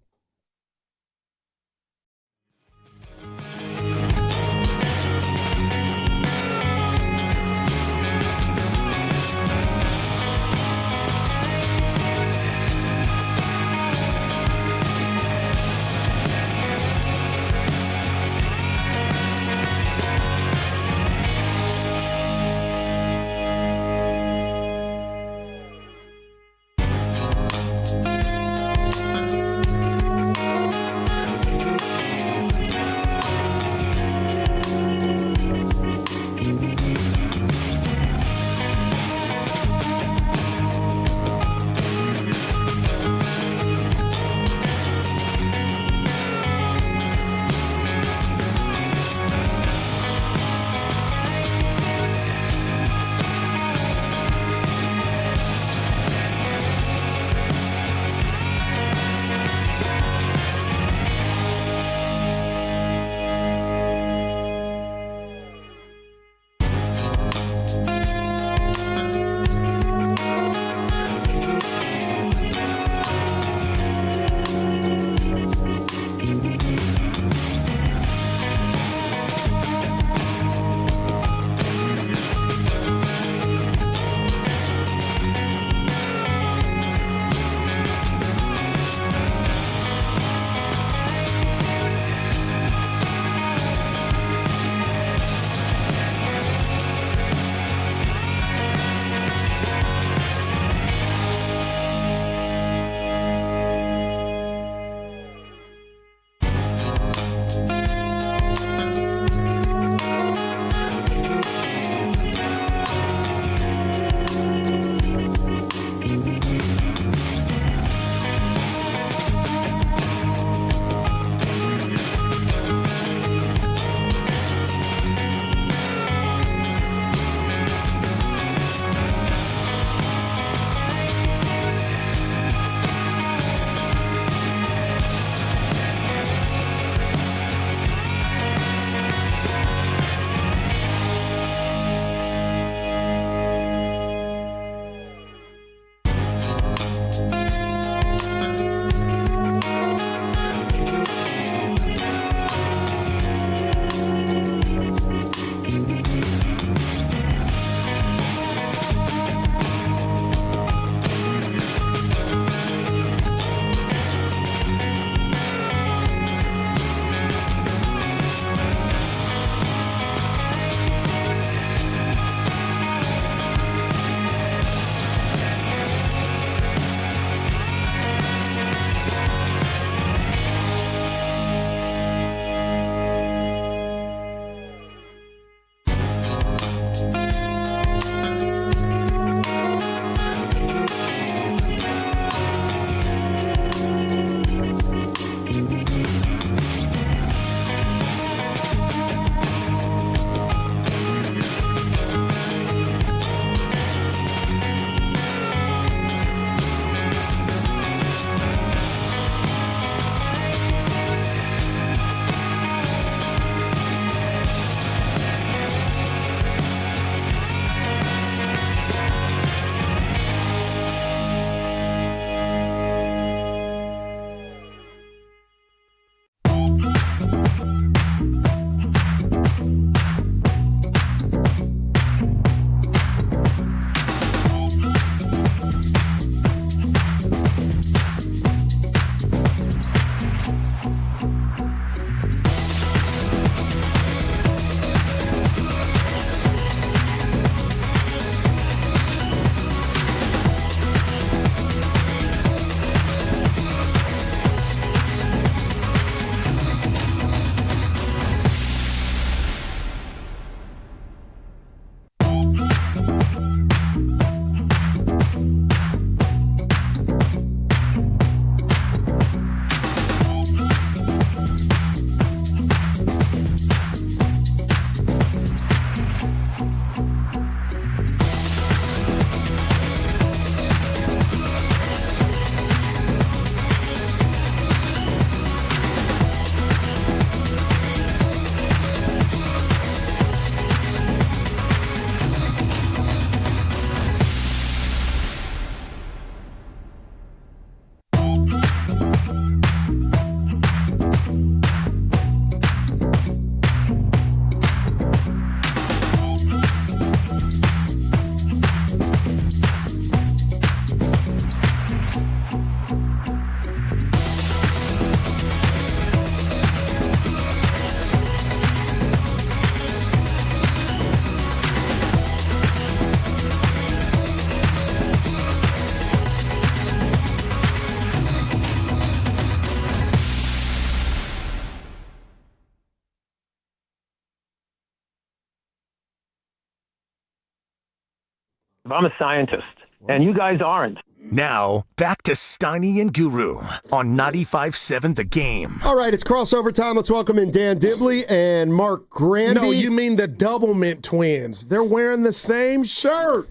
I'm a scientist, and you guys aren't. Now, back to Steiny and Guru on 95.7 The Game. All right, it's crossover time. Let's welcome in Dan Dibley and Mark Grandy. No, you mean the Double Mint twins. They're wearing the same shirt.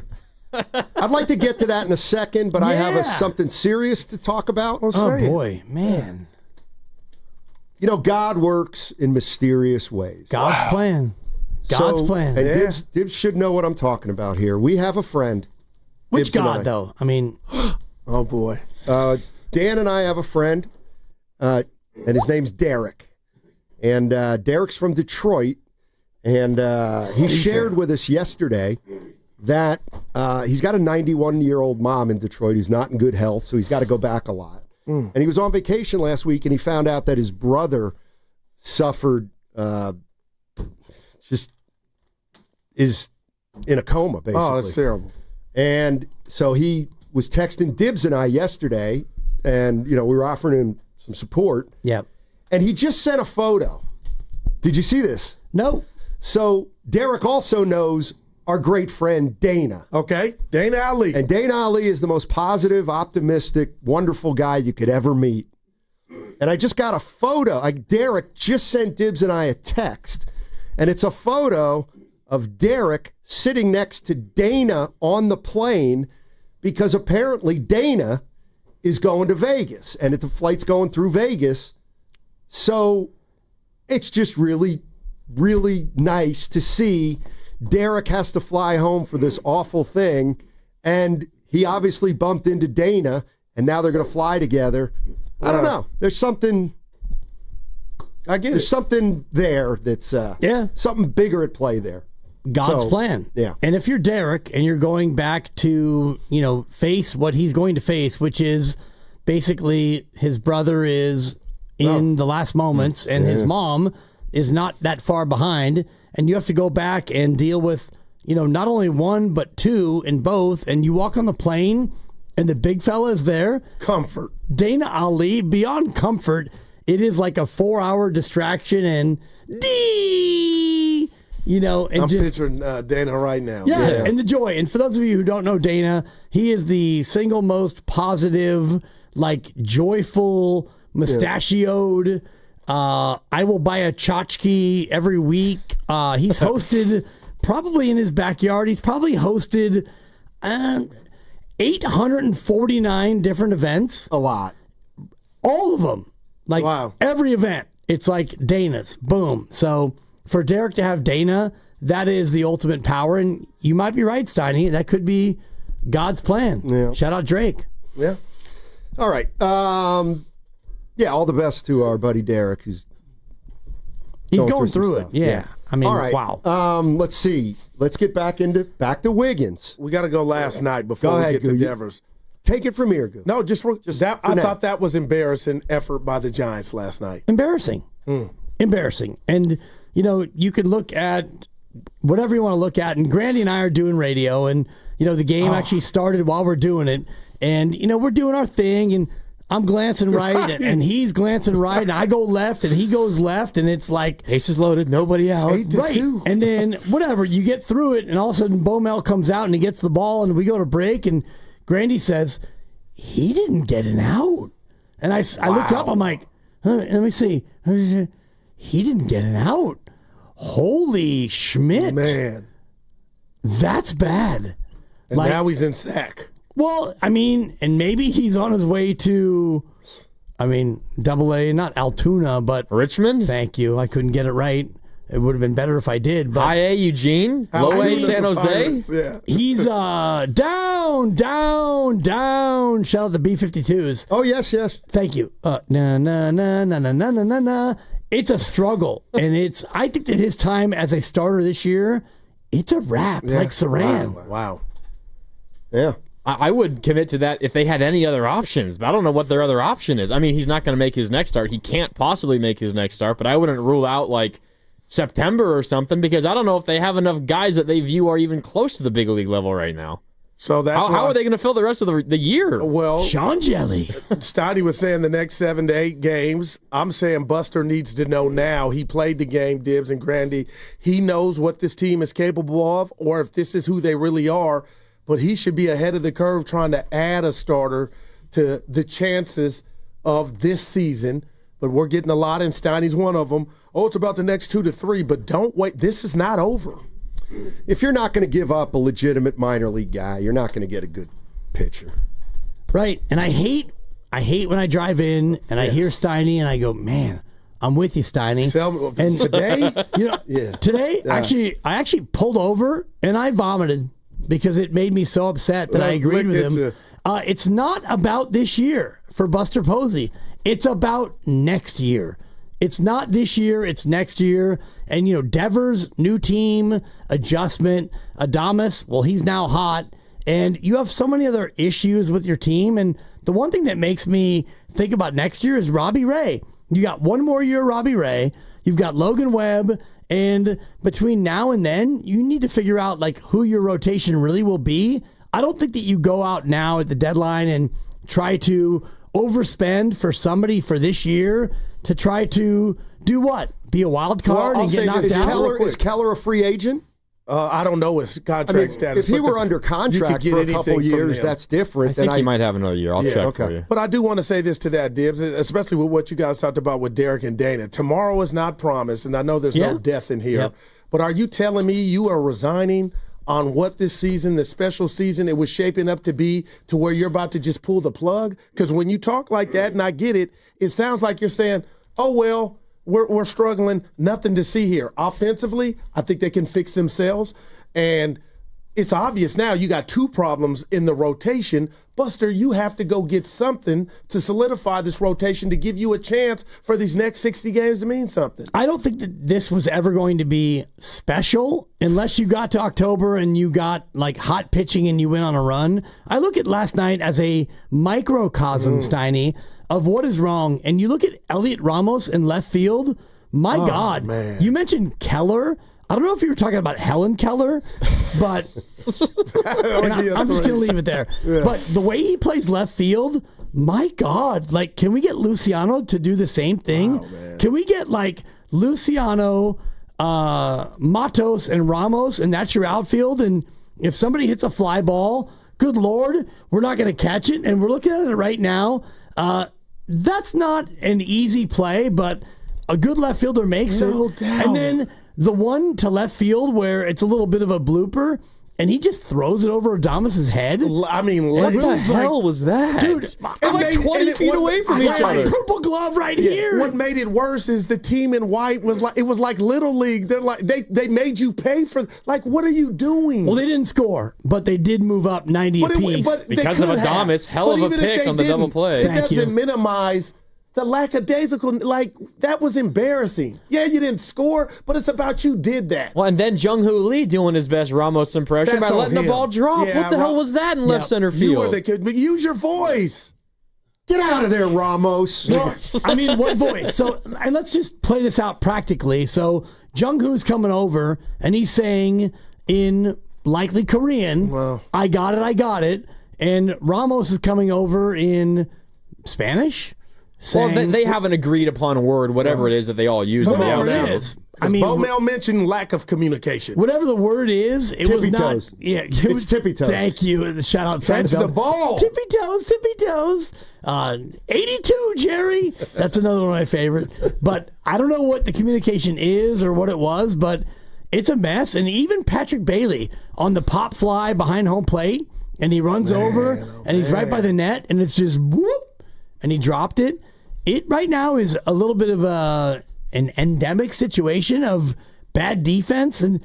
I'd like to get to that in a second, but I have something serious to talk about. Oh, boy, man. You know, God works in mysterious ways. God's plan. God's plan. And Dibs should know what I'm talking about here. We have a friend. Which Dibs God, though? I mean, oh, boy. Dan and I have a friend, and his name's Derek. And Derek's from Detroit, and he shared with us yesterday that he's got a 91-year-old mom in Detroit who's not in good health, so he's got to go back a lot. And he was on vacation last week, and he found out that his brother suffered, just is in a coma, basically. Oh, that's terrible. And so he was texting Dibs and I yesterday, and, you know, we were offering him some support. Yep. And he just sent a photo. Did you see this? No. So Derek also knows our great friend Dana. Okay, Dana Ali. And Dana Ali is the most positive, optimistic, wonderful guy you could ever meet. And I just got a photo. Derek just sent Dibs and I a text, and it's a photo of Derek sitting next to Dana on the plane because apparently Dana is going to Vegas, and the flight's going through Vegas. So it's just really, really nice to see Derek has to fly home for this awful thing, and he obviously bumped into Dana, and now they're going to fly together. I don't know. There's something. There's something there that's something bigger at play there. God's plan. Yeah. And if you're Derek and you're going back to, face what he's going to face, which is basically his brother is in the last moments and his mom is not that far behind, and you have to go back and deal with, not only one, but two and both, and you walk on the plane and the big fella is there. Comfort. Dana Ali, beyond comfort, it is like a 4-hour distraction and and I'm just picturing Dana right now. Yeah, and the joy. And for those of you who don't know Dana, he is the single most positive, joyful, mustachioed. I will buy a tchotchke every week. He's hosted, probably in his backyard, he's probably hosted 849 different events. A lot. All of them. Every event. It's like Dana's. Boom. So for Derek to have Dana, that is the ultimate power. And you might be right, Steiny. That could be God's plan. Yeah. Shout out Drake. Yeah. All right. All the best to our buddy Derek, who's going through it. Yeah. I mean, all right. Wow. Let's see. Let's get back to Wiggins. We got to go last night before we get to Devers. Take it from here, Goo. No, I thought that was embarrassing effort by the Giants last night. Embarrassing. Embarrassing. And, you could look at whatever you want to look at. And Grandy and I are doing radio, and, the game actually started while we're doing it. And, we're doing our thing, and I'm glancing right, and he's glancing right, and I go left, and he goes left, and it's like bases loaded, nobody out. 8-2. And then whatever, you get through it, and all of a sudden Bomel comes out, and he gets the ball, and we go to break, and Grandy says, he didn't get an out. And I looked up, I'm like, let me see. He didn't get an out. Holy Schmidt. Man. That's bad. And now he's in sack. Well, I mean, and maybe he's on his way to, Double-A, not Altoona, but Richmond? Thank you. I couldn't get it right. It would have been better if I did. But High A, Eugene? Low A, San Jose? Yeah. He's down. Shout out the B-52s. Oh, yes. Thank you. Na. It's a struggle. And I think that his time as a starter this year, it's a wrap, like Saran. Wow. Yeah. I would commit to that if they had any other options, but I don't know what their other option is. I mean, he's not going to make his next start. He can't possibly make his next start, but I wouldn't rule out September or something, because I don't know if they have enough guys that they view are even close to the big league level right now. So that's how are they going to fill the rest of the year? Well, Sean Jelly. Steiny was saying the next 7 to 8 games. I'm saying Buster needs to know now. He played the game, Dibs and Grandy. He knows what this team is capable of, or if this is who they really are. but he should be ahead of the curve trying to add a starter to the chances of this season. But we're getting a lot, and Steiny's one of them. Oh, it's about the next 2 to 3, but don't wait. This is not over. If you're not going to give up a legitimate minor league guy, you're not going to get a good pitcher. Right. And I hate when I drive in and I hear Steiny and I go, man, I'm with you, Steiny. Tell me, and today? Today, I actually pulled over and I vomited because it made me so upset that I agreed with him. It's not about this year for Buster Posey. It's about next year. It's not this year, it's next year. And, Devers, new team, adjustment. Adames, well, he's now hot. And you have so many other issues with your team. And the one thing that makes me think about next year is Robbie Ray. You got one more year, Robbie Ray. You've got Logan Webb. And between now and then, you need to figure out who your rotation really will be. I don't think that you go out now at the deadline and try to overspend for somebody for this year to try to do what? Be a wild card and get knocked out? Is Keller a free agent? I don't know his contract status. If he were under contract for a couple years, that's different. I think he might have another year. I'll check for you. But I do want to say this to that, Dibs, especially with what you guys talked about with Derek and Dana. Tomorrow is not promised, and I know there's no death in here. Yep. But are you telling me you are resigning on what this season, the special season, it was shaping up to be, to where you're about to just pull the plug? Because when you talk like that, and I get it, it sounds like you're saying, oh, well, we're struggling, nothing to see here. Offensively, I think they can fix themselves. And it's obvious now you got 2 problems in the rotation. Buster, you have to go get something to solidify this rotation to give you a chance for these next 60 games to mean something. I don't think that this was ever going to be special unless you got to October and you got hot pitching and you went on a run. I look at last night as a microcosm, Steiny, of what is wrong. And you look at Elliot Ramos in left field. My God, man. You mentioned Keller. I don't know if you were talking about Helen Keller, but I'm just going to leave it there. Yeah. But the way he plays left field, my God, can we get Luciano to do the same thing? Wow, can we get Luciano, Matos, and Ramos, and that's your outfield? And if somebody hits a fly ball, good Lord, we're not going to catch it. And we're looking at it right now. That's not an easy play, but a good left fielder makes it. No doubt. And then the one to left field where it's a little bit of a blooper, and he just throws it over Adames' head. I mean, what the hell was that? Dude, I'm 20 feet away from each other. Purple glove right here. What made it worse is the team in white was like Little League. They're they made you pay for, what are you doing? Well, they didn't score, but they did move up 90 apiece. Because of Adames, hell of a pick on the double play. It doesn't minimize the lackadaisical, that was embarrassing. Yeah, you didn't score, but it's about you did that. Well, and then Jung-Hoo Lee doing his best Ramos impression by letting the ball drop. Yeah, what the hell was that in left center field? You were the kid, but use your voice. Get out of there, Ramos. Well, I mean, what voice? So, and let's just play this out practically. So, Jung-Hoo's coming over, and he's saying in likely Korean, I got it. And Ramos is coming over in Spanish? Well, they have an agreed upon word, whatever it is that they all use. Whatever it is. I mean, Bomel mentioned lack of communication. Whatever the word is, it was not. Toes. Yeah, it's tippy toes. Thank you. Shout out Catch the ball. Tippy toes. 82, Jerry. That's another one of my favorite. But I don't know what the communication is or what it was, but it's a mess. And even Patrick Bailey on the pop fly behind home plate, and he runs over, and he's right by the net, and it's just whoop, and he dropped it. It right now is a little bit of an endemic situation of bad defense, and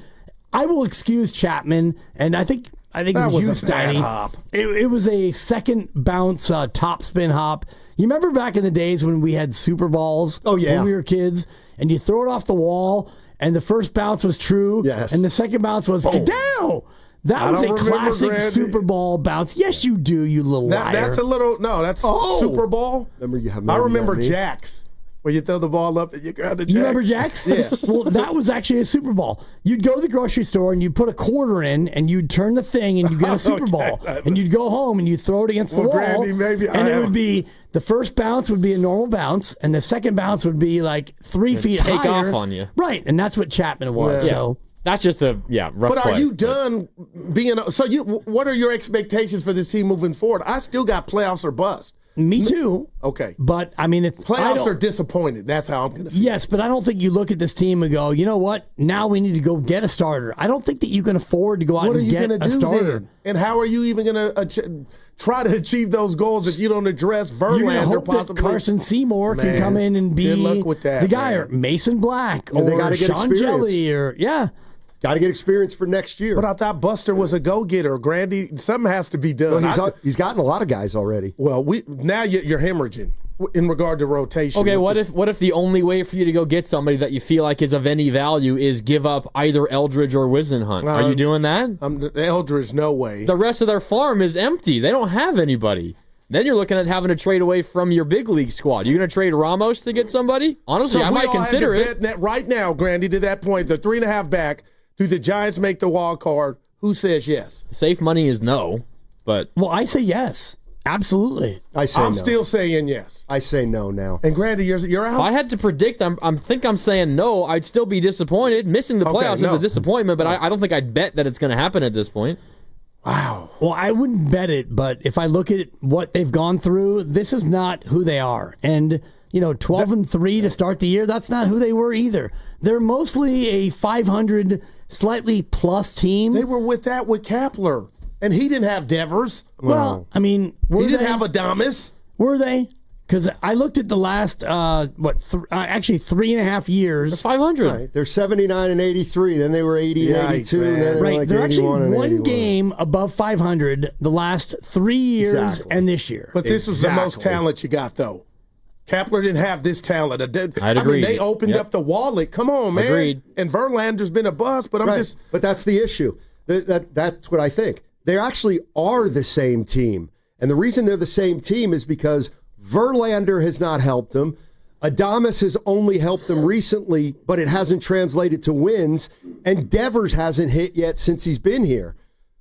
I will excuse Chapman, and I think it was you, Steiny. It was a second bounce top spin hop. You remember back in the days when we had Super Balls? Oh, yeah. When we were kids, and you throw it off the wall, and the first bounce was true, and the second bounce was down. That was a classic Super Bowl bounce. Yes, you do, you little liar. That's a little, that's Super Bowl. Remember I remember Jacks, where you throw the ball up and you grab the Jack. You remember Jacks? Yeah. Well, that was actually a Super Bowl. You'd go to the grocery store and you'd put a quarter in and you'd turn the thing and you'd get a Super Bowl. And you'd go home and you'd throw it against the wall. Grandy, maybe and it would be, the first bounce would be a normal bounce and the second bounce would be 3 feet higher. Take off on you. Right, and that's what Chapman was. Yeah. So That's just a rough But play. are you done being? So what are your expectations for this team moving forward? I still got playoffs or bust. Me too. Okay. But, I mean, playoffs are disappointed. That's how I'm going to feel. Yes, but I don't think you look at this team and go, you know what? Now we need to go get a starter. I don't think that you can afford to go out and get a starter. Then? And how are you even going to try to achieve those goals if you don't address Verlander? You're hope possibly that Carson Seymour can come in and be good luck with that, the guy, or Mason Black, or they gotta get Sean Jelly, or got to get experience for next year. But I thought Buster was a go-getter. Grandy, something has to be done. Well, he's gotten a lot of guys already. Well, now you're hemorrhaging in regard to rotation. Okay, what if the only way for you to go get somebody that you feel like is of any value is give up either Eldridge or Wisenhunt? Are you doing that? Eldridge, no way. The rest of their farm is empty. They don't have anybody. Then you're looking at having to trade away from your big league squad. You're going to trade Ramos to get somebody? Honestly, I might consider it. Right now, Grandy, to that point, the 3.5 back. Do the Giants make the wild card? Who says yes? Safe money is no, but... Well, I say yes. Absolutely. I'm still saying yes. I say no now. And Grandy, you're out? If I had to predict, I'm saying no. I'd still be disappointed. Missing the playoffs is a disappointment, but I don't think I'd bet that it's going to happen at this point. Wow. Well, I wouldn't bet it, but if I look at what they've gone through, this is not who they are. And... 12-3 to start the year, that's not who they were either. They're mostly a 500, slightly plus team. They were with Kepler, and he didn't have Devers. Well, I mean, he didn't have Adames. Were they? Because I looked at the last, actually 3.5 years. They're 500. Right. They're 79 and 83. Then they were 80 and 82. And then right. they're They're actually one 81. game above 500 the last 3 years and this year. But this is the most talent you got, though. Kepler didn't have this talent. I'd agree. I mean, they opened up the wallet. Come on, man. Agreed. And Verlander's been a bust, but But that's the issue. That's what I think. They actually are the same team. And the reason they're the same team is because Verlander has not helped them. Adames has only helped them recently, but it hasn't translated to wins. And Devers hasn't hit yet since he's been here.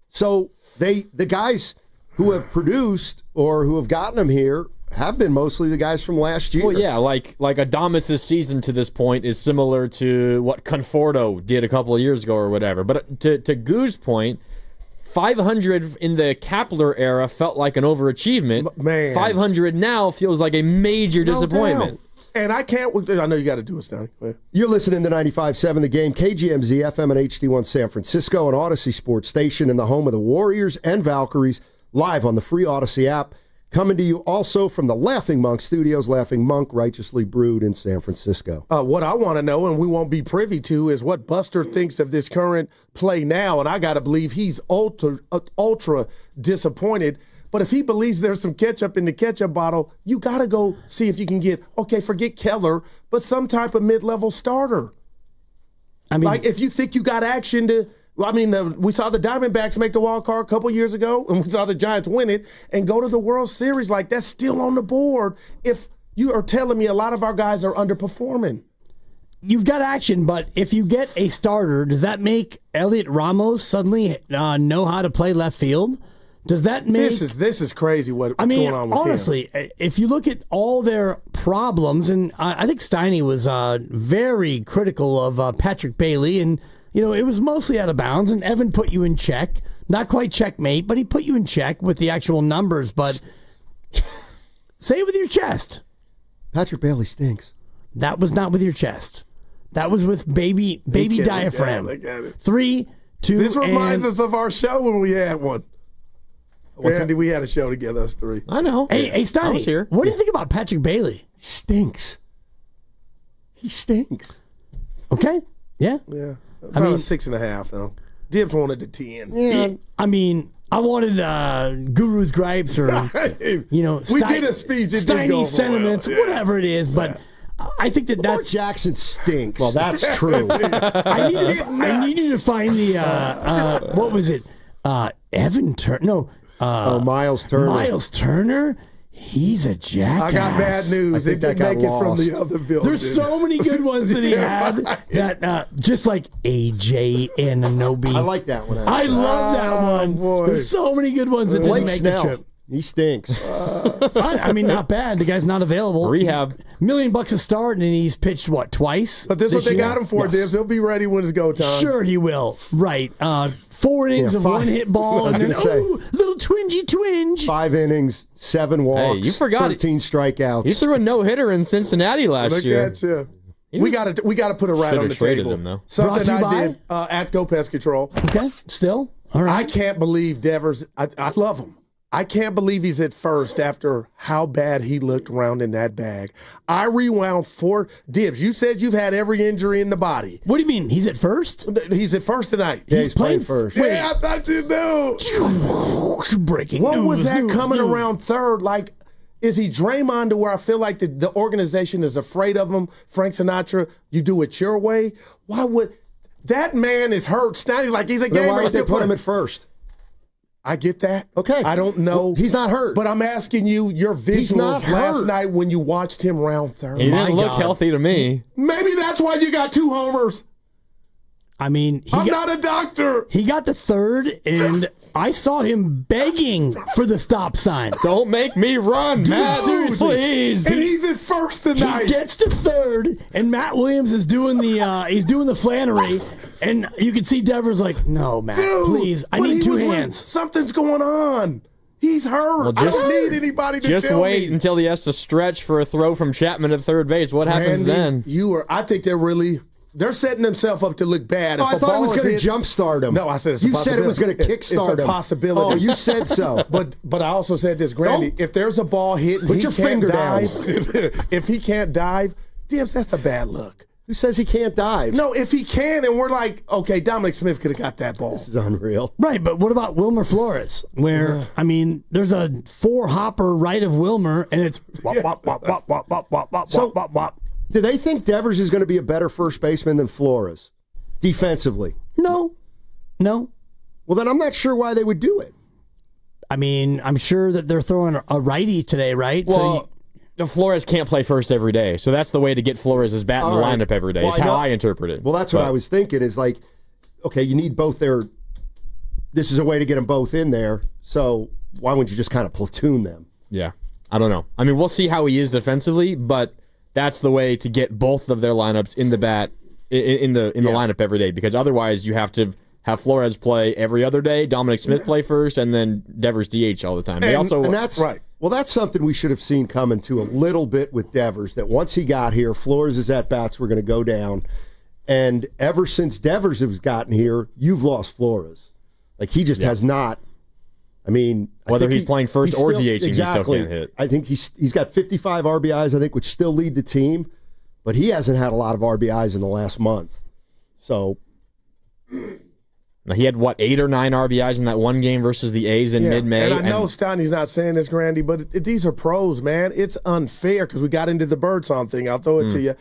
So the guys who have produced or who have gotten them here have been mostly the guys from last year. Well, yeah, like Adames' season to this point is similar to what Conforto did a couple of years ago or whatever. But to Goo's point, 500 in the Kepler era felt like an overachievement. Man. 500 now feels like a major disappointment. And I know you got to do it, Steiny. You're listening to 95.7 The Game, KGMZ, FM and HD1 San Francisco, and Odyssey Sports Station in the home of the Warriors and Valkyries, live on the free Odyssey app. Coming to you also from the Laughing Monk Studios, Laughing Monk, righteously brewed in San Francisco. What I want to know, and we won't be privy to, is what Buster thinks of this current play now, and I got to believe he's ultra disappointed. But if he believes there's some ketchup in the ketchup bottle, you got to go see if you can get, forget Keller, but some type of mid-level starter. I mean, like if you think you got action to... we saw the Diamondbacks make the wild card a couple years ago, and we saw the Giants win it and go to the World Series. Like, that's still on the board if you are telling me a lot of our guys are underperforming. You've got action, but if you get a starter, does that make Elliot Ramos suddenly know how to play left field? Does that make... This is crazy what's going on with honestly, him. If you look at all their problems, and I think Steiny was very critical of Patrick Bailey, and it was mostly out of bounds, and Evan put you in check. Not quite checkmate, but he put you in check with the actual numbers. But say it with your chest. Patrick Bailey stinks. That was not with your chest. That was with baby diaphragm. 3, 2, This reminds us of our show when we had one. What's we had a show together, us three. I know. Hey, Steiny, I was here. What do you think about Patrick Bailey? He stinks. Okay. Yeah. Yeah. About a 6.5, though. Dibs wanted the 10. Yeah. I wanted Guru's gripes or, we did a speech. Steiny's sentiments, whatever it is, but I think that's... Jackson stinks. Well, that's true. I needed to find the, what was it? Evan Turner? No. Miles Turner. Miles Turner? He's a jackass. I got bad news. It didn't make it from the other building. There's so many good ones that he had that just like AJ Ananobi. I like that one. I love that one. Boy. There's so many good ones that didn't make the trip. He stinks. I mean, not bad. The guy's not available. Rehab. $1 million a start, and he's pitched, what, twice? But this is what they year? got him for, Dibs. He'll be ready when it's go time. Sure he will. Right. 4 innings of one hit ball, and then, little twinge. 5 innings, 7 walks, Hey, you forgot 13 strikeouts. He threw a no-hitter in Cincinnati last year. Look at you. We got to put a rat on the traded table. him, though. Something I did at Go Pest Control. Okay, still. All right. I can't believe Devers. I love him. I can't believe he's at first after how bad he looked around in that bag. I rewound 4 Dibs. You said you've had every injury in the body. What do you mean? He's at first? He's at first tonight. Yeah, he's playing first. Yeah, I thought you knew. Breaking What news. was that news, coming news. around third? Like, is he Draymond to where I feel like the organization is afraid of him? Frank Sinatra, you do it your way. Why would that man is hurt? Steiny, like he's a Then gamer. why would they put him at first? I get that. Okay. I don't know. Well, he's not hurt. But I'm asking you your visuals not last hurt. night when you watched him round third. He didn't look healthy to me. Maybe that's why you got 2 homers. I mean, I'm not a doctor. He got to third, and I saw him begging for the stop sign. Don't make me run, Matt. Seriously. Please. And he's at first tonight. He gets to third, and Matt Williams is doing the Flannery, and you can see Devers like, no, Matt, please, I need 2 hands. Something's going on. He's hurt. Well, just- I don't need anybody to Just tell wait me. until he has to stretch for a throw from Chapman at third base. What happens Randy, then? I think they're setting themselves up to look bad. Oh, If I a thought it ball was is going to hit- jumpstart him. No, I said it's a you said it was going to kickstart him. It's a possibility. Oh, you said so. But I also said this, Grandy. If there's a ball hit and Put he your can't finger dive, down. if he can't dive, Dibs, that's a bad look. Who says he can't dive? No, if he can, and we're like, okay, Dominic Smith could have got that ball. This is unreal. Right, but what about Wilmer Flores? Where, I mean, there's a 4-hopper right of Wilmer, and it's wop, wop, wop, wop, wop, wop, wop, wop, So- wop, wop, wop. Do they think Devers is going to be a better first baseman than Flores defensively? No. Well, then I'm not sure why they would do it. I mean, I'm sure that they're throwing a righty today, right? Well, Flores can't play first every day, so that's the way to get Flores' bat in the All right. lineup every day. Well, is I how know- I interpret it. Well, that's what I was thinking is like, okay, you need both their. This is a way to get them both in there. So why wouldn't you just kind of platoon them? Yeah, I don't know. I mean, we'll see how he is defensively, but that's the way to get both of their lineups in the bat in the lineup every day. Because otherwise, you have to have Flores play every other day, Dominic Smith play first, and then Devers DH all the time. And that's right. Well, that's something we should have seen coming to a little bit with Devers, that once he got here, Flores' at-bats were going to go down. And ever since Devers has gotten here, you've lost Flores. Like, he just has not. I mean, Whether he's playing first or DHing, he still can't hit. I think he's got 55 RBIs, I think, which still lead the team. But he hasn't had a lot of RBIs in the last month. So Now, he had, 8 or 9 RBIs in that one game versus the A's in mid-May. And I know Steiny's not saying this, Grandy, but these are pros, man. It's unfair because we got into the Birdsong thing. I'll throw it to you.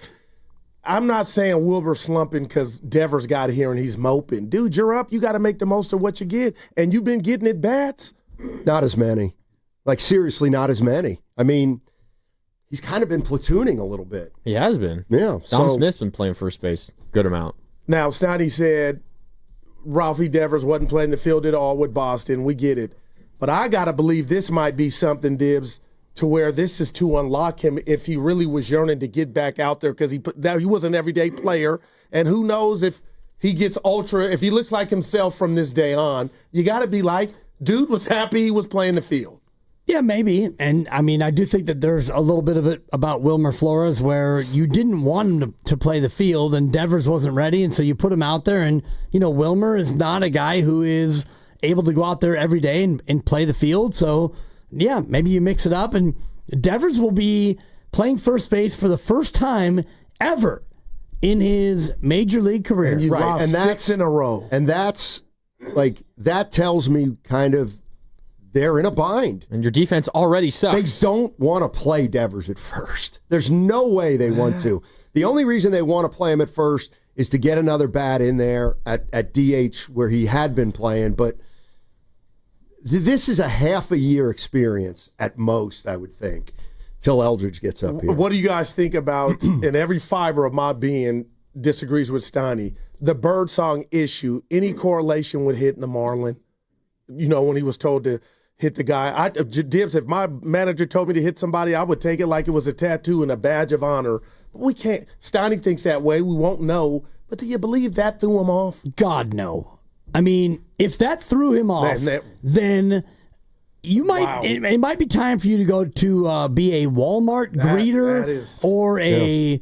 I'm not saying Wilbur's slumping because Devers got here and he's moping. Dude, you're up. You got to make the most of what you get. And you've been getting at bats. not as many. Like, seriously, not as many. I mean, he's kind of been platooning a little bit. He has been. Yeah. Dom Smith's been playing first base good amount. Now, Steiny said Ralphie Devers wasn't playing the field at all with Boston. We get it. But I got to believe this might be something, Dibs, to where this is to unlock him if he really was yearning to get back out there because he was an everyday player. And who knows if he gets if he looks like himself from this day on, you got to be like, dude was happy he was playing the field. Yeah, maybe. And, I mean, I do think that there's a little bit of it about Wilmer Flores where you didn't want him to play the field and Devers wasn't ready, and so you put him out there. And, Wilmer is not a guy who is able to go out there every day and play the field. So, yeah, maybe you mix it up. And Devers will be playing first base for the first time ever in his major league career. And you lost 6 in a row. And that's, like, that tells me kind of they're in a bind. And your defense already sucks. They don't want to play Devers at first. There's no way they want to. The only reason they want to play him at first is to get another bat in there at DH where he had been playing. But this is a half a year experience at most, I would think, till Eldridge gets up here. What do you guys think about, and every fiber of my being disagrees with Steiny, the Birdsong issue, any correlation with hitting the Marlin? When he was told to hit the guy. Dibs, if my manager told me to hit somebody, I would take it like it was a tattoo and a badge of honor. But we can't. Steiny thinks that way. We won't know. But do you believe that threw him off? God, no. I mean, if that threw him off, then you might. Wow. It might be time for you to go to be a Walmart greeter or a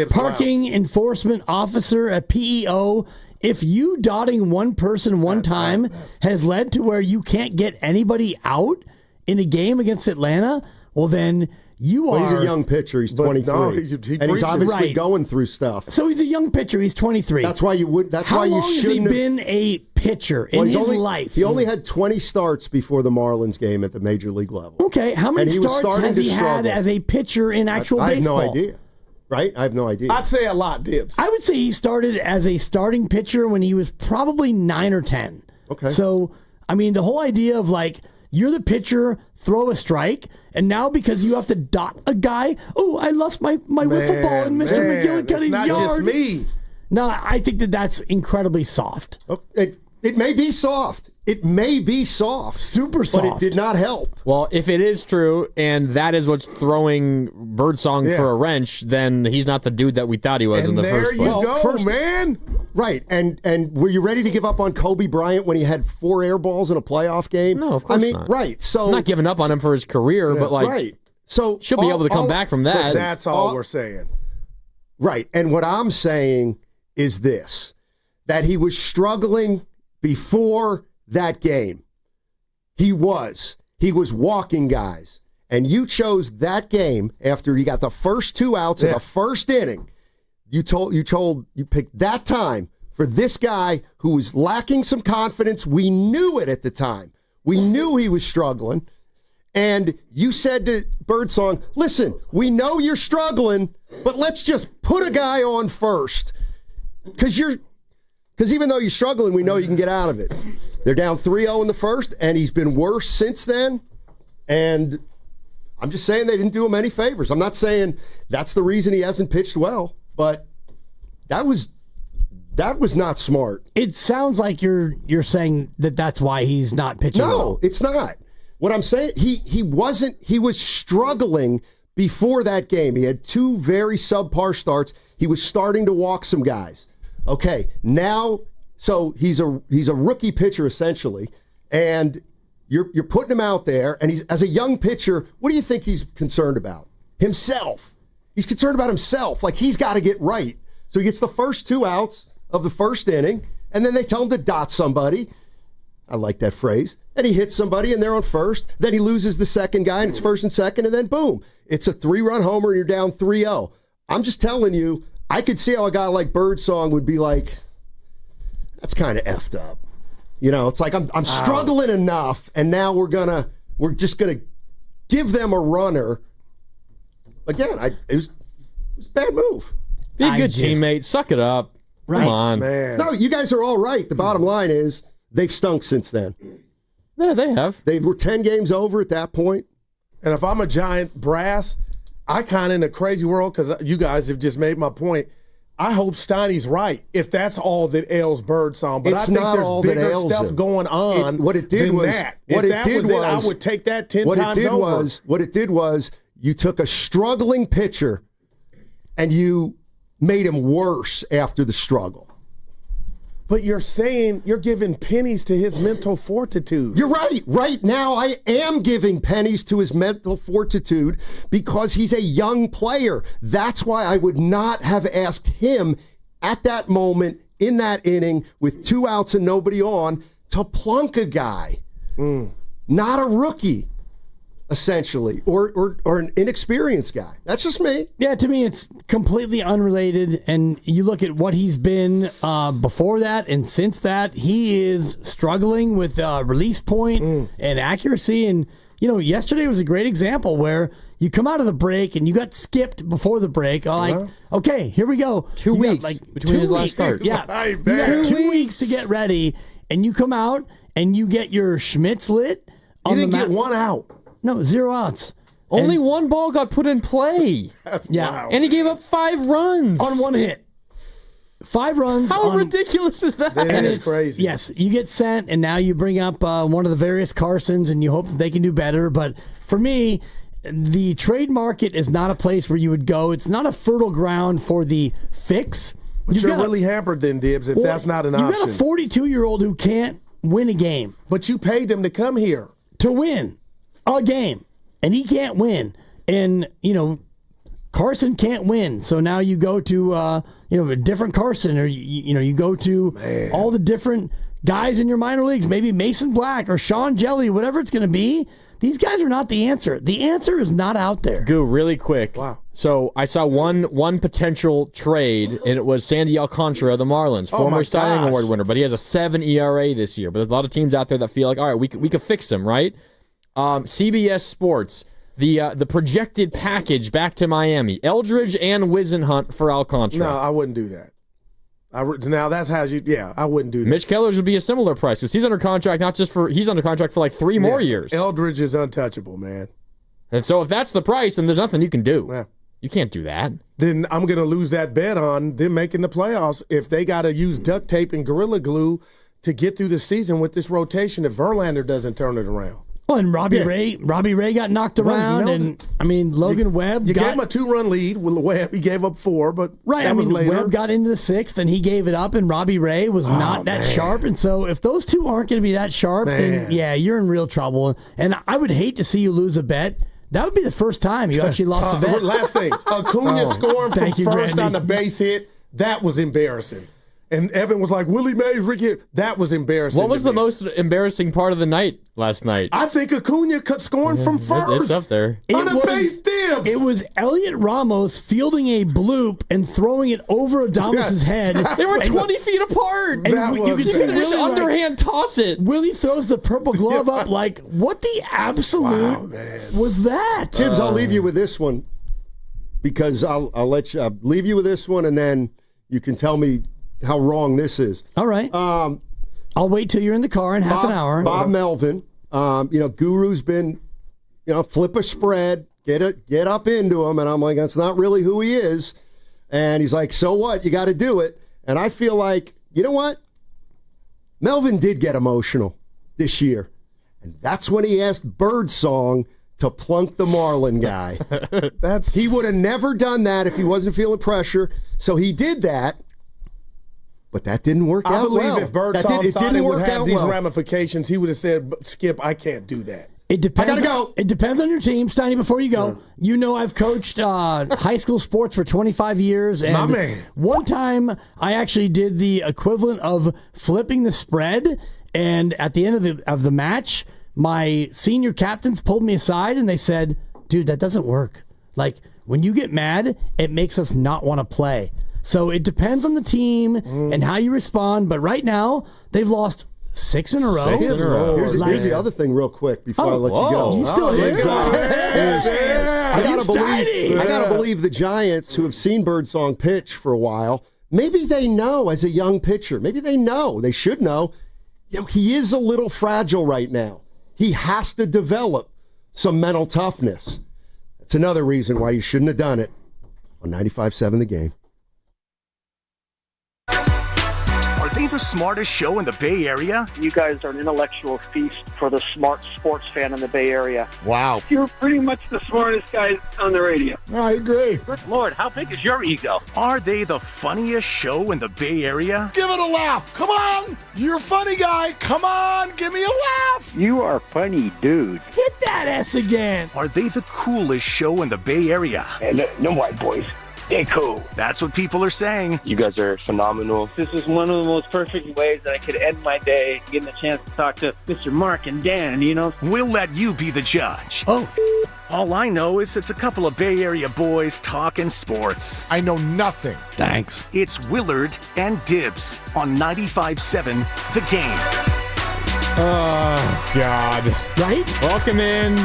parking enforcement officer at PEO. If you dotting one person one time has led to where you can't get anybody out in a game against Atlanta, well then you are. He's a young pitcher. He's 23, and he's obviously going through stuff. So he's a young pitcher. He's 23. That's why you would. That's why you shouldn't. How long has he been a pitcher in his life? He only had 20 starts before the Marlins game at the major league level. Okay, how many starts has he had as a pitcher in actual baseball? I have no idea. Right? I have no idea. I'd say a lot, Dibs. I would say he started as a starting pitcher when he was probably 9 or 10. Okay. So, I mean, the whole idea of like, you're the pitcher, throw a strike, and now because you have to dot a guy, oh, I lost my wiffle ball and Mr. McGill cut his yard. It's not just me. No, I think that's incredibly soft. It may be soft. It may be soft. Super soft. But it did not help. Well, if it is true, and that is what's throwing Birdsong for a wrench, then he's not the dude that we thought he was in the first place. There you go, man. Right, and were you ready to give up on Kobe Bryant when he had 4 air balls in a playoff game? No, of course not. Right. So I'm not giving up on him for his career, but like, right. So she'll be able to come back from that. Listen, that's all we're saying. Right, and what I'm saying is this, that he was struggling before that game. He was walking guys. And you chose that game after he got the first 2 outs of the first inning. You picked that time for this guy who was lacking some confidence. We knew it at the time. We knew he was struggling. And you said to Birdsong, listen, we know you're struggling, but let's just put a guy on first. Because even though you're struggling, we know you can get out of it. They're down 3-0 in the first, and he's been worse since then. And I'm just saying they didn't do him any favors. I'm not saying that's the reason he hasn't pitched well, but that was not smart. It sounds like you're saying that's why he's not pitching well. No, it's not. What I'm saying, he was struggling before that game. He had 2 very subpar starts. He was starting to walk some guys. Okay, now, so he's a rookie pitcher essentially, and you're putting him out there, and he's, as a young pitcher, what do you think he's concerned about? Himself. He's concerned about himself. Like, he's got to get right. So he gets the first 2 outs of the first inning, and then they tell him to dot somebody. I like that phrase. And he hits somebody, and they're on first. Then he loses the second guy, and it's first and second, and then boom. It's a 3-run homer, and you're down 3-0. I'm just telling you, I could see how a guy like Birdsong would be like, that's kind of effed up. You know, it's like I'm struggling enough, and now we're just gonna give them a runner. Again, it was a bad move. Be a good teammate. Suck it up. Right. Come on. Man. No, you guys are all right. The bottom line is they've stunk since then. Yeah, they have. They were 10 games over at that point. And if I'm a Giant brass, I kind of in a crazy world, because you guys have just made my point. I hope Steiny's right if that's all that ails Birdsong. But It's I think not there's all that bigger ails stuff him. going on What it did than was that. I would take that 10 times over. What it did was you took a struggling pitcher and you made him worse after the struggle. But you're saying you're giving pennies to his mental fortitude. You're right. Right now, I am giving pennies to his mental fortitude because he's a young player. That's why I would not have asked him at that moment in that inning with 2 outs and nobody on to plunk a guy. Not a rookie, essentially, or an inexperienced guy. That's just me. Yeah, to me, it's completely unrelated. And you look at what he's been before that and since that, he is struggling with release point and accuracy. And, you know, yesterday was a great example where you come out of the break and you got skipped before the break. Okay, here we go. 2 weeks between his last start. Yeah, you got 2 weeks to get ready, and you come out and you get your Schmitz lit. You didn't get 1 out. No, 0 outs. Only 1 ball got put in play. That's wild. And he gave up 5 runs. On 1 hit. 5 runs. How ridiculous is that? That is crazy. Yes, you get sent, and now you bring up one of the various Carsons, and you hope that they can do better. But for me, the trade market is not a place where you would go. It's not a fertile ground for the fix. But you're really hampered then, Dibs, if that's not an option. You got a 42-year-old who can't win a game. But you paid him to come here. To win a game. And he can't win. And, Carson can't win. So now you go to, a different Carson, or, you go to all the different guys in your minor leagues, maybe Mason Black or Sean Jelly, whatever it's going to be. These guys are not the answer. The answer is not out there. Goo, really quick. Wow. So I saw one potential trade, and it was Sandy Alcantara of the Marlins, former Cy Young Award winner, but he has a 7 ERA this year. But there's a lot of teams out there that feel like, all right, we could fix him, right? CBS Sports, the projected package back to Miami, Eldridge and Wisenhunt for Alcantara. No, I wouldn't do that. Now that's how I wouldn't do that. Mitch Keller's would be a similar price because he's under contract he's under contract for like 3 more years. Eldridge is untouchable, man. And so if that's the price, then there's nothing you can do. Yeah. You can't do that. Then I'm going to lose that bet on them making the playoffs if they got to use duct tape and Gorilla Glue to get through the season with this rotation if Verlander doesn't turn it around. Well, and Robbie Ray got knocked around, and Logan Webb. You gave him a 2-run lead with Webb. He gave up 4, but that was later. Webb got into the 6th, and he gave it up, and Robbie Ray was not that sharp. And so if those two aren't going to be that sharp, then you're in real trouble. And I would hate to see you lose a bet. That would be the first time you actually lost a bet. Last thing, Acuna scoring from first Randy. on the base hit. That was embarrassing. And Evan was like, Willie Mays, Ricky. That was embarrassing. What was the most embarrassing part of the night last night? I think Acuna scoring from first. It's up there. On a base Dibs. It was Elliot Ramos fielding a bloop and throwing it over Adames' head. They were 20 feet apart. And you could see just underhand toss it. Willie throws the purple glove up like, what the absolute was that? Dibs, I'll leave you with this one because I'll let you leave you with this one, and then you can tell me how wrong this is. All right. I'll wait till you're in the car in half an hour. Bob Melvin, Guru's been, flip a spread, get up into him, and I'm like, that's not really who he is. And he's like, so what? You got to do it. And I feel like, you know what? Melvin did get emotional this year. And that's when he asked Birdsong to plunk the Marlin guy. He would have never done that if he wasn't feeling pressure. So he did that. But that didn't work out well. I believe if Birdsong thought it would have these ramifications, he would have said, Skip, I can't do that. It depends. I gotta go. It depends on your team, Steiny. Before you go, I've coached high school sports for 25 years, and my man. One time I actually did the equivalent of flipping the spread. And at the end of the match, my senior captains pulled me aside and they said, "Dude, that doesn't work. Like when you get mad, it makes us not want to play." So it depends on the team and how you respond. But right now, they've lost 6 in a row. Here's the other thing real quick before I let you go. You still here? I gotta believe the Giants, who have seen Birdsong pitch for a while, maybe they know as a young pitcher. Maybe they know. They should know. He is a little fragile right now. He has to develop some mental toughness. That's another reason why you shouldn't have done it on 95.7 The Game. Are they the smartest show in the Bay Area? You guys are an intellectual feast for the smart sports fan in the Bay Area. Wow. You're pretty much the smartest guys on the radio. I agree. Good Lord, how big is your ego? Are they the funniest show in the Bay Area? Give it a laugh. Come on. You're a funny guy. Come on. Give me a laugh. You are funny, dude. Hit that S again. Are they the coolest show in the Bay Area? Hey, no white boys. They're cool. That's what people are saying. You guys are phenomenal. This is one of the most perfect ways that I could end my day, getting a chance to talk to Mr. Mark and Dan, We'll let you be the judge. Oh. All I know is it's a couple of Bay Area boys talking sports. I know nothing. Thanks. It's Willard and Dibs on 95.7 The Game. Oh, God. Right? Welcome in.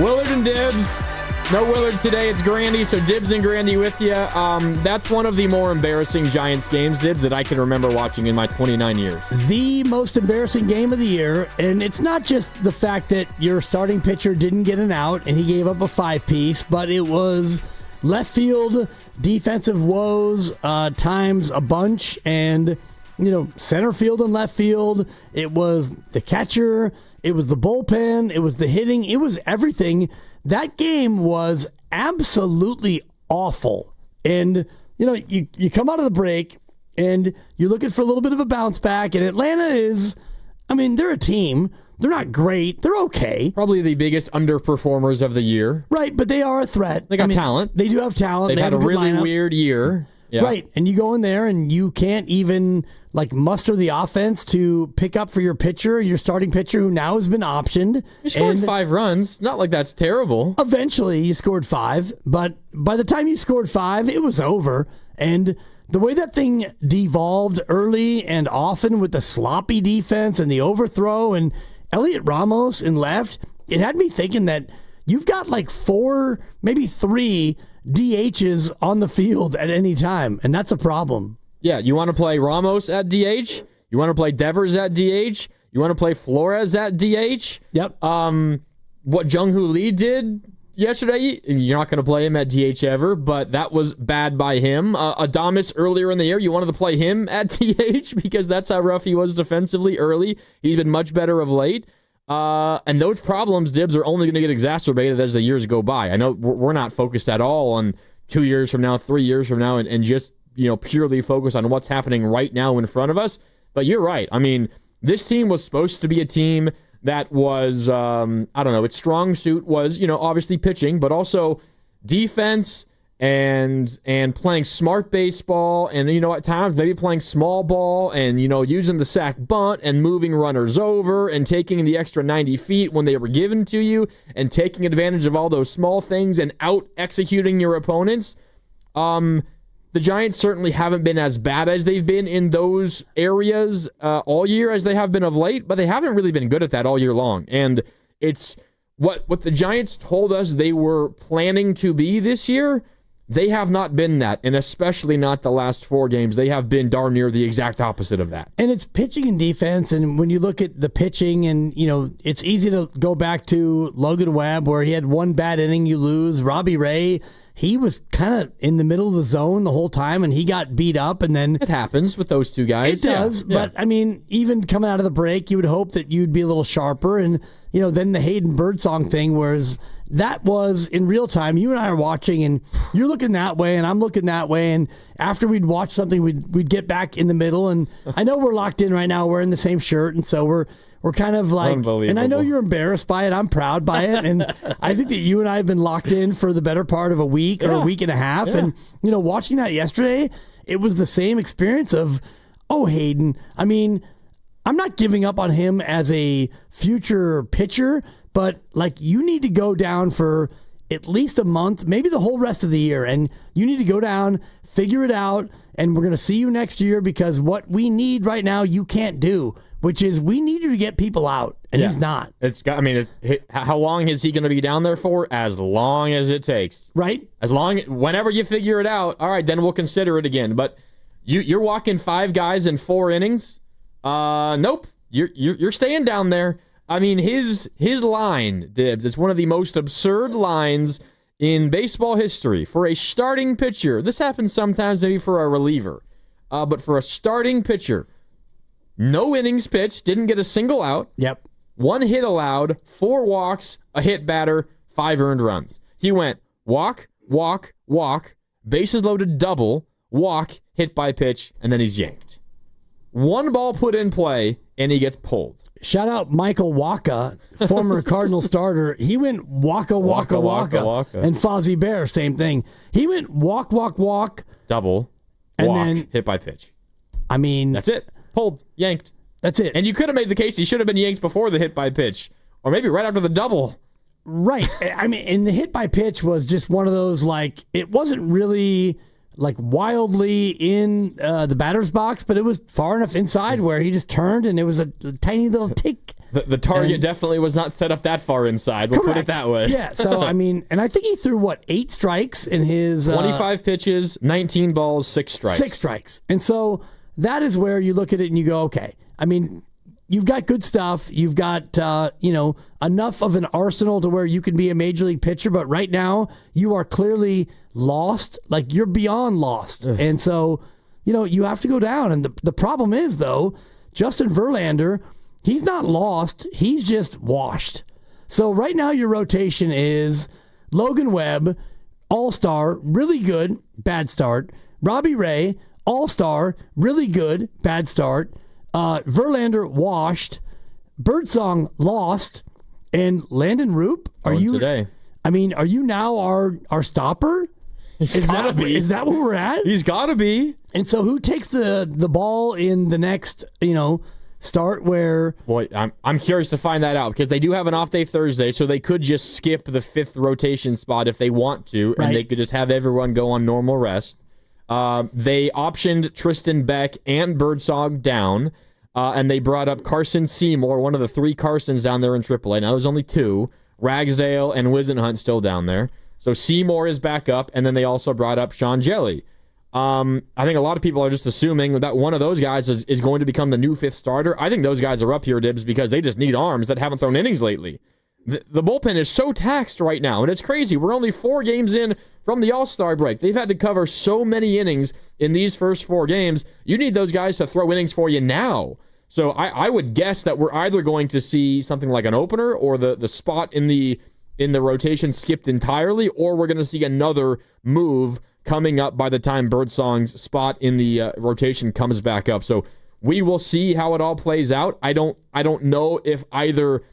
Willard and Dibs. No Willard today. It's Grandy, so Dibs and Grandy with you. That's one of the more embarrassing Giants games, Dibs, that I can remember watching in my 29 years. The most embarrassing game of the year, and it's not just the fact that your starting pitcher didn't get an out and he gave up a 5-piece, but it was left field defensive woes times a bunch, and center field and left field. It was the catcher. It was the bullpen. It was the hitting. It was everything. That game was absolutely awful. And you come out of the break and you're looking for a little bit of a bounce back. And Atlanta is, they're a team. They're not great. They're okay. Probably the biggest underperformers of the year. Right, but they are a threat. They got talent. They do have talent. They've had a really weird year. Yeah. Right, and you go in there and you can't even muster the offense to pick up for your pitcher, your starting pitcher who now has been optioned. You scored 5 runs. Not like that's terrible. Eventually, you scored 5, but by the time you scored 5, it was over. And the way that thing devolved early and often with the sloppy defense and the overthrow and Elliot Ramos in left, it had me thinking that you've got 4, maybe 3 DHs on the field at any time, and that's a problem. Yeah, you want to play Ramos at DH? You want to play Devers at DH? You want to play Flores at DH? Yep. What Jung-Hoo Lee did yesterday, you're not going to play him at DH ever, but that was bad by him. Adames earlier in the year, you wanted to play him at DH because that's how rough he was defensively early. He's been much better of late. And those problems, Dibs, are only going to get exacerbated as the years go by. I know we're not focused at all on 2 years from now, 3 years from now, and just purely focus on what's happening right now in front of us. But you're right. This team was supposed to be a team that was, its strong suit was, obviously pitching, but also defense and playing smart baseball and, at times maybe playing small ball and, using the sack bunt and moving runners over and taking the extra 90 feet when they were given to you and taking advantage of all those small things and out-executing your opponents. The Giants certainly haven't been as bad as they've been in those areas all year as they have been of late, but they haven't really been good at that all year long. And it's what the Giants told us they were planning to be this year. They have not been that, and especially not the last 4 games. They have been darn near the exact opposite of that. And it's pitching and defense, and when you look at the pitching, and it's easy to go back to Logan Webb where he had 1 bad inning, you lose. Robbie Ray, he was kind of in the middle of the zone the whole time, and he got beat up, and then... It happens with those 2 guys. It does, yeah. But, even coming out of the break, you would hope that you'd be a little sharper, and, then the Hayden Birdsong thing, whereas that was in real time. You and I are watching, and you're looking that way, and I'm looking that way, and after we'd watch something, we'd get back in the middle, and I know we're locked in right now. We're in the same shirt, and so we're kind of and I know you're embarrassed by it. I'm proud by it. And I think that you and I have been locked in for the better part of a week or a week and a half. Yeah. And, watching that yesterday, it was the same experience of, Hayden, I'm not giving up on him as a future pitcher, but you need to go down for at least a month, maybe the whole rest of the year. And you need to go down, figure it out. And we're going to see you next year because what we need right now, you can't do. Which is, we need you to get people out, and he's not. How long is he going to be down there for? As long as it takes, right? Whenever you figure it out, all right, then we'll consider it again. But you're walking 5 guys in 4 innings. Nope, you're staying down there. His line, Dibs, it's one of the most absurd lines in baseball history for a starting pitcher. This happens sometimes, maybe for a reliever, but for a starting pitcher. No innings pitched, didn't get a single out. Yep. 1 hit allowed, 4 walks, a hit batter, 5 earned runs. He went walk, walk, walk, bases loaded double, walk, hit by pitch, and then he's yanked. 1 ball put in play, and he gets pulled. Shout out Michael Wacha, former Cardinal starter. He went waka, waka, waka. And Fozzie Bear, same thing. He went walk, walk, walk. Double, and walk, then hit by pitch. That's it. Pulled, yanked. That's it. And you could have made the case he should have been yanked before the hit by pitch, or maybe right after the double. Right. And the hit by pitch was just one of those, it wasn't really wildly in the batter's box, but it was far enough inside where he just turned and it was a tiny little tick. The target definitely was not set up that far inside. We'll put it that way. Yeah. So, and I think he threw 8 strikes in his 25 pitches, 19 balls, 6 strikes. 6 strikes. And so that is where you look at it and you go, okay. you've got good stuff. You've got, enough of an arsenal to where you can be a major league pitcher. But right now, you are clearly lost. Like, you're beyond lost. Ugh. And so, you have to go down. And the problem is, though, Justin Verlander, he's not lost. He's just washed. So right now, your rotation is Logan Webb, all-star, really good, bad start. Robbie Ray, all-star, really good, bad start. Verlander, washed. Birdsong, lost. And Landon Roop, are you today? I mean, are you now our stopper? He's gotta be. Is that where we're at? He's got to be. And so who takes the ball in the next, start where... Boy, I'm curious to find that out because they do have an off day Thursday, so they could just skip the 5th rotation spot if they want to, and they could just have everyone go on normal rest. They optioned Tristan Beck and Birdsong down, and they brought up Carson Seymour, one of the 3 Carsons down there in AAA. Now, there's only 2. Ragsdale and Wisenhunt still down there. So Seymour is back up, and then they also brought up Sean Jelly. I think a lot of people are just assuming that one of those guys is going to become the new 5th starter. I think those guys are up here, Dibs, because they just need arms that haven't thrown innings lately. The bullpen is so taxed right now, and it's crazy. We're only 4 games in from the All-Star break. They've had to cover so many innings in these first 4 games. You need those guys to throw innings for you now. So I would guess that we're either going to see something like an opener or the spot in the rotation skipped entirely, or we're going to see another move coming up by the time Birdsong's spot in the rotation comes back up. So we will see how it all plays out. I don't know if either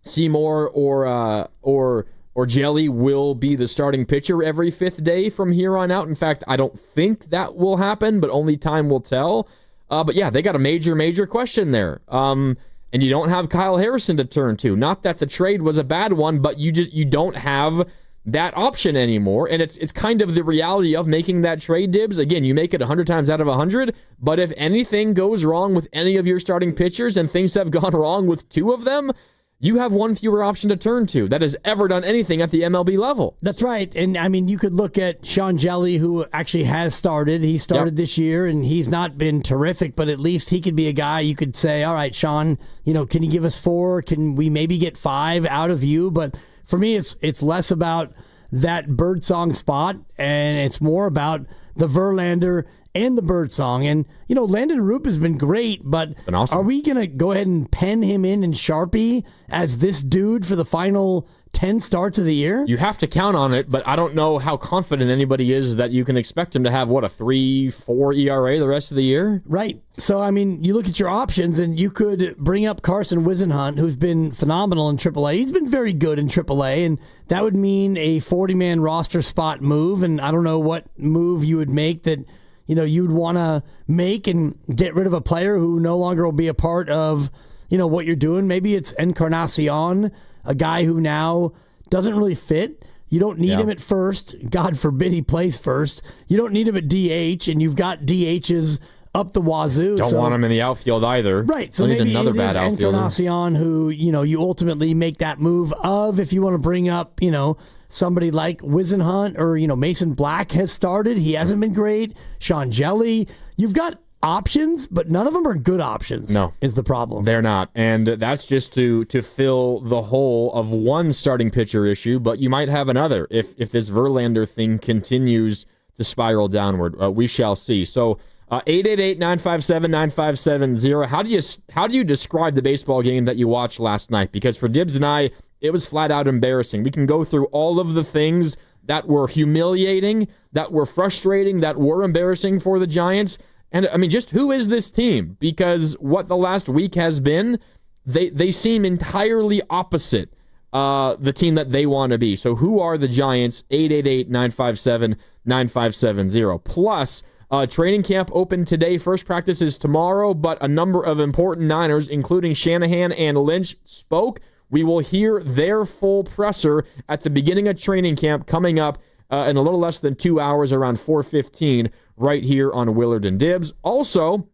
Seymour or Jelly will be the starting pitcher every 5th day from here on out. In fact, I don't think that will happen, but only time will tell. But yeah, they got a major question there. And you don't have Kyle Harrison to turn to. Not that the trade was a bad one, but you don't have that option anymore. And it's kind of the reality of making that trade, Dibs. Again, you make it 100 times out of 100, but if anything goes wrong with any of your starting pitchers and things have gone wrong with 2 of them, you have 1 fewer option to turn to that has ever done anything at the MLB level. That's right. And, I mean, you could look at Sean Jelly, who actually has started. He started this year, and he's not been terrific, but at least he could be a guy you could say, all right, Sean, can you give us 4? Can we maybe get 5 out of you? But for me, it's less about that Birdsong spot, and it's more about the Verlander and the Birdsong. And, Landon Roop has been great, but awesome. Are we going to go ahead and pen him in Sharpie as this dude for the final 10 starts of the year? You have to count on it, but I don't know how confident anybody is that you can expect him to have, a 3.4 ERA the rest of the year? Right. So, I mean, you look at your options, and you could bring up Carson Wisenhunt, who's been phenomenal in AAA. He's been very good in AAA, and that would mean a 40-man roster spot move, and I don't know what move you would make that you'd want to make and get rid of a player who no longer will be a part of, what you're doing. Maybe it's Encarnacion, a guy who now doesn't really fit. You don't need him at first. God forbid he plays first. You don't need him at DH, and you've got DHs up the wazoo. Don't want him in the outfield either. Right. So maybe another bad outfielder. Encarnacion who, you ultimately make that move of if you want to bring up, somebody like Wisenhunt or, Mason Black has started. He hasn't been great. Sean Jelly. You've got options, but none of them are good options. No. Is the problem. They're not. And that's just to fill the hole of one starting pitcher issue, but you might have another if this Verlander thing continues to spiral downward. We shall see. So 888-957-9570. How do you describe the baseball game that you watched last night? Because for Dibs and I, it was flat out embarrassing. We can go through all of the things that were humiliating, that were frustrating, that were embarrassing for the Giants. And I mean, just who is this team? Because what the last week has been, they seem entirely opposite the team that they want to be. So who are the Giants? 888-957-9570. Plus, training camp opened today. First practice is tomorrow, but a number of important Niners, including Shanahan and Lynch, spoke. We will hear their full presser at the beginning of training camp coming up in a little less than 2 hours, around 4:15, right here on Willard and Dibs. Also,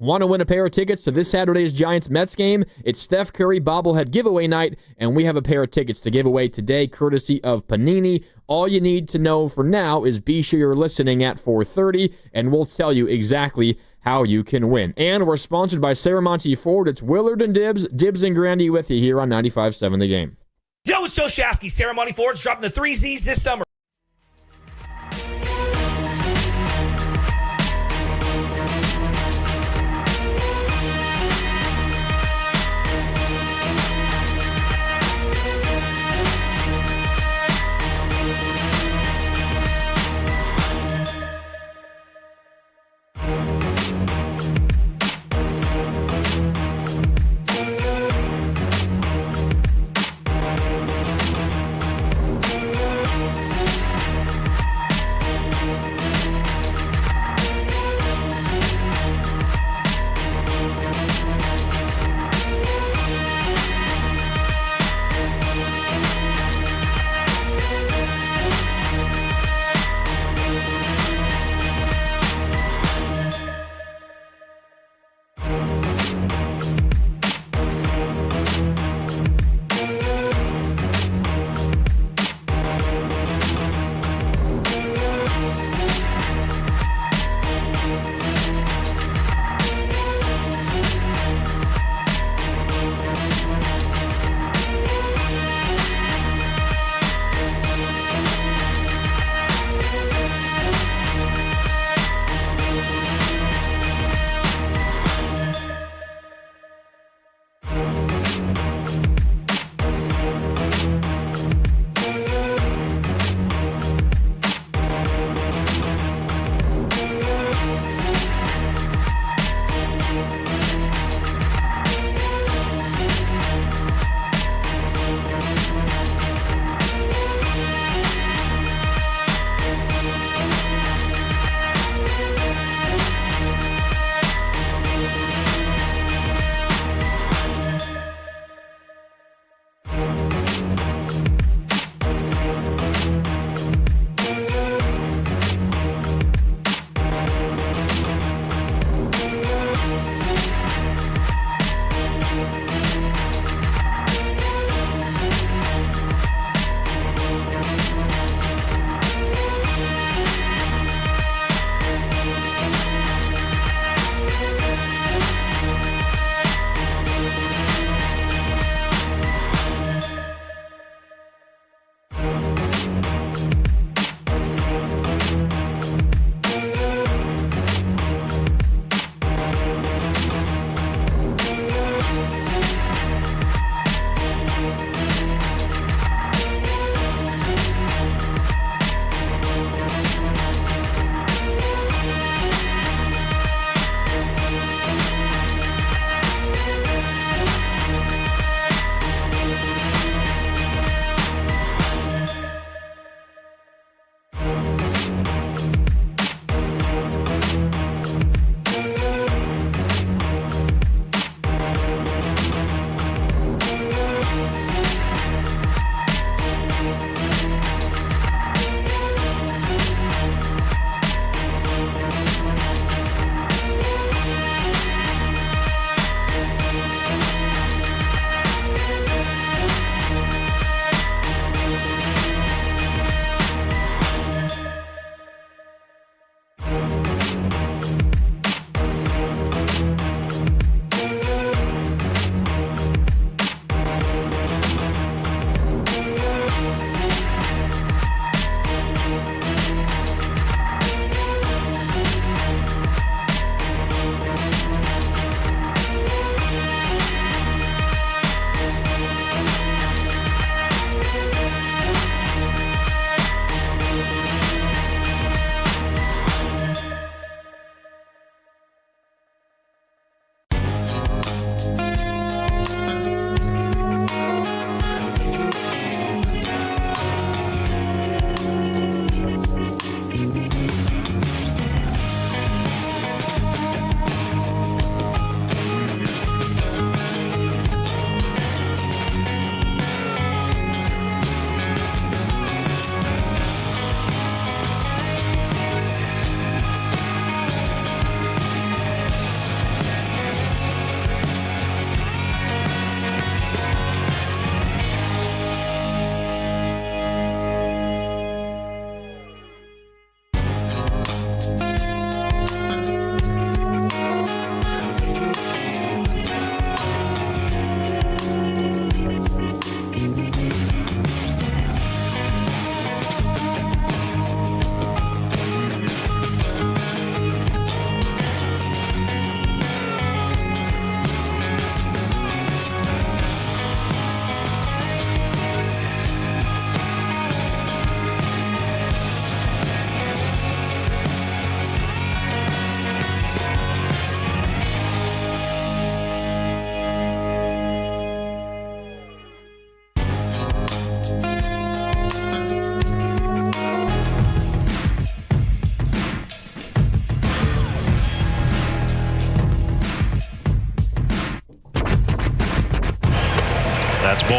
Want to win a pair of tickets to this Saturday's Giants-Mets game? It's Steph Curry bobblehead giveaway night, and we have a pair of tickets to give away today courtesy of Panini. All you need to know for now is be sure you're listening at 4:30, and we'll tell you exactly how you can win. And we're sponsored by Saramonte Ford. It's Willard and Dibs. Dibs and Grandy with you here on 95.7 The Game. Yo, it's Joe Shasky. Saramonte Ford's dropping the 3 Z's this summer.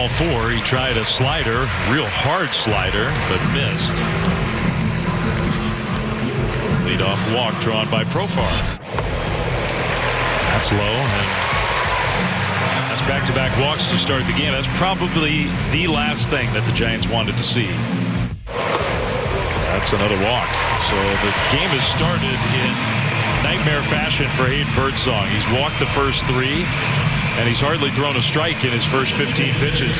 ball four. He tried a slider, real hard slider, but missed. Leadoff walk drawn by Profar. That's low, and that's back-to-back walks to start the game. That's probably the last thing that the Giants wanted to see. That's another walk. So the game has started in nightmare fashion for Hayden Birdsong. He's walked the first three, and he's hardly thrown a strike in his first 15 pitches.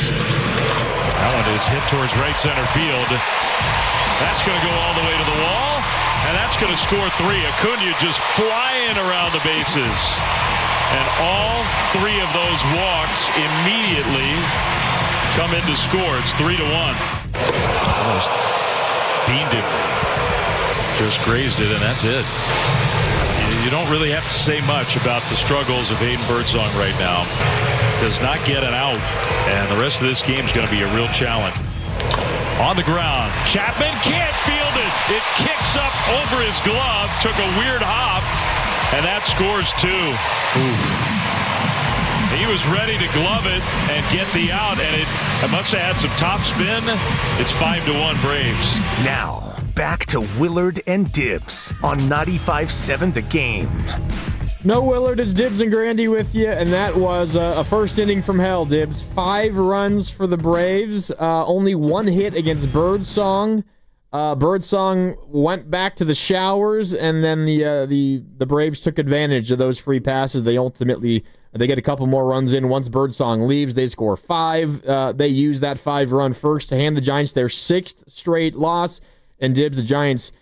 That one is hit towards right center field. That's going to go all the way to the wall, and that's going to score three. Acuna just flying around the bases. And all three of those walks immediately come in to score. It's 3-1. Almost beamed him. Just grazed it, and that's it. You don't really have to say much about the struggles of Hayden Birdsong right now. Does not get an out, and the rest of this game is going to be a real challenge. On the ground, Chapman can't field it. It kicks up over his glove, took a weird hop, and that scores two. Ooh. He was ready to glove it and get the out, and it must have had some top spin. It's 5-1 Braves. Now, back to Willard and Dibs on 95.7 The Game. No Willard, it's Dibs and Grandy with you, and that was a first inning from hell, Dibs. 5 runs for the Braves, only 1 hit against Birdsong. Birdsong went back to the showers, and then the Braves took advantage of those free passes. They get a couple more runs in. Once Birdsong leaves, they score 5. They use that 5-run first to hand the Giants their 6th straight loss. And Dibs, the Giants,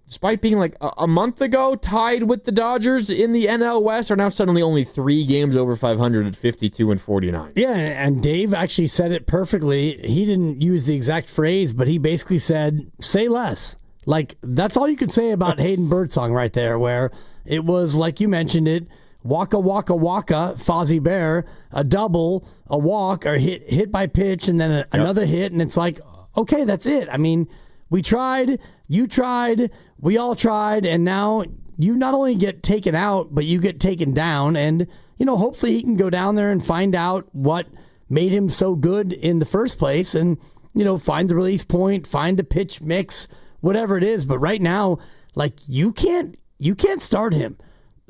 despite being like a month ago tied with the Dodgers in the NL West, are now suddenly only 3 games over 500 at 52-49. Yeah, and Dave actually said it perfectly. He didn't use the exact phrase, but he basically said, say less. Like, that's all you could say about Hayden Birdsong right there, where it was, like you mentioned it, waka, waka, waka, Fozzie Bear, a double, a walk, or hit by pitch, and then another hit, and it's like, okay, that's it. I mean, we tried, you tried, we all tried, and now you not only get taken out, but you get taken down. And, hopefully he can go down there and find out what made him so good in the first place and, find the release point, find the pitch mix, whatever it is. But right now, like, you can't start him.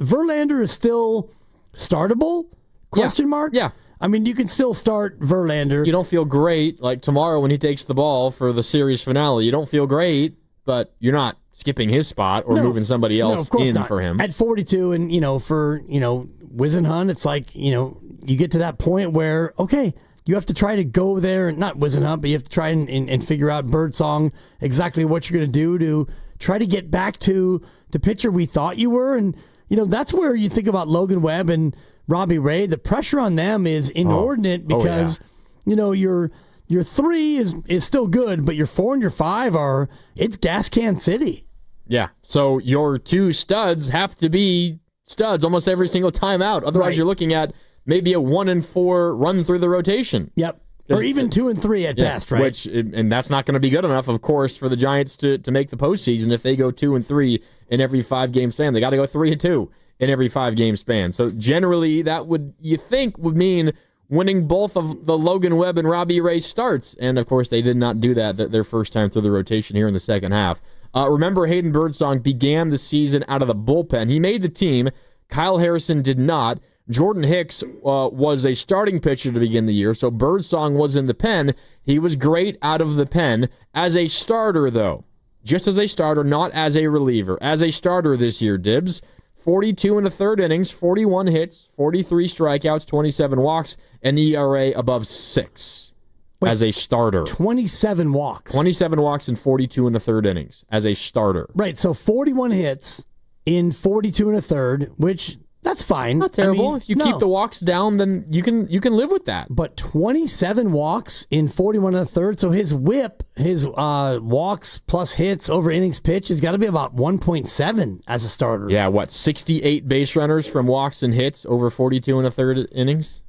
Verlander is still startable? Question mark? Yeah. I mean, you can still start Verlander. You don't feel great, like tomorrow when he takes the ball for the series finale. You don't feel great, but you're not skipping his spot or moving somebody else in for him. At 42 and, for, Wisenhunt, it's like, you get to that point where, okay, you have to try to go there, not Wisenhunt, but you have to try and figure out Birdsong exactly what you're going to do to try to get back to the pitcher we thought you were. And, that's where you think about Logan Webb and Robbie Ray. The pressure on them is inordinate because, your 3 is still good, but your 4 and your 5 it's gas can city. Yeah. So your 2 studs have to be studs almost every single time out. Otherwise, you're looking at maybe a 1 and 4 run through the rotation. Yep. Or even 2 and 3 at best, right? And that's not going to be good enough, of course, for the Giants to make the postseason. If they go 2 and 3 in every 5-game span, they got to go 3 and 2 in every 5-game span. So generally, that would mean winning both of the Logan Webb and Robbie Ray starts. And of course, they did not do that their first time through the rotation here in the second half. Remember, Hayden Birdsong began the season out of the bullpen. He made the team. Kyle Harrison did not. Jordan Hicks was a starting pitcher to begin the year, so Birdsong was in the pen. He was great out of the pen. As a starter, though, just as a starter, not as a reliever. As a starter this year, Dibs, 42 in the third innings, 41 hits, 43 strikeouts, 27 walks, and ERA above 6. Wait, as a starter. 27 walks. 27 walks and 42 in the third innings as a starter. Right, so 41 hits in 42 and a third, which... that's fine. Not terrible. If you keep the walks down, then you can live with that. But 27 walks in 41 and a third, so his whip, his walks plus hits over innings pitched has got to be about 1.7 as a starter. Yeah, 68 base runners from walks and hits over 42 and a third innings?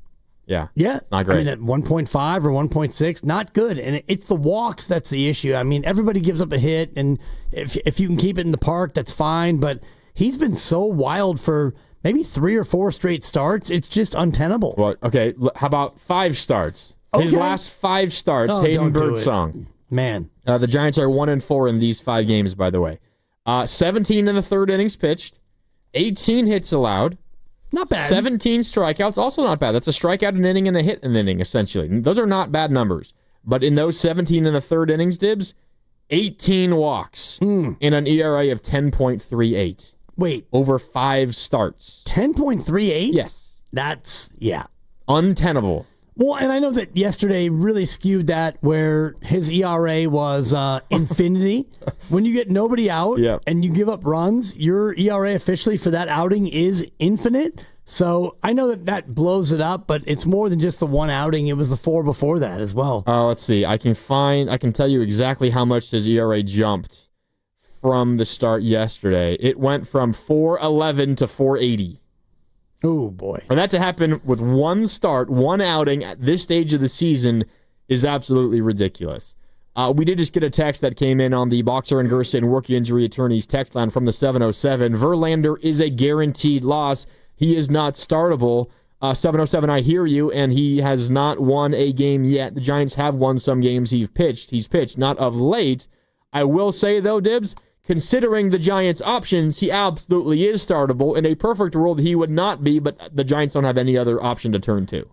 Yeah. Yeah. It's not great. I mean, at 1.5 or 1.6, not good. And it's the walks that's the issue. I mean, everybody gives up a hit, and if you can keep it in the park, that's fine. But he's been so wild for maybe 3 or 4 straight starts. It's just untenable. Well, okay, how about 5 starts? His last 5 starts, Hayden Birdsong. Man. The Giants are 1-4 in these 5 games, by the way. 17 in the third innings pitched, 18 hits allowed. Not bad. 17 strikeouts, also not bad. That's a strikeout an inning and a hit an inning, essentially. Those are not bad numbers. But in those 17 in the third innings, Dibs, 18 walks in an ERA of 10.38. Wait. Over 5 starts. 10.38? Yes. That's, yeah. Untenable. Well, and I know that yesterday really skewed that where his ERA was infinity. When you get nobody out and you give up runs, your ERA officially for that outing is infinite. So I know that blows it up, but it's more than just the one outing. It was the 4 before that as well. Let's see. I can tell you exactly how much his ERA jumped from the start yesterday. It went from 4.11 to 4.80. Oh, boy. For that to happen with one start, one outing at this stage of the season is absolutely ridiculous. We did just get a text that came in on the Boxer and Gerson Rookie Injury Attorneys text line from the 707. Verlander is a guaranteed loss. He is not startable. 707, I hear you, and he has not won a game yet. The Giants have won some games he's pitched, not of late. I will say, though, Dibs, considering the Giants' options, he absolutely is startable. In a perfect world, he would not be, but the Giants don't have any other option to turn to.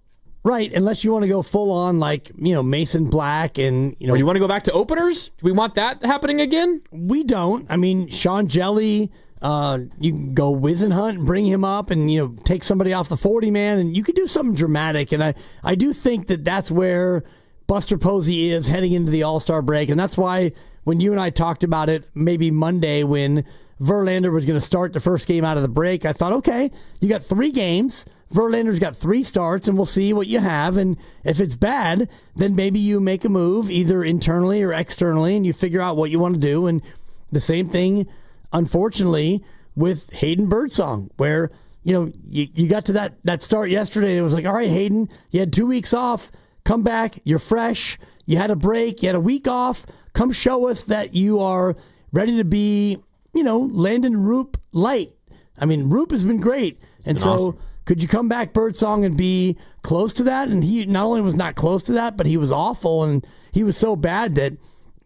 Right, unless you want to go full on like, Mason Black and, Or you want to go back to openers? Do we want that happening again? We don't. I mean, Sean Jelly, you can go Wisenhunt and bring him up and, take somebody off the 40-man, and you could do something dramatic. And I do think that that's where Buster Posey is heading into the All-Star break, and that's why when you and I talked about it maybe Monday when Verlander was going to start the first game out of the break, I thought, okay, you got 3 games. Verlander's got 3 starts, and we'll see what you have. And if it's bad, then maybe you make a move either internally or externally, and you figure out what you want to do. And the same thing, unfortunately, with Hayden Birdsong, where, you got to that start yesterday, and it was like, all right, Hayden, you had 2 weeks off. Come back. You're fresh. You had a break. You had a week off. Come show us that you are ready to be, Landon Roop light. I mean, Roop has been great. And so awesome. Could you come back, Birdsong, and be close to that? And he not only was not close to that, but he was awful. And he was so bad that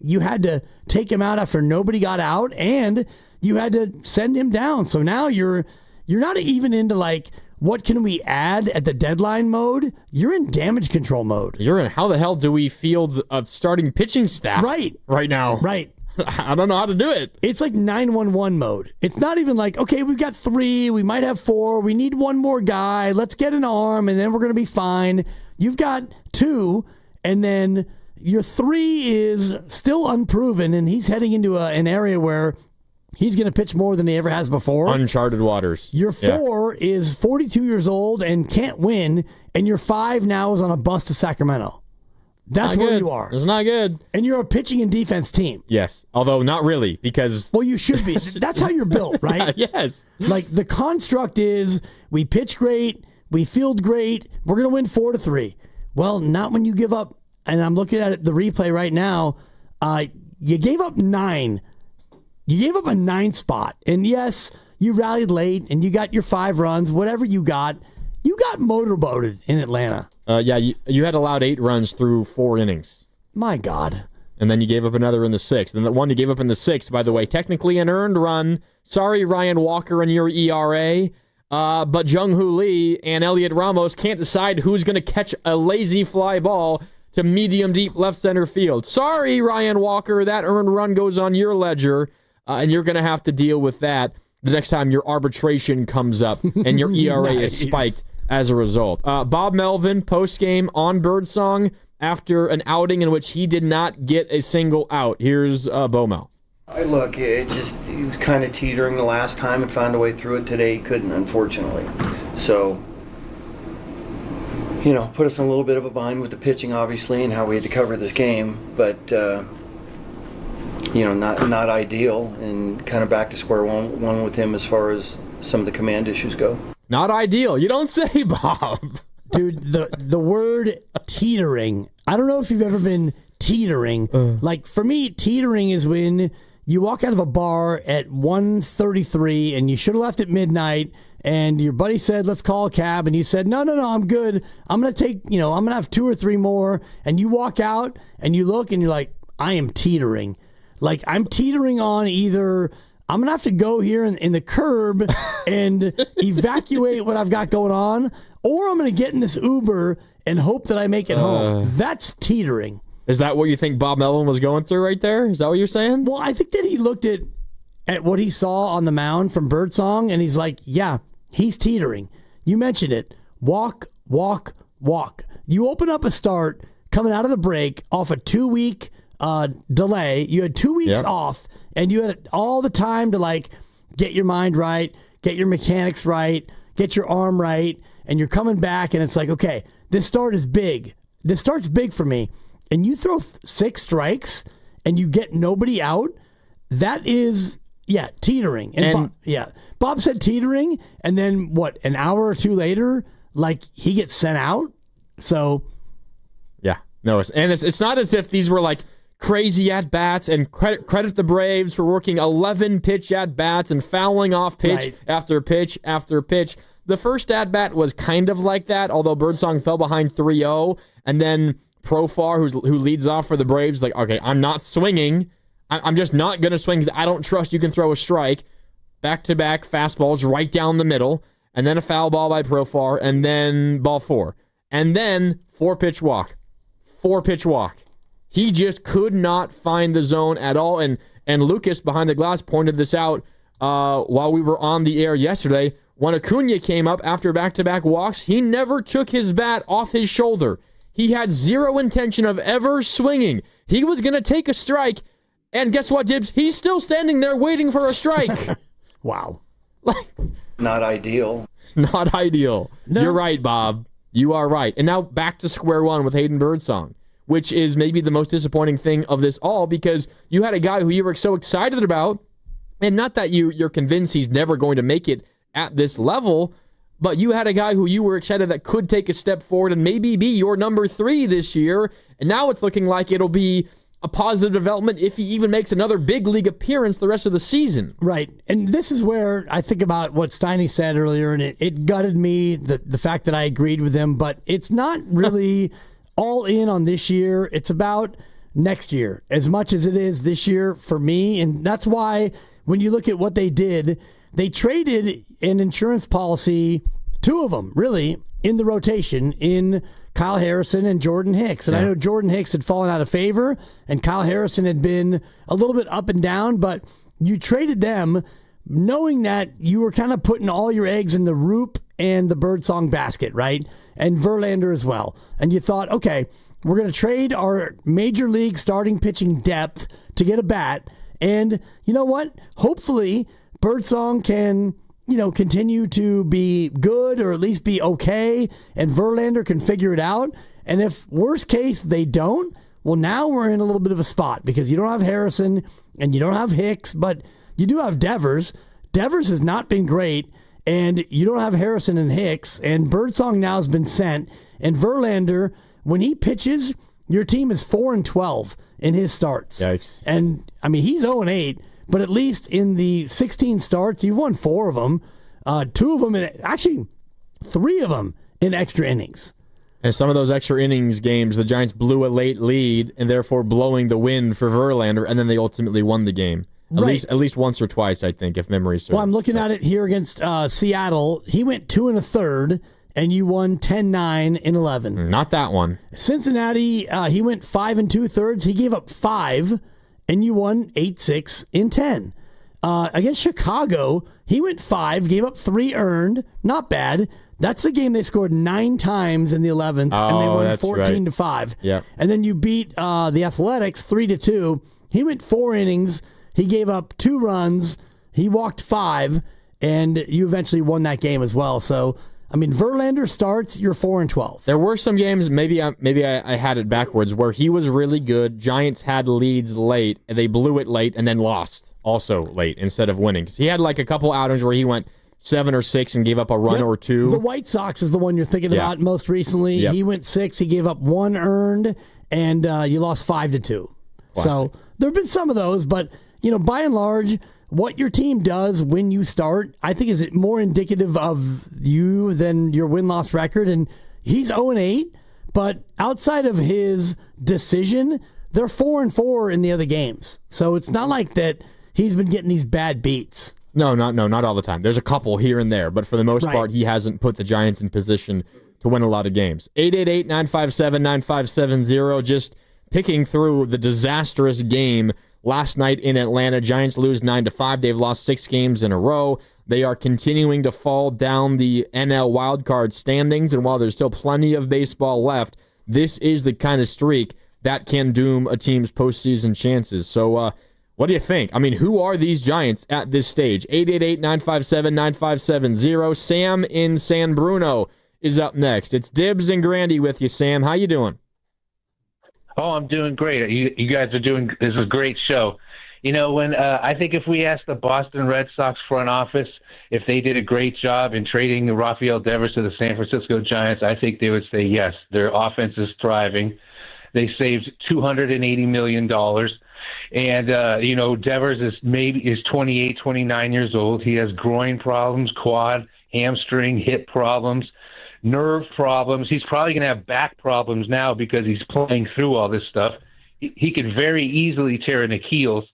you had to take him out after nobody got out, and you had to send him down. So now you're not even into like, what can we add at the deadline mode? You're in damage control mode. You're in how the hell do we field a starting pitching staff right now? Right. I don't know how to do it. It's like 911 mode. It's not even like, okay, we've got 3, we might have 4, we need one more guy, let's get an arm, and then we're going to be fine. You've got 2, and then your 3 is still unproven, and he's heading into an area where he's going to pitch more than he ever has before. Uncharted waters. Your 4 is 42 years old and can't win, and your 5 now is on a bus to Sacramento. That's where you are. It's not good. And you're a pitching and defense team. Yes, although not really, because... Well, you should be. That's how you're built, right? Yes. Like, the construct is, we pitch great, we field great, we're going to win 4-3. Well, not when you give up, and I'm looking at the replay right now, you gave up 9. You gave up a 9 spot. And yes, you rallied late, and you got your 5 runs, whatever you got motorboated in Atlanta. You had allowed 8 runs through 4 innings. My God. And then you gave up another in the 6th. And the one you gave up in the 6th, by the way, technically an earned run. Sorry, Ryan Walker and your ERA. But Jung-Hoo Lee and Elliot Ramos can't decide who's going to catch a lazy fly ball to medium deep left center field. Sorry, Ryan Walker, that earned run goes on your ledger, and you're going to have to deal with that the next time your arbitration comes up and your ERA is spiked as a result. Bob Melvin, post-game on Birdsong after an outing in which he did not get a single out. Here's Bomel. Look, he was kind of teetering the last time and found a way through it. Today he couldn't, unfortunately. So, put us in a little bit of a bind with the pitching, obviously, and how we had to cover this game. But, not ideal, and kind of back to square one with him as far as some of the command issues go. Not ideal. You don't say, Bob. Dude, the word teetering, I don't know if you've ever been teetering. Like, for me, teetering is when you walk out of a bar at 1:33 and you should have left at midnight and your buddy said, let's call a cab, and you said, no, I'm good. I'm going to have 2 or 3 more, and you walk out, and you look, and you're like, I am teetering. Like, I'm teetering on either I'm going to have to go here in the curb and evacuate what I've got going on, or I'm going to get in this Uber and hope that I make it home. That's teetering. Is that what you think Bob Melvin was going through right there? Is that what you're saying? Well, I think that he looked at what he saw on the mound from Birdsong, and he's like, yeah, he's teetering. You mentioned it. Walk, walk, walk. You open up a start coming out of the break off a 2-week delay. You had 2 weeks off, and you had all the time to, like, get your mind right, get your mechanics right, get your arm right, and you're coming back, and it's like, okay, this start is big. This start's big for me. And you throw 6 strikes, and you get nobody out, that is... yeah, teetering. And Bob said teetering, and then what, an hour or 2 later, like, he gets sent out? So... yeah, no, it's not as if these were, like, crazy at-bats, and credit the Braves for working 11 pitch at-bats and fouling off pitch after pitch after pitch. The first at-bat was kind of like that, although Birdsong fell behind 3-0, and then Profar, who leads off for the Braves, like, okay, I'm not swinging. I'm just not going to swing because I don't trust you can throw a strike. Back-to-back fastballs right down the middle, and then a foul ball by Profar, and then ball 4. And then 4-pitch walk. 4-pitch walk. He just could not find the zone at all, and Lucas behind the glass pointed this out while we were on the air yesterday. When Acuna came up after back-to-back walks, he never took his bat off his shoulder. He had zero intention of ever swinging. He was going to take a strike, and guess what, Dibs? He's still standing there waiting for a strike. Wow. Not ideal. Not ideal. No. You're right, Bob. You are right. And now back to square one with Hayden Birdsong, which is maybe the most disappointing thing of this all, because you had a guy who you were so excited about, and not that you're convinced he's never going to make it at this level, but you had a guy who you were excited that could take a step forward and maybe be your number 3 this year, and now it's looking like it'll be a positive development if he even makes another big league appearance the rest of the season. Right. And this is where I think about what Steiny said earlier, and it gutted me, the fact that I agreed with him, but it's not really all in on this year. It's about next year as much as it is this year for me, and that's why when you look at what they did, they traded an insurance policy, 2 of them, really, in the rotation, in Kyle Harrison and Jordan Hicks. And I know Jordan Hicks had fallen out of favor, and Kyle Harrison had been a little bit up and down, but you traded them knowing that you were kind of putting all your eggs in the Roop and the Birdsong basket, right? And Verlander as well. And you thought, okay, we're going to trade our major league starting pitching depth to get a bat. And you know what? Hopefully, Birdsong can, continue to be good or at least be okay, and Verlander can figure it out. And if worst case they don't, well, now we're in a little bit of a spot because you don't have Harrison and you don't have Hicks, but you do have Devers. Devers has not been great, and you don't have Harrison and Hicks, and Birdsong now has been sent. And Verlander, when he pitches, your team is 4-12 in his starts. Yikes. And, I mean, he's 0-8. But at least in the 16 starts, you've won 4 of them. 2 of them, actually 3 of them in extra innings. And some of those extra innings games, the Giants blew a late lead and therefore blowing the win for Verlander, and then they ultimately won the game. At least once or twice, I think, if memory serves. Well, I'm looking at it here against Seattle. He went 2 1/3, and you won 10-9 in 11. Not that one. Cincinnati, he went 5 2/3. He gave up 5. And you won 8-6 in 10. Against Chicago, he went 5, gave up 3 earned. Not bad. That's the game they scored 9 times in the 11th, and they won 14-5. Yeah. And then you beat the Athletics 3-2. He went 4 innings. He gave up 2 runs. He walked 5, and you eventually won that game as well. So, I mean, Verlander starts, you're 4-12. There were some games, maybe I had it backwards, where he was really good. Giants had leads late, and they blew it late, and then lost also late instead of winning. Because he had like a couple outings where he went 7 or 6 and gave up a run or 2. The White Sox is the one you're thinking about most recently. He went 6, he gave up 1 earned, and you lost 5-2. Classic. So there have been some of those, but by and large, what your team does when you start, I think, is more indicative of you than your win-loss record. And he's 0-8, but outside of his decision, they're 4-4 in the other games. So it's not like that he's been getting these bad beats. No, not all the time. There's a couple here and there, but for the most part, he hasn't put the Giants in position to win a lot of games. 888-957-9570, just picking through the disastrous game last night in Atlanta. Giants lose 9-5. They've lost 6 games in a row. They are continuing to fall down the NL wildcard standings, and while there's still plenty of baseball left, this is the kind of streak that can doom a team's postseason chances. So, what do you think? I mean, who are these Giants at this stage? 888-957-9570. Sam in San Bruno is up next. It's Dibs and Grandy with you, Sam. How you doing? Oh, I'm doing great. You guys are doing – this is a great show. You know, when I think if we asked the Boston Red Sox front office if they did a great job in trading Rafael Devers to the San Francisco Giants, I think they would say yes. Their offense is thriving. They saved $280 million. And, Devers is 28, 29 years old. He has groin problems, quad, hamstring, hip problems, nerve problems. He's probably going to have back problems now because he's playing through all this stuff. He could very easily tear an Achilles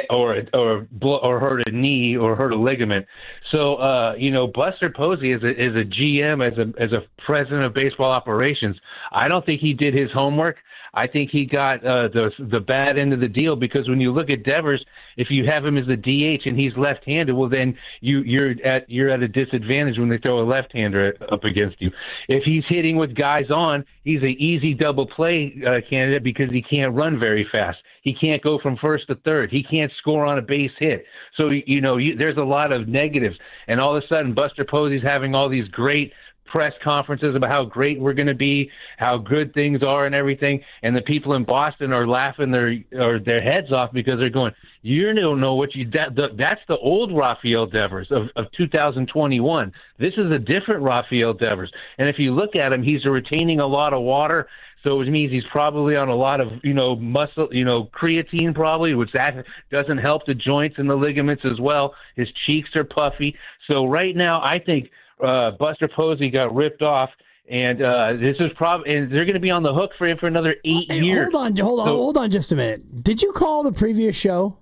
or hurt a knee or hurt a ligament. So, Buster Posey is a GM, as a president of baseball operations. I don't think he did his homework. I think he got the bad end of the deal, because when you look at Devers, if you have him as a DH and he's left-handed, well, then you're at a disadvantage when they throw a left-hander up against you. If he's hitting with guys on, he's an easy double play candidate because he can't run very fast. He can't go from first to third. He can't score on a base hit. So, there's a lot of negatives. And all of a sudden, Buster Posey's having all these great press conferences about how great we're going to be, how good things are and everything. And the people in Boston are laughing their heads off because they're going, you don't know what that's the old Rafael Devers of 2021. This is a different Rafael Devers. And if you look at him, he's retaining a lot of water. So it means he's probably on a lot of, muscle, creatine probably, which that doesn't help the joints and the ligaments as well. His cheeks are puffy. So right now, I think Buster Posey got ripped off, and this is probably, and they're going to be on the hook for him for another 8 years. Hold on just a minute. Did you call the previous show?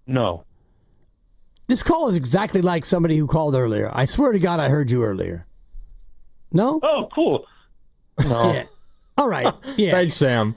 No. This call is exactly like somebody who called earlier. I swear to God, I heard you earlier. No? Oh, cool. No. Yeah. All right. Yeah. Thanks, Sam.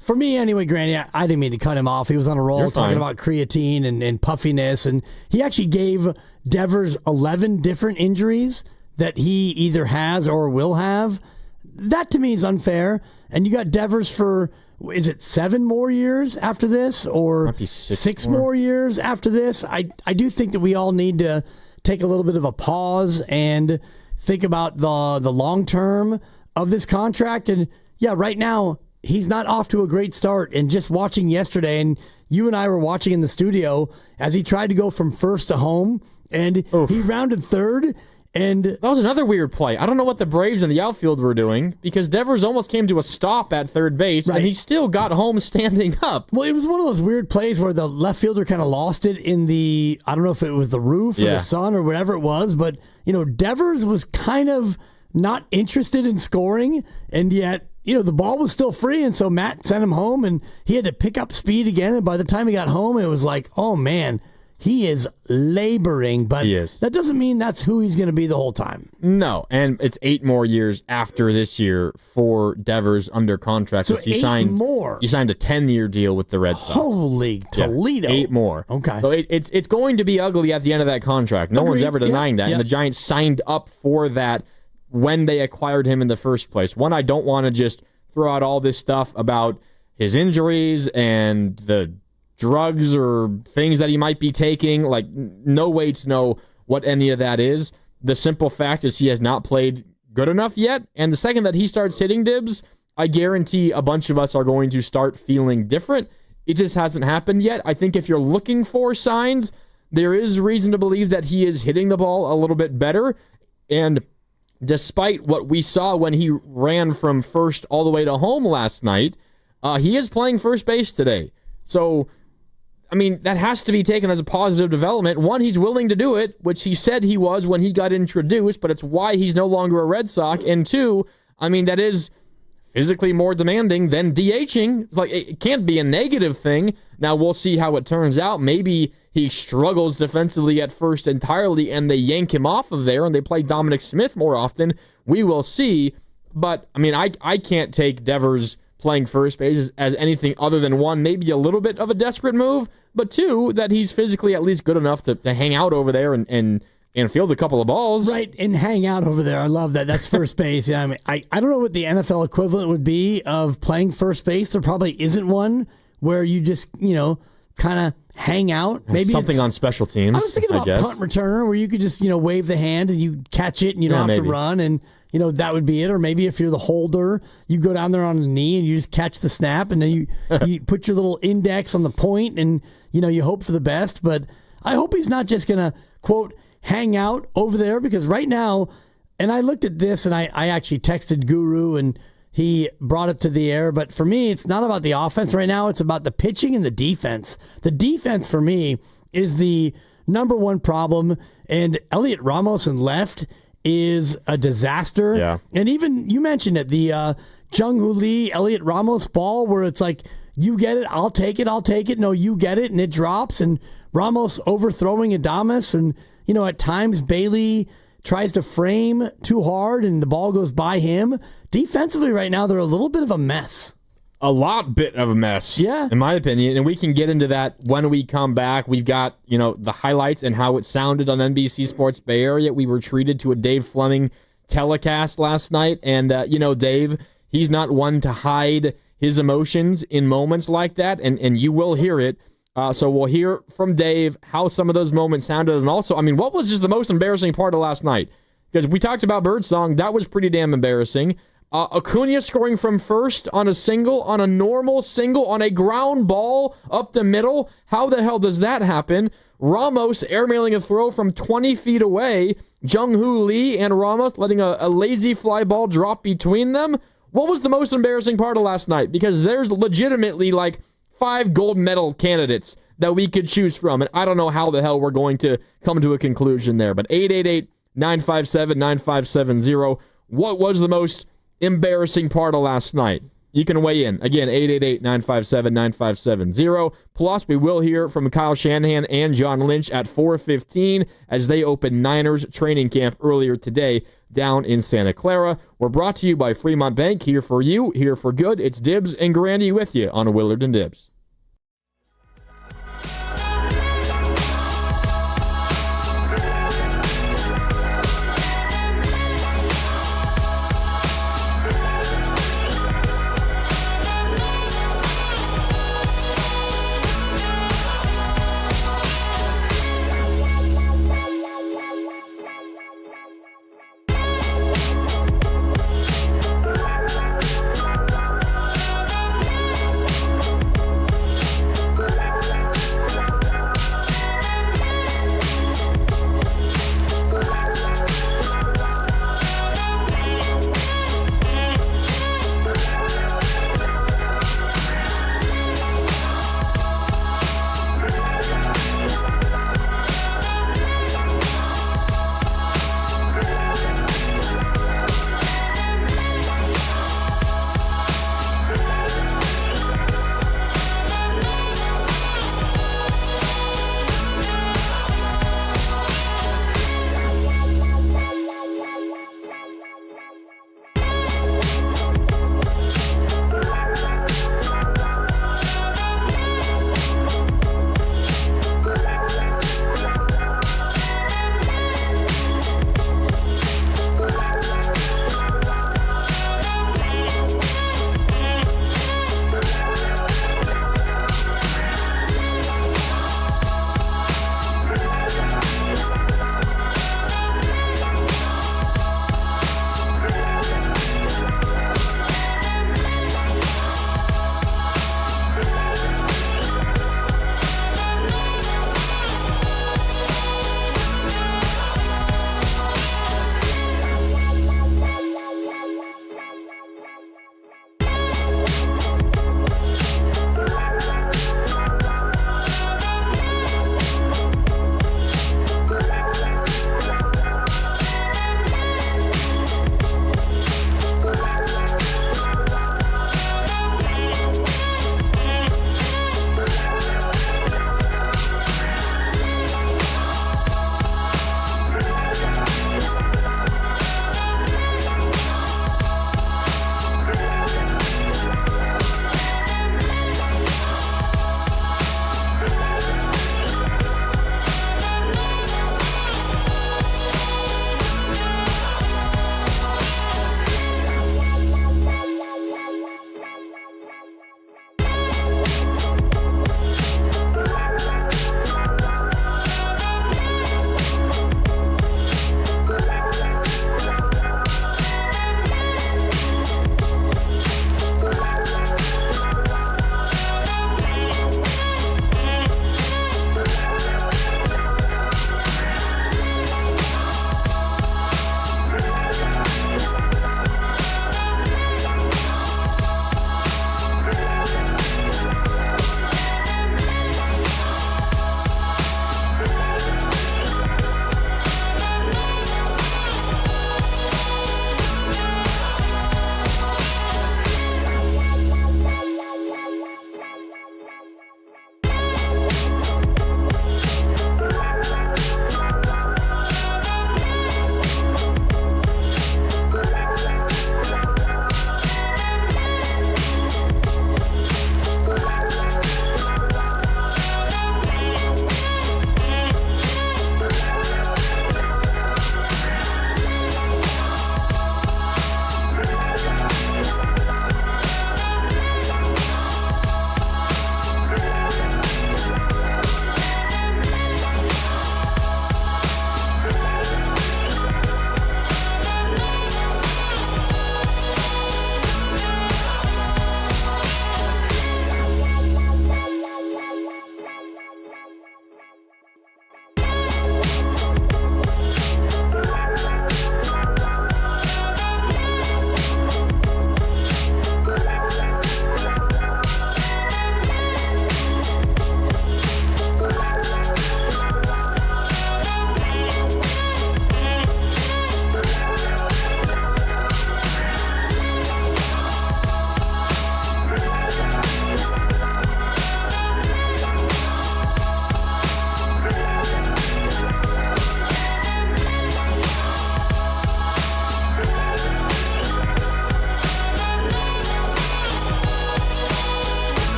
For me anyway, Granny, I didn't mean to cut him off. He was on a roll talking about creatine and puffiness, and he actually gave Devers 11 different injuries that he either has or will have. That to me is unfair. And you got Devers for, is it 7 more years after this, or might be 6 more years after this? I do think that we all need to take a little bit of a pause and think about the long term of this contract. And yeah, right now he's not off to a great start. And just watching yesterday, and you and I were watching in the studio as he tried to go from first to home, and he rounded third. And that was another weird play. I don't know what the Braves in the outfield were doing, because Devers almost came to a stop at third base, and he still got home standing up. Well, it was one of those weird plays where the left fielder kind of lost it in the, I don't know if it was the roof or the sun or whatever it was, but, Devers was kind of not interested in scoring, and yet, the ball was still free, and so Matt sent him home, and he had to pick up speed again, and by the time he got home, it was like, oh, man, he is laboring, but that doesn't mean that's who he's going to be the whole time. No, and it's 8 more years after this year for Devers under contract. So he signed more. He signed a 10-year deal with the Red Sox. Holy Toledo. 8 more. Okay. So it's going to be ugly at the end of that contract. No one's ever denying that. Yeah. And the Giants signed up for that when they acquired him in the first place. One, I don't want to just throw out all this stuff about his injuries and the drugs or things that he might be taking. Like, no way to know what any of that is. The simple fact is he has not played good enough yet. And the second that he starts hitting, Dibs, I guarantee a bunch of us are going to start feeling different. It just hasn't happened yet. I think if you're looking for signs, there is reason to believe that he is hitting the ball a little bit better. And despite what we saw when he ran from first all the way to home last night, he is playing first base today. So, I mean, that has to be taken as a positive development. One, he's willing to do it, which he said he was when he got introduced, but it's why he's no longer a Red Sox. And two, I mean, that is physically more demanding than DHing. It's like, it can't be a negative thing. Now, we'll see how it turns out. Maybe he struggles defensively at first entirely, and they yank him off of there, and they play Dominic Smith more often. We will see. But, I mean, I can't take Devers playing first base as anything other than one, maybe a little bit of a desperate move, but two, that he's physically at least good enough to hang out over there and field a couple of balls. Right, and hang out over there. I love that. That's first base. Yeah, I mean, I don't know what the NFL equivalent would be of playing first base. There probably isn't one where you just, kind of hang out. Maybe something on special teams. I was thinking about punt returner where you could just, wave the hand and you catch it and you don't have to run and that would be it. Or maybe if you're the holder, you go down there on the knee and you just catch the snap and then you put your little index on the point and, you hope for the best. But I hope he's not just going to, quote, hang out over there because right now, and I looked at this and I actually texted Guru and he brought it to the air. But for me, it's not about the offense right now. It's about the pitching and the defense. The defense for me is the number one problem. And Elliot Ramos in left is a disaster. Yeah. And even you mentioned it, the Jung-Hoo Lee, Elliot Ramos ball where it's like, you get it, I'll take it. No, you get it, and it drops. And Ramos overthrowing Adames. And, at times Bailey tries to frame too hard and the ball goes by him. Defensively right now, they're a little bit of a mess. A bit of a mess, yeah, in my opinion. And we can get into that when we come back. We've got, the highlights and how it sounded on NBC Sports Bay Area. We were treated to a Dave Fleming telecast last night. And, Dave, he's not one to hide his emotions in moments like that. And you will hear it. So we'll hear from Dave how some of those moments sounded. And also, I mean, what was just the most embarrassing part of last night? Because we talked about Birdsong. That was pretty damn embarrassing. Acuna scoring from first on a single, on a normal single, on a ground ball up the middle. How the hell does that happen? Ramos airmailing a throw from 20 feet away. Jung-Hoo Lee and Ramos letting a lazy fly ball drop between them. What was the most embarrassing part of last night? Because there's legitimately like 5 gold medal candidates that we could choose from. And I don't know how the hell we're going to come to a conclusion there. But 888-957-9570. What was the most embarrassing part of last night? You can weigh in. Again, 888-957-9570. Plus, we will hear from Kyle Shanahan and John Lynch at 4:15 as they open Niners training camp earlier today down in Santa Clara. We're brought to you by Fremont Bank. Here for you, here for good. It's Dibs and Grandy with you on Willard and Dibs.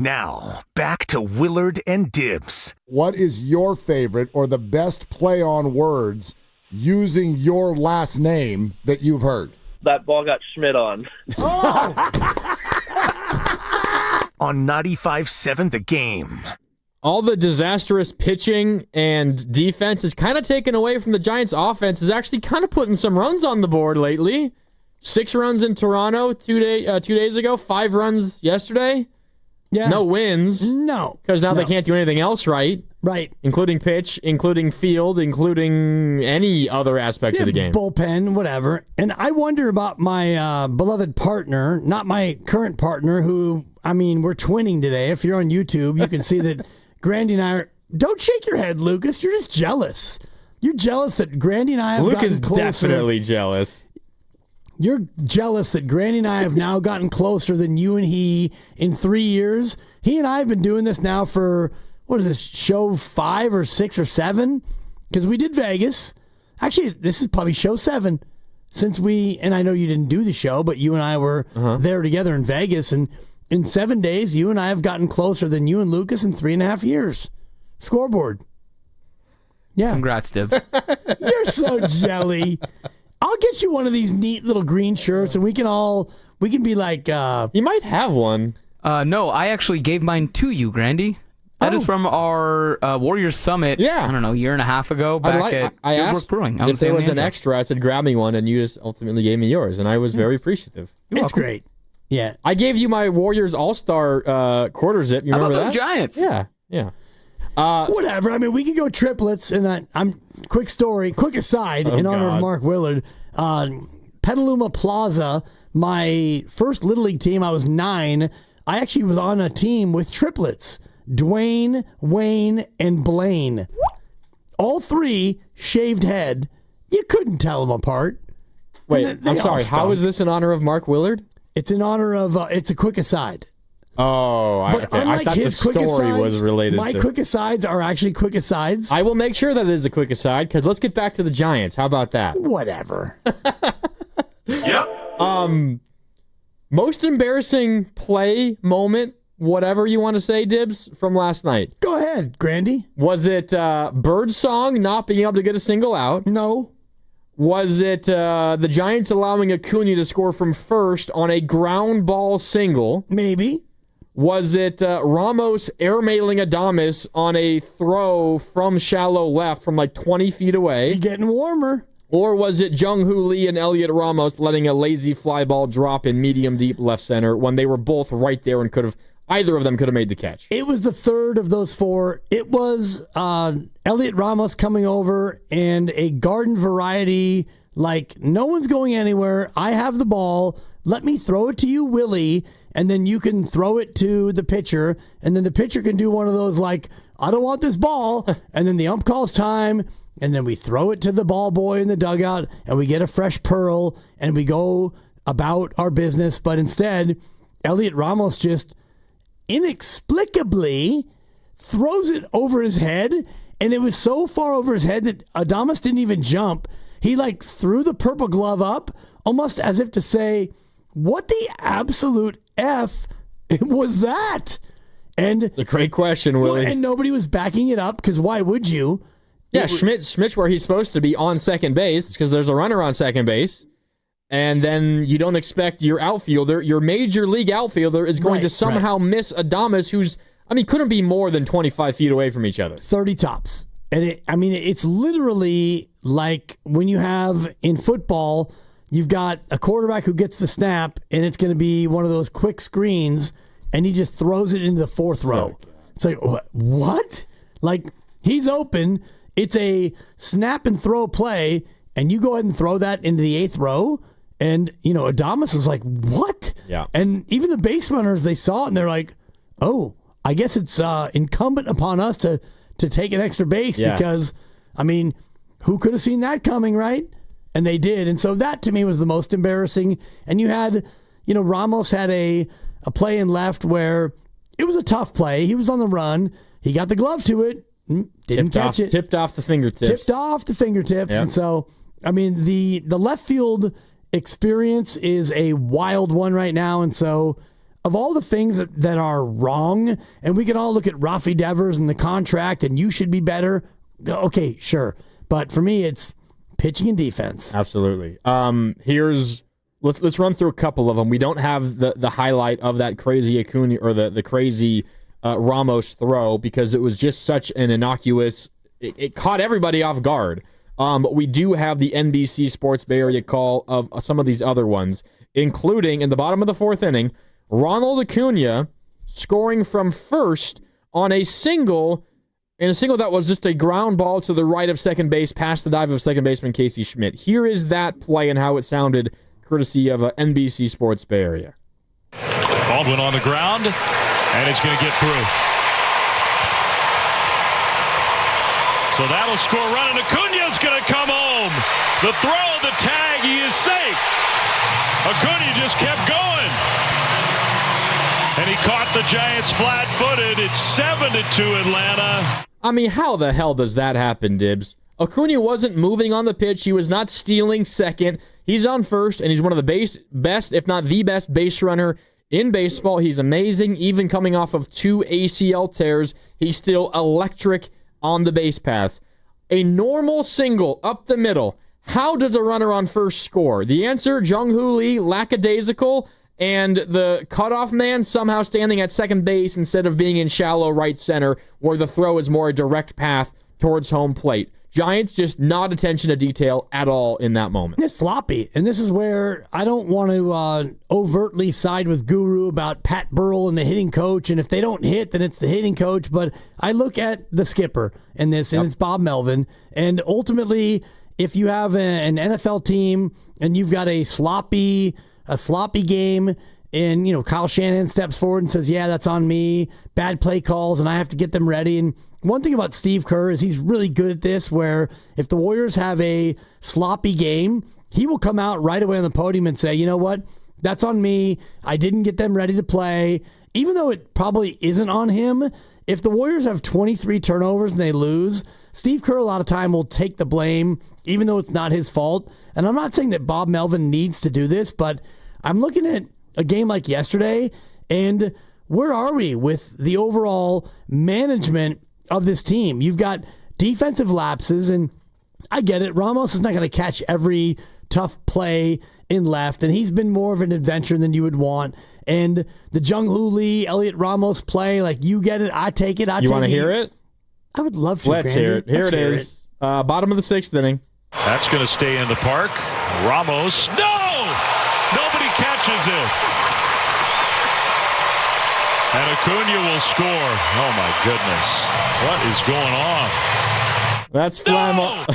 Now, back to Willard and Dibs. What is your favorite or the best play on words using your last name that you've heard? That ball got Schmidt on. On 95.7 The Game. All the disastrous pitching and defense is kind of taken away from the Giants' offense. Is actually kind of putting some runs on the board lately. 6 runs in Toronto 2 days ago. 5 runs yesterday. Yeah. No wins. No. Because now they can't do anything else right. Right. Including pitch, including field, including any other aspect of the game. Bullpen, whatever. And I wonder about my beloved partner, not my current partner, who, I mean, we're twinning today. If you're on YouTube, you can see that Grandy and I are... Don't shake your head, Lucas. You're just jealous. You're jealous that Grandy and I have Luke is gotten closer. definitely jealous. You're jealous that Grandy and I have now gotten closer than you and he in 3 years. He and I have been doing this now for, what is this, show 5 or 6 or 7? Because we did Vegas. Actually, this is probably show 7. Since we, and I know you didn't do the show, but you and I were there together in Vegas. And in 7 days, you and I have gotten closer than you and Lucas in 3.5 years. Scoreboard. Yeah. Congrats, Dibs. You're so jelly. I'll get you one of these neat little green shirts, and we can be like... You might have one. No, I actually gave mine to you, Grandy. That is from our Warriors Summit, I don't know, a year and a half ago, back at I Good Work asked Brewing. if there was an extra. I said, grab me one, and you just ultimately gave me yours, and I was very appreciative. It's great. Yeah. I gave you my Warriors All-Star quarter zip. You How remember about that? those Giants? Yeah. Whatever. I mean, we can go triplets, and quick aside, in honor of Mark Willard. Petaluma Plaza, my first Little League team, I was 9. I actually was on a team with triplets. Dwayne, Wayne, and Blaine. All 3 shaved head. You couldn't tell them apart. Wait, I'm sorry. How is this in honor of Mark Willard? It's in honor of, it's a quick aside. Oh, I thought his the story asides, was related my to... quick asides are actually quick asides. I will make sure that it is a quick aside, because let's get back to the Giants. How about that? Whatever. Yep. Most embarrassing play moment, whatever you want to say, Dibs, from last night. Go ahead, Grandy. Was it Birdsong not being able to get a single out? No. Was it the Giants allowing Acuna to score from first on a ground ball single? Maybe. Was it Ramos airmailing Adames on a throw from shallow left from like 20 feet away? You're getting warmer. Or was it Jung-Hoo Lee and Elliot Ramos letting a lazy fly ball drop in medium deep left center when they were both right there and either of them could have made the catch? It was the third of those 4. It was Elliot Ramos coming over and a garden variety, like, no one's going anywhere. I have the ball. Let me throw it to you, Willie, and then you can throw it to the pitcher, and then the pitcher can do one of those, like, I don't want this ball, and then the ump calls time, and then we throw it to the ball boy in the dugout, and we get a fresh pearl, and we go about our business. But instead, Elliot Ramos just inexplicably throws it over his head, and it was so far over his head that Adames didn't even jump. He, like, threw the purple glove up, almost as if to say, what the absolute F was that? And it's a great question, Willie. And nobody was backing it up, because why would you? Yeah, Schmidt's where he's supposed to be on second base, because there's a runner on second base. And then you don't expect your outfielder, your major league outfielder, is going to somehow miss Adames, who's, couldn't be more than 25 feet away from each other. 30 tops. And it's literally like when you have in football, you've got a quarterback who gets the snap, and it's going to be one of those quick screens, and he just throws it into the 4th row. It's like, what? Like, he's open. It's a snap and throw play, and you go ahead and throw that into the 8th row. And, Adames was like, what? Yeah. And even the base runners, they saw it, and they're like, oh, I guess it's incumbent upon us to take an extra base because, who could have seen that coming, right? And they did. And so that, to me, was the most embarrassing. And you had, Ramos had a play in left where it was a tough play. He was on the run. He got the glove to it. Didn't catch it. Tipped off the fingertips. Yep. And so, the left field experience is a wild one right now. And so of all the things that are wrong, and we can all look at Rafi Devers and the contract, and you should be better. Okay, sure. But for me, it's pitching and defense. Absolutely. Let's run through a couple of them. We don't have the highlight of that crazy Acuna or the crazy Ramos throw because it was just such an innocuous. It caught everybody off guard. But we do have the NBC Sports Bay Area call of some of these other ones, including in the bottom of the fourth inning, Ronald Acuna scoring from first on a single. In a single that was just a ground ball to the right of second base past the dive of second baseman Casey Schmidt. Here is that play and how it sounded, courtesy of NBC Sports Bay Area. Baldwin on the ground, and it's going to get through. So that'll score a run, and Acuna's going to come home. The throw, the tag, he is safe. Acuna just kept going. And he caught the Giants flat-footed. It's 7-2 Atlanta. I mean, how the hell does that happen, Dibs? Acuna wasn't moving on the pitch. He was not stealing second. He's on first, and he's one of the best, if not the best, base runner in baseball. He's amazing. Even coming off of 2 ACL tears, he's still electric on the base paths. A normal single up the middle. How does a runner on first score? The answer, Jung-Hoo Lee, lackadaisical, and the cutoff man somehow standing at second base instead of being in shallow right center where the throw is more a direct path towards home plate. Giants just not attention to detail at all in that moment. It's sloppy, and this is where I don't want to overtly side with Guru about Pat Burrell and the hitting coach, and if they don't hit, then it's the hitting coach, but I look at the skipper in this, and it's Bob Melvin, and ultimately, if you have an NFL team and you've got a sloppy game, and Kyle Shanahan steps forward and says, yeah, that's on me, bad play calls, and I have to get them ready. And one thing about Steve Kerr is he's really good at this, where if the Warriors have a sloppy game, he will come out right away on the podium and say, you know what, that's on me, I didn't get them ready to play, even though it probably isn't on him. If the Warriors have 23 turnovers and they lose, Steve Kerr a lot of time will take the blame, even though it's not his fault. And I'm not saying that Bob Melvin needs to do this, but I'm looking at a game like yesterday, and where are we with the overall management of this team? You've got defensive lapses, and I get it. Ramos is not going to catch every tough play in left, and he's been more of an adventure than you would want. And the Jung-Hoo Lee, Elliot Ramos play, like, you get it, I take it, You want to hear it? I would love to. Let's hear it. Here it is. Bottom of the sixth inning. That's going to stay in the park. Ramos. No! Nobody catches it. And Acuna will score. Oh, my goodness. What is going on? That's Flam on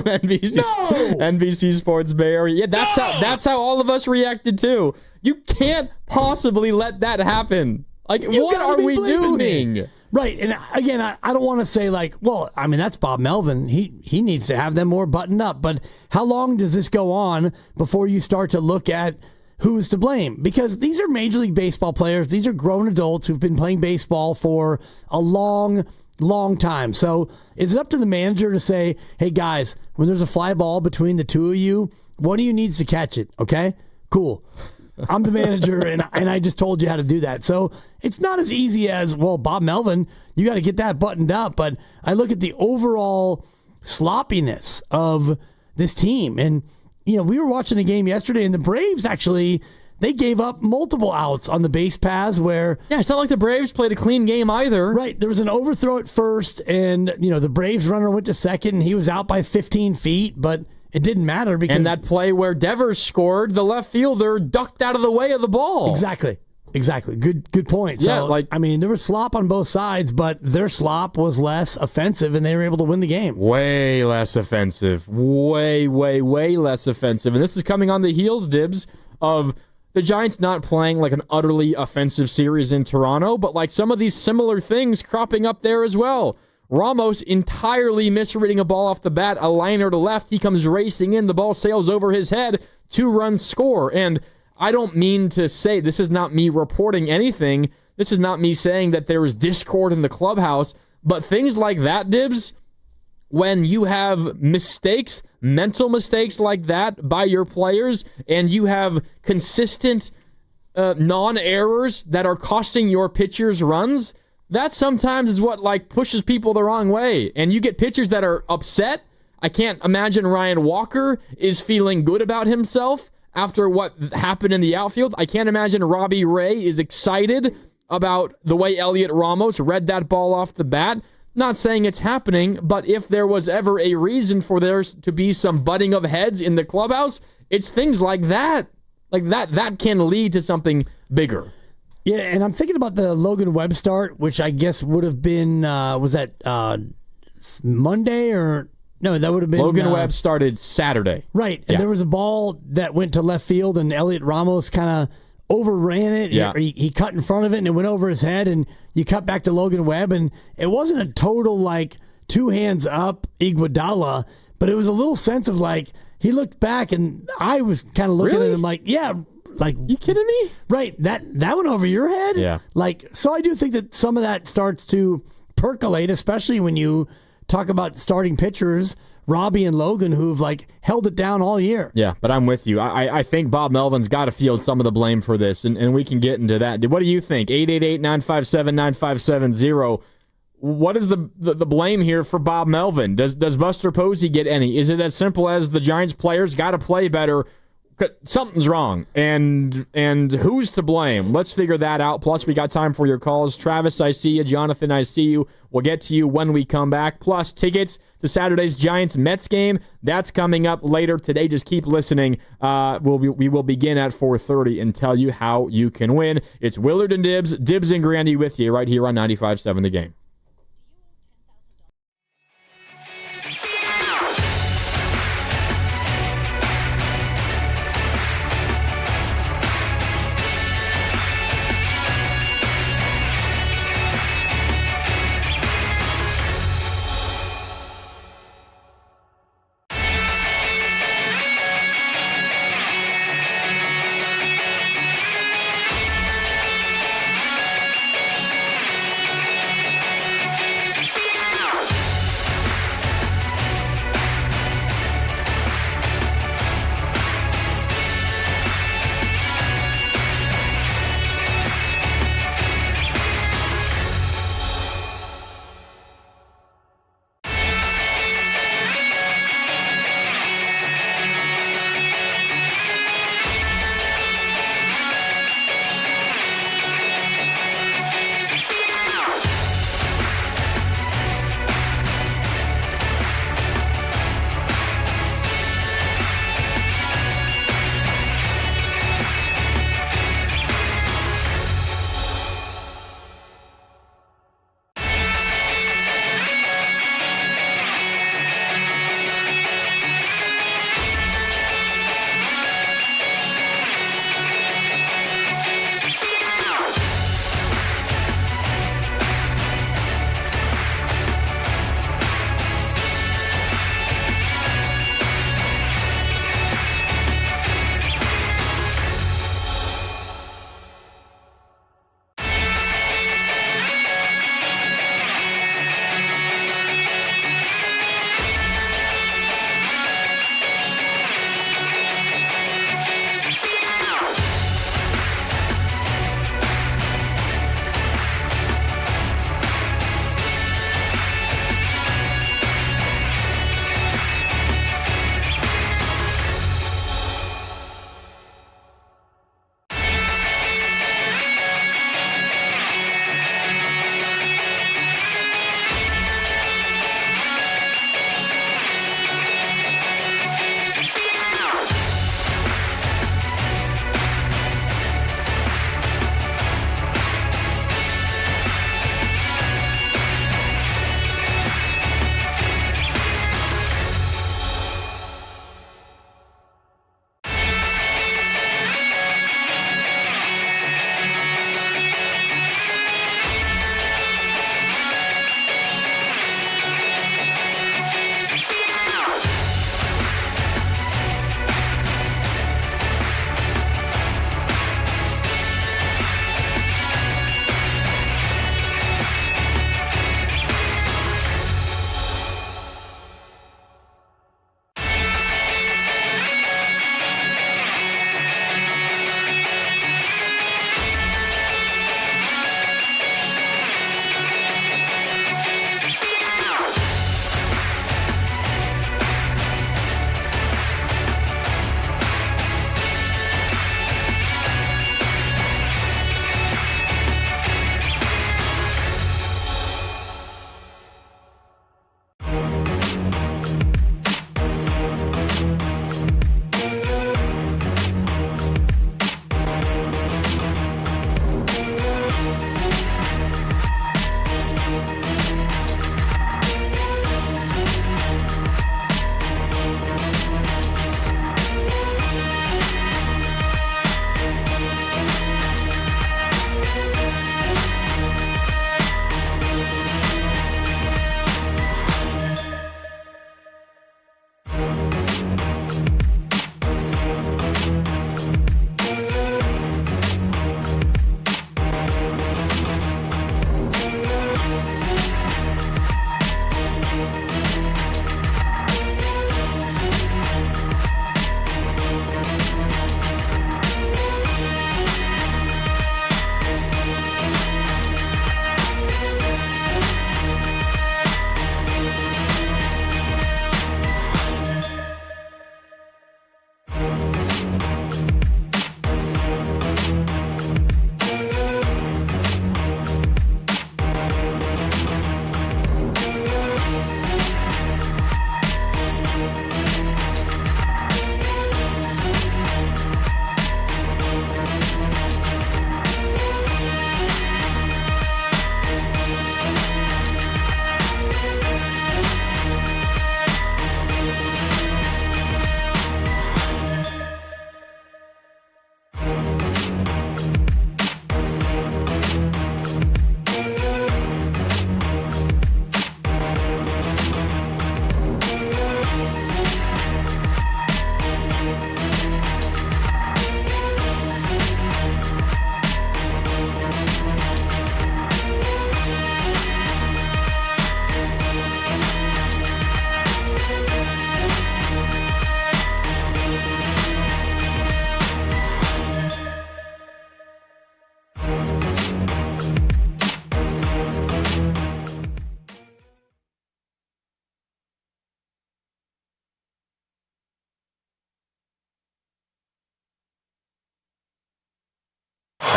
NBC. No! NBC Sports Bay Area. Yeah, that's how all of us reacted too. You can't possibly let that happen. Like, what are we doing? Right, and again, I don't want to say like, well, I mean, that's Bob Melvin. He needs to have them more buttoned up. But how long does this go on before you start to look at who's to blame? Because these are Major League Baseball players. These are grown adults who've been playing baseball for a long time. So is it up to the manager to say, hey, guys, when there's a fly ball between the two of you, one of you needs to catch it, okay? Cool. I'm the manager, and I just told you how to do that. So it's not as easy as, well, Bob Melvin, you got to get that buttoned up. But I look at the overall sloppiness of this team. And, we were watching a game yesterday, and the Braves actually, they gave up multiple outs on the base paths where... Yeah, it's not like the Braves played a clean game either. Right. There was an overthrow at first, and, the Braves runner went to second, and he was out by 15 feet, but... It didn't matter because... And that play where Devers scored, the left fielder ducked out of the way of the ball. Exactly. Good point. Yeah, so, there was slop on both sides, but their slop was less offensive, and they were able to win the game. Way less offensive. Way less offensive. And this is coming on the heels, Dibs, of the Giants not playing like an utterly offensive series in Toronto, but like some of these similar things cropping up there as well. Ramos entirely misreading a ball off the bat, a liner to left. He comes racing in. The ball sails over his head. 2-run score. And I don't mean to say, this is not me reporting anything. This is not me saying that there was discord in the clubhouse. But things like that, Dibs, when you have mistakes, mental mistakes like that by your players, and you have consistent non-errors that are costing your pitchers runs, that sometimes is what like pushes people the wrong way. And you get pitchers that are upset. I can't imagine Ryan Walker is feeling good about himself after what happened in the outfield. I can't imagine Robbie Ray is excited about the way Elliot Ramos read that ball off the bat. Not saying it's happening, but if there was ever a reason for there to be some butting of heads in the clubhouse, it's things like that. Like that can lead to something bigger. Yeah, and I'm thinking about the Logan Webb start, which I guess would have been, was that Monday or... No, that would have been... Logan Webb started Saturday. Right, and there was a ball that went to left field, and Elliot Ramos kind of overran it. Yeah. He cut in front of it, and it went over his head, and you cut back to Logan Webb, and it wasn't a total, like, two hands up Iguodala, but it was a little sense of, like, he looked back, and I was kind of looking at him like, yeah, like... You kidding me? Right, that went over your head? Yeah. Like, so I do think that some of that starts to percolate, especially when you talk about starting pitchers, Robbie and Logan, who've like held it down all year. Yeah, but I'm with you. I think Bob Melvin's got to field some of the blame for this, and we can get into that. What do you think? 888-957-9570. What is the blame here for Bob Melvin? Does Buster Posey get any? Is it as simple as the Giants players got to play better? Something's wrong, and who's to blame? Let's figure that out. Plus, we got time for your calls. Travis, I see you. Jonathan, I see you. We'll get to you when we come back. Plus, tickets to Saturday's Giants-Mets game. That's coming up later today. Just keep listening. We will begin at 4:30 and tell you how you can win. It's Willard and Dibs. Dibs and Grandy with you right here on 95.7 The Game.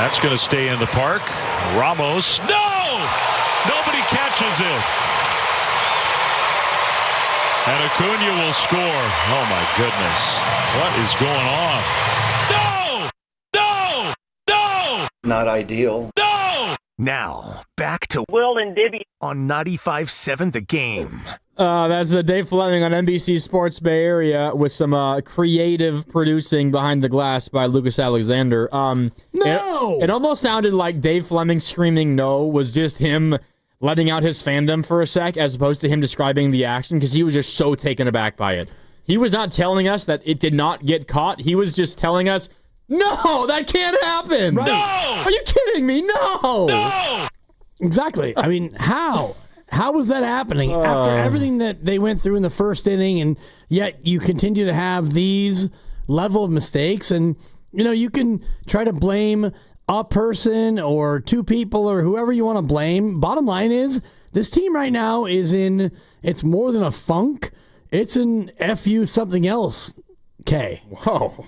That's going to stay in the park. Ramos. No! Nobody catches it. And Acuna will score. Oh, my goodness. What is going on? No! No! No! Not ideal. No! Now, back to Willard Dibs on 95.7 The Game. That's Dave Fleming on NBC Sports Bay Area with some creative producing behind the glass by Lucas Alexander. No! It almost sounded like Dave Fleming screaming no was just him letting out his fandom for a sec as opposed to him describing the action because he was just so taken aback by it. He was not telling us that it did not get caught. He was just telling us, no, that can't happen. Right. No! Are you kidding me? No! No! Exactly. I mean, how? How was that happening after everything that they went through in the first inning, and yet you continue to have these level of mistakes? And, you can try to blame a person or two people or whoever you want to blame. Bottom line is, this team right now it's more than a funk. It's an FU something else, K. Whoa.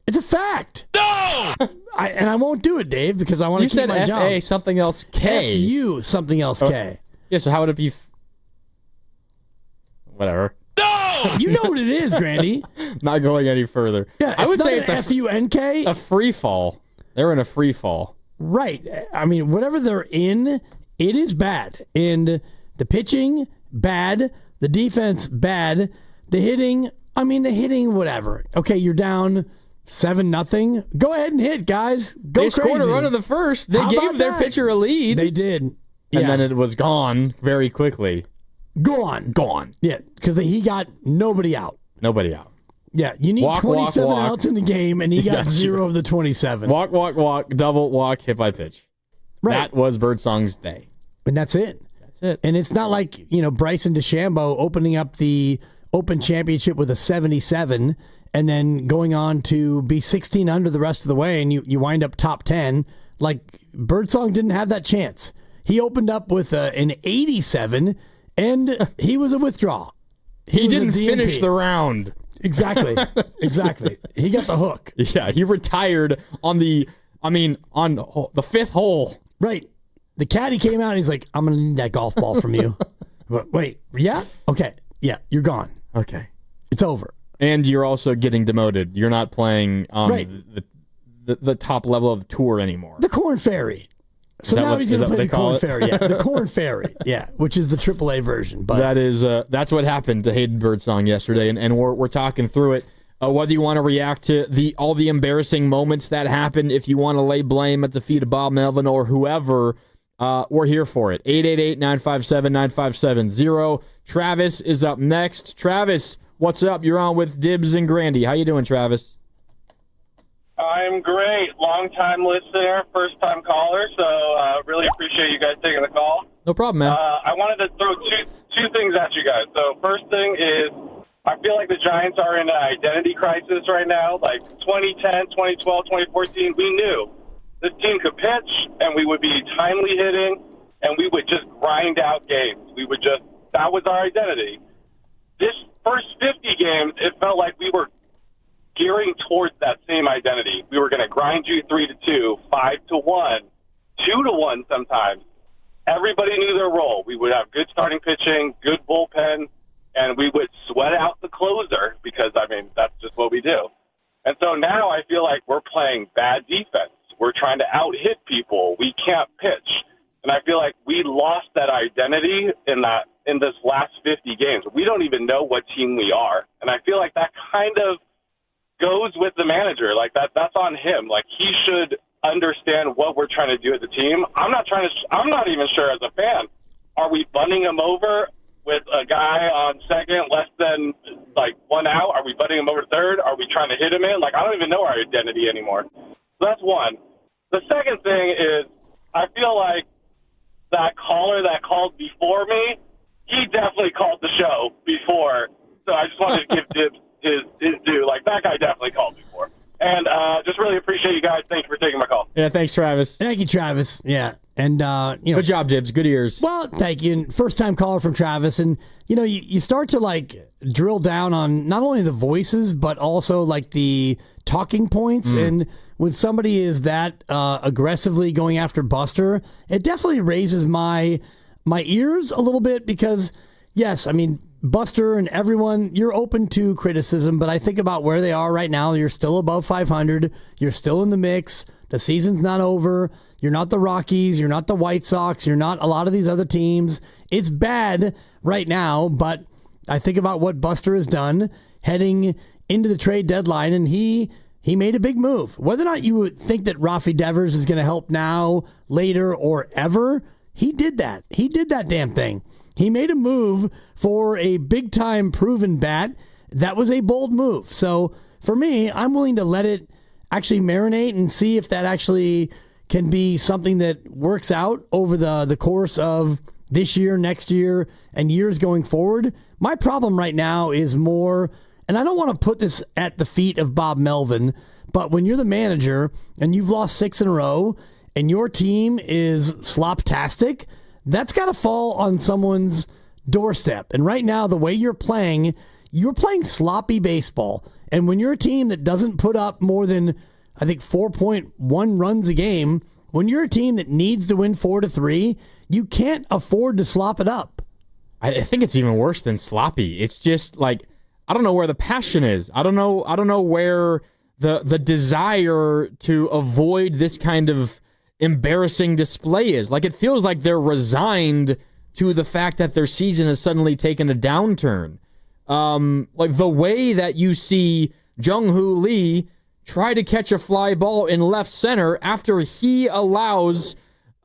It's a fact. No! I won't do it, Dave, because I want to keep my job. You said FA something else K. FU something else K. Yeah, so how would it be? Whatever. No! You know what it is, Grandy. Not going any further. Yeah, I would say it's a FUNK. A free fall. They're in a free fall. Right. I mean, whatever they're in, it is bad. And the pitching, bad. The defense, bad. The hitting, whatever. Okay, you're down 7-0. Go ahead and hit, guys. Go They crazy. scored a run in the first. They gave their pitcher a lead. They did. And then it was gone very quickly. Gone. Yeah, because he got nobody out. Nobody out. Yeah, you need 27 walk. outs in the game, and he got 0 of the 27. Walk, double, walk, hit by pitch. Right. That was Birdsong's day. And that's it. That's it. And it's not like, Bryson DeChambeau opening up the Open Championship with a 77 and then going on to be 16 under the rest of the way, and you wind up top 10. Like, Birdsong didn't have that chance. He opened up with an 87, and he was a withdrawal. He didn't finish the round. Exactly. He got the hook. Yeah, he retired on the fifth hole. Right. The caddy came out and he's like, I'm going to need that golf ball from you. Wait, yeah? Okay. Yeah, you're gone. Okay. It's over. And you're also getting demoted. You're not playing on the top level of the tour anymore. The Corn Ferry. So now he's going to play the Corn Ferry. Yeah, the Corn Ferry. Yeah, which is the AAA version. But that's what happened to Hayden Birdsong yesterday, and we're talking through it. Whether you want to react to all the embarrassing moments that happened, if you want to lay blame at the feet of Bob Melvin or whoever, we're here for it. 888-957-9570. Travis is up next. Travis, what's up? You're on with Dibs and Grandy. How you doing, Travis? I'm great. Long-time listener, first-time caller, so really appreciate you guys taking the call. No problem, man. I wanted to throw two things at you guys. So first thing is I feel like the Giants are in an identity crisis right now. Like 2010, 2012, 2014, we knew this team could pitch, and we would be timely hitting, and we would just grind out games. That was our identity. This first 50 games, it felt like we were gearing towards that same identity. We were going to grind you 3-2, 5-1, 2-1 sometimes. Everybody knew their role. We would have good starting pitching, good bullpen, and we would sweat out the closer because, that's just what we do. And so now I feel like we're playing bad defense. We're trying to out-hit people. We can't pitch. And I feel like we lost that identity in this last 50 games. We don't even know what team we are. And I feel like that kind of goes with the manager. Like that's on him. Like he should understand what we're trying to do as a team. I'm not even sure as a fan. Are we bunting him over with a guy on second, less than 1 out? Are we bunting him over third? Are we trying to hit him in? I don't even know our identity anymore. So that's one. The second thing is I feel like that caller that called before me, he definitely called the show before. So I just wanted to give Dibs his due. That guy definitely called before. And just really appreciate you guys. Thank you for taking my call. Yeah, thanks, Travis. Thank you, Travis. Yeah. And, good job, Dibs. Good ears. Well, thank you. And first-time caller from Travis. And, you start to, drill down on not only the voices, but also, the talking points. And when somebody is that aggressively going after Buster, it definitely raises my ears a little bit because, yes, I mean, Buster and everyone, you're open to criticism, but I think about where they are right now. You're still above 500. You're still in the mix. The season's not over. You're not the Rockies. You're not the White Sox. You're not a lot of these other teams. It's bad right now, but I think about what Buster has done heading into the trade deadline, and he made a big move. Whether or not you would think that Rafi Devers is going to help now, later, or ever, he did that. He did that damn thing. He made a move for a big-time proven bat. That was a bold move. So for me, I'm willing to let it actually marinate and see if that actually can be something that works out over the course of this year, next year, and years going forward. My problem right now is more, and I don't want to put this at the feet of Bob Melvin, but when you're the manager and you've lost 6 in a row and your team is slop-tastic, that's got to fall on someone's doorstep. And right now, the way you're playing sloppy baseball. And when you're a team that doesn't put up more than, I think, 4.1 runs a game, when you're a team that needs to win 4-3, you can't afford to slop it up. I think it's even worse than sloppy. It's just like, I don't know where the passion is. I don't know where the desire to avoid this kind of embarrassing display is. Like, it feels like they're resigned to the fact that their season has suddenly taken a downturn. Like the way that you see Jung-Hoo Lee try to catch a fly ball in left center after he allows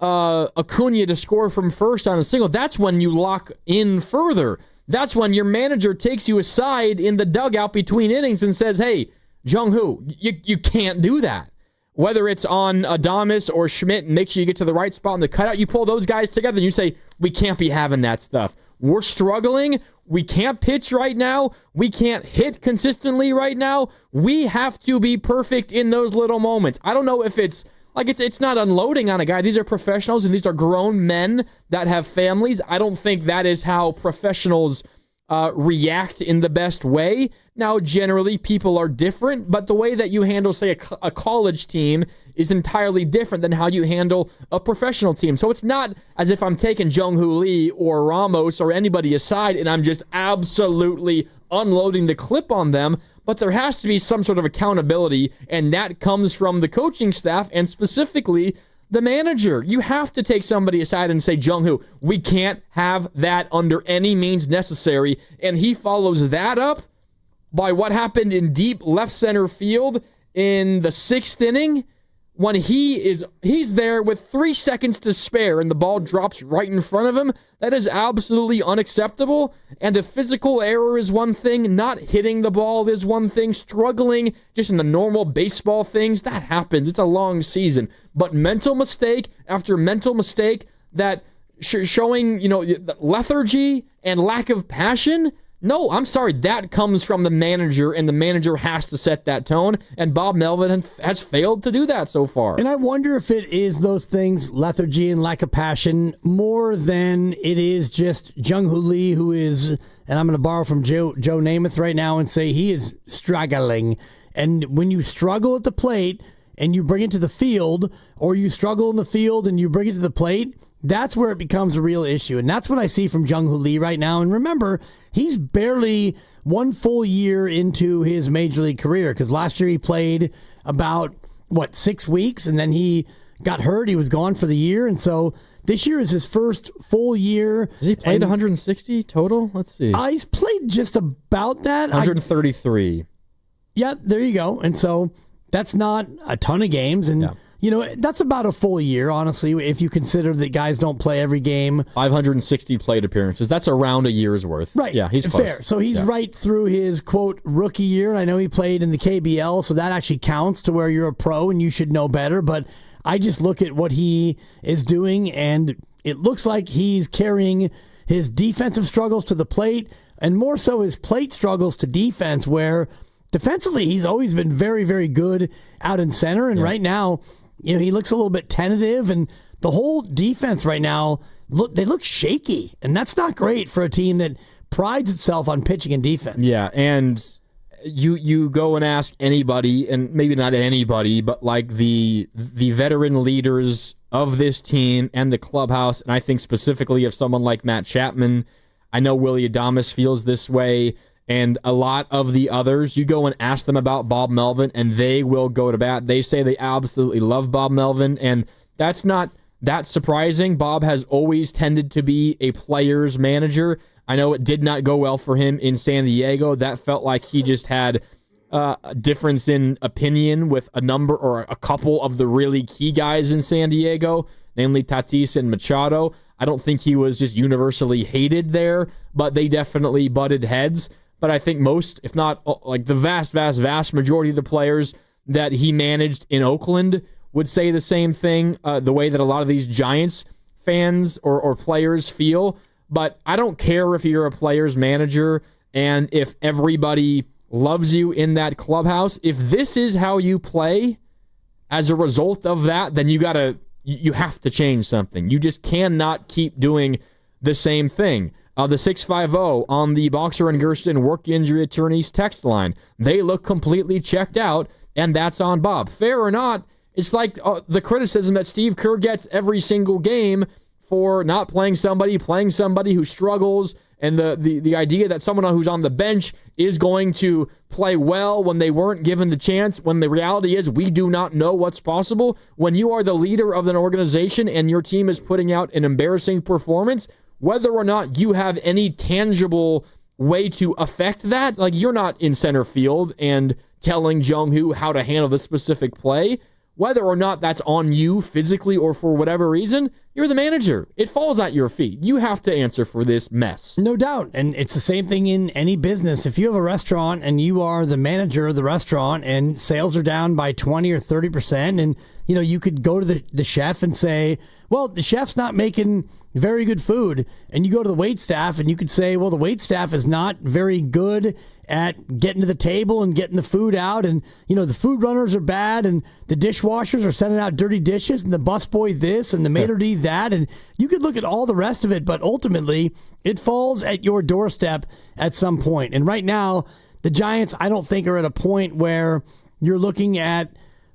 Acuna to score from first on a single, that's when you lock in further. That's when your manager takes you aside in the dugout between innings and says, hey, Jung-Hoo, you can't do that. Whether it's on Adames or Schmidt, make sure you get to the right spot in the cutout. You pull those guys together and you say, we can't be having that stuff. We're struggling. We can't pitch right now. We can't hit consistently right now. We have to be perfect in those little moments. I don't know if it's not unloading on a guy. These are professionals and these are grown men that have families. I don't think that is how professionals react in the best way. Now, generally, people are different, but the way that you handle, say, a college team is entirely different than how you handle a professional team. So it's not as if I'm taking Jung-Hoo Lee or Ramos or anybody aside and I'm just absolutely unloading the clip on them, but there has to be some sort of accountability, and that comes from the coaching staff and specifically the manager. You have to take somebody aside and say, Jung-Hoo, we can't have that under any means necessary. And he follows that up by what happened in deep left center field in the 6th inning when he's there with 3 seconds to spare and the ball drops right in front of him. That is absolutely unacceptable. And a physical error is one thing. Not hitting the ball is one thing. Struggling just in the normal baseball things, that happens. It's a long season. But mental mistake after mental mistake that showing, lethargy and lack of passion, no, I'm sorry, that comes from the manager, and the manager has to set that tone, and Bob Melvin has failed to do that so far. And I wonder if it is those things, lethargy and lack of passion, more than it is just Jung-Hoo Lee, who is, and I'm going to borrow from Joe Namath right now and say he is struggling. And when you struggle at the plate and you bring it to the field, or you struggle in the field and you bring it to the plate, that's where it becomes a real issue. And that's what I see from Jung-Hoo Lee right now. And remember, he's barely 1 full year into his major league career, because last year he played about, 6 weeks, and then he got hurt. He was gone for the year. And so this year is his first full year. Has he played 160 total? Let's see. He's played just about that. 133. Yeah, there you go. And so that's not a ton of games. And that's about a full year, honestly, if you consider that guys don't play every game. 560 plate appearances. That's around a year's worth. Right. Yeah, he's close. Fair. So he's right through his, quote, rookie year. I know he played in the KBL, so that actually counts to where you're a pro and you should know better. But I just look at what he is doing, and it looks like he's carrying his defensive struggles to the plate, and more so his plate struggles to defense, where defensively he's always been very, very good out in center. And right now, he looks a little bit tentative, and the whole defense right now, they look shaky, and that's not great for a team that prides itself on pitching and defense. Yeah, and you go and ask anybody, and maybe not anybody, but like the veteran leaders of this team and the clubhouse, and I think specifically of someone like Matt Chapman. I know Willie Adames feels this way, and a lot of the others. You go and ask them about Bob Melvin, and they will go to bat. They say they absolutely love Bob Melvin, and that's not that surprising. Bob has always tended to be a player's manager. I know it did not go well for him in San Diego. That felt like he just had a difference in opinion with a number or a couple of the really key guys in San Diego, namely Tatis and Machado. I don't think he was just universally hated there, but they definitely butted heads. But I think most, if not like the vast majority of the players that he managed in Oakland would say the same thing, the way that a lot of these Giants fans or players feel. But I don't care if you're a player's manager and if everybody loves you in that clubhouse. If this is how you play as a result of that, then you have to change something. You just cannot keep doing the same thing. The 650 on the Boxer and Gersten work injury attorneys text line. They look completely checked out, and that's on Bob. Fair or not, it's like the criticism that Steve Kerr gets every single game for not playing somebody who struggles, and the idea that someone who's on the bench is going to play well when they weren't given the chance, when the reality is we do not know what's possible. When you are the leader of an organization and your team is putting out an embarrassing performance, whether or not you have any tangible way to affect that, like you're not in center field and telling Jung-Hoo how to handle the specific play. Whether or not that's on you physically or for whatever reason, you're the manager. It falls at your feet. You have to answer for this mess. No doubt. And it's the same thing in any business. If you have a restaurant and you are the manager of the restaurant and sales are down by 20 or 30%, and you could go to the chef and say, well, the chef's not making very good food. And you go to the wait staff and you could say, well, the wait staff is not very good at getting to the table and getting the food out. And, the food runners are bad and the dishwashers are sending out dirty dishes and the busboy this and the maitre d' that. And you could look at all the rest of it, but ultimately it falls at your doorstep at some point. And right now, the Giants, I don't think, are at a point where you're looking at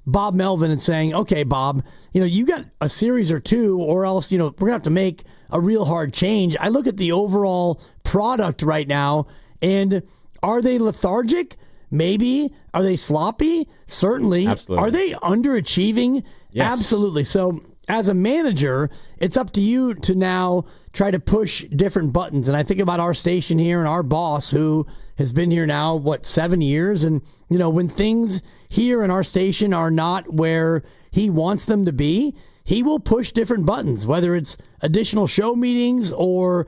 Bob Melvin and saying, okay, Bob, you got a series or two, or else, we're going to have to make a real hard change. I look at the overall product right now, and are they lethargic? Maybe. Are they sloppy? Certainly. Absolutely. Are they underachieving? Yes. Absolutely. So as a manager, it's up to you to now try to push different buttons. And I think about our station here and our boss, who has been here now, 7 years? And, when things here in our station are not where he wants them to be, he will push different buttons, whether it's additional show meetings or,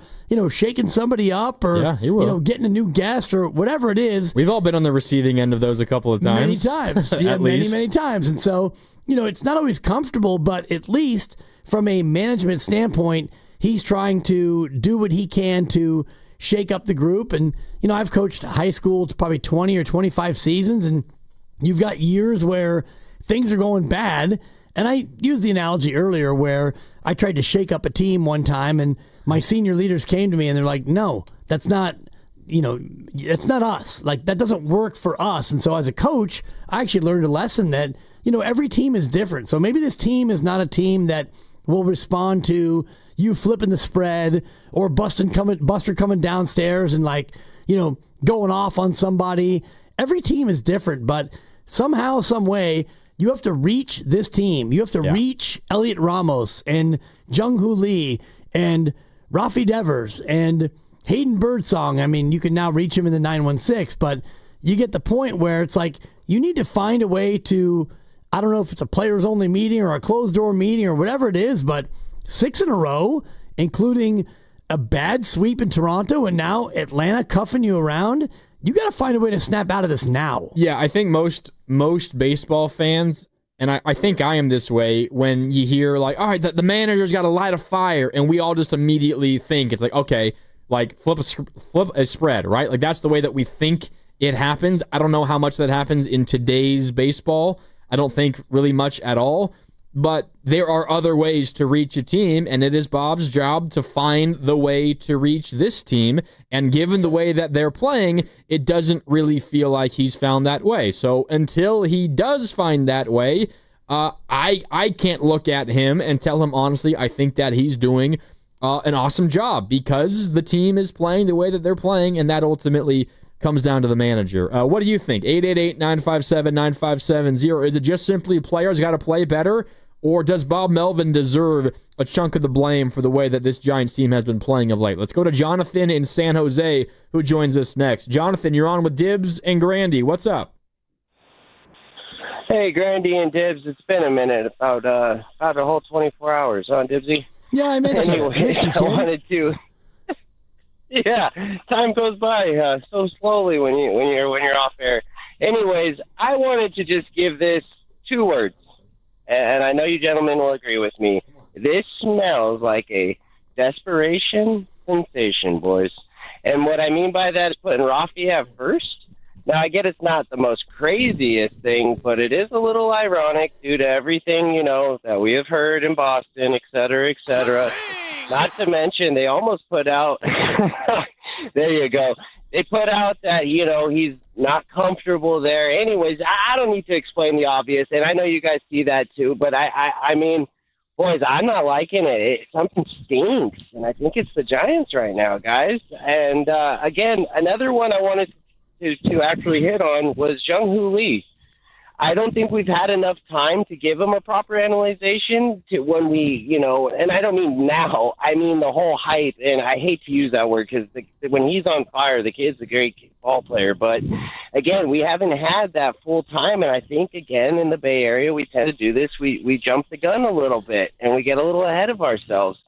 shaking somebody up or, getting a new guest or whatever it is. We've all been on the receiving end of those a couple of times. Many times. Yeah, many times. And so, it's not always comfortable, but at least from a management standpoint, he's trying to do what he can to shake up the group. And, I've coached high school to probably 20 or 25 seasons, and you've got years where things are going bad. And I used the analogy earlier where I tried to shake up a team one time, and my senior leaders came to me and they're like, no, that's not, it's not us. Like, that doesn't work for us. And so as a coach, I actually learned a lesson that, every team is different. So maybe this team is not a team that will respond to you flipping the spread or Buster coming downstairs and going off on somebody. Every team is different, but somehow, some way, you have to reach this team. You have to reach Elliot Ramos and Jung-Hoo Lee and Rafi Devers and Hayden Birdsong. I mean, you can now reach him in the 916, but you get the point where it's like you need to find a way to, I don't know if it's a players-only meeting or a closed-door meeting or whatever it is, but 6 in a row, including a bad sweep in Toronto and now Atlanta cuffing you around. You got to find a way to snap out of this now. Yeah, I think most baseball fans, and I think I am this way, when you hear all right, the manager's got to light a fire, and we all just immediately think it's okay, flip a spread, right? That's the way that we think it happens. I don't know how much that happens in today's baseball. I don't think really much at all. but there are other ways to reach a team, and it is Bob's job to find the way to reach this team. And given the way that they're playing, it doesn't really feel like he's found that way. So until he does find that way, I can't look at him and tell him honestly I think that he's doing an awesome job, because the team is playing the way that they're playing, and that ultimately comes down to the manager. What do you think? 888-957-9570. Is it just simply players got to play better, or does Bob Melvin deserve a chunk of the blame for the way that this Giants team has been playing of late? Let's go to Jonathan in San Jose, who joins us next. Jonathan, you're on with Dibs and Grandy. What's up? Hey, Grandy and Dibs. It's been a minute, about a whole 24 hours, huh, Dibsy? Yeah, I missed you. I wanted to. Yeah, time goes by so slowly when you're off air. Anyways, I wanted to just give this 2 words, and I know you gentlemen will agree with me. This smells like a desperation sensation, boys. And what I mean by that is putting Rafi at first. Now, I get it's not the most craziest thing, but it is a little ironic due to everything, that we have heard in Boston, et cetera, et cetera. Not to mention, they almost put out, there you go. They put out that, he's not comfortable there. Anyways, I don't need to explain the obvious, and I know you guys see that too, but I mean, boys, I'm not liking it. Something stinks, and I think it's the Giants right now, guys. And, again, another one I wanted to actually hit on was Jung-Hoo Lee. I don't think we've had enough time to give him a proper analyzation to when we, and I don't mean now, I mean the whole hype, and I hate to use that word because when he's on fire, the kid's a great ball player. But, again, we haven't had that full time, and I think, again, in the Bay Area, we tend to do this. We jump the gun a little bit, and we get a little ahead of ourselves.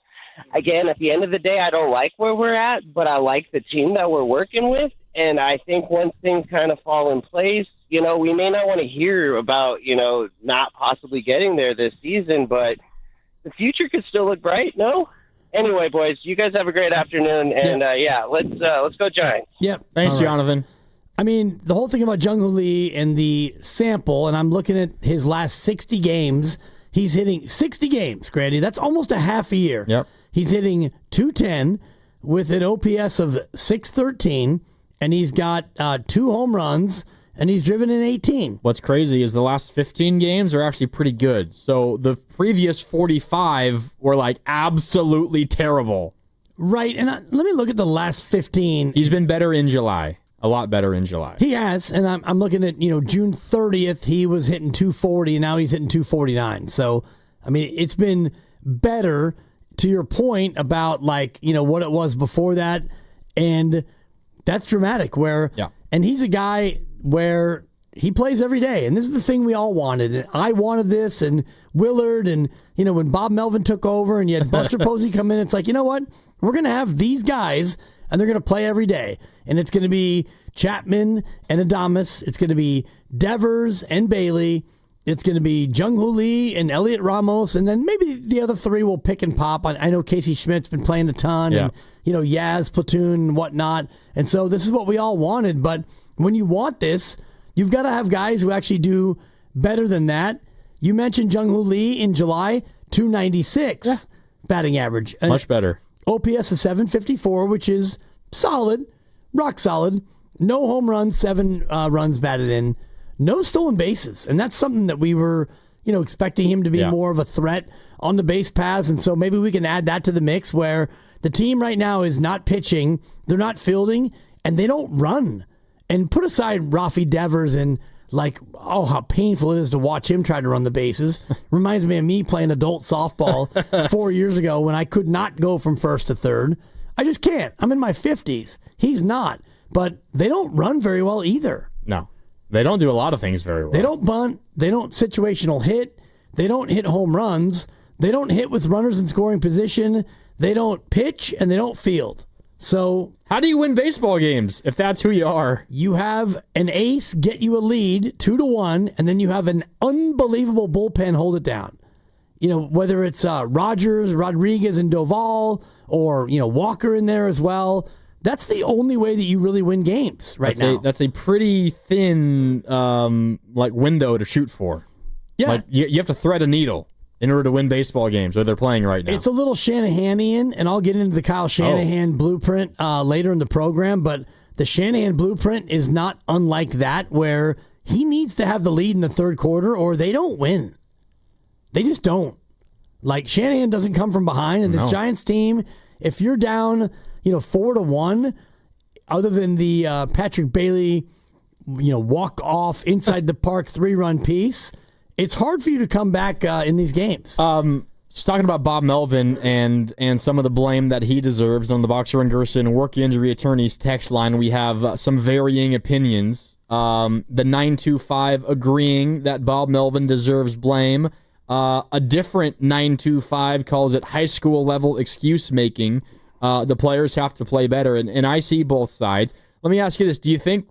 Again, at the end of the day, I don't like where we're at, but I like the team that we're working with. And I think once things kind of fall in place, we may not want to hear about, not possibly getting there this season, but the future could still look bright, no? Anyway, boys, you guys have a great afternoon, and let's go Giants. Yep. Thanks, Jonathan. I mean, the whole thing about Jung-Hoo Lee and the sample, and I'm looking at his last 60 games, he's hitting 60 games, Grady. That's almost a half a year. Yep. He's hitting .210 with an OPS of .613, and he's got 2 home runs, and he's driven in 18. What's crazy is the last 15 games are actually pretty good. So the previous 45 were absolutely terrible. Right, and let me look at the last 15. He's been better in July. A lot better in July. He has, and I'm looking at, June 30th, he was hitting .240, and now he's hitting .249. So, I mean, it's been better, to your point about, what it was before that, and that's dramatic, and he's a guy where he plays every day, and this is the thing we all wanted, and I wanted this, and Willard, and, when Bob Melvin took over, and you had Buster Posey come in, it's like, you know what, we're going to have these guys, and they're going to play every day, and it's going to be Chapman and Adames, it's going to be Devers and Bailey, it's going to be Jung-Hoo Lee and Elliot Ramos, and then maybe the other 3 will pick and pop. I know Casey Schmidt's been playing a ton, and Yaz, Platoon, and whatnot. And so this is what we all wanted. But when you want this, you've got to have guys who actually do better than that. You mentioned Jung-Hoo Lee in July, .296 batting average. Much better. OPS is .754, which is solid, rock solid. No home runs, 7 runs batted in. No stolen bases, and that's something that we were, expecting him to be more of a threat on the base paths, and so maybe we can add that to the mix where the team right now is not pitching, they're not fielding, and they don't run. And put aside Rafi Devers and, how painful it is to watch him try to run the bases. Reminds me of me playing adult softball 4 years ago when I could not go from first to third. I just can't. I'm in my 50s. He's not. But they don't run very well either. No. They don't do a lot of things very well. They don't bunt. They don't situational hit. They don't hit home runs. They don't hit with runners in scoring position. They don't pitch, and they don't field. So how do you win baseball games if that's who you are? You have an ace get you a lead 2-1, and then you have an unbelievable bullpen hold it down. Whether it's Rogers, Rodriguez, and Doval, or Walker in there as well. That's the only way that you really win games now. That's a pretty thin window to shoot for. Yeah. You have to thread a needle in order to win baseball games where they're playing right now. It's a little Shanahanian, and I'll get into the Kyle Shanahan blueprint later in the program, but the Shanahan blueprint is not unlike that, where he needs to have the lead in the third quarter or they don't win. They just don't. Like, Shanahan doesn't come from behind, and this Giants team, if you're down, 4-1, other than the Patrick Bailey, walk off inside the park 3-run piece, it's hard for you to come back in these games. Just talking about Bob Melvin and some of the blame that he deserves on the Boxer and Gerson work injury attorneys text line, we have some varying opinions. The 925 agreeing that Bob Melvin deserves blame. A different 925 calls it high school level excuse making. The players have to play better, and I see both sides. Let me ask you this: do you think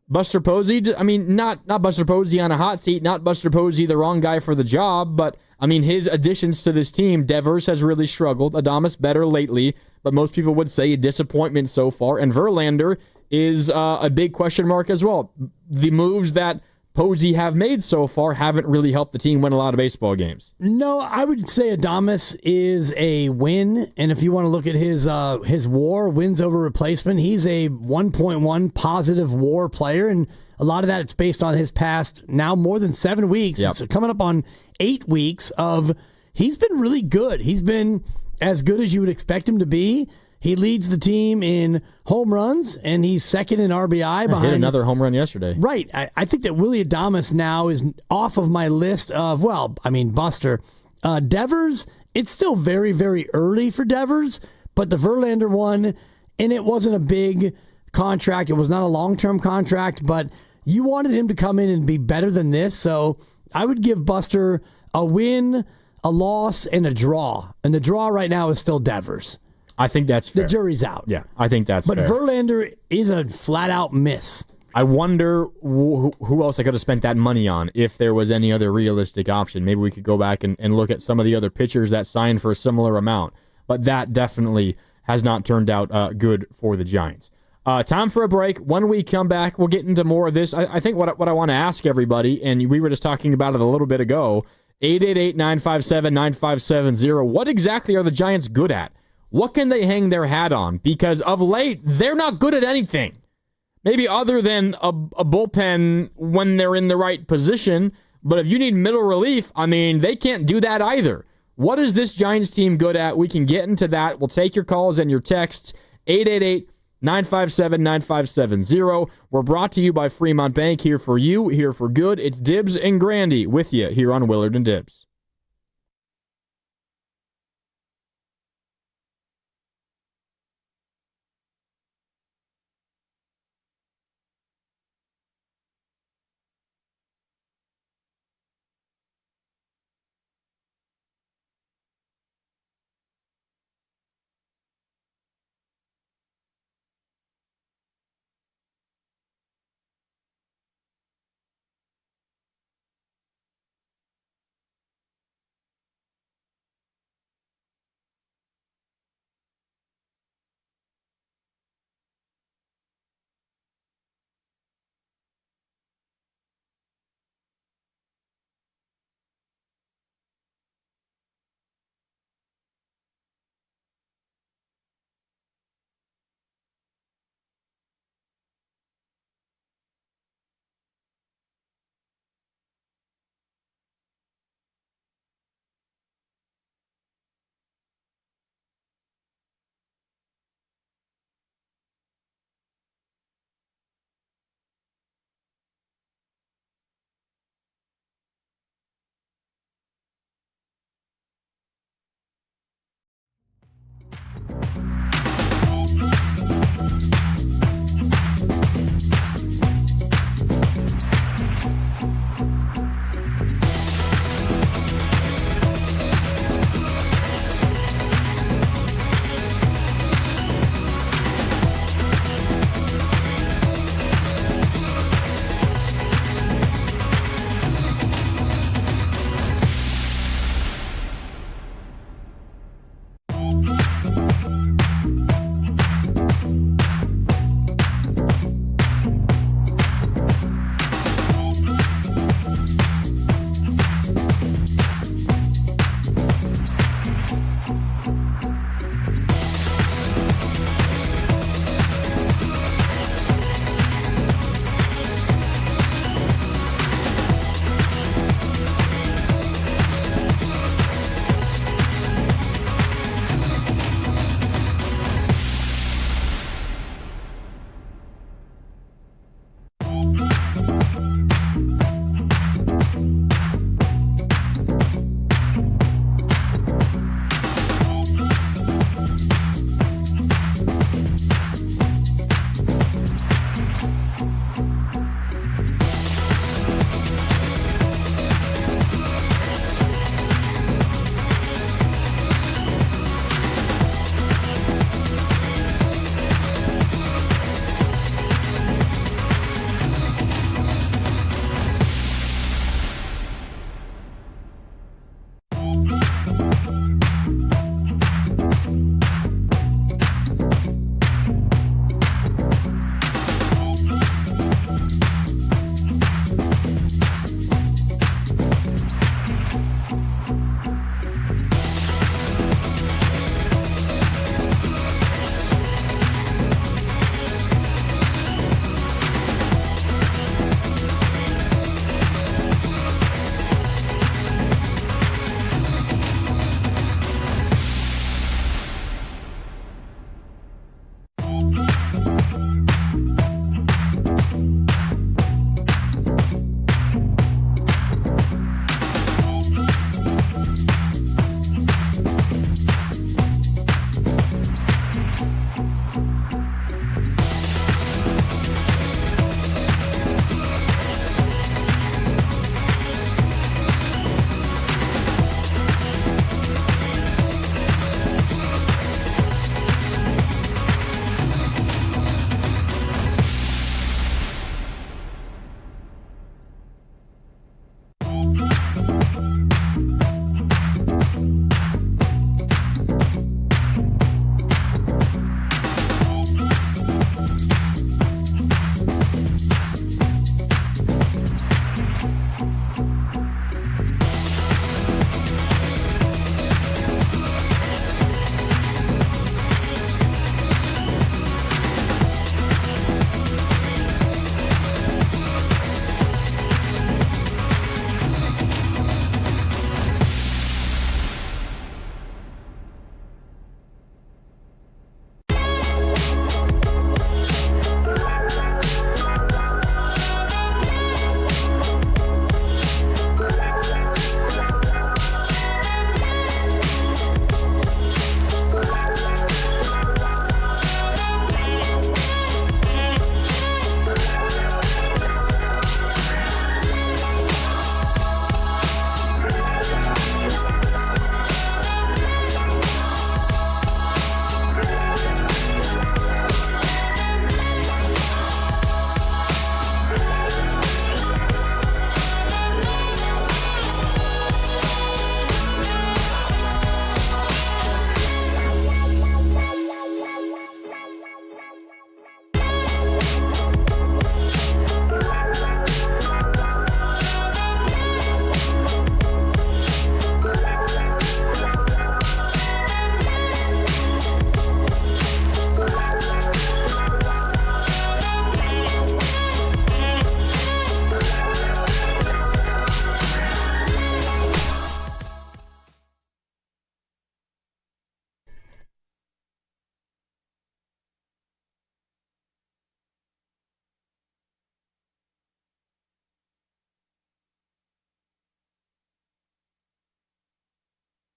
Buster Posey, not Buster Posey on a hot seat, not Buster Posey the wrong guy for the job, but his additions to this team, Devers has really struggled, Adames better lately, but most people would say a disappointment so far, and Verlander is a big question mark as well. The moves that Posey have made so far haven't really helped the team win a lot of baseball games. No, I would say Adames is a win, and if you want to look at his WAR, wins over replacement, he's a 1.1 positive WAR player, and a lot of that it's based on his past now more than 7 weeks. It's coming up on 8 weeks of he's been really good. He's been as good as you would expect him to be. He leads the team in home runs, and he's second in RBI behind. Hit another home run yesterday. Right. I think that Willie Adames now is off of my list of, Buster. Devers, it's still very, very early for Devers, but the Verlander one, and it wasn't a big contract. It was not a long-term contract, but you wanted him to come in and be better than this, so I would give Buster a win, a loss, and a draw. And the draw right now is still Devers. I think that's fair. The jury's out. Yeah, I think that's fair. But Verlander is a flat-out miss. I wonder who else I could have spent that money on if there was any other realistic option. Maybe we could go back and look at some of the other pitchers that signed for a similar amount. But that definitely has not turned out good for the Giants. Time for a break. When we come back, we'll get into more of this. I think what I want to ask everybody, and we were just talking about it a little bit ago, 888-957-9570. What exactly are the Giants good at? What can they hang their hat on? Because of late, they're not good at anything. Maybe other than a bullpen when they're in the right position. But if you need middle relief, they can't do that either. What is this Giants team good at? We can get into that. We'll take your calls and your texts. 888-957-9570. We're brought to you by Fremont Bank. Here for you, here for good. It's Dibs and Grandy with you here on Willard and Dibs.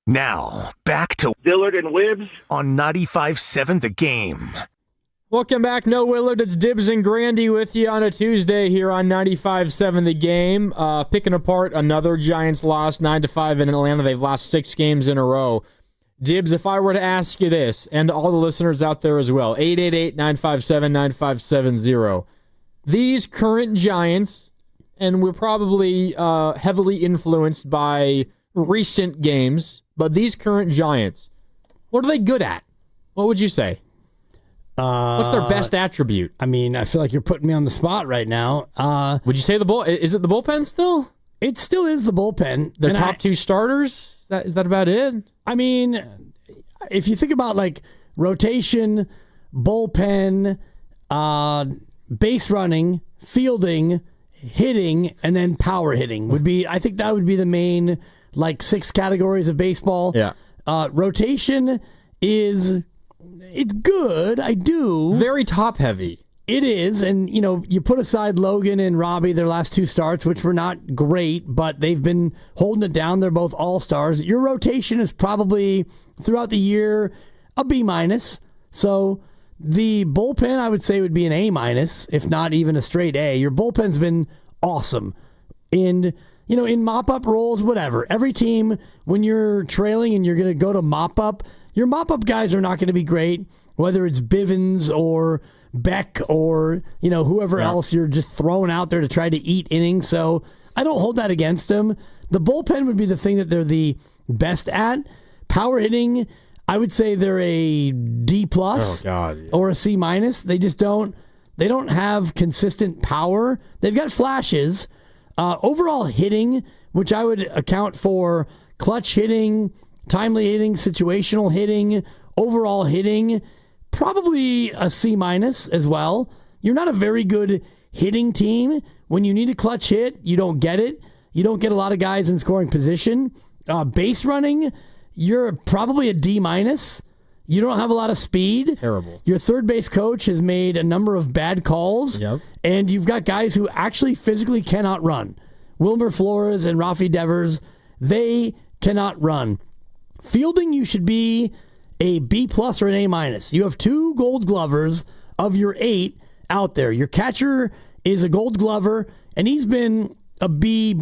Now, back to Willard and Dibs on 95.7 The Game. Welcome back. No Willard. It's Dibs and Grandy with you on a Tuesday here on 95.7 The Game. Picking apart another Giants loss, 9-5 in Atlanta. They've lost 6 games in a row. Dibs, if I were to ask you this, and all the listeners out there as well, 888-957-9570. These current Giants, and we're probably heavily influenced by recent games, but these current Giants, what are they good at? What would you say? What's their best attribute? I mean, I feel like you're putting me on the spot right now. Would you say is it the bullpen still? It still is the bullpen. The top 2 starters? Is that about it? I mean, if you think about like rotation, bullpen, base running, fielding, hitting, and then power hitting would be, I think that would be the main like 6 categories of baseball. Yeah. Rotation it's good. I do. Very top heavy. It is, and you put aside Logan and Robbie, their last 2 starts, which were not great, but they've been holding it down. They're both all-stars. Your rotation is probably, throughout the year, a B-. So the bullpen, I would say, would be an A-, if not even a straight A. Your bullpen's been awesome. And, in mop-up roles, whatever. Every team, when you're trailing and you're going to go to mop-up, your mop-up guys are not going to be great, whether it's Bivens or Beck or whoever else you're just throwing out there to try to eat innings. So I don't hold that against them. The bullpen would be the thing that they're the best at. Power hitting, I would say they're a D+ or a C-. They just don't have consistent power. They've got flashes. Overall hitting, which I would account for clutch hitting, timely hitting, situational hitting, overall hitting, probably a C- as well. You're not a very good hitting team. When you need a clutch hit, you don't get it. You don't get a lot of guys in scoring position. Base running, you're probably a D-. You don't have a lot of speed. Terrible. Your third base coach has made a number of bad calls. Yep. And you've got guys who actually physically cannot run. Wilmer Flores and Rafi Devers, they cannot run. Fielding, you should be a B+ or an A-. You have 2 Gold Glovers of your 8 out there. Your catcher is a Gold Glover, and he's been a B+.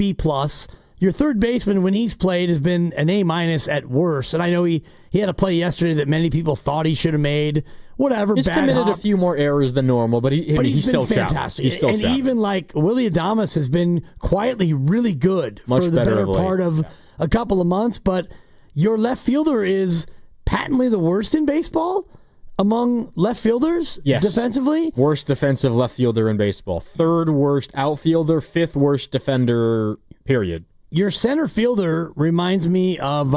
Your third baseman, when he's played, has been an A- at worst. And I know he had a play yesterday that many people thought he should have made. Whatever, he's committed a few more errors than normal, but he's still fantastic. He's still and even like Willie Adames has been quietly really good for the better part of a couple of months. But your left fielder is patently the worst in baseball among left fielders defensively. Worst defensive left fielder in baseball. 3rd worst outfielder, 5th worst defender, period. Your center fielder reminds me of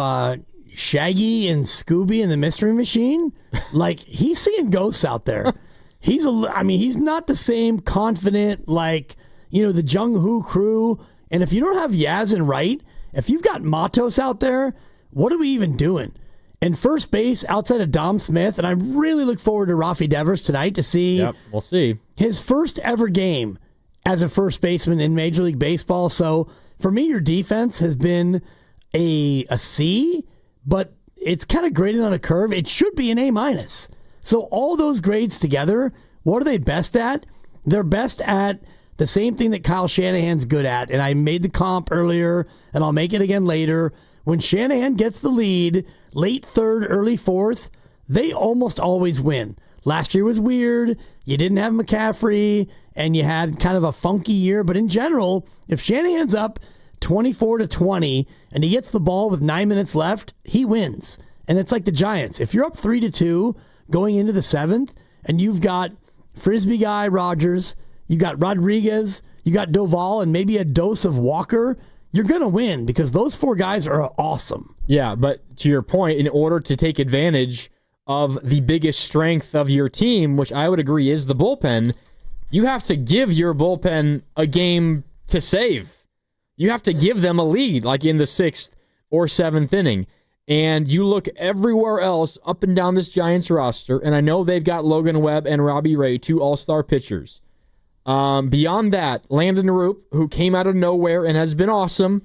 Shaggy and Scooby and the Mystery Machine. Like, he's seeing ghosts out there. He's not the same confident, like, the Jung Hoo crew. And if you don't have Yaz and Wright, if you've got Matos out there, what are we even doing? And first base, outside of Dom Smith, and I really look forward to Rafi Devers tonight to see. Yep, we'll see. His first ever game as a first baseman in Major League Baseball. So, for me, your defense has been a C, but it's kind of graded on a curve. It should be an A-. So all those grades together, what are they best at? They're best at the same thing that Kyle Shanahan's good at. And I made the comp earlier, and I'll make it again later. When Shanahan gets the lead, late 3rd, early 4th, they almost always win. Last year was weird. You didn't have McCaffrey, and you had kind of a funky year. But in general, if Shanahan's up 24-20 and he gets the ball with 9 minutes left, he wins. And it's like the Giants. If you're up 3-2 going into the 7th, and you've got Frisbee guy Rogers, you got Rodriguez, you got Doval, and maybe a dose of Walker, you're going to win because those 4 guys are awesome. Yeah, but to your point, in order to take advantage of the biggest strength of your team, which I would agree is the bullpen, you have to give your bullpen a game to save. You have to give them a lead, like in the 6th or 7th inning. And you look everywhere else up and down this Giants roster, and I know they've got Logan Webb and Robbie Ray, 2 all-star pitchers. Beyond that, Landon Roop, who came out of nowhere and has been awesome.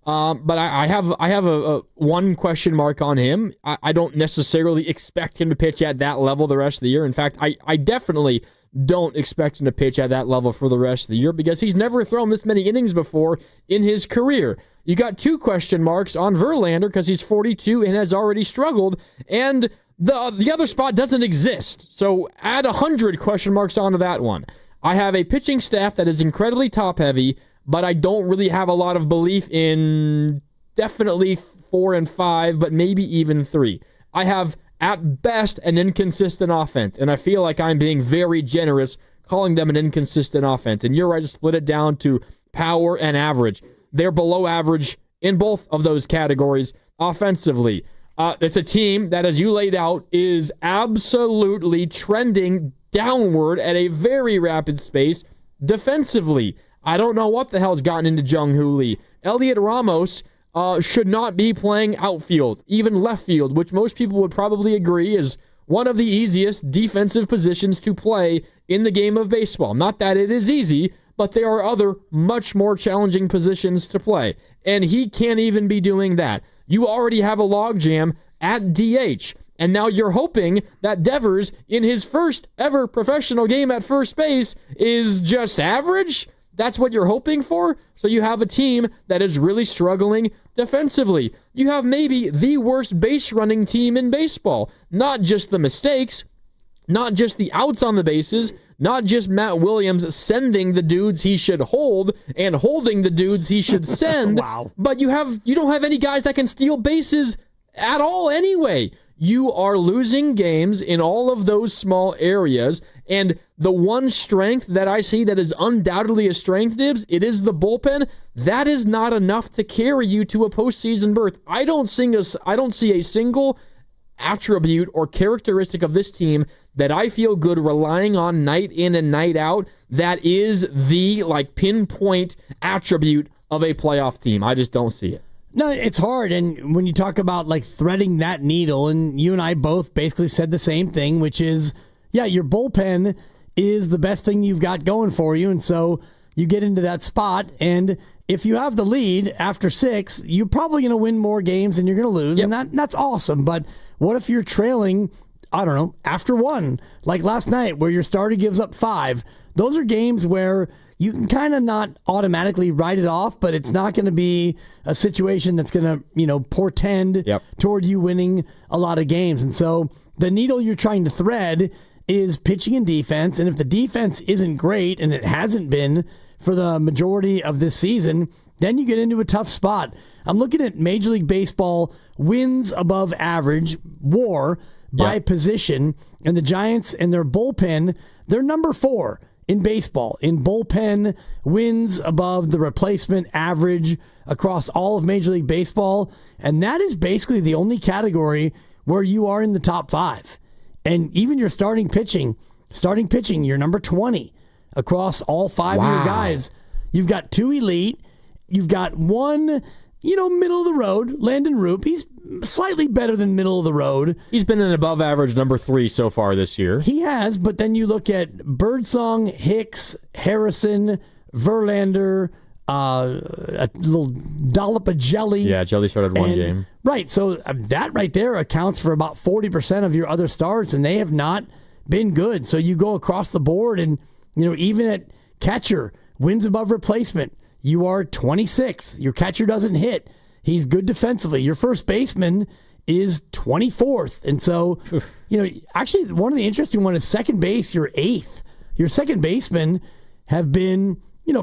But I have a one question mark on him. I don't necessarily expect him to pitch at that level the rest of the year. In fact, I definitely don't expect him to pitch at that level for the rest of the year because he's never thrown this many innings before in his career. You got 2 question marks on Verlander because he's 42 and has already struggled, and the other spot doesn't exist. So add 100 question marks onto that one. I have a pitching staff that is incredibly top-heavy, but I don't really have a lot of belief in definitely 4 and 5, but maybe even 3. I have, at best, an inconsistent offense, and I feel like I'm being very generous calling them an inconsistent offense. And you're right to split it down to power and average. They're below average in both of those categories offensively. It's a team that, as you laid out, is absolutely trending downward at a very rapid pace defensively. I don't know what the hell's gotten into Jung-Hoo Lee. Elliot Ramos should not be playing outfield, even left field, which most people would probably agree is one of the easiest defensive positions to play in the game of baseball. Not that it is easy, but there are other much more challenging positions to play, and he can't even be doing that. You already have a logjam at DH, and now you're hoping that Devers, in his first ever professional game at first base, is just average? That's what you're hoping for? So you have a team that is really struggling defensively. You have maybe the worst base running team in baseball. Not just the mistakes, not just the outs on the bases, not just Matt Williams sending the dudes he should hold and holding the dudes he should send. Wow. But you don't have any guys that can steal bases at all anyway. You are losing games in all of those small areas, and the one strength that I see that is undoubtedly a strength, Dibs, it is the bullpen. That is not enough to carry you to a postseason berth. I don't see a single attribute or characteristic of this team that I feel good relying on night in and night out that is the pinpoint attribute of a playoff team. I just don't see it. No, it's hard. And when you talk about threading that needle, and you and I both basically said the same thing, which is, yeah, your bullpen is the best thing you've got going for you. And so you get into that spot. And if you have the lead after 6, you're probably going to win more games than you're going to lose. Yep. And that's awesome. But what if you're trailing, I don't know, after 1, like last night where your starter gives up 5? Those are games where you can kind of not automatically write it off, but it's not going to be a situation that's going to, portend toward you winning a lot of games. And so the needle you're trying to thread is pitching and defense. And if the defense isn't great, and it hasn't been for the majority of this season, then you get into a tough spot. I'm looking at Major League Baseball wins above average, WAR, by position, and the Giants and their bullpen, they're number 4 in baseball in bullpen wins above the replacement average across all of Major League Baseball. And that is basically the only category where you are in the top 5. And even your starting pitching, you're number 20 across all 5 of your guys. You've got 2 elite. You've got 1, middle of the road, Landon Roop. He's slightly better than middle of the road. He's been an above average number 3 so far this year. He has, but then you look at Birdsong, Hicks, Harrison, Verlander, a little dollop of Jelly. Yeah, Jelly started 1 game. Right, so that right there accounts for about 40% of your other starts, and they have not been good. So you go across the board, and even at catcher, wins above replacement, you are 26th. Your catcher doesn't hit. He's good defensively. Your first baseman is 24th. And so, actually one of the interesting ones is second base, you're 8th. Your second basemen have been,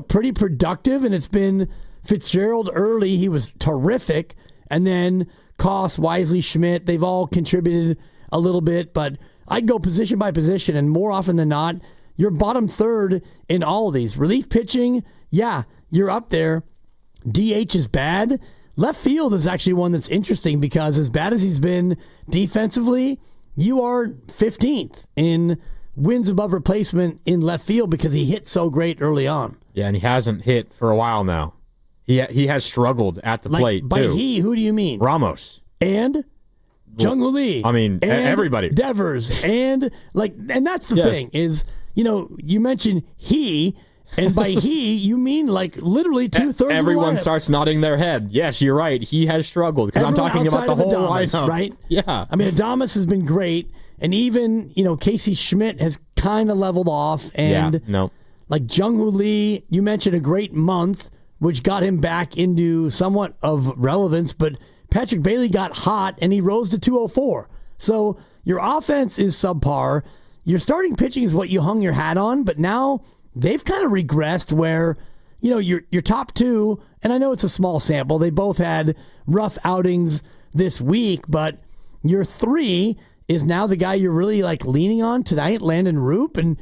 pretty productive, and it's been Fitzgerald early. He was terrific. And then Koss, Wisely, Schmidt, they've all contributed a little bit, but I'd go position by position, and more often than not, you're bottom 3rd in all of these. Relief pitching, yeah, you're up there. DH is bad. Left field is actually one that's interesting because as bad as he's been defensively, you are 15th in wins above replacement in left field because he hit so great early on. Yeah, and he hasn't hit for a while now. He has struggled at the plate, too. By who do you mean? Ramos. And Jung-Hoo Lee. I mean, everybody. Devers. And that's the thing is, you mentioned he, And by he, you mean like literally 2/3 Everyone of the lineup. starts nodding their head. Yes, you're right. He has struggled because I'm Everyone talking about the outside whole of Adames, lineup. right? Yeah. I mean, Adames has been great, and even Casey Schmidt has kind of leveled off. And like Jung-Hoo Lee, you mentioned a great month, which got him back into somewhat of relevance. But Patrick Bailey got hot, and he rose to 204. So your offense is subpar. Your starting pitching is what you hung your hat on, but now they've kind of regressed where, your top two, and I know it's a small sample, they both had rough outings this week, but your three is now the guy you're really like leaning on tonight, Landon Roop, and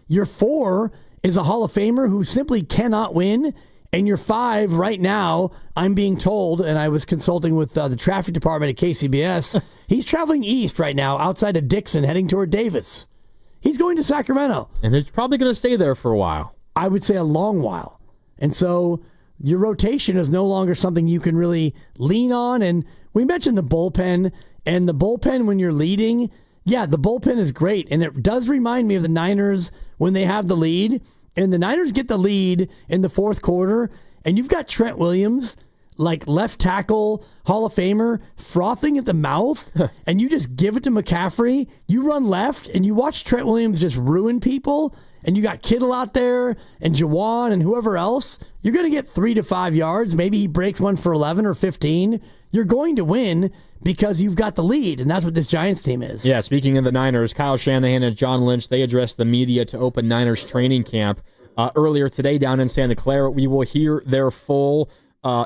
your four is a Hall of Famer who simply cannot win, and your five right now, I'm being told, and I was consulting with the traffic department at KCBS, he's traveling east right now outside of Dixon heading toward Davis. He's going to Sacramento. And they're probably going to stay there for a while. I would say a long while. And so your rotation is no longer something you can really lean on. And we mentioned the bullpen. And the bullpen when you're leading, the bullpen is great. And it does remind me of the Niners when they have the lead. And the Niners get the lead in the fourth quarter. And you've got Trent Williams, like left tackle, Hall of Famer, frothing at the mouth, and you just give it to McCaffrey. You run left, and you watch Trent Williams just ruin people, and you got Kittle out there, and Jawan, and whoever else. You're going to get 3 to 5 yards. Maybe he breaks one for 11 or 15. You're going to win because you've got the lead, and that's what this Giants team is. Yeah, speaking of the Niners, Kyle Shanahan and John Lynch, they addressed the media to open Niners training camp earlier today down in Santa Clara. We will hear their full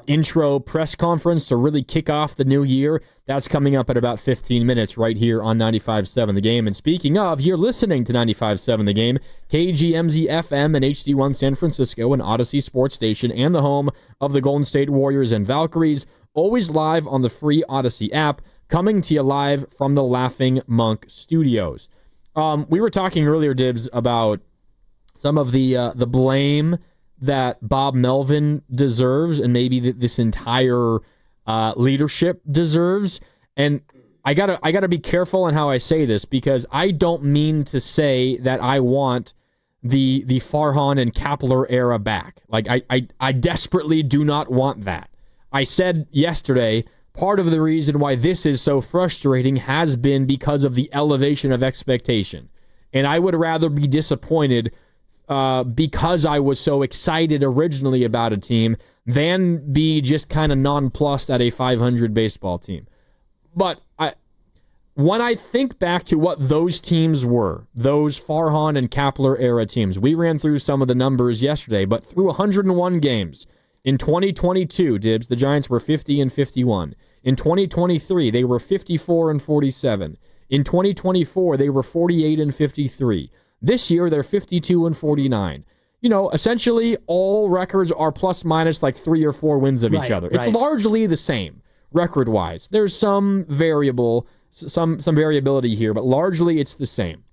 intro press conference to really kick off the new year. That's coming up at about 15 minutes right here on 95.7 The Game. And speaking of, you're listening to 95.7 The Game, KGMZ FM and HD1 San Francisco, an Odyssey sports station and the home of the Golden State Warriors and Valkyries, always live on the free Odyssey app, coming to you live from the Laughing Monk Studios. We were talking earlier, Dibs, about some of the blame that Bob Melvin deserves and maybe this entire leadership deserves. And I gotta be careful on how I say this because I don't mean to say that I want the Farhan and Kapler era back. Like I desperately do not want that. I said yesterday, part of the reason why this is so frustrating has been because of the elevation of expectation. And I would rather be disappointed because I was so excited originally about a team than be just kind of nonplussed at a 500 baseball team. But when I think back to what those teams were, those Farhan and Kapler era teams, we ran through some of the numbers yesterday, but through 101 games in 2022, Dibs, the Giants were 50-51. In 2023, they were 54-47. In 2024, they were 48-53. This year, they're 52-49. Essentially, all records are plus minus like 3 or 4 wins of each other. It's largely the same record-wise. There's some variability here, but largely it's the same.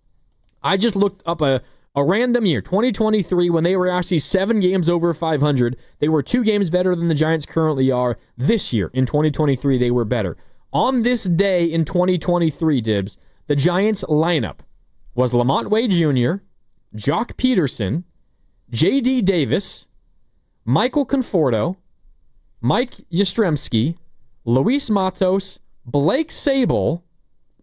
I just looked up a random year, 2023, when they were actually 7 games over 500. They were 2 games better than the Giants currently are. This year, in 2023, they were better. On this day in 2023, Dibs, the Giants lineup was Lamont Wade Jr., Jock Peterson, J.D. Davis, Michael Conforto, Mike Yastrzemski, Luis Matos, Blake Sable,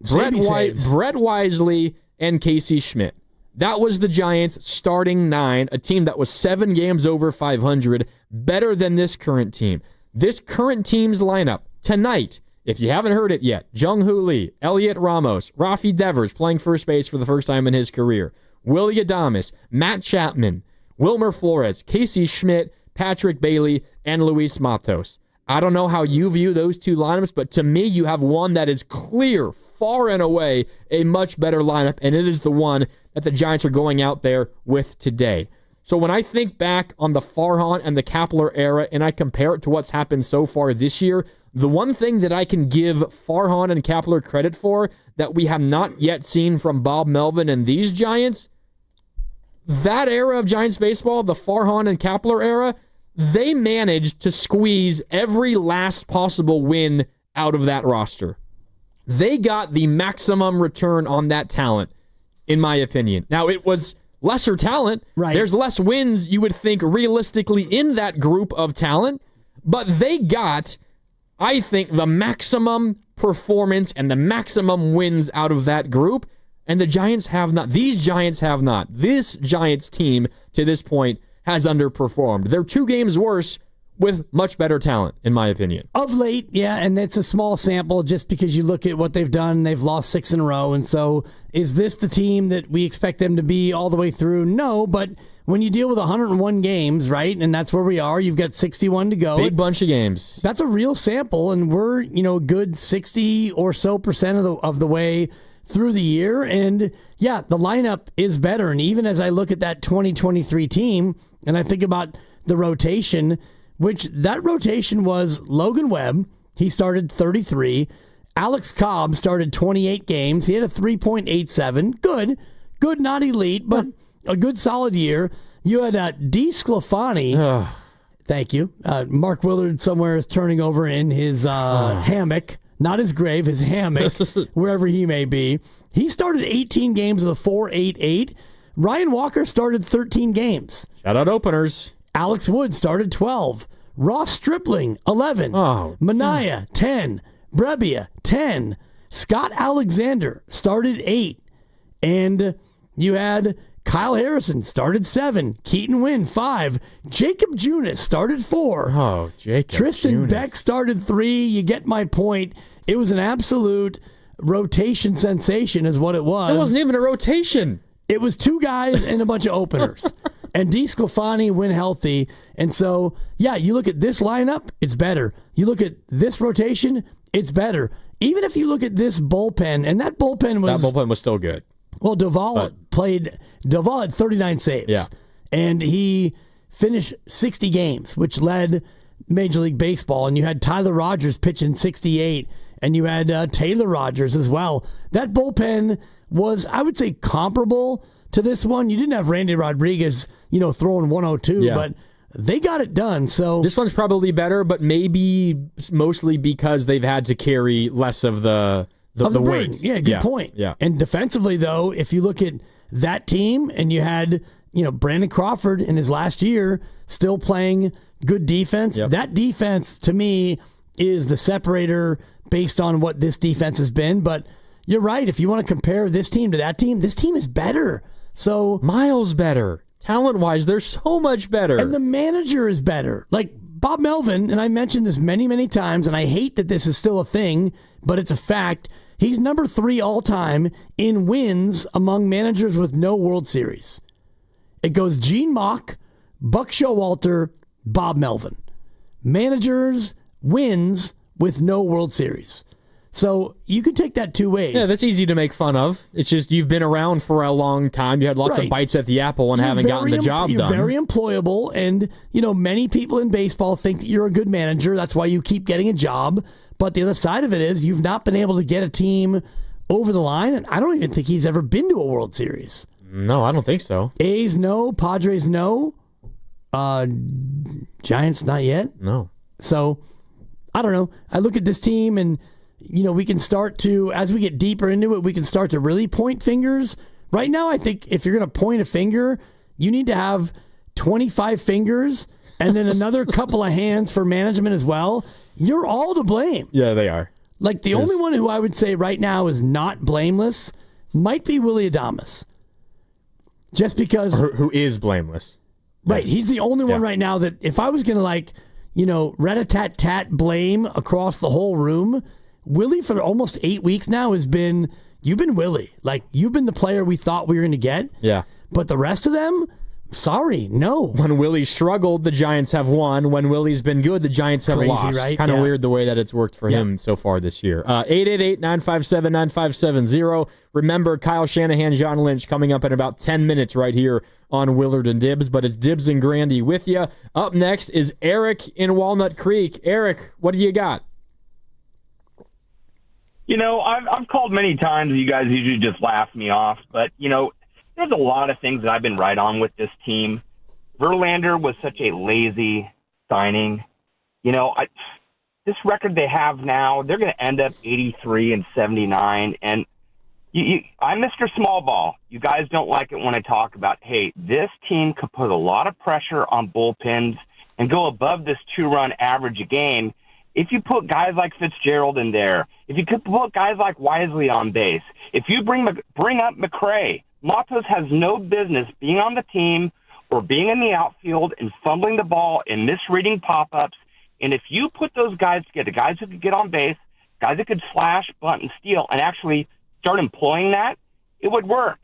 Brett Wisely, and Casey Schmidt. That was the Giants' starting 9, a team that was 7 games over 500, better than this current team. This current team's lineup tonight, if you haven't heard it yet, Jung-Hoo Lee, Elliot Ramos, Rafi Devers playing first base for the first time in his career, Willie Adames, Matt Chapman, Wilmer Flores, Casey Schmidt, Patrick Bailey, and Luis Matos. I don't know how you view those 2 lineups, but to me, you have one that is clear, far and away, a much better lineup, and it is the one that the Giants are going out there with today. So when I think back on the Farhan and the Kapler era, and I compare it to what's happened so far this year, the one thing that I can give Farhan and Kapler credit for that we have not yet seen from Bob Melvin and these Giants, that era of Giants baseball, the Farhan and Kapler era, they managed to squeeze every last possible win out of that roster. They got the maximum return on that talent, in my opinion. Now, it was lesser talent. Right. There's less wins, you would think, realistically in that group of talent. But they got, I think, the maximum performance and the maximum wins out of that group. And the Giants have not. These Giants have not. This Giants team, to this point, has underperformed. They're 2 games worse with much better talent, in my opinion. Of late, yeah, and it's a small sample just because you look at what they've done. They've lost 6 in a row. And so is this the team that we expect them to be all the way through? No, but when you deal with 101 games, right, and that's where we are, you've got 61 to go. Big bunch of games. That's a real sample, and we're, a good 60 or so percent of the way through the year. And yeah, the lineup is better. And even as I look at that 2023 team and I think about the rotation, which that rotation was Logan Webb. He started 33. Alex Cobb started 28 games. He had a 3.87. Good, not elite, but a good solid year. You had D. Sclafani. Thank you. Mark Willard somewhere is turning over in his hammock. Not his grave, his hammock, wherever he may be. He started 18 games with a 4.88. Ryan Walker started 13 games. Shout out openers. Alex Wood started 12. Ross Stripling, 11. Mania, 10. Brebbia, 10. Scott Alexander started 8. And you had Kyle Harrison started 7. Keaton Wynn, 5. Jacob Junis started 4. Oh, Jacob Tristan Junis. Beck started 3. You get my point. It was an absolute rotation sensation is what it was. It wasn't even a rotation. It was 2 guys and a bunch of openers. And D. Sclafani went healthy. And so, yeah, you look at this lineup, it's better. You look at this rotation, it's better. Even if you look at this bullpen, and that bullpen was still good. Well, Duvall had 39 saves. Yeah. And he finished 60 games, which led Major League Baseball. And you had Tyler Rogers pitching 68, and you had Taylor Rogers as well. That bullpen was, I would say, comparable to this one. You didn't have Randy Rodriguez, throwing 102, but they got it done. So this one's probably better, but maybe mostly because they've had to carry less of the weight. Yeah, good point. Yeah. And defensively, though, if you look at that team and you had, Brandon Crawford in his last year still playing good defense, that defense to me is the separator based on what this defense has been. But you're right. If you want to compare this team to that team, this team is better. So miles better. Talent-wise, they're so much better. And the manager is better. Like Bob Melvin, and I mentioned this many, many times, and I hate that this is still a thing, but it's a fact. He's number 3 all-time in wins among managers with no World Series. It goes Gene Mauch, Buck Showalter, Bob Melvin. Managers, wins with no World Series. So you could take that 2 ways. Yeah, that's easy to make fun of. It's just you've been around for a long time. You had lots of bites at the apple and haven't gotten the job done. You're very employable, and many people in baseball think that you're a good manager. That's why you keep getting a job. But the other side of it is you've not been able to get a team over the line, and I don't even think he's ever been to a World Series. No, I don't think so. A's no, Padres no, Giants not yet. No. So I don't know. I look at this team and we can start to, as we get deeper into it, we can start to really point fingers. Right now, I think if you're going to point a finger, you need to have 25 fingers and then another couple of hands for management as well. You're all to blame. Yeah, they are. Like the only one who I would say right now is not blameless might be Willie Adames. Just because. Who is blameless. Right. He's the only one right now that if I was going to rat-a-tat-tat blame across the whole room, Willie for almost 8 weeks now you've been Willie. Like, you've been the player we thought we were going to get. Yeah. But the rest of them, sorry, no. When Willie struggled, the Giants have won. When Willie's been good, the Giants have lost. Right? Kind of weird the way that it's worked for him so far this year. 888-957-9570. Remember, Kyle Shanahan, John Lynch coming up in about 10 minutes right here on Willard and Dibs. But it's Dibs and Grandy with you. Up next is Eric in Walnut Creek. Eric, what do you got? I've called many times. You guys usually just laugh me off. But, there's a lot of things that I've been right on with this team. Verlander was such a lazy signing. This record they have now, they're going to end up 83-79. And I'm Mr. Small Ball. You guys don't like it when I talk about, hey, this team could put a lot of pressure on bullpens and go above this 2-run average a game if you put guys like Fitzgerald in there, if you could put guys like Wisely on base, if you bring up McRae. Matos has no business being on the team or being in the outfield and fumbling the ball and misreading pop-ups. And if you put those guys together, guys who could get on base, guys that could slash, bunt, and steal, and actually start employing that, it would work.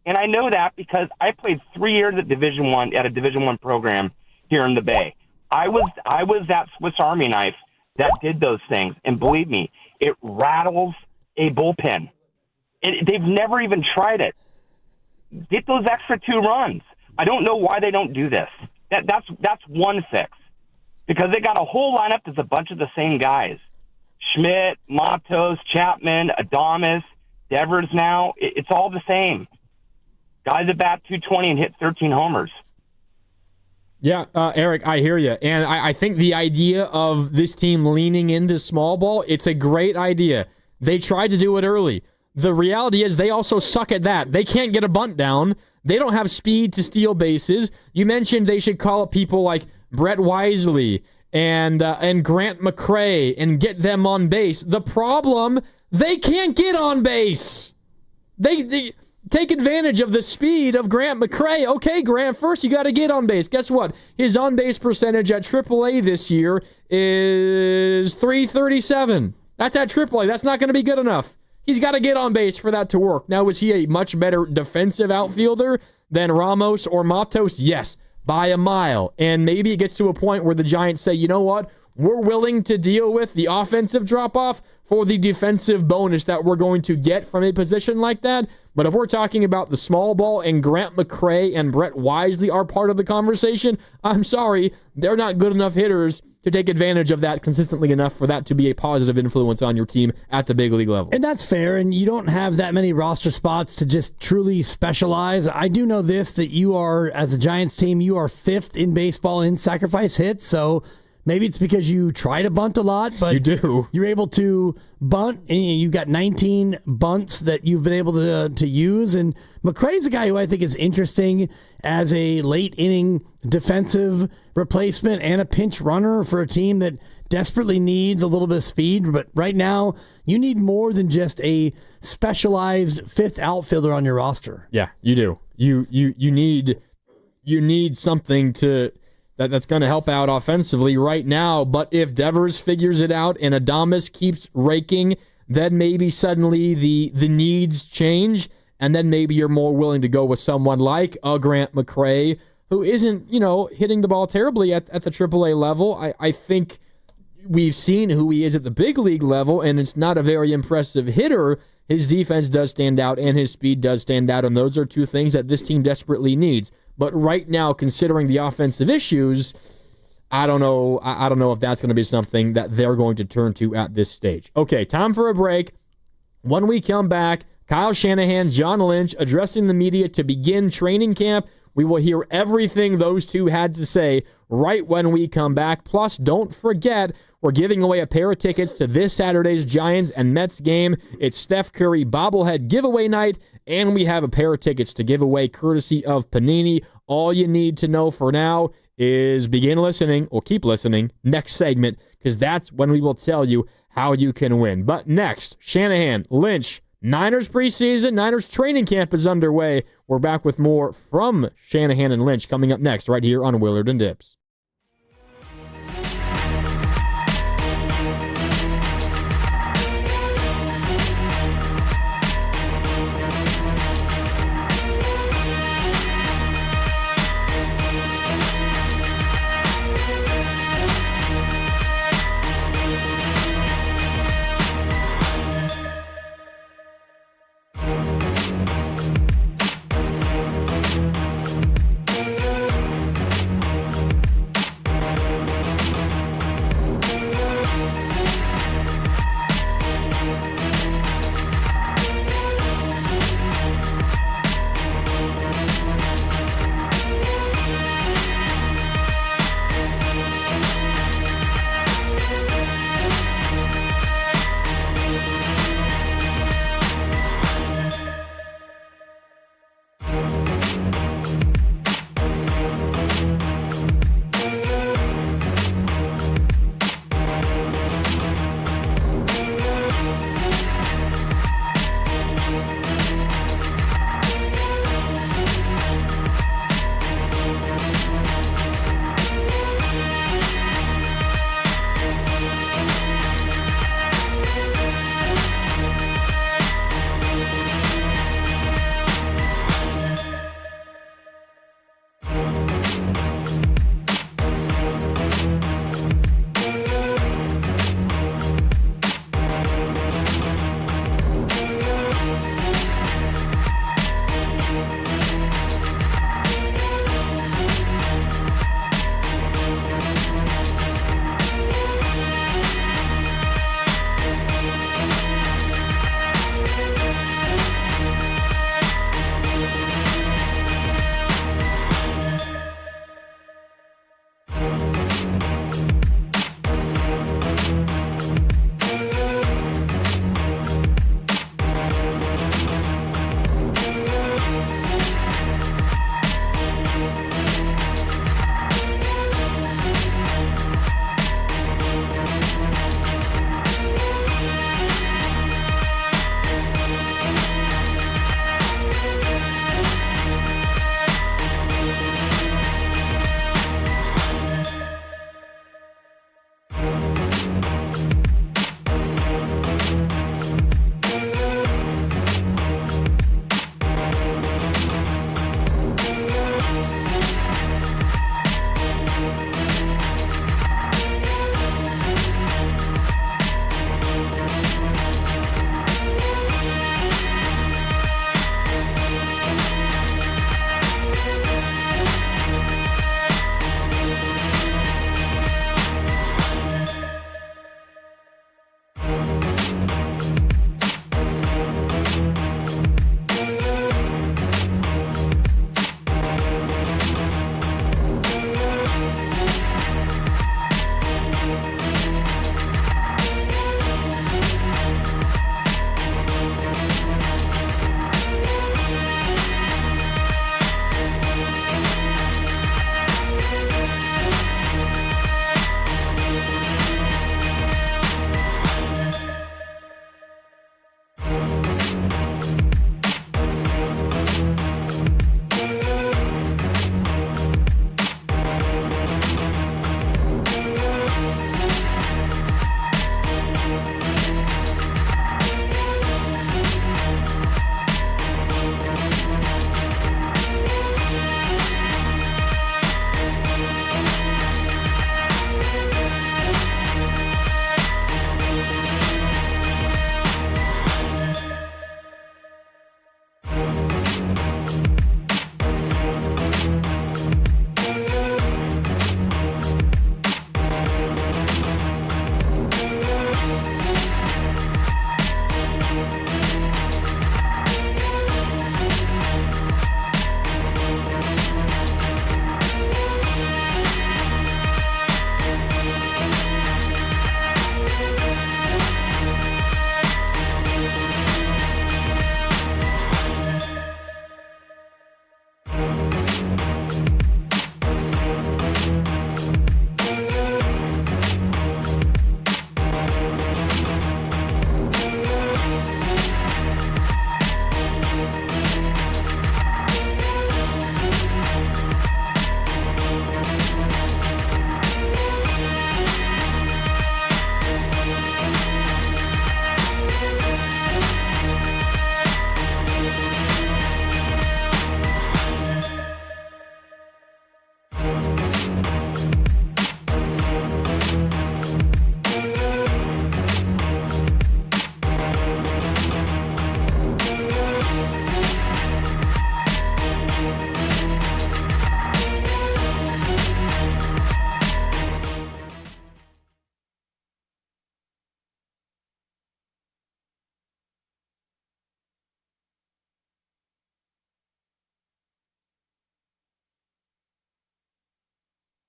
And I know that because I played 3 years at a Division I program here in the Bay. I was that Swiss Army knife that did those things. And believe me, it rattles a bullpen. They've never even tried it. Get those extra 2 runs. I don't know why they don't do this. That's one fix. Because they got a whole lineup that's a bunch of the same guys. Schmidt, Matos, Chapman, Adames, Devers now. It's all the same. Guys that bat 220 and hit 13 homers. Yeah, Eric, I hear you. And I think the idea of this team leaning into small ball, it's a great idea. They tried to do it early. The reality is they also suck at that. They can't get a bunt down. They don't have speed to steal bases. You mentioned they should call up people like Brett Wisely and Grant McRae and get them on base. The problem, they can't get on base. They take advantage of the speed of Grant McRae. Okay, Grant, first you got to get on base. Guess what? His on-base percentage at AAA this year is .337. That's at AAA. That's not going to be good enough. He's got to get on base for that to work. Now, is he a much better defensive outfielder than Ramos or Matos? Yes, by a mile. And maybe it gets to a point where the Giants say, you know what? We're willing to deal with the offensive drop-off for the defensive bonus that we're going to get from a position like that. But if we're talking about the small ball and Grant McRae and Brett Wisely are part of the conversation, I'm sorry, they're not good enough hitters to take advantage of that consistently enough for that to be a positive influence on your team at the big league level. And that's fair, and you don't have that many roster spots to just truly specialize. I do know this, that you are, as a Giants team, you are 5th in baseball in sacrifice hits, so maybe it's because you try to bunt a lot, but you do. You're able to bunt, and you've got 19 bunts that you've been able to use. And McRae's a guy who I think is interesting as a late inning defensive replacement and a pinch runner for a team that desperately needs a little bit of speed. But right now, you need more than just a specialized 5th outfielder on your roster. Yeah, you do. You need something that's going to help out offensively right now. But if Devers figures it out and Adames keeps raking, then maybe suddenly the needs change, and then maybe you're more willing to go with someone like a Grant McRae, who isn't, hitting the ball terribly at the AAA level. I think we've seen who he is at the big league level, and it's not a very impressive hitter. His defense does stand out, and his speed does stand out, and those are 2 things that this team desperately needs. But right now, considering the offensive issues, I don't know if that's going to be something that they're going to turn to at this stage. Okay, time for a break. When we come back, Kyle Shanahan, John Lynch addressing the media to begin training camp. We will hear everything those two had to say right when we come back. Plus, don't forget, we're giving away a pair of tickets to this Saturday's Giants and Mets game. It's Steph Curry bobblehead giveaway night, and we have a pair of tickets to give away courtesy of Panini. All you need to know for now is begin listening, or keep listening, next segment, because that's when we will tell you how you can win. But next, Shanahan, Lynch, Niners preseason, Niners training camp is underway. We're back with more from Shanahan and Lynch coming up next right here on Willard and Dibs.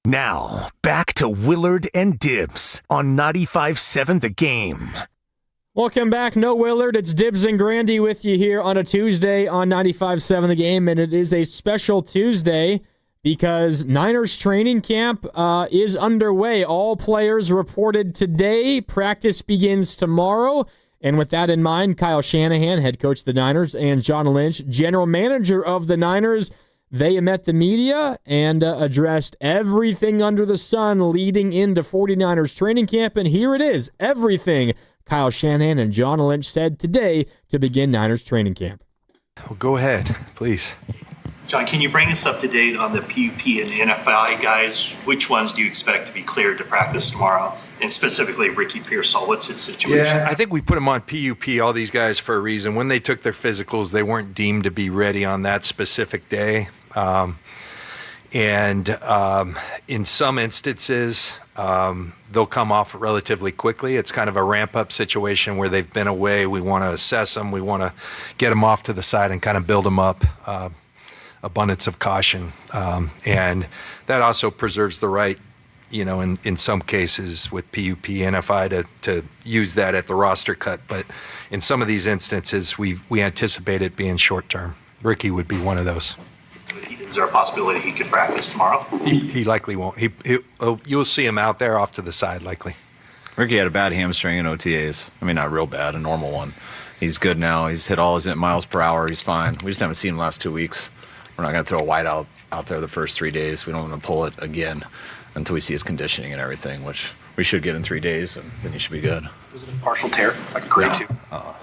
Now, back to Willard and Dibs on 95.7 The Game. Welcome back. No Willard. It's Dibs and Grandy with you here on a Tuesday on 95.7 The Game, and it is a special Tuesday because Niners training camp is underway. All players reported today. Practice begins tomorrow. And with that in mind, Kyle Shanahan, head coach of the Niners, and John Lynch, general manager of the Niners, they met the media and addressed everything under the sun leading into 49ers training camp. And here it is, everything Kyle Shanahan and John Lynch said today to begin Niners training camp. Well, go ahead, please. John, can you bring us up to date on the PUP and NFI guys? Which ones do you expect to be cleared to practice tomorrow? And specifically Ricky Pearsall, what's his situation? Yeah, I think we put them on PUP, all these guys, for a reason. When they took their physicals, they weren't deemed to be ready on that specific day. In some instances, they'll come off relatively quickly. It's kind of a ramp-up situation where they've been away. We want to assess them. We want to get them off to the side and kind of build them up. Abundance of caution. And that also preserves the right, in some cases with PUP, NFI to use that at the roster cut. But in some of these instances, we anticipate it being short-term. Ricky would be one of those. Is there a possibility he could practice tomorrow? He likely won't. You'll see him out there off to the side, likely. Ricky had a bad hamstring in OTAs. I mean, not real bad, a normal one. He's good now. He's hit all his miles per hour. He's fine. We just haven't seen him the last 2 weeks. We're not going to throw a wide out there the first 3 days. We don't want to pull it again until we see his conditioning and everything, which we should get in 3 days, and then he should be good. Was it a partial tear, like a grade 2? Where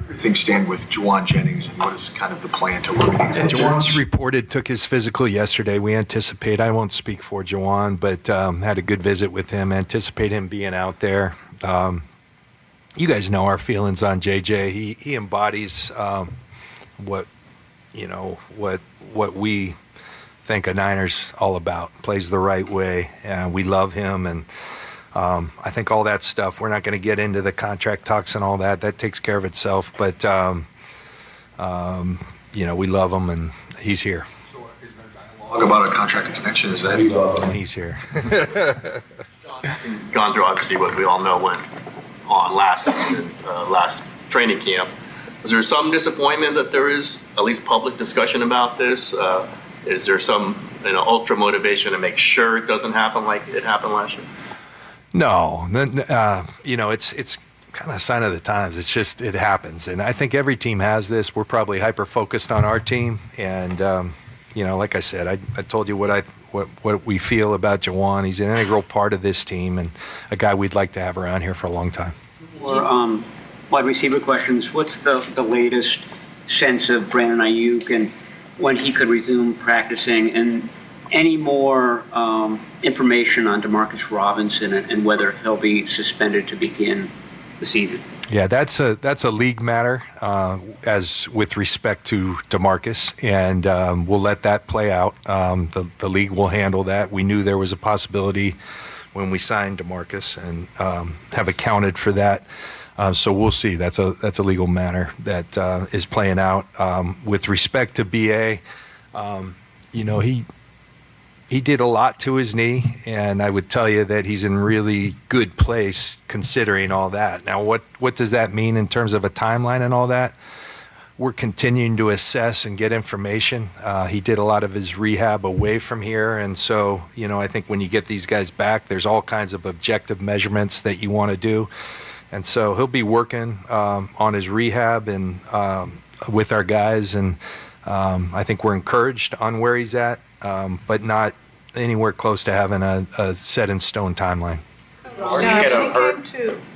do things stand with Juwan Jennings, and what is kind of the plan to work things out? Juwan's reported took his physical yesterday. We anticipate, I won't speak for Juwan, but had a good visit with him. Anticipate him being out there. You guys know our feelings on JJ. He embodies what we think a Niner's all about. Plays the right way, and we love him. And I think all that stuff, we're not going to get into the contract talks and all that. That takes care of itself. But, we love him, and he's here. So is there dialogue about a contract extension? Is that he's here. Gone through, obviously, what we all know went on last season, last training camp. Is there some disappointment that there is at least public discussion about this? Is there some ultra motivation to make sure it doesn't happen like it happened last year? No, it's kind of a sign of the times. It's just, it happens. And I think every team has this. We're probably hyper-focused on our team. And, like I said, I told you what we feel about Juwan. He's an integral part of this team and a guy we'd like to have around here for a long time. Or wide receiver questions. What's the latest sense of Brandon Ayuk and when he could resume practicing, and any more information on Demarcus Robinson and whether he'll be suspended to begin the season? Yeah, that's a league matter as with respect to Demarcus, and we'll let that play out. The league will handle that. We knew there was a possibility when we signed Demarcus and have accounted for that. So we'll see. That's a legal matter that is playing out. With respect to BA, he did a lot to his knee, and I would tell you that he's in really good place considering all that. Now, what does that mean in terms of a timeline and all that? We're continuing to assess and get information. He did a lot of his rehab away from here, and so, I think when you get these guys back, there's all kinds of objective measurements that you want to do. And so he'll be working on his rehab and with our guys, and I think we're encouraged on where he's at, but not anywhere close to having a set-in-stone timeline.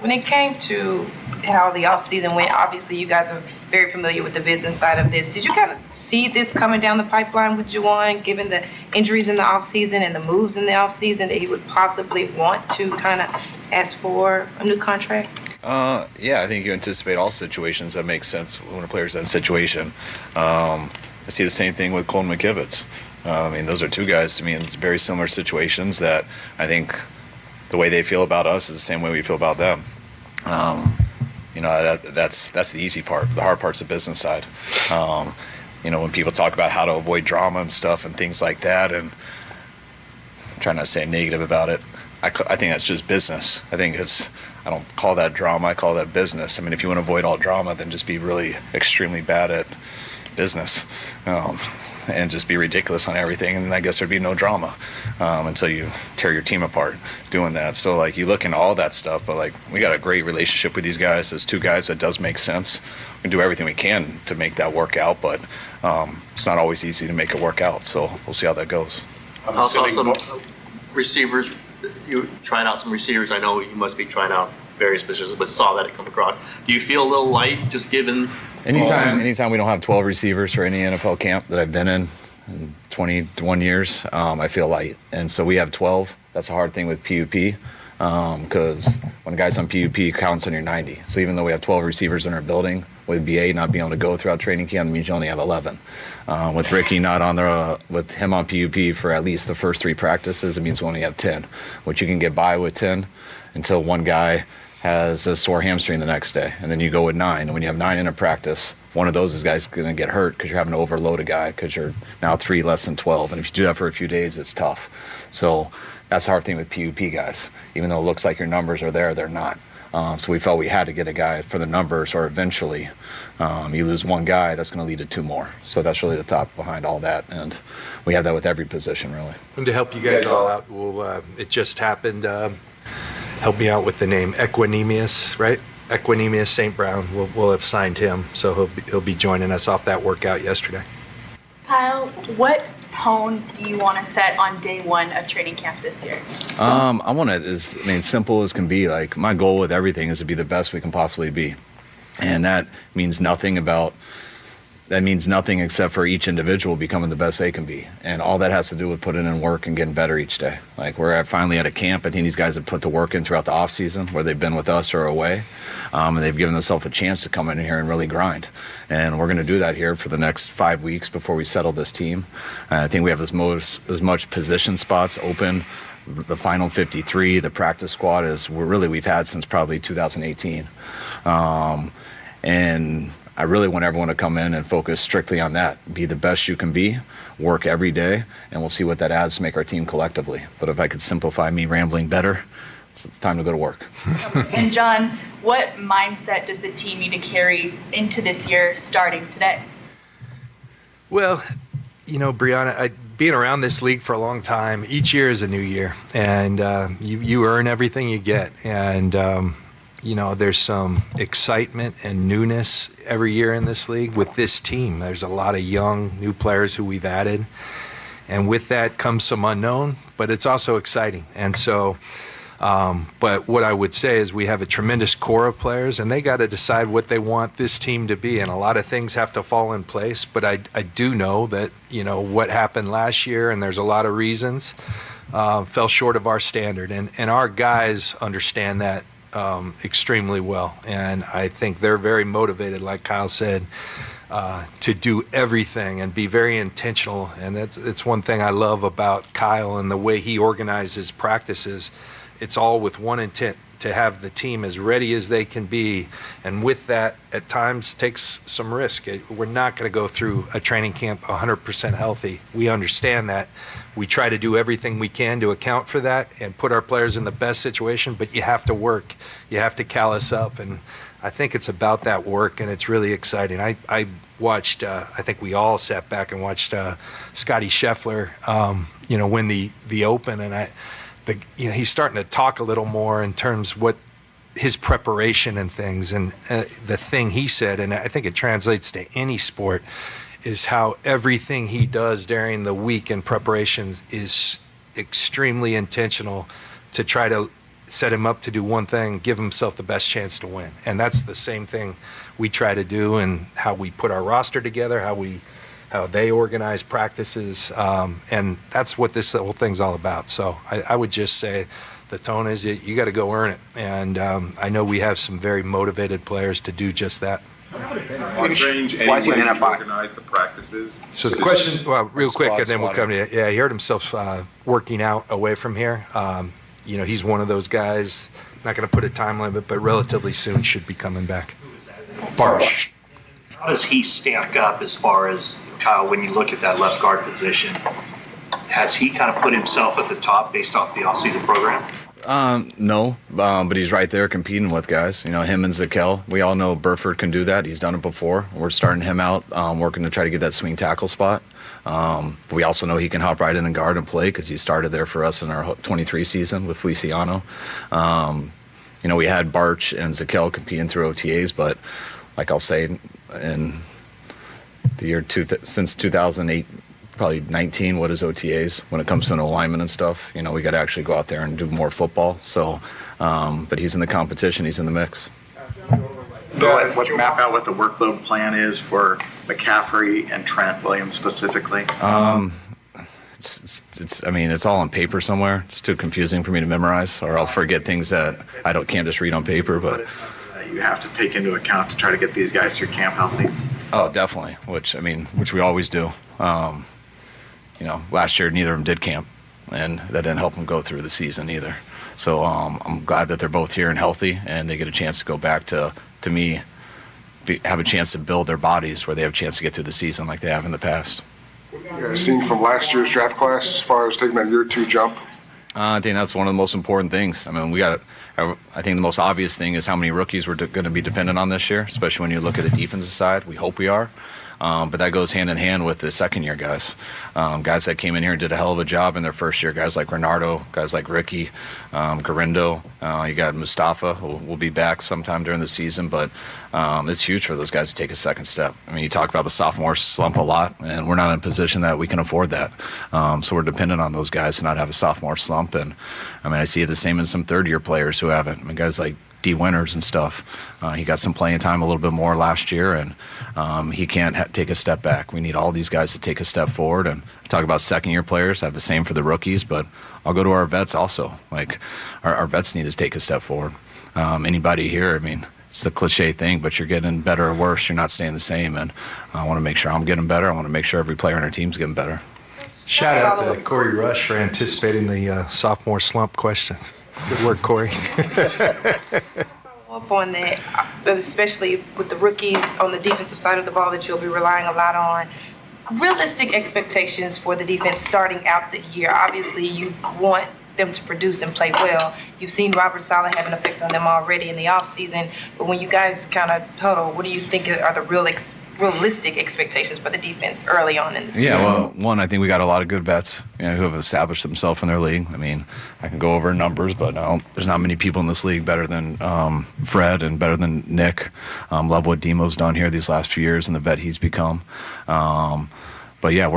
When it came to how the offseason went, obviously you guys are very familiar with the business side of this. Did you kind of see this coming down the pipeline with Juwan, given the injuries in the offseason and the moves in the offseason, that he would possibly want to kind of ask for a new contract? Yeah, I think you anticipate all situations that make sense when a player's in that situation. I see the same thing with Colton McKivitz. Those are two guys to me in very similar situations that I think the way they feel about us is the same way we feel about them. That's the easy part. The hard part's the business side. When people talk about how to avoid drama and stuff and things like that, and trying not to say negative about it. I think that's just business. I don't call that drama. I call that business. I mean, if you want to avoid all drama, then just be really extremely bad at business. And just be ridiculous on everything, and I guess there'd be no drama until you tear your team apart doing that. So, like, you look into all that stuff, but, like, we got a great relationship with these guys. As two guys, that does make sense. We do everything we can to make that work out, but it's not always easy to make it work out, so we'll see how that goes. I saw some receivers. You trying out some receivers. I know you must be trying out various positions, but saw that it come across. Do you feel a little light just given... Anytime we don't have 12 receivers for any NFL camp that I've been in 21 years, I feel light. And so we have 12. That's a hard thing with PUP because when a guy's on PUP, it counts on your 90. So even though we have 12 receivers in our building, with BA not being able to go throughout training camp, that means you only have 11. With Ricky not on there, with him on PUP for at least the first 3 practices, it means we only have 10, which you can get by with 10 until one guy has a sore hamstring the next day, and then you go with 9. And when you have 9 in a practice, one of those guys is going to get hurt because you're having to overload a guy because you're now 3 less than 12. And if you do that for a few days, it's tough. So that's the hard thing with PUP guys. Even though it looks like your numbers are there, they're not. So we felt we had to get a guy for the numbers, or eventually you lose one guy, that's going to lead to 2 more. So that's really the thought behind all that. And we have that with every position, really. And to help you guys all out, it just happened. Help me out with the name Equinemius, right? Equinemius St. Brown. We'll have signed him, so he'll be joining us off that workout yesterday. Kyle, what tone do you want to set on day 1 of training camp this year? I want it as simple as can be. Like, my goal with everything is to be the best we can possibly be, and that means nothing except for each individual becoming the best they can be. And all that has to do with putting in work and getting better each day. Like, we're finally at a camp. I think these guys have put the work in throughout the off season, where they've been with us or away. And they've given themselves a chance to come in here and really grind. And we're going to do that here for the next 5 weeks before we settle this team. I think we have as much position spots open, the final 53, the practice squad, as we've had since probably 2018. And I really want everyone to come in and focus strictly on that. Be the best you can be, work every day, and we'll see what that adds to make our team collectively. But if I could simplify me rambling better, it's time to go to work. And John, what mindset does the team need to carry into this year starting today? Well, Brianna, being around this league for a long time, each year is a new year, and you earn everything you get. And there's some excitement and newness every year in this league with this team. There's a lot of young, new players who we've added. And with that comes some unknown, but it's also exciting. And so, but what I would say is we have a tremendous core of players, and they got to decide what they want this team to be. And a lot of things have to fall in place. But I do know that, what happened last year, and there's a lot of reasons, fell short of our standard. And our guys understand that extremely well, and I think they're very motivated, like Kyle said, to do everything and be very intentional. And it's one thing I love about Kyle and the way he organizes practices. It's all with one intent, to have the team as ready as they can be, and with that at times takes some risk. We're not going to go through a training camp 100% healthy. We understand that. We try to do everything we can to account for that and put our players in the best situation, but you have to work. You have to callous up, and I think it's about that work, and it's really exciting. I watched, I think we all sat back and watched Scotty Scheffler, win the Open, and he's starting to talk a little more in terms of what his preparation and things, and the thing he said, and I think it translates to any sport, is how everything he does during the week in preparations is extremely intentional to try to set him up to do one thing, give himself the best chance to win. And that's the same thing we try to do, and how we put our roster together, how they organize practices, and that's what this whole thing's all about. So I would just say the tone is you got to go earn it, and I know we have some very motivated players to do just that. Why is he an NFI? Organize the practices. So the question, real quick, and then we'll come to it. Yeah, he hurt himself working out away from here. He's one of those guys, not going to put a time limit, but relatively soon should be coming back. Barsh. How does he stack up as far as, Kyle, when you look at that left guard position? has he kind of put himself at the top based off the offseason program? No, but he's right there competing with guys. You know, him and Zakel. We all know Burford can do that. He's done it before. We're starting him out, working to try to get that swing tackle spot. But we also know he can hop right in and guard and play because he started there for us in our 23 season with Feliciano. You know, we had Barch and Zakel competing through OTAs, but like I'll say, in the year since 2008, probably 19, what is OTAs when it comes to an alignment and stuff? You know, we got to actually go out there and do more football. So, but he's in the competition. He's in the mix. Map out what the workload plan is for McCaffrey and Trent Williams specifically. I mean, it's all on paper somewhere. It's too confusing for me to memorize, or I'll forget things that can't just read on paper. But you have to take into account to try to get these guys through camp healthy. Oh, definitely. Which we always do. You know, last year neither of them did camp, and that didn't help them go through the season either. So I'm glad that they're both here and healthy, and they get a chance to go back to me, have a chance to build their bodies where they have a chance to get through the season like they have in the past. What have you guys seen from last year's draft class as far as taking that year 2 jump? I think that's one of the most important things. I mean, I think the most obvious thing is how many rookies we're going to be dependent on this year, especially when you look at the defensive side. We hope we are. But that goes hand in hand with the second-year guys. Guys that came in here and did a hell of a job in their first year. Guys like Renardo, guys like Ricky, Garindo. You got Mustafa, who will be back sometime during the season. But it's huge for those guys to take a second step. I mean, you talk about the sophomore slump a lot, and we're not in a position that we can afford that. So we're dependent on those guys to not have a sophomore slump. And, I mean, I see it the same in some third-year players who haven't. I mean, guys like D. Winters and stuff. He got some playing time a little bit more last year, and he can't take a step back. We need all these guys to take a step forward. And talk about second-year players. I have the same for the rookies, but I'll go to our vets also. Like, our vets need to take a step forward. Anybody here, I mean, it's a cliche thing, but you're getting better or worse. You're not staying the same, and I want to make sure I'm getting better. I want to make sure every player on our team's getting better. Shout out to Corey Rush for anticipating the sophomore slump question. Good work, Corey. Up on that, especially with the rookies on the defensive side of the ball that you'll be relying a lot on. Realistic expectations for the defense starting out the year. Obviously, you want them to produce and play well. You've seen Robert Saleh have an effect on them already in the offseason, but when you guys kind of huddle, what do you think are the realistic expectations for the defense early on in the season? Yeah, well, one, I think we got a lot of good vets, who have established themselves in their league. I mean, I can go over numbers, but there's not many people in this league better than Fred and better than Nick. Love what Demo's done here these last few years and the vet he's become. But yeah,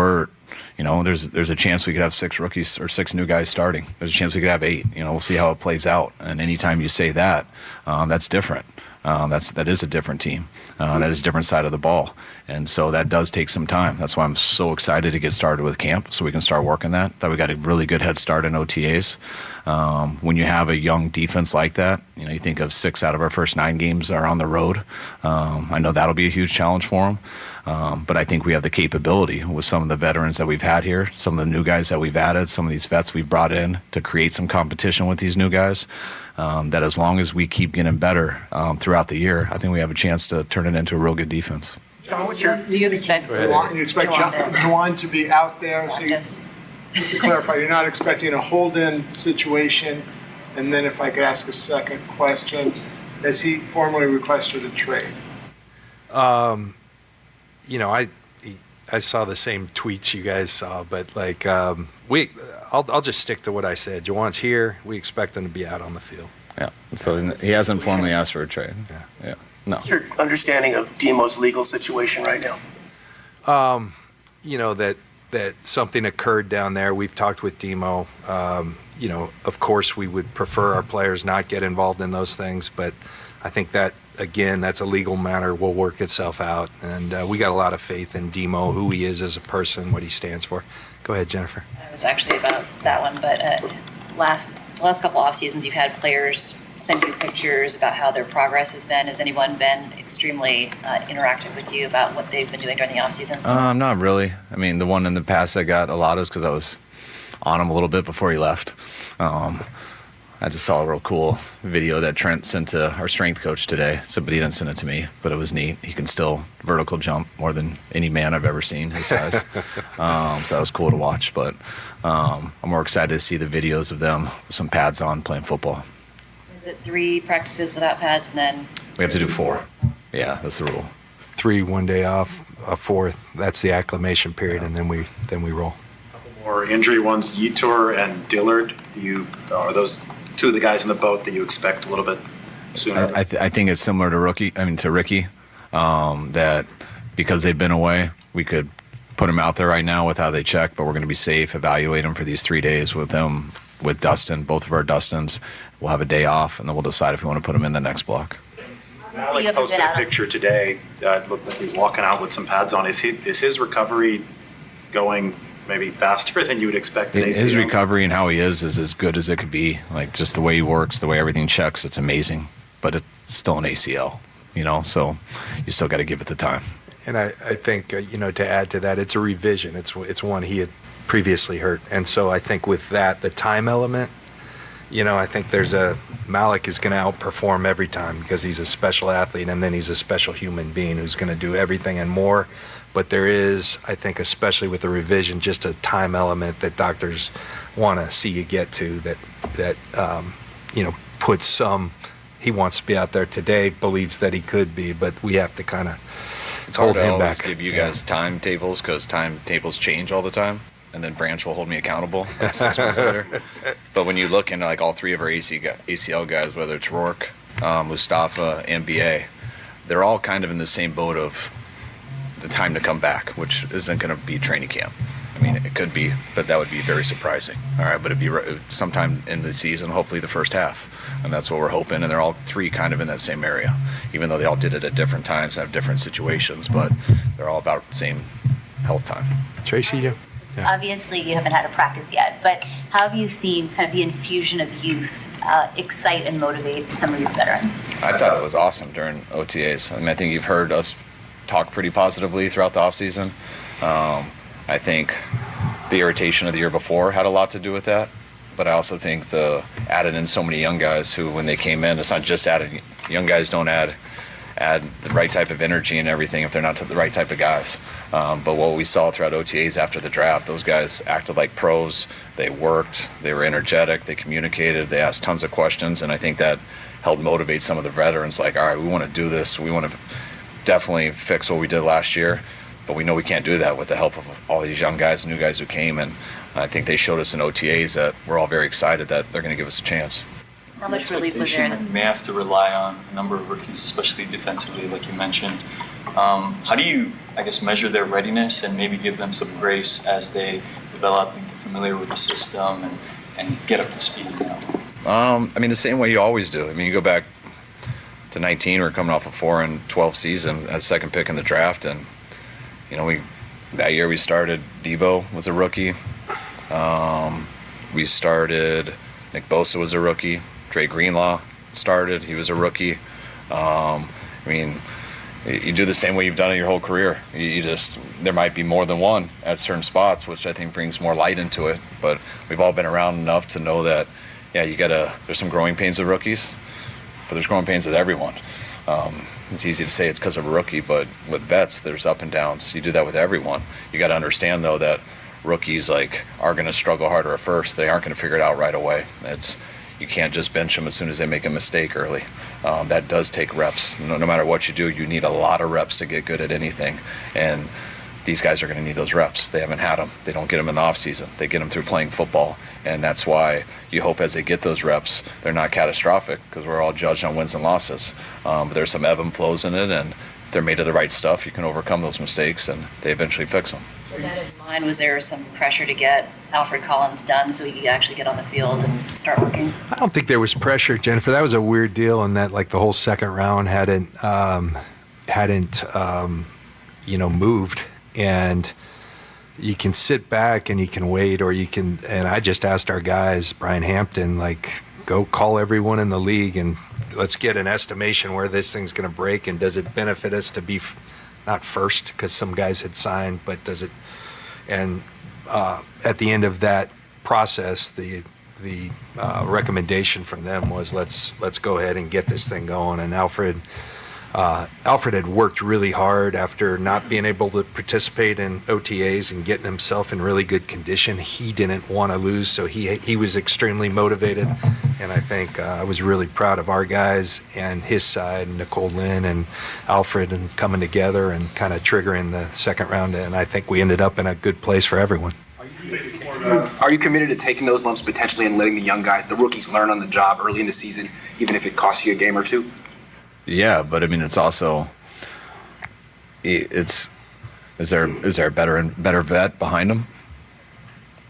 there's a chance we could have 6 rookies or 6 new guys starting. There's a chance we could have 8. We'll see how it plays out. And anytime you say that, that's different. That is a different team. That is a different side of the ball. And so that does take some time. That's why I'm so excited to get started with camp so we can start working that we got a really good head start in OTAs. When you have a young defense like that, you think of 6 out of our first 9 games are on the road. I know that'll be a huge challenge for them. But I think we have the capability with some of the veterans that we've had here, some of the new guys that we've added, some of these vets we've brought in to create some competition with these new guys, that as long as we keep getting better throughout the year, I think we have a chance to turn it into a real good defense. John, do you expect Juwan to be out there? So just to clarify, you're not expecting a hold-in situation? And then if I could ask a second question, has he formally requested a trade? I saw the same tweets you guys saw, but I'll just stick to what I said. Juwan's here. We expect him to be out on the field. Yeah. So he hasn't formally asked for a trade. Yeah. No. What's your understanding of Demo's legal situation right now? That something occurred down there. We've talked with Demo. Of course, we would prefer our players not get involved in those things, but I think that, again, that's a legal matter, will work itself out. And we got a lot of faith in Demo, who he is as a person, what he stands for. Go ahead, Jennifer. It was actually about that one, but last couple off seasons, you've had players send you pictures about how their progress has been. Has anyone been extremely interactive with you about what they've been doing during the off season? Not really. I mean, the one in the past that got a lot is because I was on him a little bit before he left. I just saw a real cool video that Trent sent to our strength coach today. So, but he didn't send it to me, but it was neat. He can still vertical jump more than any man I've ever seen his size. So that was cool to watch. But I'm more excited to see the videos of them with some pads on playing football. Is it 3 practices without pads and then? We have to do 4. Yeah, that's the rule. 3 one day off, a 4th. That's the acclimation period, and then we roll. Or injury ones, Yetur and Dillard. Are those 2 of the guys in the boat that you expect a little bit sooner? I think it's similar to Ricky, that because they've been away, we could put them out there right now with how they check, but we're going to be safe, evaluate them for these 3 days with them, with Dustin, both of our Dustins. We'll have a day off, and then we'll decide if we want to put them in the next block. Malik posted a picture today that looked like he's walking out with some pads on. Is his recovery going maybe faster than you would expect? His recovery and how he is as good as it could be. Like, just the way he works, the way everything checks, it's amazing. But it's still an ACL, so you still got to give it the time. And I think, to add to that, it's a revision. It's one he had previously hurt. And so I think with that, the time element, I think Malik is going to outperform every time because he's a special athlete, and then he's a special human being who's going to do everything and more. But there is, I think, especially with the revision, just a time element that doctors want to see you get to that puts some. He wants to be out there today, believes that he could be, but we have to kind of hold him back. Give you guys timetables because timetables change all the time, and then Branch will hold me accountable 6 months later. But when you look into all 3 of our ACL guys, whether it's Rourke, Mustafa, and BA, they're all kind of in the same boat of the time to come back, which isn't going to be training camp. I mean, it could be, but that would be very surprising. All right, but it'd be sometime in the season, hopefully the first half, and that's what we're hoping. And they're all 3 kind of in that same area, even though they all did it at different times and have different situations, but they're all about the same health time. Tracy, yeah. Obviously, you haven't had a practice yet, but how have you seen kind of the infusion of youth excite and motivate some of your veterans? I thought it was awesome during OTAs. I mean, I think you've heard us talk pretty positively throughout the offseason. I think the irritation of the year before had a lot to do with that, but I also think the added in so many young guys who, when they came in, it's not just added. Young guys don't add the right type of energy and everything if they're not the right type of guys. But what we saw throughout OTAs after the draft, those guys acted like pros. They worked, they were energetic, they communicated, they asked tons of questions, and I think that helped motivate some of the veterans. Like, all right, we want to do this. We want to definitely fix what we did last year, but we know we can't do that with the help of all these young guys, new guys who came, and I think they showed us in OTAs that we're all very excited that they're going to give us a chance. How much relief was there? You may have to rely on a number of rookies, especially defensively, like you mentioned. How do you, measure their readiness and maybe give them some grace as they develop and get familiar with the system and get up to speed? The same way you always do. I mean, you go back to 19, we're coming off a 4-12 season as second pick in the draft, and that year we started. Debo was a rookie. We started. Nick Bosa was a rookie. Dre Greenlaw started. He was a rookie. You do the same way you've done it your whole career. There might be more than one at certain spots, which I think brings more light into it. But we've all been around enough to know that, there's some growing pains with rookies, but there's growing pains with everyone. It's easy to say it's because of a rookie, but with vets, there's up and downs. You do that with everyone. You got to understand, though, that rookies are going to struggle harder at first. They aren't going to figure it out right away. You can't just bench them as soon as they make a mistake early. That does take reps. No matter what you do, you need a lot of reps to get good at anything. And these guys are going to need those reps. They haven't had them. They don't get them in the offseason. They get them through playing football. And that's why you hope as they get those reps, they're not catastrophic, because we're all judged on wins and losses. But there's some ebb and flows in it, and if they're made of the right stuff, you can overcome those mistakes, and they eventually fix them. With that in mind, was there some pressure to get Alfred Collins done so he could actually get on the field and start working? I don't think there was pressure, Jennifer. That was a weird deal in that, the whole second round hadn't moved, and you can sit back and you can wait, or you can. And I just asked our guys, Brian Hampton, go call everyone in the league and let's get an estimation where this thing's going to break, and does it benefit us to be not first, because some guys had signed, but does it? And at the end of that process, the the recommendation from them was let's go ahead and get this thing going. And Alfred had worked really hard after not being able to participate in OTAs and getting himself in really good condition. He didn't want to lose, so he was extremely motivated. And I think I was really proud of our guys and his side, Nicole Lynn and Alfred, and coming together and kind of triggering the second round. And I think we ended up in a good place for everyone. Are you committed to taking those lumps potentially and letting the young guys, the rookies, learn on the job early in the season, even if it costs you a game or two? Yeah, but I mean, it's also, is there a better vet behind him?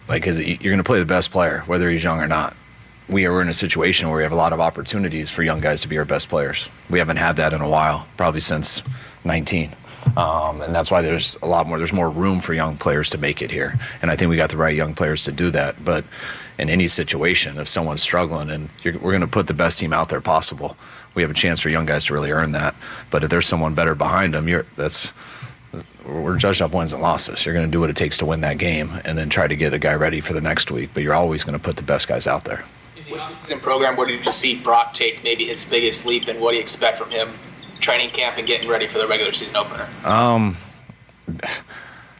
Like, you're going to play the best player, whether he's young or not. We are in a situation where we have a lot of opportunities for young guys to be our best players. We haven't had that in a while, probably since 19. And that's why there's more room for young players to make it here. And I think we got the right young players to do that. But in any situation, if someone's struggling, and we're going to put the best team out there possible, we have a chance for young guys to really earn that. But if there's someone better behind them, we're judged off wins and losses. You're going to do what it takes to win that game and then try to get a guy ready for the next week. But you're always going to put the best guys out there. In the offseason program, where did you see Brock take maybe his biggest leap, and what do you expect from him training camp and getting ready for the regular season opener?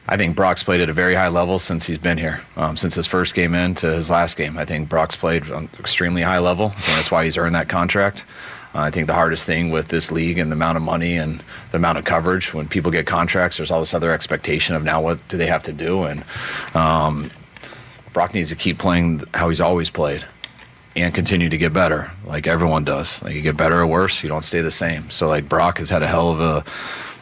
I think Brock's played at a very high level since he's been here. Since his first game in to his last game, I think Brock's played on extremely high level. I think that's why he's earned that contract. I think the hardest thing with this league and the amount of money and the amount of coverage, when people get contracts, there's all this other expectation of now what do they have to do. And Brock needs to keep playing how he's always played and continue to get better, like everyone does. Like, you get better or worse, you don't stay the same. So, like, Brock has had a hell of a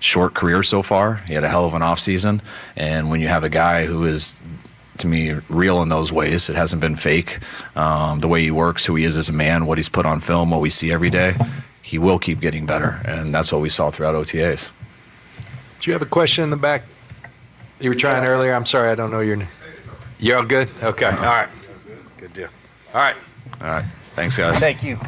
short career so far. He had a hell of an offseason. And when you have a guy who is, to me, real in those ways, it hasn't been fake, the way he works, who he is as a man, what he's put on film, what we see every day, he will keep getting better. And that's what we saw throughout OTAs. Do you have a question in the back? You were trying earlier. I'm sorry, I don't know your name. You're all good? Okay. All right. Good deal. All right. All right. Thanks, guys. Thank you.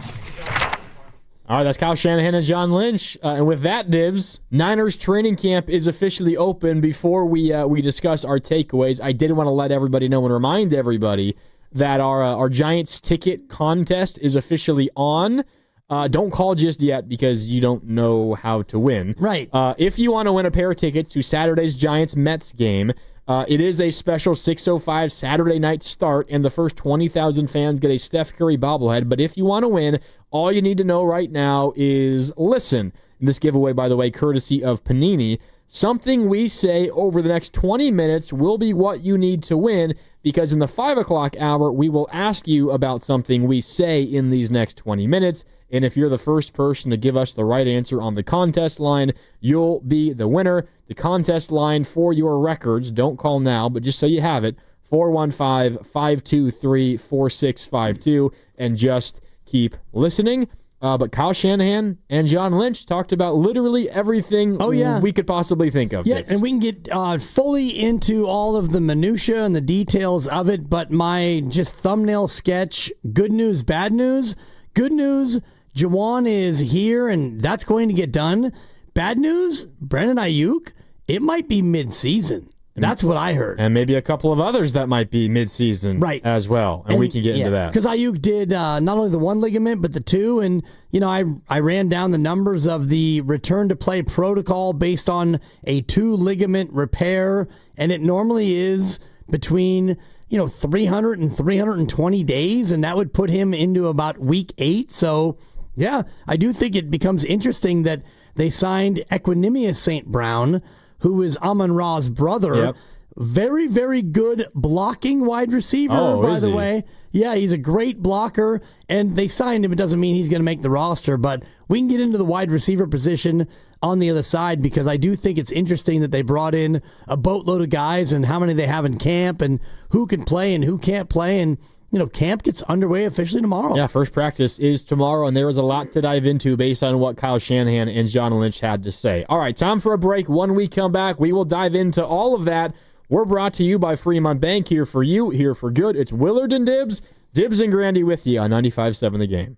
All right, that's Kyle Shanahan and John Lynch. And with that, Dibs, Niners training camp is officially open. Before we discuss our takeaways, I did want to let everybody know and remind everybody that our Giants ticket contest is officially on. Don't call just yet because you don't know how to win. Right. If you want to win a pair of tickets to Saturday's Giants-Mets game, it is a special 6:05 Saturday night start, and the first 20,000 fans get a Steph Curry bobblehead. But if you want to win, all you need to know right now is listen. And this giveaway, by the way, courtesy of Panini. Something we say over the next 20 minutes will be what you need to win, because in the 5 o'clock hour, we will ask you about something we say in these next 20 minutes. And if you're the first person to give us the right answer on the contest line, you'll be the winner. The contest line for your records, don't call now, but just so you have it, 415-523-4652, and just keep listening. But Kyle Shanahan and John Lynch talked about literally everything we could possibly think of. Yeah, and we can get fully into all of the minutia and the details of it, but my just thumbnail sketch, good news, bad news. Good news, Juwan is here, and that's going to get done. Bad news, Brandon Ayuk, it might be mid-season. That's what I heard. And maybe a couple of others that might be mid-season as well. And we can get into that. Because Ayuk did not only the one ligament, but the two. And, I ran down the numbers of the return-to-play protocol based on a 2-ligament repair. And it normally is between 300 and 320 days. And that would put him into about week 8. So, yeah, I do think it becomes interesting that they signed Equanimous St. Brown, who is Amon-Ra's brother. Yep. Very, very good blocking wide receiver, by the way. Yeah, he's a great blocker, and they signed him. It doesn't mean he's going to make the roster, but we can get into the wide receiver position on the other side, because I do think it's interesting that they brought in a boatload of guys and how many they have in camp and who can play and who can't play. And camp gets underway officially tomorrow. Yeah, first practice is tomorrow, and there is a lot to dive into based on what Kyle Shanahan and John Lynch had to say. All right, time for a break. When we come back, we will dive into all of that. We're brought to you by Fremont Bank, here for you, here for good. It's Willard and Dibs. Dibs and Grandy with you on 95.7 The Game.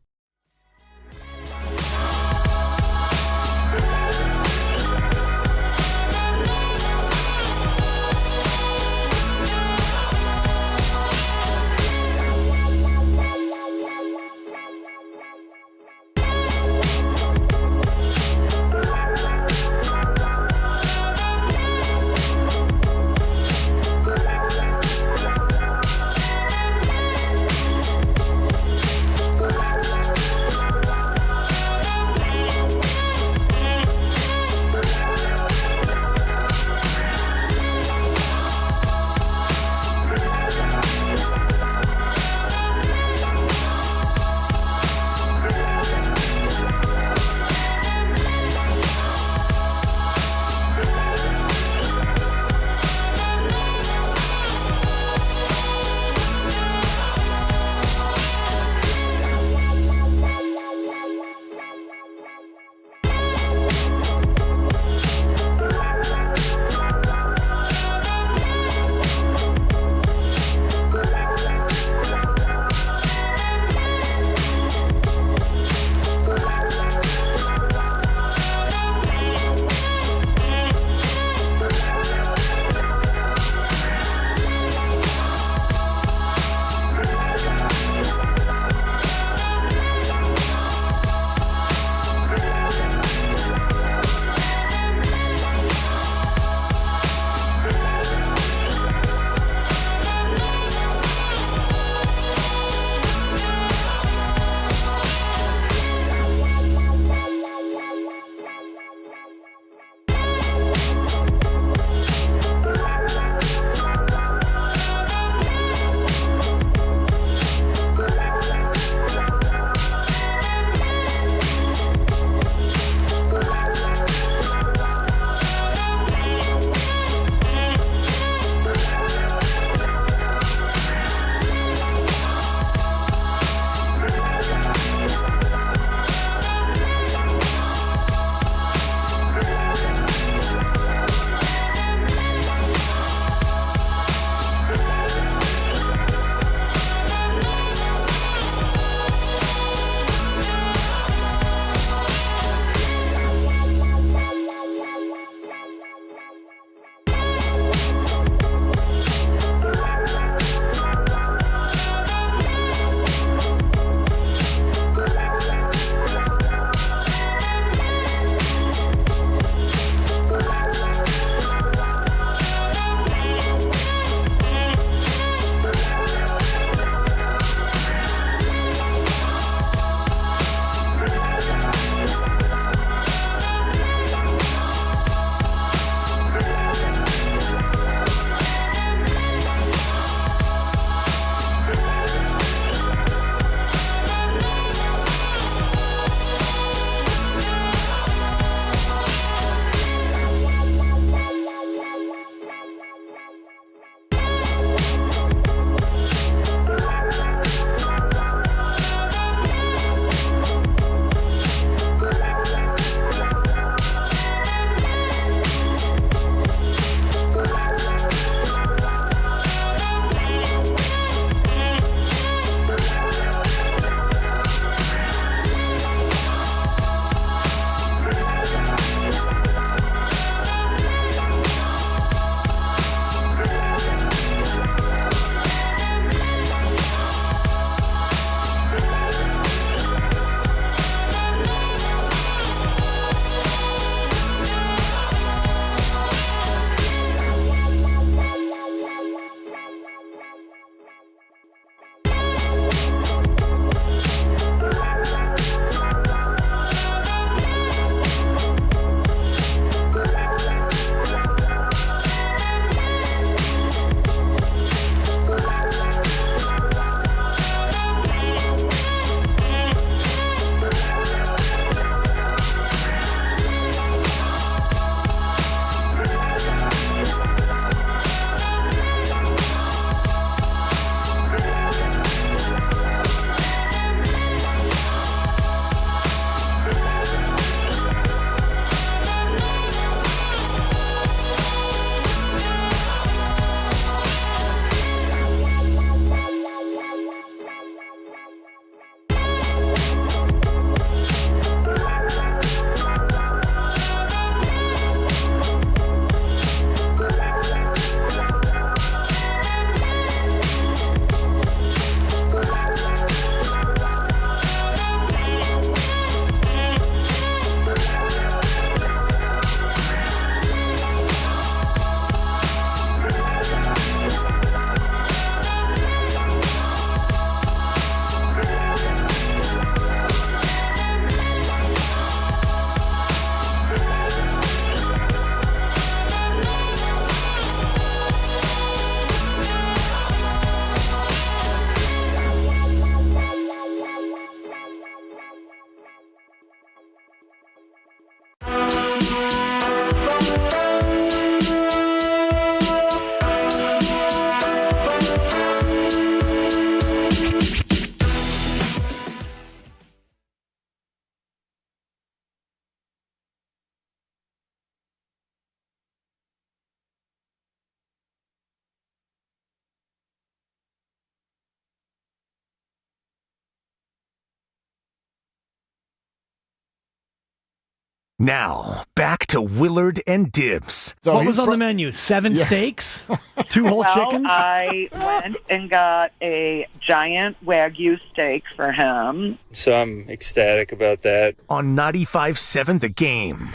Now, back to Willard and Dibs. What was on the menu? 7 steaks? 2 whole chickens? I went and got a giant Wagyu steak for him. So I'm ecstatic about that. On 95.7 The Game.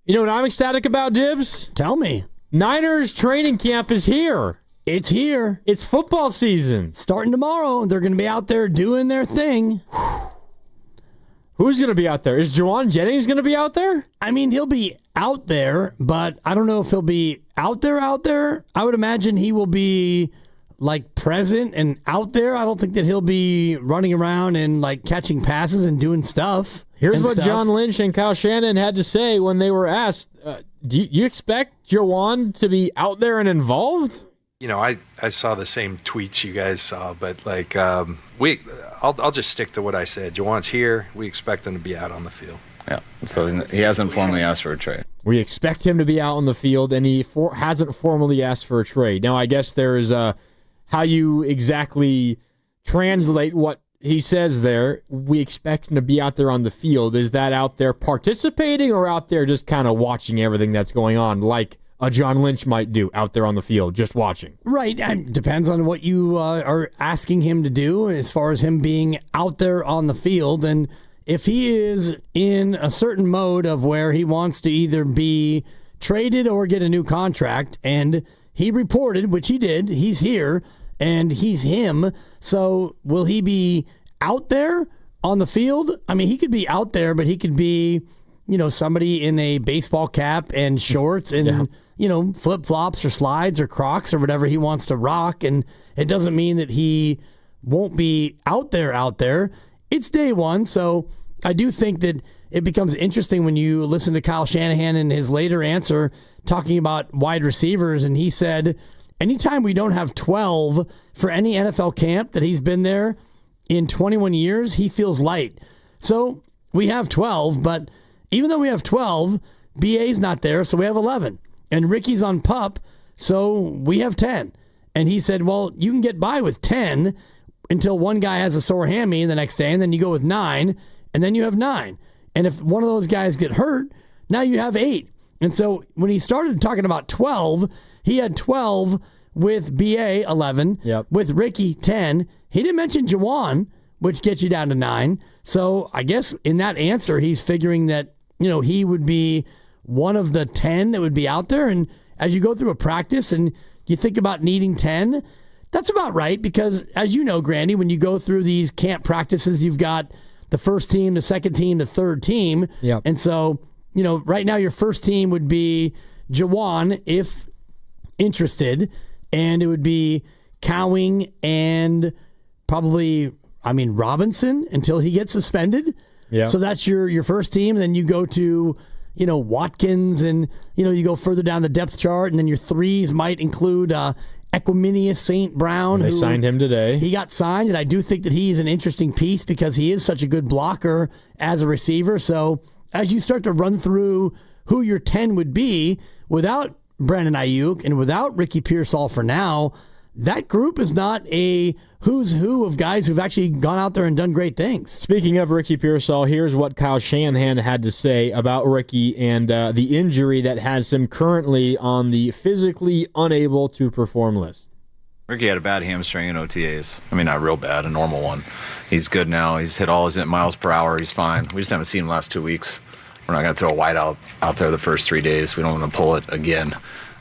You know what I'm ecstatic about, Dibs? Tell me. Niners training camp is here. It's here. It's football season. Starting tomorrow. They're going to be out there doing their thing. Who's going to be out there? Is Juwan Jennings going to be out there? I mean, he'll be out there, but I don't know if he'll be out there. I would imagine he will be like present and out there. I don't think that he'll be running around and like catching passes and doing stuff. Here's what John Lynch and Kyle Shanahan had to say when they were asked, do you expect Juwan to be out there and involved? You know, I saw the same tweets you guys saw, but like I'll just stick to what I said. Juwan's here. We expect him to be out on the field. Yeah. So he hasn't formally asked for a trade. We expect him to be out on the field, and he hasn't formally asked for a trade. Now, I guess there's how you exactly translate what he says there. We expect him to be out there on the field. Is that out there participating or out there just kind of watching everything that's going on, like a John Lynch might do out there on the field, just watching? Right. And depends on what you are asking him to do as far as him being out there on the field. And if he is in a certain mode of where he wants to either be traded or get a new contract, and he reported, which he did, he's here and he's him. So will he be out there on the field? I mean, he could be out there, but he could be, you know, somebody in a baseball cap and shorts and, you know, flip-flops or slides or Crocs or whatever he wants to rock. And it doesn't mean that he won't be out there. It's day one, so I do think that it becomes interesting when you listen to Kyle Shanahan in his later answer talking about wide receivers, and he said anytime we don't have 12 for any NFL camp that he's been there in 21 years, he feels light. So we have 12, but even though we have 12, BA's not there, so we have 11. And Ricky's on PUP, so we have 10. And he said, well, you can get by with 10 until one guy has a sore hammy the next day, and then you go with 9, and then you have 9. And if one of those guys get hurt, now you have 8. And so when he started talking about 12, he had 12 with BA 11, with Ricky 10. He didn't mention Juwan, which gets you down to 9. So I guess in that answer, he's figuring that, you know, he would be one of the 10 that would be out there. And as you go through a practice and you think about needing 10, that's about right, because as you know, Grandy, when you go through these camp practices, you've got the first team, the second team, the third team. And so, you know, right now your first team would be Juwan, if interested, and it would be Cowing and probably, Robinson until he gets suspended. So that's your first team. Then you go to, you know, Watkins, and, you know, you go further down the depth chart, and then your threes might include Equiminius St. Brown. They signed him today. He got signed, and I do think that he's an interesting piece because he is such a good blocker as a receiver. So as you start to run through who your 10 would be without Brandon Ayuk and without Ricky Pearsall for now, that group is not a who's who of guys who've actually gone out there and done great things. Speaking of Ricky Pearsall, here's what Kyle Shanahan had to say about Ricky and the injury that has him currently on the physically unable to perform list. Ricky had a bad hamstring in OTAs. I mean, not real bad, a normal one. He's good now. He's hit all his miles per hour. He's fine. We just haven't seen him the last 2 weeks. We're not going to throw a wide out there the first 3 days. We don't want to pull it again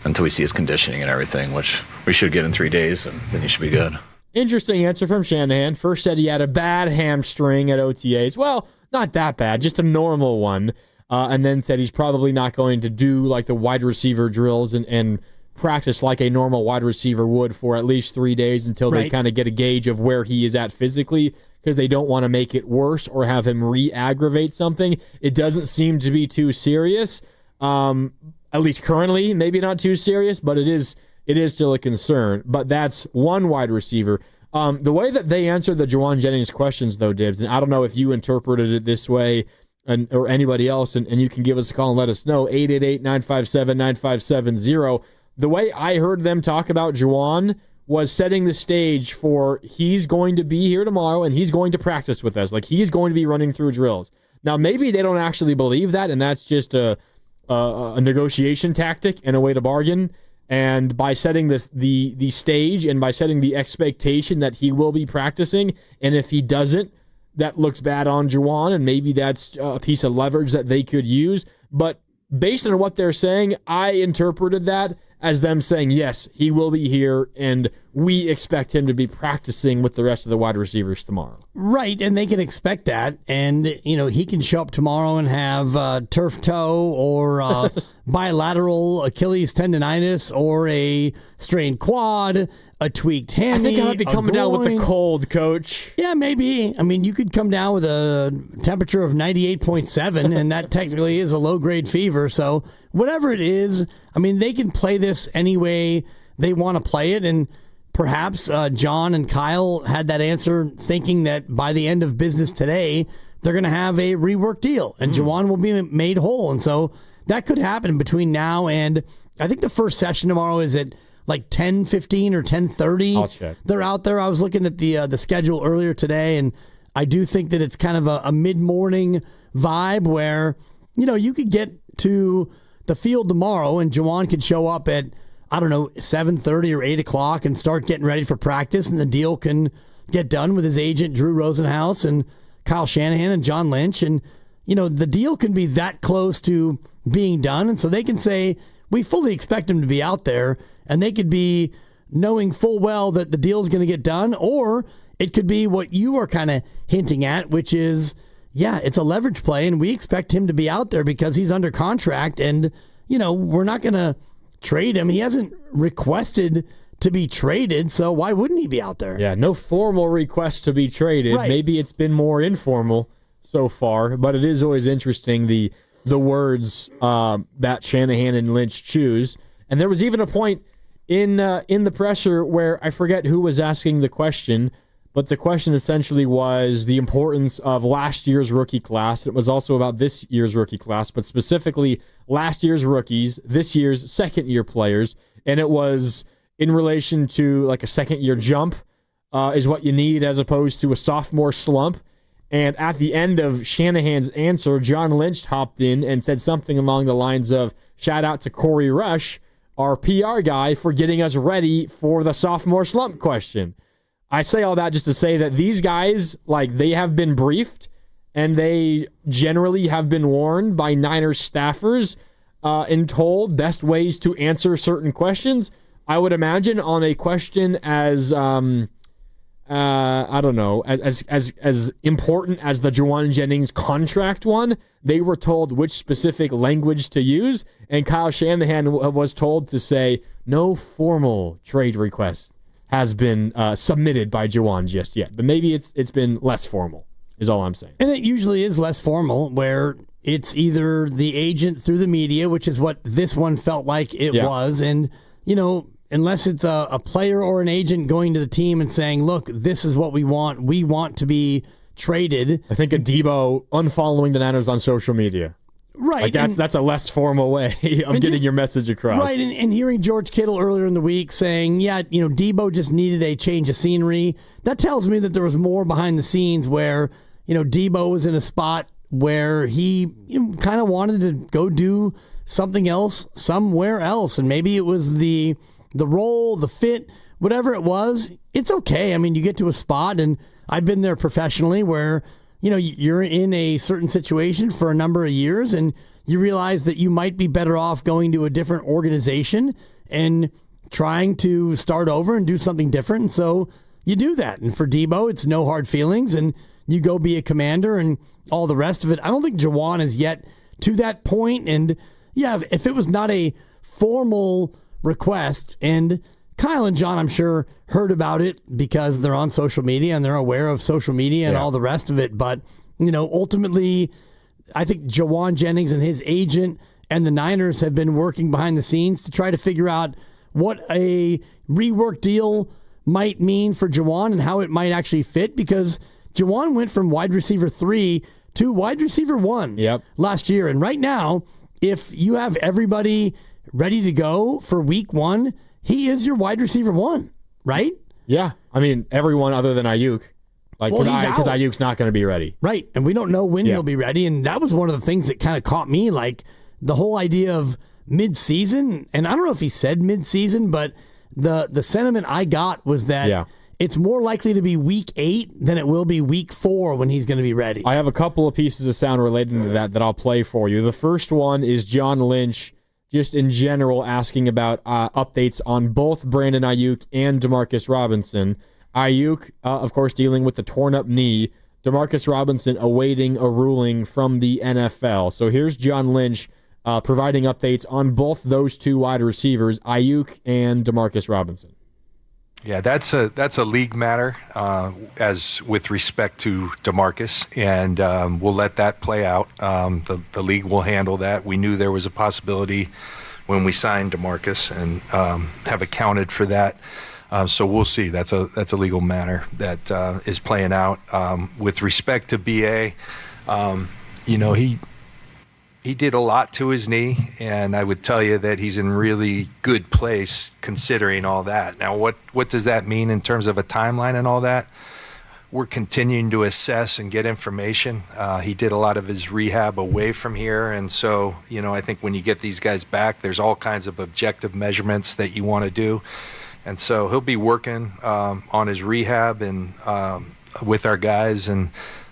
until we see his conditioning and everything, which we should get in 3 days, and then he should be good. Interesting answer from Shanahan. First said he had a bad hamstring at OTAs. Well, not that bad, just a normal one. And then said he's probably not going to do like the wide receiver drills and practice like a normal wide receiver would for at least 3 days until they kind of get a gauge of where he is at physically, because they don't want to make it worse or have him re-aggravate something. It doesn't seem to be too serious. At least currently, maybe not too serious, but it is still a concern. But that's one wide receiver. The way that they answered the Juwan Jennings questions, though, Dibs, and I don't know if you interpreted it this way or anybody else, and you can give us a call and let us know, 888-957-9570. The way I heard them talk about Juwan was setting the stage for he's going to be here tomorrow and he's going to practice with us. Like, he's going to be running through drills. Now, maybe they don't actually believe that, and that's just a negotiation tactic and a way to bargain. And by setting the stage and by setting the expectation that he will be practicing, and if he doesn't, that looks bad on Juwan, and maybe that's a piece of leverage that they could use. But based on what they're saying, I interpreted that as them saying, yes, he will be here, and we expect him to be practicing with the rest of the wide receivers tomorrow. Right, and they can expect that. And, he can show up tomorrow and have turf toe or bilateral Achilles tendonitis or a strained quad, a tweaked hammy. I think I might be coming down with the cold, Coach. Yeah, maybe. I mean, you could come down with a temperature of 98.7, and that technically is a low-grade fever. So whatever it is, I mean, they can play this any way they want to play it. And perhaps John and Kyle had that answer thinking that by the end of business today, they're going to have a rework deal, and Juwan will be made whole. And so that could happen between now and I think the first session tomorrow is at like 10:15 or 10:30. I'll check. They're out there. I was looking at the schedule earlier today, and I do think that it's kind of a mid-morning vibe where, you could get to the field tomorrow and Juwan could show up at, 7:30 or 8 o'clock and start getting ready for practice, and the deal can get done with his agent, Drew Rosenhaus, and Kyle Shanahan and John Lynch. And, the deal can be that close to being done. And so they can say, we fully expect him to be out there, and they could be knowing full well that the deal is going to get done, or it could be what you are kind of hinting at, which is, yeah, it's a leverage play, and we expect him to be out there because he's under contract, and, we're not going to trade him. He hasn't requested to be traded, so why wouldn't he be out there? Yeah, no formal request to be traded. Right. Maybe it's been more informal so far, but it is always interesting, the words that Shanahan and Lynch choose. And there was even a point in the presser where I forget who was asking the question, but the question essentially was the importance of last year's rookie class. It was also about this year's rookie class, but specifically last year's rookies, this year's second-year players, and it was in relation to like a second-year jump is what you need as opposed to a sophomore slump. And at the end of Shanahan's answer, John Lynch hopped in and said something along the lines of, shout out to Corey Rush, our PR guy, for getting us ready for the sophomore slump question. I say all that just to say that these guys, they have been briefed, and they generally have been warned by Niners staffers and told best ways to answer certain questions. I would imagine on a question as I don't know, as important as the Juwan Jennings contract one, they were told which specific language to use, and Kyle Shanahan was told to say no formal trade request has been submitted by Juwan just yet. But maybe it's been less formal, is all I'm saying. And it usually is less formal, where it's either the agent through the media, which is what this one felt like it was, and, unless it's a player or an agent going to the team and saying, look, this is what we want to be traded. I think a Debo unfollowing the Niners on social media. Right. That's a less formal way of getting your message across. Right, and hearing George Kittle earlier in the week saying, Debo just needed a change of scenery, that tells me that there was more behind the scenes where, Debo was in a spot where he kind of wanted to go do something else somewhere else, and maybe it was the role, the fit, whatever it was. It's okay. I mean, you get to a spot, and I've been there professionally where, you're in a certain situation for a number of years, and you realize that you might be better off going to a different organization and trying to start over and do something different. And so you do that. And for Debo, it's no hard feelings, and you go be a Commander and all the rest of it. I don't think Juwan is yet to that point. And yeah, if it was not a formal request, and Kyle and John, I'm sure, heard about it because they're on social media and they're aware of social media and all the rest of it. But, ultimately, I think Juwan Jennings and his agent and the Niners have been working behind the scenes to try to figure out what a rework deal might mean for Juwan and how it might actually fit, because Juwan went from wide receiver 3 to wide receiver 1 last year. And right now, if you have everybody ready to go for week 1, he is your wide receiver 1, right? Yeah. I mean, everyone other than Ayuk. Like, Well, because he's out. Ayuk's not going to be ready. Right, and we don't know when he'll be ready, and that was one of the things that kind of caught me, like the whole idea of mid-season, and I don't know if he said mid-season, but the sentiment I got was that it's more likely to be week 8 than it will be week 4 when he's going to be ready. I have a couple of pieces of sound related to that I'll play for you. The first one is John Lynch, just in general, asking about updates on both Brandon Ayuk and Demarcus Robinson. Ayuk, of course, dealing with the torn-up knee. Demarcus Robinson awaiting a ruling from the NFL. So here's John Lynch providing updates on both those two wide receivers, Ayuk and Demarcus Robinson. Yeah, that's a league matter as with respect to DeMarcus, and we'll let that play out. The league will handle that. We knew there was a possibility when we signed DeMarcus and have accounted for that. So we'll see. That's a legal matter that is playing out. With respect to BA, he did a lot to his knee, and I would tell you that he's in really good place considering all that. Now, what does that mean in terms of a timeline and all that? We're continuing to assess and get information. He did a lot of his rehab away from here, and so, I think when you get these guys back, there's all kinds of objective measurements that you want to do. And so he'll be working on his rehab and with our guys, and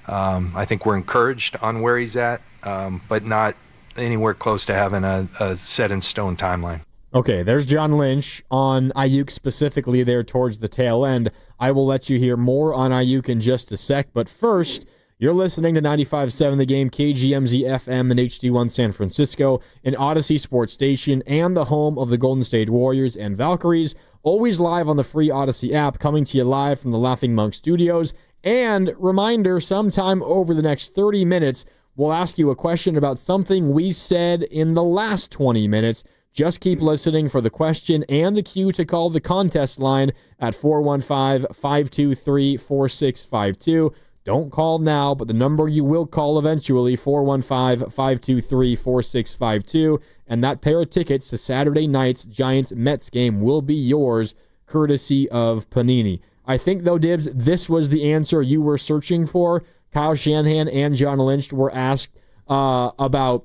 I think we're encouraged on where he's at, but not anywhere close to having a set-in-stone timeline. Okay, there's John Lynch on Ayuk specifically there towards the tail end. I will let you hear more on Ayuk in just a sec, but first, you're listening to 95.7 The Game, KGMZ FM and HD1 San Francisco, an Odyssey sports station and the home of the Golden State Warriors and Valkyries, always live on the free Odyssey app, coming to you live from the Laughing Monk Studios. And reminder, sometime over the next 30 minutes, we'll ask you a question about something we said in the last 20 minutes. Just keep listening for the question and the cue to call the contest line at 415-523-4652. Don't call now, but the number you will call eventually, 415-523-4652. And that pair of tickets to Saturday night's Giants-Mets game will be yours, courtesy of Panini. I think, though, Dibs, this was the answer you were searching for. Kyle Shanahan and John Lynch were asked about,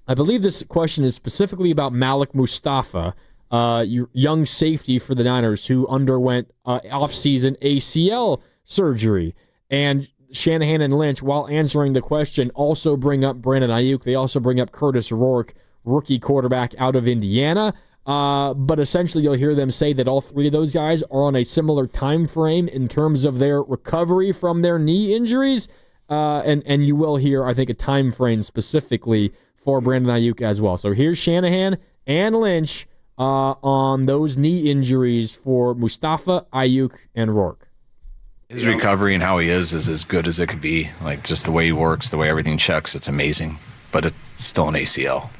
I believe this question is specifically about Malik Mustafa, young safety for the Niners who underwent off-season ACL surgery. And Shanahan and Lynch, while answering the question, also bring up Brandon Ayuk. They also bring up Curtis Rourke, rookie quarterback out of Indiana. But essentially, you'll hear them say that all three of those guys are on a similar time frame in terms of their recovery from their knee injuries. And you will hear, I think, a time frame specifically for Brandon Ayuk as well. So here's Shanahan and Lynch on those knee injuries for Mustafa, Ayuk, and Rourke. His recovery and how he is as good as it could be. Like, just the way he works, the way everything checks, it's amazing. But it's still an ACL,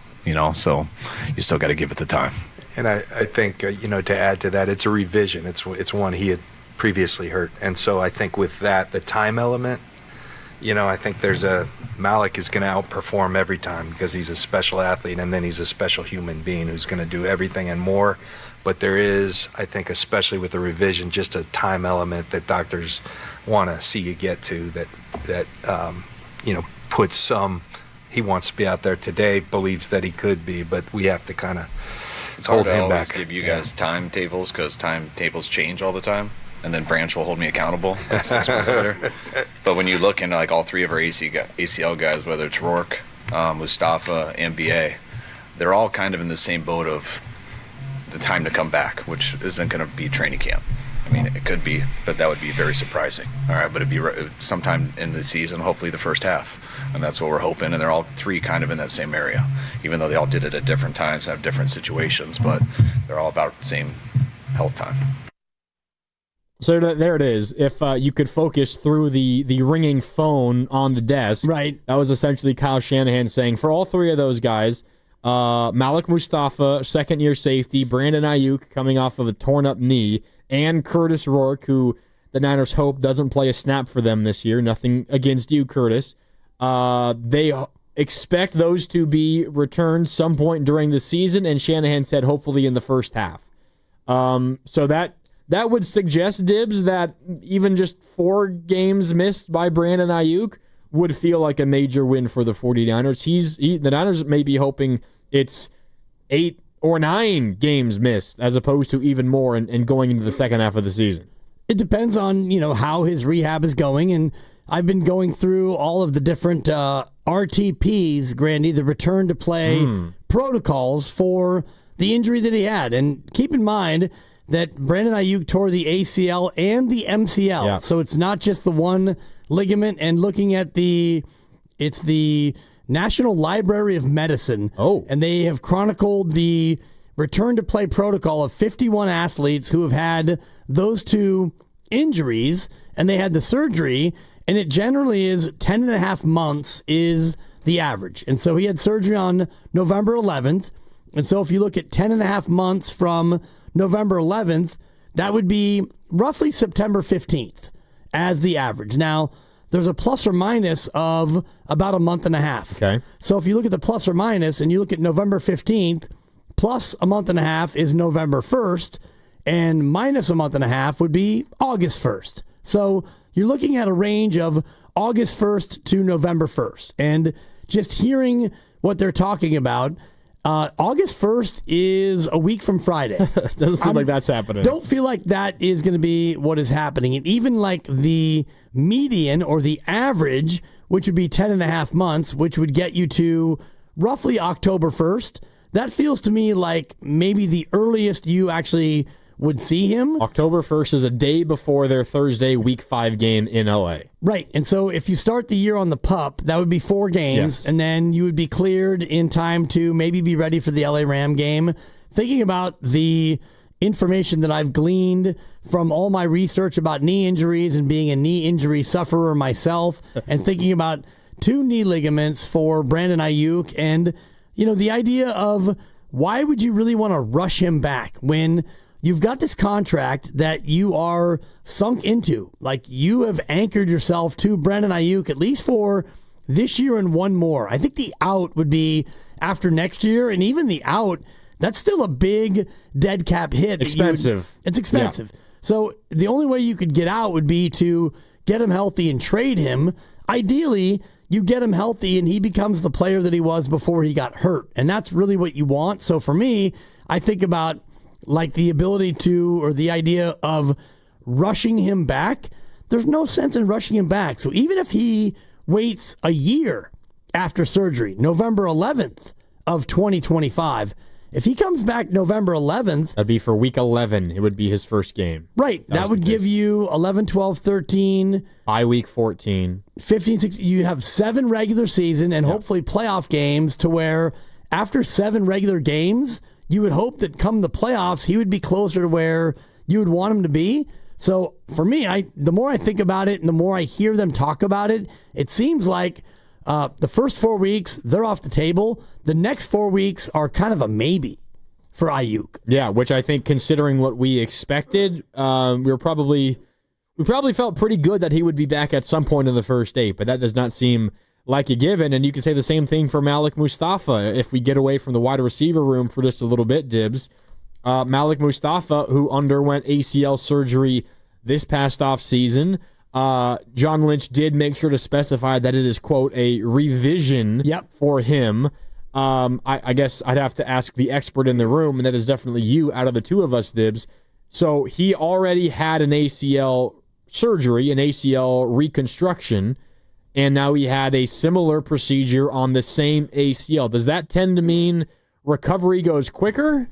so you still got to give it the time. And I think, to add to that, it's a revision. It's one he had previously hurt. And so I think with that, the time element, I think Malik is going to outperform every time because he's a special athlete, and then he's a special human being who's going to do everything and more. But there is, I think, especially with the revision, just a time element that doctors want to see you get to that puts some. He wants to be out there today, believes that he could be, but we have to kind of hold him back. It's hard to always give you guys timetables because timetables change all the time, and then Branch will hold me accountable 6 months later. But when you look into all three of our ACL guys, whether it's Rourke, Mustafa, and BA, they're all kind of in the same boat of the time to come back, which isn't going to be training camp. I mean, it could be, but that would be very surprising. All right, but it'd be sometime in the season, hopefully the first half. And that's what we're hoping. And they're all three kind of in that same area, even though they all did it at different times, have different situations, but they're all about the same health time. So there it is. If you could focus through the ringing phone on the desk, right? That was essentially Kyle Shanahan saying for all three of those guys, Malik Mustafa, second-year safety, Brandon Ayuk coming off of a torn-up knee, and Curtis Rourke, who the Niners hope doesn't play a snap for them this year. Nothing against you, Curtis. They expect those to be returned some point during the season, and Shanahan said hopefully in the first half. So that that would suggest, Dibs, that even just 4 games missed by Brandon Ayuk would feel like a major win for the 49ers. The Niners may be hoping it's 8 or 9 games missed as opposed to even more and going into the second half of the season. It depends on, how his rehab is going, and I've been going through all of the different RTPs, Grandy, the return to play protocols for the injury that he had. And keep in mind that Brandon Ayuk tore the ACL and the MCL. Yeah. So it's not just the one ligament, and looking at it's the National Library of Medicine. Oh. And they have chronicled the return to play protocol of 51 athletes who have had those 2 injuries, and they had the surgery, and it generally is 10 and a half months is the average. And so he had surgery on November 11th. And so if you look at 10 and a half months from November 11th, that would be roughly September 15th as the average. Now, there's a plus or minus of about a month and a half. Okay. So if you look at the plus or minus and you look at November 15th, plus a month and a half is November 1st, and minus a month and a half would be August 1st. So you're looking at a range of August 1st to November 1st. And just hearing what they're talking about, August 1st is a week from Friday. Doesn't seem like that's happening. Don't feel like that is going to be what is happening. And even like the median or the average, which would be 10 and a half months, which would get you to roughly October 1st, that feels to me like maybe the earliest you actually would see him. October 1st is a day before their Thursday Week 5 game in LA. Right. And so if you start the year on the pup, that would be 4 games, Yes. and then you would be cleared in time to maybe be ready for the LA Ram game. Thinking about the information that I've gleaned from all my research about knee injuries and being a knee injury sufferer myself, and thinking about 2 knee ligaments for Brandon Ayuk, and the idea of why would you really want to rush him back when you've got this contract that you are sunk into? Like, you have anchored yourself to Brandon Ayuk at least for this year and 1 more. I think the out would be after next year, and even the out, that's still a big dead cap hit. Expensive. It's expensive. Yeah. So the only way you could get out would be to get him healthy and trade him. Ideally, you get him healthy and he becomes the player that he was before he got hurt. And that's really what you want. So for me, I think about like the ability to, or the idea of rushing him back. There's no sense in rushing him back. So even if he waits a year after surgery, November 11th of 2025, if he comes back November 11th... That'd be for week 11. It would be his first game. Right. That would give you 11, 12, 13... By week 14. 15, 16... You have 7 regular season and hopefully playoff games, to where after 7 regular games, you would hope that come the playoffs, he would be closer to where you would want him to be. So for me, the more I think about it and the more I hear them talk about it, it seems like the first 4 weeks, they're off the table. The next 4 weeks are kind of a maybe for Ayuk. Yeah, which I think, considering what we expected, we probably felt pretty good that he would be back at some point in the first 8, but that does not seem like a given. And you can say the same thing for Malik Mustafa if we get away from the wide receiver room for just a little bit, Dibs. Malik Mustafa, who underwent ACL surgery this past offseason, John Lynch did make sure to specify that it is, quote, a revision for him. I guess I'd have to ask the expert in the room, and that is definitely you out of the 2 of us, Dibs. So he already had an ACL surgery, an ACL reconstruction, and now he had a similar procedure on the same ACL. Does that tend to mean recovery goes quicker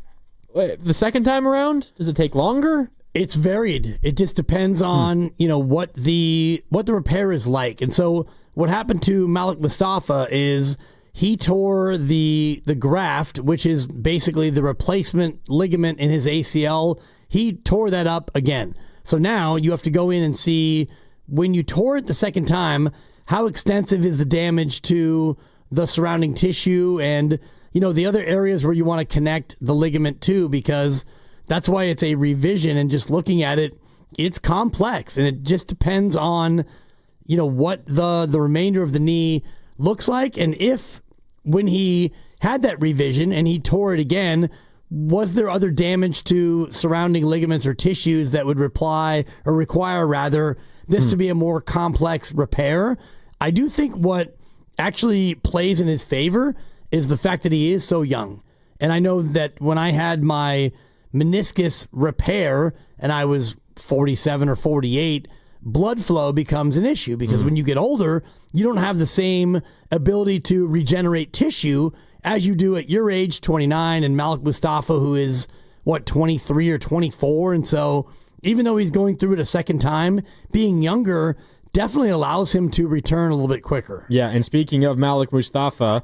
the second time around? Does it take longer? It's varied. It just depends on, what the repair is like. And so what happened to Malik Mustafa is he tore the graft, which is basically the replacement ligament in his ACL. He tore that up again. So now you have to go in and see, when you tore it the second time, how extensive is the damage to the surrounding tissue and, the other areas where you want to connect the ligament to, because that's why it's a revision. And just looking at it, it's complex, and it just depends on, what the remainder of the knee looks like. And if, when he had that revision and he tore it again, was there other damage to surrounding ligaments or tissues that would require this to be a more complex repair? I do think what actually plays in his favor is the fact that he is so young. And I know that when I had my meniscus repair and I was 47 or 48, blood flow becomes an issue because when you get older, you don't have the same ability to regenerate tissue as you do at your age, 29, and Malik Mustafa, who is, 23 or 24. And so even though he's going through it a second time, being younger definitely allows him to return a little bit quicker. Yeah, and speaking of Malik Mustafa,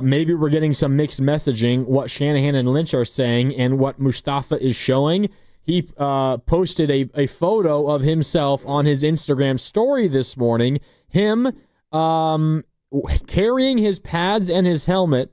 maybe we're getting some mixed messaging, what Shanahan and Lynch are saying and what Mustafa is showing. He posted a photo of himself on his Instagram story this morning, him carrying his pads and his helmet,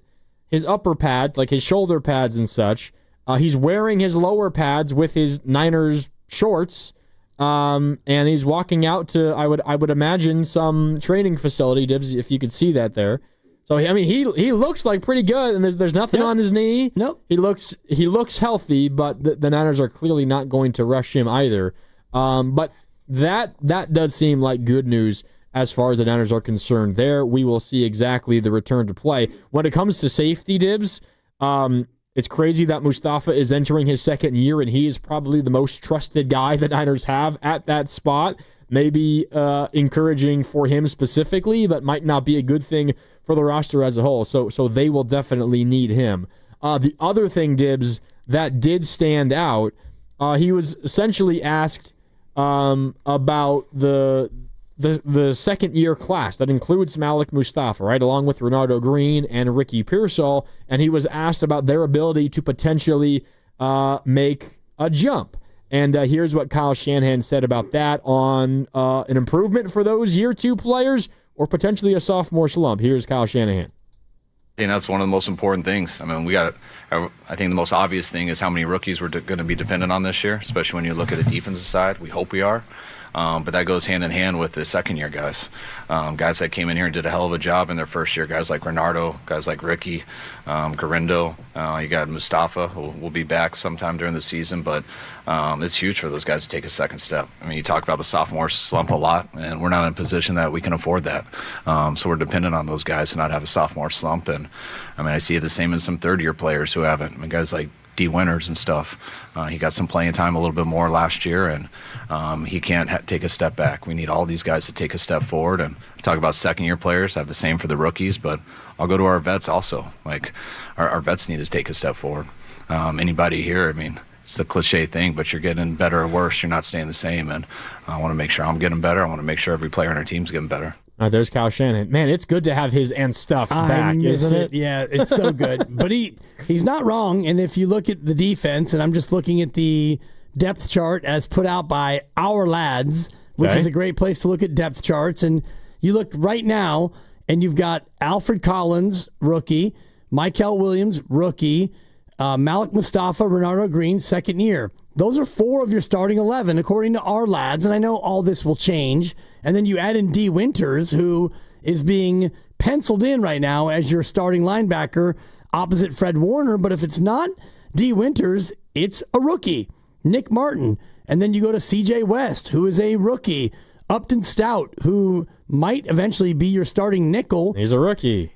his upper pads, like his shoulder pads and such. He's wearing his lower pads with his Niners shorts, and he's walking out to, I would imagine, some training facility, Dibs, if you could see that there. So I mean, he looks like pretty good, and there's nothing on his knee. Nope. He looks healthy, but the Niners are clearly not going to rush him either. But that does seem like good news as far as the Niners are concerned. There, we will see exactly the return to play. When it comes to safety, Dibs, it's crazy that Mustafa is entering his second year, and he is probably the most trusted guy the Niners have at that spot. Maybe encouraging for him specifically, but might not be a good thing for the roster as a whole. So they will definitely need him. The other thing, Dibs, that did stand out, he was essentially asked about the second year class that includes Malik Mustafa, right, along with Renardo Green and Ricky Pearsall, and he was asked about their ability to potentially make a jump. And here's what Kyle Shanahan said about that on an improvement for those year two players or potentially a sophomore slump. Here's Kyle Shanahan. I think that's one of the most important things. I mean, I think the most obvious thing is how many rookies we're going to be dependent on this year, especially when you look at the defensive side. We hope we are. But that goes hand in hand with the second-year guys. Guys that came in here and did a hell of a job in their first year. Guys like Renardo, guys like Ricky, Garindo. You got Mustafa, who will be back sometime during the season. But it's huge for those guys to take a second step. I mean, you talk about the sophomore slump a lot, and we're not in a position that we can afford that. So we're dependent on those guys to not have a sophomore slump. And, I mean, I see it the same in some third-year players who haven't. I mean, guys like D. Winters and stuff. He got some playing time a little bit more last year, and he can't take a step back. We need all these guys to take a step forward. And talk about second-year players. I have the same for the rookies, but I'll go to our vets also. Like, our vets need to take a step forward. Anybody here, I mean, it's the cliche thing, but you're getting better or worse. You're not staying the same, and I want to make sure I'm getting better. I want to make sure every player on our team's getting better. There's Kyle Shanahan. Man, it's good to have his and stuffs back, isn't it? Yeah, it's so good. But he's not wrong. And if you look at the defense, and I'm just looking at the depth chart as put out by Our Lads, which is a great place to look at depth charts. And you look right now, and you've got Alfred Collins, rookie, Michael Williams, rookie, Malik Mustafa, Renardo Green, second year. Those are 4 of your starting 11, according to Our Lads, and I know all this will change. And then you add in D. Winters, who is being penciled in right now as your starting linebacker opposite Fred Warner. But if it's not D. Winters, it's a rookie, Nick Martin. And then you go to C.J. West, who is a rookie, Upton Stout, who might eventually be your starting nickel. He's a rookie.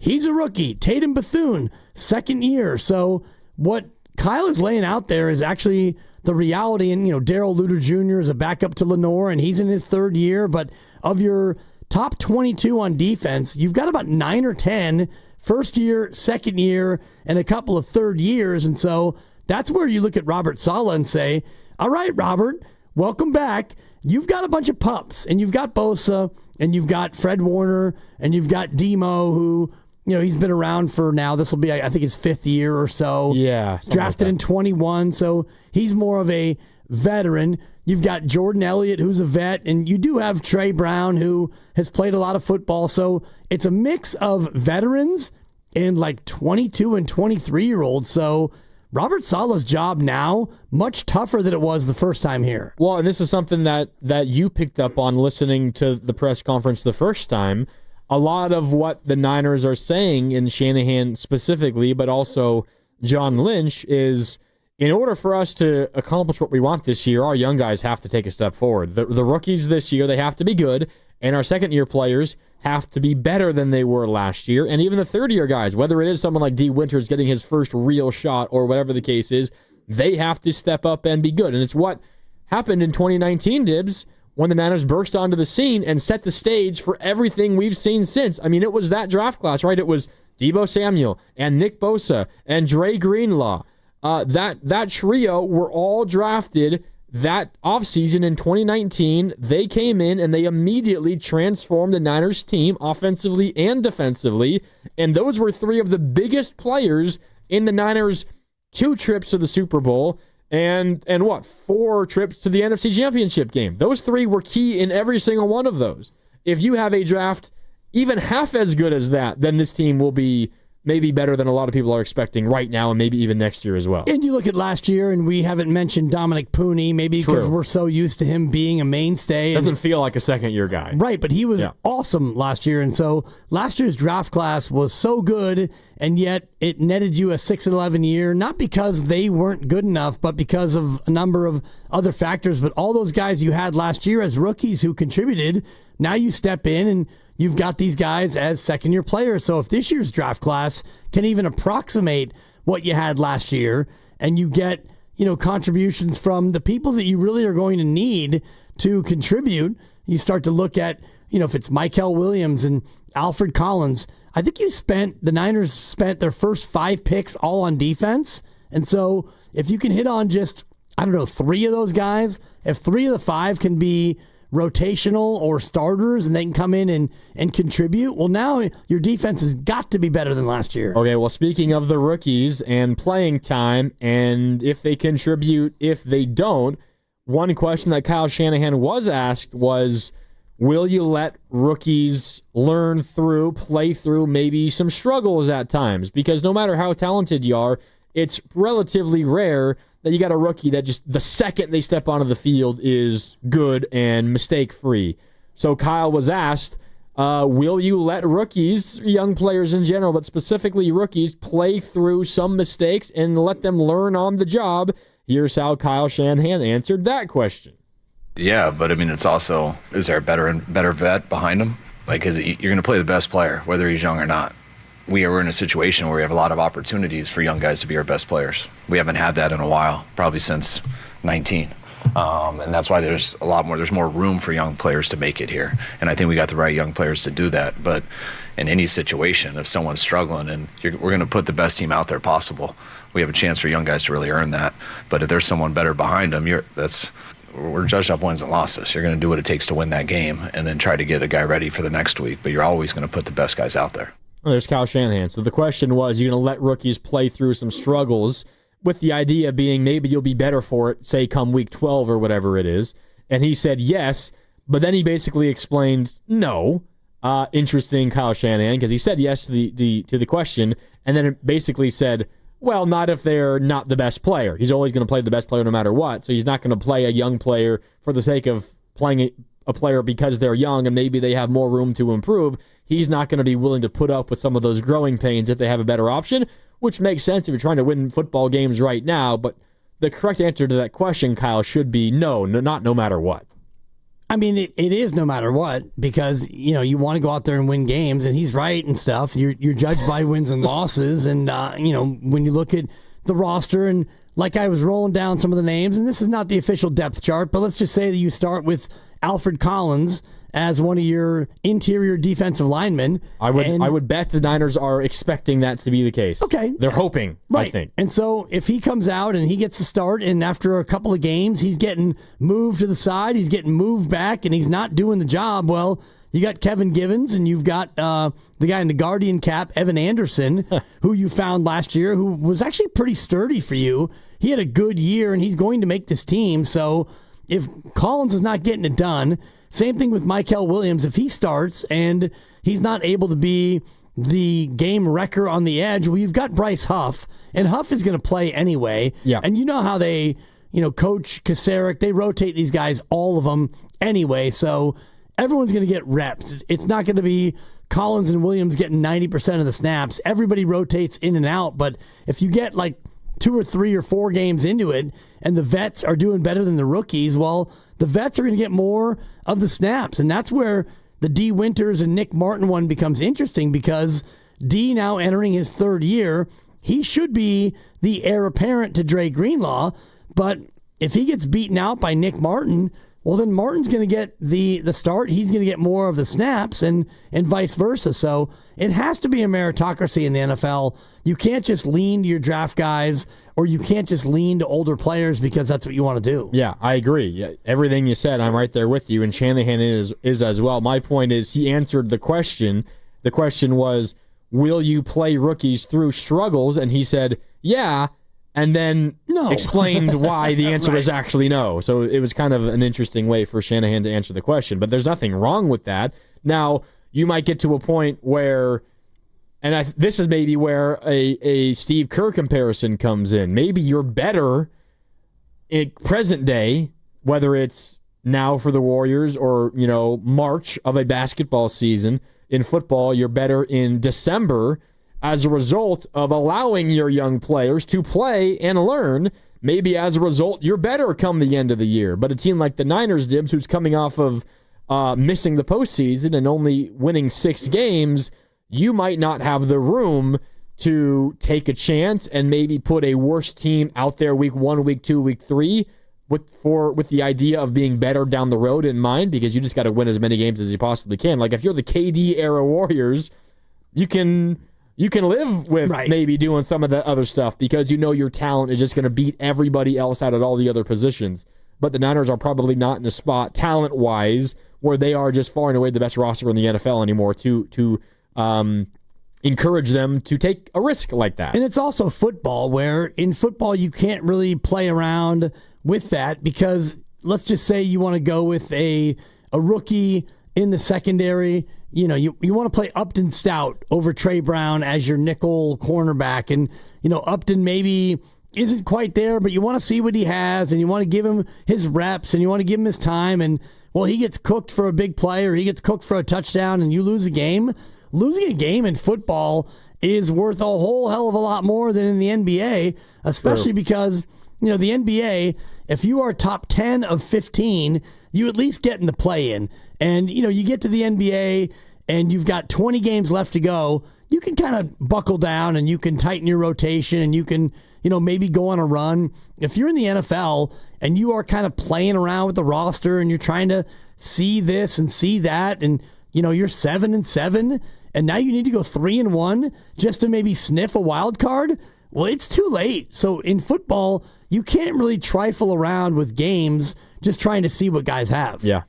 Tatum Bethune, second year. So what Kyle is laying out there is actually the reality. And, Darrell Luter Jr. is a backup to Lenore, and he's in his third year. But of your top 22 on defense, you've got about 9 or 10 first year, second year, and a couple of third years. And so that's where you look at Robert Saleh and say, all right, Robert, welcome back. You've got a bunch of pups, and you've got Bosa, and you've got Fred Warner, and you've got Demo, who, he's been around for now. This will be, I think, his 5th year or so. Yeah. Drafted in 21, so he's more of a veteran. You've got Jordan Elliott, who's a vet, and you do have Trey Brown, who has played a lot of football. So it's a mix of veterans and like 22 and 23-year-olds. So Robert Saleh's job now, much tougher than it was the first time here. Well, and this is something that you picked up on listening to the press conference the first time. A lot of what the Niners are saying, in Shanahan specifically, but also John Lynch, is in order for us to accomplish what we want this year, our young guys have to take a step forward. The rookies this year, they have to be good, and our second-year players have to be better than they were last year. And even the third-year guys, whether it is someone like D. Winters getting his first real shot or whatever the case is, they have to step up and be good. And it's what happened in 2019, Dibs, when the Niners burst onto the scene and set the stage for everything we've seen since. I mean, it was that draft class, right? It was Deebo Samuel and Nick Bosa and Dre Greenlaw. That trio were all drafted that offseason in 2019. They came in and they immediately transformed the Niners team offensively and defensively. And those were three of the biggest players in the Niners' 2 trips to the Super Bowl and 4 trips to the NFC Championship game. Those 3 were key in every single one of those. If you have a draft even half as good as that, then this team will be maybe better than a lot of people are expecting right now and maybe even next year as well. And you look at last year, and we haven't mentioned Dominic Pooney, maybe because we're so used to him being a mainstay. Doesn't feel like a second-year guy. Right, but he was awesome last year. And so last year's draft class was so good, and yet it netted you a 6-11 year, not because they weren't good enough, but because of a number of other factors. But all those guys you had last year as rookies who contributed, now you step in and you've got these guys as second-year players. So if this year's draft class can even approximate what you had last year, and you get, contributions from the people that you really are going to need to contribute, you start to look at, if it's Mykel Williams and Alfred Collins. I think the Niners spent their first 5 picks all on defense. And so if you can hit on just, 3 of those guys, if 3 of the 5 can be rotational or starters and they can come in and contribute, well, now your defense has got to be better than last year. Okay, well, speaking of the rookies and playing time, and if they contribute, if they don't, one question that Kyle Shanahan was asked was, will you let rookies learn through, play through maybe some struggles at times? Because no matter how talented you are, it's relatively rare that you got a rookie that just the second they step onto the field is good and mistake-free. So Kyle was asked, will you let rookies, young players in general, but specifically rookies, play through some mistakes and let them learn on the job? Here's how Kyle Shanahan answered that question. Yeah, but I mean, it's also, is there a better vet behind him? Like, you're going to play the best player, whether he's young or not. We're in a situation where we have a lot of opportunities for young guys to be our best players. We haven't had that in a while, probably since 19. And that's why there's more room for young players to make it here. And I think we got the right young players to do that. But in any situation, if someone's struggling, and we're going to put the best team out there possible, we have a chance for young guys to really earn that. But if there's someone better behind them, we're judged off wins and losses. You're going to do what it takes to win that game and then try to get a guy ready for the next week. But you're always going to put the best guys out there. Well, there's Kyle Shanahan. So the question was, you're going to let rookies play through some struggles, with the idea being maybe you'll be better for it, say, come week 12 or whatever it is. And he said yes, but then he basically explained no. Interesting, Kyle Shanahan, because he said yes to the question, and then it basically said, well, not if they're not the best player. He's always going to play the best player no matter what, so he's not going to play a young player for the sake of playing a player because they're young and maybe they have more room to improve. He's not going to be willing to put up with some of those growing pains if they have a better option, which makes sense if you're trying to win football games right now. But the correct answer to that question, Kyle, should be no, not no matter what. I mean, it is no matter what, because, you want to go out there and win games, and he's right and stuff. You're judged by wins and losses. And, when you look at the roster, and like I was rolling down some of the names, and this is not the official depth chart, but let's just say that you start with Alfred Collins as one of your interior defensive linemen. I would bet the Niners are expecting that to be the case. Okay. They're hoping, right. I think. And so if he comes out and he gets a start, and after a couple of games he's getting moved to the side, he's getting moved back, and he's not doing the job, well, you got Kevin Givens, and you've got the guy in the Guardian cap, Evan Anderson, who you found last year, who was actually pretty sturdy for you. He had a good year, and he's going to make this team. So if Collins is not getting it done, same thing with Mykel Williams. If he starts and he's not able to be the game wrecker on the edge, well, you've got Bryce Huff, and Huff is going to play anyway. Yeah. And you know how they, Coach Kasarik, they rotate these guys, all of them anyway. So everyone's going to get reps. It's not going to be Collins and Williams getting 90% of the snaps. Everybody rotates in and out, but if you get like 2 or 3 or 4 games into it and the vets are doing better than the rookies, well, the vets are going to get more of the snaps, and that's where the D. Winters and Nick Martin one becomes interesting, because D, now entering his 3rd year, he should be the heir apparent to Dre Greenlaw, but if he gets beaten out by Nick Martin, well, then Martin's going to get the start. He's going to get more of the snaps, and vice versa. So it has to be a meritocracy in the NFL. You can't just lean to your draft guys, or you can't just lean to older players because that's what you want to do. Yeah, I agree. Yeah, everything you said, I'm right there with you, and Shanahan is as well. My point is he answered the question. The question was, will you play rookies through struggles? And he said, yeah, and then explained why the answer was actually no. So it was kind of an interesting way for Shanahan to answer the question. But there's nothing wrong with that. Now, you might get to a point where, and this is maybe where a Steve Kerr comparison comes in. Maybe you're better in present day, whether it's now for the Warriors or, March of a basketball season. In football, you're better in December as a result of allowing your young players to play and learn. Maybe as a result, you're better come the end of the year. But a team like the Niners, Dibs, who's coming off of missing the postseason and only winning 6 games, you might not have the room to take a chance and maybe put a worse team out there week 1, week 2, week 3 with the idea of being better down the road in mind, because you just got to win as many games as you possibly can. Like if you're the KD era Warriors, you can live with maybe doing some of the other stuff because your talent is just going to beat everybody else out at all the other positions. But the Niners are probably not in a spot talent-wise where they are just far and away the best roster in the NFL anymore to encourage them to take a risk like that. And it's also football, where in football you can't really play around with that, because let's just say you want to go with a rookie in the secondary. You want to play Upton Stout over Trey Brown as your nickel cornerback, and Upton maybe isn't quite there, but you want to see what he has, and you want to give him his reps, and you want to give him his time, and he gets cooked for a big play, or he gets cooked for a touchdown, and you lose a game. Losing a game in football is worth a whole hell of a lot more than in the NBA, especially because the NBA, if you are top 10 of 15, you at least get in the play-in. And, you get to the NBA and you've got 20 games left to go, you can kind of buckle down and you can tighten your rotation and you can, maybe go on a run. If you're in the NFL and you are kind of playing around with the roster and you're trying to see this and see that, and, you're 7-7, and now you need to go 3-1 just to maybe sniff a wild card, well, it's too late. So in football, you can't really trifle around with games just trying to see what guys have. Yeah,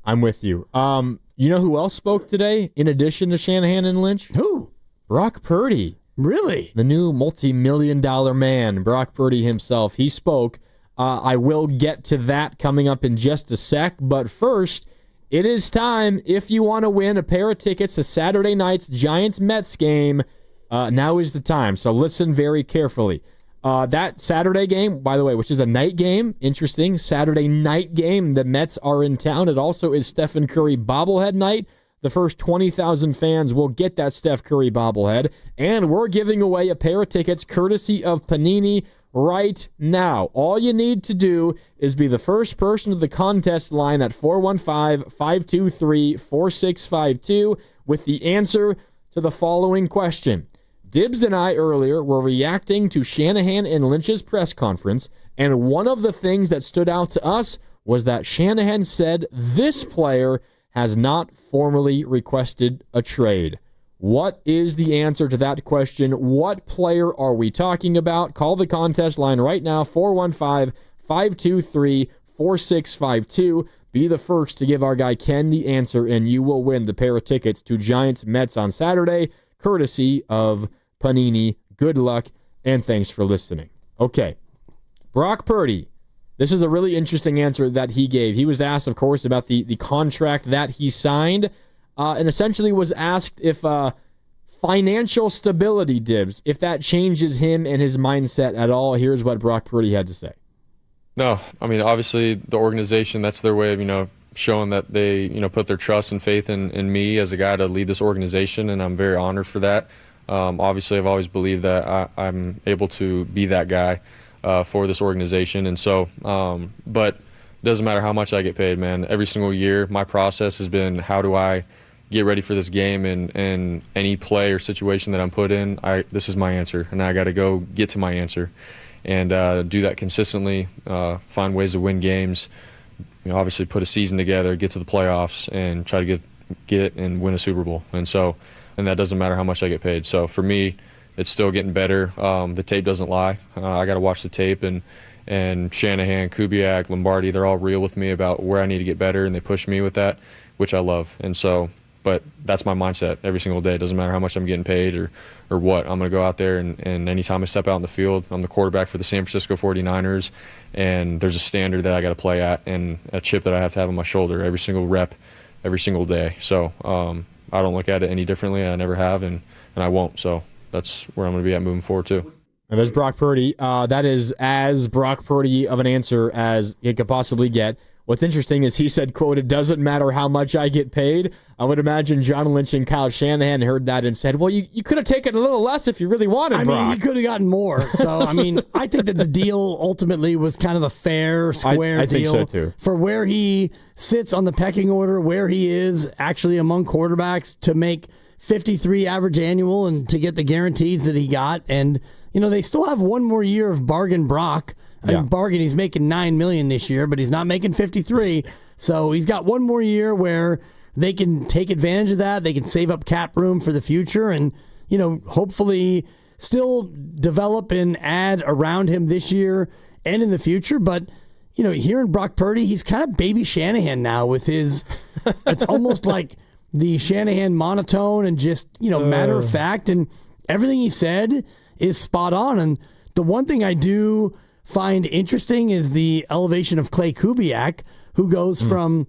I'm with you. You know who else spoke today in addition to Shanahan and Lynch? Who? Brock Purdy. Really? The new multi-million-dollar man, Brock Purdy himself. He spoke. I will get to that coming up in just a sec, but first, it is time. If you want to win a pair of tickets to Saturday night's Giants-Mets game, now is the time. So listen very carefully. That Saturday game, by the way, which is a night game, interesting, Saturday night game, the Mets are in town. It also is Stephen Curry bobblehead night. The first 20,000 fans will get that Steph Curry bobblehead, and we're giving away a pair of tickets courtesy of Panini right now. All you need to do is be the first person to the contest line at 415-523-4652 with the answer to the following question. Dibs and I earlier were reacting to Shanahan and Lynch's press conference, and one of the things that stood out to us was that Shanahan said this player has not formally requested a trade. What is the answer to that question? What player are we talking about? Call the contest line right now, 415-523-4652. Be the first to give our guy Ken the answer, and you will win the pair of tickets to Giants-Mets on Saturday, courtesy of Panini. Good luck, and thanks for listening. Okay, Brock Purdy. This is a really interesting answer that he gave. He was asked, of course, about the contract that he signed, and essentially was asked if financial stability, Dibs, if that changes him and his mindset at all. Here's what Brock Purdy had to say. No, I mean, obviously the organization, that's their way of, showing that they, put their trust and faith in me as a guy to lead this organization, and I'm very honored for that. Obviously, I've always believed that I'm able to be that guy for this organization, and so, but it doesn't matter how much I get paid, man. Every single year, my process has been, how do I get ready for this game, and any play or situation that I'm put in, this is my answer, and I got to go get to my answer, and do that consistently, find ways to win games, obviously put a season together, get to the playoffs, and try to get and win a Super Bowl. And that doesn't matter how much I get paid. So for me, it's still getting better. The tape doesn't lie. I got to watch the tape, and Shanahan, Kubiak, Lombardi, they're all real with me about where I need to get better, and they push me with that, which I love. And so, but that's my mindset every single day. It doesn't matter how much I'm getting paid or what. I'm going to go out there, and anytime I step out in the field, I'm the quarterback for the San Francisco 49ers, and there's a standard that I got to play at and a chip that I have to have on my shoulder every single rep, every single day. So I don't look at it any differently. I never have, and I won't. So that's where I'm going to be at moving forward too. And there's Brock Purdy. That is as Brock Purdy of an answer as it could possibly get. What's interesting is he said, quote, "It doesn't matter how much I get paid." I would imagine John Lynch and Kyle Shanahan heard that and said, well, you could have taken a little less if you really wanted, Brock. I mean, he could have gotten more. So, I mean, I think that the deal ultimately was kind of a fair, square deal. I think so, too. For where he sits on the pecking order, where he is actually among quarterbacks to make 53 average annual and to get the guarantees that he got. And, they still have one more year of bargain Brock. I mean, bargain, he's making $9 million this year, but he's not making 53. So he's got one more year where they can take advantage of that. They can save up cap room for the future and, hopefully still develop and add around him this year and in the future. But, hearing Brock Purdy, he's kind of baby Shanahan now with his, it's almost like the Shanahan monotone and just, matter of fact. And everything he said is spot on. And the one thing I do find interesting is the elevation of Clay Kubiak, who goes from,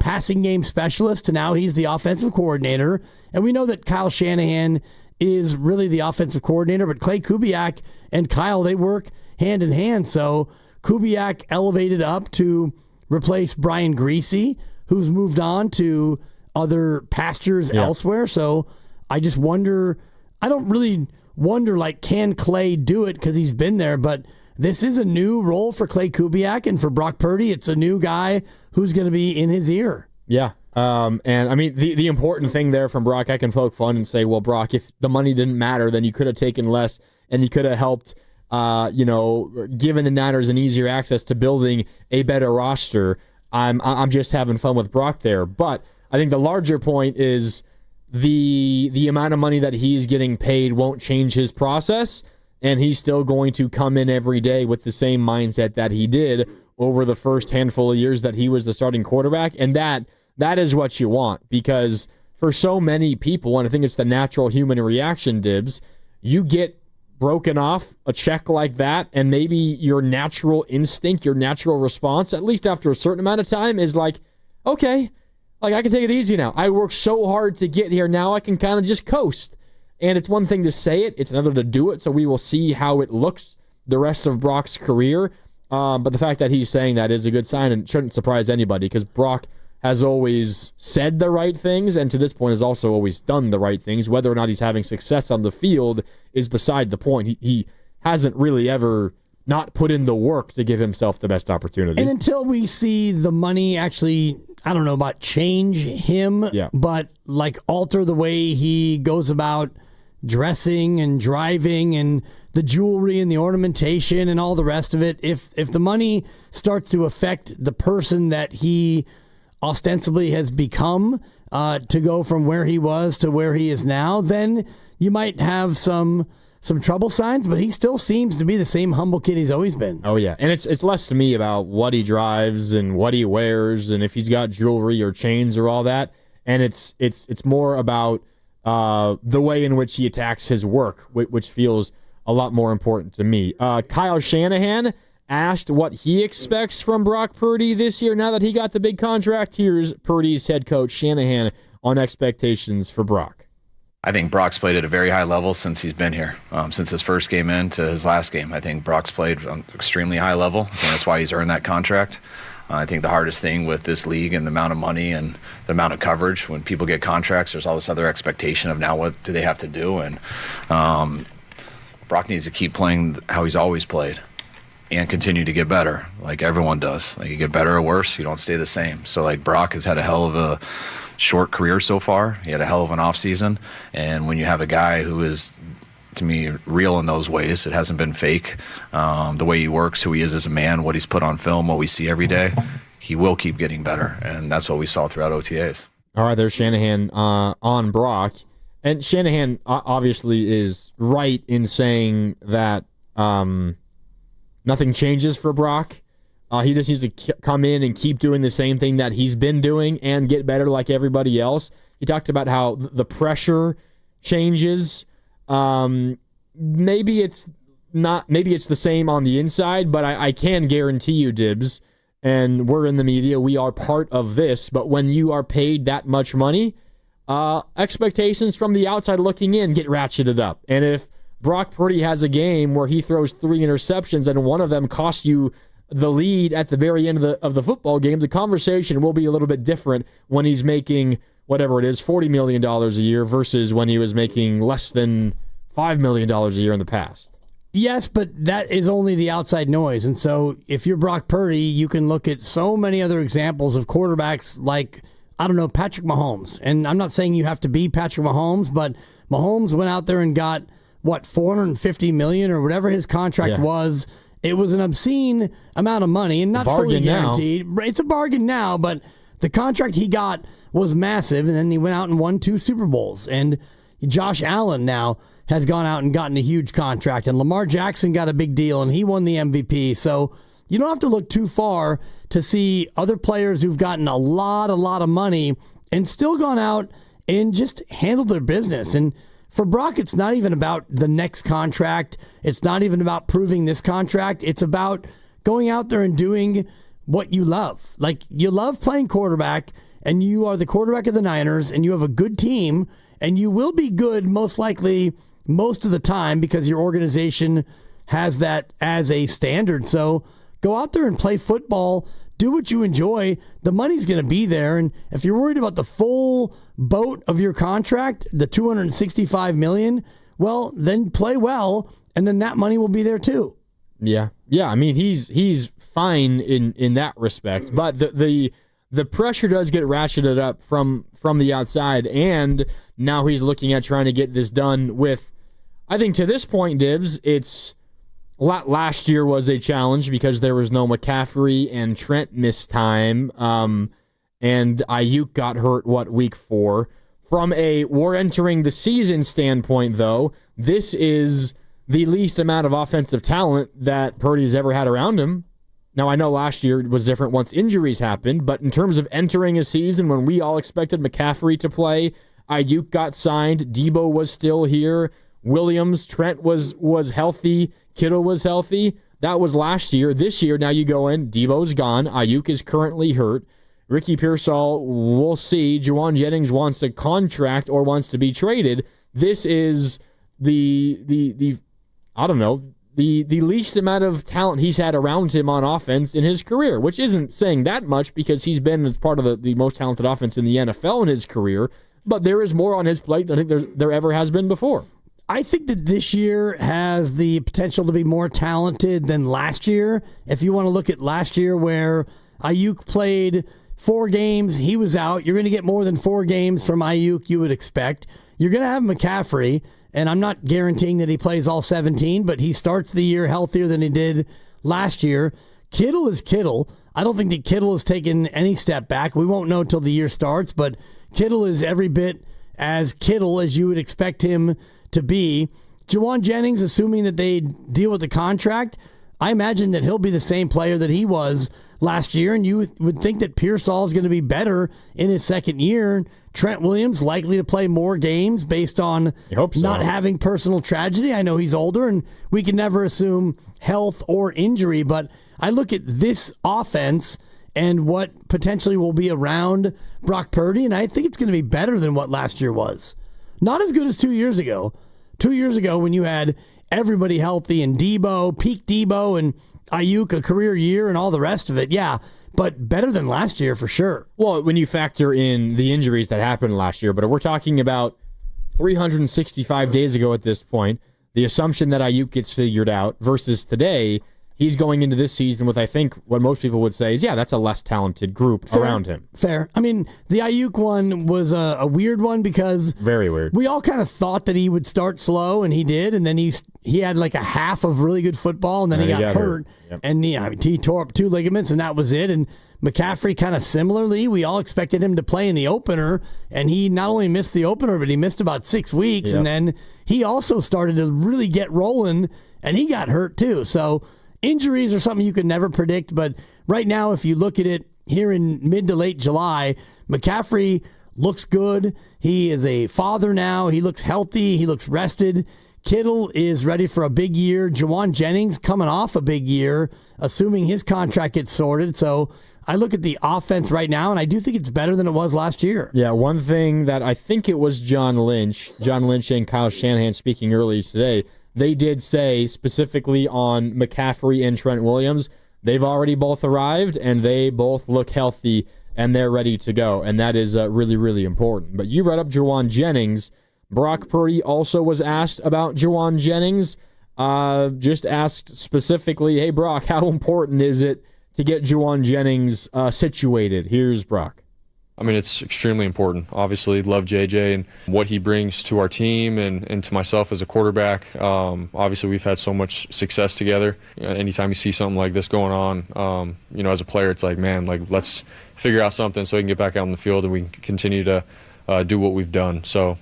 passing game specialist to now he's the offensive coordinator. And we know that Kyle Shanahan is really the offensive coordinator, but Clay Kubiak and Kyle, they work hand in hand. So Kubiak elevated up to replace Brian Greasy, who's moved on to other pastures elsewhere. So I just wonder, I don't really wonder, can Clay do it because he's been there, but this is a new role for Clay Kubiak, and for Brock Purdy, it's a new guy who's going to be in his ear. Yeah. And I mean, the important thing there from Brock, I can poke fun and say, well, Brock, if the money didn't matter, then you could have taken less and you could have helped, given the Niners an easier access to building a better roster. I'm just having fun with Brock there. But I think the larger point is the amount of money that he's getting paid won't change his process. And he's still going to come in every day with the same mindset that he did over the first handful of years that he was the starting quarterback. And that is what you want, because for so many people, and I think it's the natural human reaction, Dibs, you get broken off a check like that, and maybe your natural instinct, your natural response, at least after a certain amount of time, is like, okay, I can take it easy now. I worked so hard to get here. Now I can kind of just coast. And it's one thing to say it, it's another to do it, so we will see how it looks the rest of Brock's career. But the fact that he's saying that is a good sign and shouldn't surprise anybody, because Brock has always said the right things and to this point has also always done the right things. Whether or not he's having success on the field is beside the point. He hasn't really ever not put in the work to give himself the best opportunity. And until we see the money actually, I don't know about change him, but alter the way he goes about dressing and driving and the jewelry and the ornamentation and all the rest of it, if the money starts to affect the person that he ostensibly has become, to go from where he was to where he is now, then you might have some trouble signs, but he still seems to be the same humble kid he's always been. Oh, yeah. And it's less to me about what he drives and what he wears and if he's got jewelry or chains or all that. And it's more about the way in which he attacks his work, which feels a lot more important to me. Kyle Shanahan asked what he expects from Brock Purdy this year now that he got the big contract. Here's Purdy's head coach, Shanahan, on expectations for Brock. I think Brock's played at a very high level since he's been here. Since his first game in to his last game, I think Brock's played on an extremely high level. I think that's why he's earned that contract. I think the hardest thing with this league and the amount of money and the amount of coverage, when people get contracts, there's all this other expectation of now what do they have to do. And Brock needs to keep playing how he's always played and continue to get better like everyone does. Like, you get better or worse, you don't stay the same. So like, Brock has had a hell of a short career so far. He had a hell of an offseason. And when you have a guy who is, to me, real in those ways, it hasn't been fake. The way he works, who he is as a man, what he's put on film, what we see every day, he will keep getting better. And that's what we saw throughout OTAs. All right, there's Shanahan on Brock. And Shanahan obviously is right in saying that nothing changes for Brock. He just needs to come in and keep doing the same thing that he's been doing and get better like everybody else. He talked about how the pressure changes. Maybe it's the same on the inside, but I can guarantee you, Dibs, and we're in the media, we are part of this, but when you are paid that much money, expectations from the outside looking in get ratcheted up. And if Brock Purdy has a game where he throws 3 interceptions and one of them costs you the lead at the very end of the football game, the conversation will be a little bit different when he's making whatever it is, $40 million a year versus when he was making less than $5 million a year in the past. Yes, but that is only the outside noise. And so if you're Brock Purdy, you can look at so many other examples of quarterbacks like, I don't know, Patrick Mahomes. And I'm not saying you have to be Patrick Mahomes, but Mahomes went out there and got, $450 million or whatever his contract was. It was an obscene amount of money and not fully guaranteed. Now. It's a bargain now, but the contract he got was massive, and then he went out and won 2 Super Bowls. And Josh Allen now has gone out and gotten a huge contract, and Lamar Jackson got a big deal, and he won the MVP. So you don't have to look too far to see other players who've gotten a lot of money and still gone out and just handled their business. And for Brock, it's not even about the next contract. It's not even about proving this contract. It's about going out there and doing what you love. Like, you love playing quarterback, and you are the quarterback of the Niners, and you have a good team, and you will be good most likely most of the time because your organization has that as a standard. So go out there and play football. Do what you enjoy. The money's going to be there. And if you're worried about the full boat of your contract, the $265 million, well, then play well, and then that money will be there too. Yeah. I mean, he's fine in that respect, but the pressure does get ratcheted up from the outside, and now he's looking at trying to get this done with, I think to this point, Dibs, it's last year was a challenge because there was no McCaffrey and Trent missed time, and Ayuk got hurt, week 4. From a we're entering the season standpoint, though, this is the least amount of offensive talent that Purdy's ever had around him. Now, I know last year was different once injuries happened, but in terms of entering a season when we all expected McCaffrey to play, Ayuk got signed, Debo was still here, Williams, Trent was healthy, Kittle was healthy. That was last year. This year, now you go in, Debo's gone, Ayuk is currently hurt, Ricky Pearsall, we'll see. Juwan Jennings wants a contract or wants to be traded. This is the I don't know, the least amount of talent he's had around him on offense in his career, which isn't saying that much because he's been as part of the most talented offense in the NFL in his career, but there is more on his plate than I think there ever has been before. I think that this year has the potential to be more talented than last year. If you want to look at last year where Ayuk played 4 games, he was out. You're going to get more than 4 games from Ayuk, you would expect. You're going to have McCaffrey, and I'm not guaranteeing that he plays all 17, but he starts the year healthier than he did last year. Kittle is Kittle. I don't think that Kittle has taken any step back. We won't know until the year starts, but Kittle is every bit as Kittle as you would expect him to be. Juwan Jennings, assuming that they deal with the contract, I imagine that he'll be the same player that he was last year, and you would think that Pearsall is going to be better in his second year. Trent Williams likely to play more games based on not having personal tragedy. I know he's older, and we can never assume health or injury, but I look at this offense and what potentially will be around Brock Purdy, and I think it's going to be better than what last year was. Not as good as 2 years ago. 2 years ago when you had everybody healthy and Debo, peak Debo, and Ayuk a career year and all the rest of it, yeah, but better than last year for sure. Well, when you factor in the injuries that happened last year, but we're talking about 365 days ago at this point, the assumption that Ayuk gets figured out versus today, he's going into this season with, I think, what most people would say is, yeah, that's a less talented group around him. Fair. I mean, the Ayuk one was a weird one because very weird. We all kind of thought that he would start slow, and he did, and then he had like a half of really good football, and then he got hurt. Yep. And he tore up 2 ligaments, and that was it. And McCaffrey kind of similarly, we all expected him to play in the opener, and he not only missed the opener, but he missed about 6 weeks, Yep. and then he also started to really get rolling, and he got hurt too. So injuries are something you could never predict, but right now, if you look at it here in mid to late July, McCaffrey looks good. He is a father now. He looks healthy. He looks rested. Kittle is ready for a big year. Juwan Jennings coming off a big year, assuming his contract gets sorted. So I look at the offense right now, and I do think it's better than it was last year. Yeah, one thing that I think it was John Lynch and Kyle Shanahan speaking earlier today, they did say specifically on McCaffrey and Trent Williams, they've already both arrived, and they both look healthy, and they're ready to go, and that is really, really important. But you brought up Juwan Jennings. Brock Purdy also was asked about Juwan Jennings, just asked specifically, hey, Brock, how important is it to get Juwan Jennings situated? Here's Brock. I mean, it's extremely important. Obviously, love JJ and what he brings to our team and to myself as a quarterback. Obviously, we've had so much success together. Anytime you see something like this going on, as a player, it's like, man, like let's figure out something so we can get back out on the field and we can continue to do what we've done. So,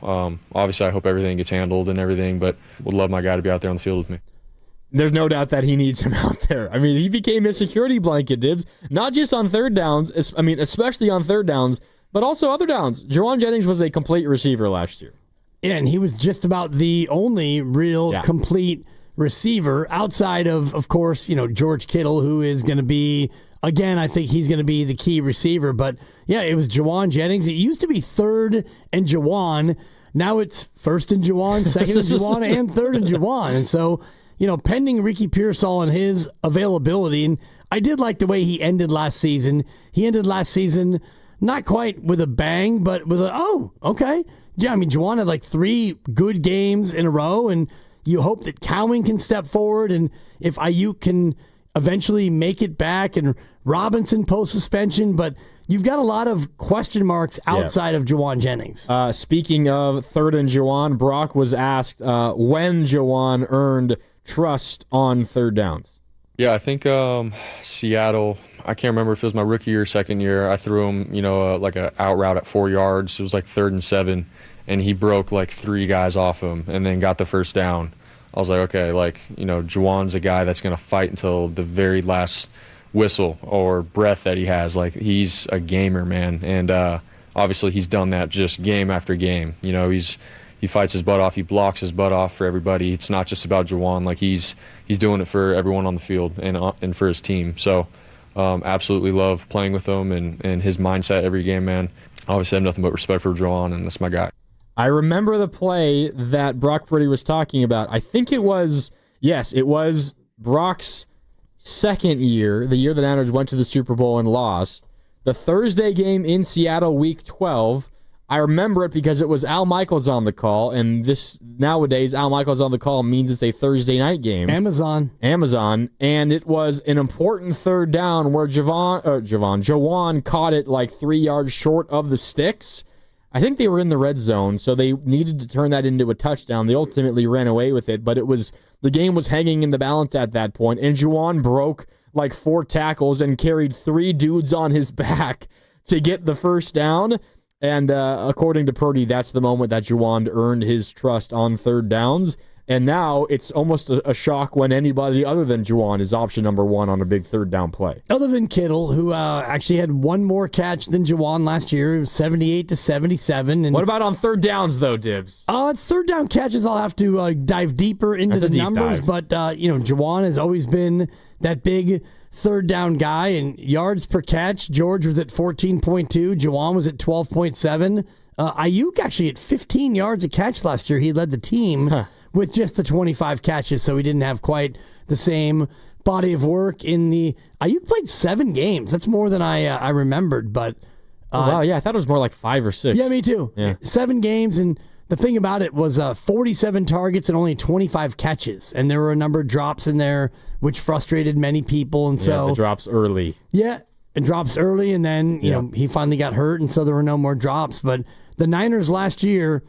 obviously, I hope everything gets handled and everything, but would love my guy to be out there on the field with me. There's no doubt that he needs him out there. I mean, he became his security blanket, Dibs, not just on third downs, especially on third downs, but also other downs. Juwan Jennings was a complete receiver last year. Yeah, and he was just about the only real complete receiver outside of course, George Kittle, who is going to be, again, I think he's going to be the key receiver. But, yeah, it was Juwan Jennings. It used to be third and Juwan. Now it's first and Juwan, second and Juwan, and third and Juwan. And so, pending Ricky Pearsall and his availability, and I did like the way he ended last season. He ended last season not quite with a bang, but with okay. Yeah, I mean, Juwan had like 3 good games in a row, and you hope that Cowing can step forward, and if Ayuk can eventually make it back, and Robinson post-suspension, but you've got a lot of question marks outside of Juwan Jennings. Speaking of third and Juwan, Brock was asked when Juwan earned trust on third downs. Yeah, I think Seattle, I can't remember if it was my rookie or second year, I threw him, like an out route at 4 yards. It was like 3rd and 7, and he broke like 3 guys off him and then got the first down. I was like, okay, Juwan's a guy that's going to fight until the very last whistle or breath that he has. Like, he's a gamer, man. And obviously he's done that just game after game. He fights his butt off. He blocks his butt off for everybody. It's not just about Juwan. Like, he's doing it for everyone on the field and for his team. So absolutely love playing with him and his mindset every game, man. Obviously I have nothing but respect for Juwan, and that's my guy. I remember the play that Brock Purdy was talking about. I think it was Brock's second year, the year that Niners went to the Super Bowl and lost. The Thursday game in Seattle, Week 12. I remember it because it was Al Michaels on the call, and nowadays Al Michaels on the call means it's a Thursday night game. Amazon, and it was an important third down where Juwan caught it like 3 yards short of the sticks. I think they were in the red zone, so they needed to turn that into a touchdown. They ultimately ran away with it, but the game was hanging in the balance at that point, and Juwan broke like 4 tackles and carried 3 dudes on his back to get the first down. And according to Purdy, that's the moment that Juwan earned his trust on third downs. And now it's almost a shock when anybody other than Juwan is option number 1 on a big third down play. Other than Kittle, who actually had 1 more catch than Juwan last year, 78-77. And what about on third downs, though, Dibs? Third down catches, I'll have to dive deeper into the numbers. But, Juwan has always been that big third down guy, and yards per catch, George was at 14.2, Juwan was at 12.7. Ayuk actually at 15 yards a catch last year. He led the team with just the 25 catches, so he didn't have quite the same body of work in the. You played 7 games. That's more than I remembered. But wow, yeah, I thought it was more like 5 or 6. Yeah, me too. Yeah. 7 games, and the thing about it was 47 targets and only 25 catches, and there were a number of drops in there, which frustrated many people. And so the drops early. Yeah, and drops early, and then you know he finally got hurt, and so there were no more drops. But the Niners last year,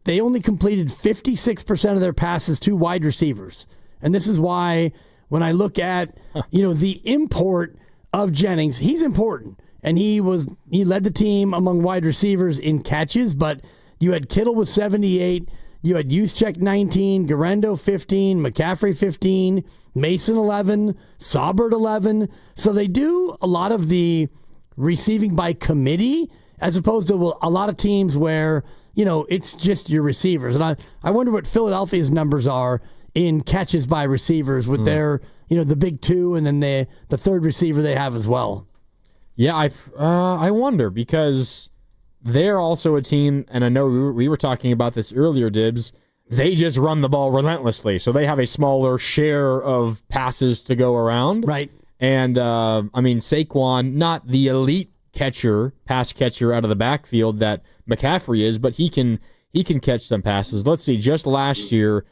they only completed 56% of their passes to wide receivers, and this is why when I look at the import of Jennings, he's important, and he led the team among wide receivers in catches, but you had Kittle with 78, you had Juszczyk 19, Garendo 15, McCaffrey 15, Mason 11, Saubert 11. So they do a lot of the receiving by committee as opposed to a lot of teams where, it's just your receivers. And I wonder what Philadelphia's numbers are in catches by receivers with their, the big 2 and then the third receiver they have as well. Yeah, I wonder because they're also a team, and I know we were talking about this earlier, Dibs. They just run the ball relentlessly, so they have a smaller share of passes to go around. Right. And, Saquon, not the elite pass catcher out of the backfield that McCaffrey is, but he can catch some passes. Let's see, just last year,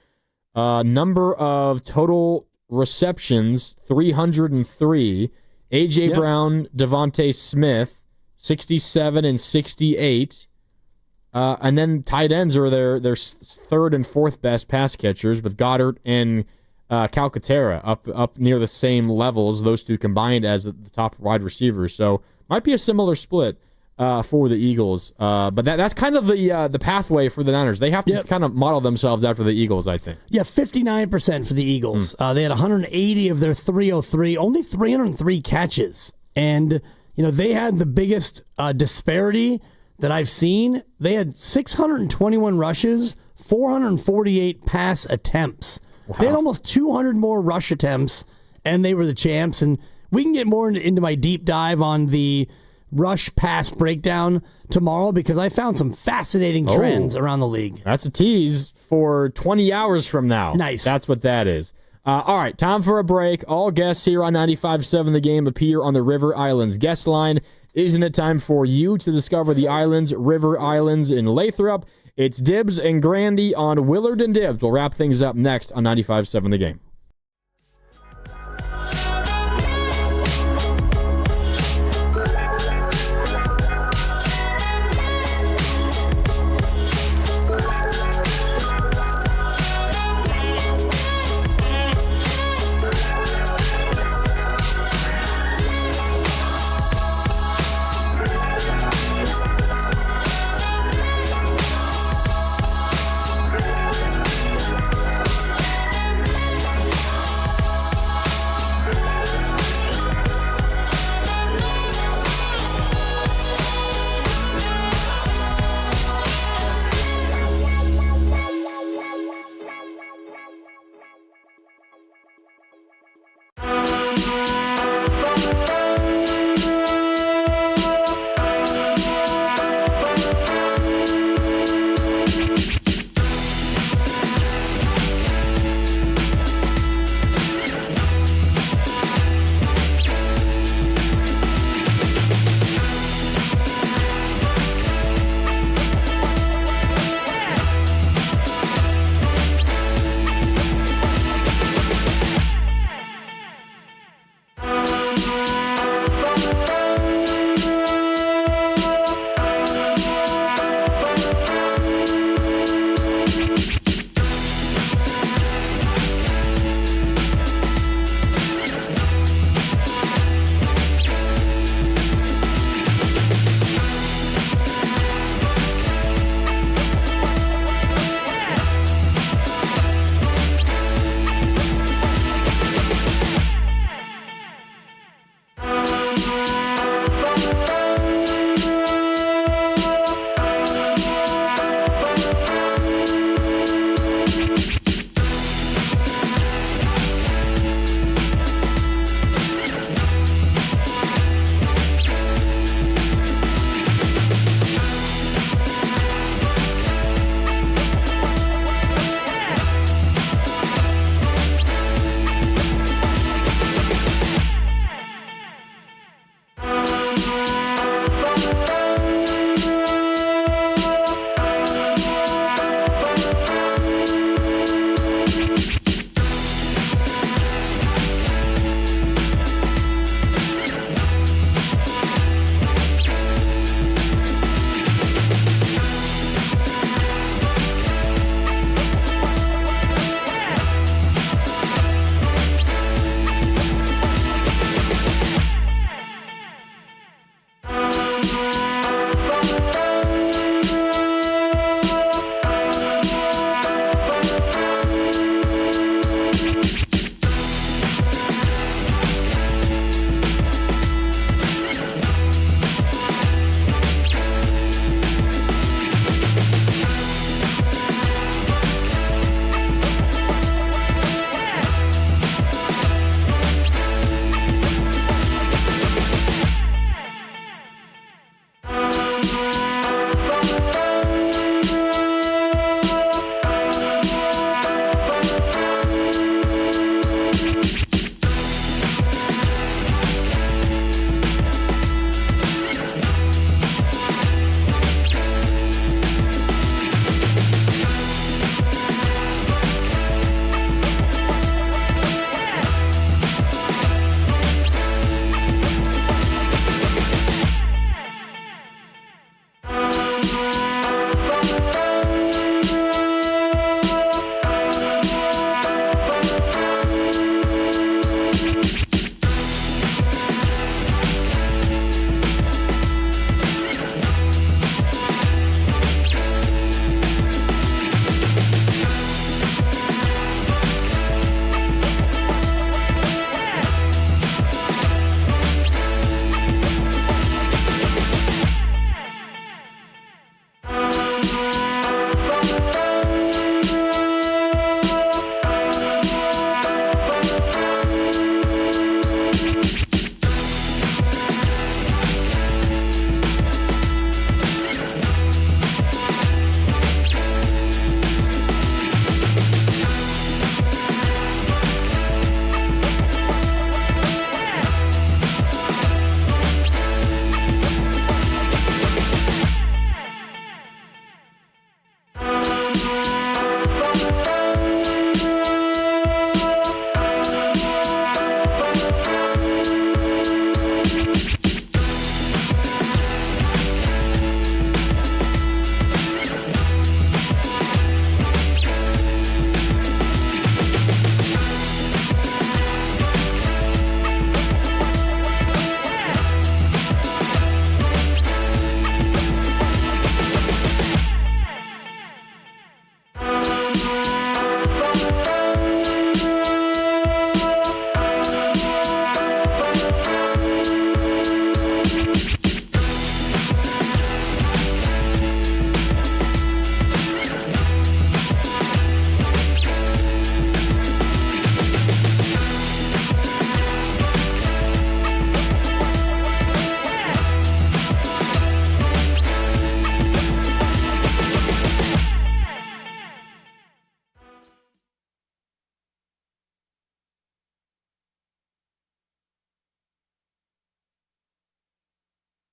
number of total receptions, 303. A.J. Brown, Devontae Smith, 67 and 68. And then tight ends are their third and fourth best pass catchers with Goddard and Calcaterra up near the same levels, those two combined as the top wide receivers. So might be a similar split for the Eagles. But that's kind of the pathway for the Niners. They have to kind of model themselves after the Eagles, I think. Yeah, 59% for the Eagles. They had 180 of their 303, only 303 catches. And they had the biggest disparity that I've seen. They had 621 rushes, 448 pass attempts. Wow. They had almost 200 more rush attempts, and they were the champs. And we can get more into my deep dive on the rush pass breakdown tomorrow because I found some fascinating trends around the league. That's a tease for 20 hours from now. Nice. That's what that is. All right, time for a break. All guests here on 95.7 The Game appear on the River Islands guest line. Isn't it time for you to discover the islands, River Islands in Lathrop? It's Dibs and Grandy on Willard and Dibs. We'll wrap things up next on 95.7 The Game.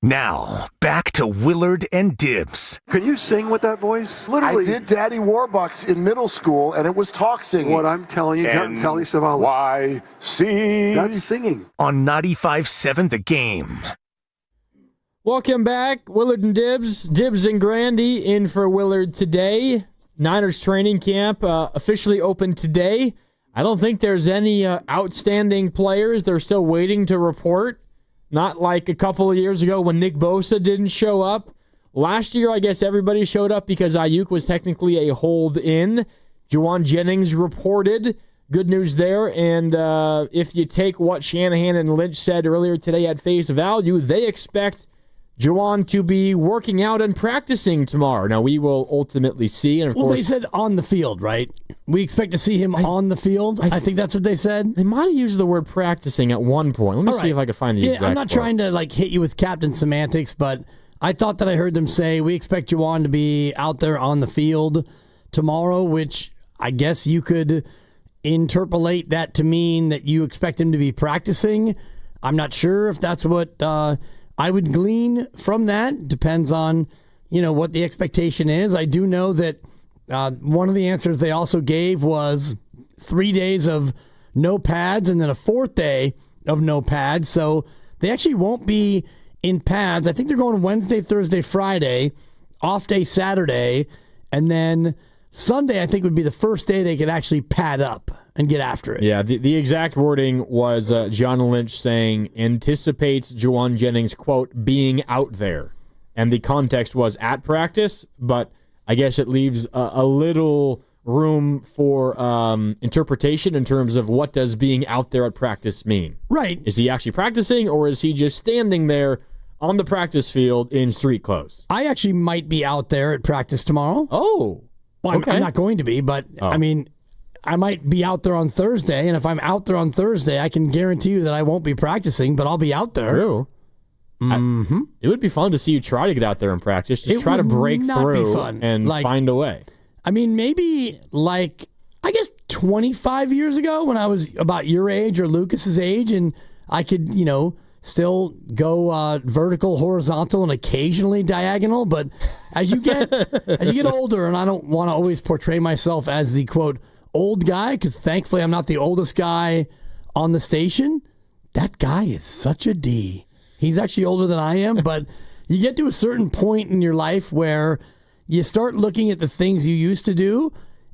Now, back to Willard and Dibs. Can you sing with that voice? Literally. I did Daddy Warbucks in middle school, and it was talk singing. What I'm telling you, Telly Savalas. Why see? That's singing. On 95.7 The Game. Welcome back, Willard and Dibs. Dibs and Grandy in for Willard today. Niners training camp officially open today. I don't think there's any outstanding players. They're still waiting to report. Not like a couple of years ago when Nick Bosa didn't show up. Last year, I guess everybody showed up because Ayuk was technically a hold-in. Juwan Jennings reported. Good news there. And if you take what Shanahan and Lynch said earlier today at face value, they expect Juwan to be working out and practicing tomorrow. Now, we will ultimately see. And of course, they said on the field, right? We expect to see him on the field. I think that's what they said. They might have used the word practicing at one point. Let me see if I can find the exact I'm not quote. trying to hit you with captain semantics, but I thought that I heard them say we expect Juwan to be out there on the field tomorrow, which I guess you could interpolate that to mean that you expect him to be practicing. I'm not sure if that's what I would glean from that. Depends on, what the expectation is. I do know that one of the answers they also gave was 3 days of no pads and then a fourth day of no pads. So they actually won't be in pads. I think they're going Wednesday, Thursday, Friday, off day Saturday, and then Sunday I think would be the first day they could actually pad up and get after it. Yeah, the exact wording was John Lynch saying, anticipates Juwan Jennings, quote, being out there. And the context was at practice, but I guess it leaves a little room for interpretation in terms of what does being out there at practice mean. Right. Is he actually practicing, or is he just standing there on the practice field in street clothes? I actually might be out there at practice tomorrow. Oh. Well, okay. I'm not going to be, but I mean, I might be out there on Thursday, and if I'm out there on Thursday, I can guarantee you that I won't be practicing, but I'll be out there. True. Mm-hmm. It would be fun to see you try to get out there and practice. Just try to break through and find a way. I mean, maybe I guess 25 years ago when I was about your age or Lucas's age, and I could, still go vertical, horizontal, and occasionally diagonal. But as you get older, and I don't want to always portray myself as the quote old guy, because thankfully I'm not the oldest guy on the station. That guy is such a D. He's actually older than I am, but you get to a certain point in your life where you start looking at the things you used to do,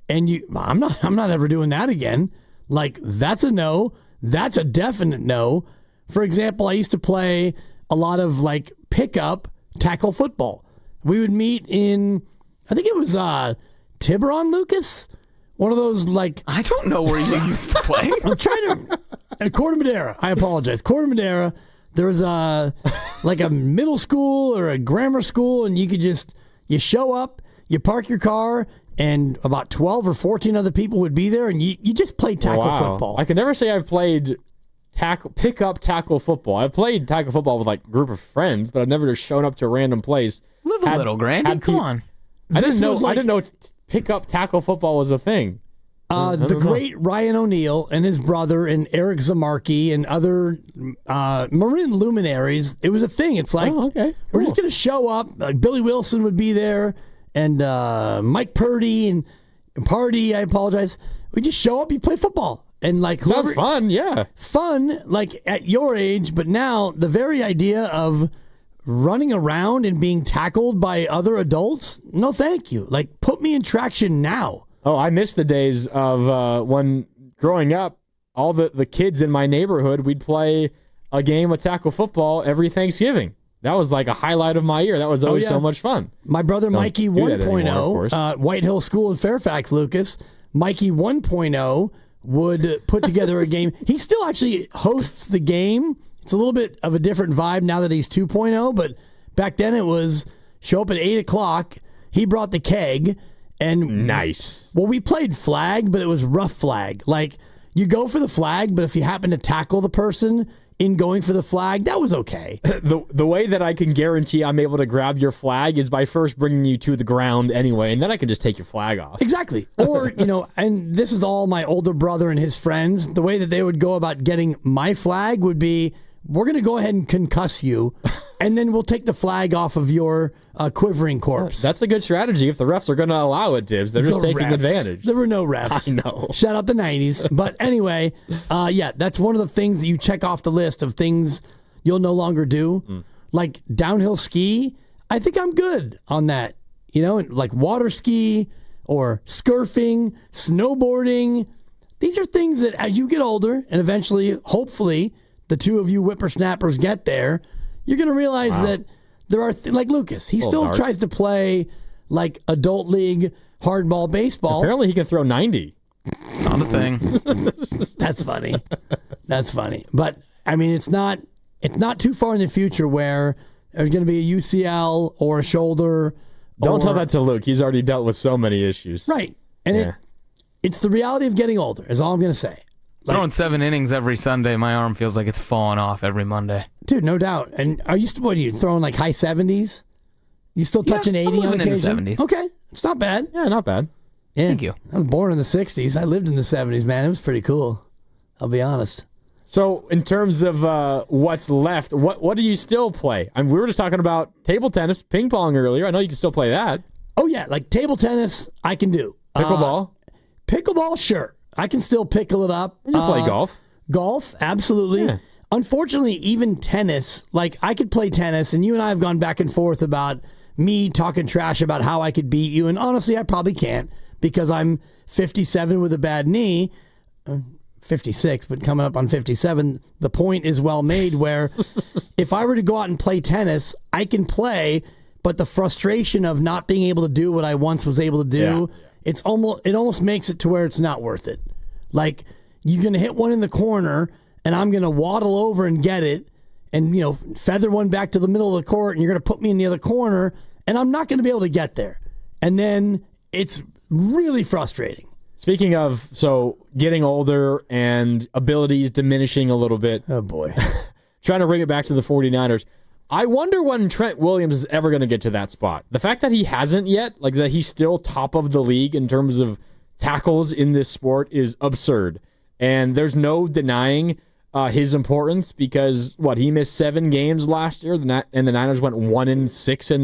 and I'm not ever doing that again. Like, that's a no. That's a definite no. For example, I used to play a lot of pickup tackle football. We would meet in, I think it was Tiburon, Lucas. One of those I don't know where you used to play. I'm trying to Corte Madera. I apologize. Corte Madera. There was a middle school or a grammar school, and you show up, you park your car, and about 12 or 14 other people would be there, and you just play tackle football. I can never say I've played pick-up tackle football. I've played tackle football with a group of friends, but I've never just shown up to a random place. Live a little, Grandy. Come on. I didn't know pick-up tackle football was a thing. The great Ryan O'Neal and his brother and Eric Zamarki and other Marin luminaries, it was a thing. It's we're just going to show up. Billy Wilson would be there, and Mike Purdy and Party, I apologize. We just show up, you play football. And sounds fun, yeah. Fun, at your age, but now the very idea of running around and being tackled by other adults, no thank you. Put me in traction now. Oh, I miss the days of when growing up, all the kids in my neighborhood, we'd play a game of tackle football every Thanksgiving. That was a highlight of my year. That was always so much fun. My brother Mikey 1.0, White Hill School in Fairfax, Lucas, Mikey 1.0 would put together a game. He still actually hosts the game. It's a little bit of a different vibe now that he's 2.0, but back then it was show up at 8 o'clock. He brought the keg. And nice. Well, we played flag, but it was rough flag. You go for the flag, but if you happen to tackle the person in going for the flag, that was okay. The way that I can guarantee I'm able to grab your flag is by first bringing you to the ground anyway, and then I can just take your flag off. Exactly. Or, and this is all my older brother and his friends, the way that they would go about getting my flag would be, we're going to go ahead and concuss you and then we'll take the flag off of your quivering corpse. That's a good strategy if the refs are going to allow it, Dibs. They're just taking advantage. There were no refs. I know. Shout out the 90s. But anyway, that's one of the things that you check off the list of things you'll no longer do. Like downhill ski, I think I'm good on that. Like water ski or scurfing, snowboarding. These are things that as you get older and eventually, hopefully, the two of you whippersnappers get there, you're going to realize that there are, like Lucas, he still tries to play like adult league hardball baseball. Apparently he can throw 90. Not a thing. That's funny. That's funny. But, I mean, it's not too far in the future where there's going to be a UCL or a shoulder. Don't tell that to Luke. He's already dealt with so many issues. Right. And it's the reality of getting older, is all I'm going to say. Throwing 7 innings every Sunday, my arm feels like it's falling off every Monday. Dude, no doubt. And are you throwing like high 70s? You still touching 80 on occasion? In the 70s. Okay. It's not bad. Yeah, not bad. Yeah. Thank you. I was born in the 60s. I lived in the 70s, man. It was pretty cool. I'll be honest. So, in terms of what's left, what do you still play? We were just talking about table tennis, ping pong earlier. I know you can still play that. Oh, yeah. Like table tennis, I can do. Pickleball? Pickleball, sure. I can still pickle it up. You play golf? Golf, absolutely. Yeah. Unfortunately, even tennis, like I could play tennis, and you and I have gone back and forth about me talking trash about how I could beat you, and honestly, I probably can't because I'm 57 with a bad knee. 56, but coming up on 57, the point is well made where if I were to go out and play tennis, I can play, but the frustration of not being able to do what I once was able to do, it almost makes it to where it's not worth it. Like, you're going to hit one in the corner, and I'm going to waddle over and get it, and, feather one back to the middle of the court, and you're going to put me in the other corner, and I'm not going to be able to get there. And then it's really frustrating. Speaking of, getting older and abilities diminishing a little bit. Oh, boy. Trying to bring it back to the 49ers. I wonder when Trent Williams is ever going to get to that spot. The fact that he hasn't yet, like that he's still top of the league in terms of tackles in this sport is absurd. And there's no denying his importance because, he missed 7 games last year, and the Niners went 1-6 in those.